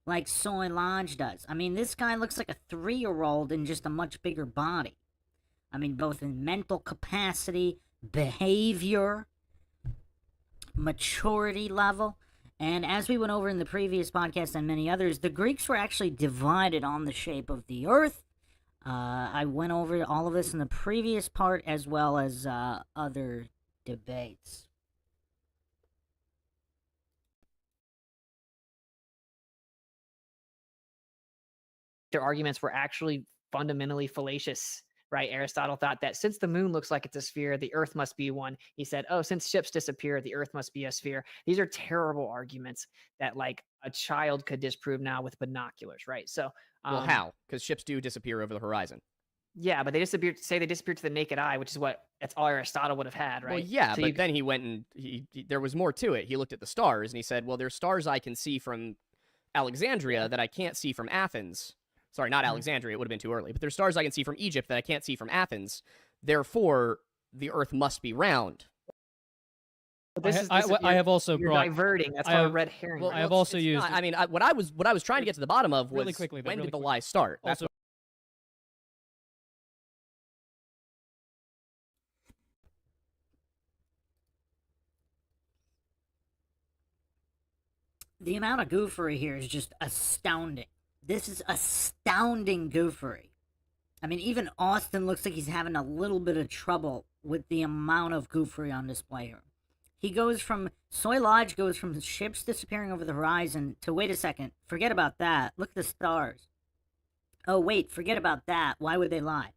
Speaker 1: like Soy Lodge does. I mean, this guy looks like a 3-year-old in just a much bigger body. I mean, both in mental capacity, behavior, maturity level. And as we went over in the previous podcast and many others, the Greeks were actually divided on the shape of the earth. I went over all of this in the previous part as well as other debates.
Speaker 4: Their arguments were actually fundamentally fallacious, right? Aristotle thought that since the moon looks like it's a sphere, the earth must be one. He said, oh, since ships disappear, the earth must be a sphere. These are terrible arguments that like a child could disprove now with binoculars, right? So,
Speaker 3: well, how? Because ships do disappear over the horizon.
Speaker 4: Yeah, but they disappeared to the naked eye, which is that's all Aristotle would have had, right?
Speaker 3: Well, yeah,
Speaker 4: so
Speaker 3: but then he went and there was more to it. He looked at the stars and he said, well, there's stars I can see from Alexandria that I can't see from Athens. Sorry, not Alexandria. It would have been too early. But there's stars I can see from Egypt that I can't see from Athens. Therefore, the Earth must be round.
Speaker 2: I have also
Speaker 4: you're
Speaker 2: brought
Speaker 4: diverting. That's called a red herring.
Speaker 2: Well, I have also used.
Speaker 3: Not, I mean, what I was trying to get to the bottom of was
Speaker 2: really quickly,
Speaker 3: when
Speaker 2: really
Speaker 3: did the
Speaker 2: quickly.
Speaker 3: lie start?
Speaker 2: Also,
Speaker 1: The amount of goofery here is just astounding. This is astounding goofery. I mean, even Austin looks like he's having a little bit of trouble with the amount of goofery on display here. He goes from, Soy Lodge goes from ships disappearing over the horizon to, wait a second, forget about that. Look at the stars. Oh, wait, forget about that. Why would they lie?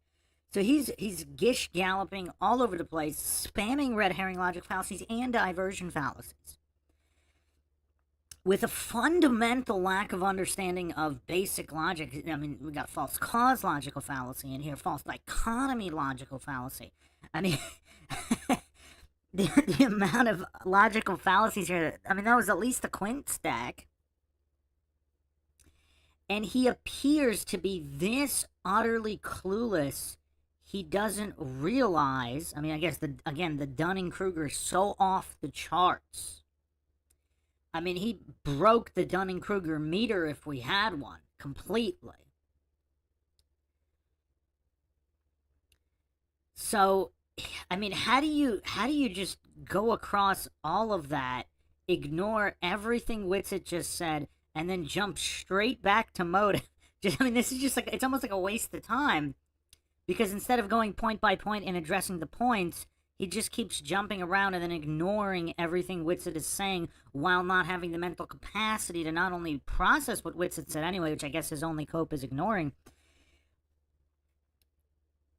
Speaker 1: So he's gish galloping all over the place, spamming red herring logic fallacies and diversion fallacies, with a fundamental lack of understanding of basic logic. I mean, we got false cause logical fallacy in here, false dichotomy logical fallacy. I mean, the amount of logical fallacies here, I mean, that was at least a quint stack. And he appears to be this utterly clueless, he doesn't realize, I mean, I guess, the Dunning-Kruger is so off the charts. I mean, he broke the Dunning-Kruger meter, if we had one, completely. So, I mean, how do you just go across all of that, ignore everything WITSIT just said, and then jump straight back to motive? I mean, this is just like, it's almost like a waste of time, because instead of going point by point and addressing the points, he just keeps jumping around and then ignoring everything WITSIT is saying, while not having the mental capacity to not only process what WITSIT said anyway, which I guess his only cope is ignoring,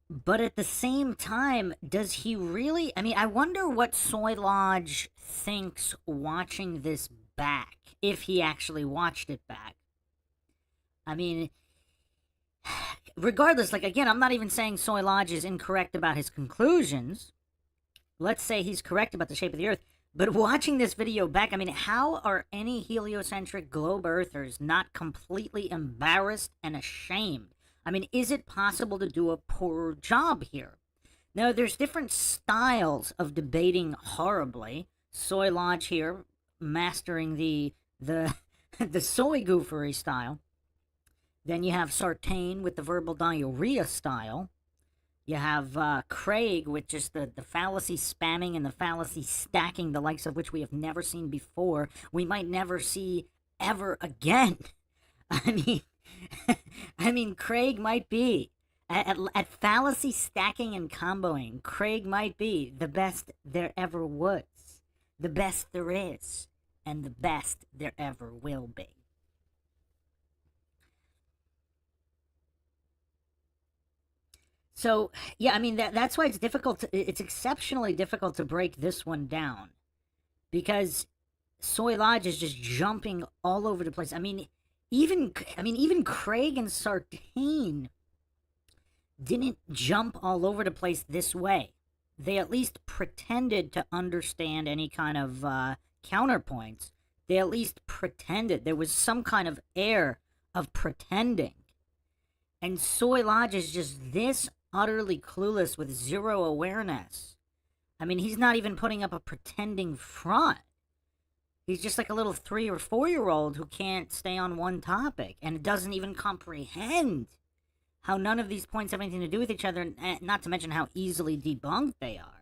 Speaker 1: but at the same time, does he really, I mean, I wonder what Soy Lodge thinks watching this back, if he actually watched it back. I mean, regardless, like, again, I'm not even saying Soy Lodge is incorrect about his conclusions. Let's say he's correct about the shape of the Earth. But watching this video back, I mean, how are any heliocentric globe earthers not completely embarrassed and ashamed? I mean, is it possible to do a poor job here? Now, there's different styles of debating horribly. Soy Lodge here, mastering the soy goofery style. Then you have Sartain with the verbal diarrhea style. You have Craig with just the fallacy spamming and the fallacy stacking, the likes of which we have never seen before. We might never see ever again. I mean, Craig might be, at fallacy stacking and comboing, Craig might be the best there ever was, the best there is, and the best there ever will be. So, yeah, I mean, that's why it's difficult, it's exceptionally difficult to break this one down. Because Soy Lodge is just jumping all over the place. I mean, even Craig and Sartain didn't jump all over the place this way. They at least pretended to understand any kind of counterpoints. They at least pretended. There was some kind of air of pretending. And Soy Lodge is just this utterly clueless with zero awareness. I mean, he's not even putting up a pretending front. He's just like a little 3 or 4-year-old who can't stay on one topic and doesn't even comprehend how none of these points have anything to do with each other, not to mention how easily debunked they are.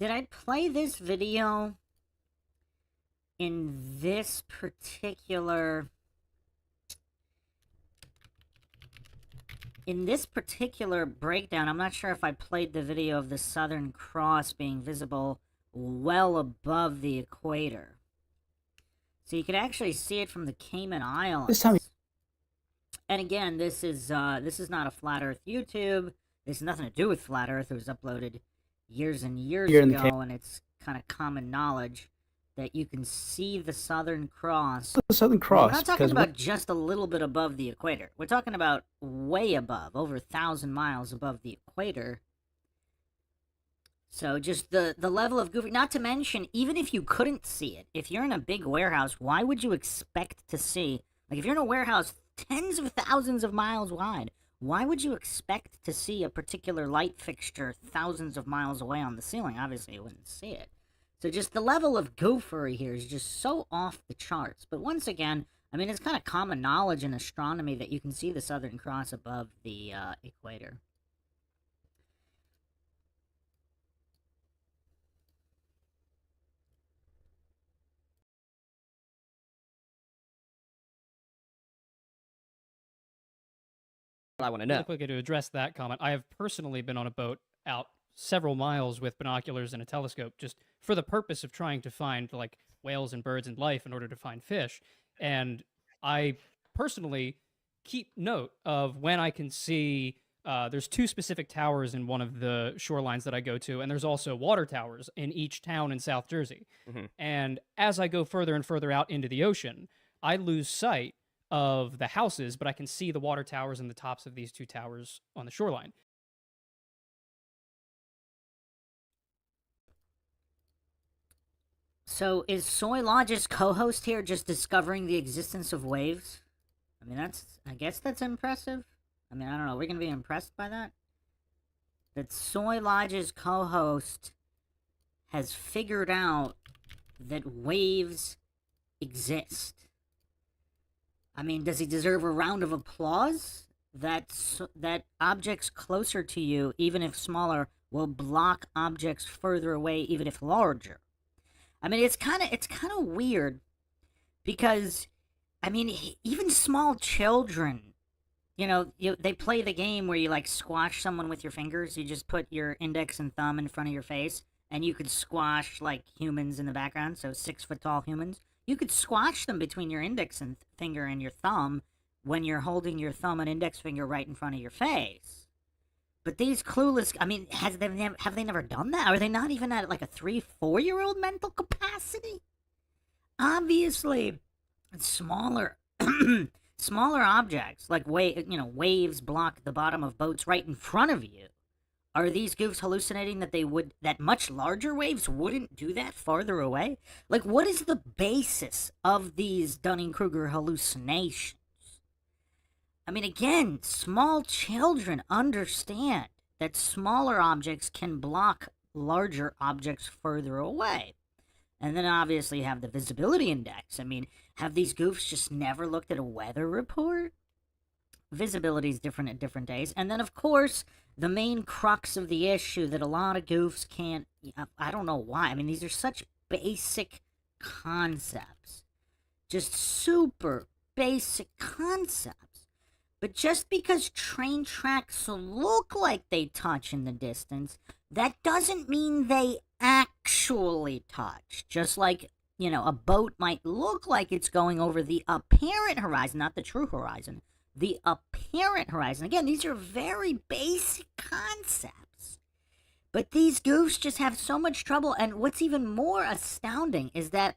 Speaker 1: Did I play this video in this particular breakdown? I'm not sure if I played the video of the Southern Cross being visible well above the equator. So you could actually see it from the Cayman Islands. And again, this is not a Flat Earth YouTube. This has nothing to do with Flat Earth. It was uploaded years and years ago, and it's kind of common knowledge that you can see the Southern Cross.
Speaker 5: The Southern Cross.
Speaker 1: We're not talking about just a little bit above the equator. We're talking about way above, over 1,000 miles above the equator. So just the level of goofy, not to mention, even if you couldn't see it, if you're in a big warehouse, why would you expect to see, like if you're in a warehouse tens of thousands of miles wide, why would you expect to see a particular light fixture thousands of miles away on the ceiling? Obviously, you wouldn't see it. So just the level of goofery here is just so off the charts. But once again, I mean, it's kind of common knowledge in astronomy that you can see the Southern Cross above the equator.
Speaker 3: I want to know.
Speaker 2: Really quickly to address that comment, I have personally been on a boat out several miles with binoculars and a telescope just for the purpose of trying to find like whales and birds and life in order to find fish. And I personally keep note of when I can see. There's 2 specific towers in one of the shorelines that I go to, and there's also water towers in each town in South Jersey. And as I go further and further out into the ocean, I lose sight of the houses, but I can see the water towers and the tops of these 2 towers on the shoreline.
Speaker 1: So is Soy Lodge's co-host here just discovering the existence of waves? I mean, I guess that's impressive. I mean, I don't know. We're going to be impressed by that? That Soy Lodge's co-host has figured out that waves exist. I mean, does he deserve a round of applause? That objects closer to you, even if smaller, will block objects further away, even if larger. I mean, it's kind of weird because, I mean, even small children, they play the game where you like squash someone with your fingers. You just put your index and thumb in front of your face, and you could squash like humans in the background. So 6-foot tall humans, you could squash them between your index and finger and your thumb when you're holding your thumb and index finger right in front of your face. But these clueless, I mean, have they never done that? Are they not even at like a 3-4-year-old mental capacity? Obviously, smaller objects like waves block the bottom of boats right in front of you. Are these goofs hallucinating that much larger waves wouldn't do that farther away? Like, what is the basis of these Dunning-Kruger hallucinations? I mean, again, small children understand that smaller objects can block larger objects further away. And then obviously have the visibility index. I mean, have these goofs just never looked at a weather report? Visibility is different at different days. And then, of course, the main crux of the issue that a lot of goofs can't... I don't know why. I mean, these are such basic concepts. Just super basic concepts. But just because train tracks look like they touch in the distance, that doesn't mean they actually touch. Just like, a boat might look like it's going over the apparent horizon, not the true horizon. The apparent horizon. Again, these are very basic concepts. But these goofs just have so much trouble. And what's even more astounding is that,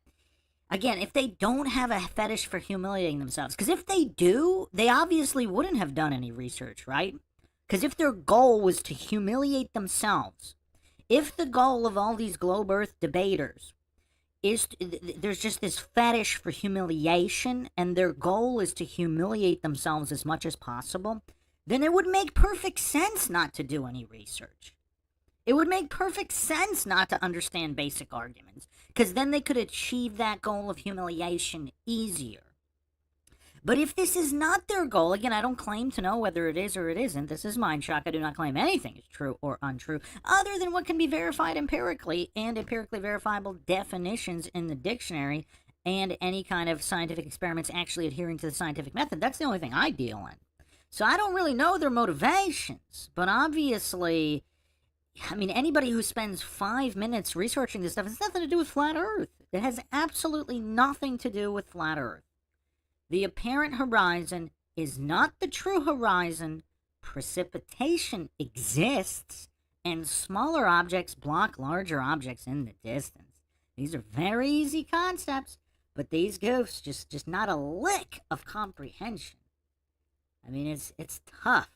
Speaker 1: again, if they don't have a fetish for humiliating themselves, because if they do, they obviously wouldn't have done any research, right? Because if their goal was to humiliate themselves, if the goal of all these globe Earth debaters is, there's just this fetish for humiliation, and their goal is to humiliate themselves as much as possible, then it would make perfect sense not to do any research. It would make perfect sense not to understand basic arguments, because then they could achieve that goal of humiliation easier. But if this is not their goal, again, I don't claim to know whether it is or it isn't. This is MINDSHOCK. I do not claim anything is true or untrue, other than what can be verified empirically and empirically verifiable definitions in the dictionary and any kind of scientific experiments actually adhering to the scientific method. That's the only thing I deal in. So I don't really know their motivations, but obviously... I mean, anybody who spends 5 minutes researching this stuff, it's nothing to do with flat Earth. It has absolutely nothing to do with flat Earth. The apparent horizon is not the true horizon. Precipitation exists, and smaller objects block larger objects in the distance. These are very easy concepts, but these goofs just not a lick of comprehension. I mean, it's tough.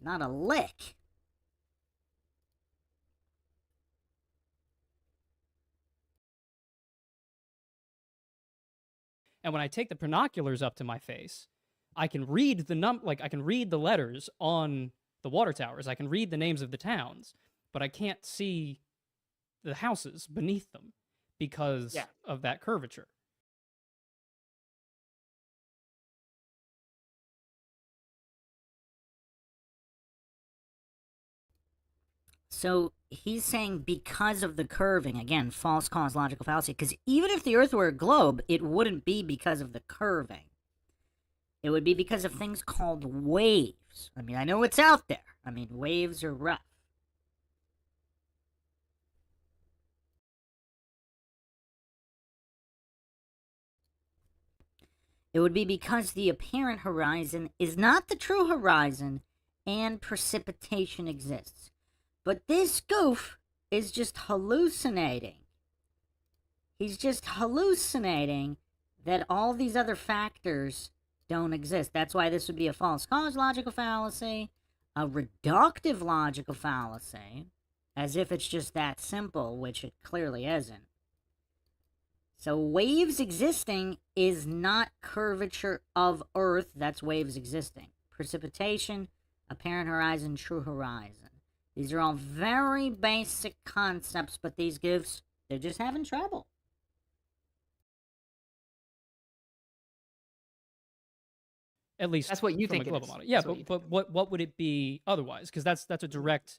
Speaker 1: Not a lick.
Speaker 2: And when I take the binoculars up to my face, I can read I can read the letters on the water towers. I can read the names of the towns, but I can't see the houses beneath them because of that curvature.
Speaker 1: So he's saying because of the curving, again, false cosmological fallacy, because even if the Earth were a globe, it wouldn't be because of the curving. It would be because of things called waves. waves. I mean, I know it's out there. I mean, waves are rough. It would be because the apparent horizon is not the true horizon and precipitation exists. But this goof is just hallucinating. He's just hallucinating that all these other factors don't exist. That's why this would be a false cause logical fallacy, a reductive logical fallacy, as if it's just that simple, which it clearly isn't. So waves existing is not curvature of Earth. That's waves existing. Precipitation, apparent horizon, true horizon. These are all very basic concepts, but these goofs, they're just having trouble.
Speaker 2: At least
Speaker 4: That's what you
Speaker 2: from
Speaker 4: think
Speaker 2: a
Speaker 4: it
Speaker 2: global
Speaker 4: is.
Speaker 2: model. Yeah,
Speaker 4: That's
Speaker 2: but what would it be otherwise? Because that's a direct,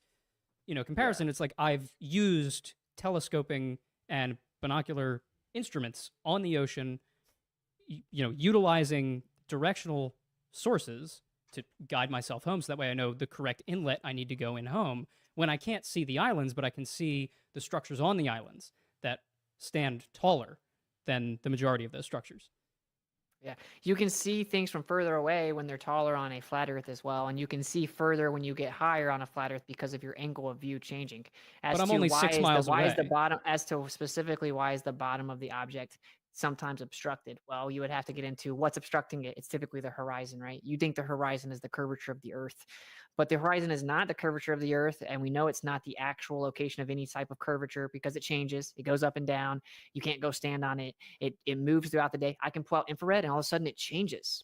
Speaker 2: comparison. It's like I've used telescoping and binocular instruments on the ocean, utilizing directional sources to guide myself home, so that way I know the correct inlet I need to go in home when I can't see the islands, but I can see the structures on the islands that stand taller than the majority of those structures.
Speaker 4: Yeah, you can see things from further away when they're taller on a flat Earth as well, and you can see further when you get higher on a flat Earth because of your angle of view changing. As
Speaker 2: But I'm
Speaker 4: to
Speaker 2: only
Speaker 4: why
Speaker 2: 6
Speaker 4: is
Speaker 2: miles
Speaker 4: why is the
Speaker 2: away.
Speaker 4: bottom, as to specifically why is the bottom of the object sometimes obstructed? Well, you would have to get into what's obstructing it. It's typically the horizon, right? You think the horizon is the curvature of the Earth, but the horizon is not the curvature of the Earth, and we know it's not the actual location of any type of curvature because it changes. It goes up and down. You can't go stand on it. It moves throughout the day. I can pull out infrared, and all of a sudden it changes.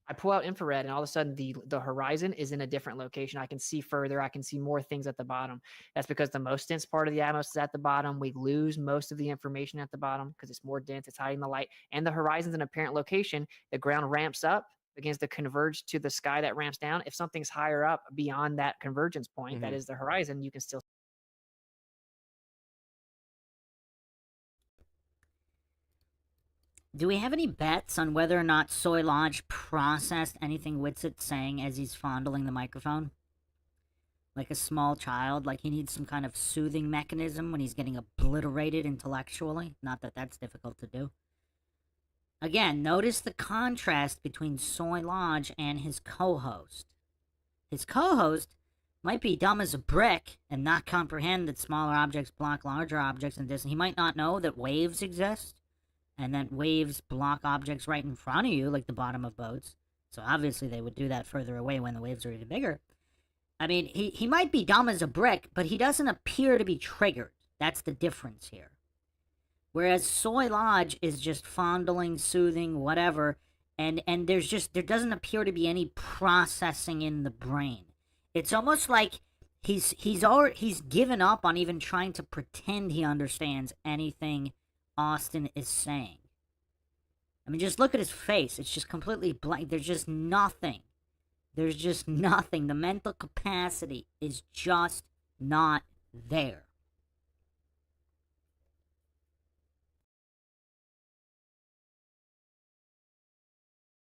Speaker 4: I pull out infrared, and all of a sudden the horizon is in a different location. I can see further. I can see more things at the bottom. That's because the most dense part of the atmosphere is at the bottom. We lose most of the information at the bottom because it's more dense. It's hiding the light, and the horizon's an apparent location. The ground ramps up, begins to converge to the sky that ramps down. If something's higher up beyond that convergence point, that is the horizon, you can still.
Speaker 1: Do we have any bets on whether or not Soy Lodge processed anything WITSIT's saying as he's fondling the microphone? Like a small child, like he needs some kind of soothing mechanism when he's getting obliterated intellectually? Not that that's difficult to do. Again, notice the contrast between Soy Lodge and his co-host. His co-host might be dumb as a brick and not comprehend that smaller objects block larger objects in distance. He might not know that waves exist, and that waves block objects right in front of you, like the bottom of boats. So obviously they would do that further away when the waves are even bigger. I mean, he might be dumb as a brick, but he doesn't appear to be triggered. That's the difference here. Whereas Soy Lodge is just fondling, soothing, whatever, and there doesn't appear to be any processing in the brain. It's almost like he's given up on even trying to pretend he understands anything Austin is saying. I mean, just look at his face. It's just completely blank. There's just nothing. There's just nothing. The mental capacity is just not there.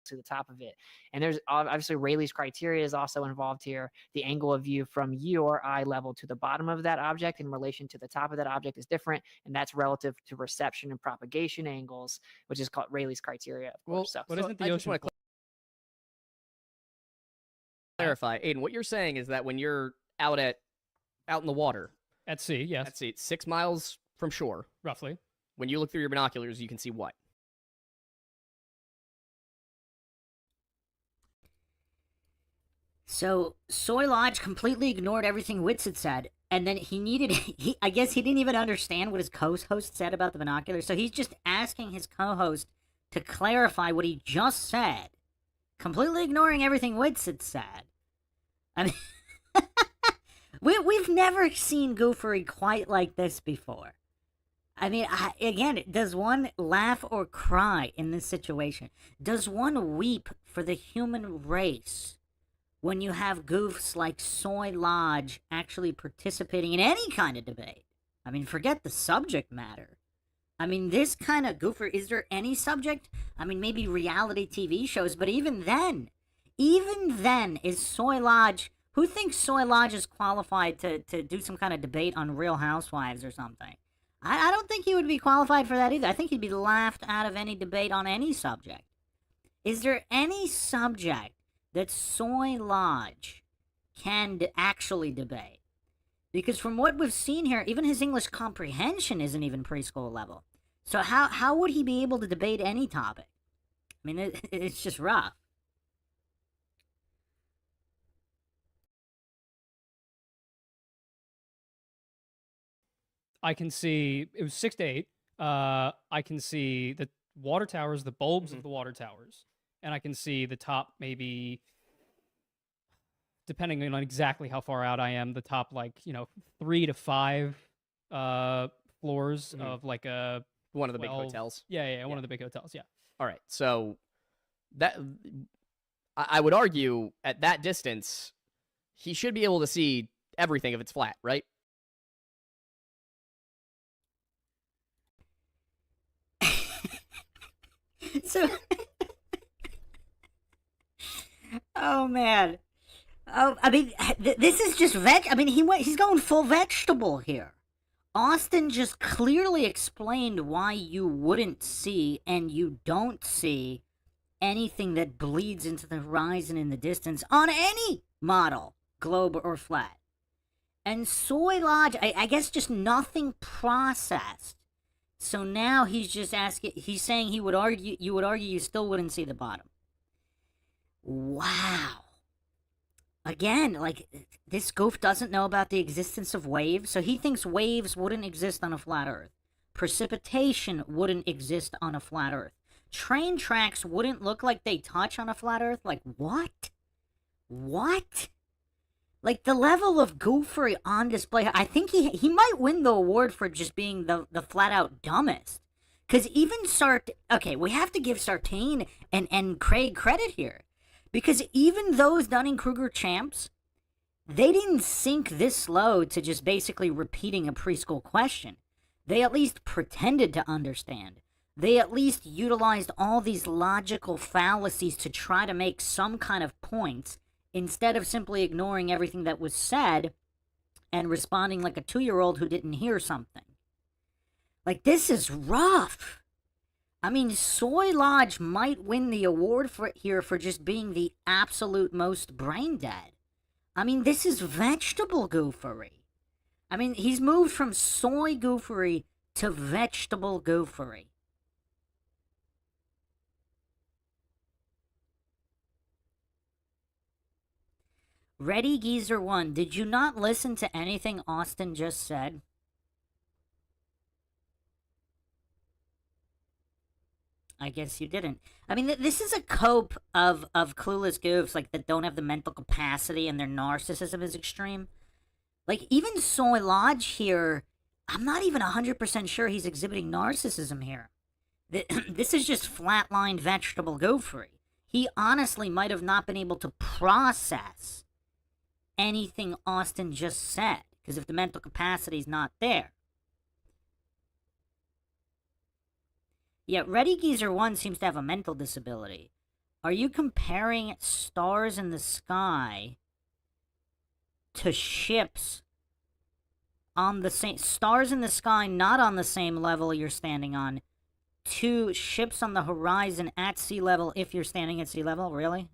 Speaker 4: To the top of it. And there's obviously Rayleigh's criteria is also involved here. The angle of view from your eye level to the bottom of that object in relation to the top of that object is different, and that's relative to reception and propagation angles, which is called Rayleigh's criteria, of course. So,
Speaker 2: what isn't the
Speaker 3: I just
Speaker 2: ocean?
Speaker 3: want to clarify, Aiden, what you're saying is that when you're out in the water,
Speaker 2: At sea, yes,
Speaker 3: let's see, 6 miles from shore,
Speaker 2: roughly.
Speaker 3: when you look through your binoculars, you can see what?
Speaker 1: So Soy Lodge completely ignored everything WITSIT said, and then I guess he didn't even understand what his co-host said about the binoculars, so he's just asking his co-host to clarify what he just said, completely ignoring everything WITSIT said. I mean, we've never seen goofery quite like this before. I mean, again, does one laugh or cry in this situation? Does one weep for the human race when you have goofs like Soy Lodge actually participating in any kind of debate? I mean, forget the subject matter. I mean, this kind of goofer, is there any subject? I mean, maybe reality TV shows, but even then, even then, is Soy Lodge... Who thinks Soy Lodge is qualified to do some kind of debate on Real Housewives or something? I don't think he would be qualified for that either. I think he'd be laughed out of any debate on any subject. Is there any subject that Soy Lodge can actually debate? Because from what we've seen here, even his English comprehension isn't even preschool level. So how would he be able to debate any topic? I mean, it's just rough.
Speaker 2: I can see it was 6 to 8. I can see the water towers, the bulbs of the water towers, and I can see the top, maybe, depending on exactly how far out I am, the top 3 to 5 floors of like a
Speaker 3: one of the big hotels.
Speaker 2: Yeah, one of the big hotels. Yeah.
Speaker 3: All right, so that I would argue at that distance, he should be able to see everything if it's flat, right?
Speaker 1: So, oh man, I mean, this is just I mean, he's going full vegetable here. Austin just clearly explained why you wouldn't see and you don't see anything that bleeds into the horizon in the distance on any model, globe or flat. And Soy Lodge, I guess, just nothing processed. So now he's saying you would argue you still wouldn't see the bottom. Wow. Again, like, this goof doesn't know about the existence of waves, so he thinks waves wouldn't exist on a flat Earth. Precipitation wouldn't exist on a flat Earth. Train tracks wouldn't look like they touch on a flat Earth. Like, what? What? Like, the level of goofery on display, I think he might win the award for just being the flat-out dumbest. Because even okay, we have to give Sartain and Craig credit here. Because even those Dunning-Kruger champs, they didn't sink this low to just basically repeating a preschool question. They at least pretended to understand. They at least utilized all these logical fallacies to try to make some kind of points, instead of simply ignoring everything that was said and responding like a 2-year-old who didn't hear something. Like, this is rough. I mean, Soy Lodge might win the award for just being the absolute most brain dead. I mean, this is vegetable goofery. I mean, he's moved from soy goofery to vegetable goofery. Ready Geezer 1, did you not listen to anything Austin just said? I guess you didn't. I mean, this is a cope of clueless goofs, like, that don't have the mental capacity and their narcissism is extreme. Like, even Soy Lodge here, I'm not even 100% sure he's exhibiting narcissism here. This is just flatlined vegetable goofery. He honestly might have not been able to process anything Austin just said, because if the mental capacity is not there. Yet Ready Geezer 1 seems to have a mental disability. Are you comparing stars in the sky to ships on the same... Stars in the sky not on the same level you're standing on, to ships on the horizon at sea level if you're standing at sea level? Really?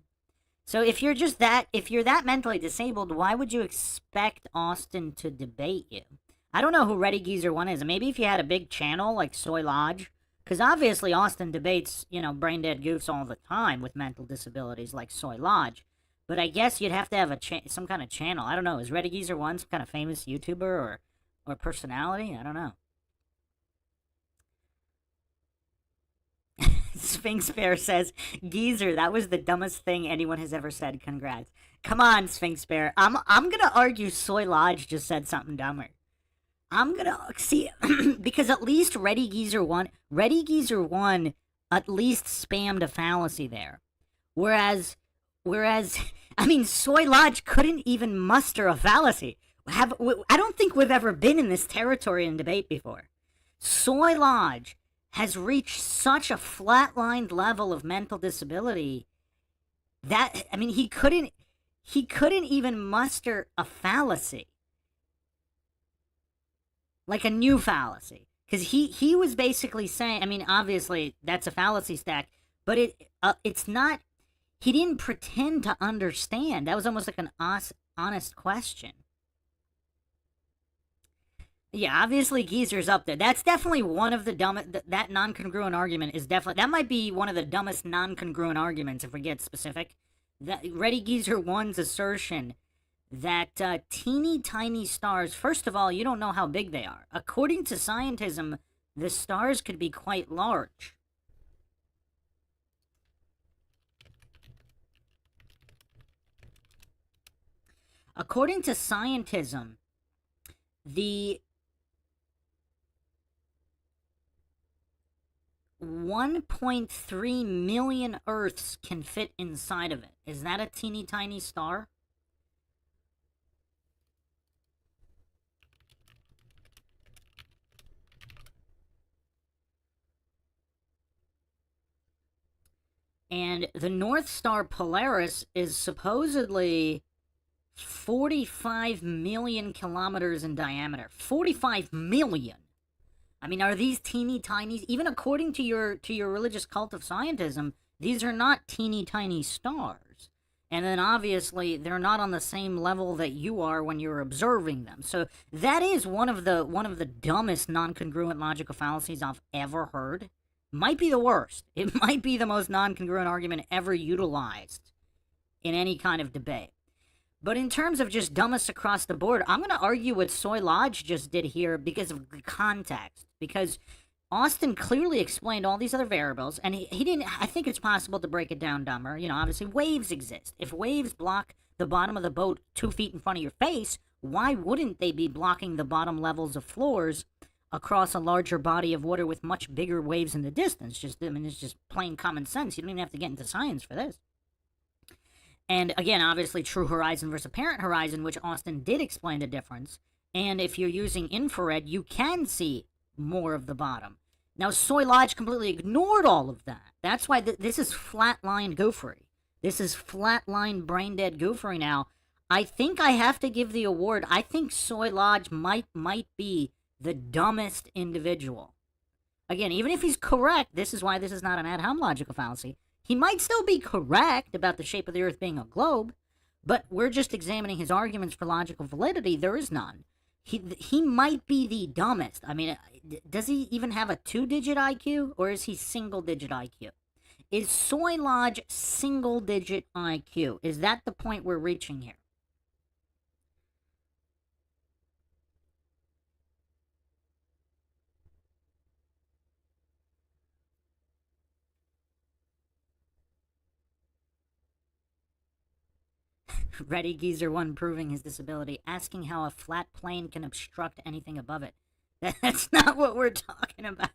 Speaker 1: So if you're that mentally disabled, why would you expect Austin to debate you? I don't know who Ready Geezer 1 is. Maybe if you had a big channel like Soy Lodge, because obviously Austin debates, brain dead goofs all the time with mental disabilities like Soy Lodge. But I guess you'd have to have some kind of channel. I don't know. Is Ready Geezer 1 some kind of famous YouTuber or personality? I don't know. Sphinx Bear says, Geezer, that was the dumbest thing anyone has ever said. Congrats. Come on, Sphinx Bear. I'm gonna argue Soy Lodge just said something dumber. I'm gonna see, because at least Ready Geezer 1 at least spammed a fallacy there. Whereas, I mean, Soy Lodge couldn't even muster a fallacy. I don't think we've ever been in this territory in debate before. Soy Lodge has reached such a flatlined level of mental disability I mean, he couldn't even muster a fallacy. Like a new fallacy. Because he was basically saying, I mean, obviously, that's a fallacy stack, but it's not, he didn't pretend to understand. That was almost like an honest question. Yeah, obviously, Geezer's up there. That's definitely one of the dumbest, that non-congruent argument is definitely, that might be one of the dumbest non-congruent arguments, if we get specific. That Ready Geezer 1's assertion that teeny tiny stars, first of all, you don't know how big they are. According to scientism, the stars could be quite large. According to scientism, the 1.3 million Earths can fit inside of it. Is that a teeny tiny star? And the North Star Polaris is supposedly 45 million kilometers in diameter. 45 million! I mean, are these teeny tiny? Even according to your religious cult of scientism, these are not teeny tiny stars. And then obviously they're not on the same level that you are when you're observing them. So that is one of the dumbest non-congruent logical fallacies I've ever heard. Might be the worst. It might be the most non-congruent argument ever utilized in any kind of debate. But in terms of just dumbest across the board, I'm going to argue what Soy Lodge just did here because of context. Because Austin clearly explained all these other variables, and he didn't. I think it's possible to break it down dumber. You know, obviously waves exist. If waves block the bottom of the boat 2 feet in front of your face, why wouldn't they be blocking the bottom levels of floors across a larger body of water with much bigger waves in the distance? I mean, it's just plain common sense. You don't even have to get into science for this. And again, obviously, true horizon versus apparent horizon, which Austin did explain the difference. And if you're using infrared, you can see more of the bottom. Now, Soy Lodge completely ignored all of that. That's why this is flatline goofery. This is flatline brain-dead goofery now. I think I have to give the award. I think Soy Lodge might be the dumbest individual. Again, even if he's correct, this is why this is not an ad hom logical fallacy. He might still be correct about the shape of the Earth being a globe, but we're just examining his arguments for logical validity. There is none. He might be the dumbest. I mean, does he even have a 2-digit IQ, or is he single-digit IQ? Is Soy Lodge single-digit IQ? Is that the point we're reaching here? Ready Geezer 1 proving his disability, asking how a flat plane can obstruct anything above it. That's not what we're talking about.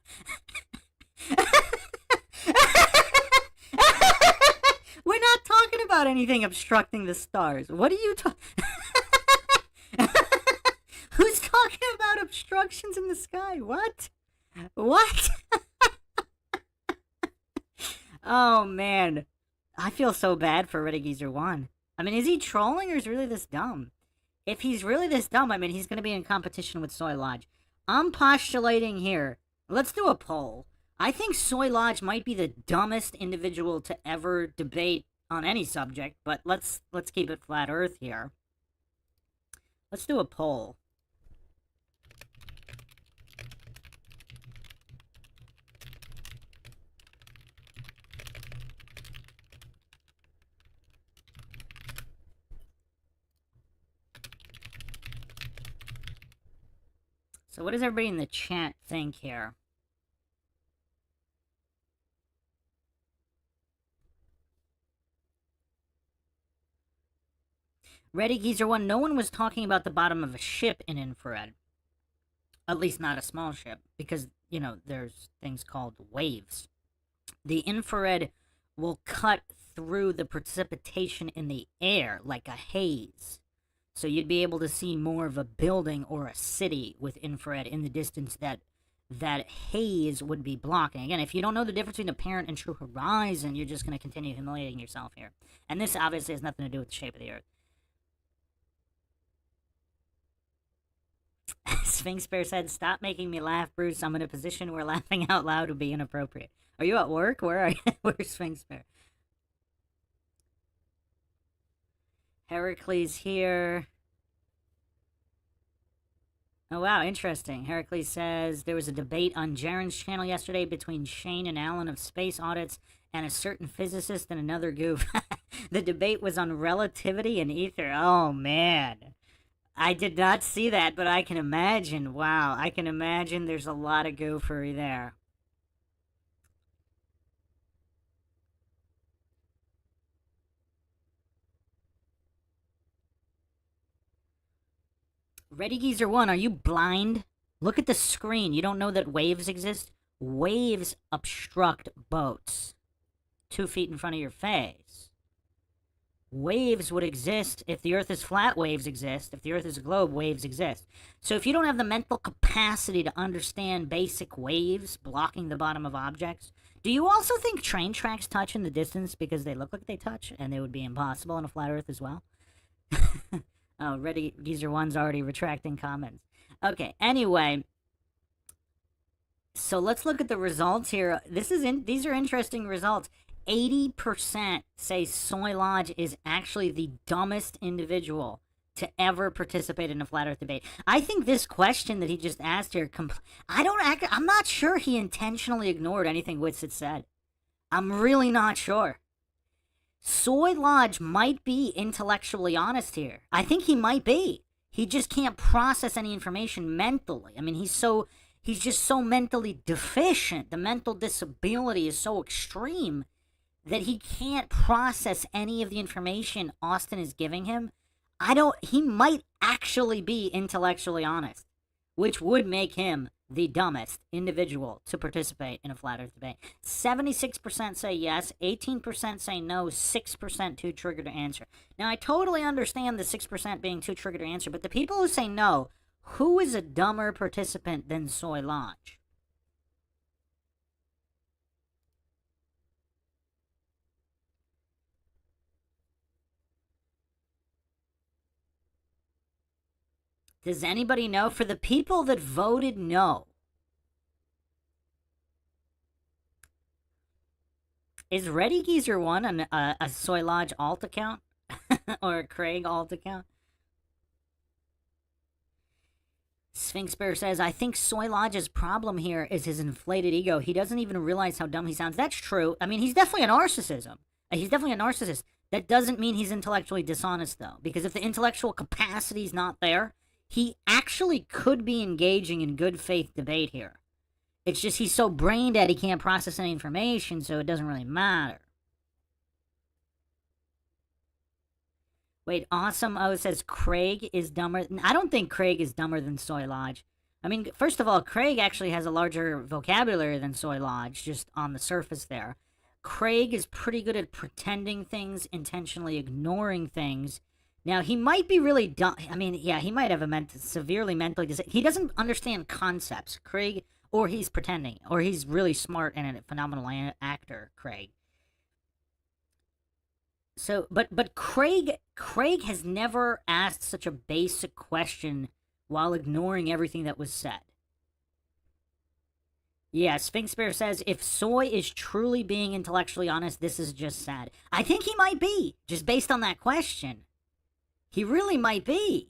Speaker 1: We're not talking about anything obstructing the stars. What are you talking? Who's talking about obstructions in the sky? What? What? Oh, man. I feel so bad for Ready Geezer 1. I mean, is he trolling or is he really this dumb? If he's really this dumb, I mean, he's going to be in competition with Soy Lodge. I'm postulating here. Let's do a poll. I think Soy Lodge might be the dumbest individual to ever debate on any subject, but let's keep it flat Earth here. Let's do a poll. So what does everybody in the chat think here? Ready Geezer 1, no one was talking about the bottom of a ship in infrared. At least not a small ship, because, you know, there's things called waves. The infrared will cut through the precipitation in the air like a haze. So you'd be able to see more of a building or a city with infrared in the distance that that haze would be blocking. Again, if you don't know the difference between apparent and true horizon, you're just going to continue humiliating yourself here. And this obviously has nothing to do with the shape of the Earth. Sphinx Bear said, "Stop making me laugh, Bruce. I'm in a position where laughing out loud would be inappropriate." Are you at work? Where are you? Where's Sphinx Bear? Heracles here. Oh, wow, interesting. Heracles says, "There was a debate on Jaren's channel yesterday between Shane and Alan of space audits and a certain physicist and another goof." The debate was on relativity and ether. Oh, man. I did not see that, but I can imagine. Wow, I can imagine there's a lot of goofery there. Ready Geezer 1, are you blind? Look at the screen. You don't know that waves exist? Waves obstruct boats 2 feet in front of your face. Waves would exist if the Earth is flat, waves exist. If the Earth is a globe, waves exist. So if you don't have the mental capacity to understand basic waves blocking the bottom of objects, do you also think train tracks touch in the distance because they look like they touch and they would be impossible on a flat Earth as well? Oh, Ready Geezer 1's already retracting comments. Okay, anyway. So let's look at the results here. These are interesting results. 80% say Soy Lodge is actually the dumbest individual to ever participate in a flat Earth debate. I think this question that he just asked here, I'm not sure he intentionally ignored anything WITSIT said. I'm really not sure. Soy Lodge might be intellectually honest here. I think he might be. He just can't process any information mentally. I mean, he's just so mentally deficient. The mental disability is so extreme that he can't process any of the information Austin is giving him. He might actually be intellectually honest, which would make him the dumbest individual to participate in a flat Earth debate. 76% say yes, 18% say no, 6% too triggered to answer. Now, I totally understand the 6% being too triggered to answer, but the people who say no, who is a dumber participant than Soy Lodge? Does anybody know? For the people that voted no, is Ready Geezer 1 a Soy Lodge alt account? Or a Craig alt account? Sphinx Bear says, "I think Soy Lodge's problem here is his inflated ego. He doesn't even realize how dumb he sounds." That's true. I mean, he's definitely a narcissism. He's definitely a narcissist. That doesn't mean he's intellectually dishonest, though. Because if the intellectual capacity's not there, he actually could be engaging in good faith debate here. It's just he's so brain dead he can't process any information, so it doesn't really matter. Wait, Awesome O says Craig is dumber. I don't think Craig is dumber than Soy Lodge. I mean, first of all, Craig actually has a larger vocabulary than Soy Lodge, just on the surface there. Craig is pretty good at pretending things, intentionally ignoring things. Now, he might be really dumb. I mean, yeah, he might have a severely mentally disabled. He doesn't understand concepts, Craig, or he's pretending, or he's really smart and a phenomenal actor, Craig. So, but Craig has never asked such a basic question while ignoring everything that was said. Yeah, Sphinx Bear says, if Soy is truly being intellectually honest, this is just sad. I think he might be, just based on that question. He really might be.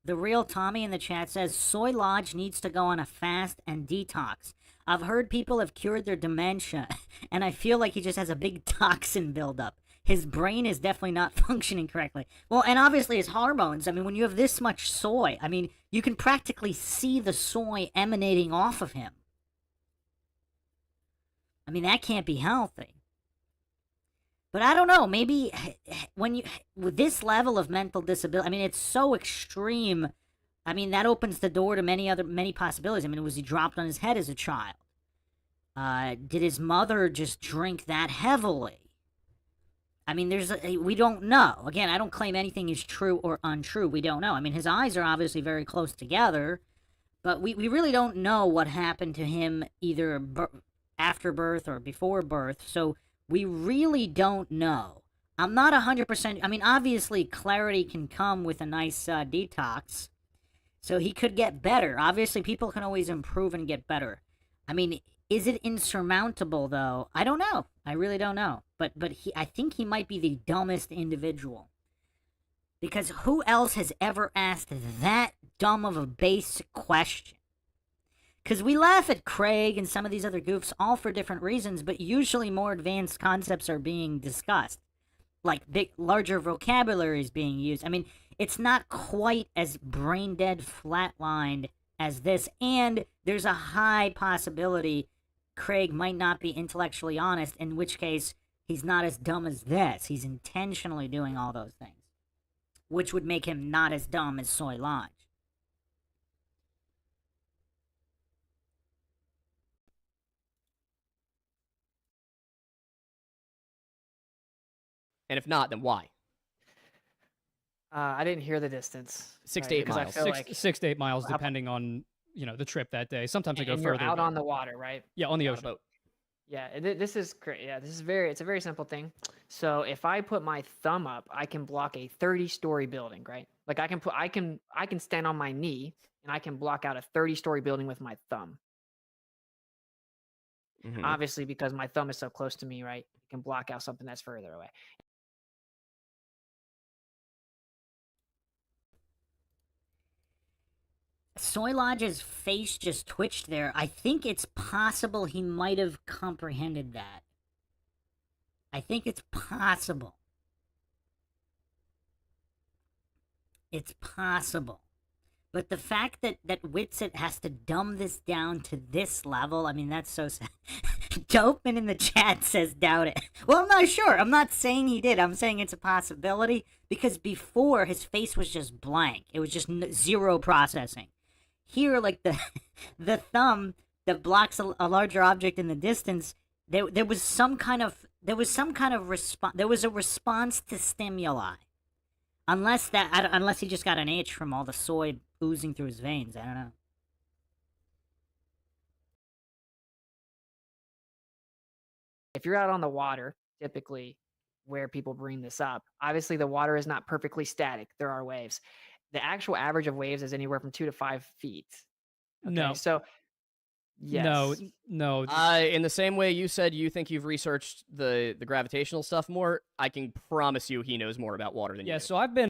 Speaker 1: The real Tommy in the chat says, Soy Lodge needs to go on a fast and detox. I've heard people have cured their dementia, and I feel like he just has a big toxin buildup. His brain is definitely not functioning correctly. Well, and obviously his hormones. I mean, when you have this much soy, I mean, you can practically see the soy emanating off of him. I mean, that can't be healthy. But I don't know, maybe when you, with this level of mental disability, I mean, it's so extreme. I mean, that opens the door to many possibilities. I mean, was he dropped on his head as a child? Did his mother just drink that heavily? I mean, we don't know. Again, I don't claim anything is true or untrue. We don't know. I mean, his eyes are obviously very close together, but we really don't know what happened to him either after birth or before birth. So we really don't know. I'm not 100%. I mean, obviously, clarity can come with a nice detox. So he could get better. Obviously, people can always improve and get better. I mean, is it insurmountable, though? I don't know. I really don't know. But I think he might be the dumbest individual. Because who else has ever asked that dumb of a basic question? Because we laugh at Craig and some of these other goofs all for different reasons, but usually more advanced concepts are being discussed. Like larger vocabulary is being used. I mean, it's not quite as brain dead flatlined as this, and there's a high possibility Craig might not be intellectually honest, in which case he's not as dumb as this. He's intentionally doing all those things, which would make him not as dumb as Soy Lodge.
Speaker 3: And if not, then why?
Speaker 4: I didn't hear the distance.
Speaker 3: 6 to 8
Speaker 4: because I
Speaker 3: miles.
Speaker 4: feel like
Speaker 2: 6 to 8 miles, depending on the trip that day. Sometimes I go
Speaker 4: and
Speaker 2: further.
Speaker 4: you're out
Speaker 2: but-
Speaker 4: on the water, right?
Speaker 2: yeah, on the
Speaker 3: On a
Speaker 2: ocean.
Speaker 3: boat.
Speaker 4: Yeah, this is great. Yeah, it's a very simple thing. So if I put my thumb up, I can block a 30-story building, right? Like I can stand on my knee and I can block out a 30-story building with my thumb.
Speaker 3: Mhm.
Speaker 4: Obviously, because my thumb is so close to me, right? I can block out something that's further away.
Speaker 1: Soy Lodge's face just twitched there. I think it's possible he might have comprehended that. I think it's possible. It's possible. But the fact that WITSIT has to dumb this down to this level, I mean, that's so sad. Dopeman in the chat says doubt it. Well, I'm not sure. I'm not saying he did. I'm saying it's a possibility because before his face was just blank. It was just zero processing. Here, like the thumb that blocks a larger object in the distance, there was some kind of response. There was a response to stimuli. Unless he just got an itch from all the soy oozing through his veins. I don't know.
Speaker 4: If you're out on the water, typically where people bring this up, obviously the water is not perfectly static. There are waves. The actual average of waves is anywhere from 2 to 5 feet. Okay?
Speaker 2: No.
Speaker 4: So, yes.
Speaker 2: No.
Speaker 3: In the same way you said you think you've researched the gravitational stuff more, I can promise you he knows more about water than you
Speaker 2: Yeah,
Speaker 3: do.
Speaker 2: so I've been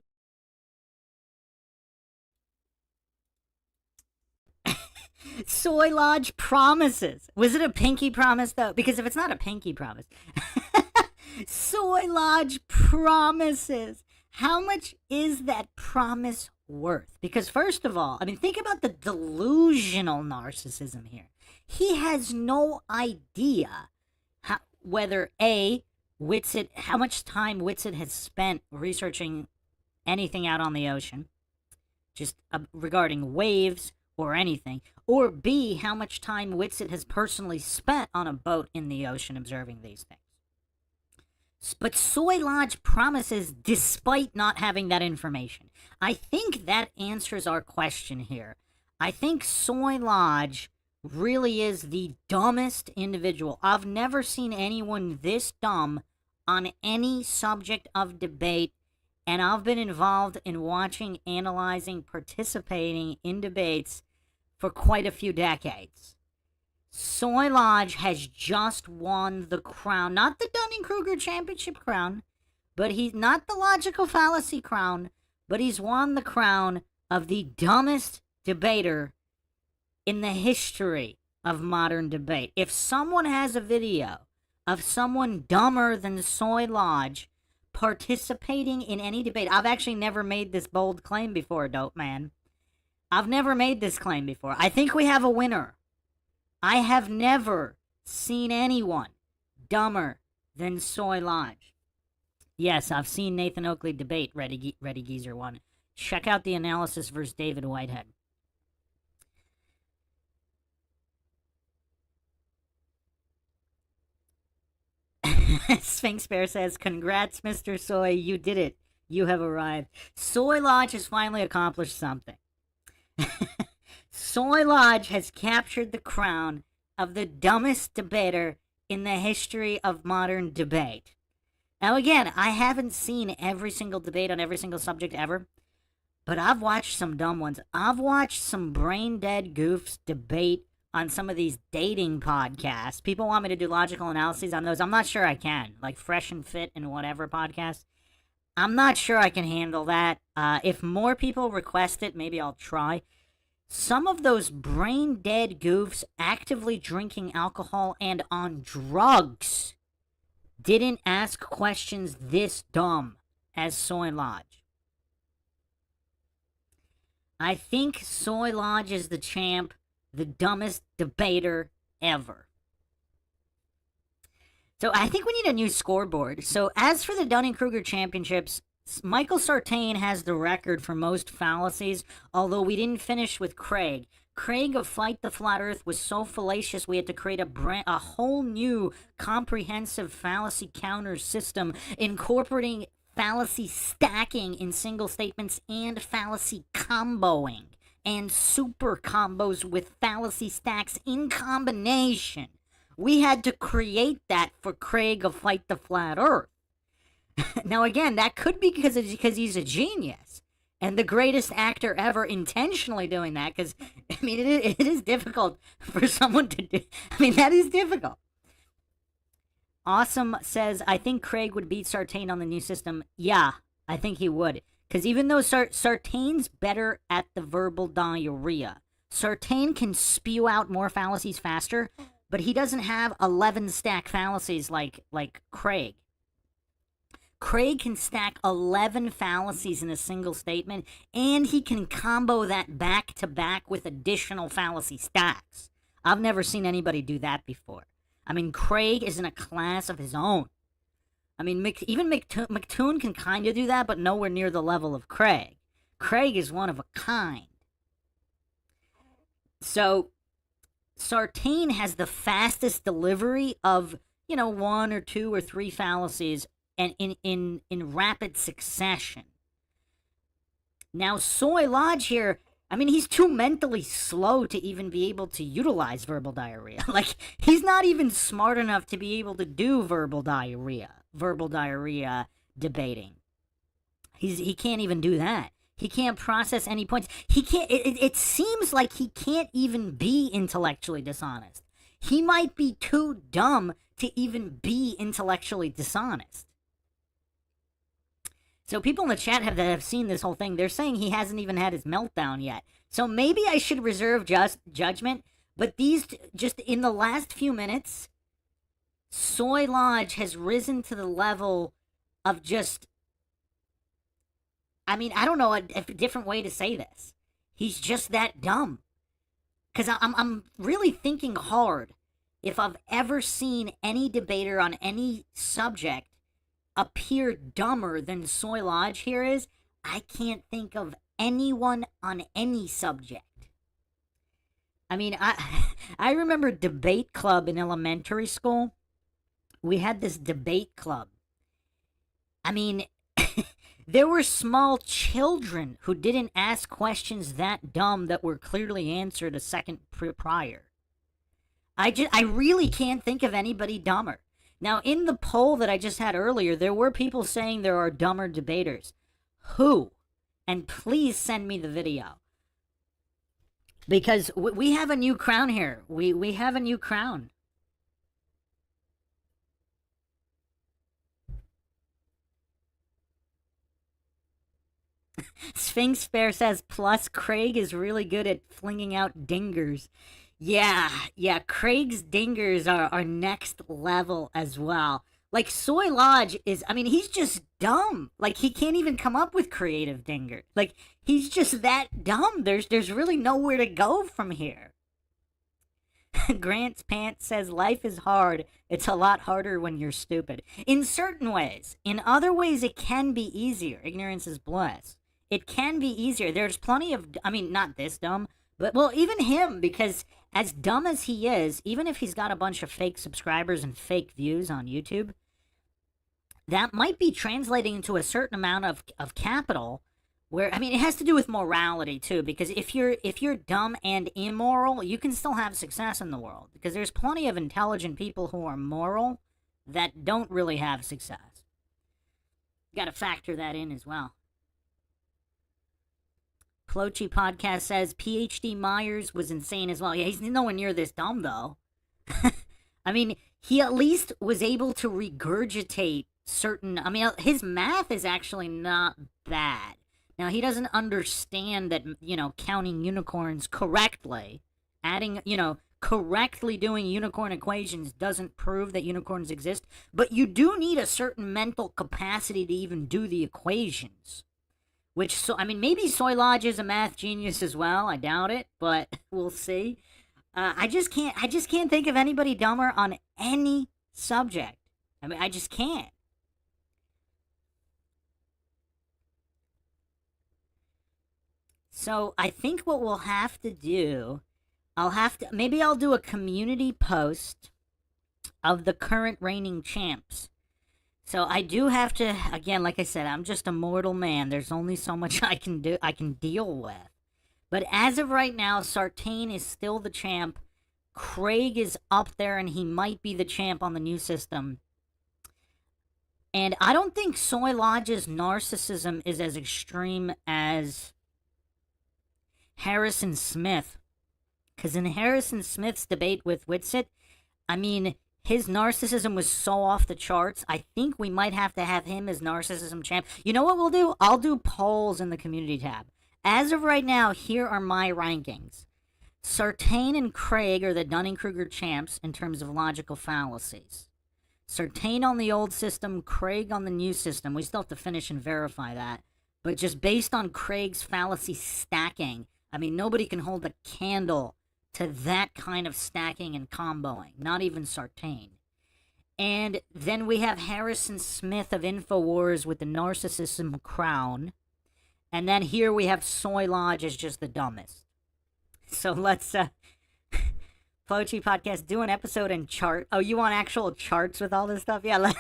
Speaker 1: Soy Lodge promises. Was it a pinky promise, though? Because if it's not a pinky promise. Soy Lodge promises. How much is that promise worth? Because first of all, I mean, think about the delusional narcissism here. He has no idea whether how much time WITSIT has spent researching anything out on the ocean, just regarding waves or anything, or B, how much time WITSIT has personally spent on a boat in the ocean observing these things. But Soy Lodge promises despite not having that information. I think that answers our question here. I think Soy Lodge really is the dumbest individual. I've never seen anyone this dumb on any subject of debate, and I've been involved in watching, analyzing, participating in debates for quite a few decades. Soy Lodge has just won the crown, not the Dunning-Kruger Championship crown, but he's not the logical fallacy crown, but he's won the crown of the dumbest debater in the history of modern debate. If someone has a video of someone dumber than Soy Lodge participating in any debate, I've actually never made this bold claim before, Dope Man. I've never made this claim before. I think we have a winner. I have never seen anyone dumber than Soy Lodge. Yes, I've seen Nathan Oakley debate Reddy Geezer 1. Check out the analysis versus David Whitehead. Sphinx Bear says, "Congrats, Mr. Soy, you did it. You have arrived." Soy Lodge has finally accomplished something. Soy Lodge has captured the crown of the dumbest debater in the history of modern debate. Now, again, I haven't seen every single debate on every single subject ever, but I've watched some dumb ones. I've watched some brain-dead goofs debate on some of these dating podcasts. People want me to do logical analyses on those. I'm not sure I can. Like Fresh and Fit and whatever podcast. I'm not sure I can handle that. If more people request it, maybe I'll try. Some of those brain-dead goofs actively drinking alcohol and on drugs didn't ask questions this dumb as Soy Lodge. I think Soy Lodge is the champ, the dumbest debater ever. So I think we need a new scoreboard. So as for the Dunning-Kruger Championships, Michael Sartain has the record for most fallacies, although we didn't finish with Craig. Craig of Fight the Flat Earth was so fallacious we had to create a whole new comprehensive fallacy counter system incorporating fallacy stacking in single statements and fallacy comboing and super combos with fallacy stacks in combination. We had to create that for Craig of Fight the Flat Earth. Now again, that could be because he's a genius and the greatest actor ever intentionally doing that, because, I mean, it is difficult for someone to do. I mean, that is difficult. Awesome says, "I think Craig would beat Sartain on the new system." Yeah, I think he would. Because even though Sartain's better at the verbal diarrhea, Sartain can spew out more fallacies faster, but he doesn't have 11 stack fallacies like Craig. Craig can stack 11 fallacies in a single statement, and he can combo that back to back with additional fallacy stacks. I've never seen anybody do that before. I mean, Craig is in a class of his own. I mean, even McToon can kind of do that, but nowhere near the level of Craig. Craig is one of a kind. So, Sartain has the fastest delivery of, 1 or 2 or 3 fallacies and in rapid succession. Now, Soy Lodge here, I mean, he's too mentally slow to even be able to utilize verbal diarrhea. Like, he's not even smart enough to be able to do verbal diarrhea debating. He can't even do that. He can't process any points. He can't, it seems like he can't even be intellectually dishonest. He might be too dumb to even be intellectually dishonest. So people in the chat that have seen this whole thing, they're saying he hasn't even had his meltdown yet. So maybe I should reserve judgment, but these, just in the last few minutes, Soy Lodge has risen to the level of just, I mean, I don't know a different way to say this. He's just that dumb. Because I'm really thinking hard if I've ever seen any debater on any subject appear dumber than Soy Lodge here is. I can't think of anyone on any subject. I mean, I remember debate club in elementary school. We had this debate club. I mean, there were small children who didn't ask questions that dumb that were clearly answered a second prior. I really can't think of anybody dumber. Now, in the poll that I just had earlier, there were people saying there are dumber debaters. Who? And please send me the video. Because we have a new crown here. We have a new crown. Sphinx Bear says, plus Craig is really good at flinging out dingers. Yeah, Craig's dingers are next level as well. Like, Soy Lodge is, I mean, he's just dumb. Like, he can't even come up with creative dingers. Like, he's just that dumb. There's really nowhere to go from here. Grant's Pants says, life is hard. It's a lot harder when you're stupid. In certain ways. In other ways, it can be easier. Ignorance is bliss. It can be easier. There's plenty of, I mean, not this dumb, but, well, even him, because as dumb as he is, even if he's got a bunch of fake subscribers and fake views on YouTube, that might be translating into a certain amount of capital where, I mean, it has to do with morality too, because if you're dumb and immoral, you can still have success in the world, because there's plenty of intelligent people who are moral that don't really have success. Got to factor that in as well. Plochi Podcast says PhD Myers was insane as well. Yeah, he's nowhere near this dumb though. I mean, he at least was able to regurgitate certain, I mean, his math is actually not bad. Now, he doesn't understand that, counting unicorns correctly, correctly doing unicorn equations doesn't prove that unicorns exist, but you do need a certain mental capacity to even do the equations. Maybe Soy Lodge is a math genius as well. I doubt it, but we'll see. I just can't think of anybody dumber on any subject. I mean, I just can't. So I think what we'll have to do, maybe I'll do a community post of the current reigning champs. So I do have to, again, like I said, I'm just a mortal man. There's only so much I can deal with. But as of right now, Sartain is still the champ. Craig is up there, and he might be the champ on the new system. And I don't think Soy Lodge's narcissism is as extreme as Harrison Smith. Because in Harrison Smith's debate with WITSIT, I mean, his narcissism was so off the charts, I think we might have to have him as narcissism champ. You know what we'll do? I'll do polls in the community tab. As of right now, here are my rankings. Sartain and Craig are the Dunning-Kruger champs in terms of logical fallacies. Sartain on the old system, Craig on the new system. We still have to finish and verify that. But just based on Craig's fallacy stacking, I mean, nobody can hold a candle to that kind of stacking and comboing. Not even Sartain. And then we have Harrison Smith of InfoWars with the narcissism crown. And then here we have Soy Lodge as just the dumbest. So let's, Flochi Podcast, do an episode and chart. Oh, you want actual charts with all this stuff? Yeah.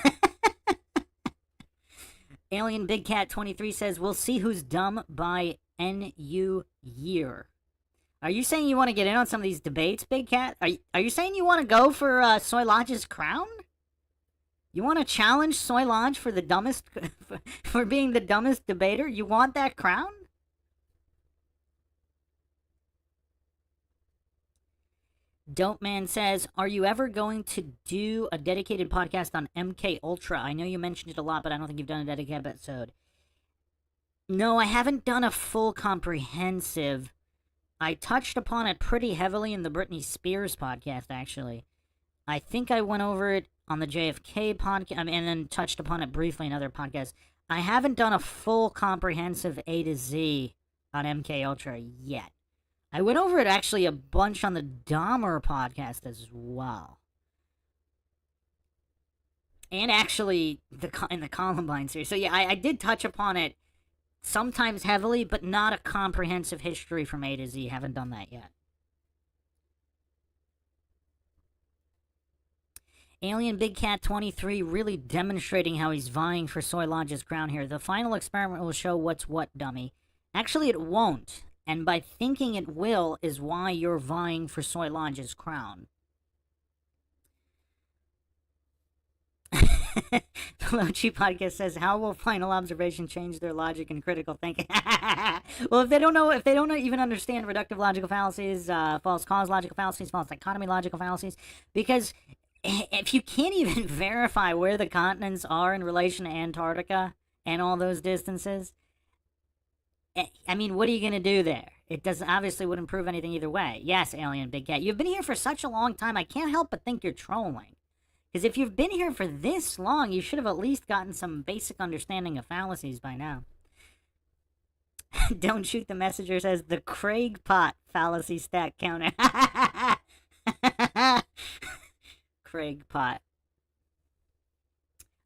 Speaker 1: Alien Big Cat 23 says, we'll see who's dumb by NU year. Are you saying you want to get in on some of these debates, Big Cat? Are you saying you want to go for Soy Lodge's crown? You want to challenge Soy Lodge for the dumbest, for being the dumbest debater? You want that crown? Dope Man says, are you ever going to do a dedicated podcast on MK Ultra? I know you mentioned it a lot, but I don't think you've done a dedicated episode. No, I haven't done a full comprehensive. I touched upon it pretty heavily in the Britney Spears podcast, actually. I think I went over it on the JFK podcast, and then touched upon it briefly in other podcasts. I haven't done a full comprehensive A to Z on MK Ultra yet. I went over it actually a bunch on the Dahmer podcast as well. And actually, in the Columbine series. So yeah, I did touch upon it sometimes heavily, but not a comprehensive history from A to Z. Haven't done that yet. Alien Big Cat 23 really demonstrating how he's vying for Soy Lodge's crown here. The final experiment will show what's what, dummy. Actually, it won't. And by thinking it will is why you're vying for Soy Lodge's crown. Pelochi Podcast says, how will final observation change their logic and critical thinking? Well, if they don't even understand reductive logical fallacies, false cause logical fallacies, false dichotomy logical fallacies, because if you can't even verify where the continents are in relation to Antarctica and all those distances, I mean, what are you going to do there? It obviously wouldn't prove anything either way. Yes, Alien Big Cat, you've been here for such a long time, I can't help but think you're trolling. Because if you've been here for this long, you should have at least gotten some basic understanding of fallacies by now. Don't Shoot the Messenger says, the Craig Pot fallacy stack counter. Craig Pot.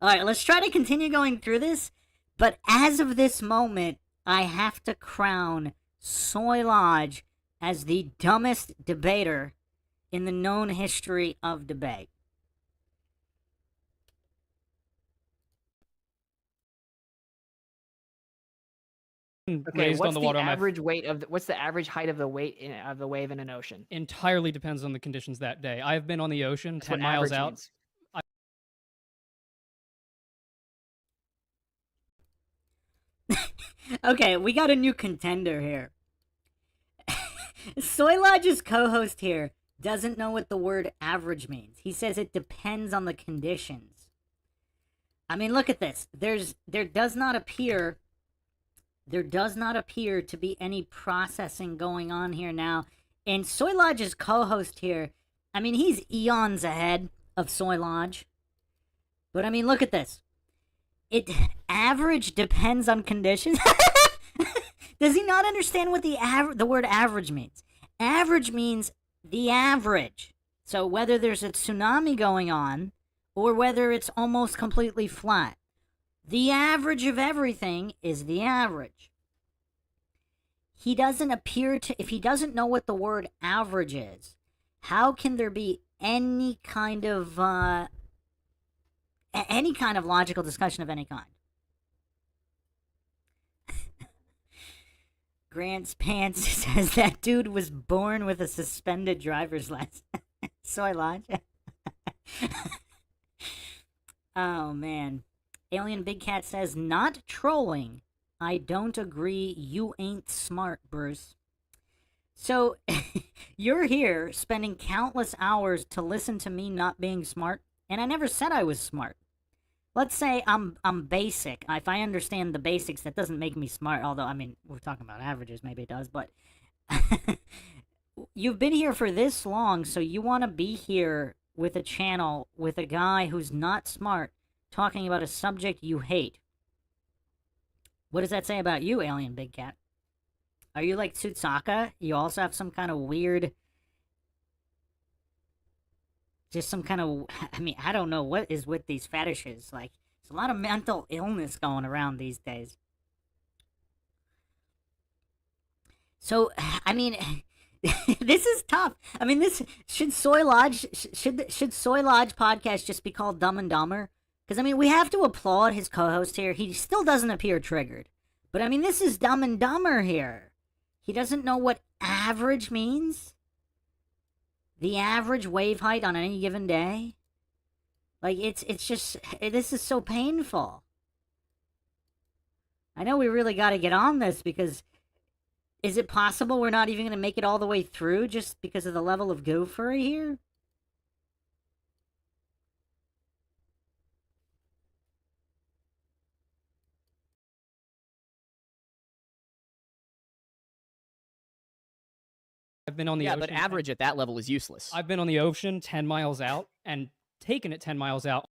Speaker 1: Alright, let's try to continue going through this. But as of this moment, I have to crown Soy Lodge as the dumbest debater in the known history of debate.
Speaker 4: Okay,
Speaker 2: raised
Speaker 4: what's
Speaker 2: on the
Speaker 4: the
Speaker 2: water on my
Speaker 4: average weight of what's the average height of the of the wave in an ocean?
Speaker 2: entirely depends on the conditions that day. I've been on the ocean
Speaker 4: That's
Speaker 2: 10
Speaker 4: what
Speaker 2: miles
Speaker 4: average
Speaker 2: out.
Speaker 4: means.
Speaker 1: Okay, we got a new contender here. Soy Lodge's co-host here doesn't know what the word average means. He says it depends on the conditions. I mean, look at this. There does not appear to be any processing going on here now. And Soy Lodge's co-host here, I mean, he's eons ahead of Soy Lodge. But I mean, look at this. Average depends on conditions. Does he not understand what the word average means? Average means the average. So whether there's a tsunami going on or whether it's almost completely flat, the average of everything is the average. He doesn't appear to, if he doesn't know what the word average is, how can there be any kind of logical discussion of any kind? Grant's Pants says that dude was born with a suspended driver's license. Soy Lodge. Oh, man. Alien Big Cat says, not trolling. I don't agree. You ain't smart, Bruce. So, you're here spending countless hours to listen to me not being smart, and I never said I was smart. Let's say I'm basic. If I understand the basics, that doesn't make me smart. Although, I mean, we're talking about averages, maybe it does. But you've been here for this long, so you want to be here with a channel with a guy who's not smart talking about a subject you hate. What does that say about you, Alien Big Cat? Are you like Tsutsaka? You also have some kind of weird... Just some kind of, I mean, I don't know what is with these fetishes. Like, there's a lot of mental illness going around these days. So, I mean, this is tough. I mean, should Soy Lodge podcast just be called Dumb and Dumber? Because, I mean, we have to applaud his co-host here. He still doesn't appear triggered. But, I mean, this is Dumb and Dumber here. He doesn't know what average means? The average wave height on any given day? Like, it's just, this is so painful. I know we really got to get on this because is it possible we're not even going to make it all the way through just because of the level of goofery here?
Speaker 2: I've been on the
Speaker 3: Yeah,
Speaker 2: ocean.
Speaker 3: but average at that level is useless.
Speaker 2: I've been on the ocean 10 miles out and taken it 10 miles out.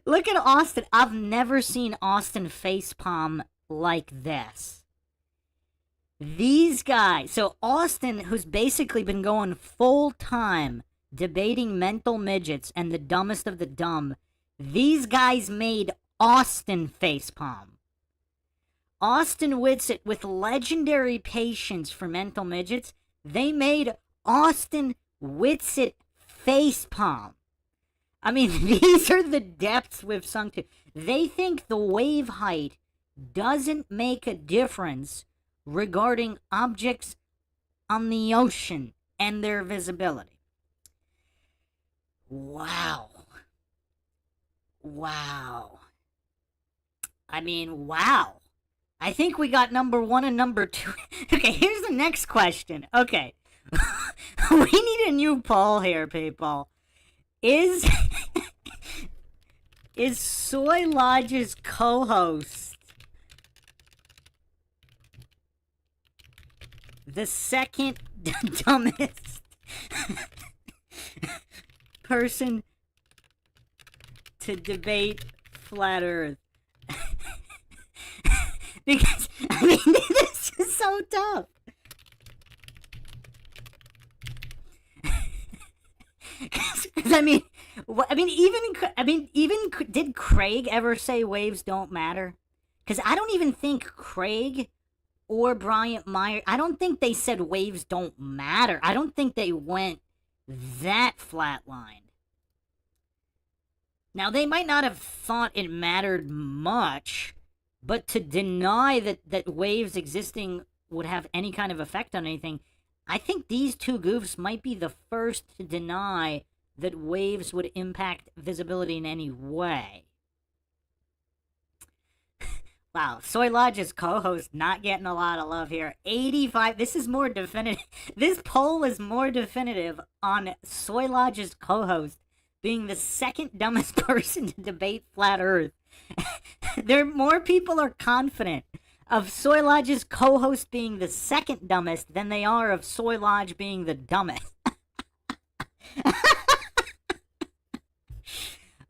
Speaker 1: Look at Austin. I've never seen Austin facepalm like this. These guys. So Austin, who's basically been going full time debating mental midgets and the dumbest of the dumb, these guys made Austin facepalm. Austin WITSIT, with legendary patience for mental midgets, they made Austin WITSIT facepalm. I mean, these are the depths we've sunk to. They think the wave height doesn't make a difference regarding objects on the ocean and their visibility. Wow. Wow. I mean, wow. I think we got number one and number two. Okay, here's the next question. Okay. We need a new poll here, people. Is Soy Lodge's co-host the second dumbest person to debate Flat Earth? Because, I mean, this is so tough. Because, I mean, did Craig ever say waves don't matter? Because I don't even think Craig or Bryant Meyer, I don't think they said waves don't matter. I don't think they went that flatlined. Now, they might not have thought it mattered much, but to deny that waves existing would have any kind of effect on anything, I think these two goofs might be the first to deny that waves would impact visibility in any way. Wow, Soy Lodge's co-host not getting a lot of love here. 85, this is more definitive. This poll is more definitive on Soy Lodge's co-host being the second dumbest person to debate Flat Earth. More people are confident of Soy Lodge's co-host being the second dumbest than they are of Soy Lodge being the dumbest.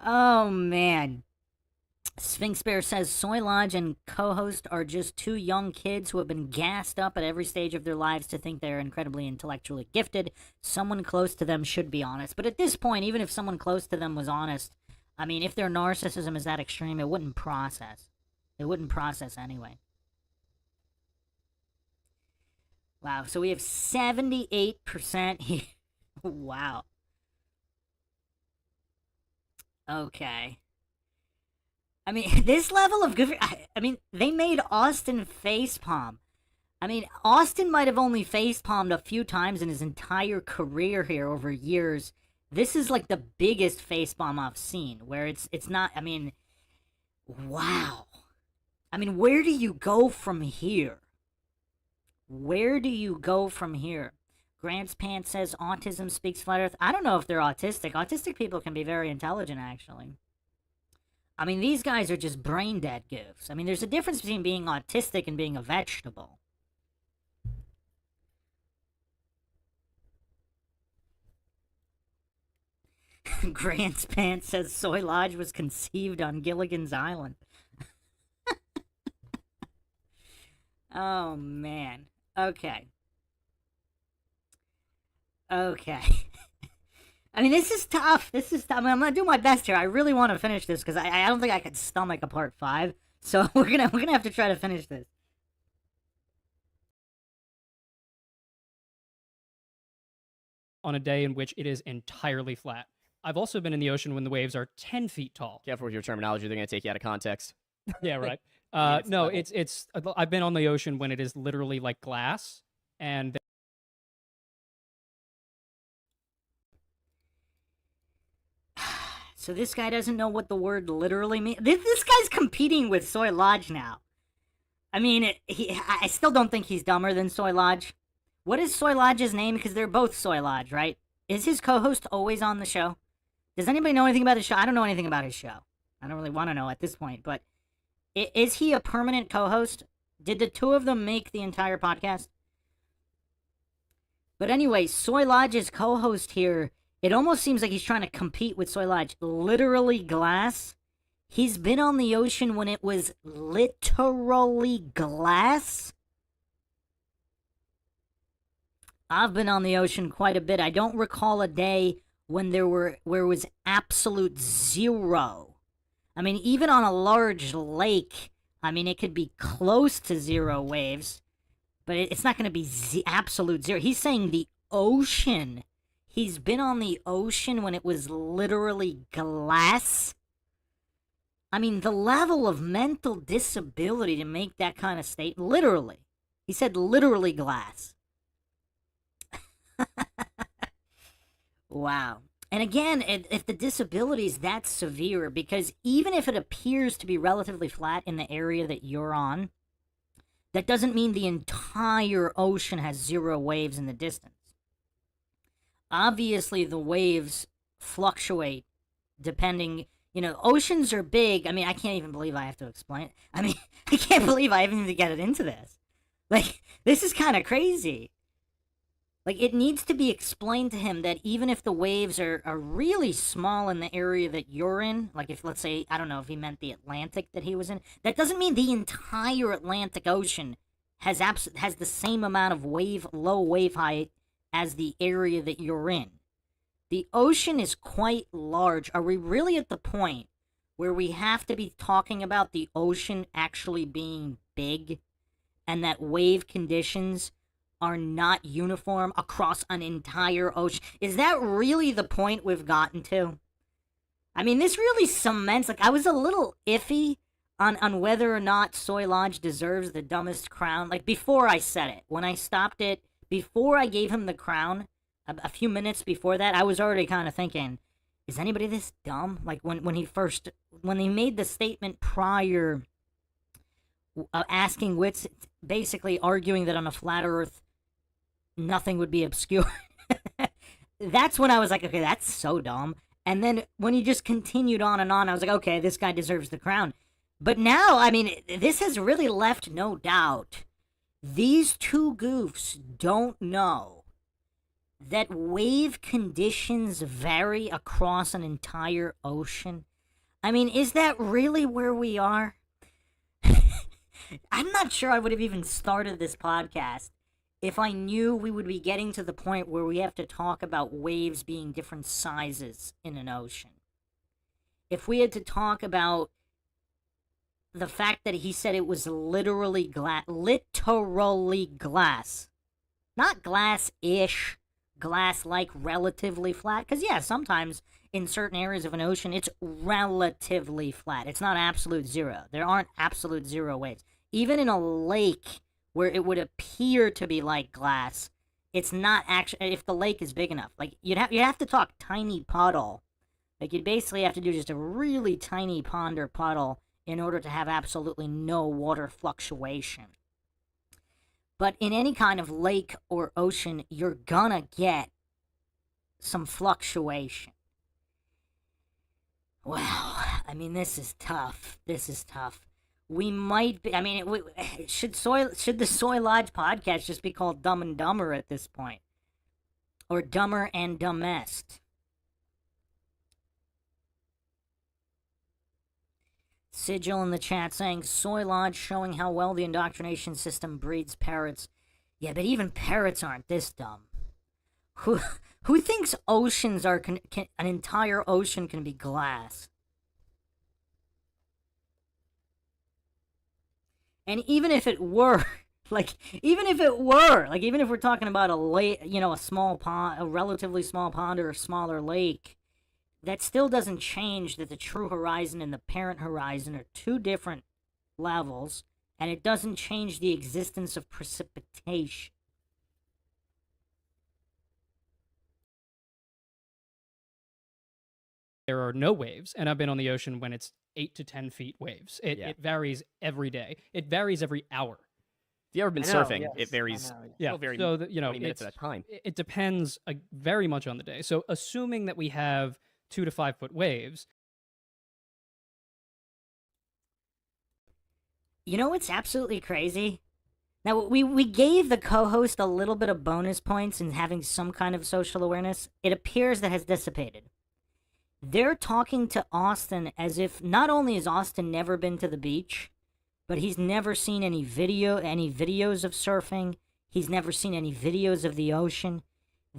Speaker 1: Oh, man. Sphinx Bear says, Soy Lodge and co-host are just two young kids who have been gassed up at every stage of their lives to think they're incredibly intellectually gifted. Someone close to them should be honest. But at this point, even if someone close to them was honest, I mean, if their narcissism is that extreme, it wouldn't process. It wouldn't process anyway. Wow, so we have 78% here. Wow. Okay. I mean, this level of good... I mean, they made Austin facepalm. I mean, Austin might have only facepalmed a few times in his entire career here over years. This is like the biggest facepalm I've seen, where it's not... I mean, wow. I mean, where do you go from here? Where do you go from here? Grant's Pants says, autism speaks flat earth. I don't know if they're autistic. Autistic people can be very intelligent, actually. I mean, these guys are just brain-dead goofs. I mean, there's a difference between being autistic and being a vegetable. Grant's Pants says Soy Lodge was conceived on Gilligan's Island. Oh, man. Okay. Okay. I mean, this is tough. This is tough. I mean, I'm gonna do my best here. I really want to finish this because I don't think I could stomach a part 5. So we're gonna have to try to finish this.
Speaker 2: On a day in which it is entirely flat. I've also been in the ocean when the waves are 10 feet tall.
Speaker 3: Careful with your terminology; they're going to take you out of context.
Speaker 2: Yeah, right.
Speaker 3: It's
Speaker 2: no,
Speaker 3: level.
Speaker 2: it's. I've been on the ocean when it is literally like glass, and
Speaker 1: So this guy doesn't know what the word literally means. This guy's competing with Soy Lodge now. I mean, I still don't think he's dumber than Soy Lodge. What is Soy Lodge's name? Because they're both Soy Lodge, right? Is his co-host always on the show? Does anybody know anything about his show? I don't know anything about his show. I don't really want to know at this point, but is he a permanent co-host? Did the two of them make the entire podcast? But anyway, Soy Lodge's co-host here, it almost seems like he's trying to compete with Soy Lodge. Literally glass. He's been on the ocean when it was literally glass. I've been on the ocean quite a bit. I don't recall a day when where it was absolute zero. I mean, even on a large lake, I mean, it could be close to zero waves, but it's not going to be absolute zero. He's saying the ocean. He's been on the ocean when it was literally glass. I mean, the level of mental disability to make that kind of statement, literally. He said literally glass. Wow. And again, if the disability is that severe, because even if it appears to be relatively flat in the area that you're on, that doesn't mean the entire ocean has zero waves in the distance. Obviously, the waves fluctuate depending, oceans are big. I mean, I can't even believe I have to explain it. I mean, I can't believe I even need to get it into this. Like, this is kind of crazy. Like, it needs to be explained to him that even if the waves are really small in the area that you're in, like if, let's say, I don't know if he meant the Atlantic that he was in, that doesn't mean the entire Atlantic Ocean has the same amount of low wave height as the area that you're in. The ocean is quite large. Are we really at the point where we have to be talking about the ocean actually being big and that wave conditions are not uniform across an entire ocean? Is that really the point we've gotten to? I mean, this really cements, like, I was a little iffy on whether or not Soy Lodge deserves the dumbest crown. Like, before I said it, when I stopped it, before I gave him the crown, a few minutes before that, I was already kind of thinking, is anybody this dumb? Like, when he made the statement prior, asking Wits, basically arguing that on a flat Earth, nothing would be obscure. That's when I was like, okay, that's so dumb. And then when he just continued on and on, I was like, okay, this guy deserves the crown. But now, I mean, this has really left no doubt. These two goofs don't know that wave conditions vary across an entire ocean. I mean, is that really where we are? I'm not sure I would have even started this podcast if I knew we would be getting to the point where we have to talk about waves being different sizes in an ocean. If we had to talk about the fact that he said it was literally glass, not glass-ish, glass-like, relatively flat, because yeah, sometimes in certain areas of an ocean, it's relatively flat. It's not absolute zero. There aren't absolute zero waves. Even in a lake where it would appear to be like glass, it's not actually, if the lake is big enough. Like, you'd have to talk tiny puddle. Like, you'd basically have to do just a really tiny pond or puddle in order to have absolutely no water fluctuation. But in any kind of lake or ocean, you're gonna get some fluctuation. Wow, I mean, this is tough. This is tough. We might be, I mean, should the Soy Lodge podcast just be called Dumb and Dumber at this point? Or Dumber and Dumbest? Sigil in the chat saying, Soy Lodge showing how well the indoctrination system breeds parrots. Yeah, but even parrots aren't this dumb. Who thinks oceans are, an entire ocean can be glass? And even if it were, even if we're talking about a lake, a small pond, a relatively small pond or a smaller lake, that still doesn't change that the true horizon and the parent horizon are two different levels, and it doesn't change the existence of precipitation.
Speaker 2: There are no waves, and I've been on the ocean when it's 8 to 10 feet waves. It varies every day. It varies every hour.
Speaker 3: If you've ever been surfing, it varies.
Speaker 2: Yeah,
Speaker 3: very
Speaker 2: so
Speaker 3: 20 minutes at a time.
Speaker 2: It depends very much on the day. So assuming that we have 2 to 5 foot waves.
Speaker 1: You know what's absolutely crazy? Now, we gave the co-host a little bit of bonus points in having some kind of social awareness. It appears that has dissipated. They're talking to Austin as if not only has Austin never been to the beach, but he's never seen any videos of surfing. He's never seen any videos of the ocean.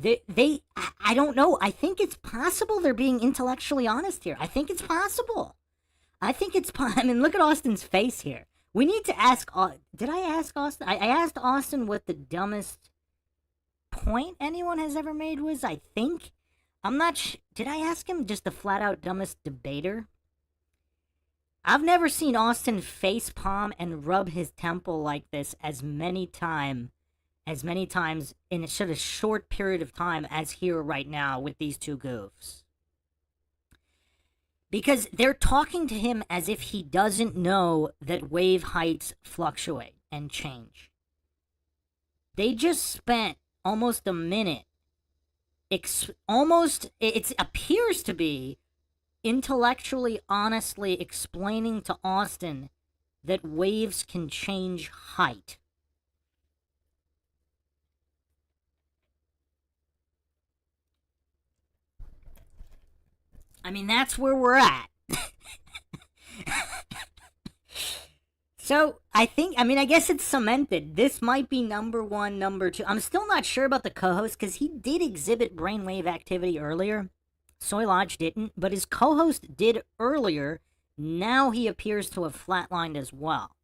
Speaker 1: I don't know. I think it's possible they're being intellectually honest here. I think it's possible. I mean, look at Austin's face here. We need to ask, did I ask Austin? I asked Austin what the dumbest point anyone has ever made was, I think. I'm not did I ask him just the flat-out dumbest debater? I've never seen Austin facepalm and rub his temple like this as many times in such a short period of time as here right now with these two goofs. Because they're talking to him as if he doesn't know that wave heights fluctuate and change. They just spent almost a minute it appears to be intellectually honestly explaining to Austin that waves can change height. I mean, that's where we're at. So, I guess it's cemented. This might be number one, number two. I'm still not sure about the co-host, because he did exhibit brainwave activity earlier. Soy Lodge didn't, but his co-host did earlier. Now he appears to have flatlined as well.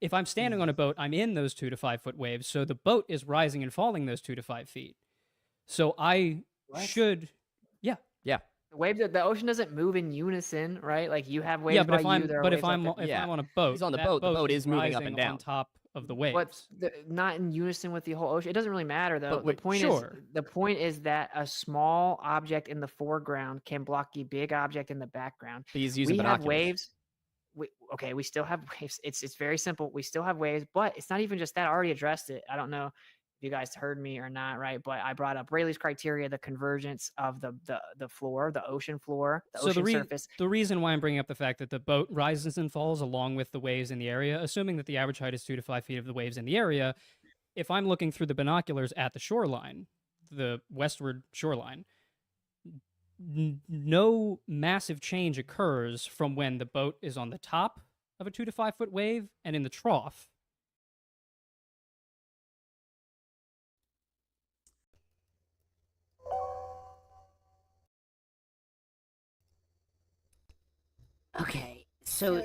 Speaker 2: If I'm standing on a boat, I'm in those 2 to 5 foot waves, so the boat is rising and falling those 2 to 5 feet. So I should, yeah.
Speaker 4: The ocean doesn't move in unison, right? Like you have waves
Speaker 2: Yeah, but
Speaker 4: by you, there are waves
Speaker 2: if
Speaker 4: out
Speaker 2: I'm
Speaker 4: there.
Speaker 3: Yeah.
Speaker 2: on a boat,
Speaker 3: He's on the
Speaker 2: that
Speaker 3: boat, the boat is moving up
Speaker 2: rising
Speaker 3: and down.
Speaker 2: on top of the waves.
Speaker 4: But not in unison with the whole ocean. It doesn't really matter though.
Speaker 3: But wait,
Speaker 4: The point is that a small object in the foreground can block a big object in the background.
Speaker 3: He's using
Speaker 4: We
Speaker 3: binoculars.
Speaker 4: have waves. We still have waves. It's very simple. We still have waves, but it's not even just that. I already addressed it. I don't know if you guys heard me or not, right? But I brought up Rayleigh's criteria, the convergence of the floor, the ocean floor, the ocean surface.
Speaker 2: The reason why I'm bringing up the fact that the boat rises and falls along with the waves in the area, assuming that the average height is 2 to 5 feet of the waves in the area, if I'm looking through the binoculars at the shoreline, the westward shoreline, no massive change occurs from when the boat is on the top of a 2 to 5 foot wave and in the trough.
Speaker 1: Okay, so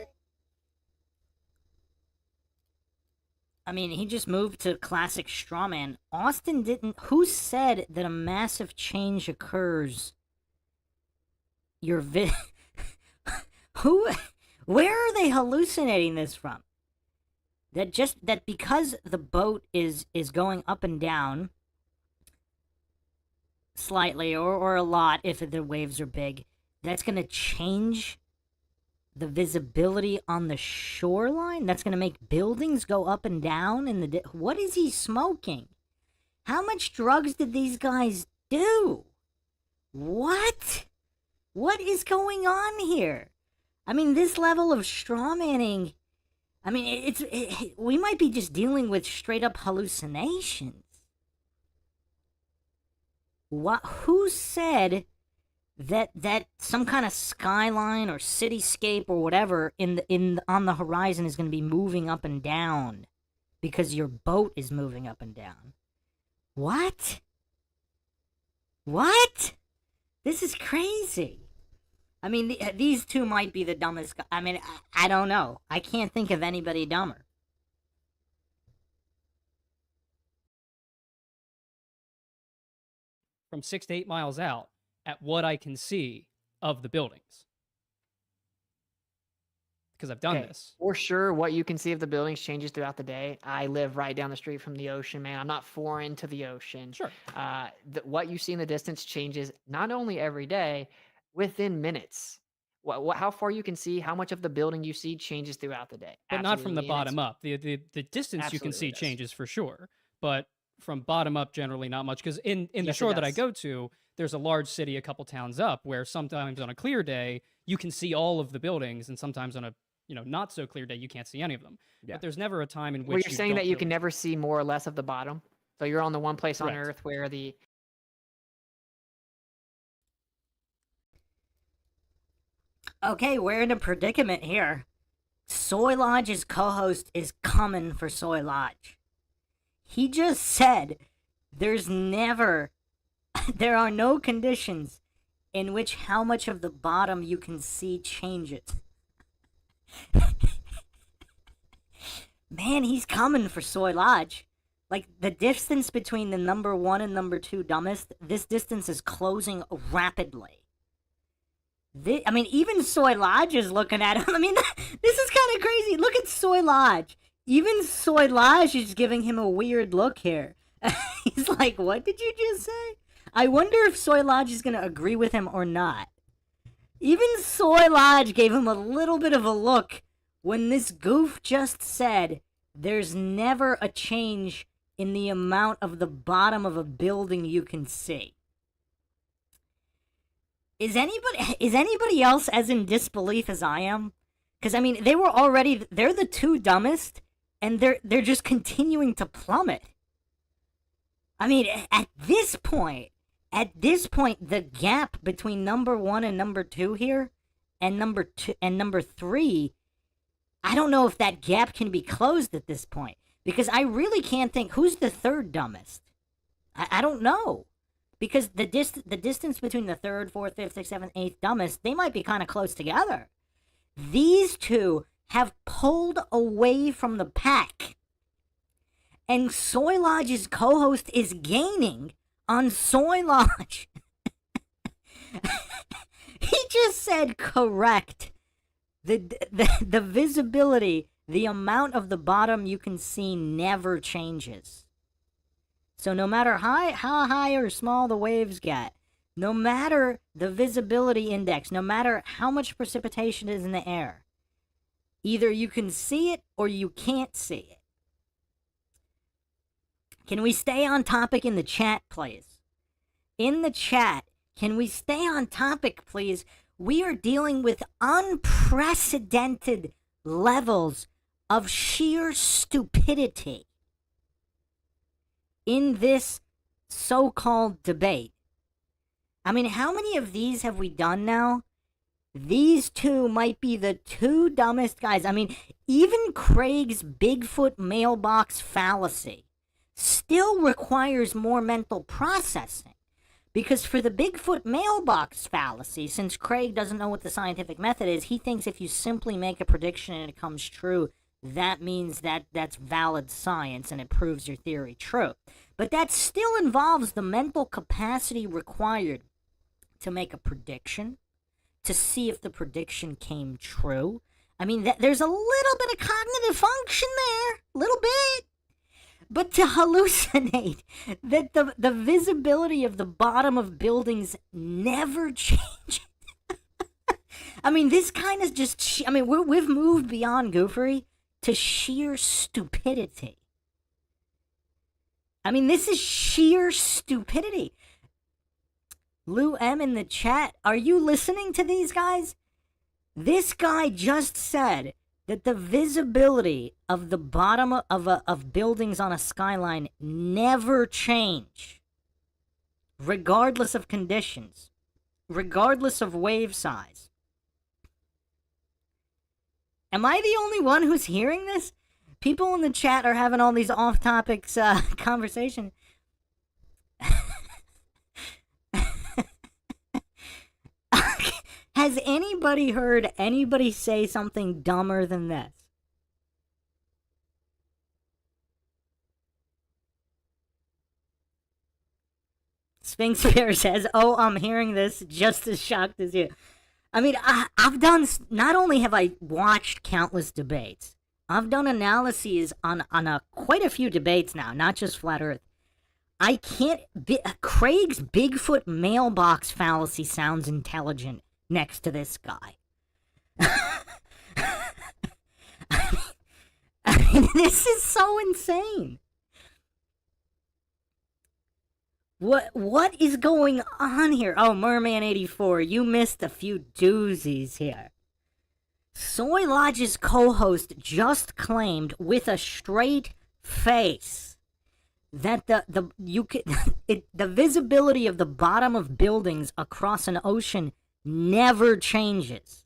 Speaker 1: I mean, he just moved to classic strawman. Austin didn't. Who said that a massive change occurs? Who? Where are they hallucinating this from? That because the boat is going up and down slightly or a lot if the waves are big, that's gonna change the visibility on the shoreline? That's going to make buildings go up and down in the... What is he smoking? How much drugs did these guys do? What? What is going on here? I mean, this level of strawmanning... I mean, we might be just dealing with straight-up hallucinations. What? Who said... that some kind of skyline or cityscape or whatever on the horizon is going to be moving up and down because your boat is moving up and down? What? This is crazy. I mean, these two might be the dumbest. I mean, I don't know. I can't think of anybody dumber.
Speaker 2: From 6 to 8 miles out, at what I can see of the buildings. Because I've done this.
Speaker 4: For sure, what you can see of the buildings changes throughout the day. I live right down the street from the ocean, man. I'm not foreign to the ocean.
Speaker 2: Sure.
Speaker 4: What you see in the distance changes not only every day, within minutes. How far you can see, how much of the building you see changes throughout the day.
Speaker 2: But not from the bottom up. The distance you can see changes for sure. But from bottom up, generally not much. Because in the shore that I go to, there's a large city a couple towns up where sometimes on a clear day you can see all of the buildings, and sometimes on a not so clear day you can't see any of them. Yeah. But there's never a time in which
Speaker 4: you're saying that you can never see more or less of the bottom. So you're on the one place on Earth where the...
Speaker 1: Okay, we're in a predicament here. Soy Lodge's co-host is coming for Soy Lodge. He just said there are no conditions in which how much of the bottom you can see changes. Man, he's coming for Soy Lodge. Like, the distance between the number 1 and number 2 dumbest, this distance is closing rapidly. I mean, even Soy Lodge is looking at him. I mean, this is kind of crazy. Look at Soy Lodge. Even Soy Lodge is giving him a weird look here. He's like, what did you just say? I wonder if Soy Lodge is going to agree with him or not. Even Soy Lodge gave him a little bit of a look when this goof just said there's never a change in the amount of the bottom of a building you can see. Is anybody else as in disbelief as I am? Because, I mean, they're the two dumbest, and they're just continuing to plummet. I mean, at this point, the gap between number 1 and number 2 here, and number 2 and number 3, I don't know if that gap can be closed at this point, because I really can't think who's the third dumbest. I don't know, because the distance between the third, fourth, fifth, sixth, seventh, eighth dumbest, they might be kind of close together. These two have pulled away from the pack. And Soy Lodge's co-host is gaining on Soy Lodge. He just said correct. The visibility, the amount of the bottom you can see never changes. So no matter how high or small the waves get, no matter the visibility index, no matter how much precipitation is in the air, either you can see it or you can't see it. Can we stay on topic in the chat, please? In the chat, can we stay on topic, please? We are dealing with unprecedented levels of sheer stupidity in this so-called debate. I mean, how many of these have we done now? These two might be the two dumbest guys. I mean, even Craig's Bigfoot mailbox fallacy still requires more mental processing. Because for the Bigfoot mailbox fallacy, since Craig doesn't know what the scientific method is, he thinks if you simply make a prediction and it comes true, that means that that's valid science and it proves your theory true. But that still involves the mental capacity required to make a prediction, to see if the prediction came true. I mean, there's a little bit of cognitive function there, little bit. But to hallucinate that the visibility of the bottom of buildings never changes. I mean, this kind of just, I mean, we've moved beyond goofery to sheer stupidity. I mean, this is sheer stupidity. Lou M in the chat, are you listening to these guys? This guy just said that the visibility of the bottom of buildings on a skyline never change, regardless of conditions, regardless of wave size. Am I the only one who's hearing this? People in the chat are having all these off-topics conversations. Has anybody heard anybody say something dumber than this? Sphinx Bear says, oh, I'm hearing this just as shocked as you. I mean, I've done, not only have I watched countless debates, I've done analyses on quite a few debates now, not just Flat Earth. I can't, Craig's Bigfoot mailbox fallacy sounds intelligent next to this guy. I mean, this is so insane. What is going on here? Oh, Merman84, you missed a few doozies here. Soy Lodge's co-host just claimed with a straight face that the visibility of the bottom of buildings across an ocean never changes.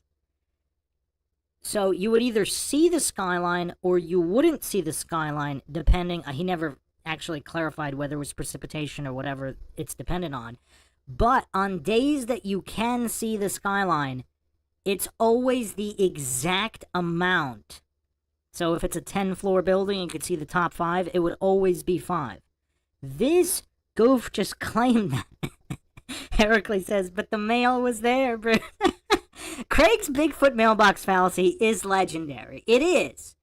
Speaker 1: So you would either see the skyline or you wouldn't see the skyline, depending. He never actually clarified whether it was precipitation or whatever it's dependent on. But on days that you can see the skyline, it's always the exact amount. So if it's a 10-floor building and you could see the top 5, it would always be 5. This goof just claimed that. Heracles says, but the mail was there, bro. Craig's Bigfoot mailbox fallacy is legendary. It is.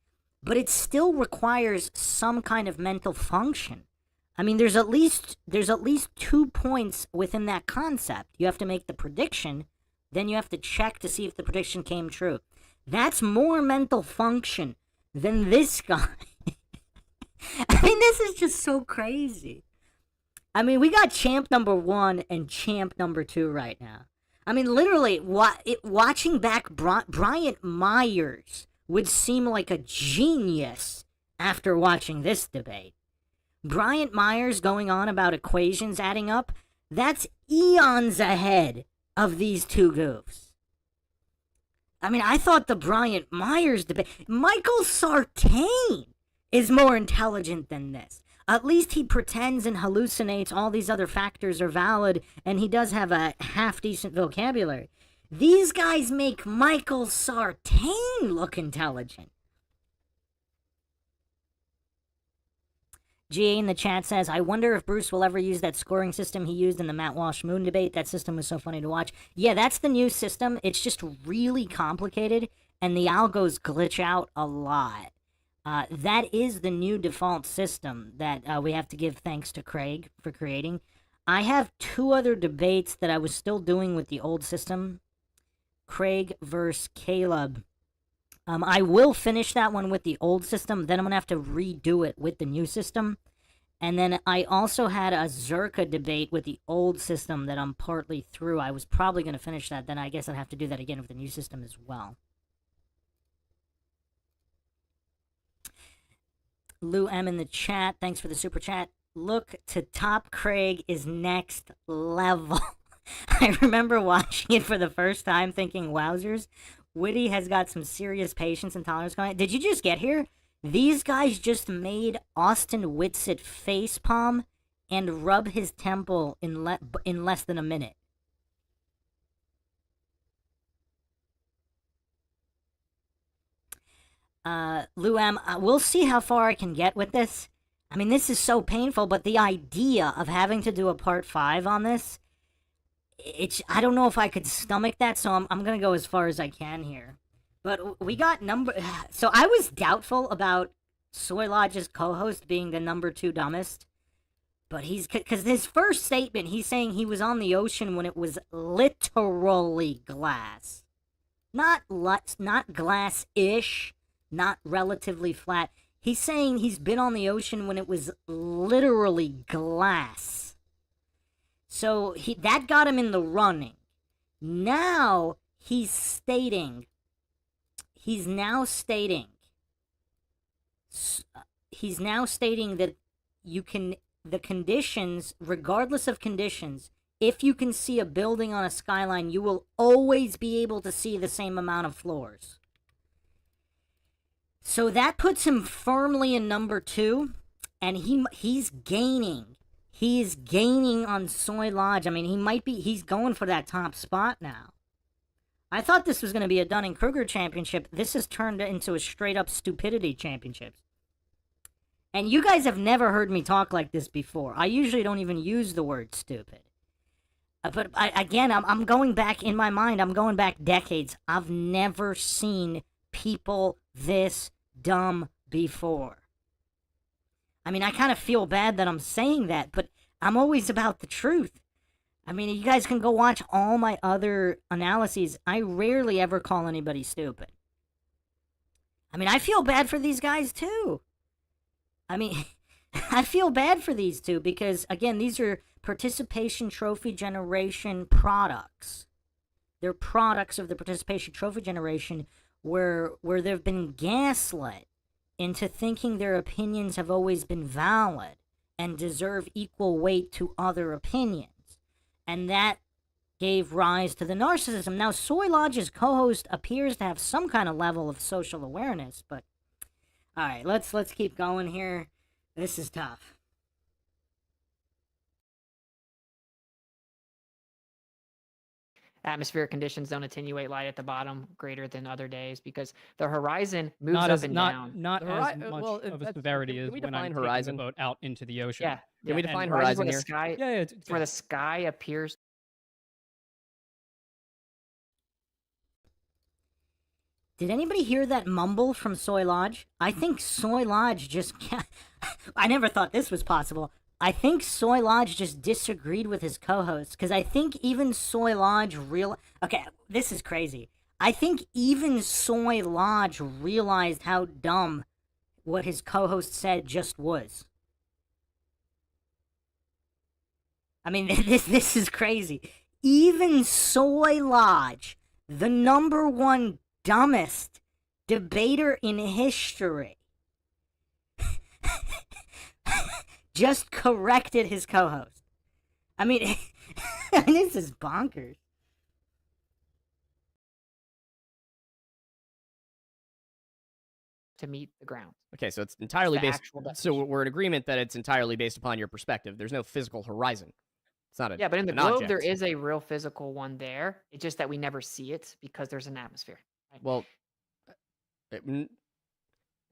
Speaker 1: But it still requires some kind of mental function. I mean, there's at least 2 points within that concept. You have to make the prediction, then you have to check to see if the prediction came true. That's more mental function than this guy. I mean, this is just so crazy. I mean, we got champ number 1 and champ number 2 right now. I mean, literally, watching back Bryant Myers would seem like a genius after watching this debate. Bryant Myers going on about equations adding up, that's eons ahead of these two goofs. I mean, I thought the Bryant Myers debate, Michael Sartain is more intelligent than this. At least he pretends and hallucinates all these other factors are valid, and he does have a half-decent vocabulary. These guys make Michael Sartain look intelligent. GA in the chat says, I wonder if Bruce will ever use that scoring system he used in the Matt Walsh Moon debate. That system was so funny to watch. Yeah, that's the new system. It's just really complicated, and the algos glitch out a lot. That is the new default system that we have to give thanks to Craig for creating. I have 2 other debates that I was still doing with the old system. Craig versus Caleb. I will finish that one with the old system, then I'm going to have to redo it with the new system. And then I also had a Zerka debate with the old system that I'm partly through. I was probably going to finish that, then I guess I'd have to do that again with the new system as well. Lou M in the chat, thanks for the super chat. Look to Top Craig is next level. I remember watching it for the first time thinking, wowzers, Witty has got some serious patience and tolerance going on. Did you just get here? These guys just made Austin Witsit facepalm and rub his temple in less than a minute. Lou M, we'll see how far I can get with this. I mean, this is so painful, but the idea of having to do a part 5 on this, I don't know if I could stomach that, so I'm gonna go as far as I can here. But we got so I was doubtful about Soy Lodge's co-host being the number 2 dumbest, but because his first statement, he's saying he was on the ocean when it was literally glass. Not glass-ish, not relatively flat. He's saying he's been on the ocean when it was literally glass. So that got him in the running. Now he's now stating that the conditions, regardless of conditions, if you can see a building on a skyline, you will always be able to see the same amount of floors. So that puts him firmly in number 2, and he's gaining. He's gaining on Soy Lodge. I mean, he's going for that top spot now. I thought this was going to be a Dunning-Kruger championship. This has turned into a straight-up stupidity championship. And you guys have never heard me talk like this before. I usually don't even use the word stupid. But I'm going back in my mind. I'm going back decades. I've never seen people this dumb before. I mean, I kind of feel bad that I'm saying that, but I'm always about the truth. I mean, you guys can go watch all my other analyses. I rarely ever call anybody stupid. I mean, I feel bad for these guys, too. I mean, I feel bad for these two because, again, these are participation trophy generation products. They're products of the participation trophy generation where they've been gaslit into thinking their opinions have always been valid and deserve equal weight to other opinions. And that gave rise to the narcissism. Now, Soy Lodge's co-host appears to have some kind of level of social awareness, but all right, let's keep going here. This is tough.
Speaker 4: Atmospheric conditions don't attenuate light at the bottom greater than other days because the horizon moves
Speaker 2: Not
Speaker 4: up
Speaker 2: as
Speaker 4: and
Speaker 2: not
Speaker 4: down.
Speaker 2: not
Speaker 3: The
Speaker 2: as
Speaker 3: hori-
Speaker 2: much
Speaker 3: well,
Speaker 2: of a
Speaker 3: that's-
Speaker 2: severity
Speaker 3: can
Speaker 2: as
Speaker 3: we
Speaker 2: when
Speaker 3: define
Speaker 2: I'm taking
Speaker 3: horizon?
Speaker 2: the boat out into the ocean.
Speaker 4: Yeah.
Speaker 3: Can we
Speaker 4: yeah.
Speaker 3: define
Speaker 2: And
Speaker 3: horizon
Speaker 4: where
Speaker 3: here?
Speaker 4: the sky,
Speaker 2: Yeah, yeah.
Speaker 4: where the sky appears.
Speaker 1: Did anybody hear that mumble from Soy Lodge? I think Soy Lodge just can't... I never thought this was possible. I think Soy Lodge just disagreed with his co-host, because I think even Soy Lodge Okay, this is crazy. I think even Soy Lodge realized how dumb what his co-host said just was. I mean, this is crazy. Even Soy Lodge, the #1 dumbest debater in history, just corrected his co-host. I mean, this is bonkers.
Speaker 4: To meet the ground.
Speaker 3: Okay, so it's entirely
Speaker 4: The
Speaker 3: based.
Speaker 4: actual
Speaker 3: So
Speaker 4: definition.
Speaker 3: we're in agreement that it's entirely based upon your perspective. There's no physical horizon. It's not a
Speaker 4: Yeah, but in the
Speaker 3: an
Speaker 4: globe, there
Speaker 3: object.
Speaker 4: is a real physical one there. It's just that we never see it because there's an atmosphere. Right?
Speaker 3: Well,
Speaker 4: In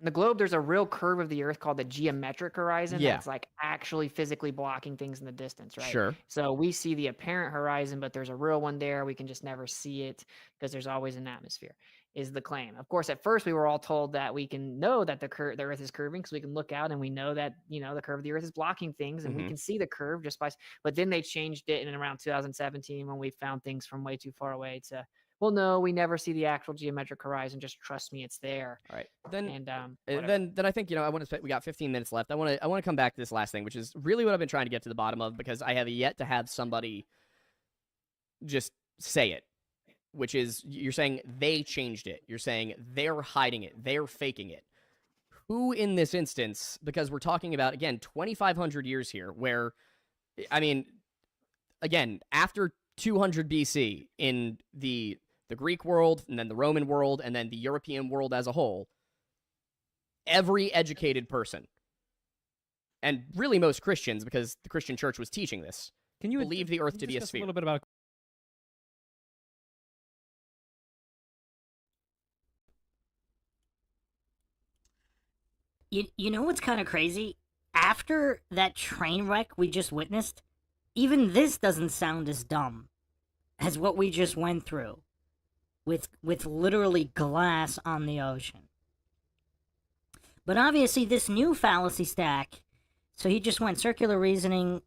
Speaker 4: the globe, there's a real curve of the Earth called the geometric horizon
Speaker 3: Yeah.
Speaker 4: that's like actually physically blocking things in the distance, right?
Speaker 3: Sure.
Speaker 4: So we see the apparent horizon, but there's a real one there. We can just never see it because there's always an atmosphere, is the claim. Of course, at first we were all told that we can know that the Earth is curving because we can look out and we know that, the curve of the Earth is blocking things and we
Speaker 3: Mhm.
Speaker 4: can see the curve just by, but then they changed it in around 2017 when we found things from way too far away to, well, no, we never see the actual geometric horizon. Just trust me, it's there.
Speaker 3: All right. Then
Speaker 4: And
Speaker 3: then I think I want to spend. We got 15 minutes left. I want to come back to this last thing, which is really what I've been trying to get to the bottom of because I have yet to have somebody just say it. Which is you're saying they changed it. You're saying they're hiding it. They're faking it. Who in this instance? Because we're talking about again 2,500 years here, where I mean, again after 200 BC in the Greek world, and then the Roman world, and then the European world as a whole, every educated person, and really most Christians, because the Christian church was teaching this,
Speaker 2: Can you
Speaker 3: believe the Earth to be a
Speaker 2: discuss
Speaker 3: sphere.
Speaker 2: little bit about
Speaker 1: You know what's kind of crazy? After that train wreck we just witnessed, even this doesn't sound as dumb as what we just went through with literally glass on the ocean. But obviously this new fallacy stack, so he just went circular reasoning,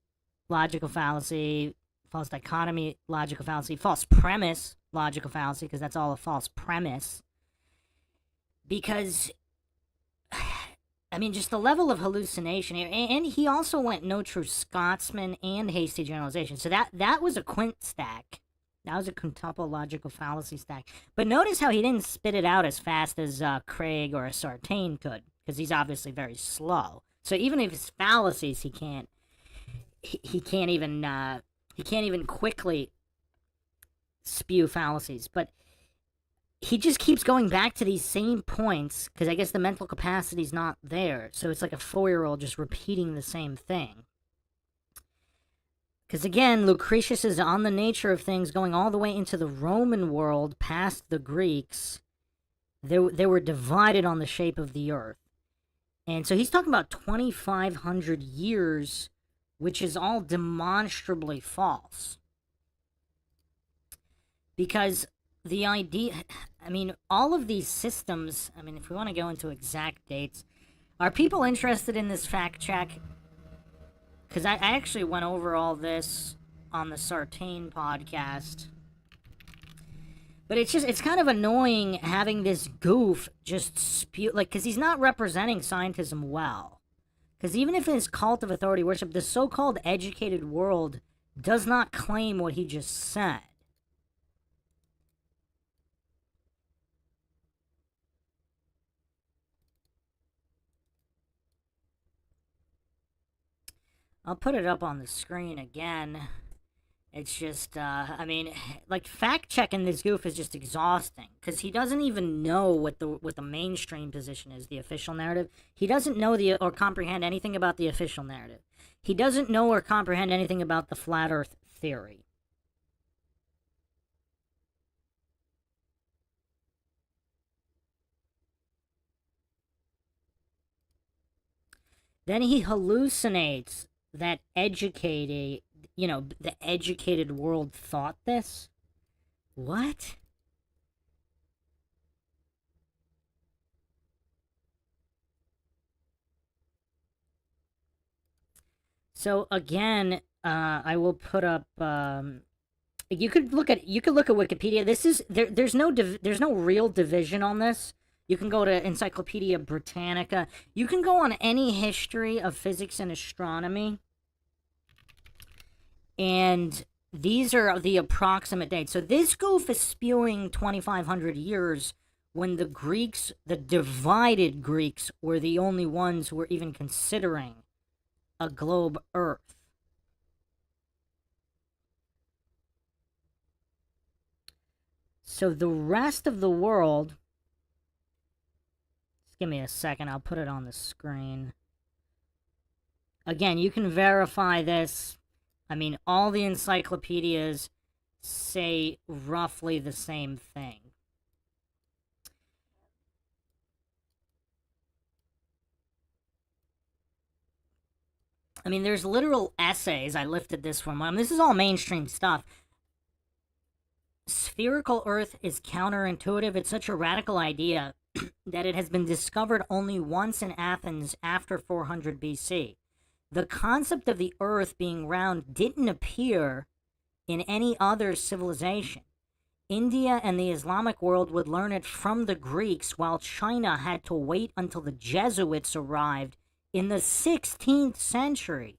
Speaker 1: logical fallacy, false dichotomy, logical fallacy, false premise, logical fallacy, because that's all a false premise. Because I mean, just the level of hallucination here, and he also went no true Scotsman and hasty generalization. So that was a quint stack. That was a quintuple logical fallacy stack. But notice how he didn't spit it out as fast as Craig or a Sartain could, because he's obviously very slow. So even if it's fallacies, he can't even quickly spew fallacies. But he just keeps going back to these same points because I guess the mental capacity's not there. So it's like a 4-year-old just repeating the same thing. Because again, Lucretius is on the nature of things going all the way into the Roman world past the Greeks. They were divided on the shape of the earth. And so he's talking about 2,500 years, which is all demonstrably false. Because the idea, I mean, all of these systems, I mean, if we want to go into exact dates, are people interested in this fact check? Because I actually went over all this on the Sartain podcast. But it's kind of annoying having this goof just spew, like, because he's not representing scientism well. Because even if his cult of authority worship, the so-called educated world does not claim what he just said. I'll put it up on the screen again. It's just, I mean, like, fact-checking this goof is just exhausting, because he doesn't even know what the mainstream position is, the official narrative. He doesn't know or comprehend anything about the official narrative. He doesn't know or comprehend anything about the flat earth theory. Then he hallucinates that the educated world thought this? What? So again, I will put up. You could look at Wikipedia. This is there's no real division on this. You can go to Encyclopedia Britannica. You can go on any history of physics and astronomy. And these are the approximate dates. So this goof is spewing 2,500 years when the Greeks, the divided Greeks, were the only ones who were even considering a globe Earth. So the rest of the world, just give me a second, I'll put it on the screen. Again, you can verify this. I mean, all the encyclopedias say roughly the same thing. I mean, there's literal essays. I lifted this from one. This is all mainstream stuff. Spherical Earth is counterintuitive. It's such a radical idea that it has been discovered only once in Athens after 400 BC. The concept of the Earth being round didn't appear in any other civilization. India and the Islamic world would learn it from the Greeks, while China had to wait until the Jesuits arrived in the 16th century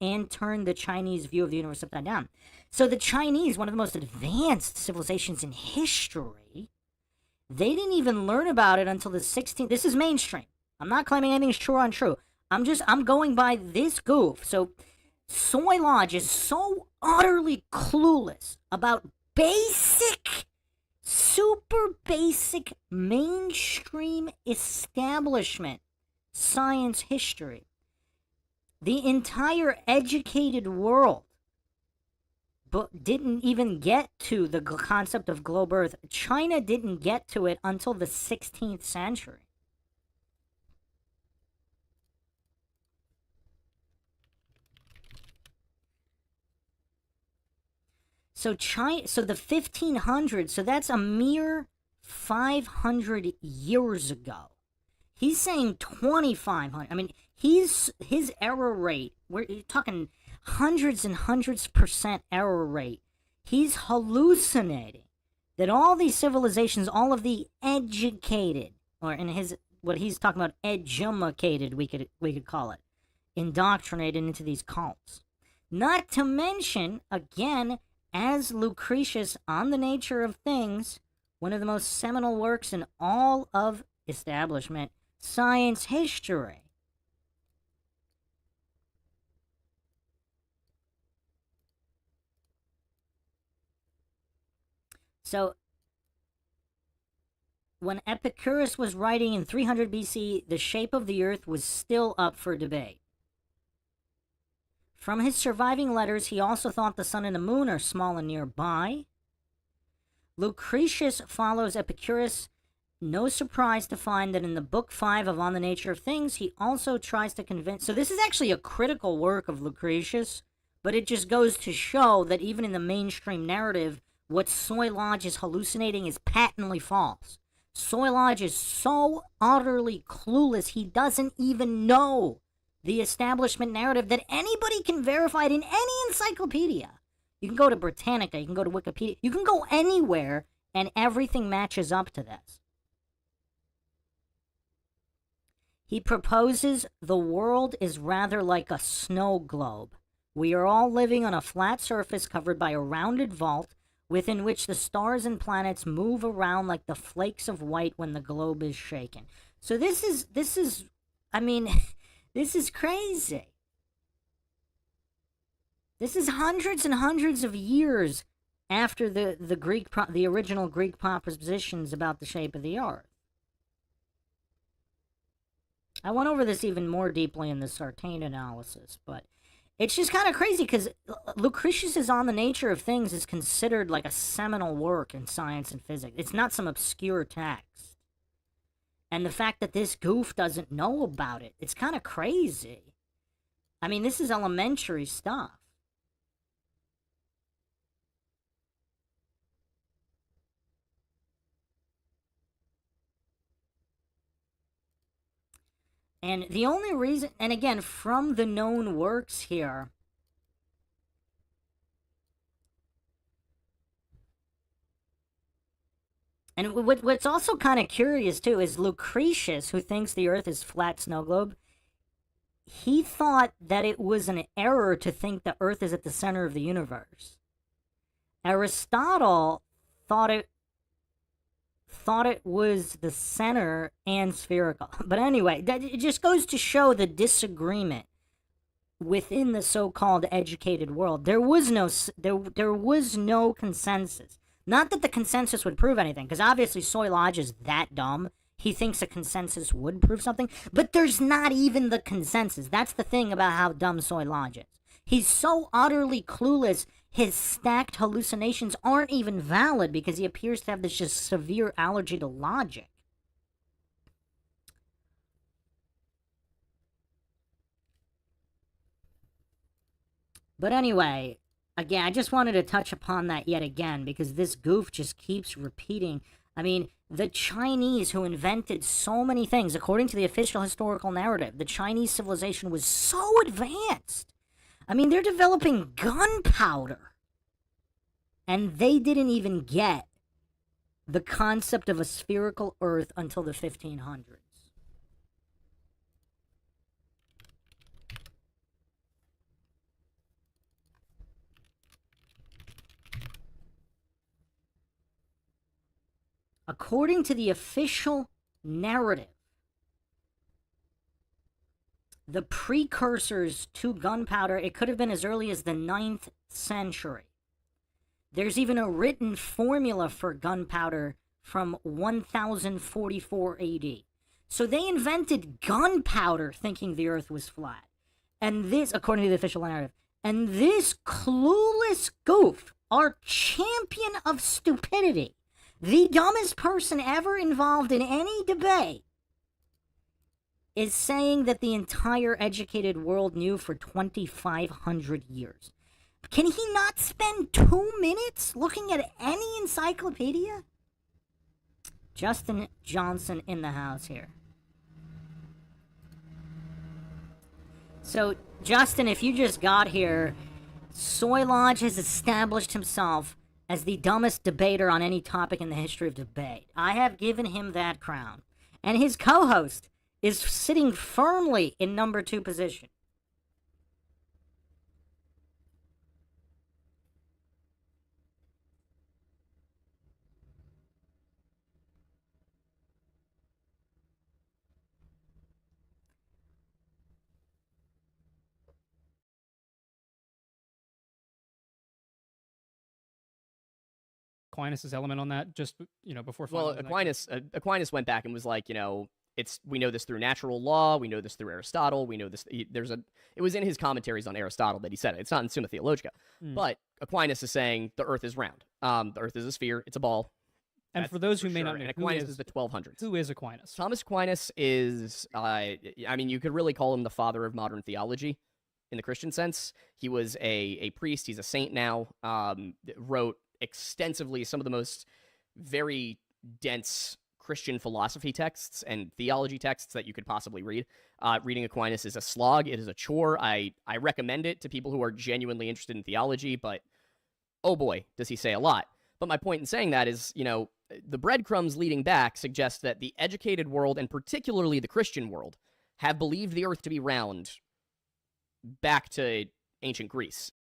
Speaker 1: and turned the Chinese view of the universe upside down. So the Chinese, one of the most advanced civilizations in history, they didn't even learn about it until the 16th. This is mainstream. I'm not claiming anything is true or untrue. I'm going by this goof. So Soy Lodge is so utterly clueless about basic, super basic, mainstream establishment science history. The entire educated world didn't even get to the concept of globe Earth. China didn't get to it until the 16th century. So the 1500s, so that's a mere 500 years ago. He's saying 2,500. I mean, his error rate, we're talking hundreds and hundreds % error rate. He's hallucinating that all these civilizations, all of the educated, or in what he's talking about, edumacated, we could call it, indoctrinated into these cults. Not to mention, again, as Lucretius on the Nature of Things, one of the most seminal works in all of establishment science history. So, when Epicurus was writing in 300 BC, the shape of the Earth was still up for debate. From his surviving letters, he also thought the sun and the moon are small and nearby. Lucretius follows Epicurus. No surprise to find that in the book 5 of On the Nature of Things, he also tries to convince... So this is actually a critical work of Lucretius, but it just goes to show that even in the mainstream narrative, what Soy Lodge is hallucinating is patently false. Soy Lodge is so utterly clueless, he doesn't even know the establishment narrative that anybody can verify it in any encyclopedia. You can go to Britannica, you can go to Wikipedia, you can go anywhere, and everything matches up to this. He proposes the world is rather like a snow globe. We are all living on a flat surface covered by a rounded vault within which the stars and planets move around like the flakes of white when the globe is shaken. So this is, I mean, this is crazy. This is hundreds and hundreds of years after the original Greek propositions about the shape of the Earth. I went over this even more deeply in the Sartain analysis, but it's just kind of crazy because Lucretius' On the Nature of Things is considered like a seminal work in science and physics. It's not some obscure text. And the fact that this goof doesn't know about it, it's kind of crazy. I mean, this is elementary stuff. And the only reason, and again, from the known works here, and what's also kind of curious too is Lucretius, who thinks the Earth is flat snow globe, he thought that it was an error to think the Earth is at the center of the universe. Aristotle thought it was the center and spherical. But anyway, it just goes to show the disagreement within the so-called educated world. There was no consensus. Not that the consensus would prove anything, because obviously Soy Lodge is that dumb. He thinks a consensus would prove something, but there's not even the consensus. That's the thing about how dumb Soy Lodge is. He's so utterly clueless, his stacked hallucinations aren't even valid because he appears to have this just severe allergy to logic. But anyway, again, I just wanted to touch upon that yet again because this goof just keeps repeating. I mean, the Chinese who invented so many things, according to the official historical narrative, the Chinese civilization was so advanced. I mean, they're developing gunpowder. And they didn't even get the concept of a spherical Earth until the 1500s. According to the official narrative, the precursors to gunpowder, it could have been as early as the 9th century. There's even a written formula for gunpowder from 1044 AD. So they invented gunpowder thinking the earth was flat. And this, according to the official narrative, and this clueless goof, our champion of stupidity, the dumbest person ever involved in any debate, is saying that the entire educated world knew for 2,500 years. Can he not spend 2 minutes looking at any encyclopedia? Justin Johnson in the house here. So, Justin, if you just got here, Soy Lodge has established himself as the dumbest debater on any topic in the history of debate. I have given him that crown. And his co-host is sitting firmly in number 2 position.
Speaker 2: Aquinas' element on that, just before.
Speaker 3: Well, Aquinas went back and was like, we know this through natural law, we know this through Aristotle, we know this. It was in his commentaries on Aristotle that he said it. It's not in Summa Theologica, but Aquinas is saying the Earth is round. The Earth is a sphere. It's a ball.
Speaker 2: And for those who may not know,
Speaker 3: and Aquinas is the 1200s.
Speaker 2: Who is Aquinas?
Speaker 3: Thomas Aquinas is, you could really call him the father of modern theology in the Christian sense. He was a priest. He's a saint now. Wrote extensively some of the most very dense Christian philosophy texts and theology texts that you could possibly read. Reading Aquinas is a slog. It is a chore. I recommend it to people who are genuinely interested in theology, but oh boy, does he say a lot. But my point in saying that is, the breadcrumbs leading back suggest that the educated world, and particularly the Christian world, have believed the earth to be round back to ancient Greece.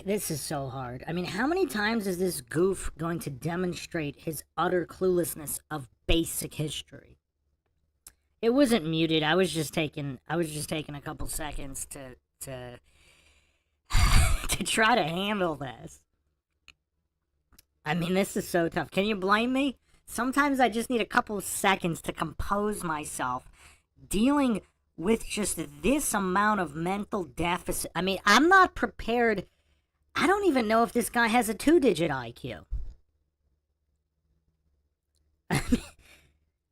Speaker 1: This is so hard. I mean, how many times is this goof going to demonstrate his utter cluelessness of basic history? It wasn't muted. I was just taking a couple seconds to to try to handle this. I mean, this is so tough. Can you blame me? Sometimes I just need a couple of seconds to compose myself dealing with just this amount of mental deficit. I mean, I'm not prepared. I don't even know if this guy has a 2-digit IQ. I mean,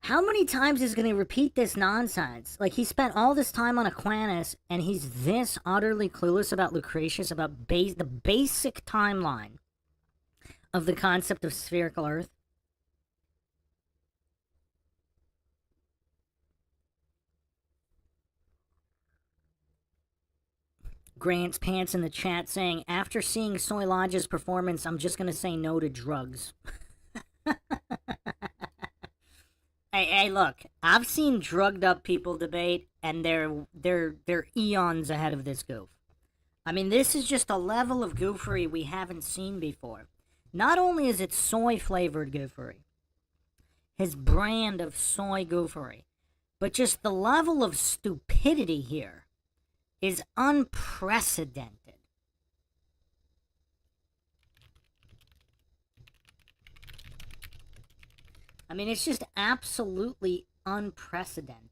Speaker 1: how many times is going to repeat this nonsense? Like, he spent all this time on Aquinas, and he's this utterly clueless about Lucretius, about the basic timeline of the concept of spherical Earth. Grant's Pants in the chat saying, after seeing Soy Lodge's performance, I'm just gonna say no to drugs. Hey, look, I've seen drugged up people debate, and they're eons ahead of this goof. I mean, this is just a level of goofery we haven't seen before. Not only is it soy-flavored goofery, his brand of soy goofery, but just the level of stupidity here is unprecedented. I mean, it's just absolutely unprecedented.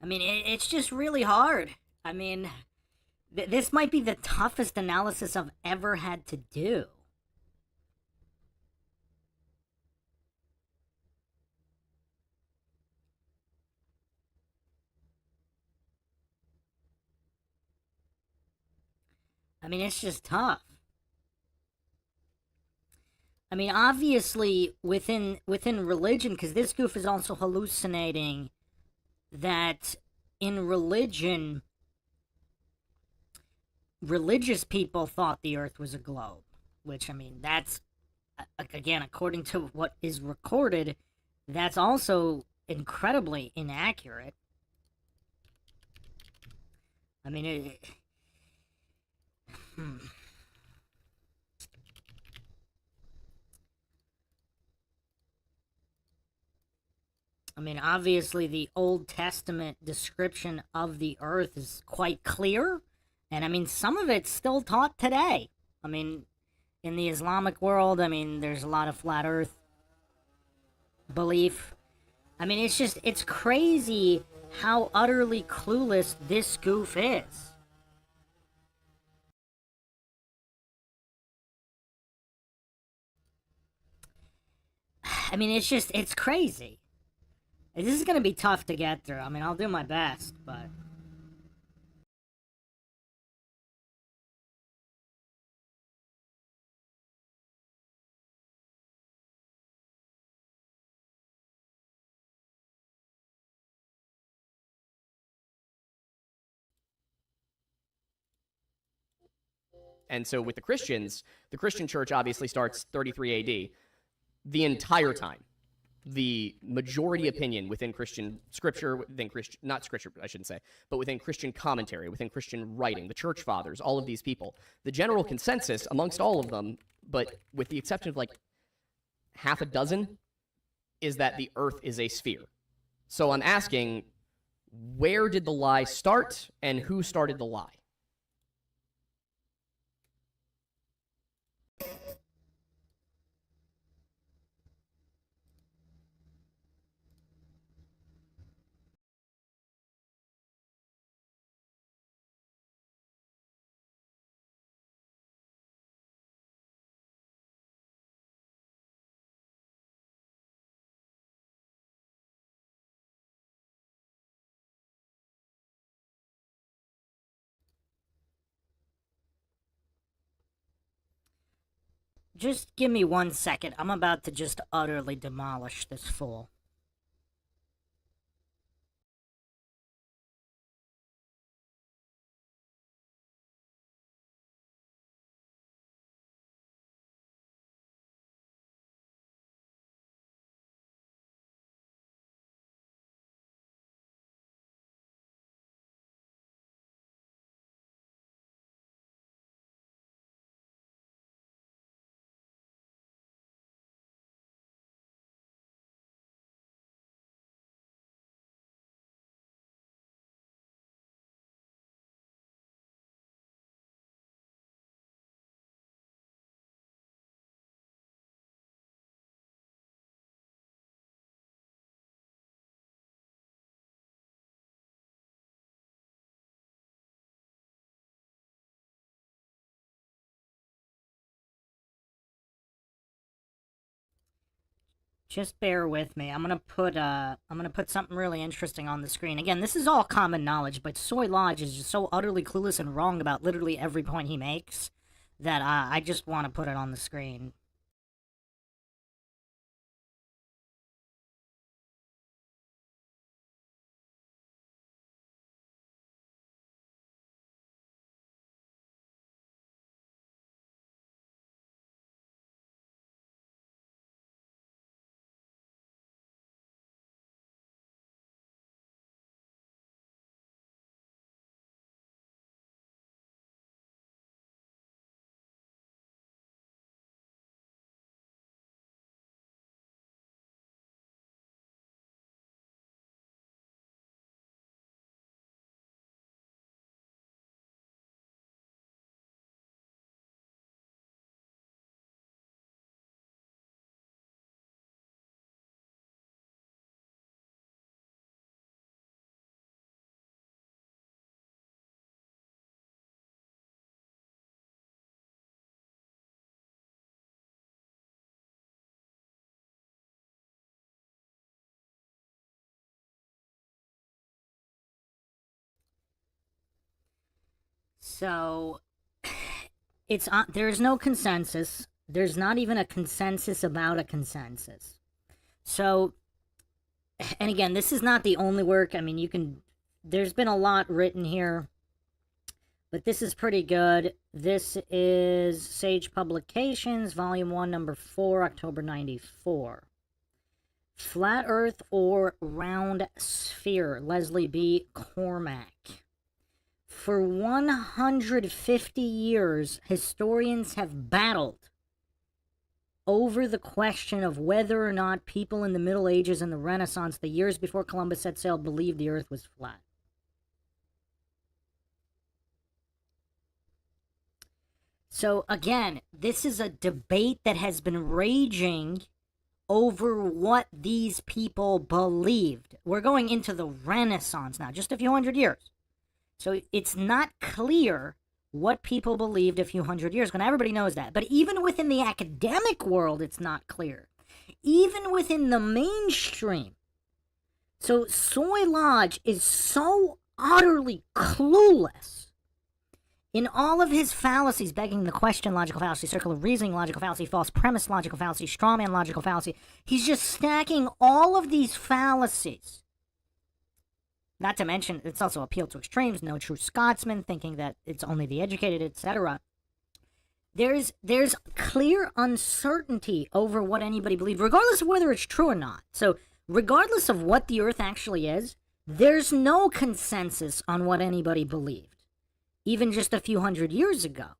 Speaker 1: I mean, it's just really hard. I mean, this might be the toughest analysis I've ever had to do. I mean, it's just tough. I mean, obviously, within religion, because this goof is also hallucinating that in religion, religious people thought the Earth was a globe, which, I mean, that's, again, according to what is recorded, that's also incredibly inaccurate. I mean, I mean, obviously, the Old Testament description of the Earth is quite clear, and I mean, some of it's still taught today. I mean, in the Islamic world, I mean, there's a lot of flat Earth belief. I mean, it's crazy how utterly clueless this goof is. I mean, it's crazy. This is gonna be tough to get through. I mean, I'll do my best, but...
Speaker 3: And so with the Christians, the Christian church obviously starts 33 AD. The entire time, the majority opinion within Christian scripture, within Christian, not scripture, I shouldn't say, but within Christian commentary, within Christian writing, the church fathers, all of these people, the general consensus amongst all of them, but with the exception of like half a dozen, is that the Earth is a sphere. So I'm asking, where did the lie start and who started the lie?
Speaker 1: Just give me 1 second. I'm about to just utterly demolish this fool. Just bear with me. I'm gonna put something really interesting on the screen. Again, this is all common knowledge, but Soy Lodge is just so utterly clueless and wrong about literally every point he makes that I just want to put it on the screen. So, there's no consensus. There's not even a consensus about a consensus. So, and again, this is not the only work. I mean, there's been a lot written here, but this is pretty good. This is Sage Publications, Volume 1, Number 4, October 94. Flat Earth or Round Sphere, Leslie B. Cormack. For 150 years, historians have battled over the question of whether or not people in the Middle Ages and the Renaissance, the years before Columbus set sail, believed the Earth was flat. So again, this is a debate that has been raging over what these people believed. We're going into the Renaissance now, just a few hundred years. So it's not clear what people believed a few hundred years ago. Now, everybody knows that. But even within the academic world, it's not clear. Even within the mainstream. So Soy Lodge is so utterly clueless in all of his fallacies, begging the question, logical fallacy, circular reasoning, logical fallacy, false premise, logical fallacy, strawman, logical fallacy. He's just stacking all of these fallacies. Not to mention, it's also appeal to extremes, no true Scotsman, thinking that it's only the educated, etc. There's clear uncertainty over what anybody believes, regardless of whether it's true or not. So, regardless of what the Earth actually is, there's no consensus on what anybody believed, even just a few hundred years ago.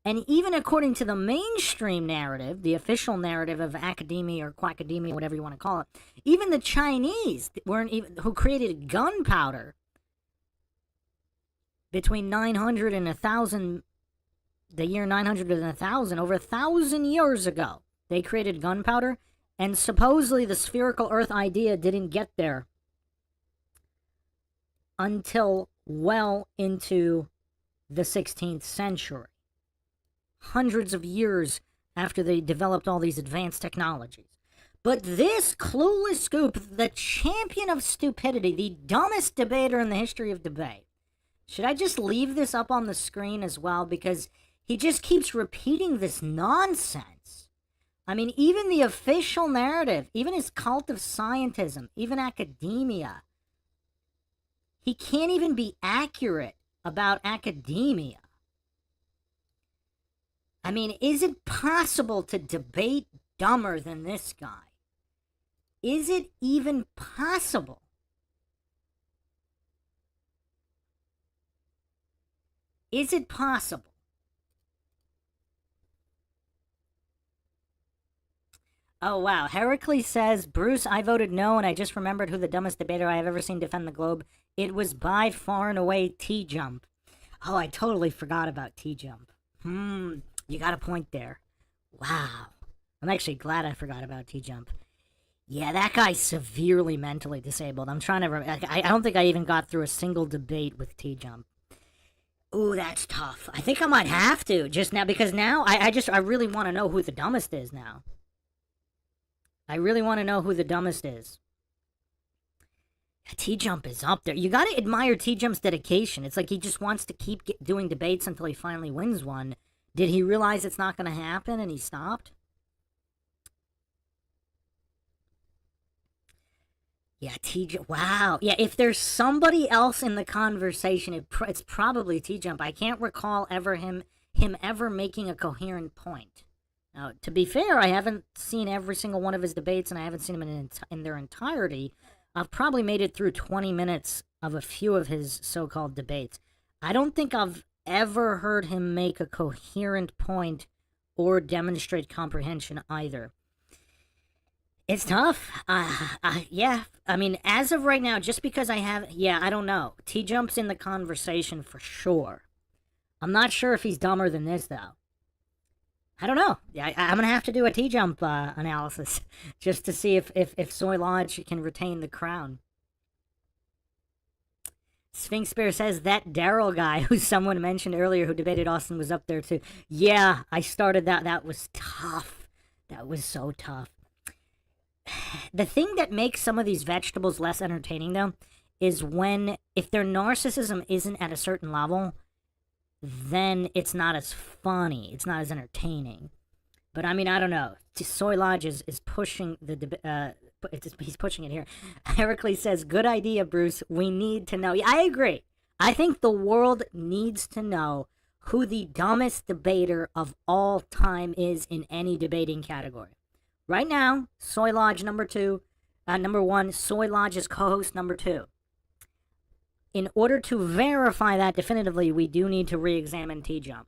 Speaker 1: And even according to the mainstream narrative, the official narrative of academia or quackademia, whatever you want to call it, even the Chinese who created gunpowder between 900 and 1,000, the year 900 and 1,000, over 1,000 years ago, they created gunpowder, and supposedly the spherical Earth idea didn't get there until well into the 16th century. Hundreds of years after they developed all these advanced technologies. But this clueless scoop, the champion of stupidity, the dumbest debater in the history of debate. Should I just leave this up on the screen as well? Because he just keeps repeating this nonsense. I mean, even the official narrative, even his cult of scientism, even academia, he can't even be accurate about academia. I mean, is it possible to debate dumber than this guy? Is it even possible? Is it possible? Oh, wow. Heracles says, Bruce, I voted no, and I just remembered who the dumbest debater I have ever seen defend the globe. It was by far and away T-Jump. Oh, I totally forgot about T-Jump. You got a point there. Wow. I'm actually glad I forgot about T-Jump. Yeah, that guy's severely mentally disabled. I'm trying to... I don't think I even got through a single debate with T-Jump. Ooh, that's tough. I think I might have to, just now, because now I really want to know who the dumbest is now. I really want to know who the dumbest is. T-Jump is up there. You gotta admire T-Jump's dedication. It's like he just wants to keep doing debates until he finally wins one. Did he realize it's not gonna happen and he stopped? Yeah, T-Jump. Wow. Yeah, if there's somebody else in the conversation, it's probably T-Jump. I can't recall him ever making a coherent point. Now, to be fair, I haven't seen every single one of his debates, and I haven't seen them in their entirety. I've probably made it through 20 minutes of a few of his so-called debates. I don't think I've ever heard him make a coherent point or demonstrate comprehension either. It's tough. Yeah. I mean, as of right now, just because I don't know. T-Jump's in the conversation for sure. I'm not sure if he's dumber than this, though. I don't know. I'm going to have to do a T-Jump analysis just to see if Soy Lodge can retain the crown. Sphinx Bear says that Daryl guy who someone mentioned earlier who debated Austin was up there too. Yeah, I started that. That was tough. That was so tough. The thing that makes some of these vegetables less entertaining, though, is if their narcissism isn't at a certain level, then it's not as funny. It's not as entertaining. But I mean, I don't know. Soy Lodge is pushing he's pushing it here. Heracles says, good idea, Bruce. We need to know. Yeah, I agree. I think the world needs to know who the dumbest debater of all time is in any debating category. Right now, Soy Lodge number 1, Soy Lodge is co-host number 2. In order to verify that definitively, we do need to re-examine T-Jump.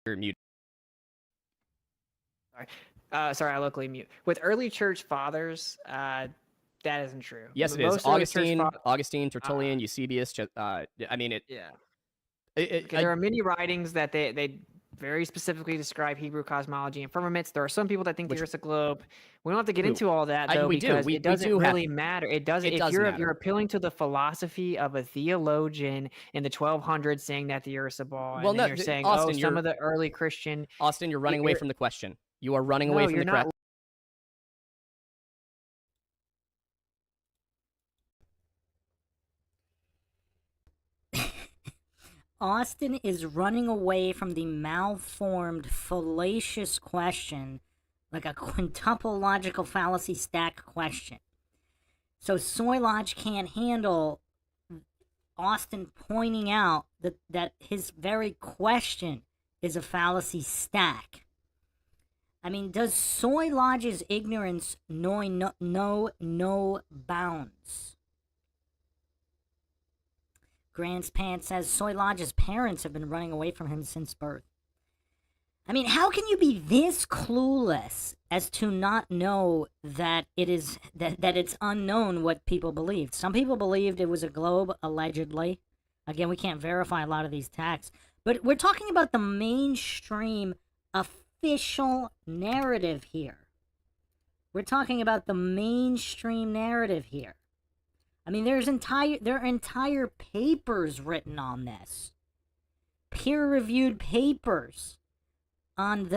Speaker 3: You're muted.
Speaker 4: Sorry, I locally mute. With early church fathers, that isn't true.
Speaker 3: Yes, it
Speaker 4: Most
Speaker 3: is.
Speaker 4: early church
Speaker 3: Augustine, Tertullian, Eusebius. I mean, it.
Speaker 4: Yeah.
Speaker 3: It,
Speaker 4: There are many writings that they very specifically describe Hebrew cosmology and firmaments. There are some people that think the Earth's a globe. We don't have to get into all that though, because it doesn't really matter. It doesn't. If you're appealing to the philosophy of a theologian in the 1200s saying that the Earth's a ball, and then you're saying, Austin, some of the early Christian.
Speaker 3: Austin, you're running away from the question. You are running away from the question.
Speaker 1: Austin is running away from the malformed, fallacious question, like a quintuple logical fallacy stack question. So Soy Lodge can't handle Austin pointing out that his very question is a fallacy stack. I mean, does Soy Lodge's ignorance know no bounds? Grant's Pants says Soy Lodge's parents have been running away from him since birth. I mean, how can you be this clueless as to not know that that it's unknown what people believed? Some people believed it was a globe, allegedly. Again, we can't verify a lot of these texts. But we're talking about the mainstream official narrative here. We're talking about the mainstream narrative here. I mean, there are entire papers written on this. Peer-reviewed papers on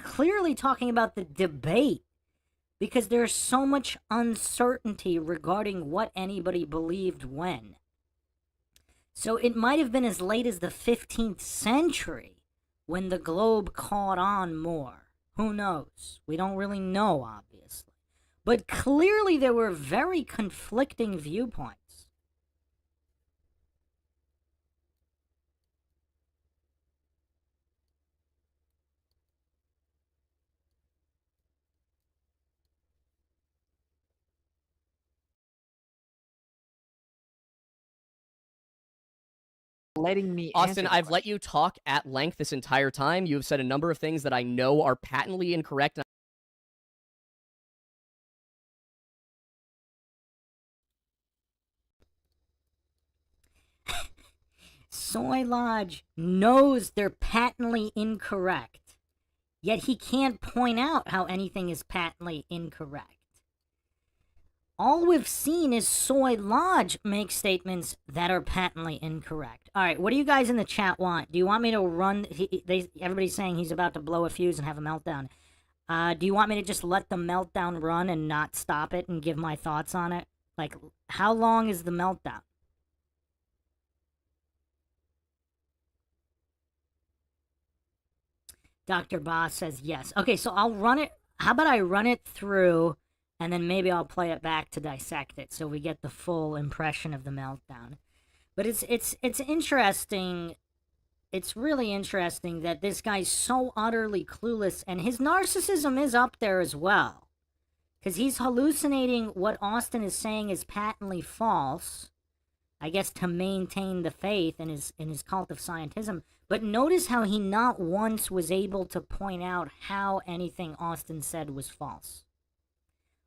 Speaker 1: clearly talking about the debate, because there's so much uncertainty regarding what anybody believed when. So it might have been as late as the 15th century when the globe caught on more. Who knows? We don't really know, obviously. But clearly there were very conflicting viewpoints.
Speaker 4: letting me
Speaker 3: Austin,
Speaker 4: answer the
Speaker 3: I've let
Speaker 4: question.
Speaker 3: you talk at length this entire time. You have said a number of things that I know are patently incorrect.
Speaker 1: Soy Lodge knows they're patently incorrect, yet he can't point out how anything is patently incorrect. All we've seen is Soy Lodge make statements that are patently incorrect. All right, what do you guys in the chat want? Do you want me to run? Everybody's saying he's about to blow a fuse and have a meltdown. Do you want me to just let the meltdown run and not stop it and give my thoughts on it? Like, how long is the meltdown? Dr. Boss says yes. Okay, so I'll run it. How about I run it through, and then maybe I'll play it back to dissect it so we get the full impression of the meltdown. But it's interesting. It's really interesting that this guy's so utterly clueless, and his narcissism is up there as well. Because he's hallucinating what Austin is saying is patently false, I guess, to maintain the faith in his cult of scientism. But notice how he not once was able to point out how anything Austin said was false.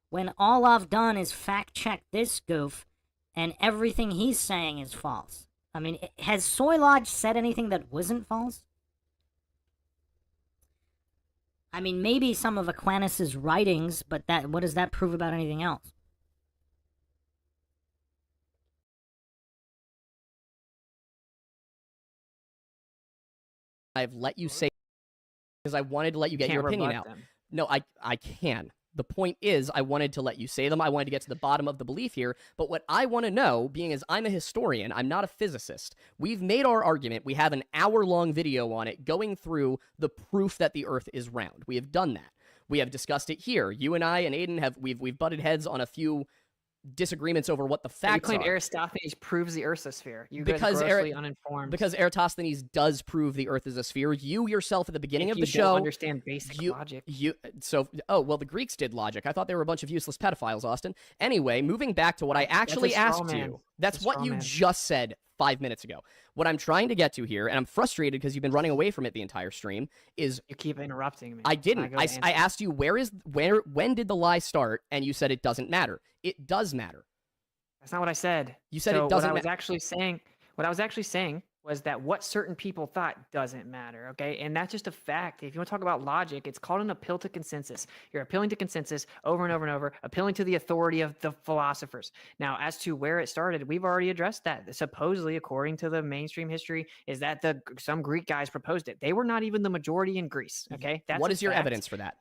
Speaker 1: When all I've done is fact-check this goof, and everything he's saying is false. I mean, has Soy Lodge said anything that wasn't false? I mean, maybe some of Aquinas' writings, but what does that prove about anything else?
Speaker 3: I've let you say because I wanted to let you get your opinion out. No, I can. The point is, I wanted to let you say them. I wanted to get to the bottom of the belief here. But what I want to know, being as I'm a historian, I'm not a physicist. We've made our argument. We have an hour-long video on it going through the proof that the Earth is round. We have done that. We have discussed it here. You and I and Aiden we've butted heads on a few disagreements over what the facts
Speaker 4: you claim
Speaker 3: are.
Speaker 4: Aristophanes proves the Earth's a sphere. You guys are grossly uninformed.
Speaker 3: Because Eratosthenes does prove the Earth is a sphere. You yourself at the beginning of the show...
Speaker 4: You don't understand basic logic.
Speaker 3: The Greeks did logic. I thought they were a bunch of useless pedophiles, Austin. Anyway, moving back to what I actually asked you. That's what you just said 5 minutes ago. What I'm trying to get to here, and I'm frustrated because you've been running away from it the entire stream, is...
Speaker 4: You keep interrupting me.
Speaker 3: I didn't. I asked you, when did the lie start? And you said it doesn't matter. It does matter.
Speaker 4: That's not what I said.
Speaker 3: You said it doesn't matter.
Speaker 4: What I was actually saying was that what certain people thought doesn't matter, okay? And that's just a fact. If you want to talk about logic, it's called an appeal to consensus. You're appealing to consensus over and over and over, appealing to the authority of the philosophers. Now, as to where it started, we've already addressed that. Supposedly, according to the mainstream history, is that some Greek guys proposed it. They were not even the majority in Greece, okay? That's
Speaker 3: what is your evidence for that?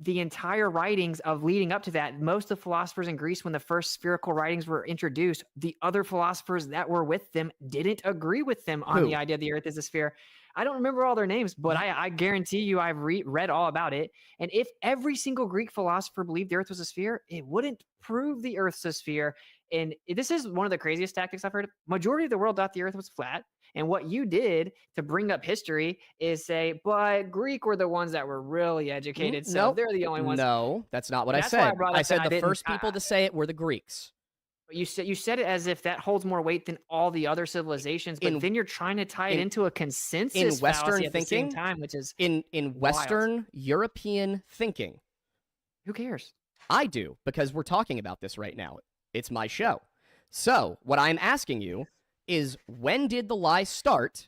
Speaker 4: The entire writings of leading up to that, most of the philosophers in Greece, when the first spherical writings were introduced, the other philosophers that were with them didn't agree with them on the idea the Earth is a sphere. I don't remember all their names, but I guarantee you I've read all about it. And if every single Greek philosopher believed the Earth was a sphere, it wouldn't prove the Earth's a sphere. And this is one of the craziest tactics I've heard. Majority of the world thought the Earth was flat. And what you did to bring up history is say, but Greek were the ones that were really educated, so they're the only ones.
Speaker 3: No, that's not what I said. I said the first people to say it were the Greeks.
Speaker 4: But you said it as if that holds more weight than all the other civilizations, but then you're trying to tie it into a consensus
Speaker 3: in Western
Speaker 4: fallacy at
Speaker 3: thinking,
Speaker 4: the same time, which is
Speaker 3: in Western European thinking.
Speaker 4: Who cares?
Speaker 3: I do, because we're talking about this right now. It's my show. So what I'm asking you is, when did the lie start,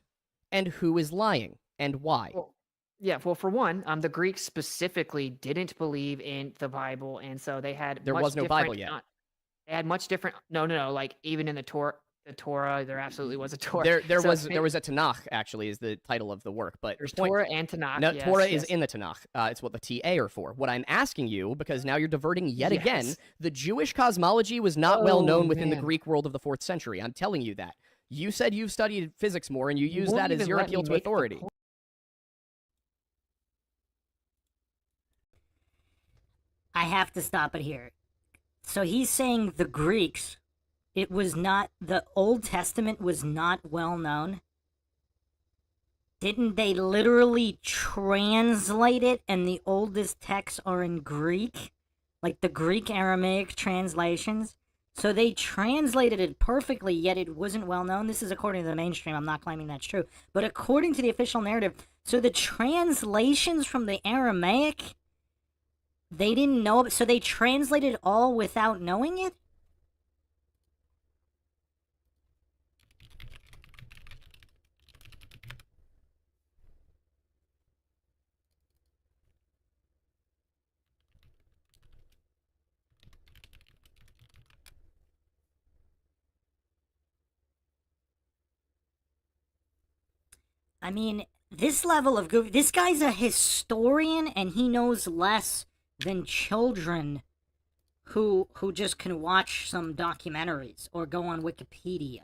Speaker 3: and who is lying, and why?
Speaker 4: Well, for one, the Greeks specifically didn't believe in the Bible, and so they had
Speaker 3: there was no Bible yet.
Speaker 4: They had much different. No. Like even in the Torah, there absolutely was a Torah.
Speaker 3: There was a Tanakh, actually, is the title of the work. But
Speaker 4: there's Torah and Tanakh.
Speaker 3: No, yes, Torah is in the Tanakh. It's what the TA are for. What I'm asking you, because now you're diverting yet again, the Jewish cosmology was not well known within the Greek world of the 4th century. I'm telling you that. You said you've studied physics more, and you use that as your appeal to authority.
Speaker 1: I have to stop it here. So he's saying the Greeks, the Old Testament was not well known? Didn't they literally translate it, and the oldest texts are in Greek? Like the Greek Aramaic translations? So they translated it perfectly, yet it wasn't well known. This is according to the mainstream. I'm not claiming that's true. But according to the official narrative, so the translations from the Aramaic, they didn't know. So they translated all without knowing it? I mean, this level of goof. This guy's a historian, and he knows less than children who just can watch some documentaries or go on Wikipedia.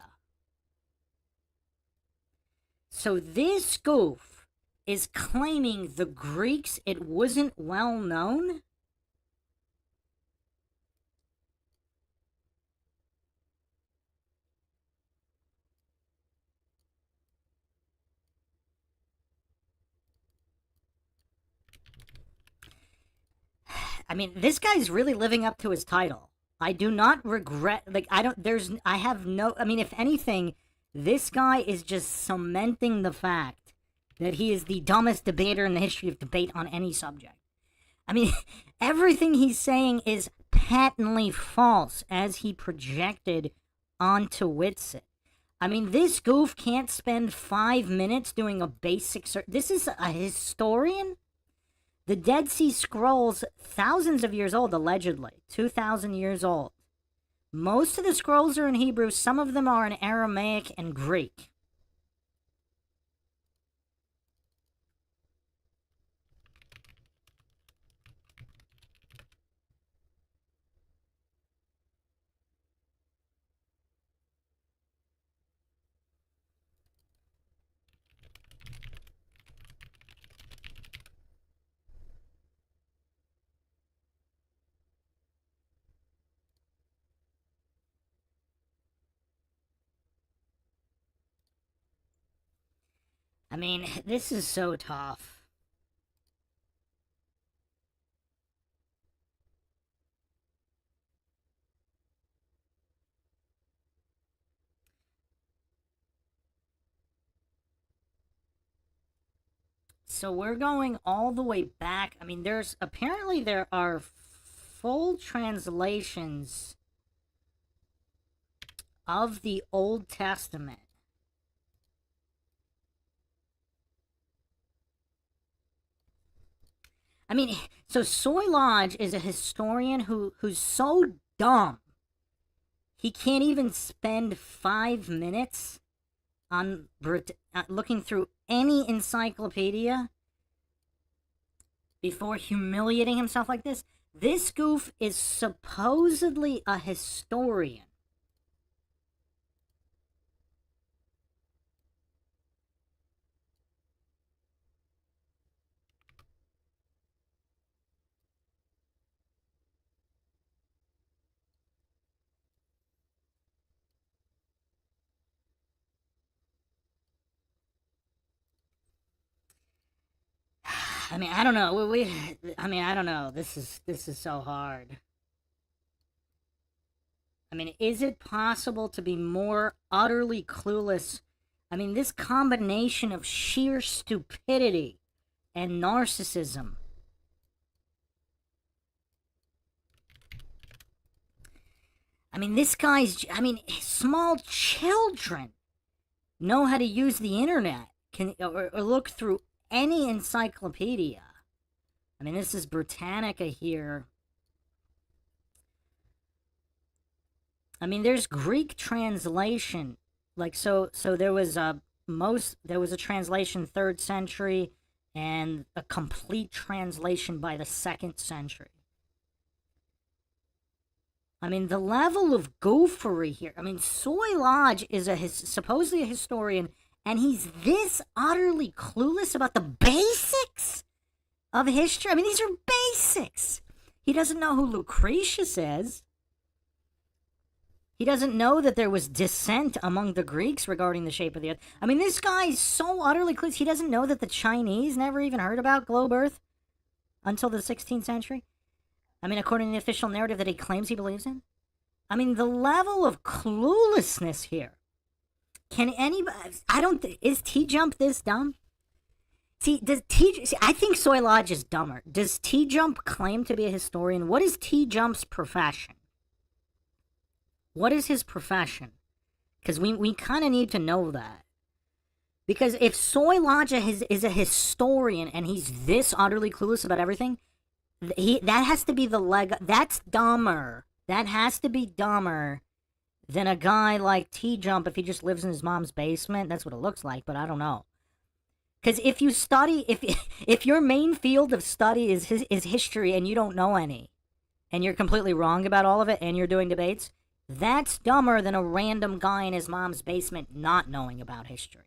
Speaker 1: So this goof is claiming the Greeks, it wasn't well known. I mean, this guy's really living up to his title. I do not regret, like, I mean, if anything, this guy is just cementing the fact that he is the dumbest debater in the history of debate on any subject. I mean, everything he's saying is patently false as he projected onto WITSIT. I mean, this goof can't spend 5 minutes doing a basic search. This is a historian? The Dead Sea Scrolls, thousands of years old, allegedly. 2,000 years old. Most of the scrolls are in Hebrew. Some of them are in Aramaic and Greek. I mean, this is so tough. So we're going all the way back. I mean, apparently there are full translations of the Old Testament. I mean, so Soy Lodge is a historian who's so dumb, he can't even spend 5 minutes on looking through any encyclopedia before humiliating himself like this. This goof is supposedly a historian. I mean, I don't know. I don't know. This is so hard. I mean, is it possible to be more utterly clueless? I mean, this combination of sheer stupidity and narcissism. I mean, small children know how to use the internet, or look through any encyclopedia. I mean, this is Britannica here. I mean, there's Greek translation. Like, so there was a translation 3rd century and a complete translation by the 2nd century. I mean, the level of goofery here. I mean, Soy Lodge is supposedly a historian, and he's this utterly clueless about the basics of history. I mean, these are basics. He doesn't know who Lucretius is. He doesn't know that there was dissent among the Greeks regarding the shape of the Earth. I mean, this guy's so utterly clueless. He doesn't know that the Chinese never even heard about globe Earth until the 16th century. I mean, according to the official narrative that he claims he believes in. I mean, the level of cluelessness here. Can anybody? I don't. Is T Jump this dumb? See, I think Soy Lodge is dumber. Does T Jump claim to be a historian? What is T Jump's profession? What is his profession? Because we kind of need to know that. Because if Soy Lodge is a historian and he's this utterly clueless about everything, that has to be the leg. That's dumber. That has to be dumber than a guy like T Jump if he just lives in his mom's basement. That's what it looks like, but I don't know. Because if you study, if your main field of study is history and you don't know any, and you're completely wrong about all of it, and you're doing debates, that's dumber than a random guy in his mom's basement not knowing about history.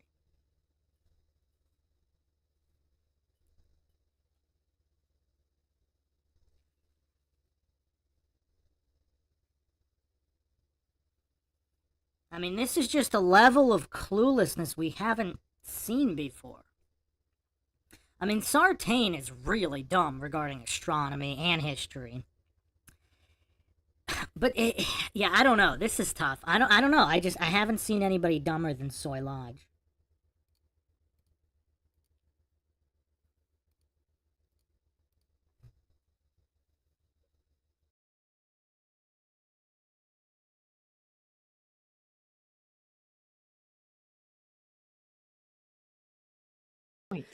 Speaker 1: I mean, this is just a level of cluelessness we haven't seen before. I mean, Sartain is really dumb regarding astronomy and history. But yeah, I don't know. This is tough. I don't know. I haven't seen anybody dumber than Soy Lodge.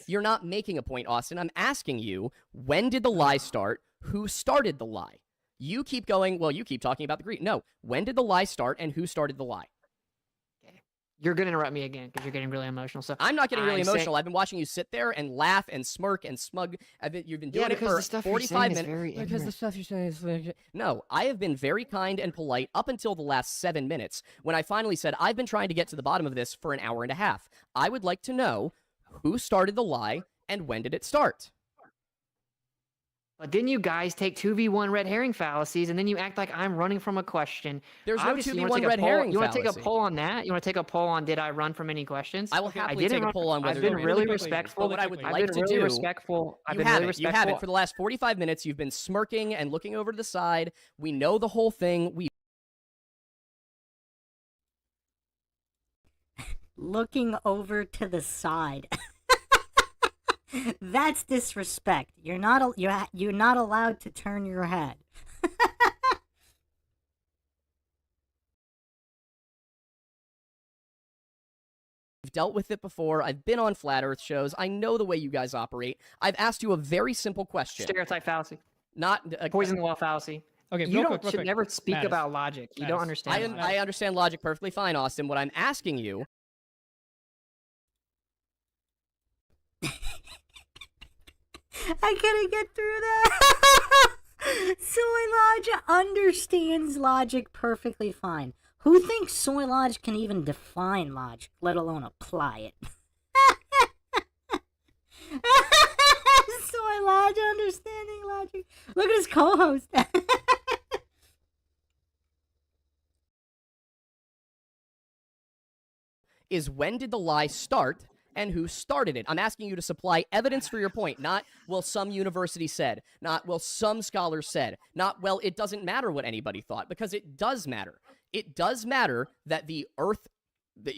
Speaker 3: You're not making a point, Austin. I'm asking you, when did the lie start? Who started the lie? You keep going, well, you keep talking about the Greek. No, when did the lie start and who started the lie?
Speaker 4: Okay. You're going to interrupt me again because you're getting really emotional. So
Speaker 3: I'm not getting really emotional. I've been watching you sit there and laugh and smirk and smug. You've been doing it for 45 minutes. Because the stuff you're saying is... No, I have been very kind and polite up until the last 7 minutes when I finally said, I've been trying to get to the bottom of this for an hour and a half. I would like to know who started the lie and when did it start?
Speaker 4: But then you guys take 2v1 red herring fallacies, and then you act like I'm running from a question.
Speaker 3: There's no 2v1 red herring fallacy.
Speaker 4: You want to take a poll on that? You want to take a poll on did I run from any questions?
Speaker 3: I will happily take a poll on whether...
Speaker 4: I've been really respectful.
Speaker 3: What I would like to do...
Speaker 4: You
Speaker 3: haven't. For the last 45 minutes, you've been smirking and looking over to the side. We know the whole thing.
Speaker 1: Looking over to the side. That's disrespect. You're not allowed to turn your head.
Speaker 3: I've dealt with it before. I've been on Flat Earth shows. I know the way you guys operate. I've asked you a very simple question.
Speaker 4: Stereotype fallacy.
Speaker 3: Not
Speaker 4: poison the well fallacy.
Speaker 2: Okay,
Speaker 4: you
Speaker 2: real quick,
Speaker 4: should never speak about logic. You don't understand.
Speaker 3: I understand logic perfectly fine, Austin. What I'm asking you...
Speaker 1: I couldn't get through that. Soy Lodge understands logic perfectly fine. Who thinks Soy Lodge can even define logic, let alone apply it? Soy Lodge understanding logic. Look at his co-host.
Speaker 3: Is when did the lie start and who started it? I'm asking you to supply evidence for your point, not, well, some university said, not, well, some scholars said, not, well, it doesn't matter what anybody thought, because it does matter. It does matter that the Earth,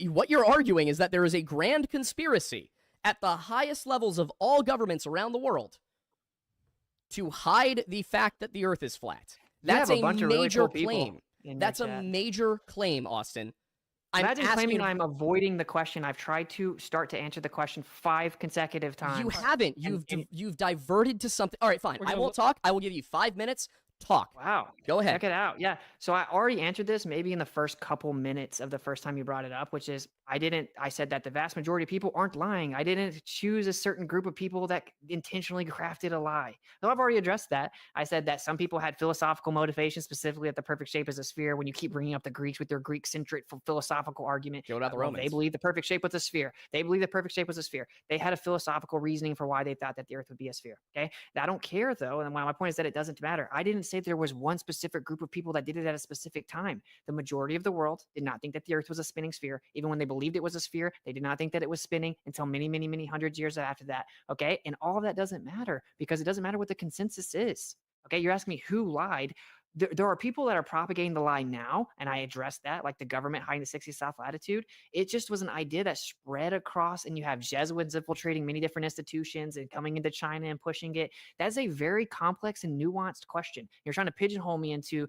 Speaker 3: what you're arguing is that there is a grand conspiracy at the highest levels of all governments around the world to hide the fact that the Earth is flat. That's a major claim. That's a major claim, Austin.
Speaker 4: Imagine claiming I'm avoiding the question. I've tried to start to answer the question 5 consecutive times.
Speaker 3: You haven't. You've diverted to something. All right, fine. I won't talk. I will give you 5 minutes. Talk.
Speaker 4: Wow.
Speaker 3: Go ahead.
Speaker 4: Check it out. Yeah. So I already answered this maybe in the first couple minutes of the first time you brought it up, which is I said that the vast majority of people aren't lying. I didn't choose a certain group of people that intentionally crafted a lie. So I've already addressed that. I said that some people had philosophical motivation, specifically that the perfect shape is a sphere. When you keep bringing up the Greeks with their Greek-centric philosophical argument,
Speaker 3: what about the Romans?
Speaker 4: They believe the perfect shape was a sphere. They believe the perfect shape was a sphere. They had a philosophical reasoning for why they thought that the Earth would be a sphere. Okay. I don't care though. And my point is that it doesn't matter. I didn't say there was one specific group of people that did it at a specific time. The majority of the world did not think that the Earth was a spinning sphere. Even when they believed it was a sphere, they did not think that it was spinning until many, many, many hundreds of years after that. Okay. And all of that doesn't matter because it doesn't matter what the consensus is. Okay. You're asking me who lied. there are people that are propagating the lie now, and I addressed that, like the government hiding the 60 South latitude. It just was an idea that spread across, and you have Jesuits infiltrating many different institutions and coming into China and pushing it. That's a very complex and nuanced question. You're trying to pigeonhole me into,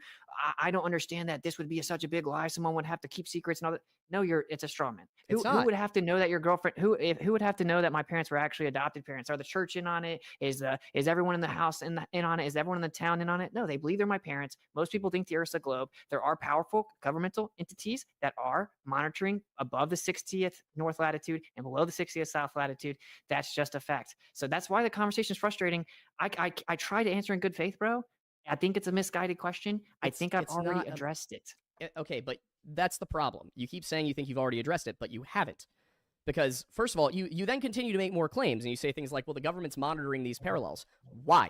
Speaker 4: I don't understand that this would be such a big lie. Someone would have to keep secrets and all that. No, it's a straw man. Who would have to know that your girlfriend? Who would have to know that my parents were actually adopted parents? Are the church in on it? Is everyone in the house in on it? Is everyone in the town in on it? No, they believe they're my parents. Most people think the Earth's a globe. There are powerful governmental entities that are monitoring above the 60th north latitude and below the 60th south latitude. That's just a fact. So that's why the conversation is frustrating. I try to answer in good faith, bro. I think it's a misguided question. I think I've already addressed it.
Speaker 3: Okay, but that's the problem. You keep saying you think you've already addressed it, but you haven't. Because, first of all, you then continue to make more claims, and you say things like, well, the government's monitoring these parallels. Why?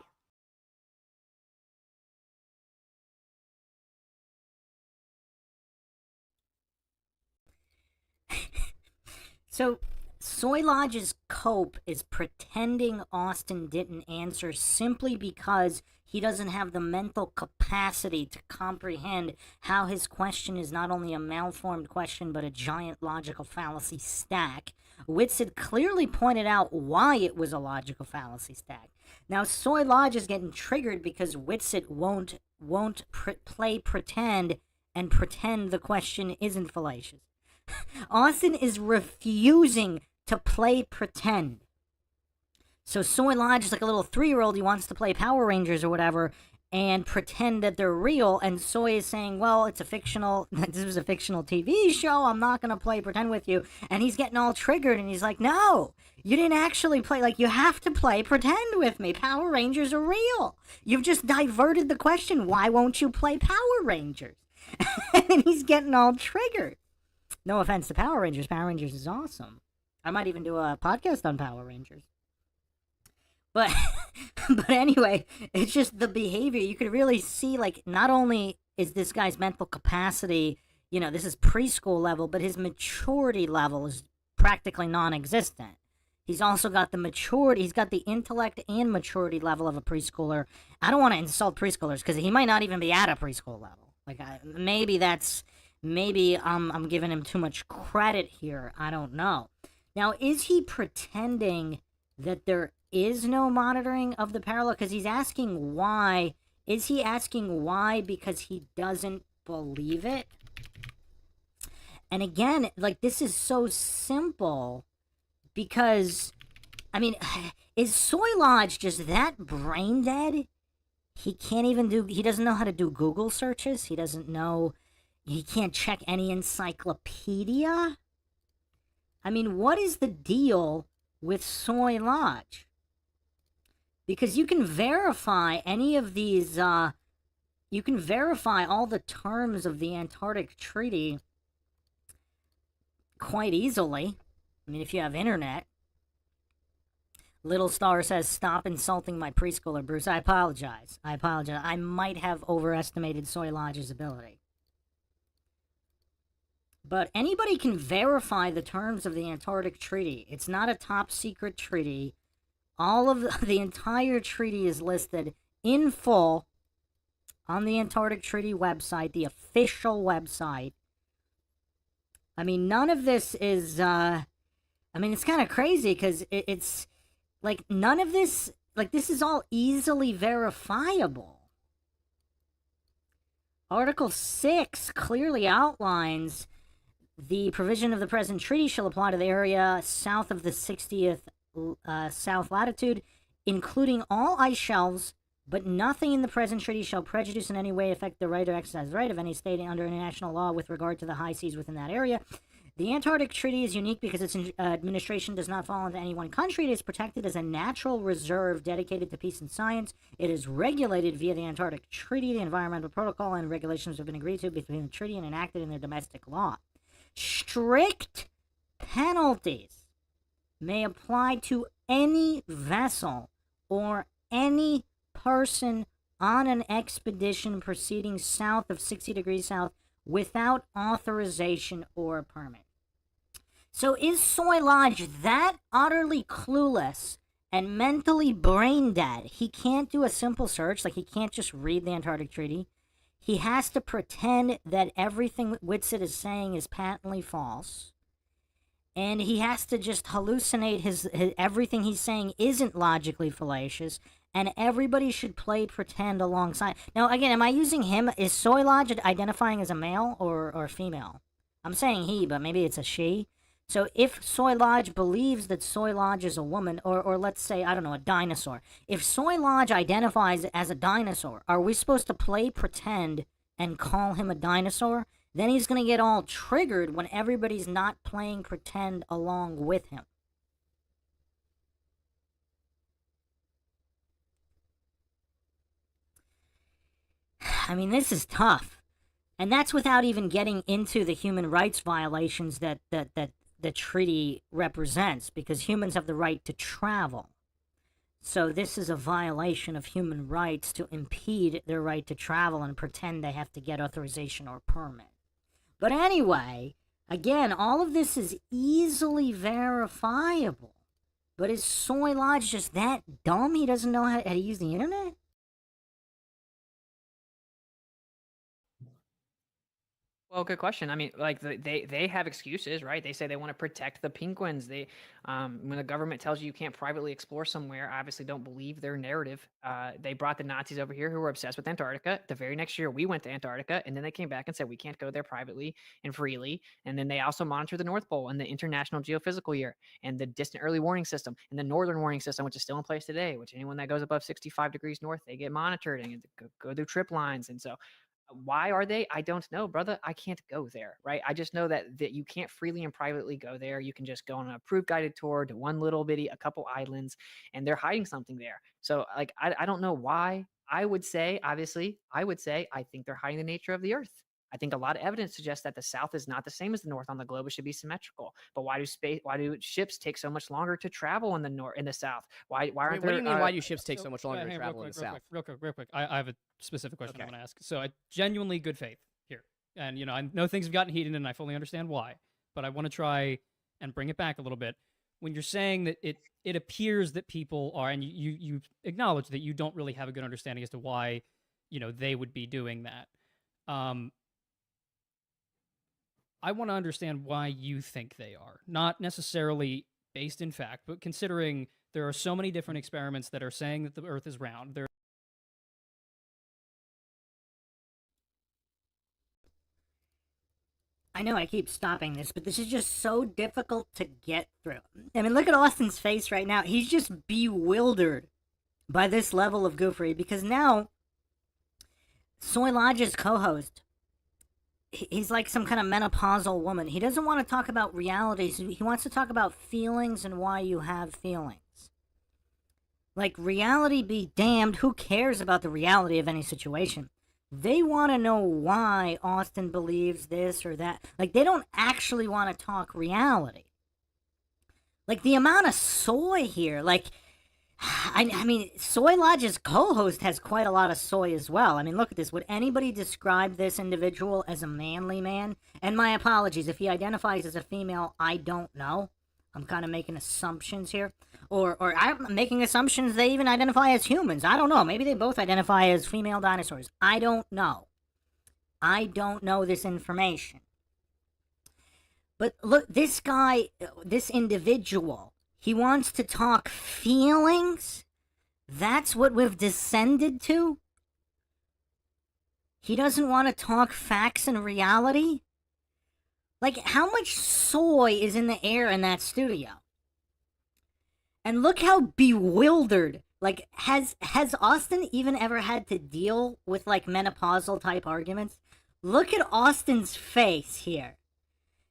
Speaker 1: So, Soy Lodge's cope is pretending Austin didn't answer simply because he doesn't have the mental capacity to comprehend how his question is not only a malformed question but a giant logical fallacy stack. WITSIT clearly pointed out why it was a logical fallacy stack. Now, Soy Lodge is getting triggered because WITSIT won't play pretend and pretend the question isn't fallacious. Austin is refusing to play pretend. So Soy Lodge is like a little 3-year-old. He wants to play Power Rangers or whatever and pretend that they're real. And Soy is saying, well, this was a fictional TV show. I'm not going to play pretend with you. And he's getting all triggered and he's like, no, you didn't actually play. Like, you have to play pretend with me. Power Rangers are real. You've just diverted the question. Why won't you play Power Rangers? And he's getting all triggered. No offense to Power Rangers. Power Rangers is awesome. I might even do a podcast on Power Rangers. But anyway, it's just the behavior. You could really see, like, not only is this guy's mental capacity, this is preschool level, but his maturity level is practically non-existent. He's also got the maturity, he's got the intellect and maturity level of a preschooler. I don't want to insult preschoolers because he might not even be at a preschool level. Like, maybe I'm giving him too much credit here. I don't know. Now, is he pretending that there is no monitoring of the parallel? Because he's asking why. Is he asking why because he doesn't believe it? And again, like, this is so simple because, is Soy Lodge just that brain dead? He doesn't know how to do Google searches. He can't check any encyclopedia. What is the deal with Soy Lodge? Because you can verify any of these, you can verify all the terms of the Antarctic Treaty quite easily. If you have internet. Little Star says, stop insulting my preschooler, Bruce. I apologize. I might have overestimated Soy Lodge's ability. But anybody can verify the terms of the Antarctic Treaty. It's not a top secret treaty. All of the entire treaty is listed in full on the Antarctic Treaty website, the official website. None of this is, it's kind of crazy because it's like none of this, like, this is all easily verifiable. Article 6 clearly outlines the provision of the present treaty shall apply to the area south of the 60th south latitude, including all ice shelves, but nothing in the present treaty shall prejudice in any way affect the right or exercise the right of any state under international law with regard to the high seas within that area. The Antarctic Treaty is unique because its administration does not fall into any one country. It is protected as a natural reserve dedicated to peace and science. It is regulated via the Antarctic Treaty. The environmental protocol and regulations have been agreed to between the treaty and enacted in their domestic law. Strict penalties may apply to any vessel or any person on an expedition proceeding south of 60 degrees south without authorization or permit. So is Soy Lodge that utterly clueless and mentally brain dead? He can't do a simple search, like he can't just read the Antarctic Treaty. he has to pretend that everything WITSIT is saying is patently false. And he has to just hallucinate his everything he's saying isn't logically fallacious, and everybody should play pretend alongside. Now, again, am I using him? Is Soy Lodge identifying as a male or female? I'm saying he, but maybe it's a she. So if Soy Lodge believes that Soy Lodge is a woman, or let's say, I don't know, a dinosaur. If Soy Lodge identifies as a dinosaur, are we supposed to play pretend and call him a dinosaur? Then he's going to get all triggered when everybody's not playing pretend along with him. I mean, this is tough. And that's without even getting into the human rights violations that the treaty represents, because humans have the right to travel. So this is a violation of human rights to impede their right to travel and pretend they have to get authorization or permit. But anyway, again, all of this is easily verifiable. But is Soy Lodge just that dumb he doesn't know how to use the internet?
Speaker 4: Well, good question. I mean, like they have excuses, right? They say they want to protect the penguins. They, when the government tells you can't privately explore somewhere, I obviously don't believe their narrative. They brought the Nazis over here who were obsessed with Antarctica. The very next year, we went to Antarctica, and then they came back and said we can't go there privately and freely. And then they also monitor the North Pole and the International Geophysical Year and the Distant Early Warning System and the Northern Warning System, which is still in place today. Which anyone that goes above 65 degrees north, they get monitored and go through trip lines. And so why are they? I don't know, brother. I can't go there, right? I just know that you can't freely and privately go there. You can just go on an approved guided tour to one little bitty, a couple islands, and they're hiding something there. So, like, I don't know why. I would say, obviously, I think they're hiding the nature of the Earth. I think a lot of evidence suggests that the South is not the same as the North on the globe. It should be symmetrical. But why do ships take so much longer to travel in the North, in the South? Why aren't there?
Speaker 3: What do you mean? Why do ships take so much longer to
Speaker 2: hang on,
Speaker 3: travel in the South?
Speaker 2: Real quick. I have a specific question I
Speaker 3: Okay.
Speaker 2: want to ask. So, I genuinely good faith here, and I know things have gotten heated, and I fully understand why. But I want to try and bring it back a little bit. When you're saying that it appears that people are, and you acknowledge that you don't really have a good understanding as to why they would be doing that. I want to understand why you think they are. Not necessarily based in fact, but considering there are so many different experiments that are saying that the Earth is round.
Speaker 1: I know I keep stopping this, but this is just so difficult to get through. I mean, look at Austin's face right now. He's just bewildered by this level of goofery, because now Soy Lodge's co-host, he's like some kind of menopausal woman. He doesn't want to talk about realities. He wants to talk about feelings and why you have feelings. Like, reality be damned, who cares about the reality of any situation? They want to know why Austin believes this or that. Like, they don't actually want to talk reality. Like, the amount of soy here, like, I mean, Soy Lodge's co-host has quite a lot of soy as well. I mean, look at this. Would anybody describe this individual as a manly man? And my apologies, if he identifies as a female, I don't know. I'm kind of making assumptions here. Or I'm making assumptions they even identify as humans. I don't know. Maybe they both identify as female dinosaurs. I don't know. I don't know this information. But look, this guy, this individual, he wants to talk feelings? That's what we've descended to? He doesn't want to talk facts and reality? Like, how much soy is in the air in that studio? And look how bewildered. Like, has Austin even ever had to deal with, like, menopausal type arguments? Look at Austin's face here.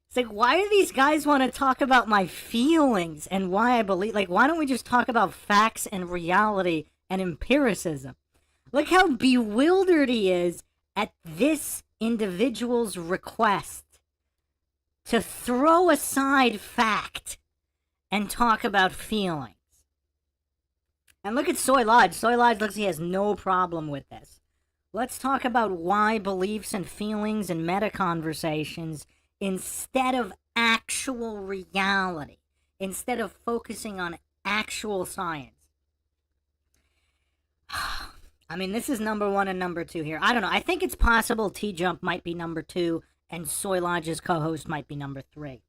Speaker 1: It's like, why do these guys want to talk about my feelings and why I believe? Like, why don't we just talk about facts and reality and empiricism? Look how bewildered he is at this individual's request to throw aside fact and talk about feelings. And look at Soy Lodge. Soy Lodge looks like he has no problem with this. Let's talk about why beliefs and feelings and meta conversations instead of actual reality, instead of focusing on actual science. I mean, this is number 1 and number 2 here. I don't know. I think it's possible T-Jump might be number 2 and Soy Lodge's co-host might be number 3.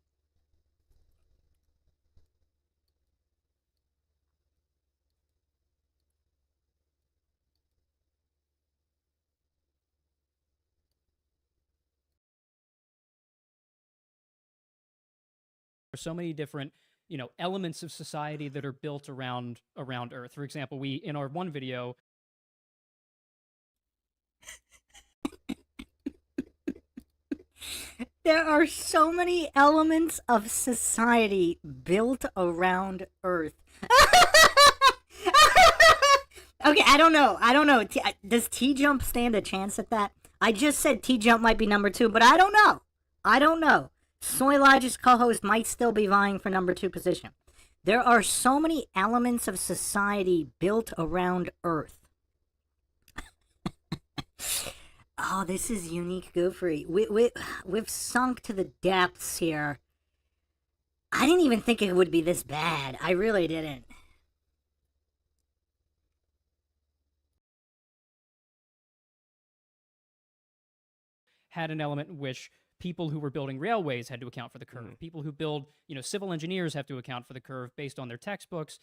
Speaker 2: There's so many different, elements of society that are built around Earth. For example, we in our one video.
Speaker 1: There are so many elements of society built around Earth. Okay, I don't know. Does T-Jump stand a chance at that? I just said T-Jump might be number 2, but I don't know. Soy Lodge's co-host might still be vying for number 2 position. There are so many elements of society built around Earth. Oh, this is unique goofery. We've sunk to the depths here. I didn't even think it would be this bad. I really didn't.
Speaker 2: Had an element in which people who were building railways had to account for the curve. People who build, civil engineers have to account for the curve based on their textbooks.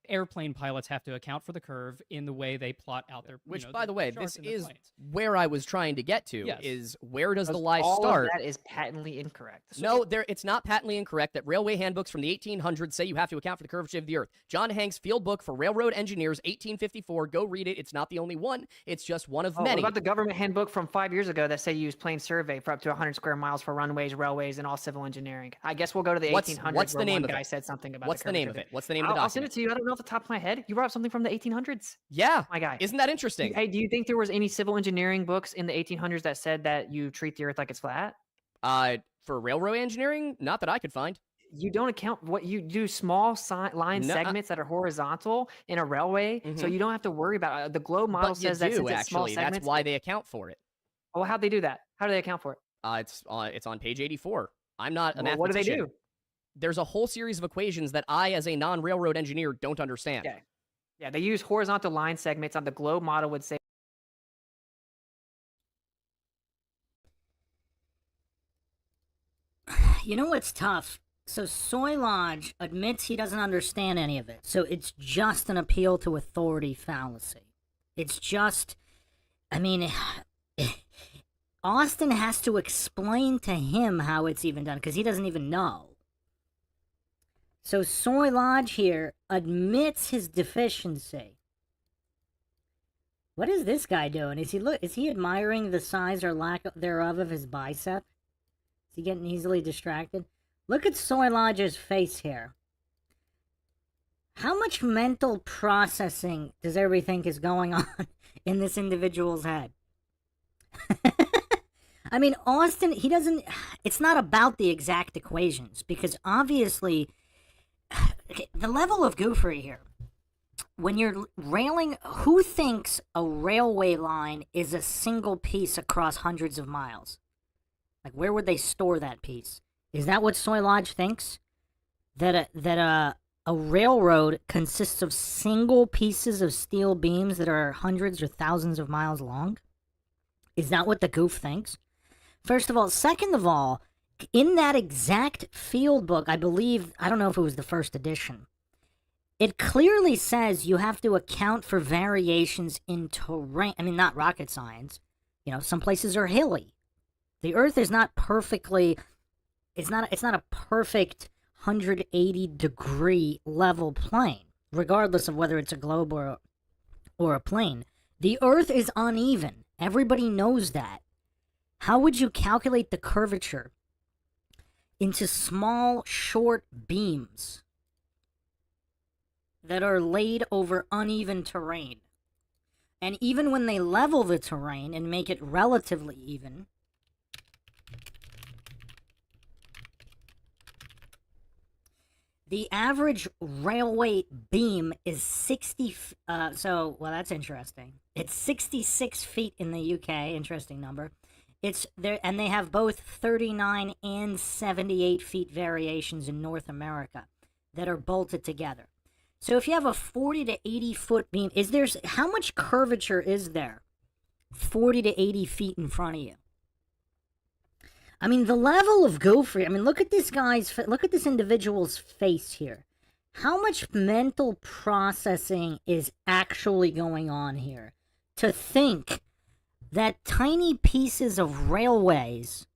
Speaker 2: Airplane pilots have to account for the curve in the way they plot out their.
Speaker 3: Which, by the way, this is
Speaker 2: planes.
Speaker 3: where I was trying to get to.
Speaker 2: Yes.
Speaker 3: Is where does the lie
Speaker 4: all
Speaker 3: start?
Speaker 4: Of that is patently incorrect.
Speaker 3: No, it's not patently incorrect that railway handbooks from the 1800s say you have to account for the curvature of the Earth. John Hanks' Field Book for Railroad Engineers, 1854. Go read it. It's not the only one. It's just one of many.
Speaker 4: What about the government handbook from 5 years ago that say you use plane survey for up to 100 square miles for runways, railways, and all civil engineering? I guess we'll go to the 1800s.
Speaker 3: What's the name of it?
Speaker 4: Guy said something about.
Speaker 3: What's the name of it? What's the name of the document?
Speaker 4: I'll send it to you. I don't know off the top of my head. You brought up something from the 1800s.
Speaker 3: Yeah,
Speaker 4: my guy.
Speaker 3: Isn't that interesting?
Speaker 4: Hey, do you think there was any civil engineering books in the 1800s that said that you treat the Earth like it's flat?
Speaker 3: For railroad engineering, not that I could find.
Speaker 4: You don't account what you do small line segments that are horizontal in a railway, so you don't have to worry about it. The globe model says that since it's small segments.
Speaker 3: That's why they account for it.
Speaker 4: Well, how'd they do that? How do they account for it?
Speaker 3: It's on page 84. I'm not a mathematician.
Speaker 4: What do they do?
Speaker 3: There's a whole series of equations that I, as a non-railroad engineer, don't understand.
Speaker 4: Yeah, they use horizontal line segments on the globe model would say.
Speaker 1: You know what's tough? So Soy Lodge admits he doesn't understand any of it. So it's just an appeal to authority fallacy. It's just, I mean, Austin has to explain to him how it's even done because he doesn't even know. So Soy Lodge here admits his deficiency. What is this guy doing? Is he admiring the size or lack thereof of his bicep? Is he getting easily distracted? Look at Soy Lodge's face here. How much mental processing does everybody think is going on in this individual's head? I mean, Austin, it's not about the exact equations because obviously the level of goofery here. When you're railing, who thinks a railway line is a single piece across hundreds of miles? Like, where would they store that piece? Is that what Soy Lodge thinks? That a railroad consists of single pieces of steel beams that are hundreds or thousands of miles long? Is that what the goof thinks? First of all. Second of all, in that exact field book, I don't know if it was the first edition, it clearly says you have to account for variations in terrain. I mean, not rocket science. You know, some places are hilly. The Earth is not perfectly, it's not a perfect 180-degree level plane, regardless of whether it's a globe or a plane. The Earth is uneven. Everybody knows that. How would you calculate the curvature into small, short beams that are laid over uneven terrain? And even when they level the terrain and make it relatively even, the average railway beam is 60, well, that's interesting. It's 66 feet in the UK, interesting number. It's there, and they have both 39 and 78 feet variations in North America that are bolted together. So if you have a 40 to 80 foot beam, how much curvature is there 40 to 80 feet in front of you? I mean, the level of goofery, I mean, look at this individual's face here. How much mental processing is actually going on here to think that tiny pieces of railways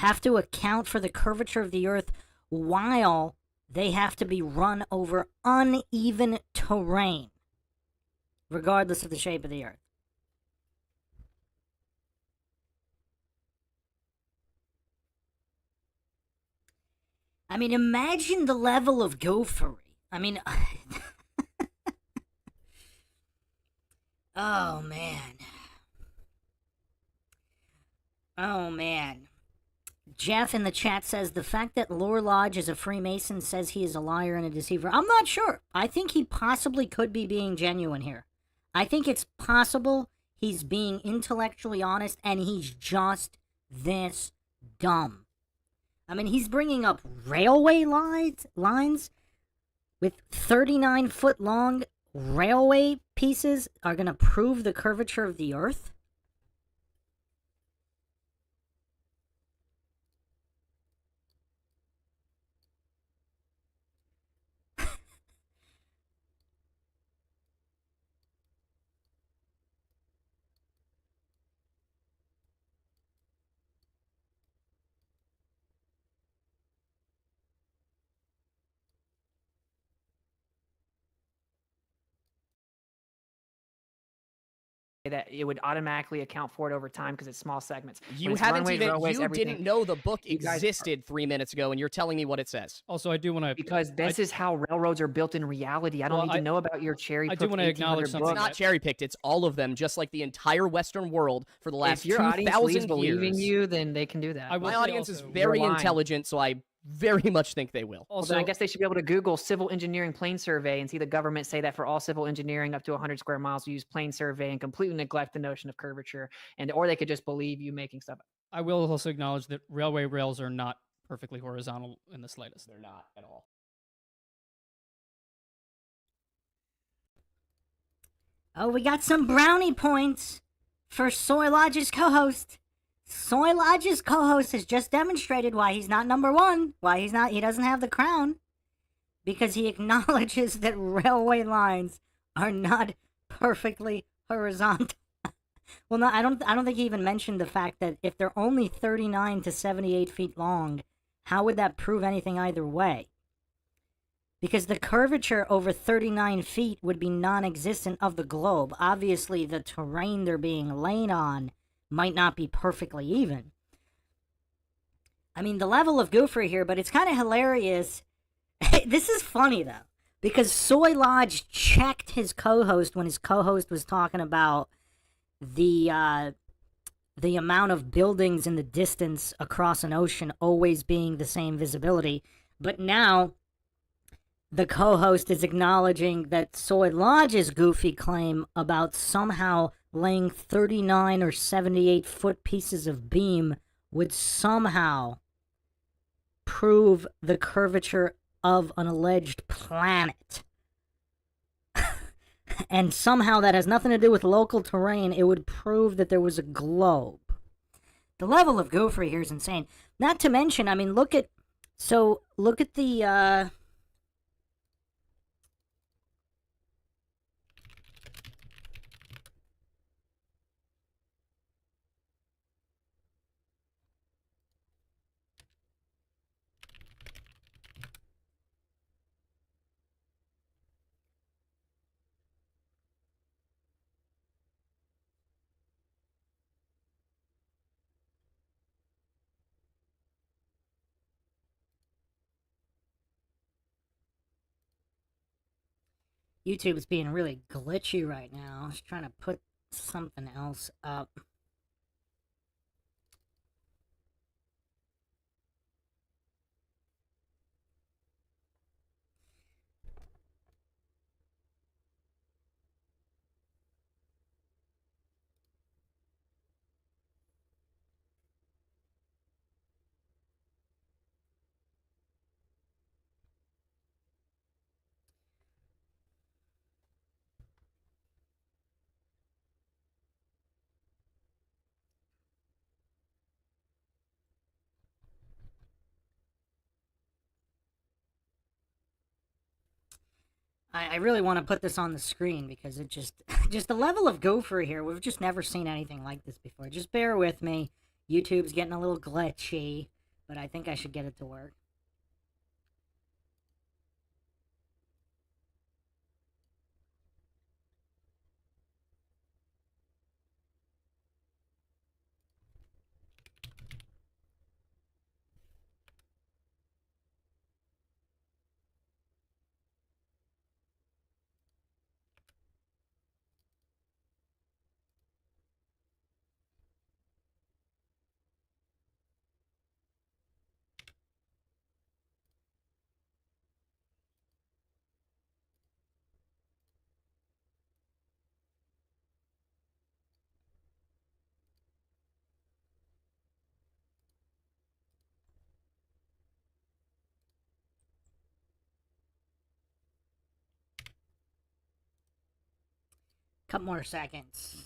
Speaker 1: have to account for the curvature of the Earth while they have to be run over uneven terrain, regardless of the shape of the Earth? I mean, imagine the level of goofery. I mean, oh man. Oh man. Jeff in the chat says the fact that Lore Lodge is a Freemason says he is a liar and a deceiver. I'm not sure. I think he possibly could be being genuine here. I think it's possible he's being intellectually honest and he's just this dumb. I mean, he's bringing up railway lines with 39-foot long railway pieces are going to prove the curvature of the Earth.
Speaker 4: That it would automatically account for it over time because it's small segments.
Speaker 3: You didn't know the book existed 3 minutes ago, and you're telling me what it says.
Speaker 2: Also, I do want to...
Speaker 4: Because this is how railroads are built in reality. I don't need to know about your cherry-picked.
Speaker 2: I do want to acknowledge something.
Speaker 3: It's not cherry-picked. It's all of them, just like the entire Western world for the last 2,000 years.
Speaker 4: If your audience believing you, then they can do that.
Speaker 3: My audience is very intelligent, so I very much think they will.
Speaker 4: Also, I guess they should be able to Google civil engineering plane survey and see the government say that for all civil engineering up to 100 square miles, we use plane survey and completely neglect the notion of curvature. Or they could just believe you making stuff up.
Speaker 2: I will also acknowledge that railway rails are not perfectly horizontal in the slightest.
Speaker 3: They're not at all.
Speaker 1: Oh, we got some brownie points for Soy Lodge's co-host. Soy Lodge's co-host has just demonstrated why he's not number one, he doesn't have the crown, because he acknowledges that railway lines are not perfectly horizontal. Well, no, I don't think he even mentioned the fact that if they're only 39 to 78 feet long, how would that prove anything either way? Because the curvature over 39 feet would be non-existent of the globe. Obviously, the terrain they're being laid on might not be perfectly even. I mean, the level of goofery here, but it's kind of hilarious. This is funny, though, because Soy Lodge checked his co-host when his co-host was talking about the amount of buildings in the distance across an ocean always being the same visibility. But now the co-host is acknowledging that Soy Lodge's goofy claim about somehow laying 39 or 78 foot pieces of beam would somehow prove the curvature of an alleged planet. And somehow that has nothing to do with local terrain. It would prove that there was a globe. The level of goofery here is insane. Not to mention, I mean, look at the YouTube's being really glitchy right now. I was trying to put something else up. I really want to put this on the screen because it just the level of gopher here, we've just never seen anything like this before. Just bear with me. YouTube's getting a little glitchy, but I think I should get it to work. Couple more seconds.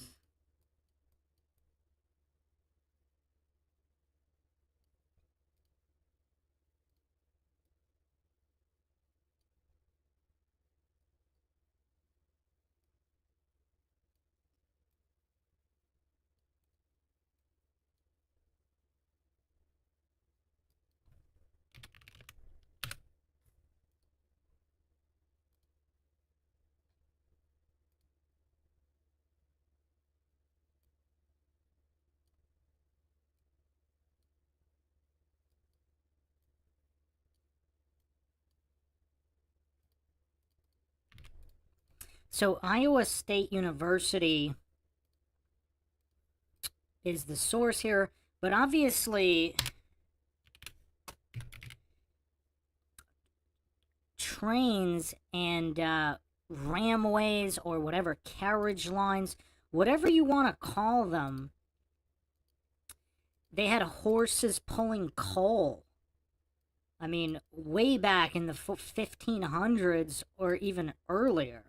Speaker 1: So Iowa State University is the source here, but obviously trains and ramways or whatever, carriage lines, whatever you want to call them, they had horses pulling coal. I mean, way back in the 1500s or even earlier.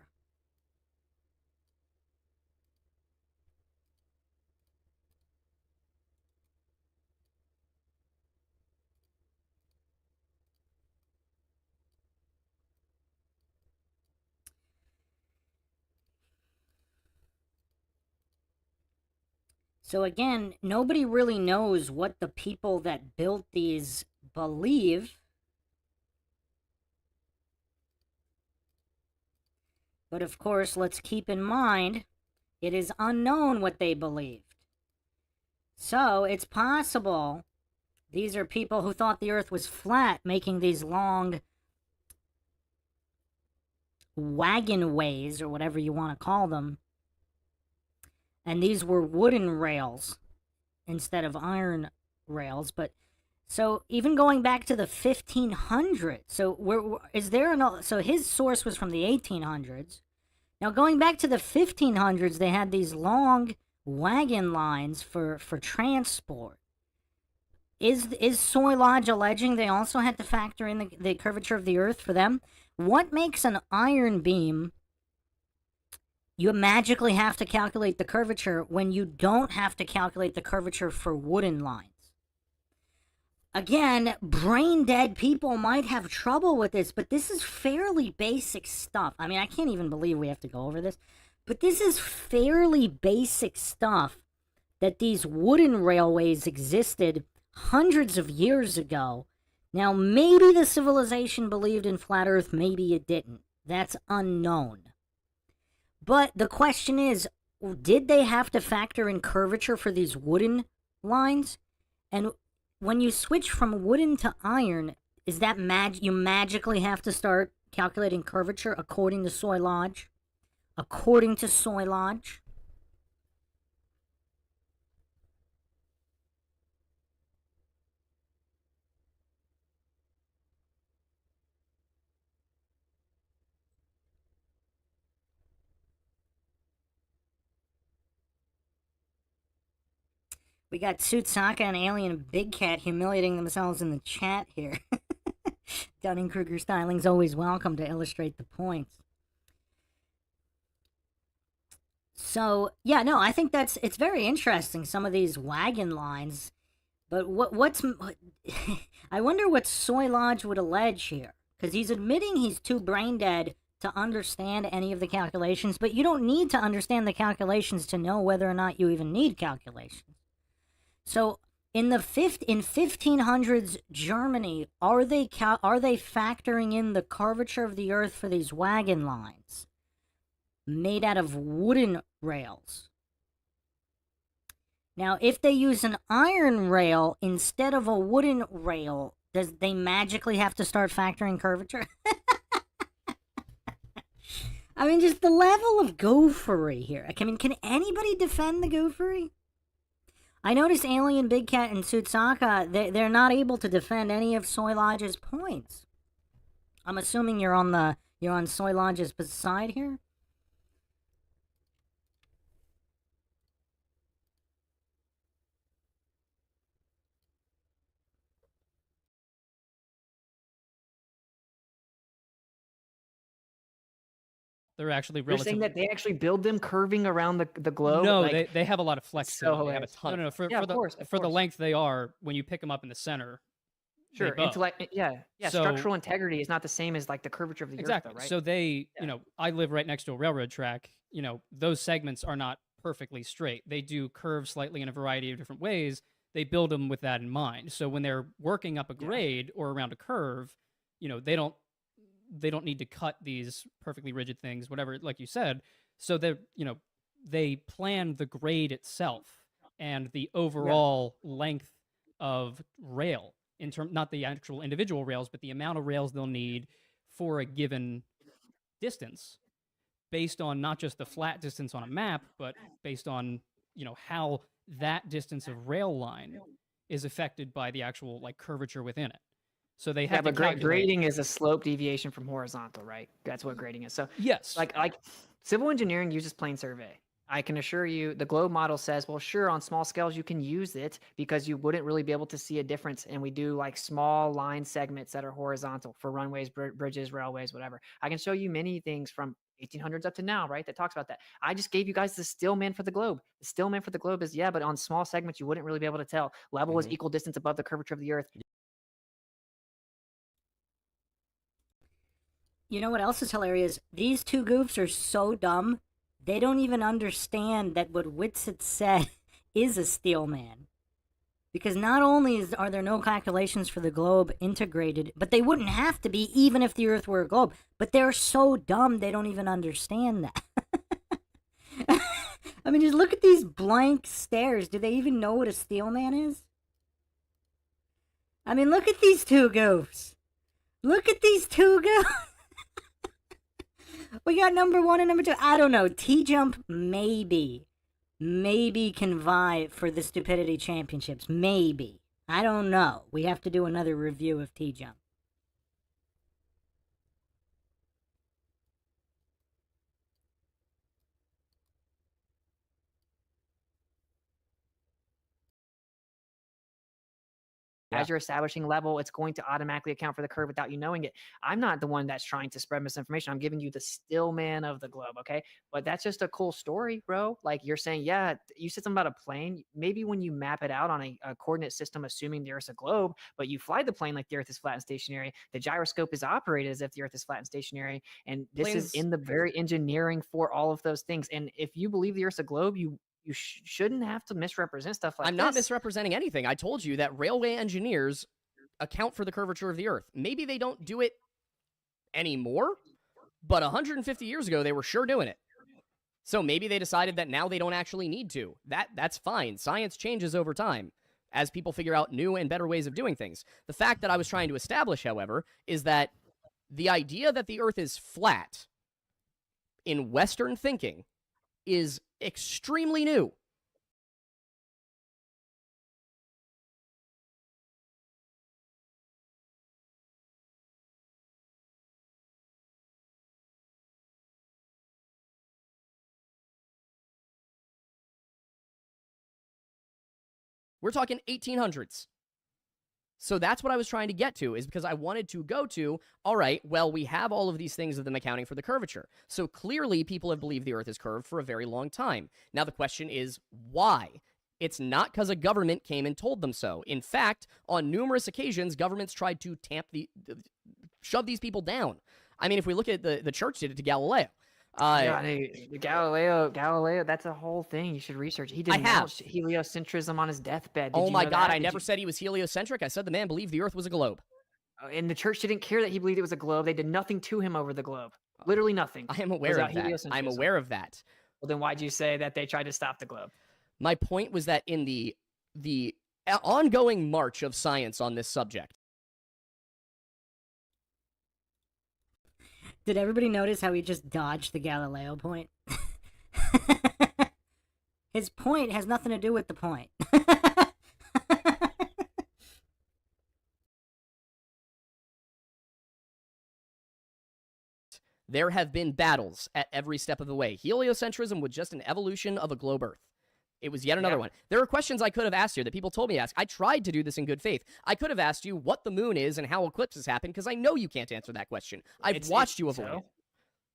Speaker 1: So again, nobody really knows what the people that built these believe. But of course, let's keep in mind, it is unknown what they believed. So it's possible these are people who thought the earth was flat, making these long wagon ways, or whatever you want to call them. And these were wooden rails instead of iron rails. But so even going back to the 1500s, so so his source was from the 1800s. Now going back to the 1500s, they had these long wagon lines for transport. Is Soy Lodge alleging they also had to factor in the curvature of the earth for them? What makes an iron beam you magically have to calculate the curvature when you don't have to calculate the curvature for wooden lines? Again, brain dead people might have trouble with this, but this is fairly basic stuff. I mean, I can't even believe we have to go over this, but this is fairly basic stuff that these wooden railways existed hundreds of years ago. Now, maybe the civilization believed in flat earth, maybe it didn't. That's unknown. But the question is, did they have to factor in curvature for these wooden lines? And when you switch from wooden to iron, is that you magically have to start calculating curvature according to Soy Lodge. According to Soy Lodge. We got Tsutsaka and Alien Big Cat humiliating themselves in the chat here. Dunning-Kruger styling's always welcome to illustrate the points. So, yeah, no, I think it's very interesting, some of these wagon lines. But what's... I wonder what Soy Lodge would allege here. Because he's admitting he's too brain-dead to understand any of the calculations, but you don't need to understand the calculations to know whether or not you even need calculations. So, in 1500s Germany, are they factoring in the curvature of the Earth for these wagon lines made out of wooden rails? Now, if they use an iron rail instead of a wooden rail, does they magically have to start factoring curvature? I mean, just the level of goofery here. I mean, can anybody defend the goofery? I noticed Alien Big Cat and Tsutsaka, they're not able to defend any of Soy Lodge's points. I'm assuming you're on Soy Lodge's side here?
Speaker 2: They're actually
Speaker 4: You're saying
Speaker 2: relatively...
Speaker 4: that they actually build them curving around the globe?
Speaker 2: No,
Speaker 4: like,
Speaker 2: they have a lot of flex to them.
Speaker 3: They have a ton.
Speaker 2: No,
Speaker 4: Yeah, of course,
Speaker 2: for the length they are, when you pick them up in the center,
Speaker 4: sure,
Speaker 2: they bow.
Speaker 4: yeah.
Speaker 2: So-
Speaker 4: Structural integrity is not the same as like the curvature of the
Speaker 2: Exactly.
Speaker 4: Earth, though, right?
Speaker 2: So they,
Speaker 4: Yeah.
Speaker 2: I live right next to a railroad track. Those segments are not perfectly straight. They do curve slightly in a variety of different ways. They build them with that in mind. So when they're working up a grade or around a curve, they don't need to cut these perfectly rigid things, whatever, like you said. So they plan the grade itself and the overall length of rail, not the actual individual rails, but the amount of rails they'll need for a given distance, based on not just the flat distance on a map, but based on how that distance of rail line is affected by the actual curvature within it. So they have to calculate.
Speaker 4: Grading is a slope deviation from horizontal, right? That's what grading is. So
Speaker 2: Yes,
Speaker 4: like civil engineering uses plane survey. I can assure you the globe model says, well, sure, on small scales you can use it because you wouldn't really be able to see a difference. And we do like small line segments that are horizontal for runways, bridges, railways, whatever. I can show you many things from 1800s up to now, right? That talks about that. I just gave you guys the Stillman for the globe. The Stillman for the globe is, yeah, but on small segments, you wouldn't really be able to tell. Level is equal distance above the curvature of the Earth.
Speaker 1: You know what else is hilarious? These two goofs are so dumb, they don't even understand that what WITSIT said is a Steelman. Because not only are there no calculations for the globe integrated, but they wouldn't have to be even if the Earth were a globe. But they're so dumb they don't even understand that. I mean, just look at these blank stares. Do they even know what a Steelman is? I mean, look at these two goofs. Look at these two goofs. We got number 1 and number 2. I don't know. T-Jump maybe can vie for the stupidity championships. Maybe. I don't know. We have to do another review of T-Jump.
Speaker 4: As you're establishing level, it's going to automatically account for the curve without you knowing it. I'm not the one that's trying to spread misinformation. I'm giving you the Stillman of the globe, okay? But that's just a cool story, bro. Like you're saying, yeah, you said something about a plane. Maybe when you map it out on a coordinate system, assuming the Earth's a globe, but you fly the plane like the Earth is flat and stationary, the gyroscope is operated as if the Earth is flat and stationary. And this is in the very engineering for all of those things. And if you believe the Earth's a globe, you shouldn't have to misrepresent stuff like this.
Speaker 3: I'm not misrepresenting anything. I told you that railway engineers account for the curvature of the Earth. Maybe they don't do it anymore, but 150 years ago, they were sure doing it. So maybe they decided that now they don't actually need to. That's fine. Science changes over time as people figure out new and better ways of doing things. The fact that I was trying to establish, however, is that the idea that the Earth is flat in Western thinking is extremely new. We're talking 1800s. So that's what I was trying to get to, is because I wanted to go to, all right, well, we have all of these things of them accounting for the curvature. So clearly people have believed the Earth is curved for a very long time. Now the question is, why? It's not because a government came and told them so. In fact, on numerous occasions, governments tried to shove these people down. I mean, if we look at the church did it to Galileo.
Speaker 4: Yeah, Galileo, that's a whole thing. You should research. He denounced heliocentrism on his deathbed. Did
Speaker 3: Oh
Speaker 4: you
Speaker 3: my
Speaker 4: know
Speaker 3: God,
Speaker 4: that?
Speaker 3: I never said he was heliocentric. I said the man believed the Earth was a globe.
Speaker 4: And the church didn't care that he believed it was a globe. They did nothing to him over the globe. Literally nothing.
Speaker 3: I am aware of that. I'm aware of that.
Speaker 4: Well, then why'd you say that they tried to stop the globe?
Speaker 3: My point was that in the ongoing march of science on this subject.
Speaker 1: Did everybody notice how he just dodged the Galileo point? His point has nothing to do with the point.
Speaker 3: There have been battles at every step of the way. Heliocentrism was just an evolution of a globe Earth. It was yet another one. There are questions I could have asked you that people told me to ask. I tried to do this in good faith. I could have asked you what the moon is and how eclipses happen, because I know you can't answer that question. I've watched you avoid it.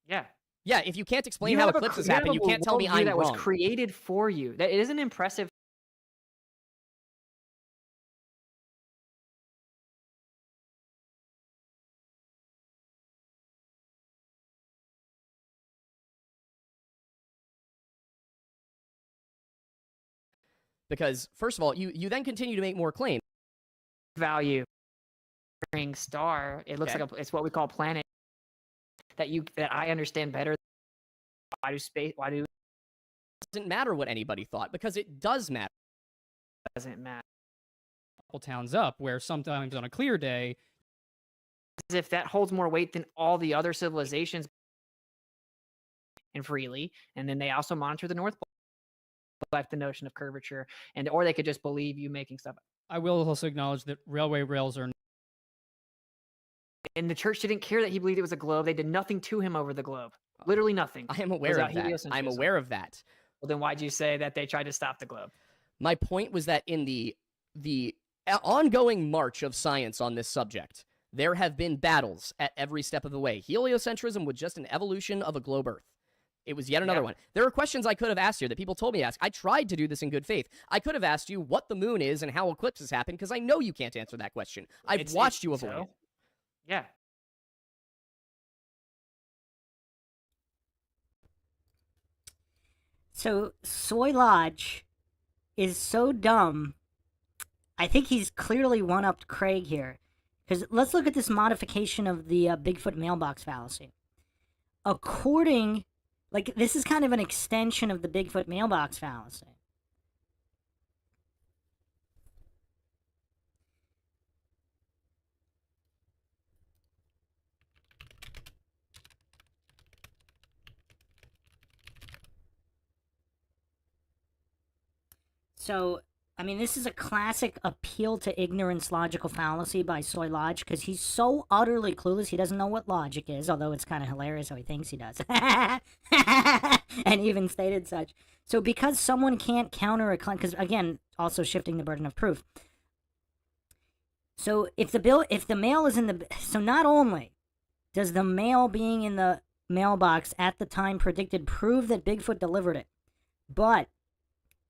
Speaker 4: Yeah.
Speaker 3: Yeah, if you can't explain how eclipses happen, you can't tell me I'm
Speaker 4: that
Speaker 3: wrong.
Speaker 4: was created for you. That it isn't impressive.
Speaker 3: Because, first of all, you then continue to make more claims.
Speaker 4: Value star. It looks like it's what we call planet. That I understand better. Why do
Speaker 3: It doesn't matter what anybody thought, because it does matter.
Speaker 4: doesn't matter?
Speaker 2: Couple towns up, where sometimes on a clear day,
Speaker 4: As if that holds more weight than all the other civilizations and freely, and then they also monitor the North Pole. Like the notion of curvature, or they could just believe you making stuff up.
Speaker 2: I will also acknowledge that railway rails are.
Speaker 4: And the church didn't care that he believed it was a globe. They did nothing to him over the globe. Literally nothing.
Speaker 3: I am aware of that. I'm aware of that.
Speaker 4: Well, then why'd you say that they tried to stop the globe?
Speaker 3: My point was that in the ongoing march of science on this subject, there have been battles at every step of the way. Heliocentrism was just an evolution of a globe Earth. It was yet another one. There are questions I could have asked you that people told me to ask. I tried to do this in good faith. I could have asked you what the moon is and how eclipses happen, because I know you can't answer that question. I've watched you avoid it.
Speaker 4: Yeah.
Speaker 1: So Soy Lodge is so dumb. I think he's clearly one-upped Craig here. Because let's look at this modification of the Bigfoot mailbox fallacy. According... Like, this is kind of an extension of the Bigfoot mailbox fallacy. So, I mean, this is a classic appeal to ignorance logical fallacy by Soy Lodge, because he's so utterly clueless, he doesn't know what logic is, although it's kind of hilarious how he thinks he does. And even stated such. So because someone can't counter a claim, because again, also shifting the burden of proof. So if the mail is in the, so not only does the mail being in the mailbox at the time predicted prove that Bigfoot delivered it, but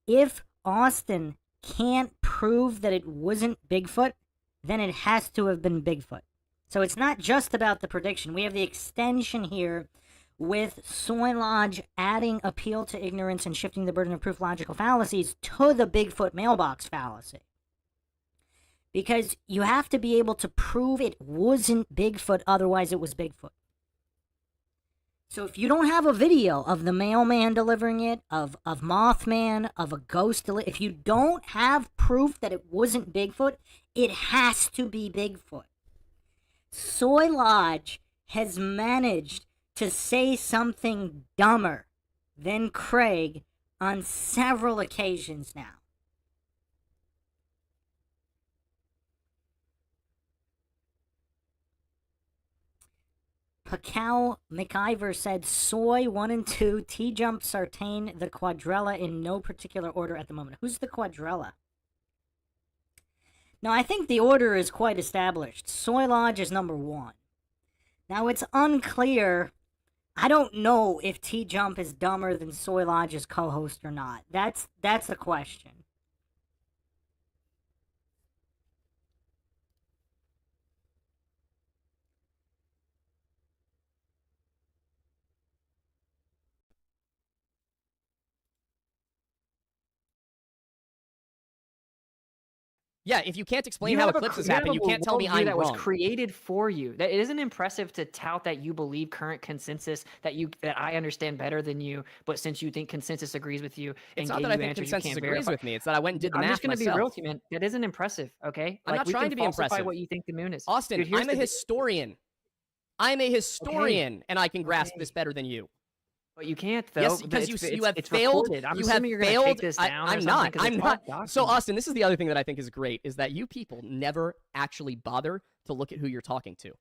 Speaker 1: if Austin can't prove that it wasn't Bigfoot, then it has to have been Bigfoot. So it's not just about the prediction. We have the extension here with Soy Lodge adding appeal to ignorance and shifting the burden of proof logical fallacies to the Bigfoot mailbox fallacy. Because you have to be able to prove it wasn't Bigfoot, otherwise it was Bigfoot. So if you don't have a video of the mailman delivering it, of Mothman, of a ghost if you don't have proof that it wasn't Bigfoot, it has to be Bigfoot. Soy Lodge has managed to say something dumber than Craig on several occasions now. Pacau McIver said soy 1 and 2, T-jump, Sartain, the quadrella in no particular order at the moment. Who's the quadrella? Now, I think the order is quite established. Soy Lodge is number 1. Now, it's unclear. I don't know if T-jump is dumber than Soy Lodge's co-host or not. That's the question.
Speaker 3: Yeah, if you can't explain how eclipses happen, you can't tell me I'm
Speaker 4: that
Speaker 3: wrong.
Speaker 4: was created for you. That it isn't impressive to tout that you believe current consensus, that I understand better than you, but since you think consensus agrees with you,
Speaker 3: It's
Speaker 4: and
Speaker 3: not
Speaker 4: gave
Speaker 3: that I
Speaker 4: you
Speaker 3: think
Speaker 4: answers you
Speaker 3: consensus
Speaker 4: can't
Speaker 3: agrees
Speaker 4: verify.
Speaker 3: with me. It's that I went and did the
Speaker 4: I'm
Speaker 3: math
Speaker 4: just going to be
Speaker 3: myself.
Speaker 4: real with you, man. That isn't impressive, okay?
Speaker 3: I'm not trying to be impressive.
Speaker 4: What you think the moon is.
Speaker 3: Austin,
Speaker 4: Dude, here's
Speaker 3: I'm a
Speaker 4: the-
Speaker 3: historian. I'm a historian, and I can grasp this better than you.
Speaker 4: But you can't, though.
Speaker 3: Yes, because you have
Speaker 4: it's
Speaker 3: failed.
Speaker 4: recorded. I'm
Speaker 3: you
Speaker 4: assuming
Speaker 3: have
Speaker 4: you're
Speaker 3: failed.
Speaker 4: Take this down
Speaker 3: I'm
Speaker 4: or
Speaker 3: not.
Speaker 4: something, 'cause
Speaker 3: I'm
Speaker 4: it's
Speaker 3: not.
Speaker 4: all
Speaker 3: So,
Speaker 4: documented.
Speaker 3: Austin, this is the other thing that I think is great, is that you people never actually bother to look at who you're talking to.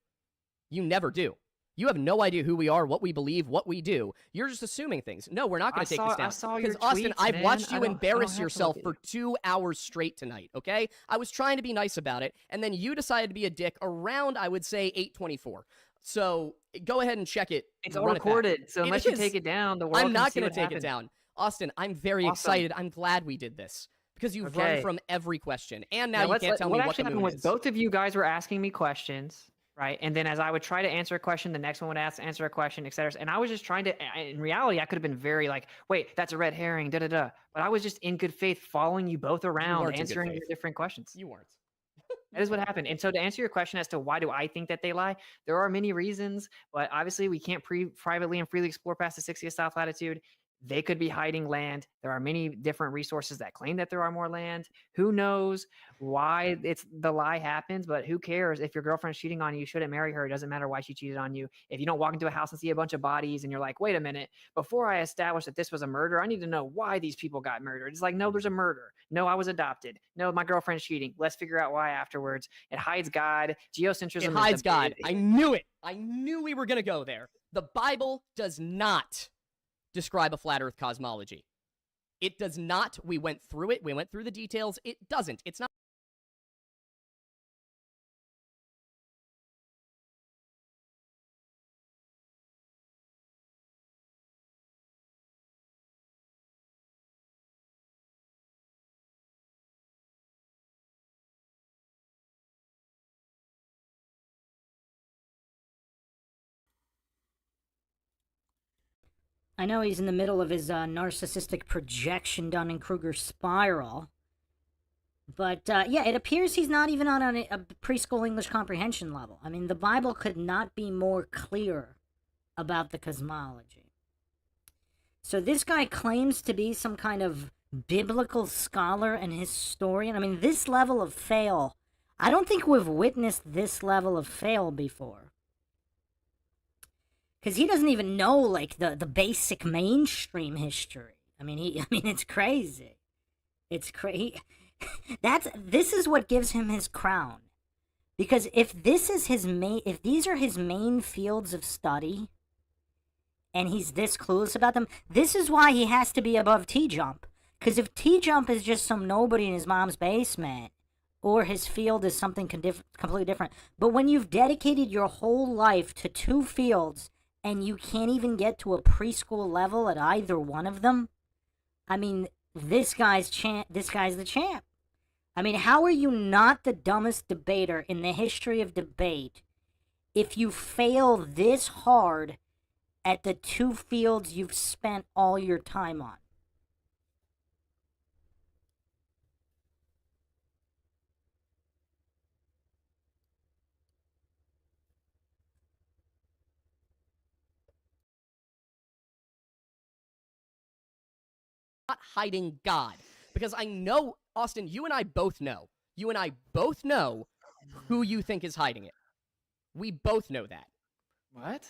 Speaker 3: You never do. You have no idea who we are, what we believe, what we do. You're just assuming things. No, we're not going to take this down.
Speaker 4: I saw your
Speaker 3: Austin,
Speaker 4: tweets,
Speaker 3: I've
Speaker 4: man.
Speaker 3: watched
Speaker 4: I
Speaker 3: you
Speaker 4: don't
Speaker 3: embarrass
Speaker 4: have to
Speaker 3: yourself
Speaker 4: look at
Speaker 3: for 2 hours straight tonight, okay? I was trying to be nice about it, and then you decided to be a dick around, I would say, 8:24. So go ahead and check it.
Speaker 4: It's all
Speaker 3: run it back.
Speaker 4: recorded, so
Speaker 3: It
Speaker 4: unless you
Speaker 3: is.
Speaker 4: take it down, the world
Speaker 3: I'm
Speaker 4: can
Speaker 3: not
Speaker 4: see
Speaker 3: going
Speaker 4: what
Speaker 3: to take it
Speaker 4: happened.
Speaker 3: down. Austin, I'm very
Speaker 4: Awesome.
Speaker 3: excited. I'm glad we did this because you've run
Speaker 4: Okay.
Speaker 3: from every question, and
Speaker 4: Now,
Speaker 3: now you can't tell me what the
Speaker 4: actually happened
Speaker 3: moon
Speaker 4: was
Speaker 3: is.
Speaker 4: both of you guys were asking me questions, right? And then as I would try to answer a question, the next one would answer a question, etc. And I was just trying to. In reality, I could have been very like, "Wait, that's a red herring," da da da. But I was just in good faith, following you both around,
Speaker 3: weren't in good
Speaker 4: answering your
Speaker 3: faith.
Speaker 4: different questions.
Speaker 3: You weren't.
Speaker 4: That is what happened. And so to answer your question as to why do I think that they lie, there are many reasons, but obviously we can't privately and freely explore past the 60th south latitude. They could be hiding land. There are many different resources that claim that there are more land. Who knows why the lie happens, but who cares? If your girlfriend's cheating on you, you shouldn't marry her. It doesn't matter why she cheated on you. If you don't walk into a house and see a bunch of bodies and you're like, wait a minute, before I establish that this was a murder, I need to know why these people got murdered. It's like, no, there's a murder. No, I was adopted. No, my girlfriend's cheating. Let's figure out why afterwards. It hides God. Geocentrism
Speaker 3: It hides God. I knew it. I knew we were going to go there. The Bible does not describe a flat earth cosmology. It does not. We went through it. We went through the details. It doesn't. It's not.
Speaker 1: I know he's in the middle of his narcissistic projection Dunning-Kruger spiral. But, yeah, it appears he's not even on a preschool English comprehension level. I mean, the Bible could not be more clear about the cosmology. So this guy claims to be some kind of biblical scholar and historian. I mean, this level of fail, I don't think we've witnessed this level of fail before. Because he doesn't even know, like, the basic mainstream history. I mean, it's crazy. It's crazy. This is what gives him his crown. Because if these are his main fields of study, and he's this clueless about them, this is why he has to be above T-jump. Because if T-jump is just some nobody in his mom's basement, or his field is something completely different, but when you've dedicated your whole life to two fields, and you can't even get to a preschool level at either one of them, I mean, this guy's the champ. I mean, how are you not the dumbest debater in the history of debate if you fail this hard at the two fields you've spent all your time on?
Speaker 3: Not hiding God. Because I know, Austin, you and I both know who you think is hiding it. We both know that.
Speaker 4: What?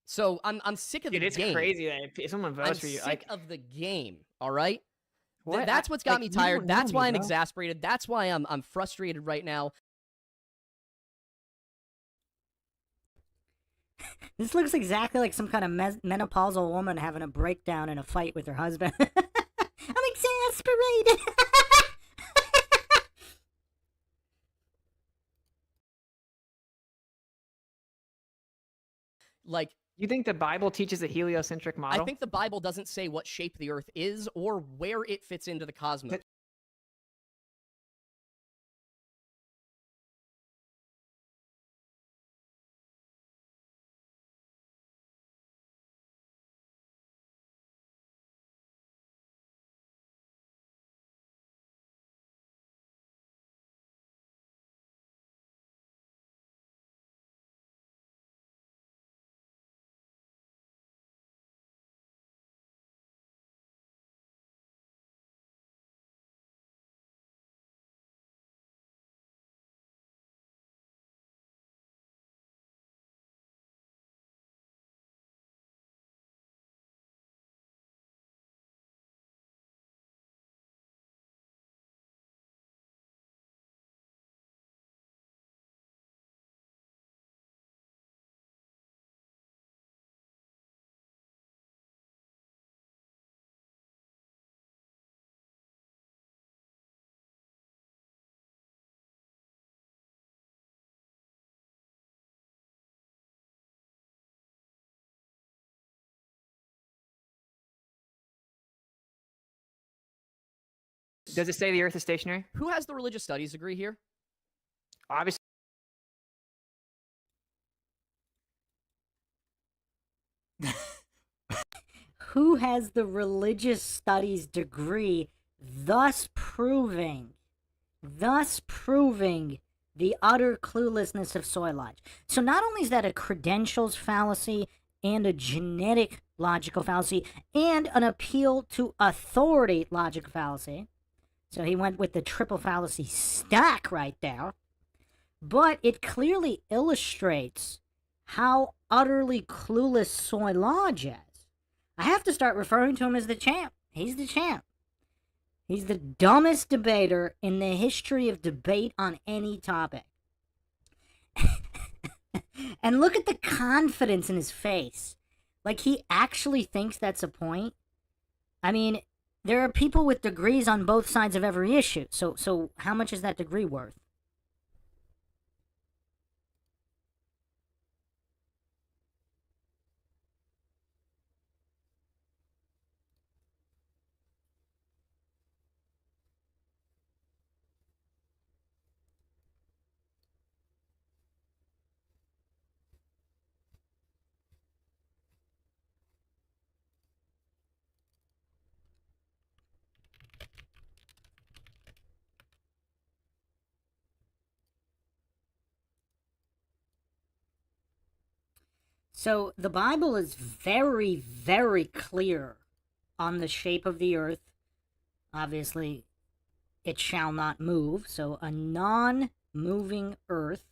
Speaker 3: So I'm sick of the
Speaker 4: Dude, it's
Speaker 3: game.
Speaker 4: crazy that if someone votes
Speaker 3: I'm
Speaker 4: for you,
Speaker 3: sick
Speaker 4: like,
Speaker 3: of the game. All right.
Speaker 4: what?
Speaker 3: That's what's got
Speaker 4: Like,
Speaker 3: me
Speaker 4: you
Speaker 3: tired.
Speaker 4: don't know
Speaker 3: That's
Speaker 4: me,
Speaker 3: why I'm
Speaker 4: bro.
Speaker 3: exasperated. That's why I'm frustrated right now.
Speaker 1: This looks exactly like some kind of menopausal woman having a breakdown in a fight with her husband. I'm exasperated.
Speaker 3: Like,
Speaker 4: You think the Bible teaches a heliocentric
Speaker 3: I
Speaker 4: model?
Speaker 3: think the Bible doesn't say what shape the Earth is or where it fits into the cosmos.
Speaker 4: Does it say the Earth is stationary?
Speaker 3: Who has the religious studies degree here?
Speaker 4: Obviously.
Speaker 1: Who has the religious studies degree, thus proving the utter cluelessness of soilology? So not only is that a credentials fallacy and a genetic logical fallacy and an appeal to authority logical fallacy, so he went with the triple fallacy stack right there, but it clearly illustrates how utterly clueless soilology is. I have to start referring to him as the champ. He's the champ. He's the dumbest debater in the history of debate on any topic. And look at the confidence in his face. Like he actually thinks that's a point. I mean, there are people with degrees on both sides of every issue. So how much is that degree worth? So the Bible is very, very clear on the shape of the earth. Obviously, it shall not move. So a non-moving earth,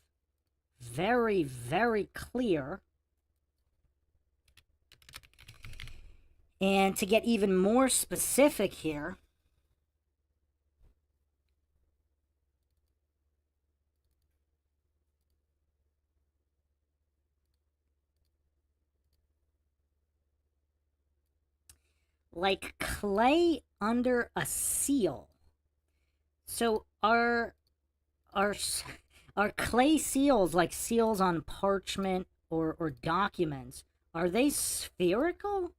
Speaker 1: very, very clear. And to get even more specific here, like clay under a seal. So are clay seals, like seals on parchment or documents, are they spherical?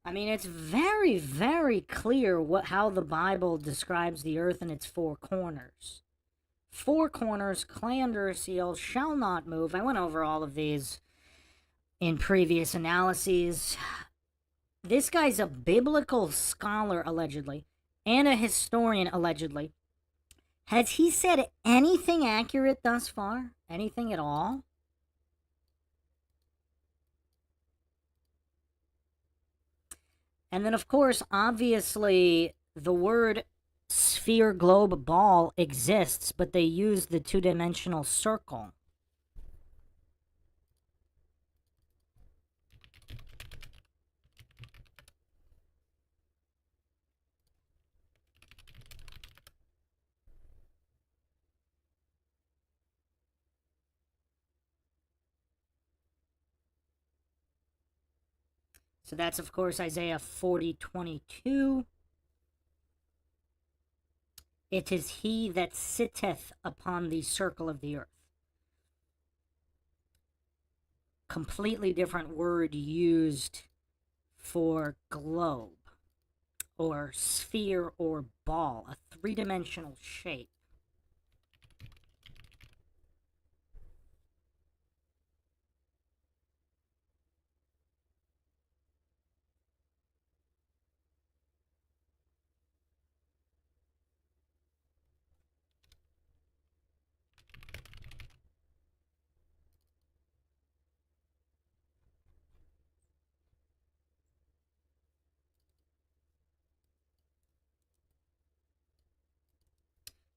Speaker 1: I mean, it's very, very clear how the Bible describes the earth and its four corners. Four corners, clay under a seal, shall not move. I went over all of these in previous analyses. This guy's a biblical scholar, allegedly, and a historian, allegedly. Has he said anything accurate thus far? Anything at all? And then, of course, obviously, the word sphere, globe, ball exists, but they use the two-dimensional circle. So that's, of course, Isaiah 40:22. It is he that sitteth upon the circle of the earth. Completely different word used for globe or sphere or ball, a three-dimensional shape.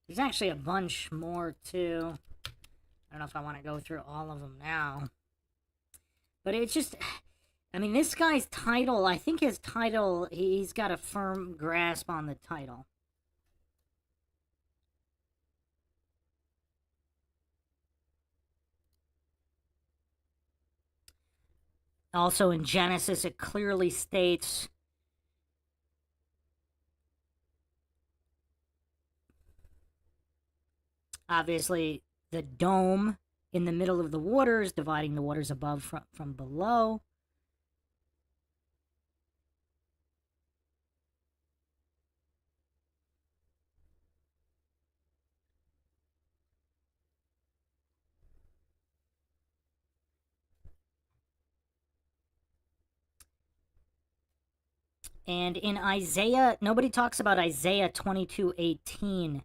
Speaker 1: There's actually a bunch more, too. I don't know if I want to go through all of them now. But it's just... I mean, this guy's title, I think his title, he's got a firm grasp on the title. Also in Genesis, it clearly states... Obviously, the dome in the middle of the waters, dividing the waters above from below. And in Isaiah, nobody talks about Isaiah 22:18,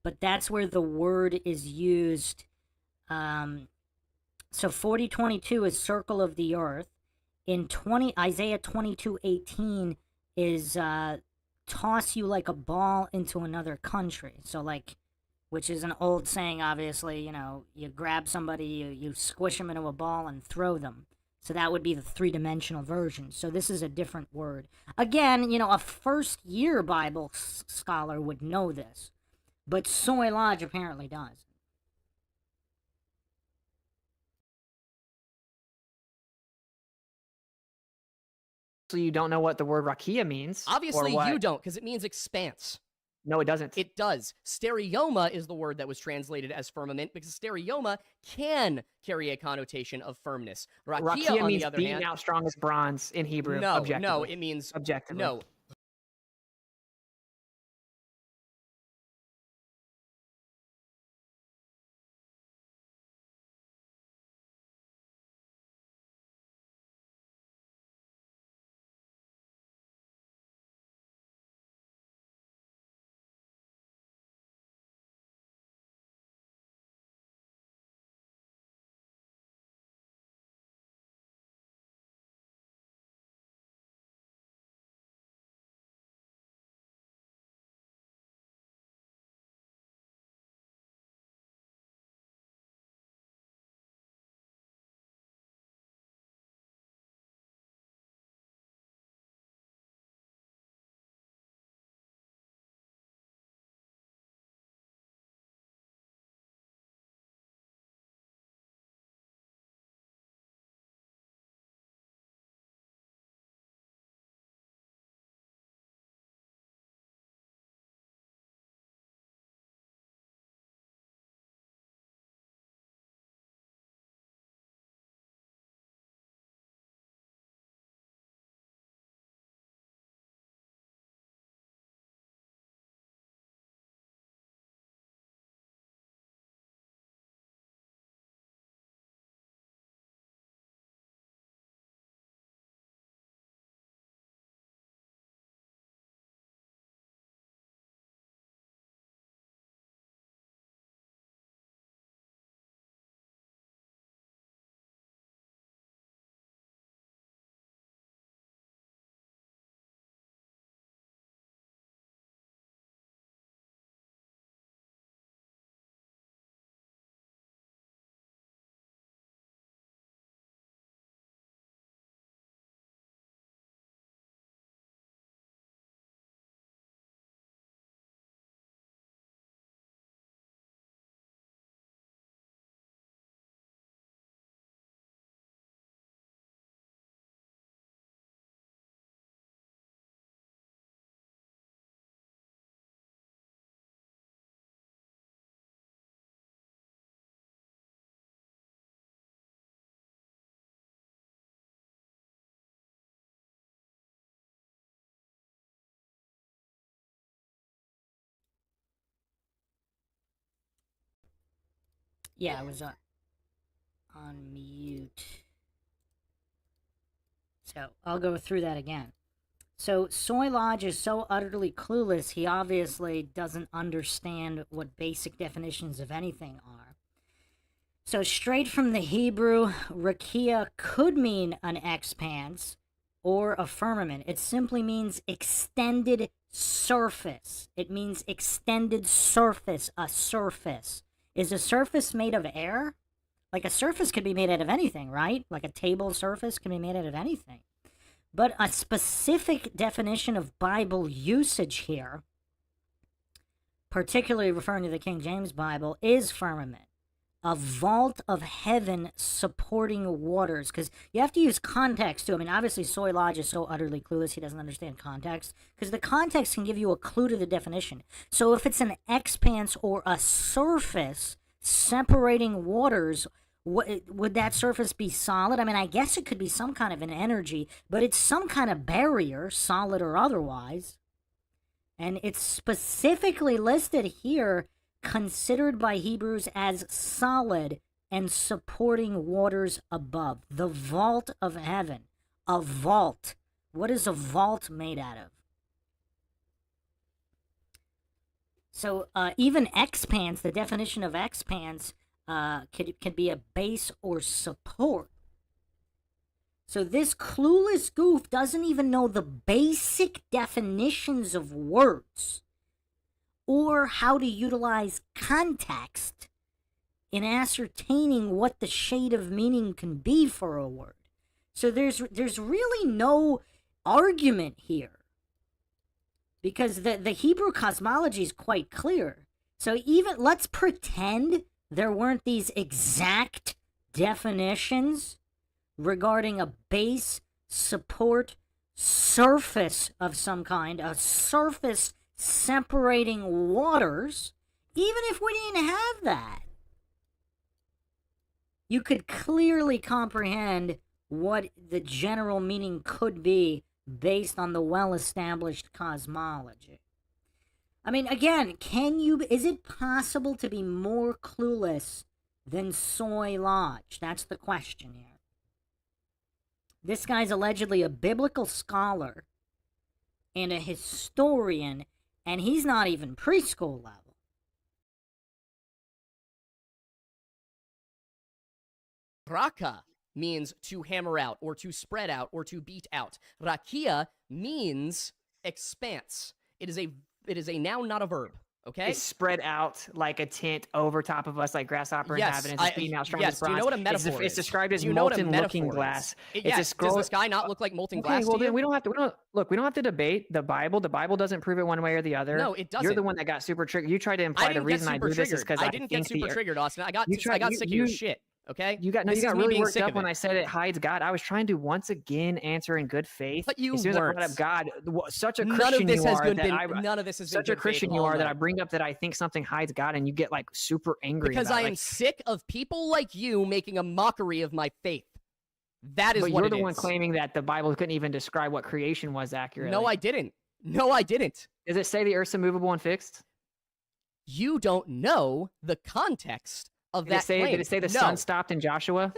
Speaker 1: but that's where the word is used. So 40:22 is circle of the earth. In Isaiah 22:18 is toss you like a ball into another country. So like, which is an old saying, obviously, you know, you grab somebody, you squish them into a ball and throw them. So that would be the three-dimensional version. So this is a different word. Again, you know, a first-year Bible scholar would know this, but Soy Lodge apparently does.
Speaker 4: So you don't know what the word rakia means?
Speaker 3: Obviously,
Speaker 4: or what...
Speaker 3: you don't, because it means expanse.
Speaker 4: No, it doesn't.
Speaker 3: It does. Stereoma is the word that was translated as firmament, because stereoma can carry a connotation of firmness.
Speaker 4: Rakia
Speaker 3: on
Speaker 4: means
Speaker 3: the other
Speaker 4: beating
Speaker 3: hand,
Speaker 4: out strong as bronze in Hebrew.
Speaker 3: no,
Speaker 4: objectively.
Speaker 3: it means
Speaker 4: objectively.
Speaker 3: no.
Speaker 1: Yeah, I was on mute. So I'll go through that again. So Soy Lodge is so utterly clueless, he obviously doesn't understand what basic definitions of anything are. So straight from the Hebrew, rakia could mean an expanse or a firmament. It simply means extended surface. It means extended surface, a surface. Is a surface made of air? Like a surface could be made out of anything, right? Like a table surface can be made out of anything. But a specific definition of Bible usage here, particularly referring to the King James Bible, is firmament. A vault of heaven supporting waters. Because you have to use context, too. I mean, obviously, Soy Lodge is so utterly clueless, he doesn't understand context. Because the context can give you a clue to the definition. So if it's an expanse or a surface separating waters, would that surface be solid? I mean, I guess it could be some kind of an energy, but it's some kind of barrier, solid or otherwise. And it's specifically listed here, considered by Hebrews as solid and supporting waters above. The vault of heaven. A vault. What is a vault made out of? So even expanse, the definition of expanse, could be a base or support. So this clueless goof doesn't even know the basic definitions of words or how to utilize context in ascertaining what the shade of meaning can be for a word. So there's really no argument here, because the Hebrew cosmology is quite clear. So even let's pretend there weren't these exact definitions regarding a base, support, surface of some kind, a surface separating waters. Even if we didn't have that, you could clearly comprehend what the general meaning could be based on the well-established cosmology. I mean, again, is it possible to be more clueless than Soy Lodge? That's the question here. This guy's allegedly a biblical scholar and a historian, and he's not even preschool level.
Speaker 3: Raka means to hammer out, or to spread out, or to beat out. Rakia means expanse. It is a noun, not a verb. Okay?
Speaker 4: It's spread out like a tent over top of us, like grasshopper inhabitants.
Speaker 3: Yes, do you know what a metaphor is?
Speaker 4: It's described as
Speaker 3: Do you know what a
Speaker 4: molten looking
Speaker 3: metaphor
Speaker 4: glass.
Speaker 3: is?
Speaker 4: It's a scroll.
Speaker 3: Does the sky not look like molten glass
Speaker 4: Okay, well
Speaker 3: to you?
Speaker 4: then we don't have to debate the Bible. The Bible doesn't prove it one way or the other.
Speaker 3: No, it doesn't.
Speaker 4: You're the one that got super triggered. You tried to imply the reason I do this is because
Speaker 3: I didn't get super triggered, Austin. I got sick of your shit. Okay,
Speaker 4: you got really worked up when I said it hides God. I was trying to once again answer in good faith.
Speaker 3: But you
Speaker 4: as soon as I
Speaker 3: weren't.
Speaker 4: brought up God, such a Christian you are
Speaker 3: none of this has been
Speaker 4: such a Christian you are that I bring up that I think something hides God, and you get like super angry
Speaker 3: because
Speaker 4: about
Speaker 3: I am sick of people like you making a mockery of my faith. That is
Speaker 4: but
Speaker 3: what
Speaker 4: you're
Speaker 3: it
Speaker 4: the
Speaker 3: is.
Speaker 4: one claiming that the Bible couldn't even describe what creation was accurately.
Speaker 3: No, I didn't. No, I didn't.
Speaker 4: Does it say the Earth's immovable and fixed?
Speaker 3: You don't know the context of that claim.
Speaker 4: Did it say the sun stopped in Joshua?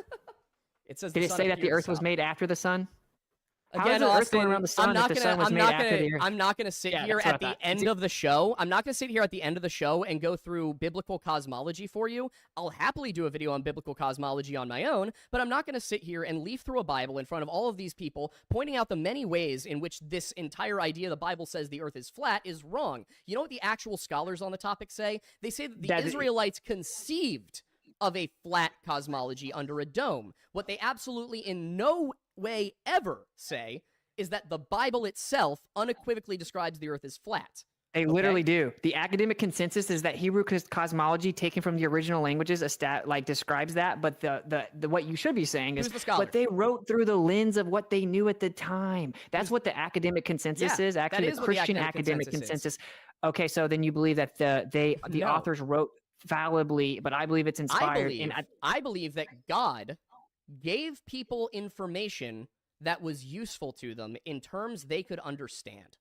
Speaker 3: It says.
Speaker 4: Did it say that the Earth was made after the sun?
Speaker 3: Again,
Speaker 4: How is the Earth
Speaker 3: Austin,
Speaker 4: going around the sun if the sun was made after the Earth?
Speaker 3: I'm not going to sit
Speaker 4: Yeah,
Speaker 3: here
Speaker 4: that's what
Speaker 3: at
Speaker 4: I
Speaker 3: the
Speaker 4: thought.
Speaker 3: end of the show. I'm not going to sit here at the end of the show and go through biblical cosmology for you. I'll happily do a video on biblical cosmology on my own, but I'm not going to sit here and leaf through a Bible in front of all of these people, pointing out the many ways in which this entire idea the Bible says the Earth is flat is wrong. You know what the actual scholars on the topic say? They say that the Israelites conceived of a flat cosmology under a dome. What they absolutely in no way ever say is that the Bible itself unequivocally describes the Earth as flat.
Speaker 4: They literally do. The academic consensus is that Hebrew cosmology, taken from the original languages, describes that. But the what you should be saying is, but they wrote through the lens of what they knew at the time. That's what the academic consensus is. Actually, the Christian academic consensus. Okay, so then you believe that the authors wrote fallibly, but I believe it's inspired.
Speaker 3: I believe that God gave people information that was useful to them in terms they could understand.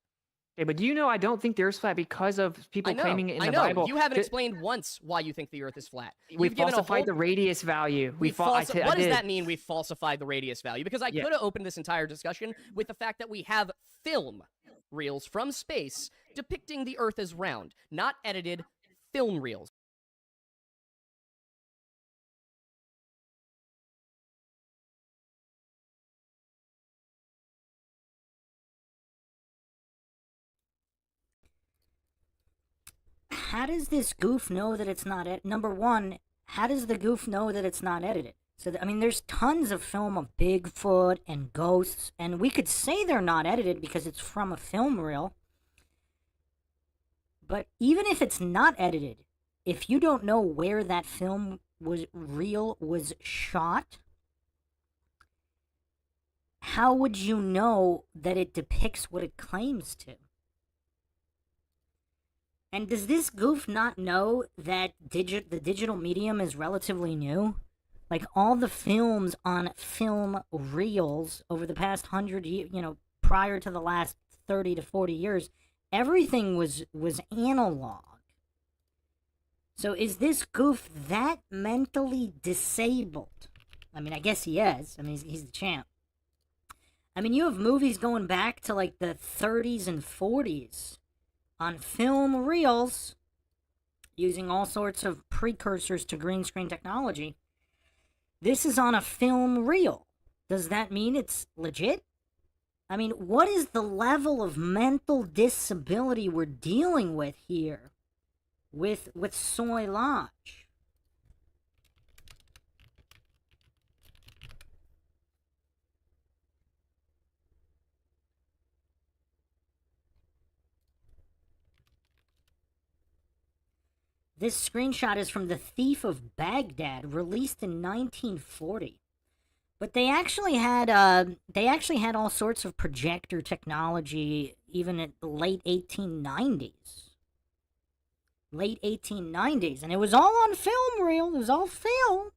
Speaker 4: Okay, but do you know I don't think the Earth's flat because of people
Speaker 3: I know.
Speaker 4: claiming it in
Speaker 3: I
Speaker 4: the
Speaker 3: know.
Speaker 4: Bible?
Speaker 3: You haven't explained once why you think the Earth is flat.
Speaker 4: We
Speaker 3: You've given a
Speaker 4: falsified
Speaker 3: whole...
Speaker 4: the radius value.
Speaker 3: What
Speaker 4: I
Speaker 3: does
Speaker 4: did.
Speaker 3: that mean? We falsified the radius value? Because I
Speaker 4: Yeah.
Speaker 3: could have opened this entire discussion with the fact that we have film reels from space depicting the Earth as round, not edited film reels.
Speaker 1: How does this goof know that it's not number one? How does the goof know that it's not edited? So I mean, there's tons of film of Bigfoot and ghosts, and we could say they're not edited because it's from a film reel. But even if it's not edited, if you don't know where that film was shot, how would you know that it depicts what it claims to? And does this goof not know that the digital medium is relatively new? Like, all the films on film reels over the past 100 years, prior to the last 30 to 40 years, everything was analog. So is this goof that mentally disabled? I mean, I guess he is. I mean, he's the champ. I mean, you have movies going back to, like, the 30s and 40s on film reels using all sorts of precursors to green screen technology. This is on a film reel. Does that mean it's legit? I mean, what is the level of mental disability we're dealing with here with Soy Lodge? This screenshot is from The Thief of Baghdad, released in 1940. But they actually had all sorts of projector technology even in the late 1890s. Late 1890s, and it was all on film reel. It was all film.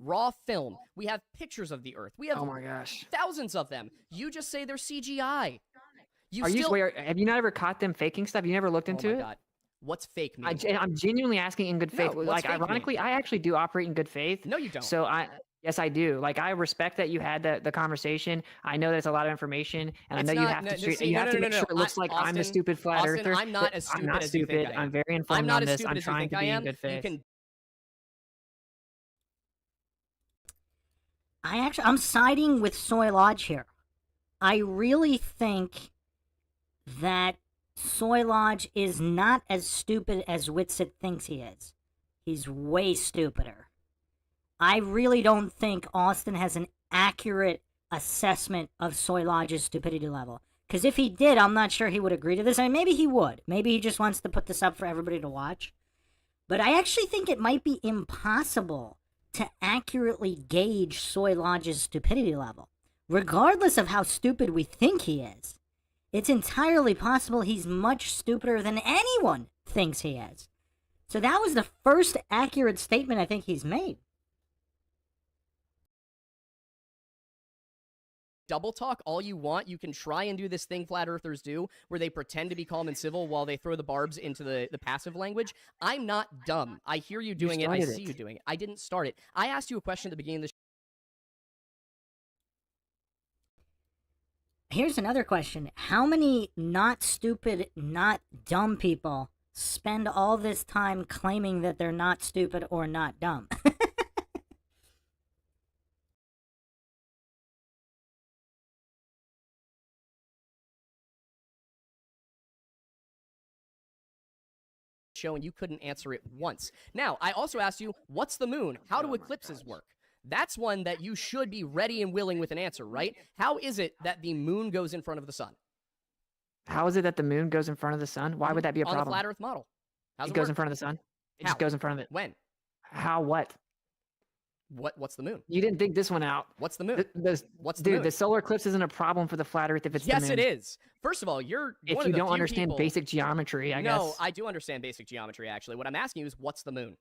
Speaker 3: Raw film. We have pictures of the Earth. We have
Speaker 4: Oh my gosh.
Speaker 3: thousands of them. You just say they're CGI.
Speaker 4: Have you not ever caught them faking stuff? You never looked into
Speaker 3: Oh my
Speaker 4: it?
Speaker 3: God. What's fake mean?
Speaker 4: I'm genuinely asking in good faith.
Speaker 3: No, what's
Speaker 4: like,
Speaker 3: fake mean?
Speaker 4: ironically, I actually do operate in good faith.
Speaker 3: No, you don't.
Speaker 4: So yes, I do. Like, I respect that you had the conversation. I know there's a lot of information, and I know you have to make sure it looks like I'm the stupid flat earther.
Speaker 3: I'm not as stupid
Speaker 4: I'm not
Speaker 3: as you think
Speaker 4: stupid.
Speaker 3: I am.
Speaker 4: I'm very informed
Speaker 3: I'm not
Speaker 4: on
Speaker 3: as
Speaker 4: this.
Speaker 3: stupid
Speaker 4: I'm
Speaker 3: as you
Speaker 4: trying
Speaker 3: think
Speaker 4: to
Speaker 3: I
Speaker 4: be in
Speaker 3: am.
Speaker 4: good faith.
Speaker 3: You can
Speaker 1: I'm siding with Soy Lodge here. I really think that Soy Lodge is not as stupid as WITSIT thinks he is. He's way stupider. I really don't think Austin has an accurate assessment of Soy Lodge's stupidity level. Because if he did, I'm not sure he would agree to this. I mean, maybe he would. Maybe he just wants to put this up for everybody to watch. But I actually think it might be impossible to accurately gauge Soy Lodge's stupidity level. Regardless of how stupid we think he is, it's entirely possible he's much stupider than anyone thinks he is. So that was the first accurate statement I think he's made.
Speaker 3: double talk all you want. You can try and do this thing flat earthers do, where they pretend to be calm and civil while they throw the barbs into the passive language. I'm not dumb. I hear you doing it. I see you doing it. I didn't start it. I asked you a question at the beginning of the show.
Speaker 1: Here's another question. How many not stupid, not dumb people spend all this time claiming that they're not stupid or not dumb?
Speaker 3: Show and you couldn't answer it once. Now, I also asked you, what's the moon? How do eclipses work? That's one that you should be ready and willing with an answer, right? How is it that the moon goes in front of the sun?
Speaker 4: How is it that the moon goes in front of the sun? Why would that be a problem?
Speaker 3: On the flat Earth model. How's
Speaker 4: it goes in front of the sun? It just goes in front of it.
Speaker 3: When?
Speaker 4: How? What?
Speaker 3: What's the moon?
Speaker 4: You didn't think this one out.
Speaker 3: What's the moon? What's the
Speaker 4: dude?
Speaker 3: moon?
Speaker 4: The solar eclipse isn't a problem for the flat Earth if it's the moon.
Speaker 3: Yes, it is. First of all, you're
Speaker 4: if
Speaker 3: one
Speaker 4: you
Speaker 3: of the
Speaker 4: don't
Speaker 3: few
Speaker 4: understand
Speaker 3: people...
Speaker 4: basic geometry. I guess.
Speaker 3: No, I do understand basic geometry. Actually, what I'm asking you is, what's the moon?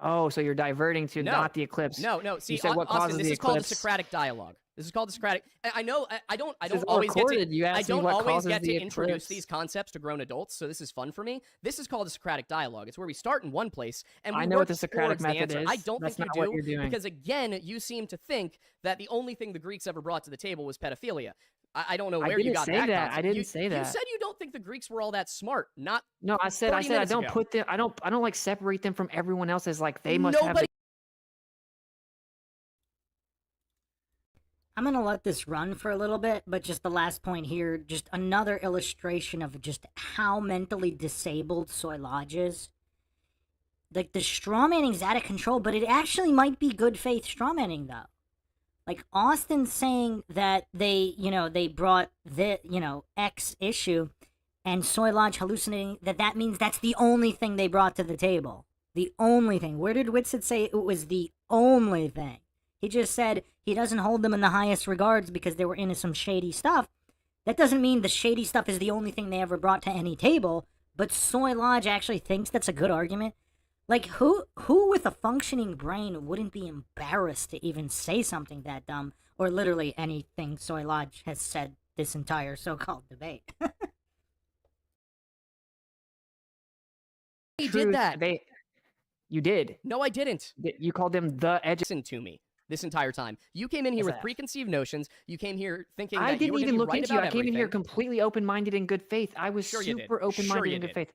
Speaker 4: Oh, so you're diverting to
Speaker 3: No.
Speaker 4: not the eclipse.
Speaker 3: No. See,
Speaker 4: You said what
Speaker 3: Austin,
Speaker 4: causes
Speaker 3: this
Speaker 4: the
Speaker 3: is called a
Speaker 4: eclipse.
Speaker 3: Socratic dialogue. This is called the Socratic. I know. I don't
Speaker 4: This is all
Speaker 3: always get to.
Speaker 4: recorded. You
Speaker 3: I
Speaker 4: asked me
Speaker 3: don't
Speaker 4: what
Speaker 3: always
Speaker 4: causes
Speaker 3: get to
Speaker 4: the
Speaker 3: introduce
Speaker 4: eclipse.
Speaker 3: these concepts to grown adults, so this is fun for me. This is called a Socratic dialogue. It's where we start in one place and we
Speaker 4: I know
Speaker 3: work
Speaker 4: what the Socratic
Speaker 3: towards
Speaker 4: method
Speaker 3: the answer. I
Speaker 4: is.
Speaker 3: don't
Speaker 4: That's
Speaker 3: think
Speaker 4: not
Speaker 3: you
Speaker 4: what
Speaker 3: do
Speaker 4: you're doing.
Speaker 3: because again, you seem to think that the only thing the Greeks ever brought to the table was pedophilia. I don't know where you
Speaker 4: didn't
Speaker 3: got
Speaker 4: say
Speaker 3: that.
Speaker 4: that.
Speaker 3: Concept.
Speaker 4: I didn't
Speaker 3: You-
Speaker 4: say
Speaker 3: You
Speaker 4: that.
Speaker 3: said you don't think the Greeks were all that smart. Not
Speaker 4: No, I said
Speaker 3: 30
Speaker 4: I
Speaker 3: minutes
Speaker 4: don't
Speaker 3: ago.
Speaker 4: put them. I don't like separate them from everyone else as like they must have.
Speaker 3: Nobody.
Speaker 1: I'm going to let this run for a little bit, but just the last point here, just another illustration of just how mentally disabled Soy Lodge is. Like, the strawmanning's out of control, but it actually might be good faith strawmanning, though. Like, Austin saying that they brought the, X issue, and Soy Lodge hallucinating that means that's the only thing they brought to the table. The only thing. Where did WITSIT say it was the only thing? He just said he doesn't hold them in the highest regards because they were into some shady stuff. That doesn't mean the shady stuff is the only thing they ever brought to any table, but Soy Lodge actually thinks that's a good argument. Like, who with a functioning brain wouldn't be embarrassed to even say something that dumb, or literally anything Soy Lodge has said this entire so-called debate?
Speaker 3: You did that.
Speaker 4: You did.
Speaker 3: No, I didn't.
Speaker 4: You called them the edge.
Speaker 3: Listen to me this entire time. You came in here
Speaker 4: What's
Speaker 3: with
Speaker 4: that?
Speaker 3: preconceived notions. You came here thinking
Speaker 4: I
Speaker 3: that you
Speaker 4: didn't
Speaker 3: were
Speaker 4: even
Speaker 3: gonna be
Speaker 4: look
Speaker 3: right
Speaker 4: into you.
Speaker 3: about
Speaker 4: I came in here
Speaker 3: everything.
Speaker 4: completely open-minded and good faith. I was
Speaker 3: Sure you did.
Speaker 4: super open-minded
Speaker 3: Sure you
Speaker 4: and good
Speaker 3: did.
Speaker 4: faith.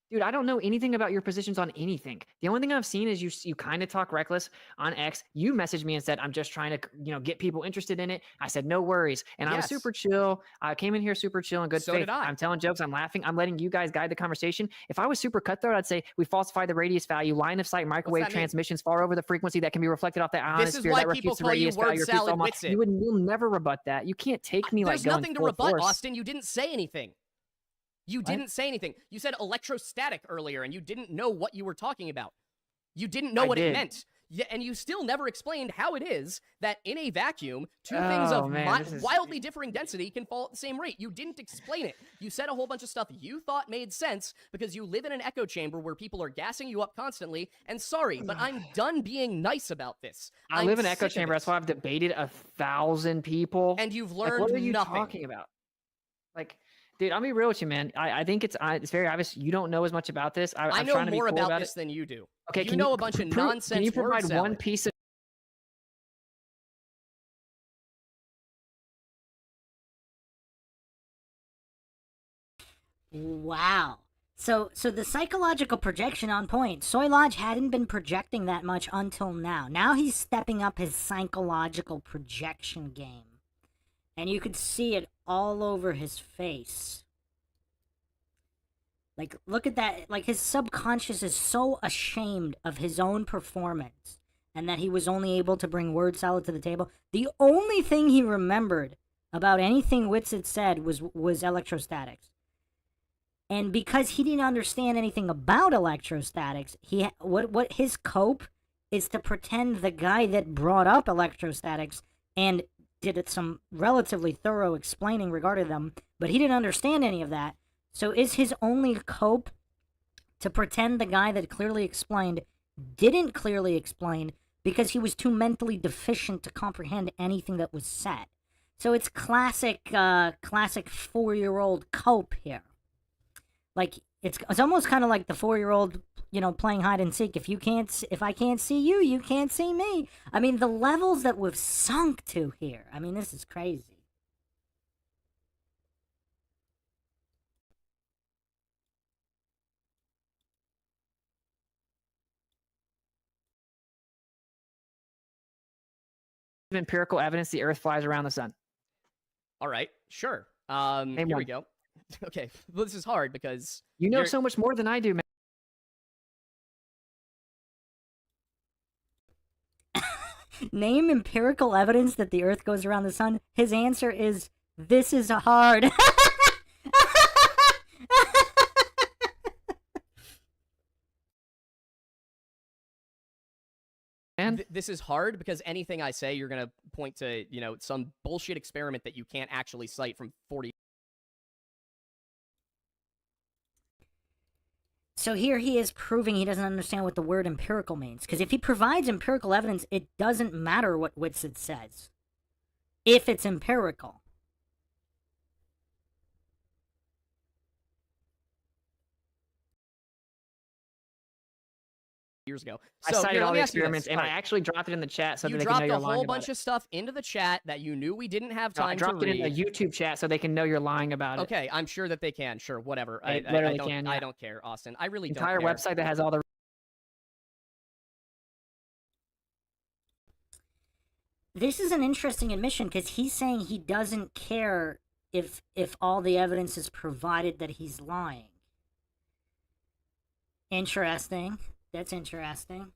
Speaker 4: Dude, I don't know anything about your positions on anything. The only thing I've seen is you kind of talk reckless on X. You messaged me and said, I'm just trying to, get people interested in it. I said, no worries. And I was
Speaker 3: Yes.
Speaker 4: super chill. I came in here super chill and good
Speaker 3: So
Speaker 4: faith.
Speaker 3: did I.
Speaker 4: I'm telling jokes. I'm laughing. I'm letting you guys guide the conversation. If I was super cutthroat, I'd say we falsify the radius value, line of sight, microwave
Speaker 3: that mean?
Speaker 4: transmissions far over the frequency that can be reflected off the
Speaker 3: This is
Speaker 4: ionosphere
Speaker 3: why
Speaker 4: that
Speaker 3: people
Speaker 4: refutes the
Speaker 3: call you
Speaker 4: radius
Speaker 3: word
Speaker 4: value. refutes
Speaker 3: salad
Speaker 4: all my-
Speaker 3: WITSIT.
Speaker 4: You'll never rebut that. You can't take me
Speaker 3: There's
Speaker 4: like going
Speaker 3: nothing to
Speaker 4: full
Speaker 3: rebut,
Speaker 4: force.
Speaker 3: Austin. You didn't say anything. You didn't say anything. You said electrostatic earlier, and you didn't know what you were talking about. You didn't know
Speaker 4: I
Speaker 3: what it
Speaker 4: did.
Speaker 3: meant. Yeah, and you still never explained how it is that in a vacuum, two things
Speaker 4: Oh,
Speaker 3: of
Speaker 4: man, this is-
Speaker 3: wildly differing density can fall at the same rate. You didn't explain it. You said a whole bunch of stuff you thought made sense because you live in an echo chamber where people are gassing you up constantly. And sorry, but I'm done being nice about this.
Speaker 4: I
Speaker 3: I'm
Speaker 4: live in an
Speaker 3: sick
Speaker 4: echo
Speaker 3: of
Speaker 4: chamber.
Speaker 3: it.
Speaker 4: That's why I've debated 1,000 people.
Speaker 3: And you've
Speaker 4: Like,
Speaker 3: learned
Speaker 4: what are you
Speaker 3: nothing.
Speaker 4: talking about? Like, dude, I'll be real with you, man. I think it's very obvious you don't know as much about this.
Speaker 3: I
Speaker 4: I'm
Speaker 3: know
Speaker 4: trying to be
Speaker 3: more
Speaker 4: cool
Speaker 3: about
Speaker 4: about
Speaker 3: this
Speaker 4: it.
Speaker 3: than you do.
Speaker 4: Okay,
Speaker 3: you
Speaker 4: can
Speaker 3: know
Speaker 4: you
Speaker 3: a bunch of
Speaker 4: prove-
Speaker 3: nonsense.
Speaker 4: Can you
Speaker 3: word
Speaker 4: provide one
Speaker 3: salad.
Speaker 4: piece of
Speaker 1: Wow. So the psychological projection on point. Soy Lodge hadn't been projecting that much until now. Now he's stepping up his psychological projection game. And you could see it all over his face. Like, look at that. Like, his subconscious is so ashamed of his own performance and that he was only able to bring word salad to the table. The only thing he remembered about anything WITSIT said was electrostatics. And because he didn't understand anything about electrostatics, what his cope is to pretend the guy that brought up electrostatics and did some relatively thorough explaining regarding them, but he didn't understand any of that. So is his only cope to pretend the guy that clearly explained didn't clearly explain because he was too mentally deficient to comprehend anything that was said. So it's classic 4-year-old cope here. Like, it's almost kind of like the 4-year-old, playing hide and seek. If I can't see you, you can't see me. I mean, the levels that we've sunk to here. I mean, this is crazy.
Speaker 4: empirical evidence the Earth flies around the sun?
Speaker 3: All right, sure.
Speaker 4: Name
Speaker 3: Here we
Speaker 4: one.
Speaker 3: go. Okay, well, this is hard because
Speaker 4: You know
Speaker 3: you're-
Speaker 4: so much more than I do, man.
Speaker 1: Name empirical evidence that the Earth goes around the sun. His answer is, this is hard.
Speaker 4: Man.
Speaker 3: This is hard because anything I say, you're gonna point to, some bullshit experiment that you can't actually cite from 40.
Speaker 1: So here he is proving he doesn't understand what the word empirical means. Because if he provides empirical evidence, it doesn't matter what WITSIT says. If it's empirical.
Speaker 3: Years ago.
Speaker 4: I
Speaker 3: So
Speaker 4: cited
Speaker 3: here, let
Speaker 4: all
Speaker 3: me
Speaker 4: the
Speaker 3: ask you this.
Speaker 4: experiments, and
Speaker 3: All
Speaker 4: I
Speaker 3: right.
Speaker 4: actually dropped it in the chat so
Speaker 3: You
Speaker 4: that they can know
Speaker 3: dropped
Speaker 4: you're
Speaker 3: a
Speaker 4: lying
Speaker 3: whole
Speaker 4: about
Speaker 3: bunch
Speaker 4: it.
Speaker 3: of stuff into the chat that you knew we didn't have
Speaker 4: No,
Speaker 3: time
Speaker 4: I dropped
Speaker 3: to
Speaker 4: it in
Speaker 3: read.
Speaker 4: the YouTube chat so they can know you're lying about it.
Speaker 3: Okay, I'm sure that they can. Sure, whatever.
Speaker 4: They literally
Speaker 3: don't,
Speaker 4: can,
Speaker 3: I
Speaker 4: yeah.
Speaker 3: don't care, Austin. I really
Speaker 4: Entire
Speaker 3: don't care.
Speaker 4: website that has all the
Speaker 1: This is an interesting admission because he's saying he doesn't care if all the evidence is provided that he's lying. Interesting. That's interesting.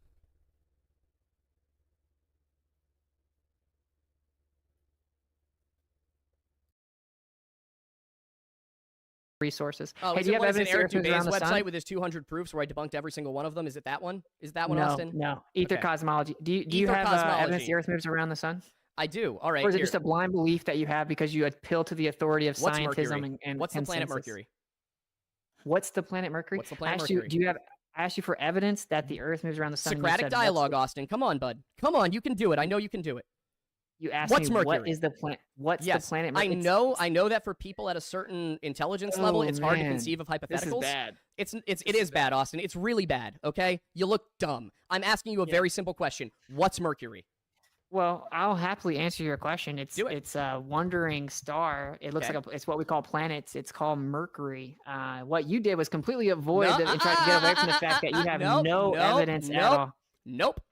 Speaker 4: resources.
Speaker 3: Oh,
Speaker 4: Hey,
Speaker 3: is
Speaker 4: do you
Speaker 3: it
Speaker 4: have
Speaker 3: what is it
Speaker 4: evidence the
Speaker 3: Eric
Speaker 4: Earth moves
Speaker 3: Dubé's
Speaker 4: around the
Speaker 3: website
Speaker 4: sun?
Speaker 3: with his 200 proofs where I debunked every single one of them? Is it that one? Is that one,
Speaker 4: No,
Speaker 3: Austin?
Speaker 4: no. Ether
Speaker 3: Okay.
Speaker 4: cosmology. Do you
Speaker 3: Ether
Speaker 4: have evidence
Speaker 3: cosmology.
Speaker 4: the Earth moves around the sun?
Speaker 3: I do. All right.
Speaker 4: Or is it
Speaker 3: here.
Speaker 4: just a blind belief that you have because you appeal to the authority of
Speaker 3: What's
Speaker 4: scientism
Speaker 3: Mercury?
Speaker 4: and
Speaker 3: What's the planet
Speaker 4: consensus?
Speaker 3: Mercury?
Speaker 4: What's the planet Mercury?
Speaker 3: What's the planet
Speaker 4: I asked
Speaker 3: Mercury?
Speaker 4: You, do you have? I asked you for evidence that the Earth moves around the sun. and you
Speaker 3: Socratic
Speaker 4: said, what's
Speaker 3: dialogue,
Speaker 4: the-
Speaker 3: Austin. Come on, bud. Come on. You can do it. I know you can do it.
Speaker 4: You asked
Speaker 3: What's
Speaker 4: me
Speaker 3: Mercury?
Speaker 4: what is the planet? What's
Speaker 3: Yes,
Speaker 4: the planet?
Speaker 3: I
Speaker 4: Mercury?
Speaker 3: I know that for people at a certain intelligence level,
Speaker 4: Oh,
Speaker 3: it's hard to
Speaker 4: man.
Speaker 3: conceive of hypotheticals.
Speaker 4: This is bad.
Speaker 3: It is bad, Austin. It's really bad. Okay, you look dumb. I'm asking you a very simple question. What's Mercury?
Speaker 4: Well, I'll happily answer your question.
Speaker 3: Do it.
Speaker 4: It's a wandering star. It looks
Speaker 3: Okay.
Speaker 4: like it's what we call planets. It's called Mercury. What you did was completely avoid and try to get away from the fact that you have no evidence at all.
Speaker 3: Nope.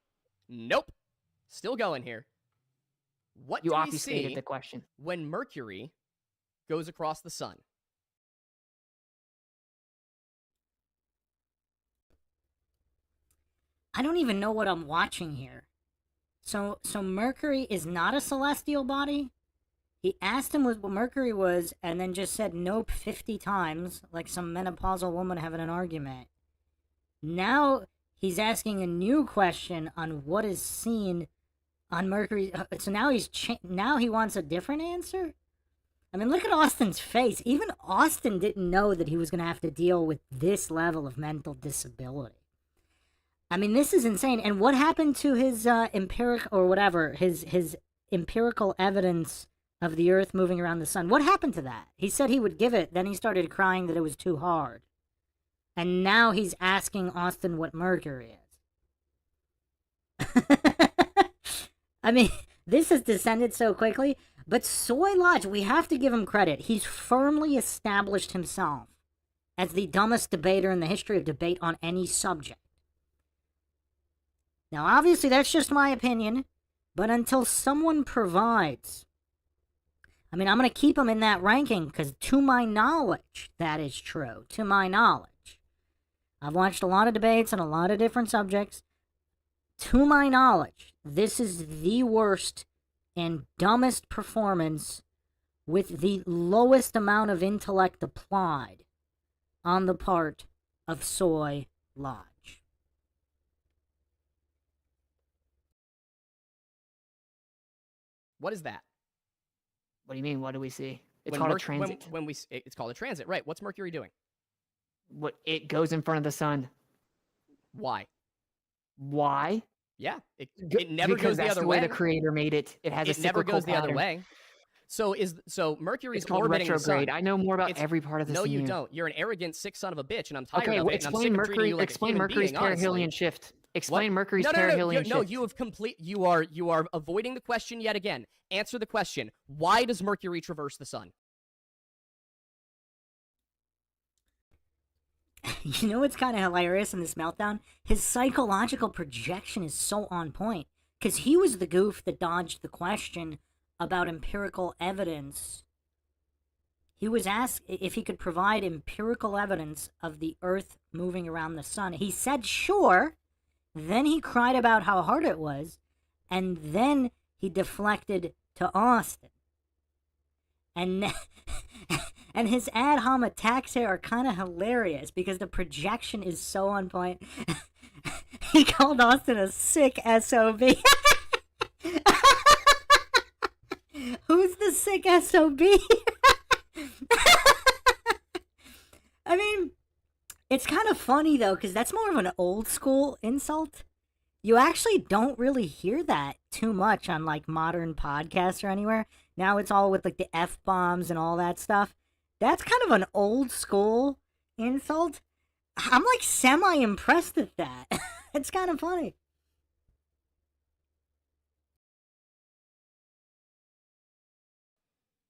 Speaker 3: Still going here. What
Speaker 4: You
Speaker 3: do we
Speaker 4: obfuscated
Speaker 3: see
Speaker 4: the question.
Speaker 3: when Mercury goes across the sun?
Speaker 1: I don't even know what I'm watching here. So Mercury is not a celestial body? He asked him what Mercury was and then just said nope 50 times, like some menopausal woman having an argument. Now he's asking a new question on what is seen on Mercury. So now now he wants a different answer? I mean, look at Austin's face. Even Austin didn't know that he was going to have to deal with this level of mental disability. I mean, this is insane. And what happened to his his empirical evidence of the Earth moving around the sun? What happened to that? He said he would give it, then he started crying that it was too hard. And now he's asking Austin what Mercury is. I mean, this has descended so quickly, but Soy Lodge, we have to give him credit. He's firmly established himself as the dumbest debater in the history of debate on any subject. Now, obviously, that's just my opinion, but until someone provides, I mean, I'm going to keep him in that ranking because to my knowledge, that is true. To my knowledge. I've watched a lot of debates on a lot of different subjects. To my knowledge, this is the worst and dumbest performance with the lowest amount of intellect applied on the part of Soy Lodge.
Speaker 3: What is that?
Speaker 4: What do you mean? What do we see? It's
Speaker 3: When
Speaker 4: called a
Speaker 3: Merc-
Speaker 4: transit.
Speaker 3: It's called a transit, right? What's Mercury doing?
Speaker 4: What it goes in front of the sun.
Speaker 3: Why?
Speaker 4: Why?
Speaker 3: Yeah, it never
Speaker 4: Because
Speaker 3: goes the
Speaker 4: that's
Speaker 3: other
Speaker 4: the way
Speaker 3: way.
Speaker 4: the creator made it. It has a
Speaker 3: It never
Speaker 4: cyclical
Speaker 3: goes the other
Speaker 4: pattern.
Speaker 3: way. So Mercury's
Speaker 4: It's called
Speaker 3: orbiting the sun.
Speaker 4: retrograde. I know more about
Speaker 3: It's-
Speaker 4: every part of this.
Speaker 3: No,
Speaker 4: than
Speaker 3: you don't. You're an arrogant, sick son of a bitch, and I'm tired
Speaker 4: Okay,
Speaker 3: of
Speaker 4: well,
Speaker 3: it. And I'm sick
Speaker 4: explain
Speaker 3: of treating
Speaker 4: Mercury.
Speaker 3: you like a
Speaker 4: Explain
Speaker 3: human
Speaker 4: Mercury's
Speaker 3: being, honestly.
Speaker 4: perihelion shift. Explain
Speaker 3: What?
Speaker 4: Mercury's
Speaker 3: No,
Speaker 4: perihelion shift.
Speaker 3: You are avoiding the question yet again. Answer the question. Why does Mercury traverse the sun?
Speaker 1: You know what's kind of hilarious in this meltdown? His psychological projection is so on point. Because he was the goof that dodged the question about empirical evidence. He was asked if he could provide empirical evidence of the Earth moving around the sun. He said sure. Then he cried about how hard it was. And then he deflected to Austin. And and his ad hom attacks here are kind of hilarious because the projection is so on point. He called Austin a sick SOB. Who's the sick SOB? I mean, It's kind of funny though, because that's more of an old school insult. You actually don't really hear that too much on like modern podcasts or anywhere. Now it's all with like the F bombs and all that stuff. That's kind of an old school insult. I'm like semi impressed at that. It's kind of funny.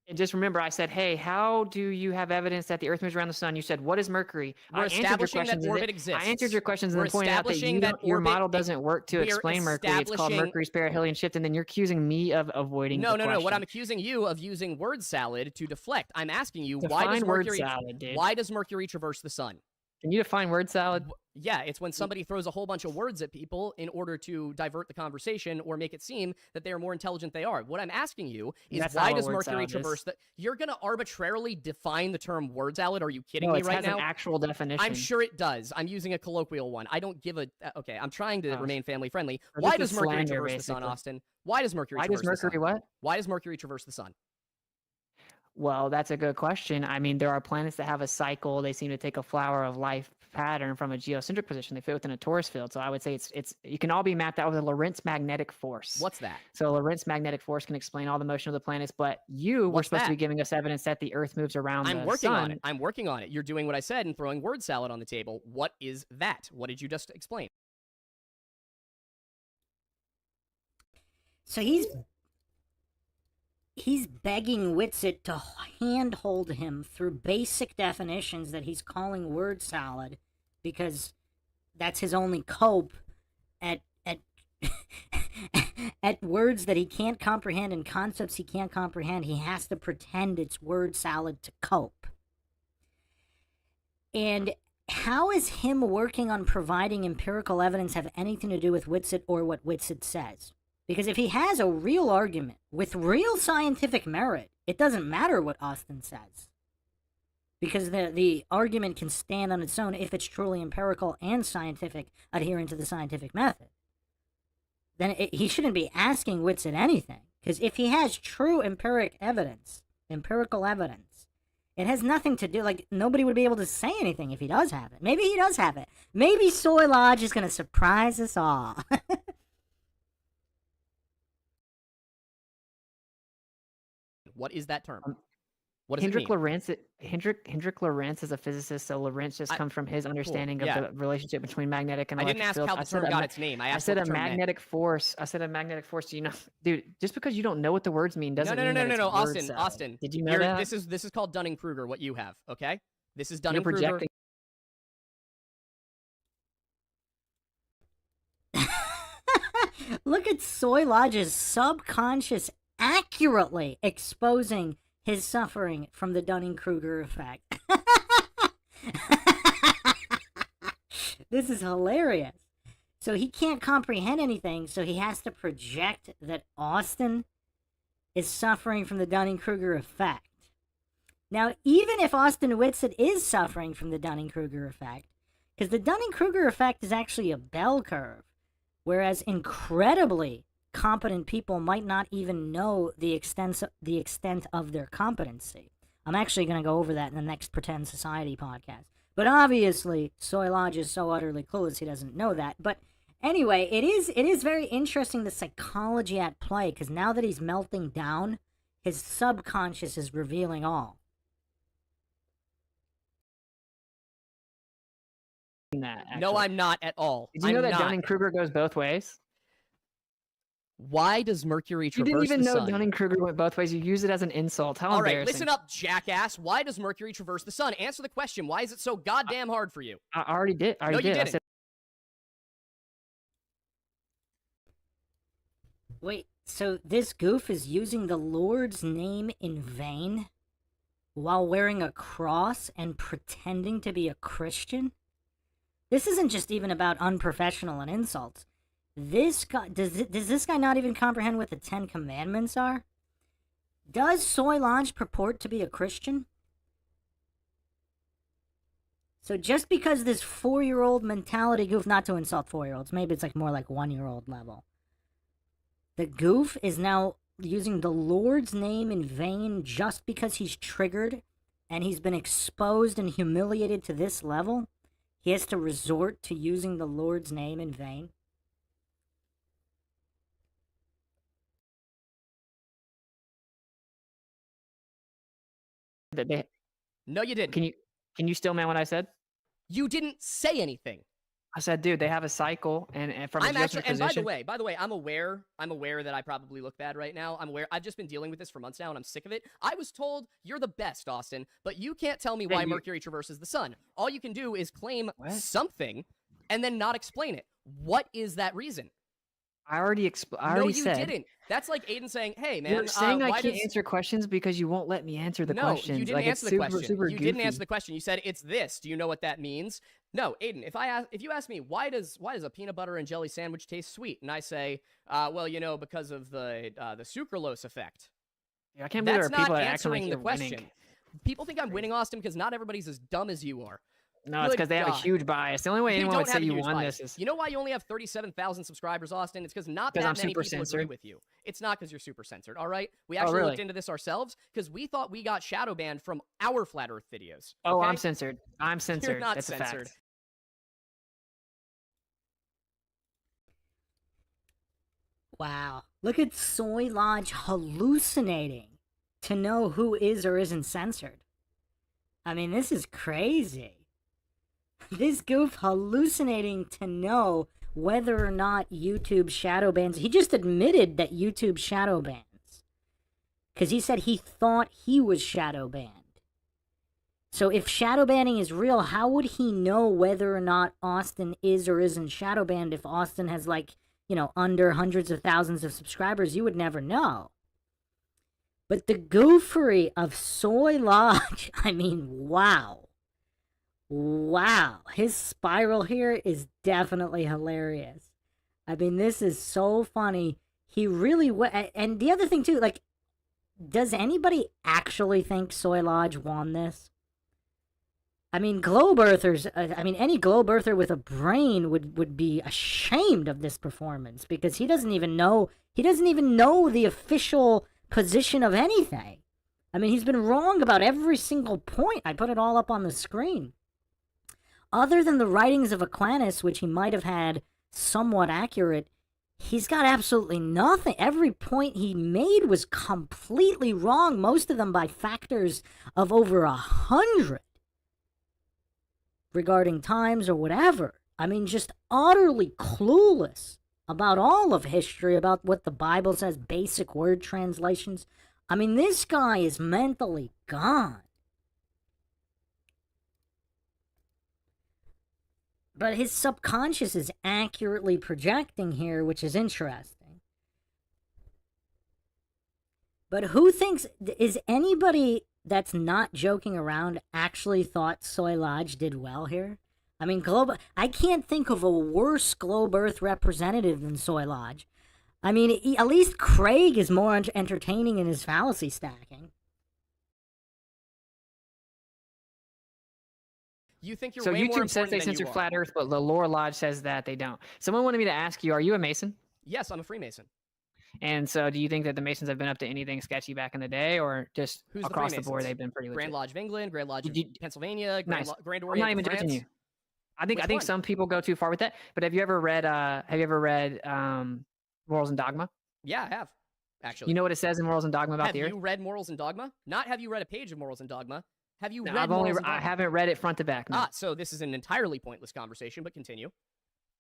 Speaker 4: And just remember, I said, hey, how do you have evidence that the Earth moves around the sun? You said, what is Mercury?
Speaker 3: We're establishing that orbit exists.
Speaker 4: I answered your questions and
Speaker 3: We're
Speaker 4: then pointed out that,
Speaker 3: establishing that
Speaker 4: your
Speaker 3: orbit
Speaker 4: model doesn't work to
Speaker 3: we're
Speaker 4: explain Mercury. It's called
Speaker 3: establishing-
Speaker 4: Mercury's perihelion shift, and then you're accusing me of avoiding
Speaker 3: No,
Speaker 4: the
Speaker 3: no, no. What
Speaker 4: question.
Speaker 3: I'm accusing you of using word salad to deflect. I'm asking you,
Speaker 4: Define
Speaker 3: why does
Speaker 4: word
Speaker 3: Mercury
Speaker 4: salad, dude.
Speaker 3: why does Mercury traverse the sun?
Speaker 4: Can you define word salad?
Speaker 3: Yeah, it's when somebody throws a whole bunch of words at people in order to divert the conversation or make it seem that they are more intelligent than they are. What I'm asking you is
Speaker 4: That's
Speaker 3: why
Speaker 4: not what
Speaker 3: does
Speaker 4: word
Speaker 3: Mercury
Speaker 4: salad
Speaker 3: traverse
Speaker 4: is.
Speaker 3: the... You're going to arbitrarily define the term word salad? Are you kidding
Speaker 4: No,
Speaker 3: me
Speaker 4: it
Speaker 3: right
Speaker 4: has
Speaker 3: now?
Speaker 4: an actual definition.
Speaker 3: I'm sure it does. I'm using a colloquial one. I don't give a... Okay, I'm trying to
Speaker 4: Oh.
Speaker 3: remain family friendly.
Speaker 4: Or
Speaker 3: Why
Speaker 4: just
Speaker 3: does
Speaker 4: a
Speaker 3: Mercury
Speaker 4: slander,
Speaker 3: traverse the sun,
Speaker 4: basically.
Speaker 3: Austin? Why does Mercury
Speaker 4: Why
Speaker 3: traverse
Speaker 4: does Mercury
Speaker 3: the sun?
Speaker 4: what?
Speaker 3: Why does Mercury traverse the sun?
Speaker 4: Well, that's a good question. I mean, there are planets that have a cycle. They seem to take a flower of life pattern from a geocentric position. They fit within a torus field. So I would say it's you can all be mapped out with a Lorentz magnetic force.
Speaker 3: What's that?
Speaker 4: So Lorentz magnetic force can explain all the motion of the planets, but you were
Speaker 3: What's
Speaker 4: supposed to
Speaker 3: that?
Speaker 4: be giving us evidence that the Earth moves around
Speaker 3: I'm
Speaker 4: the
Speaker 3: working
Speaker 4: sun.
Speaker 3: on it. I'm working on it. You're doing what I said and throwing word salad on the table. What is that? What did you just explain?
Speaker 1: So he's begging WITSIT to handhold him through basic definitions that he's calling word salad because that's his only cope at at words that he can't comprehend and concepts he can't comprehend. He has to pretend it's word salad to cope. And how is him working on providing empirical evidence have anything to do with WITSIT or what WITSIT says? Because if he has a real argument with real scientific merit, it doesn't matter what Austin says. Because the argument can stand on its own if it's truly empirical and scientific, adherent to the scientific method. Then he shouldn't be asking WITSIT anything. Because if he has true empirical evidence, it has nothing to do, like, nobody would be able to say anything if he does have it. Maybe he does have it. Maybe Soy Lodge is going to surprise us all.
Speaker 3: What is that term? What does
Speaker 4: Hendrik
Speaker 3: it mean?
Speaker 4: Lorentz, Hendrik Lorentz is a physicist, so Lorentz just comes from his understanding
Speaker 3: yeah.
Speaker 4: of the relationship between magnetic and
Speaker 3: I
Speaker 4: electric
Speaker 3: didn't ask
Speaker 4: fields.
Speaker 3: how the term got its name. I
Speaker 4: I
Speaker 3: asked
Speaker 4: said
Speaker 3: what
Speaker 4: a
Speaker 3: the term meant.
Speaker 4: magnetic force. I said a magnetic force. Do you know, dude? Just because you don't know what the words mean doesn't mean that it's word salad.
Speaker 3: Austin.
Speaker 4: Did you know that?
Speaker 3: This is called Dunning-Kruger. What you have, okay? This is
Speaker 4: You're
Speaker 3: Dunning-Kruger.
Speaker 4: projecting.
Speaker 1: Look at Soy Lodge's subconscious accurately exposing his suffering from the Dunning-Kruger effect. This is hilarious. So he can't comprehend anything, so he has to project that Austin is suffering from the Dunning-Kruger effect. Now, even if Austin WITSIT is suffering from the Dunning-Kruger effect, because the Dunning-Kruger effect is actually a bell curve, whereas incredibly competent people might not even know the extent of their competency. I'm actually going to go over that in the next Pretend Society podcast. But obviously, Soy Lodge is so utterly clueless he doesn't know that. But anyway, it is very interesting the psychology at play, because now that he's melting down, his subconscious is revealing all.
Speaker 4: That,
Speaker 3: No,
Speaker 4: actually.
Speaker 3: I'm not at all.
Speaker 4: Did you know
Speaker 3: I'm
Speaker 4: that
Speaker 3: not.
Speaker 4: Dunning-Kruger goes both ways?
Speaker 3: Why does Mercury
Speaker 4: You
Speaker 3: traverse
Speaker 4: didn't even
Speaker 3: the
Speaker 4: know
Speaker 3: sun?
Speaker 4: Dunning-Kruger went both ways. You use it as an insult. How
Speaker 3: All right,
Speaker 4: embarrassing.
Speaker 3: listen up, jackass. Why does Mercury traverse the sun? Answer the question. Why is it so goddamn hard for you?
Speaker 4: I already did. I
Speaker 3: No,
Speaker 4: already
Speaker 3: you
Speaker 4: did. I
Speaker 3: didn't.
Speaker 4: said
Speaker 1: Wait, so this goof is using the Lord's name in vain while wearing a cross and pretending to be a Christian? This isn't just even about unprofessional and insults. This guy, does this guy not even comprehend what the Ten Commandments are? Does Soy Lodge purport to be a Christian? So just because this 4-year-old mentality goof, not to insult 4-year-olds, maybe it's like more like 1-year-old level. The goof is now using the Lord's name in vain just because he's triggered and he's been exposed and humiliated to this level. He has to resort to using the Lord's name in vain.
Speaker 3: No, you didn't.
Speaker 4: Can you still man what I said?
Speaker 3: You didn't say anything.
Speaker 4: I said, dude, they have a cycle, and from a geocentric
Speaker 3: and
Speaker 4: position.
Speaker 3: by the way, I'm aware that I probably look bad right now. I'm aware. I've just been dealing with this for months now, and I'm sick of it. I was told you're the best, Austin, but you can't tell me why Mercury traverses the sun. All you can do is claim something, and then not explain it. What is that reason?
Speaker 4: I already said. No, you
Speaker 3: didn't. That's like Aiden saying, "Hey, man,
Speaker 4: you're saying I can't
Speaker 3: does...
Speaker 4: answer questions because you won't let me answer the questions."
Speaker 3: No, you didn't answer the question. You didn't answer the question. You said it's this. Do you know what that means? No, Aiden. If you ask me why does a peanut butter and jelly sandwich taste sweet, and I say, well, you know, because of the sucralose effect.
Speaker 4: Yeah, I can't believe there are people that
Speaker 3: answering
Speaker 4: like
Speaker 3: the question.
Speaker 4: Winning.
Speaker 3: People think I'm winning, Austin, because not everybody's as dumb as you are.
Speaker 4: No, it's because they have a huge bias. The only way anyone would say you won
Speaker 3: bias.
Speaker 4: this is...
Speaker 3: You know why you only have 37,000 subscribers, Austin? It's because not that many people agree with you. It's not because you're super censored, all right? We actually looked into this ourselves because we thought we got shadow banned from our Flat Earth videos.
Speaker 4: Oh, I'm censored. I'm censored.
Speaker 3: You're not
Speaker 4: That's
Speaker 3: censored.
Speaker 4: A fact.
Speaker 1: Wow. Look at Soy Lodge hallucinating to know who is or isn't censored. I mean, this is crazy. This goof hallucinating to know whether or not YouTube shadow bans. He just admitted that YouTube shadow bans. Because he said he thought he was shadow banned. So if shadow banning is real, how would he know whether or not Austin is or isn't shadow banned if Austin has, like, you know, under hundreds of thousands of subscribers? You would never know. But the goofery of Soy Lodge, I mean, wow. Wow, his spiral here is definitely hilarious. I mean, this is so funny. He really and the other thing too, like, does anybody actually think Soy Lodge won this? I mean, globe earthers, any globe earther with a brain would be ashamed of this performance because he doesn't even know the official position of anything. I mean, he's been wrong about every single point. I put it all up on the screen. Other than the writings of Aquinas, which he might have had somewhat accurate, he's got absolutely nothing. Every point he made was completely wrong, most of them by factors of over 100 regarding times or whatever. I mean, just utterly clueless about all of history, about what the Bible says, basic word translations. I mean, this guy is mentally gone. But his subconscious is accurately projecting here, which is interesting. But who thinks, is anybody that's not joking around actually thought Soy Lodge did well here? I mean, I can't think of a worse globe Earth representative than Soy Lodge. I mean, at least Craig is more entertaining in his fallacy stacking.
Speaker 3: You think you're
Speaker 4: so
Speaker 3: way more
Speaker 4: YouTube says they censor flat Earth, but the Lore Lodge says that they don't. Someone wanted me to ask you, are you a Mason?
Speaker 3: Yes, I'm a Freemason.
Speaker 4: And so do you think that the Masons have been up to anything sketchy back in the day, or just across the board they've been pretty legit?
Speaker 3: Grand Lodge of England, Grand Lodge of Pennsylvania, Grand
Speaker 4: Orient. I'm not even judging you. I think some people go too far with that. But have you ever read Morals and Dogma?
Speaker 3: Yeah, I have. Actually.
Speaker 4: You know what it says in Morals and Dogma about the Earth?
Speaker 3: Have you read Morals and Dogma? Not have you read a page of Morals and Dogma. Have you read
Speaker 4: I haven't read it front to back. No.
Speaker 3: So this is an entirely pointless conversation, but continue.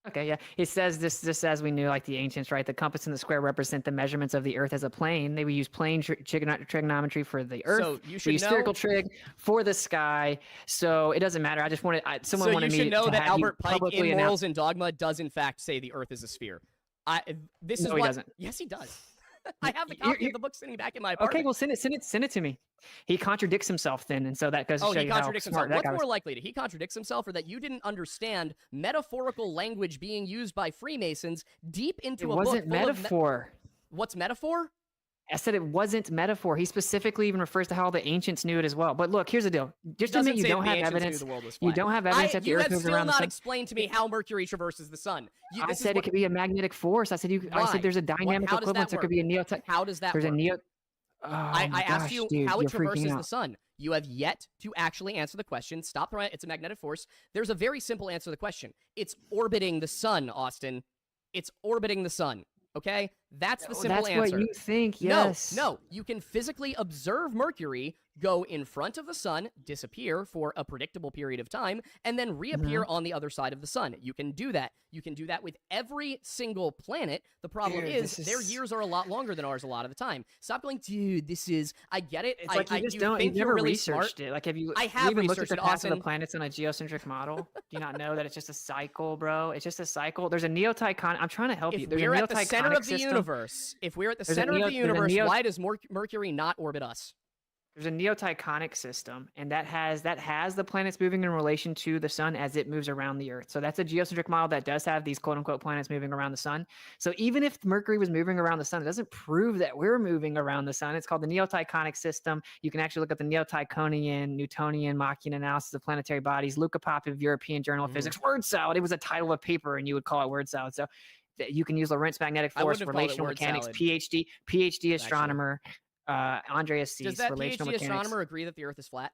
Speaker 4: Okay, yeah. It says this as we knew, like the ancients, right? The compass and the square represent the measurements of the Earth as a plane. They would use plane trigonometry for the Earth.
Speaker 3: So you should
Speaker 4: use spherical trig for the sky. So it doesn't matter. I just wanted someone wanted me to
Speaker 3: So you should know that Albert Pike in Morals and
Speaker 4: Dogma
Speaker 3: Dogma does in fact say the Earth is a sphere.
Speaker 4: He doesn't.
Speaker 3: Yes, he does. I have the copy of the book sitting back in my apartment.
Speaker 4: Okay, well, send it to me. He contradicts himself then, and so that goes to show you how smart that guy was.
Speaker 3: What's more likely, that he contradicts himself, or that you didn't understand metaphorical language being used by Freemasons deep into a book?
Speaker 4: It wasn't metaphor.
Speaker 3: What's metaphor?
Speaker 4: I said it wasn't metaphor. He specifically even refers to how the ancients knew it as well. But look, here's the deal. Just to admit you don't have evidence. You don't have evidence that the Earth moves around the sun.
Speaker 3: You have still not explained to me how Mercury traverses the sun.
Speaker 4: I said it could be a magnetic force. I said there's a dynamic equivalence. There could be a
Speaker 3: How does that work? I asked you how it traverses the sun. You have yet to actually answer the question. Stop throwing it. It's a magnetic force. There's a very simple answer to the question. It's orbiting the sun, Austin. It's orbiting the sun. Okay? That's the simple answer.
Speaker 4: That's what you think, yes.
Speaker 3: No. You can physically observe Mercury go in front of the sun, disappear for a predictable period of time, and then reappear on the other side of the sun. You can do that. You can do that with every single planet. The problem is their years are a lot longer than ours a lot of the time. Stop going, dude, this is... I get it.
Speaker 4: It's like you
Speaker 3: think
Speaker 4: you've
Speaker 3: you're
Speaker 4: never
Speaker 3: really
Speaker 4: researched
Speaker 3: smart.
Speaker 4: it. Like, have you
Speaker 3: have
Speaker 4: even looked at
Speaker 3: researched
Speaker 4: the
Speaker 3: it,
Speaker 4: paths of the
Speaker 3: Austin.
Speaker 4: planets on a geocentric model? Do you not know that it's just a cycle, bro? It's just a cycle. There's a neotychonic... I'm trying to help you.
Speaker 3: If
Speaker 4: There's
Speaker 3: we're
Speaker 4: a
Speaker 3: at the center
Speaker 4: neotychonic
Speaker 3: of the
Speaker 4: system.
Speaker 3: universe, if we're at the
Speaker 4: There's a
Speaker 3: center of the universe,
Speaker 4: neo-
Speaker 3: why does Mercury not orbit us?
Speaker 4: There's a neotychonic system, and that has the planets moving in relation to the sun as it moves around the Earth. So that's a geocentric model that does have these quote-unquote planets moving around the sun. So even if Mercury was moving around the sun, it doesn't prove that we're moving around the sun. It's called the neotychonic system. You can actually look at the Neotychonian, Newtonian, Machian analysis of planetary bodies. Luca Popov, European Journal of Physics. Word salad. It was a title of a paper, and you would call it word salad. So you can use Lorentz magnetic force, relational mechanics, PhD astronomer. Andreas Cease,
Speaker 3: Does that
Speaker 4: relational
Speaker 3: PhD
Speaker 4: mechanics.
Speaker 3: astronomer agree that the Earth is flat?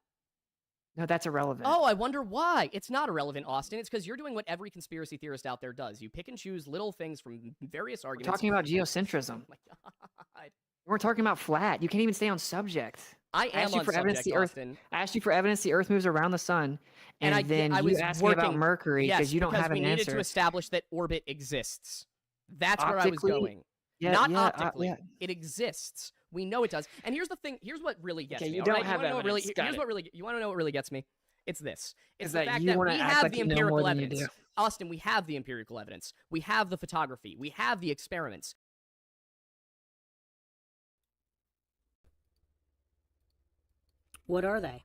Speaker 4: No, that's irrelevant.
Speaker 3: Oh, I wonder why. It's not irrelevant, Austin. It's because you're doing what every conspiracy theorist out there does. You pick and choose little things from various arguments.
Speaker 4: We're talking about geocentrism.
Speaker 3: Oh my God.
Speaker 4: We're talking about flat. You can't even stay on subject.
Speaker 3: I am
Speaker 4: asked you
Speaker 3: on
Speaker 4: for evidence
Speaker 3: subject,
Speaker 4: the Earth.
Speaker 3: Austin.
Speaker 4: I asked you for evidence the Earth moves around the sun, and then you asked me about Mercury because you don't have an
Speaker 3: we needed
Speaker 4: answer.
Speaker 3: to establish that orbit exists. That's where I was going.
Speaker 4: Yeah,
Speaker 3: Not
Speaker 4: yeah,
Speaker 3: optically.
Speaker 4: yeah.
Speaker 3: It exists. We know it does. And here's the thing. Here's what really gets
Speaker 4: Okay,
Speaker 3: me.
Speaker 4: you
Speaker 3: all
Speaker 4: don't
Speaker 3: right?
Speaker 4: have
Speaker 3: You wanna know what
Speaker 4: evidence.
Speaker 3: really,
Speaker 4: Got
Speaker 3: here's
Speaker 4: it.
Speaker 3: what really. You want to know what really gets me? It's this. It's
Speaker 4: Is
Speaker 3: the
Speaker 4: that
Speaker 3: fact
Speaker 4: you
Speaker 3: that
Speaker 4: wanna
Speaker 3: we
Speaker 4: act
Speaker 3: have
Speaker 4: like
Speaker 3: the
Speaker 4: you know
Speaker 3: empirical
Speaker 4: more than you
Speaker 3: evidence.
Speaker 4: do.
Speaker 3: Austin, we have the empirical evidence. We have the photography. We have the experiments.
Speaker 1: What are they?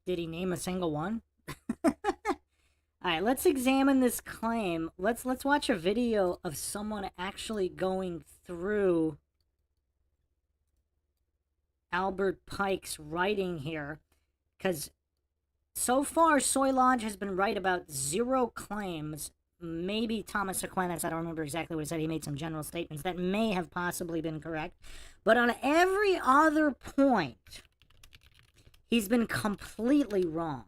Speaker 1: Did he name a single one? All right, let's examine this claim. Let's watch a video of someone actually going through Albert Pike's writing here, because so far Soy Lodge has been right about 0 claims. Maybe Thomas Aquinas, I don't remember exactly what he said. He made some general statements that may have possibly been correct, but on every other point, he's been completely wrong.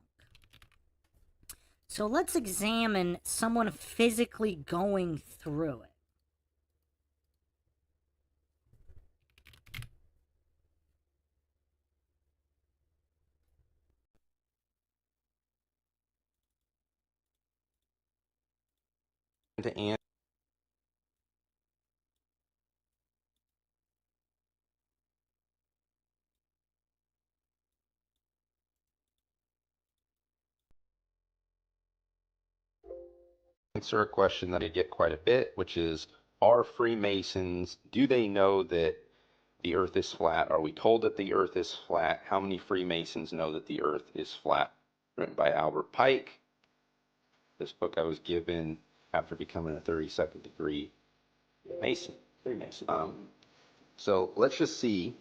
Speaker 1: So let's examine someone physically going through it.
Speaker 5: To answer a question that I get quite a bit, which is, are Freemasons, do they know that the Earth is flat? Are we told that the Earth is flat? How many Freemasons know that the Earth is flat? Written by Albert Pike. This book I was given after becoming a 32nd degree Freemason. So let's just see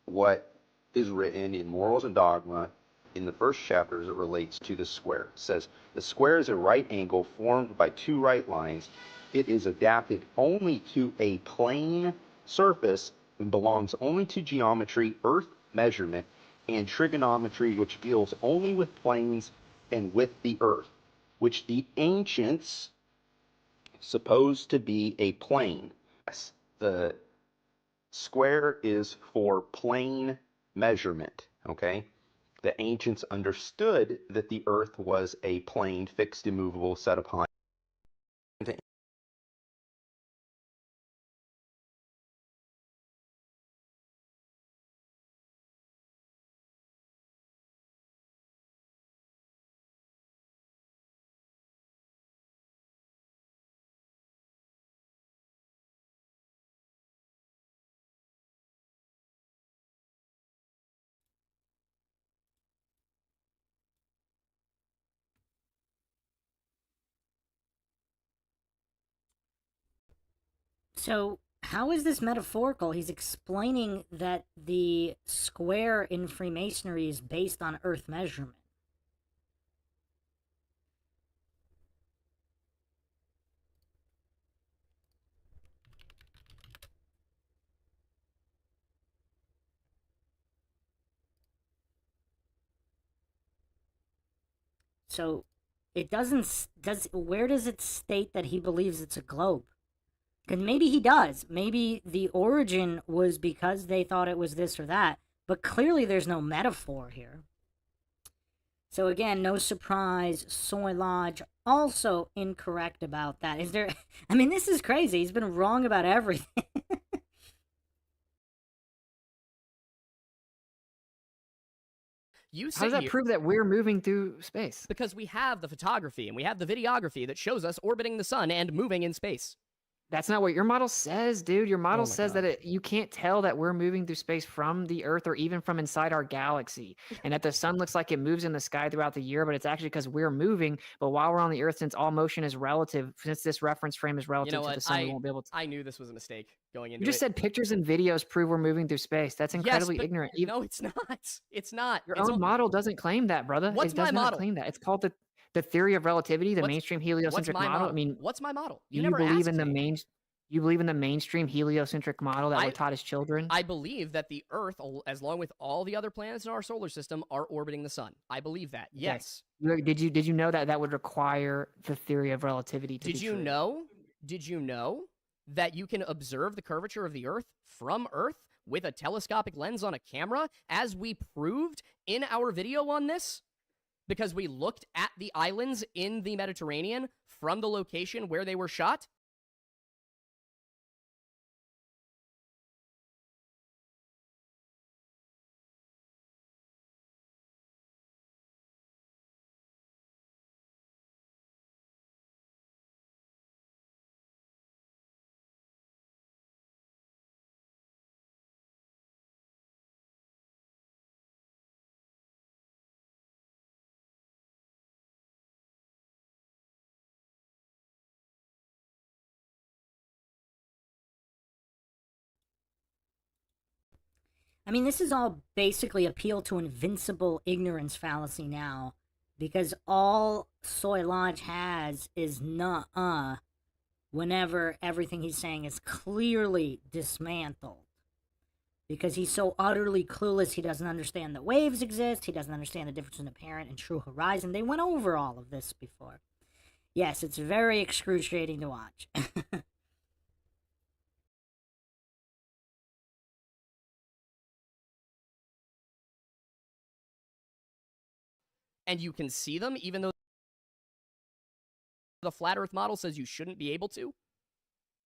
Speaker 5: what is written in Morals and Dogma in the first chapter as it relates to the square. It says, the square is a right angle formed by 2 right lines. It is adapted only to a plane surface and belongs only to geometry, earth measurement, and trigonometry, which deals only with planes and with the earth, which the ancients supposed to be a plane. The square is for plane measurement, okay? The ancients understood that the earth was a plane, fixed, immovable, set upon.
Speaker 1: So, how is this metaphorical? He's explaining that the square in Freemasonry is based on earth measurement. So it doesn't where does it state that he believes it's a globe? Because maybe he does. Maybe the origin was because they thought it was this or that. But clearly there's no metaphor here. So again, no surprise, Soy Lodge also incorrect about that. Is there... I mean, this is crazy. He's been wrong about everything.
Speaker 3: You
Speaker 4: How
Speaker 3: sit
Speaker 4: does that
Speaker 3: here
Speaker 4: prove that we're moving through space?
Speaker 3: because we have the photography and we have the videography that shows us orbiting the sun and moving in space.
Speaker 4: That's not what your model says, dude. Your model
Speaker 3: my
Speaker 4: says
Speaker 3: God.
Speaker 4: that you can't tell that we're moving through space from the Earth or even from inside our galaxy, and that the sun looks like it moves in the sky throughout the year, but it's actually because we're moving. But while we're on the Earth, since all motion is relative, since this reference frame is relative
Speaker 3: You know
Speaker 4: to
Speaker 3: what?
Speaker 4: the sun, we won't be able to.
Speaker 3: I knew this was a mistake going into
Speaker 4: You just
Speaker 3: it.
Speaker 4: said pictures and videos prove we're moving through space. That's incredibly
Speaker 3: but
Speaker 4: ignorant.
Speaker 3: No, it's not. It's not.
Speaker 4: Your
Speaker 3: It's
Speaker 4: own model doesn't claim that, brother.
Speaker 3: What's
Speaker 4: It does
Speaker 3: my
Speaker 4: not
Speaker 3: model?
Speaker 4: claim that. It's called the theory of relativity, the
Speaker 3: What's-
Speaker 4: mainstream
Speaker 3: What's
Speaker 4: heliocentric
Speaker 3: my
Speaker 4: model. I mean,
Speaker 3: what's my model?
Speaker 4: you
Speaker 3: never
Speaker 4: believe in
Speaker 3: asked
Speaker 4: the
Speaker 3: me.
Speaker 4: you believe in the mainstream heliocentric model that we're taught as children?
Speaker 3: I believe that the Earth, as long with all the other planets in our solar system, are orbiting the sun. I believe that. Yes.
Speaker 4: Did you know that that would require the theory of relativity to be
Speaker 3: Did you
Speaker 4: true?
Speaker 3: know? Did you know that you can observe the curvature of the Earth from Earth with a telescopic lens on a camera, as we proved in our video on this? Because we looked at the islands in the Mediterranean from the location where they were shot.
Speaker 1: I mean, this is all basically appeal to invincible ignorance fallacy now, because all Soy Lodge has is nuh-uh whenever everything he's saying is clearly dismantled. Because he's so utterly clueless, he doesn't understand that waves exist, he doesn't understand the difference in apparent and true horizon. They went over all of this before. Yes, it's very excruciating to watch.
Speaker 3: And you can see them, even though the flat Earth model says you shouldn't be able to.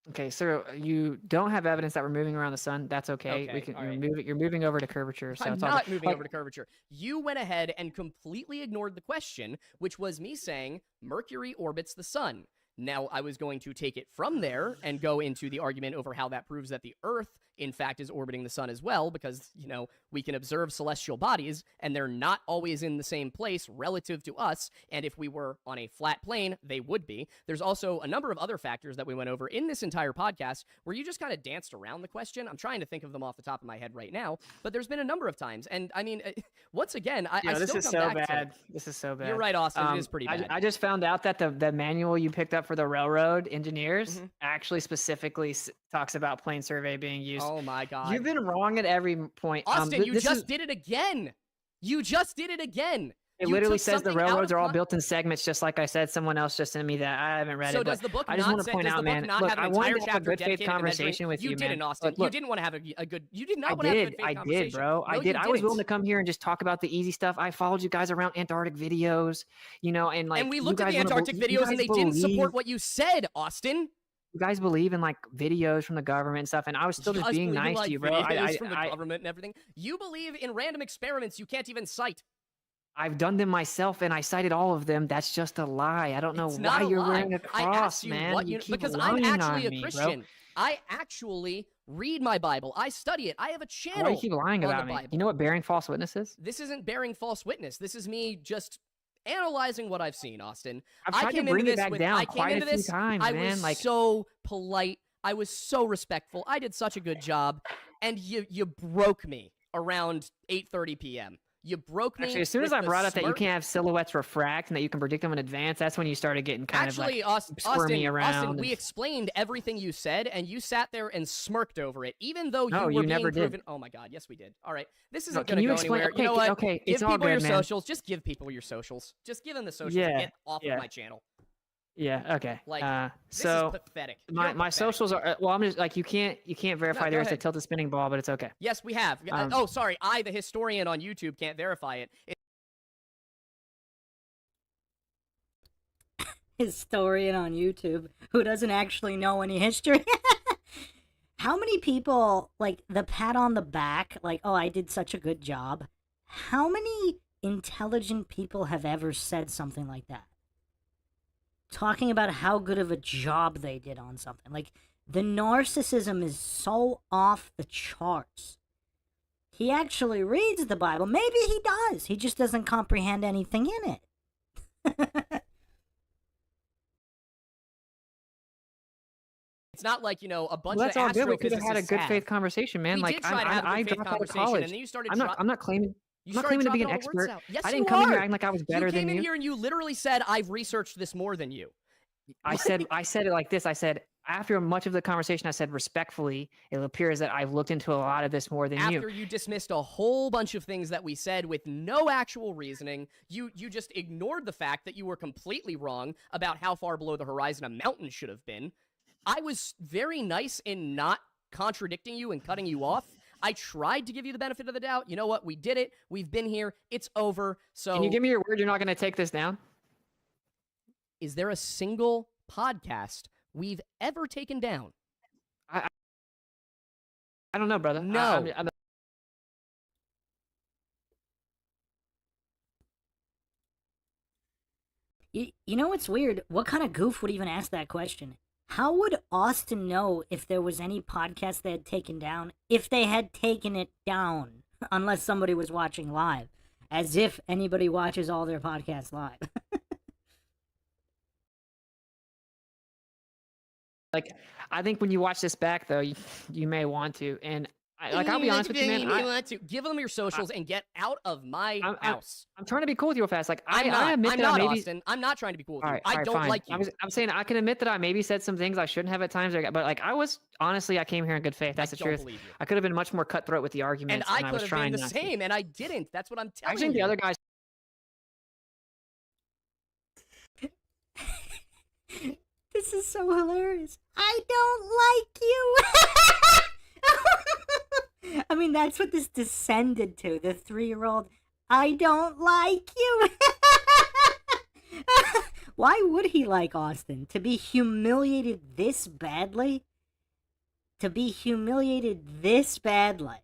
Speaker 4: Okay, so you don't have evidence that we're moving around the sun. That's okay.
Speaker 3: Okay, all right.
Speaker 4: You're moving over to curvature. So
Speaker 3: I'm
Speaker 4: it's all
Speaker 3: not
Speaker 4: good.
Speaker 3: moving
Speaker 4: Like,
Speaker 3: over to curvature. You went ahead and completely ignored the question, which was me saying Mercury orbits the sun. Now, I was going to take it from there and go into the argument over how that proves that the Earth, in fact, is orbiting the sun as well, because, you know, we can observe celestial bodies, and they're not always in the same place relative to us, and if we were on a flat plane, they would be. There's also a number of other factors that we went over in this entire podcast where you just kind of danced around the question. I'm trying to think of them off the top of my head right now, but there's been a number of times, and I mean, once again, I
Speaker 4: this
Speaker 3: still
Speaker 4: is
Speaker 3: come
Speaker 4: so
Speaker 3: back
Speaker 4: bad.
Speaker 3: to...
Speaker 4: This is so bad.
Speaker 3: You're right, Austin. It is pretty bad.
Speaker 4: I just found out that the manual you picked up for the railroad engineers
Speaker 3: Mm-hmm.
Speaker 4: actually specifically talks about plane survey being used.
Speaker 3: Oh my God.
Speaker 4: You've been wrong at every point.
Speaker 3: Austin, you
Speaker 4: this
Speaker 3: just
Speaker 4: is-
Speaker 3: did it again. You just did it again.
Speaker 4: It
Speaker 3: You
Speaker 4: literally
Speaker 3: took
Speaker 4: says the
Speaker 3: something out
Speaker 4: railroads
Speaker 3: of
Speaker 4: are all
Speaker 3: con-
Speaker 4: built in segments, just like I said. Someone else just sent me that. I haven't read
Speaker 3: So
Speaker 4: it.
Speaker 3: does
Speaker 4: but
Speaker 3: the book
Speaker 4: I just
Speaker 3: not
Speaker 4: want to
Speaker 3: say,
Speaker 4: point
Speaker 3: does
Speaker 4: out,
Speaker 3: the book
Speaker 4: man.
Speaker 3: not
Speaker 4: Look,
Speaker 3: have an
Speaker 4: I wanted
Speaker 3: entire
Speaker 4: to have a
Speaker 3: chapter
Speaker 4: good faith
Speaker 3: dedicated to measuring?
Speaker 4: conversation with you,
Speaker 3: You didn't,
Speaker 4: man.
Speaker 3: Austin.
Speaker 4: Look,
Speaker 3: You didn't want to have a good. You did not want to have a good faith
Speaker 4: I
Speaker 3: conversation.
Speaker 4: did, bro. I
Speaker 3: No,
Speaker 4: did.
Speaker 3: you
Speaker 4: I was willing to
Speaker 3: didn't.
Speaker 4: come here and just talk about the easy stuff. I followed you guys around Antarctic videos, you know, and like
Speaker 3: And we
Speaker 4: you
Speaker 3: looked at
Speaker 4: guys
Speaker 3: the
Speaker 4: wanna
Speaker 3: Antarctic
Speaker 4: bel- you
Speaker 3: videos, and
Speaker 4: guys
Speaker 3: they didn't support
Speaker 4: believe-
Speaker 3: what you said, Austin.
Speaker 4: You guys believe in like videos from the government and stuff, and I was still just
Speaker 3: Us
Speaker 4: being
Speaker 3: believing,
Speaker 4: nice
Speaker 3: like,
Speaker 4: to you, bro.
Speaker 3: videos from the government and everything. You believe in random experiments you can't even cite.
Speaker 4: I've done them myself, and I cited all of them. That's just a lie. I don't know
Speaker 3: It's
Speaker 4: why
Speaker 3: not a
Speaker 4: you're
Speaker 3: lie.
Speaker 4: wearing a
Speaker 3: I
Speaker 4: cross,
Speaker 3: asked you
Speaker 4: man.
Speaker 3: what
Speaker 4: You
Speaker 3: you
Speaker 4: keep
Speaker 3: because I'm
Speaker 4: lying
Speaker 3: actually
Speaker 4: on
Speaker 3: a
Speaker 4: me, bro.
Speaker 3: Christian. I actually read my Bible. I study it. I have a channel.
Speaker 4: Why do you keep lying
Speaker 3: on
Speaker 4: about
Speaker 3: the
Speaker 4: me?
Speaker 3: Bible.
Speaker 4: You know what bearing false witness is?
Speaker 3: This isn't bearing false witness. This is me just analyzing what I've seen, Austin.
Speaker 4: I've
Speaker 3: I
Speaker 4: tried to
Speaker 3: came
Speaker 4: bring
Speaker 3: into
Speaker 4: it
Speaker 3: this
Speaker 4: back
Speaker 3: with,
Speaker 4: down
Speaker 3: I came
Speaker 4: quite
Speaker 3: into
Speaker 4: a few
Speaker 3: this.
Speaker 4: times,
Speaker 3: I
Speaker 4: man.
Speaker 3: was
Speaker 4: Like,
Speaker 3: so polite. I was so respectful. I did such a good job, and you broke me around 8:30 p.m. You broke me.
Speaker 4: Actually, as soon as
Speaker 3: with
Speaker 4: I
Speaker 3: the
Speaker 4: brought up that you
Speaker 3: smirk.
Speaker 4: can't have silhouettes refract and that you can predict them in advance, that's when you started getting kind
Speaker 3: Actually,
Speaker 4: of like squirmy around.
Speaker 3: Austin, we explained everything you said, and you sat there and smirked over it, even though
Speaker 4: No,
Speaker 3: you
Speaker 4: you
Speaker 3: were
Speaker 4: never
Speaker 3: being
Speaker 4: did.
Speaker 3: proven. Oh my God, yes we did. All right, this
Speaker 4: No,
Speaker 3: isn't
Speaker 4: can
Speaker 3: going to
Speaker 4: you
Speaker 3: go
Speaker 4: explain?
Speaker 3: anywhere.
Speaker 4: Okay,
Speaker 3: You know what?
Speaker 4: okay,
Speaker 3: Give
Speaker 4: it's all
Speaker 3: people your
Speaker 4: good, man.
Speaker 3: socials. Just give people your socials. Just give them the socials and
Speaker 4: Yeah,
Speaker 3: get off
Speaker 4: yeah.
Speaker 3: of my channel.
Speaker 4: Yeah. Okay.
Speaker 3: Like, This
Speaker 4: so
Speaker 3: is pathetic.
Speaker 4: my
Speaker 3: You're pathetic.
Speaker 4: socials are well. I'm just like you can't verify
Speaker 3: go
Speaker 4: there's a
Speaker 3: ahead.
Speaker 4: tilted spinning ball, but it's okay.
Speaker 3: Yes, we have. Oh, sorry. I, the historian on YouTube, can't verify it.
Speaker 1: Historian on YouTube who doesn't actually know any history. How many people, like, the pat on the back, like, oh, I did such a good job. How many intelligent people have ever said something like that? Talking about how good of a job they did on something. Like, the narcissism is so off the charts. He actually reads the Bible. Maybe he does. He just doesn't comprehend anything in it.
Speaker 3: It's not like, a bunch
Speaker 4: Well, that's
Speaker 3: of
Speaker 4: all good. We could have
Speaker 3: astrophysicists
Speaker 4: had a good
Speaker 3: have.
Speaker 4: faith conversation, man.
Speaker 3: We
Speaker 4: Like
Speaker 3: did try to have a
Speaker 4: I
Speaker 3: good faith
Speaker 4: dropped out of
Speaker 3: conversation,
Speaker 4: college.
Speaker 3: and then you started.
Speaker 4: I'm not claiming.
Speaker 3: You
Speaker 4: I'm not
Speaker 3: started
Speaker 4: claiming to be an
Speaker 3: dropping all the words
Speaker 4: expert.
Speaker 3: out. Yes,
Speaker 4: I
Speaker 3: you
Speaker 4: didn't come in
Speaker 3: are.
Speaker 4: here acting like I was better
Speaker 3: You came
Speaker 4: than
Speaker 3: in
Speaker 4: you.
Speaker 3: here and you literally said, "I've researched this more than you."
Speaker 4: I said it like this. I said after much of the conversation, I said respectfully, it appears that I've looked into a lot of this more than you.
Speaker 3: After you dismissed a whole bunch of things that we said with no actual reasoning, you just ignored the fact that you were completely wrong about how far below the horizon a mountain should have been. I was very nice in not contradicting you and cutting you off. I tried to give you the benefit of the doubt. You know what? We did it. We've been here. It's over. So
Speaker 4: Can you give me your word you're not going to take this down?
Speaker 3: is there a single podcast we've ever taken down?
Speaker 4: I don't know, brother.
Speaker 3: No.
Speaker 1: You know what's weird? What kind of goof would even ask that question? How would Austin know if there was any podcast they had taken down if they had taken it down? Unless somebody was watching live. As if anybody watches all their podcasts live.
Speaker 4: Like, I think when you watch this back, though, you may want to. And I'll be honest with you, man.
Speaker 3: want to give them your socials and get out of my house.
Speaker 4: I'm trying to be cool with you real fast. Like, I
Speaker 3: I'm
Speaker 4: admit that
Speaker 3: not,
Speaker 4: I maybe.
Speaker 3: Austin. I'm not trying to be cool with
Speaker 4: All
Speaker 3: you.
Speaker 4: right,
Speaker 3: I don't
Speaker 4: fine.
Speaker 3: like you.
Speaker 4: I'm saying I can admit that I maybe said some things I shouldn't have at times, but like I was honestly, I came here in good faith. That's the
Speaker 3: don't
Speaker 4: truth.
Speaker 3: believe you.
Speaker 4: I could have been much more cutthroat with the
Speaker 3: And
Speaker 4: arguments,
Speaker 3: I
Speaker 4: and I
Speaker 3: could
Speaker 4: was
Speaker 3: have
Speaker 4: trying
Speaker 3: been the
Speaker 4: not to.
Speaker 3: same, and I didn't. That's what I'm telling
Speaker 4: I think
Speaker 3: you.
Speaker 4: the other guys.
Speaker 1: This is so hilarious. I don't like you. I mean, that's what this descended to. The 3-year-old, I don't like you. Why would he like Austin? To be humiliated this badly? To be humiliated this badly?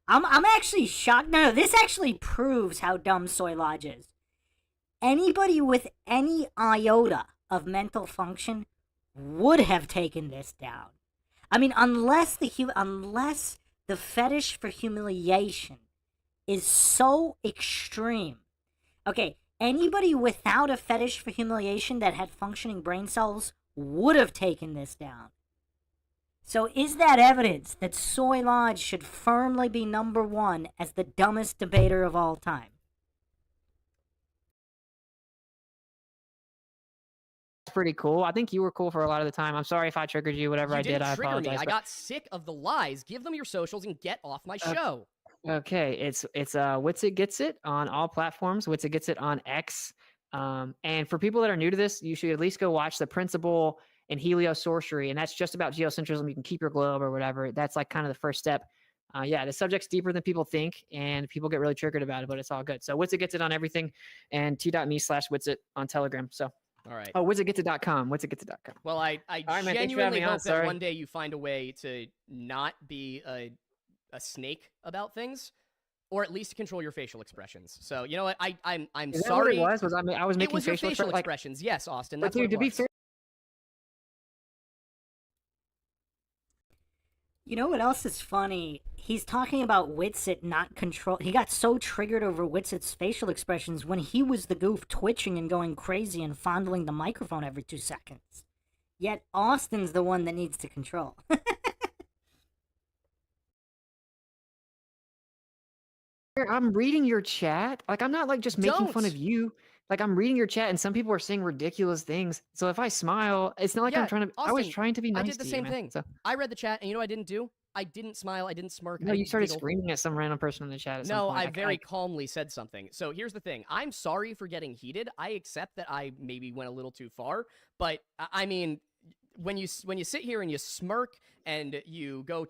Speaker 1: I'm actually shocked. No, this actually proves how dumb Soy Lodge is. Anybody with any iota of mental function would have taken this down. I mean, unless the fetish for humiliation is so extreme. Okay, anybody without a fetish for humiliation that had functioning brain cells would have taken this down. So is that evidence that Soy Lodge should firmly be number one as the dumbest debater of all time?
Speaker 4: Pretty cool. I think you were cool for a lot of the time. I'm sorry if I triggered you. Whatever I did, I
Speaker 3: trigger
Speaker 4: apologize.
Speaker 3: me. I got sick of the lies. Give them your socials and get off my show.
Speaker 4: Okay, it's WITSIT Gets It on all platforms. WITSIT Gets It on X. And for people that are new to this, you should at least go watch The Principle in Heliosorcery, and that's just about geocentrism. You can keep your globe or whatever. That's like kind of the first step. Yeah, the subject's deeper than people think, and people get really triggered about it, but it's all good. So WITSIT Gets It on everything, and t.me/WITSIT on Telegram. So.
Speaker 3: All right.
Speaker 4: Oh, WITSITGetsIt.com. WITSITGetsIt.com.
Speaker 3: Well, I
Speaker 4: right, man, thanks for
Speaker 3: genuinely
Speaker 4: having me on.
Speaker 3: hope that
Speaker 4: Sorry.
Speaker 3: one day you find a way to not be a snake about things, or at least control your facial expressions. So you know what? I'm
Speaker 4: Is that
Speaker 3: sorry.
Speaker 4: what it was? I was
Speaker 3: It
Speaker 4: making
Speaker 3: was your
Speaker 4: facial
Speaker 3: facial
Speaker 4: expressions. Like,
Speaker 3: expressions. Yes, Austin.
Speaker 4: but
Speaker 3: That's
Speaker 4: dude,
Speaker 3: what
Speaker 4: to
Speaker 3: it
Speaker 4: be
Speaker 3: was.
Speaker 4: fair,
Speaker 1: You know what else is funny? He's talking about WITSIT not control. He got so triggered over WITSIT's facial expressions when he was the goof twitching and going crazy and fondling the microphone every 2 seconds. Yet Austin's the one that needs to control.
Speaker 4: swear I'm reading your chat. Like, I'm not like just making fun of
Speaker 3: Don't.
Speaker 4: you. Like, I'm reading your chat, and some people are saying ridiculous things. So if I smile, it's not like I'm
Speaker 3: Yeah,
Speaker 4: trying to. I was
Speaker 3: Austin,
Speaker 4: trying to be
Speaker 3: I
Speaker 4: nice
Speaker 3: did the
Speaker 4: to you,
Speaker 3: same
Speaker 4: man.
Speaker 3: thing.
Speaker 4: So
Speaker 3: I read the chat, and you know what I didn't do? I didn't smile. I didn't smirk.
Speaker 4: no,
Speaker 3: I
Speaker 4: you
Speaker 3: didn't
Speaker 4: started
Speaker 3: giggle.
Speaker 4: screaming at some random person in the chat at some
Speaker 3: No,
Speaker 4: point.
Speaker 3: I very calmly said something. So here's the thing. I'm sorry for getting heated. I accept that I maybe went a little too far, but I mean, when you sit here and you smirk and you go.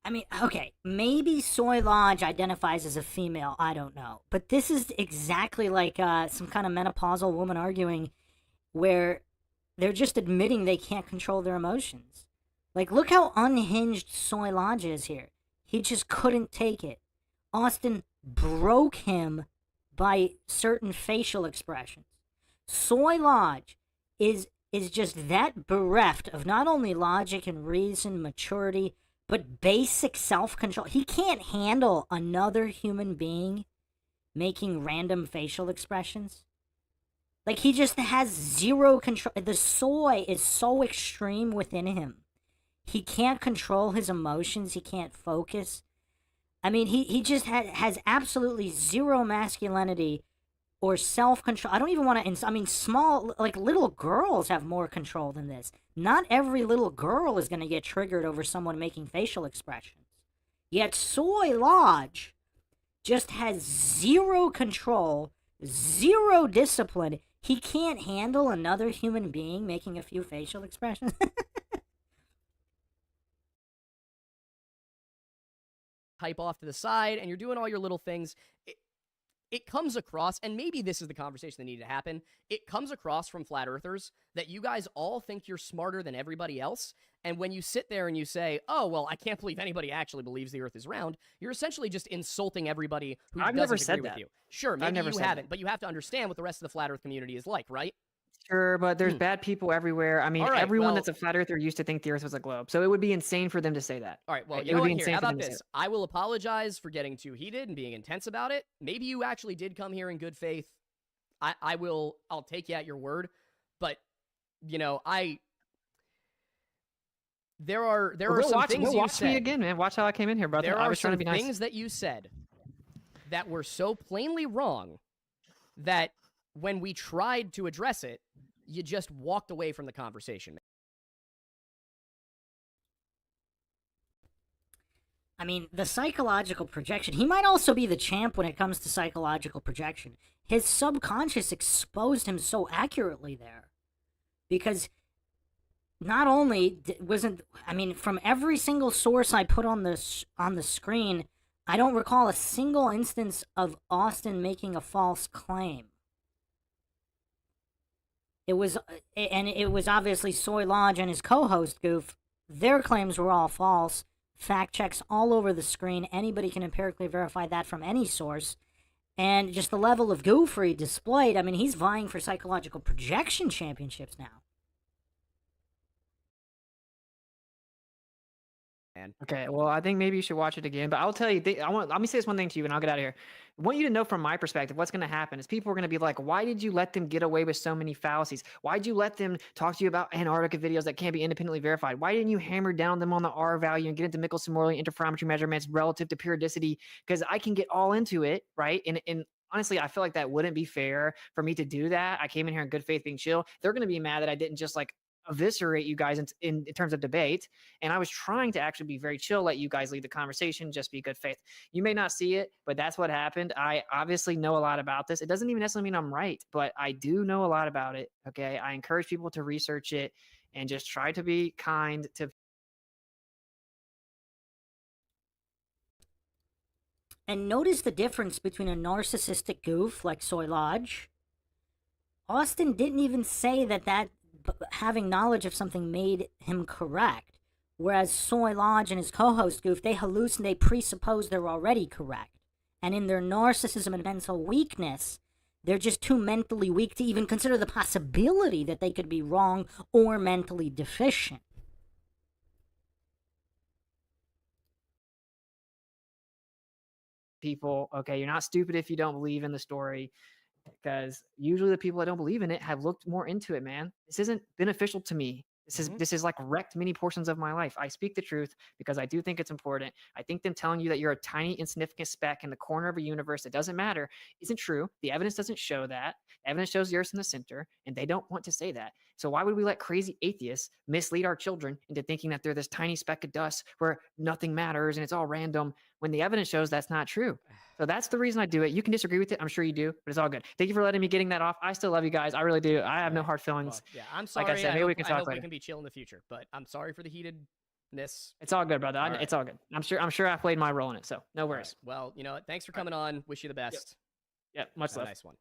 Speaker 1: I mean, okay, maybe Soy Lodge identifies as a female. I don't know, but this is exactly like some kind of menopausal woman arguing, where they're just admitting they can't control their emotions. Like, look how unhinged Soy Lodge is here. He just couldn't take it. Austin broke him by certain facial expressions. Soy Lodge is just that bereft of not only logic and reason, maturity, but basic self-control. He can't handle another human being making random facial expressions. Like, he just has zero control. The soy is so extreme within him. He can't control his emotions. He can't focus. I mean, he just has absolutely zero masculinity or self-control. I don't even want to. I mean, small, like, little girls have more control than this. Not every little girl is going to get triggered over someone making facial expressions. Yet Soy Lodge just has zero control, zero discipline. He can't handle another human being making a few facial expressions.
Speaker 3: Type off to the side, and you're doing all your little things. It comes across, and maybe this is the conversation that needed to happen. It comes across from flat earthers that you guys all think you're smarter than everybody else. And when you sit there and you say, oh, well, I can't believe anybody actually believes the earth is round, you're essentially just insulting everybody who
Speaker 4: I've
Speaker 3: doesn't
Speaker 4: never
Speaker 3: agree
Speaker 4: said
Speaker 3: with
Speaker 4: that.
Speaker 3: you. Sure,
Speaker 4: I've
Speaker 3: maybe
Speaker 4: never
Speaker 3: you
Speaker 4: said
Speaker 3: haven't,
Speaker 4: that.
Speaker 3: but you have to understand what the rest of the flat earth community is like, right?
Speaker 4: Sure, but there's bad people everywhere. I mean,
Speaker 3: All right,
Speaker 4: everyone
Speaker 3: well-
Speaker 4: that's a flat earther used to think the earth was a globe. So it would be insane for them to say that.
Speaker 3: All right, well,
Speaker 4: It
Speaker 3: you know
Speaker 4: would
Speaker 3: what?
Speaker 4: be
Speaker 3: Here,
Speaker 4: insane
Speaker 3: how
Speaker 4: for them
Speaker 3: about
Speaker 4: to say
Speaker 3: this?
Speaker 4: that.
Speaker 3: I will apologize for getting too heated and being intense about it. Maybe you actually did come here in good faith. I'll take you at your word. But, you know, there are some things you
Speaker 4: watch
Speaker 3: said.
Speaker 4: me again, man. Watch how I came in here, brother.
Speaker 3: There
Speaker 4: I
Speaker 3: are
Speaker 4: was trying to
Speaker 3: some
Speaker 4: be nice.
Speaker 3: things that you said that were so plainly wrong that when we tried to address it, you just walked away from the conversation.
Speaker 1: I mean, the psychological projection, he might also be the champ when it comes to psychological projection. His subconscious exposed him so accurately there. Because not only wasn't, I mean, from every single source I put on the screen, I don't recall a single instance of Austin making a false claim. It was obviously Soy Lodge and his co-host Goof. Their claims were all false. Fact checks all over the screen. Anybody can empirically verify that from any source. And just the level of goofery displayed, I mean, he's vying for psychological projection championships now.
Speaker 4: Okay, well, I think maybe you should watch it again. But I'll tell you, let me say this one thing to you, and I'll get out of here. I want you to know from my perspective, what's going to happen is people are going to be like, why did you let them get away with so many fallacies? Why did you let them talk to you about Antarctica videos that can't be independently verified? Why didn't you hammer down them on the R value and get into Michelson-Morley interferometry measurements relative to periodicity? Because I can get all into it, right? And honestly, I feel like that wouldn't be fair for me to do that. I came in here in good faith being chill. They're going to be mad that I didn't just like eviscerate you guys in terms of debate. And I was trying to actually be very chill, let you guys lead the conversation, just be good faith. You may not see it, but that's what happened. I obviously know a lot about this. It doesn't even necessarily mean I'm right, but I do know a lot about it. Okay. I encourage people to research it and just try to be kind to.
Speaker 1: And notice the difference between a narcissistic goof like Soy Lodge. Austin didn't even say that having knowledge of something made him correct. Whereas Soy Lodge and his co-host Goof, they hallucinate, they presuppose they're already correct. And in their narcissism and mental weakness, they're just too mentally weak to even consider the possibility that they could be wrong or mentally deficient.
Speaker 4: People, okay, you're not stupid if you don't believe in the story. Because usually the people that don't believe in it have looked more into it, man. This isn't beneficial to me. This is like wrecked many portions of my life. I speak the truth because I do think it's important. I think them telling you that you're a tiny insignificant speck in the corner of a universe that doesn't matter isn't true. The evidence doesn't show that. The evidence shows the Earth's in the center, and they don't want to say that. So why would we let crazy atheists mislead our children into thinking that they're this tiny speck of dust where nothing matters and it's all random when the evidence shows that's not true? So that's the reason I do it. You can disagree with it. I'm sure you do, but it's all good. Thank you for letting me getting that off. I still love you guys. I really do. I have no hard feelings.
Speaker 3: Well, yeah, I'm sorry.
Speaker 4: Like I said, maybe we can
Speaker 3: I
Speaker 4: talk
Speaker 3: hope we
Speaker 4: later.
Speaker 3: can be chill in the future, but I'm sorry for the heatedness.
Speaker 4: It's all good, brother.
Speaker 3: All right.
Speaker 4: It's all good. I'm sure I played my role in it, so no worries.
Speaker 3: Right. Well, you know what? Thanks for coming on. Wish you the best.
Speaker 4: Yeah, much
Speaker 3: Have a
Speaker 4: love.
Speaker 3: nice one.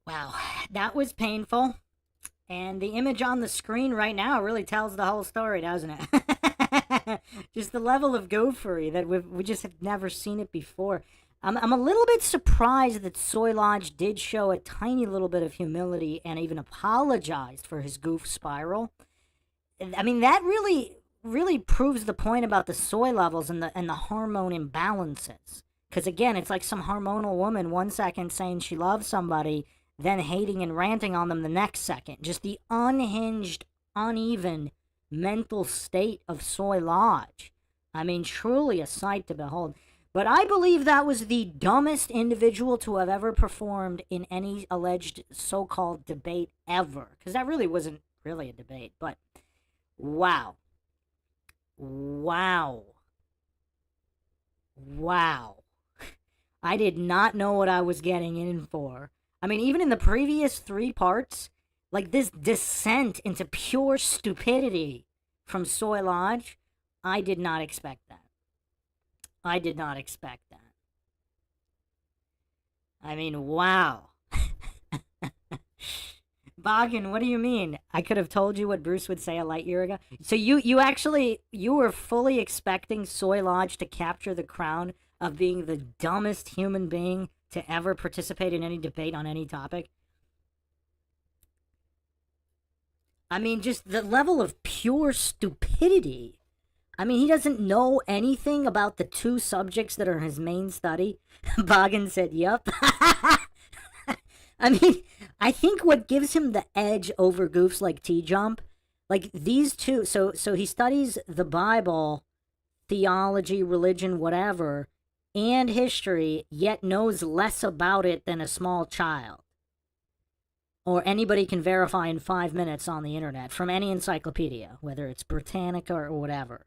Speaker 1: Wow, that was painful. And the image on the screen right now really tells the whole story, doesn't it? Just the level of goofery that we just have never seen it before. I'm a little bit surprised that Soy Lodge did show a tiny little bit of humility and even apologized for his goof spiral. I mean, that really proves the point about the soy levels and the hormone imbalances. Because again, it's like some hormonal woman 1 second saying she loves somebody, then hating and ranting on them the next second. Just the unhinged, uneven mental state of Soy Lodge. I mean, truly a sight to behold. But I believe that was the dumbest individual to have ever performed in any alleged so-called debate ever. Because that really wasn't really a debate. But wow. Wow. Wow. I did not know what I was getting in for. I mean, even in the previous 3 parts, like this descent into pure stupidity from Soy Lodge, I did not expect that. I did not expect that. I mean, wow. Boggin, what do you mean? I could have told you what Bruce would say a light year ago. So you were fully expecting Soy Lodge to capture the crown of being the dumbest human being to ever participate in any debate on any topic? I mean, just the level of pure stupidity. I mean, he doesn't know anything about the 2 subjects that are his main study. Boggin said, yup. I mean, I think what gives him the edge over goofs like T-Jump, like these 2, so he studies the Bible, theology, religion, whatever, and history, yet knows less about it than a small child. Or anybody can verify in 5 minutes on the internet from any encyclopedia, whether it's Britannica or whatever.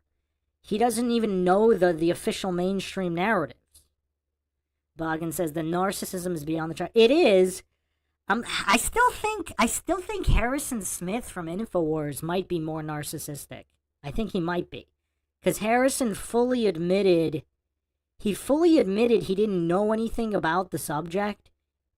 Speaker 1: He doesn't even know the official mainstream narratives. Boggin says the narcissism is beyond the chart. It is. I still think Harrison Smith from InfoWars might be more narcissistic. I think he might be. Because Harrison fully admitted he didn't know anything about the subject,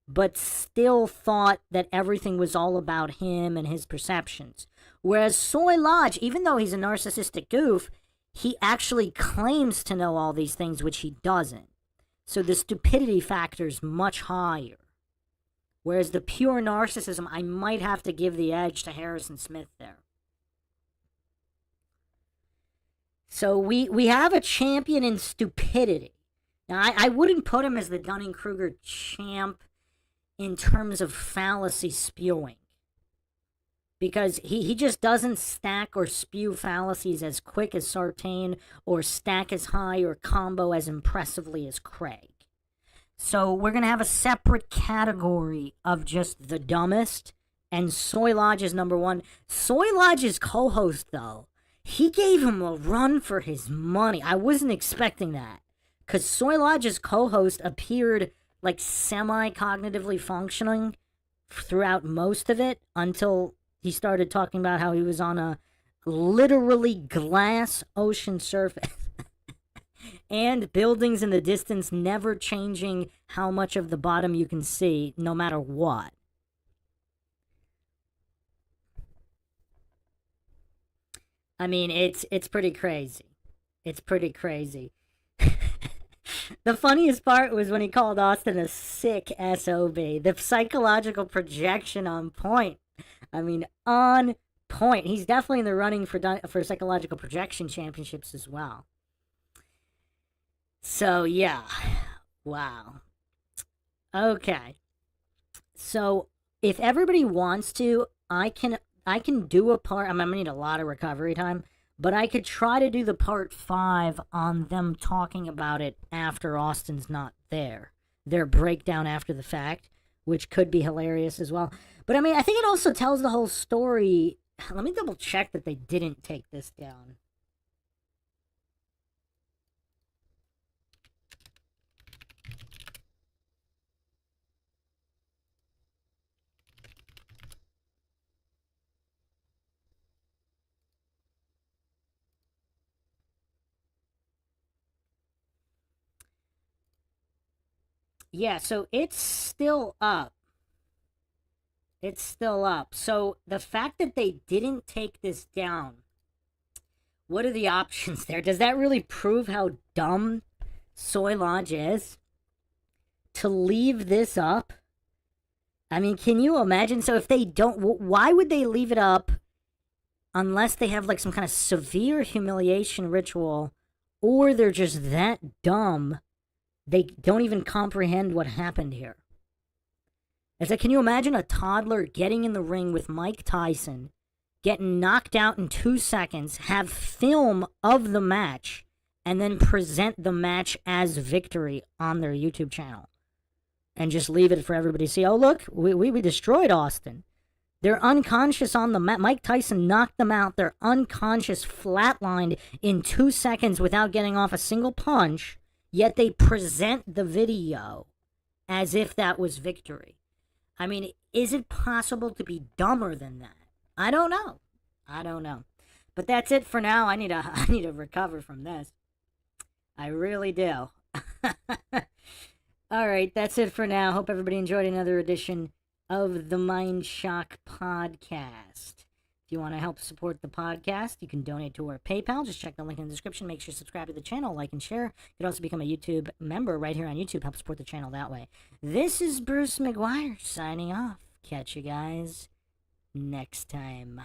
Speaker 1: but still thought that everything was all about him and his perceptions. Whereas Soy Lodge, even though he's a narcissistic goof, he actually claims to know all these things, which he doesn't. So the stupidity factor is much higher. Whereas the pure narcissism, I might have to give the edge to Harrison Smith there. So we have a champion in stupidity. Now, I wouldn't put him as the Dunning-Kruger champ in terms of fallacy spewing. Because he just doesn't stack or spew fallacies as quick as Sartain or stack as high or combo as impressively as Craig. So we're going to have a separate category of just the dumbest, and Soy Lodge is number 1. Soy Lodge's co-host, though, he gave him a run for his money. I wasn't expecting that, because Soy Lodge's co-host appeared like semi-cognitively functioning throughout most of it until he started talking about how he was on a literally glass ocean surface. And buildings in the distance never changing how much of the bottom you can see, no matter what. I mean, it's pretty crazy. It's pretty crazy. The funniest part was when he called Austin a sick SOB. The psychological projection on point. I mean, on point. He's definitely in the running for psychological projection championships as well. So, yeah. Wow. Okay. So, if everybody wants to, I can do a part. I'm gonna need a lot of recovery time, but I could try to do the part 5 on them talking about it after Austin's not there. Their breakdown after the fact, which could be hilarious as well. But I mean, I think it also tells the whole story. Let me double check that they didn't take this down. Yeah, so it's still up. It's still up. So the fact that they didn't take this down, what are the options there? Does that really prove how dumb Soy Lodge is? To leave this up? I mean, can you imagine? So if they don't, why would they leave it up unless they have like some kind of severe humiliation ritual, or they're just that dumb they don't even comprehend what happened here? It's like, can you imagine a toddler getting in the ring with Mike Tyson, getting knocked out in 2 seconds, have film of the match, and then present the match as victory on their YouTube channel? And just leave it for everybody to see. Oh, look, we destroyed Austin. They're unconscious on the mat. Mike Tyson knocked them out. They're unconscious, flatlined in 2 seconds without getting off a single punch. Yet they present the video as if that was victory. I mean, is it possible to be dumber than that? I don't know. I don't know. But that's it for now. I need to recover from this. I really do. All right, that's it for now. Hope everybody enjoyed another edition of the MindShock podcast. If you want to help support the podcast, you can donate to our PayPal. Just check the link in the description. Make sure to subscribe to the channel, like and share. You can also become a YouTube member right here on YouTube. Help support the channel that way. This is Bruce McGuire signing off. Catch you guys next time.